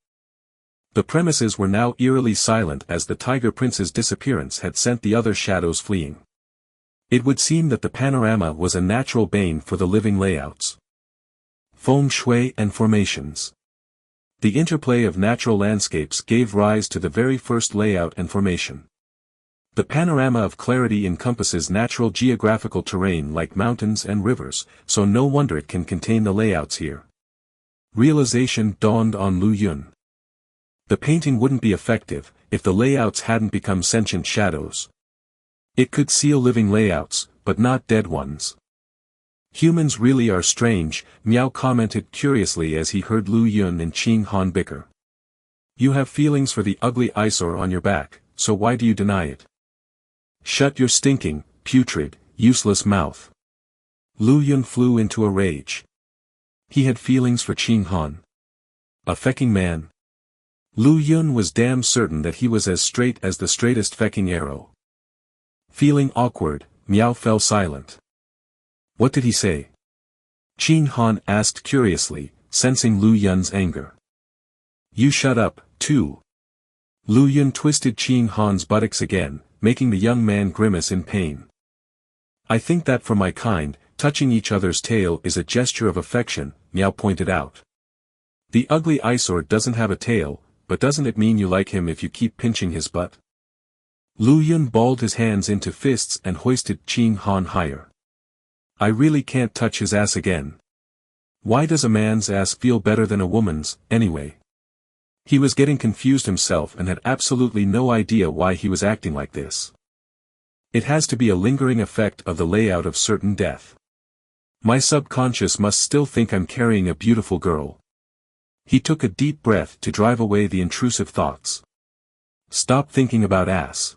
The premises were now eerily silent as the Tiger Prince's disappearance had sent the other shadows fleeing. It would seem that the panorama was a natural bane for the living layouts. Feng Shui and formations. The interplay of natural landscapes gave rise to the very first layout and formation. The panorama of clarity encompasses natural geographical terrain like mountains and rivers, so no wonder it can contain the layouts here. Realization dawned on Lu Yun. The painting wouldn't be effective if the layouts hadn't become sentient shadows. It could seal living layouts, but not dead ones. Humans really are strange, Miao commented curiously as he heard Lu Yun and Qin Han bicker. You have feelings for the ugly eyesore on your back, so why do you deny it? Shut your stinking, putrid, useless mouth. Lu Yun flew into a rage. He had feelings for Qin Han. A fecking man. Lu Yun was damn certain that he was as straight as the straightest fecking arrow. Feeling awkward, Miao fell silent. What did he say? Qin Han asked curiously, sensing Lu Yun's anger. You shut up, too. Lu Yun twisted Qing Han's buttocks again, making the young man grimace in pain. I think that for my kind, touching each other's tail is a gesture of affection, Miao pointed out. The ugly eyesore doesn't have a tail, but doesn't it mean you like him if you keep pinching his butt? Lu Yun balled his hands into fists and hoisted Qing Han higher. I really can't touch his ass again. Why does a man's ass feel better than a woman's, anyway? He was getting confused himself and had absolutely no idea why he was acting like this. It has to be a lingering effect of the layout of certain death. My subconscious must still think I'm carrying a beautiful girl. He took a deep breath to drive away the intrusive thoughts. Stop thinking about ass.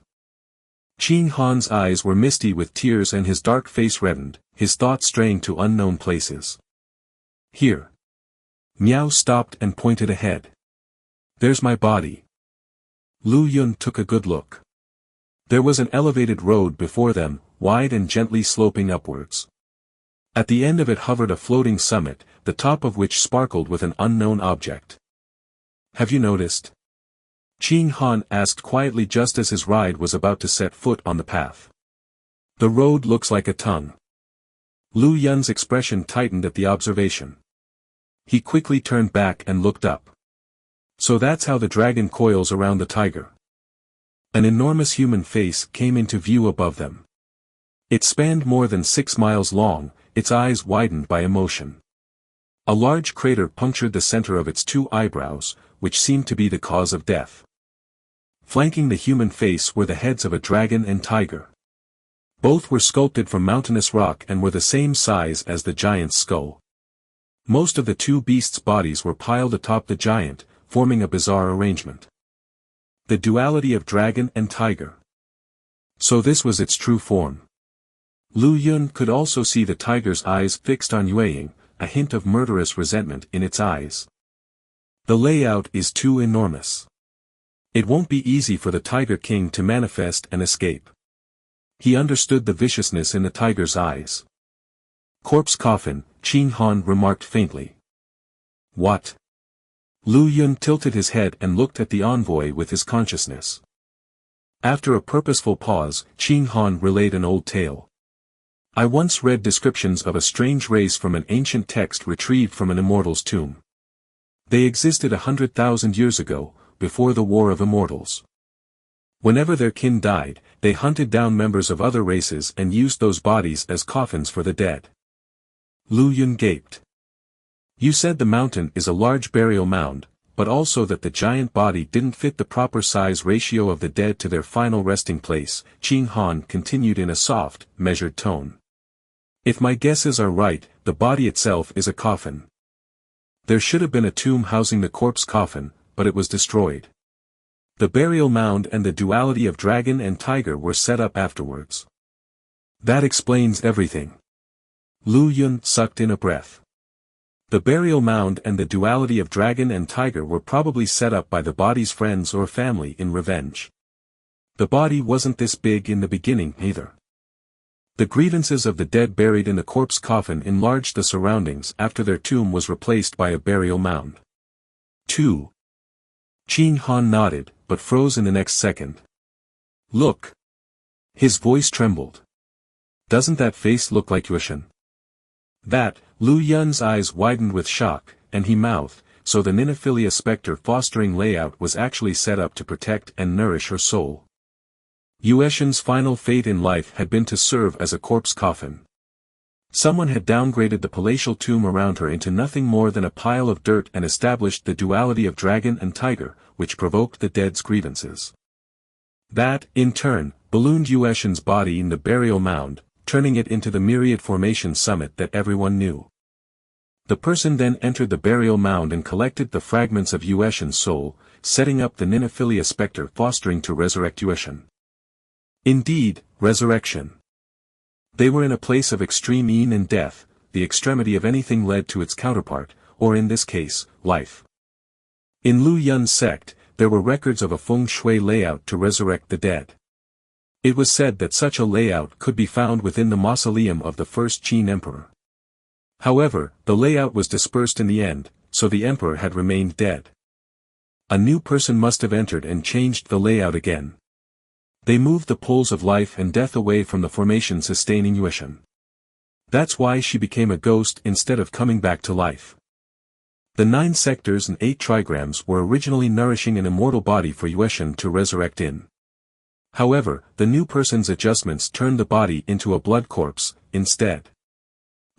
Qing Han's eyes were misty with tears and his dark face reddened, his thoughts straying to unknown places. Here. Miao stopped and pointed ahead. There's my body. Lu Yun took a good look. There was an elevated road before them, wide and gently sloping upwards. At the end of it hovered a floating summit, the top of which sparkled with an unknown object. Have you noticed? Qing Han asked quietly just as his ride was about to set foot on the path. The road looks like a tongue. Lu Yun's expression tightened at the observation. He quickly turned back and looked up. So that's how the dragon coils around the tiger. An enormous human face came into view above them. It spanned more than 6 miles long, its eyes widened by emotion. A large crater punctured the center of its 2 eyebrows, which seemed to be the cause of death. Flanking the human face were the heads of a dragon and tiger. Both were sculpted from mountainous rock and were the same size as the giant's skull. Most of the 2 beasts' bodies were piled atop the giant, forming a bizarre arrangement. The duality of dragon and tiger. So this was its true form. Lu Yun could also see the tiger's eyes fixed on Yueying, a hint of murderous resentment in its eyes. The layout is too enormous. It won't be easy for the Tiger King to manifest and escape. He understood the viciousness in the tiger's eyes. Corpse coffin, Qing Han remarked faintly. What? Lu Yun tilted his head and looked at the envoy with his consciousness. After a purposeful pause, Qing Han relayed an old tale. I once read descriptions of a strange race from an ancient text retrieved from an Immortals' tomb. They existed 100,000 years ago, before the War of Immortals. Whenever their kin died, they hunted down members of other races and used those bodies as coffins for the dead. Lu Yun gaped. You said the mountain is a large burial mound, but also that the giant body didn't fit the proper size ratio of the dead to their final resting place, Qing Han continued in a soft, measured tone. If my guesses are right, the body itself is a coffin. There should have been a tomb housing the corpse coffin, but it was destroyed. The burial mound and the duality of dragon and tiger were set up afterwards. That explains everything. Lu Yun sucked in a breath. The burial mound and the duality of dragon and tiger were probably set up by the body's friends or family in revenge. The body wasn't this big in the beginning either. The grievances of the dead buried in the corpse coffin enlarged the surroundings after their tomb was replaced by a burial mound. 2. Qing Han nodded, but froze in the next second. Look. His voice trembled. Doesn't that face look like Yueshan? That, Lu Yun's eyes widened with shock, and he mouthed, so the Ninophilia specter fostering layout was actually set up to protect and nourish her soul. Yueshan's final fate in life had been to serve as a corpse coffin. Someone had downgraded the palatial tomb around her into nothing more than a pile of dirt and established the duality of dragon and tiger, which provoked the dead's grievances. That, in turn, ballooned Yueshan's body in the burial mound, turning it into the myriad formation summit that everyone knew. The person then entered the burial mound and collected the fragments of Yueshan's soul, setting up the Ninophilia specter fostering to resurrect Yueshan. Indeed, resurrection. They were in a place of extreme yin and death, the extremity of anything led to its counterpart, or in this case, life. In Lu Yun's sect, there were records of a feng shui layout to resurrect the dead. It was said that such a layout could be found within the mausoleum of the first Qin emperor. However, the layout was dispersed in the end, so the emperor had remained dead. A new person must have entered and changed the layout again. They moved the poles of life and death away from the formation sustaining Yuetian. That's why she became a ghost instead of coming back to life. The 9 sectors and 8 trigrams were originally nourishing an immortal body for Yuetian to resurrect in. However, the new person's adjustments turned the body into a blood corpse, instead.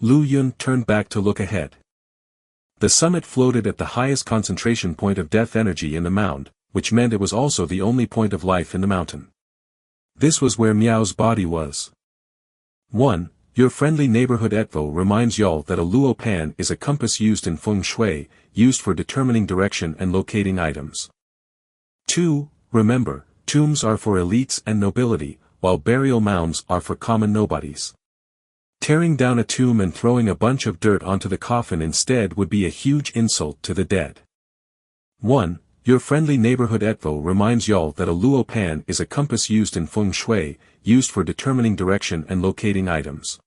Lu Yun turned back to look ahead. The summit floated at the highest concentration point of death energy in the mound, which meant it was also the only point of life in the mountain. This was where Miao's body was. 1. Your friendly neighborhood Etvo reminds y'all that a luo pan is a compass used in feng shui, used for determining direction and locating items. 2. Remember, tombs are for elites and nobility, while burial mounds are for common nobodies. Tearing down a tomb and throwing a bunch of dirt onto the coffin instead would be a huge insult to the dead. 1. Your friendly neighborhood Etvo reminds y'all that a luo pan is a compass used in feng shui, used for determining direction and locating items.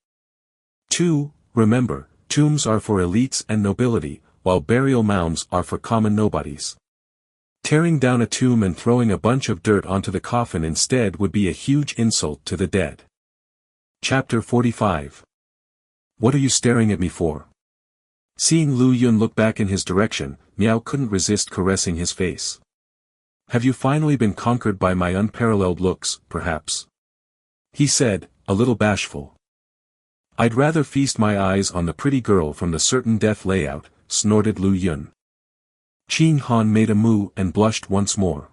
2. Remember, tombs are for elites and nobility, while burial mounds are for common nobodies. Tearing down a tomb and throwing a bunch of dirt onto the coffin instead would be a huge insult to the dead. Chapter 45. What are you staring at me for? Seeing Lu Yun look back in his direction, Miao couldn't resist caressing his face. Have you finally been conquered by my unparalleled looks, perhaps? He said, a little bashful. I'd rather feast my eyes on the pretty girl from the certain death layout, snorted Lu Yun. Qin Han made a moo and blushed once more.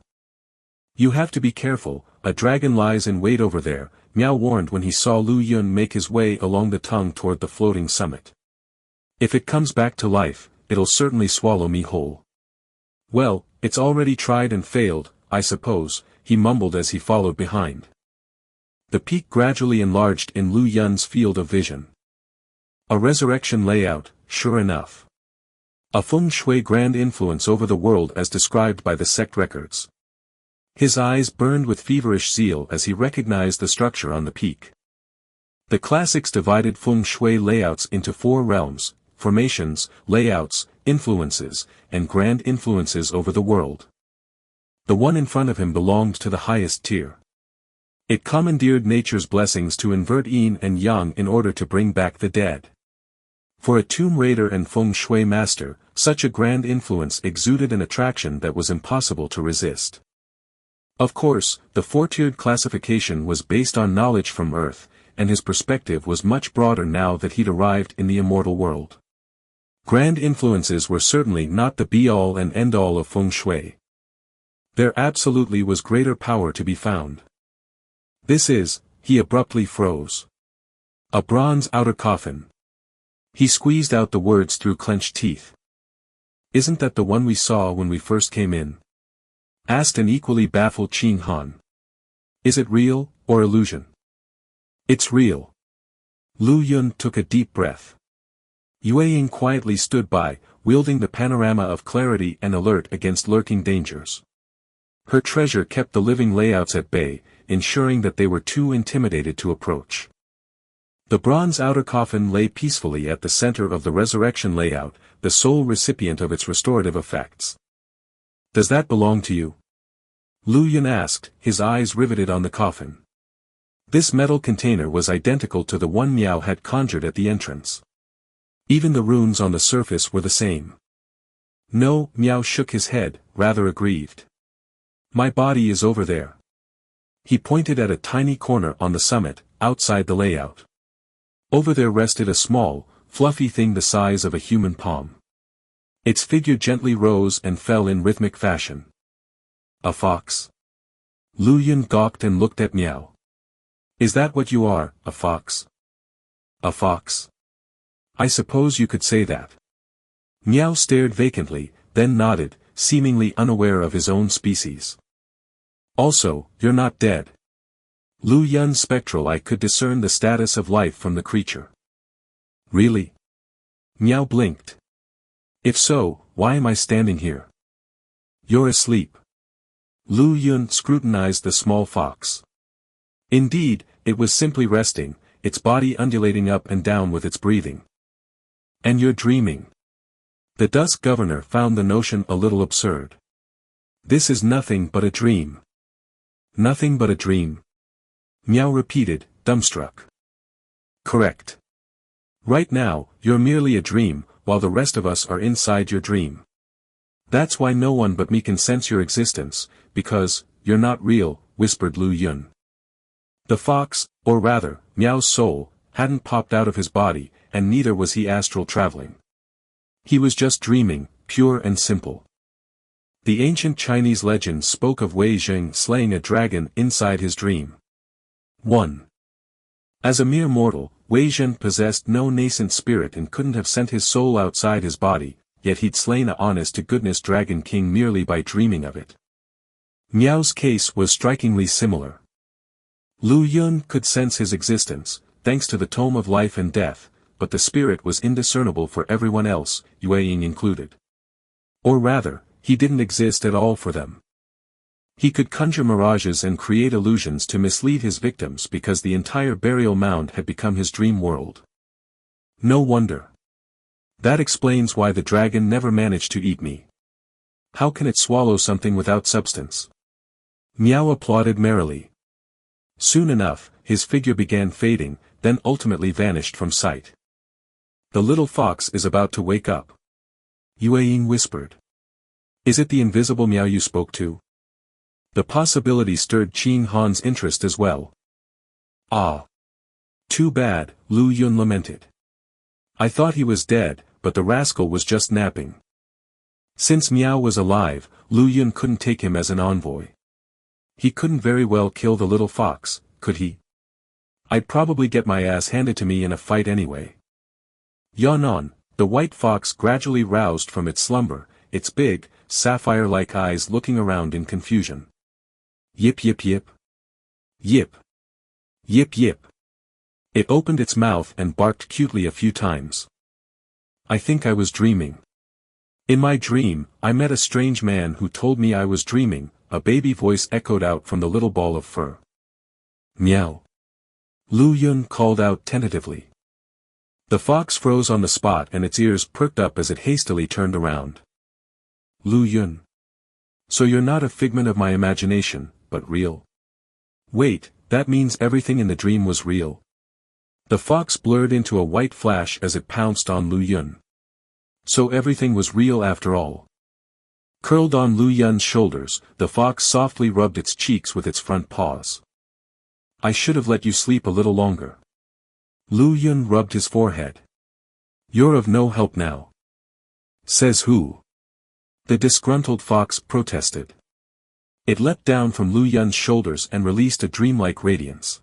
You have to be careful, a dragon lies in wait over there, Miao warned when he saw Lu Yun make his way along the tongue toward the floating summit. If it comes back to life, it'll certainly swallow me whole. Well, it's already tried and failed, I suppose, he mumbled as he followed behind. The peak gradually enlarged in Lu Yun's field of vision. A resurrection layout, sure enough. A feng shui grand influence over the world as described by the sect records. His eyes burned with feverish zeal as he recognized the structure on the peak. The classics divided feng shui layouts into 4 realms: formations, layouts, influences, and grand influences over the world. The one in front of him belonged to the highest tier. It commandeered nature's blessings to invert yin and yang in order to bring back the dead. For a tomb raider and feng shui master, such a grand influence exuded an attraction that was impossible to resist. Of course, the 4-tiered classification was based on knowledge from Earth, and his perspective was much broader now that he'd arrived in the immortal world. Grand influences were certainly not the be-all and end-all of feng shui. There absolutely was greater power to be found. This is, he abruptly froze. A bronze outer coffin. He squeezed out the words through clenched teeth. Isn't that the one we saw when we first came in? Asked an equally baffled Qin Han. Is it real, or illusion? It's real. Lu Yun took a deep breath. Yue Ying quietly stood by, wielding the panorama of clarity and alert against lurking dangers. Her treasure kept the living layouts at bay, ensuring that they were too intimidated to approach. The bronze outer coffin lay peacefully at the center of the resurrection layout, the sole recipient of its restorative effects. Does that belong to you? Lu Yun asked, his eyes riveted on the coffin. This metal container was identical to the one Miao had conjured at the entrance. Even the runes on the surface were the same. No, Miao shook his head, rather aggrieved. My body is over there. He pointed at a tiny corner on the summit, outside the layout. Over there rested a small, fluffy thing the size of a human palm. Its figure gently rose and fell in rhythmic fashion. A fox? Lu Yun gawked and looked at Miao. Is that what you are, a fox? A fox? I suppose you could say that. Miao stared vacantly, then nodded, seemingly unaware of his own species. Also, you're not dead. Lu Yun's spectral eye could discern the status of life from the creature. Really? Miao blinked. If so, why am I standing here? You're asleep. Lu Yun scrutinized the small fox. Indeed, it was simply resting, its body undulating up and down with its breathing. And you're dreaming. The Dusk Governor found the notion a little absurd. This is nothing but a dream. Nothing but a dream. Meow repeated, dumbstruck. Correct. Right now, you're merely a dream, while the rest of us are inside your dream. That's why no one but me can sense your existence, because, you're not real, whispered Lu Yun. The fox, or rather, Meow's soul, hadn't popped out of his body, and neither was he astral traveling. He was just dreaming, pure and simple. The ancient Chinese legend spoke of Wei Zheng slaying a dragon inside his dream. 1. As a mere mortal, Wei Zheng possessed no nascent spirit and couldn't have sent his soul outside his body, yet he'd slain a honest-to-goodness Dragon King merely by dreaming of it. Meow's case was strikingly similar. Lu Yun could sense his existence, thanks to the Tome of Life and Death, but the spirit was indiscernible for everyone else, Yueying included. Or rather, he didn't exist at all for them. He could conjure mirages and create illusions to mislead his victims because the entire burial mound had become his dream world. No wonder. That explains why the dragon never managed to eat me. How can it swallow something without substance? Meow applauded merrily. Soon enough, his figure began fading, then ultimately vanished from sight. The little fox is about to wake up. Yueying whispered. Is it the invisible Meow you spoke to? The possibility stirred Qing Han's interest as well. Ah. Too bad, Lu Yun lamented. I thought he was dead, but the rascal was just napping. Since Meow was alive, Lu Yun couldn't take him as an envoy. He couldn't very well kill the little fox, could he? I'd probably get my ass handed to me in a fight anyway. Yawn. The white fox gradually roused from its slumber, its big, sapphire-like eyes looking around in confusion. Yip yip yip. Yip. Yip yip. It opened its mouth and barked cutely a few times. I think I was dreaming. In my dream, I met a strange man who told me I was dreaming, a baby voice echoed out from the little ball of fur. Meow. Lu Yun called out tentatively. The fox froze on the spot and its ears perked up as it hastily turned around. Lu Yun. So you're not a figment of my imagination, but real? Wait, that means everything in the dream was real. The fox blurred into a white flash as it pounced on Lu Yun. So everything was real after all. Curled on Lu Yun's shoulders, the fox softly rubbed its cheeks with its front paws. I should have let you sleep a little longer. Lu Yun rubbed his forehead. You're of no help now. Says who? The disgruntled fox protested. It leapt down from Lu Yun's shoulders and released a dreamlike radiance.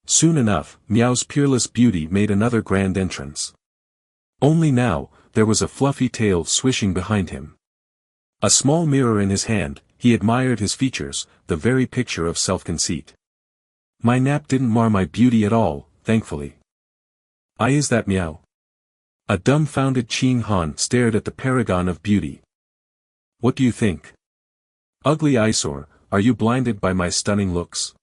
Soon enough, Meow's peerless beauty made another grand entrance. Only now, there was a fluffy tail swishing behind him. A small mirror in his hand, he admired his features, the very picture of self-conceit. My nap didn't mar my beauty at all, thankfully. Is that Meow? A dumbfounded Qing Han stared at the paragon of beauty. What do you think? Ugly eyesore, are you blinded by my stunning looks?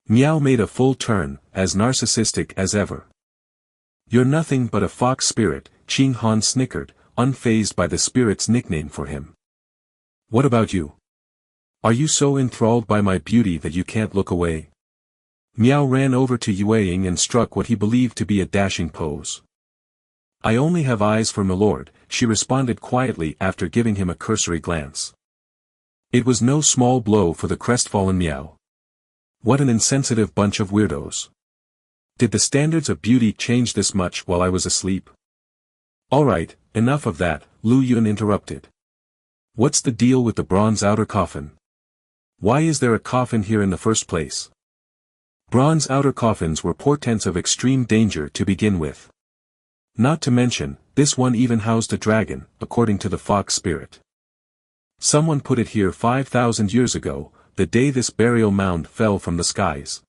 Meow made a full turn, as narcissistic as ever. You're nothing but a fox spirit, Qing Han snickered, unfazed by the spirit's nickname for him. What about you? Are you so enthralled by my beauty that you can't look away? Meow ran over to Yueying and struck what he believed to be a dashing pose. I only have eyes for milord, she responded quietly after giving him a cursory glance. It was no small blow for the crestfallen Meow. What an insensitive bunch of weirdos. Did the standards of beauty change this much while I was asleep? Alright, enough of that, Lu Yun interrupted. What's the deal with the bronze outer coffin? Why is there a coffin here in the first place? Bronze outer coffins were portents of extreme danger to begin with. Not to mention, this one even housed a dragon, according to the fox spirit. Someone put it here 5,000 years ago, the day this burial mound fell from the skies.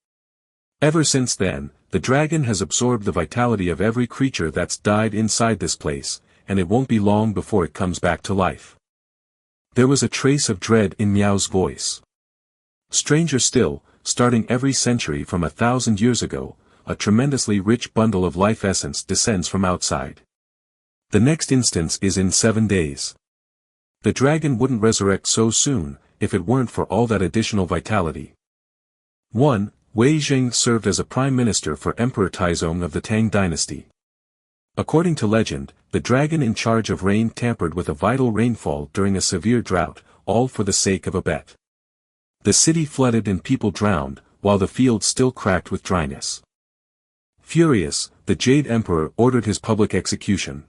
Ever since then, the dragon has absorbed the vitality of every creature that's died inside this place, and it won't be long before it comes back to life. There was a trace of dread in Meow's voice. Stranger still, starting every century from 1,000 years ago, a tremendously rich bundle of life essence descends from outside. The next instance is in 7 days. The dragon wouldn't resurrect so soon, if it weren't for all that additional vitality. 1. Wei Zheng served as a prime minister for Emperor Taizong of the Tang dynasty. According to legend, the dragon in charge of rain tampered with a vital rainfall during a severe drought, all for the sake of a bet. The city flooded and people drowned, while the fields still cracked with dryness. Furious, the Jade Emperor ordered his public execution.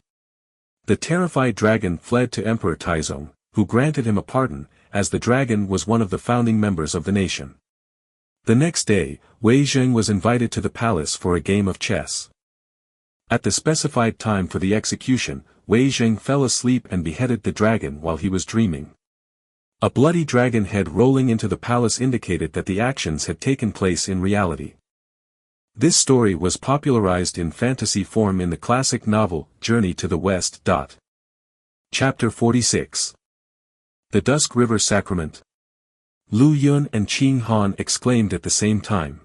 The terrified dragon fled to Emperor Taizong, who granted him a pardon, as the dragon was one of the founding members of the nation. The next day, Wei Zheng was invited to the palace for a game of chess. At the specified time for the execution, Wei Zheng fell asleep and beheaded the dragon while he was dreaming. A bloody dragon head rolling into the palace indicated that the actions had taken place in reality. This story was popularized in fantasy form in the classic novel, Journey to the West. Chapter 46. The Dusk River Sacrament. Lu Yun and Qin Han exclaimed at the same time.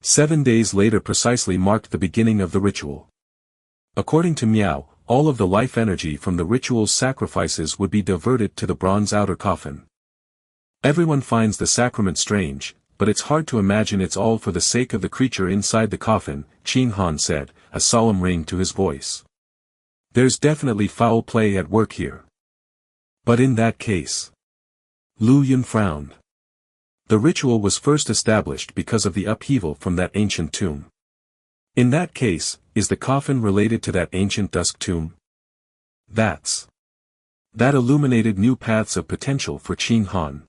7 days later precisely marked the beginning of the ritual. According to Miao, all of the life energy from the ritual's sacrifices would be diverted to the bronze outer coffin. Everyone finds the sacrament strange, but it's hard to imagine it's all for the sake of the creature inside the coffin, Qin Han said, a solemn ring to his voice. There's definitely foul play at work here. But in that case. Lu Yun frowned. The ritual was first established because of the upheaval from that ancient tomb. In that case, is the coffin related to that ancient dusk tomb? That illuminated new paths of potential for Qin Han.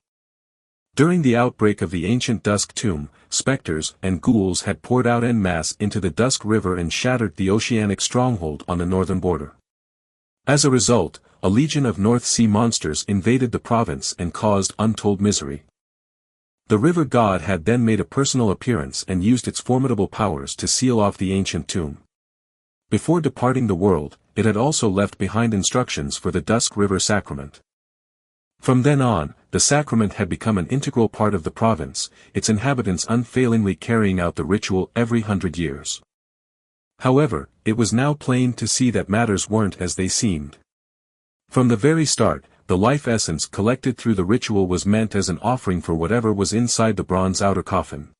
During the outbreak of the ancient dusk tomb, specters and ghouls had poured out en masse into the Dusk River and shattered the oceanic stronghold on the northern border. As a result, a legion of North Sea monsters invaded the province and caused untold misery. The river god had then made a personal appearance and used its formidable powers to seal off the ancient tomb. Before departing the world, it had also left behind instructions for the Dusk River Sacrament. From then on, the sacrament had become an integral part of the province, its inhabitants unfailingly carrying out the ritual every 100 years. However, it was now plain to see that matters weren't as they seemed. From the very start, the life essence collected through the ritual was meant as an offering for whatever was inside the bronze outer coffin.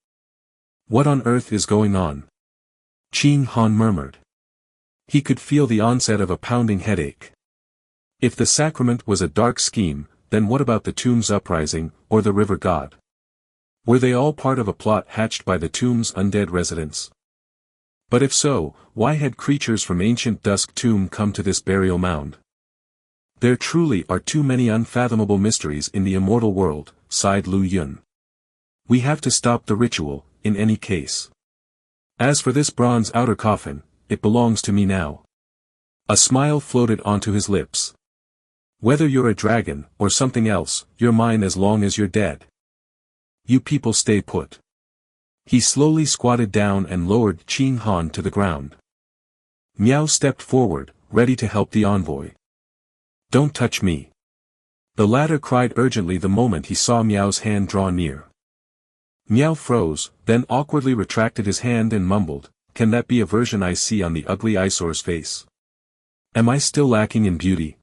What on earth is going on? Qin Han murmured. He could feel the onset of a pounding headache. If the sacrament was a dark scheme, then what about the tomb's uprising, or the river god? Were they all part of a plot hatched by the tomb's undead residents? But if so, why had creatures from ancient Dusk Tomb come to this burial mound? There truly are too many unfathomable mysteries in the immortal world, sighed Lu Yun. We have to stop the ritual, in any case. As for this bronze outer coffin, it belongs to me now. A smile floated onto his lips. Whether you're a dragon, or something else, you're mine as long as you're dead. You people stay put. He slowly squatted down and lowered Qin Han to the ground. Miao stepped forward, ready to help the envoy. Don't touch me. The latter cried urgently the moment he saw Miao's hand draw near. Miao froze, then awkwardly retracted his hand and mumbled, "Can that be a version I see on the ugly eyesore's face? Am I still lacking in beauty?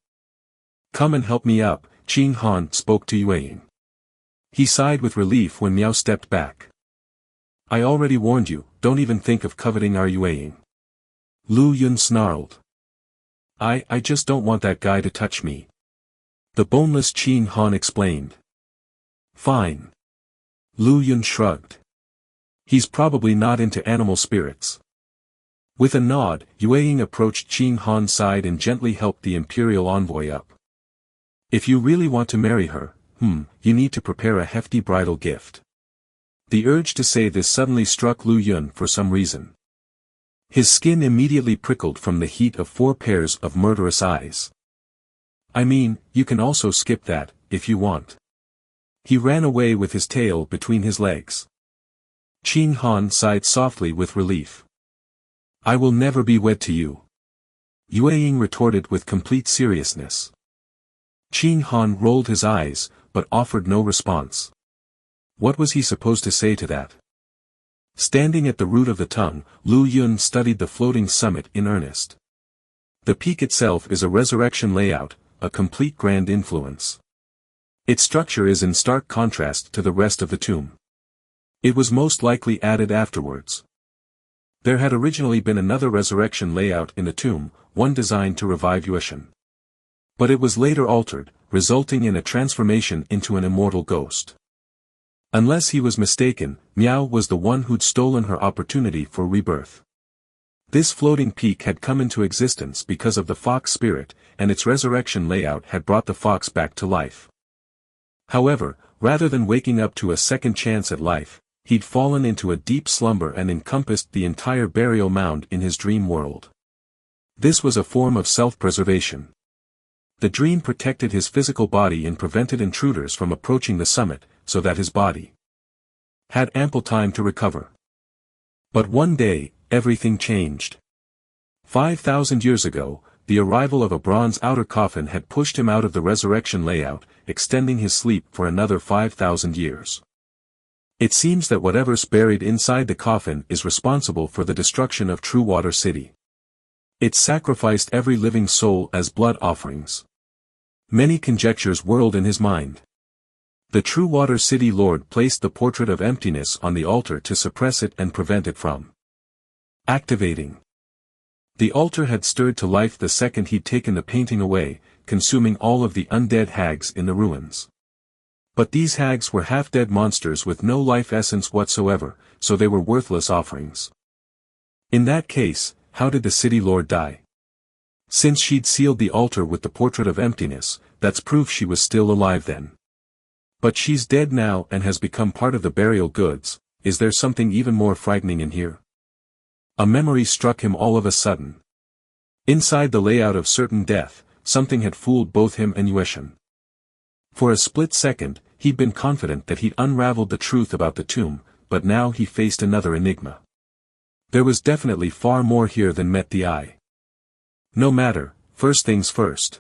Come and help me up," Qin Han spoke to Yueying. He sighed with relief when Miao stepped back. "I already warned you, don't even think of coveting our Yueying." Lu Yun snarled. I just don't want that guy to touch me. The boneless Qin Han explained. Fine. Lu Yun shrugged. He's probably not into animal spirits. With a nod, Yueying approached Qin Han's side and gently helped the imperial envoy up. If you really want to marry her, you need to prepare a hefty bridal gift. The urge to say this suddenly struck Lu Yun for some reason. His skin immediately prickled from the heat of 4 pairs of murderous eyes. I mean, you can also skip that, if you want. He ran away with his tail between his legs. Qin Han sighed softly with relief. I will never be wed to you. Yueying retorted with complete seriousness. Qin Han rolled his eyes, but offered no response. What was he supposed to say to that? Standing at the root of the tongue, Lu Yun studied the floating summit in earnest. The peak itself is a resurrection layout, a complete grand influence. Its structure is in stark contrast to the rest of the tomb. It was most likely added afterwards. There had originally been another resurrection layout in the tomb, one designed to revive Yueshan. But it was later altered, resulting in a transformation into an immortal ghost. Unless he was mistaken, Miao was the one who'd stolen her opportunity for rebirth. This floating peak had come into existence because of the fox spirit, and its resurrection layout had brought the fox back to life. However, rather than waking up to a second chance at life, he'd fallen into a deep slumber and encompassed the entire burial mound in his dream world. This was a form of self-preservation. The dream protected his physical body and prevented intruders from approaching the summit, so that his body had ample time to recover. But one day, everything changed. 5,000 years ago, the arrival of a bronze outer coffin had pushed him out of the resurrection layout, extending his sleep for another 5,000 years. It seems that whatever's buried inside the coffin is responsible for the destruction of True Water City. It sacrificed every living soul as blood offerings. Many conjectures whirled in his mind. The True Water City Lord placed the portrait of emptiness on the altar to suppress it and prevent it from activating. The altar had stirred to life the second he'd taken the painting away, consuming all of the undead hags in the ruins. But these hags were half-dead monsters with no life essence whatsoever, so they were worthless offerings. In that case, how did the city lord die? Since she'd sealed the altar with the portrait of emptiness, that's proof she was still alive then. But she's dead now and has become part of the burial goods. Is there something even more frightening in here? A memory struck him all of a sudden. Inside the layout of certain death, something had fooled both him and Yueshan. For a split second, he'd been confident that he'd unraveled the truth about the tomb, but now he faced another enigma. There was definitely far more here than met the eye. No matter, first things first.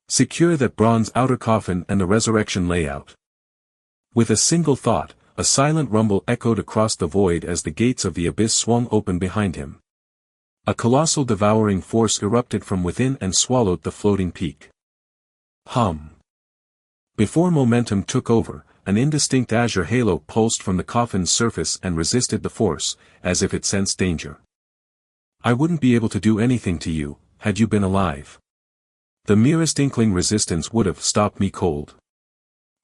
Secure that bronze outer coffin and the resurrection layout. With a single thought, a silent rumble echoed across the void as the gates of the abyss swung open behind him. A colossal devouring force erupted from within and swallowed the floating peak. Hum. Before momentum took over, an indistinct azure halo pulsed from the coffin's surface and resisted the force, as if it sensed danger. I wouldn't be able to do anything to you, had you been alive. The merest inkling resistance would have stopped me cold.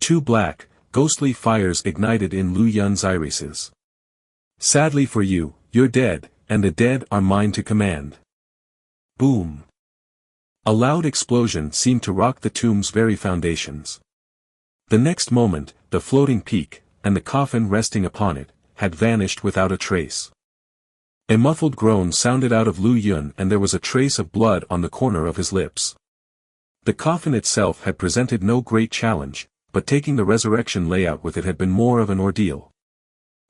Two black, ghostly fires ignited in Lu Yun's irises. Sadly for you, you're dead, and the dead are mine to command. Boom. A loud explosion seemed to rock the tomb's very foundations. The next moment, the floating peak, and the coffin resting upon it, had vanished without a trace. A muffled groan sounded out of Lu Yun and there was a trace of blood on the corner of his lips. The coffin itself had presented no great challenge, but taking the resurrection layout with it had been more of an ordeal.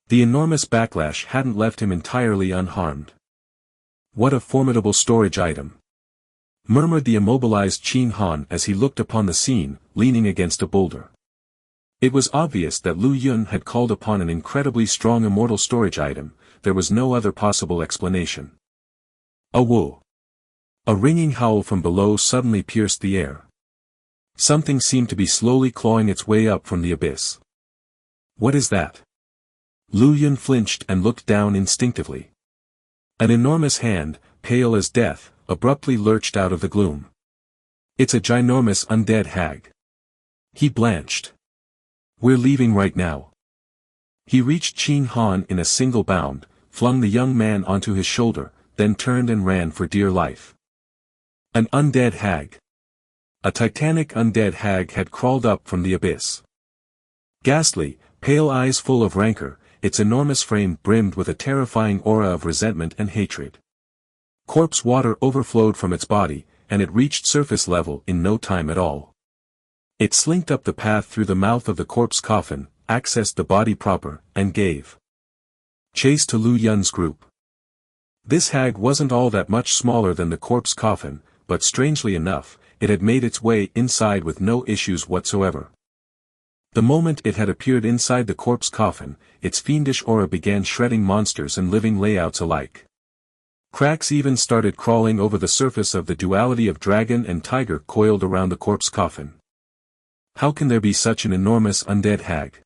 The enormous backlash hadn't left him entirely unharmed. What a formidable storage item! Murmured the immobilized Qin Han as he looked upon the scene, leaning against a boulder. It was obvious that Lu Yun had called upon an incredibly strong immortal storage item. There was no other possible explanation. A whoa! A ringing howl from below suddenly pierced the air. Something seemed to be slowly clawing its way up from the abyss. What is that? Lu Yun flinched and looked down instinctively. An enormous hand, pale as death, abruptly lurched out of the gloom. It's a ginormous undead hag. He blanched. We're leaving right now. He reached Qin Han in a single bound, flung the young man onto his shoulder, then turned and ran for dear life. An undead hag. A titanic undead hag had crawled up from the abyss. Ghastly, pale eyes full of rancor, its enormous frame brimmed with a terrifying aura of resentment and hatred. Corpse water overflowed from its body, and it reached surface level in no time at all. It slinked up the path through the mouth of the corpse coffin, accessed the body proper, and gave chase to Lu Yun's group. This hag wasn't all that much smaller than the corpse coffin, but strangely enough, it had made its way inside with no issues whatsoever. The moment it had appeared inside the corpse coffin, its fiendish aura began shredding monsters and living layouts alike. Cracks even started crawling over the surface of the duality of dragon and tiger coiled around the corpse coffin. How can there be such an enormous undead hag?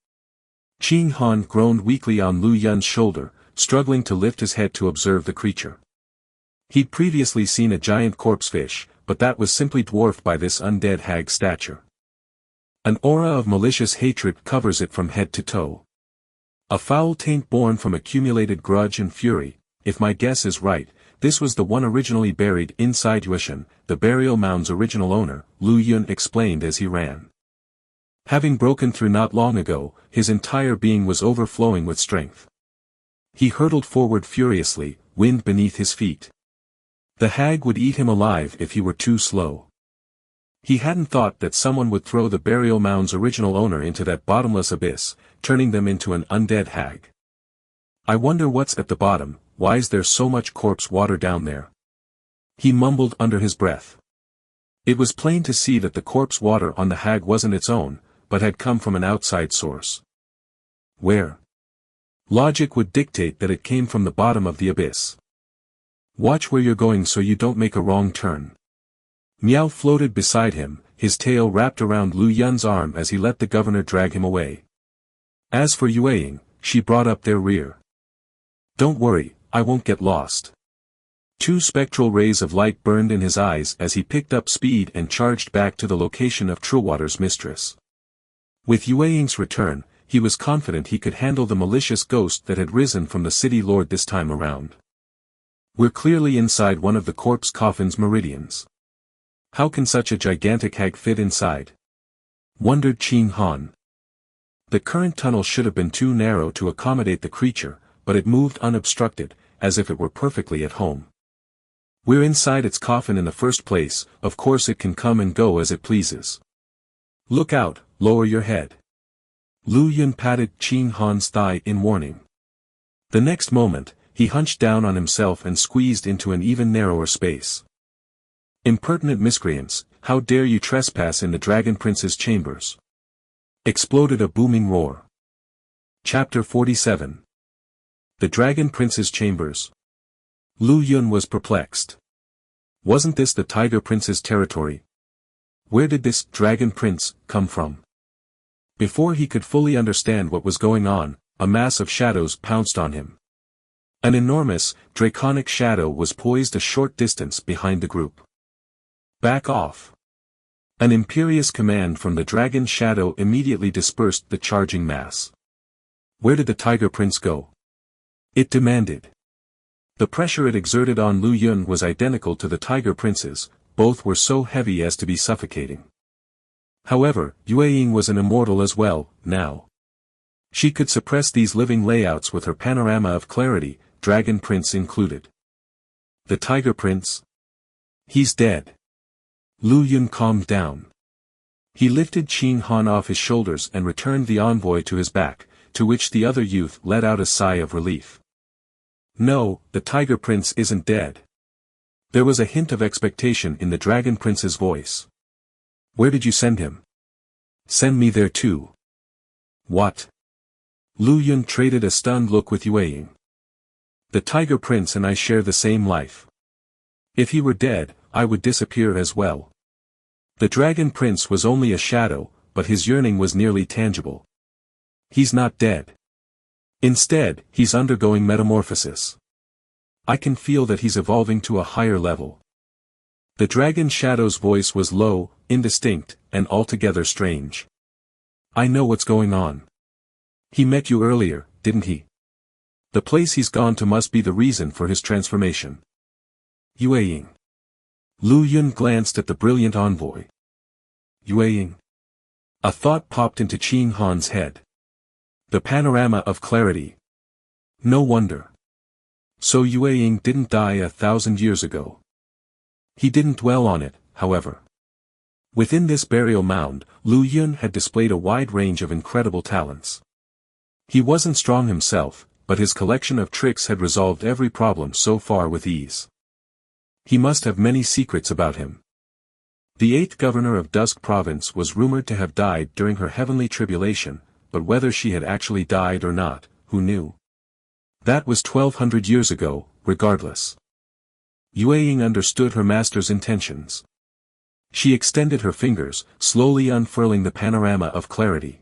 Qing Han groaned weakly on Lu Yun's shoulder, struggling to lift his head to observe the creature. He'd previously seen a giant corpse fish, but that was simply dwarfed by this undead hag's stature. An aura of malicious hatred covers it from head to toe. A foul taint born from accumulated grudge and fury. If my guess is right, this was the one originally buried inside Yueshan, the burial mound's original owner, Lu Yun explained as he ran. Having broken through not long ago, his entire being was overflowing with strength. He hurtled forward furiously, wind beneath his feet. The hag would eat him alive if he were too slow. He hadn't thought that someone would throw the burial mound's original owner into that bottomless abyss, turning them into an undead hag. I wonder what's at the bottom. Why's there so much corpse water down there? He mumbled under his breath. It was plain to see that the corpse water on the hag wasn't its own, but had come from an outside source. Where? Logic would dictate that it came from the bottom of the abyss. Watch where you're going so you don't make a wrong turn. Miao floated beside him, his tail wrapped around Lu Yun's arm as he let the governor drag him away. As for Yueying, she brought up their rear. Don't worry, I won't get lost. Two spectral rays of light burned in his eyes as he picked up speed and charged back to the location of Truewater's mistress. With Yueying's return, he was confident he could handle the malicious ghost that had risen from the city lord this time around. We're clearly inside one of the corpse coffin's meridians. How can such a gigantic hag fit inside? Wondered Qing Han. The current tunnel should have been too narrow to accommodate the creature, but it moved unobstructed, as if it were perfectly at home. We're inside its coffin in the first place, of course it can come and go as it pleases. Look out, lower your head. Lu Yun patted Qing Han's thigh in warning. The next moment, he hunched down on himself and squeezed into an even narrower space. Impertinent miscreants, how dare you trespass in the Dragon Prince's chambers? Exploded a booming roar. Chapter 47. The Dragon Prince's chambers. Lu Yun was perplexed. Wasn't this the Tiger Prince's territory? Where did this Dragon Prince come from? Before he could fully understand what was going on, a mass of shadows pounced on him. An enormous, draconic shadow was poised a short distance behind the group. Back off. An imperious command from the dragon shadow immediately dispersed the charging mass. Where did the Tiger Prince go? It demanded. The pressure it exerted on Lu Yun was identical to the Tiger Prince's, both were so heavy as to be suffocating. However, Yueying was an immortal as well, now. She could suppress these living layouts with her panorama of clarity, Dragon Prince included. The Tiger Prince? He's dead. Lu Yun calmed down. He lifted Qing Han off his shoulders and returned the envoy to his back, to which the other youth let out a sigh of relief. No, the Tiger Prince isn't dead. There was a hint of expectation in the Dragon Prince's voice. Where did you send him? Send me there too. What? Lu Yun traded a stunned look with Yueying. The Tiger Prince and I share the same life. If he were dead, I would disappear as well. The Dragon Prince was only a shadow, but his yearning was nearly tangible. He's not dead. Instead, he's undergoing metamorphosis. I can feel that he's evolving to a higher level. The Dragon Shadow's voice was low, indistinct, and altogether strange. I know what's going on. He met you earlier, didn't he? The place he's gone to must be the reason for his transformation. Yueying. Lu Yun glanced at the brilliant envoy. Yueying. A thought popped into Qing Han's head. The panorama of clarity. No wonder. So Yueying didn't die 1,000 years ago. He didn't dwell on it, however. Within this burial mound, Lu Yun had displayed a wide range of incredible talents. He wasn't strong himself, but his collection of tricks had resolved every problem so far with ease. He must have many secrets about him. The 8th governor of Dusk Province was rumored to have died during her heavenly tribulation, but whether she had actually died or not, who knew? That was 1,200 years ago, regardless. Yue Ying understood her master's intentions. She extended her fingers, slowly unfurling the panorama of clarity.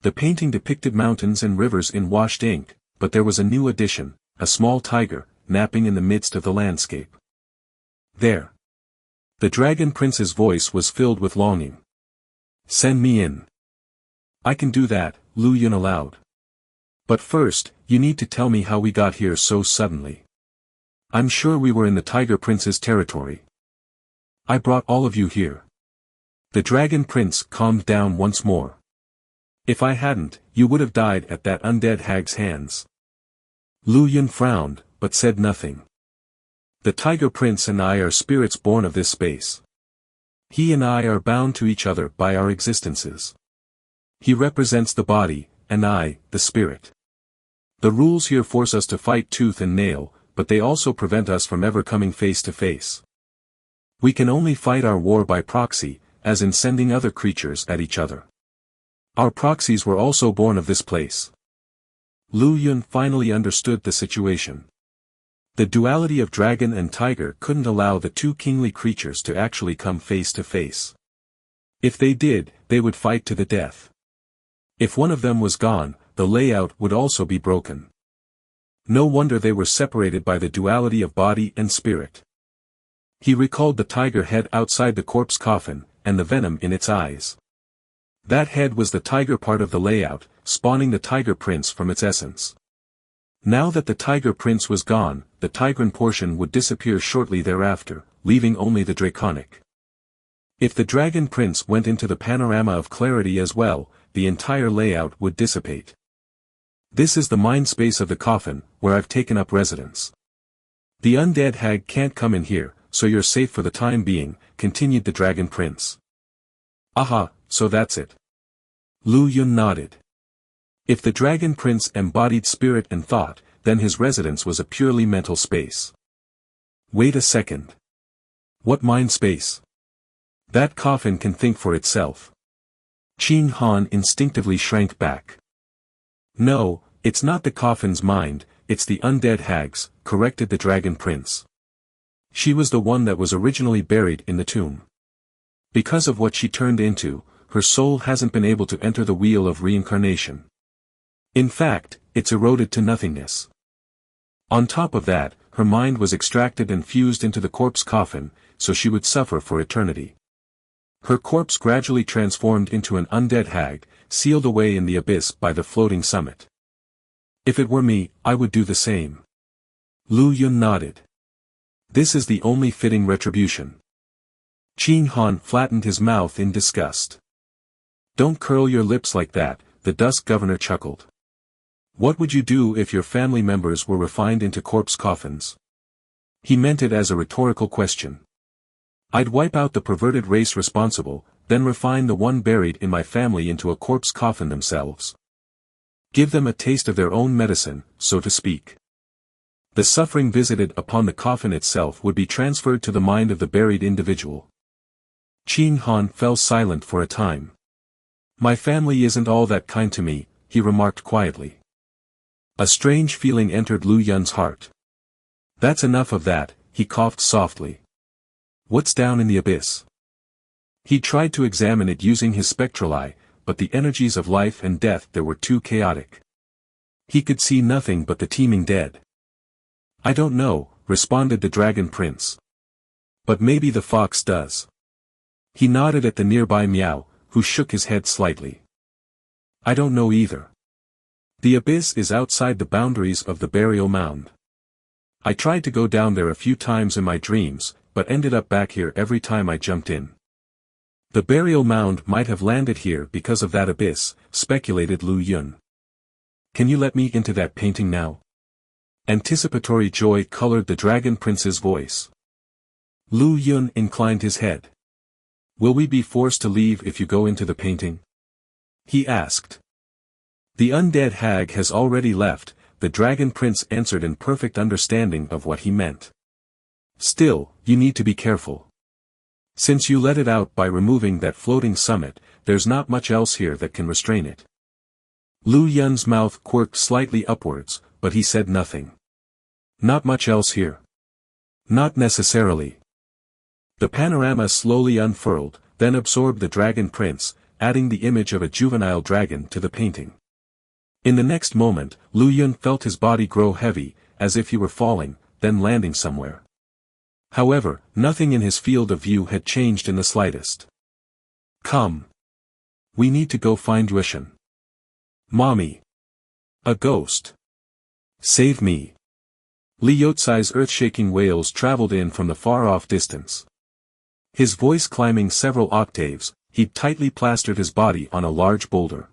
The painting depicted mountains and rivers in washed ink, but there was a new addition, a small tiger, napping in the midst of the landscape. There. The Dragon Prince's voice was filled with longing. Send me in. I can do that, Lu Yun allowed. But first, you need to tell me how we got here so suddenly. I'm sure we were in the Tiger Prince's territory. I brought all of you here. The Dragon Prince calmed down once more. If I hadn't, you would have died at that undead hag's hands. Lu Yun frowned, but said nothing. The Tiger Prince and I are spirits born of this space. He and I are bound to each other by our existences. He represents the body, and I, the spirit. The rules here force us to fight tooth and nail, but they also prevent us from ever coming face to face. We can only fight our war by proxy, as in sending other creatures at each other. Our proxies were also born of this place. Lu Yun finally understood the situation. The duality of dragon and tiger couldn't allow the two kingly creatures to actually come face to face. If they did, they would fight to the death. If one of them was gone, the layout would also be broken. No wonder they were separated by the duality of body and spirit. He recalled the tiger head outside the corpse coffin, and the venom in its eyes. That head was the tiger part of the layout, spawning the Tiger Prince from its essence. Now that the Tiger Prince was gone, the Tigran portion would disappear shortly thereafter, leaving only the draconic. If the Dragon Prince went into the panorama of clarity as well, the entire layout would dissipate. This is the mind space of the coffin, where I've taken up residence. The undead hag can't come in here, so you're safe for the time being, continued the Dragon Prince. Aha, so that's it. Lu Yun nodded. If the Dragon Prince embodied spirit and thought, then his residence was a purely mental space. Wait a second. What mind space? That coffin can think for itself. Qing Han instinctively shrank back. No, it's not the coffin's mind, it's the undead hag's, corrected the Dragon Prince. She was the one that was originally buried in the tomb. Because of what she turned into, her soul hasn't been able to enter the wheel of reincarnation. In fact, it's eroded to nothingness. On top of that, her mind was extracted and fused into the corpse coffin, so she would suffer for eternity. Her corpse gradually transformed into an undead hag, sealed away in the abyss by the floating summit. If it were me, I would do the same. Lu Yun nodded. This is the only fitting retribution. Qing Han flattened his mouth in disgust. Don't curl your lips like that, the Dusk Governor chuckled. What would you do if your family members were refined into corpse coffins? He meant it as a rhetorical question. I'd wipe out the perverted race responsible, then refine the one buried in my family into a corpse coffin themselves. Give them a taste of their own medicine, so to speak. The suffering visited upon the coffin itself would be transferred to the mind of the buried individual. Qing Han fell silent for a time. My family isn't all that kind to me, he remarked quietly. A strange feeling entered Lu Yun's heart. That's enough of that, he coughed softly. What's down in the abyss? He tried to examine it using his spectral eye, but the energies of life and death there were too chaotic. He could see nothing but the teeming dead. I don't know, responded the Dragon Prince. But maybe the fox does. He nodded at the nearby Meow, who shook his head slightly. I don't know either. The abyss is outside the boundaries of the burial mound. I tried to go down there a few times in my dreams, but ended up back here every time I jumped in. The burial mound might have landed here because of that abyss, speculated Lu Yun. Can you let me into that painting now? Anticipatory joy colored the Dragon Prince's voice. Lu Yun inclined his head. Will we be forced to leave if you go into the painting? He asked. The undead hag has already left, the Dragon Prince answered in perfect understanding of what he meant. Still, you need to be careful. Since you let it out by removing that floating summit, there's not much else here that can restrain it. Lu Yun's mouth quirked slightly upwards, but he said nothing. Not much else here. Not necessarily. The panorama slowly unfurled, then absorbed the dragon prince, adding the image of a juvenile dragon to the painting. In the next moment, Lu Yun felt his body grow heavy, as if he were falling, then landing somewhere. However, nothing in his field of view had changed in the slightest. Come. We need to go find Yueshan. Mommy. A ghost. Save me. Li Yotsai's earth-shaking wails traveled in from the far-off distance. His voice climbing several octaves, he'd tightly plastered his body on a large boulder.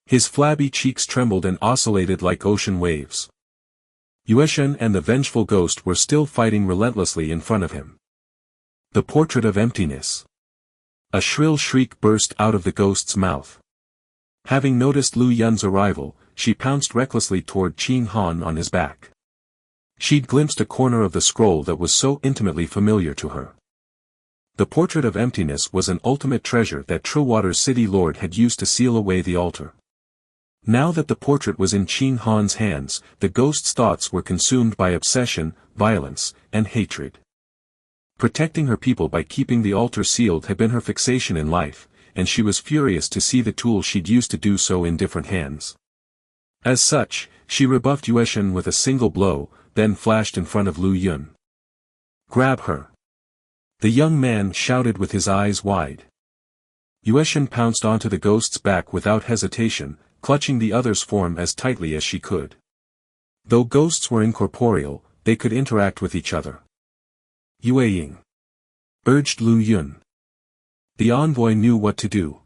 His flabby cheeks trembled and oscillated like ocean waves. Yueshan and the vengeful ghost were still fighting relentlessly in front of him. The portrait of emptiness. A shrill shriek burst out of the ghost's mouth. Having noticed Lu Yun's arrival, she pounced recklessly toward Qin Han on his back. She'd glimpsed a corner of the scroll that was so intimately familiar to her. The portrait of emptiness was an ultimate treasure that Trillwater's city lord had used to seal away the altar. Now that the portrait was in Qin Han's hands, the ghost's thoughts were consumed by obsession, violence, and hatred. Protecting her people by keeping the altar sealed had been her fixation in life, and she was furious to see the tool she'd used to do so in different hands. As such, she rebuffed Yueshan with a single blow, then flashed in front of Lu Yun. Grab her. The young man shouted with his eyes wide. Yueshan pounced onto the ghost's back without hesitation, clutching the other's form as tightly as she could. Though ghosts were incorporeal, they could interact with each other. Yueying. Urged Lu Yun. The envoy knew what to do.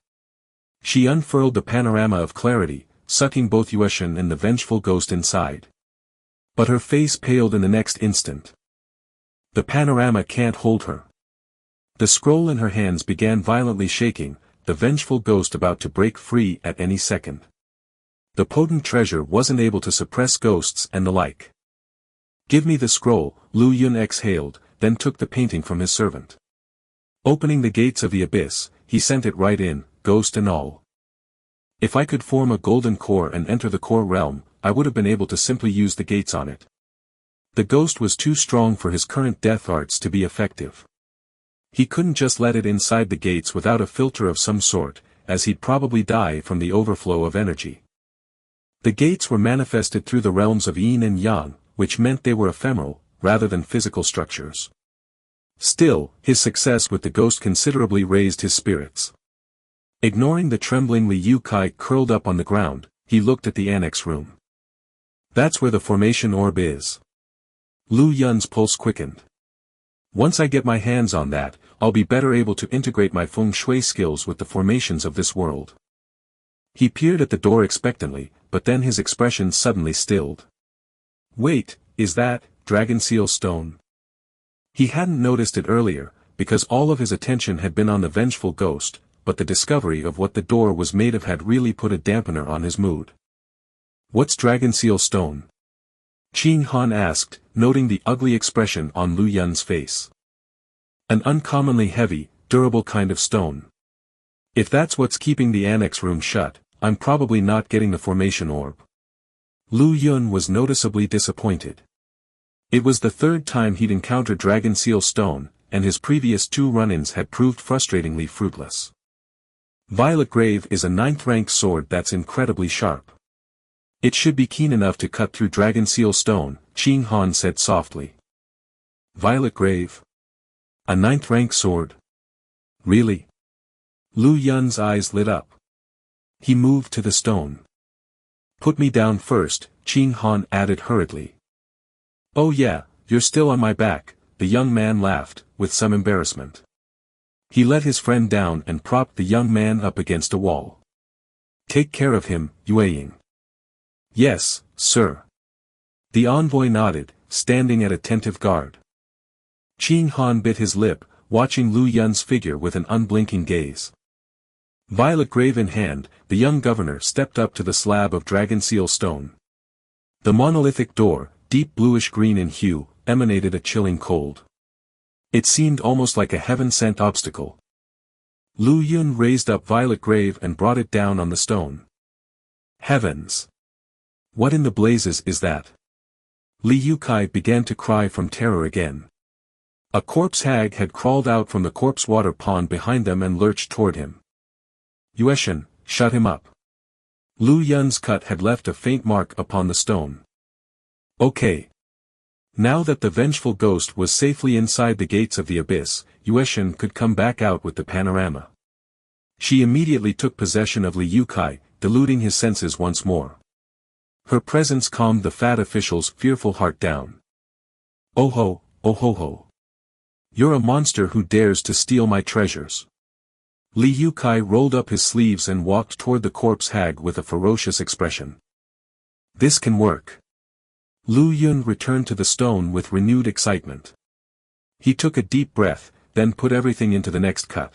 She unfurled the panorama of clarity, sucking both Yueshan and the vengeful ghost inside. But her face paled in the next instant. The panorama can't hold her. The scroll in her hands began violently shaking, the vengeful ghost about to break free at any second. The potent treasure wasn't able to suppress ghosts and the like. Give me the scroll, Lu Yun exhaled, then took the painting from his servant. Opening the gates of the abyss, he sent it right in, ghost and all. If I could form a golden core and enter the core realm, I would have been able to simply use the gates on it. The ghost was too strong for his current death arts to be effective. He couldn't just let it inside the gates without a filter of some sort, as he'd probably die from the overflow of energy. The gates were manifested through the realms of yin and yang, which meant they were ephemeral, rather than physical structures. Still, his success with the ghost considerably raised his spirits. Ignoring the trembling Liu Kai curled up on the ground, he looked at the annex room. That's where the formation orb is. Lu Yun's pulse quickened. Once I get my hands on that, I'll be better able to integrate my feng shui skills with the formations of this world. He peered at the door expectantly, but then his expression suddenly stilled. Wait, is that dragon seal stone? He hadn't noticed it earlier, because all of his attention had been on the vengeful ghost, but the discovery of what the door was made of had really put a dampener on his mood. What's dragon seal stone? Qin Han asked, noting the ugly expression on Lu Yun's face. An uncommonly heavy, durable kind of stone. If that's what's keeping the annex room shut, I'm probably not getting the formation orb. Lu Yun was noticeably disappointed. It was the third time he'd encountered dragon seal stone, and his previous 2 run-ins had proved frustratingly fruitless. Violet Grave is a 9th rank sword that's incredibly sharp. It should be keen enough to cut through dragon seal stone, Qin Han said softly. Violet Grave? A 9th rank sword? Really? Lu Yun's eyes lit up. He moved to the stone. Put me down first, Qin Han added hurriedly. Oh yeah, you're still on my back, the young man laughed, with some embarrassment. He let his friend down and propped the young man up against a wall. Take care of him, Yueying. Yes, sir. The envoy nodded, standing at attentive guard. Qin Han bit his lip, watching Lu Yun's figure with an unblinking gaze. Violet Grave in hand, the young governor stepped up to the slab of dragon seal stone. The monolithic door, deep bluish-green in hue, emanated a chilling cold. It seemed almost like a heaven-sent obstacle. Lu Yun raised up Violet Grave and brought it down on the stone. Heavens! What in the blazes is that? Liu Kai began to cry from terror again. A corpse hag had crawled out from the corpse water pond behind them and lurched toward him. Yueshin, shut him up. Lu Yun's cut had left a faint mark upon the stone. Okay. Now that the vengeful ghost was safely inside the gates of the abyss, Yueshin could come back out with the panorama. She immediately took possession of Li Yukai, diluting his senses once more. Her presence calmed the fat official's fearful heart down. Oh ho, oh ho ho. You're a monster who dares to steal my treasures. Li Yukai rolled up his sleeves and walked toward the corpse hag with a ferocious expression. This can work. Lu Yun returned to the stone with renewed excitement. He took a deep breath, then put everything into the next cut.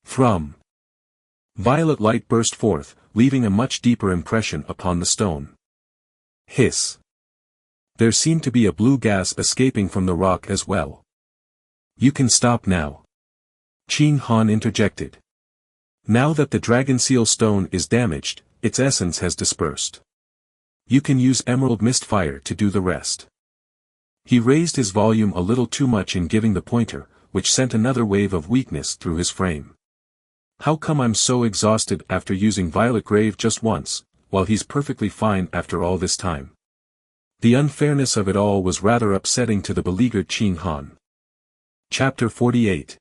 From. Violet light burst forth, leaving a much deeper impression upon the stone. Hiss. There seemed to be a blue gas escaping from the rock as well. You can stop now. Qin Han interjected. Now that the dragon seal stone is damaged, its essence has dispersed. You can use emerald mist fire to do the rest. He raised his volume a little too much in giving the pointer, which sent another wave of weakness through his frame. How come I'm so exhausted after using Violet Grave just once, while he's perfectly fine after all this time? The unfairness of it all was rather upsetting to the beleaguered Qin Han. Chapter 48.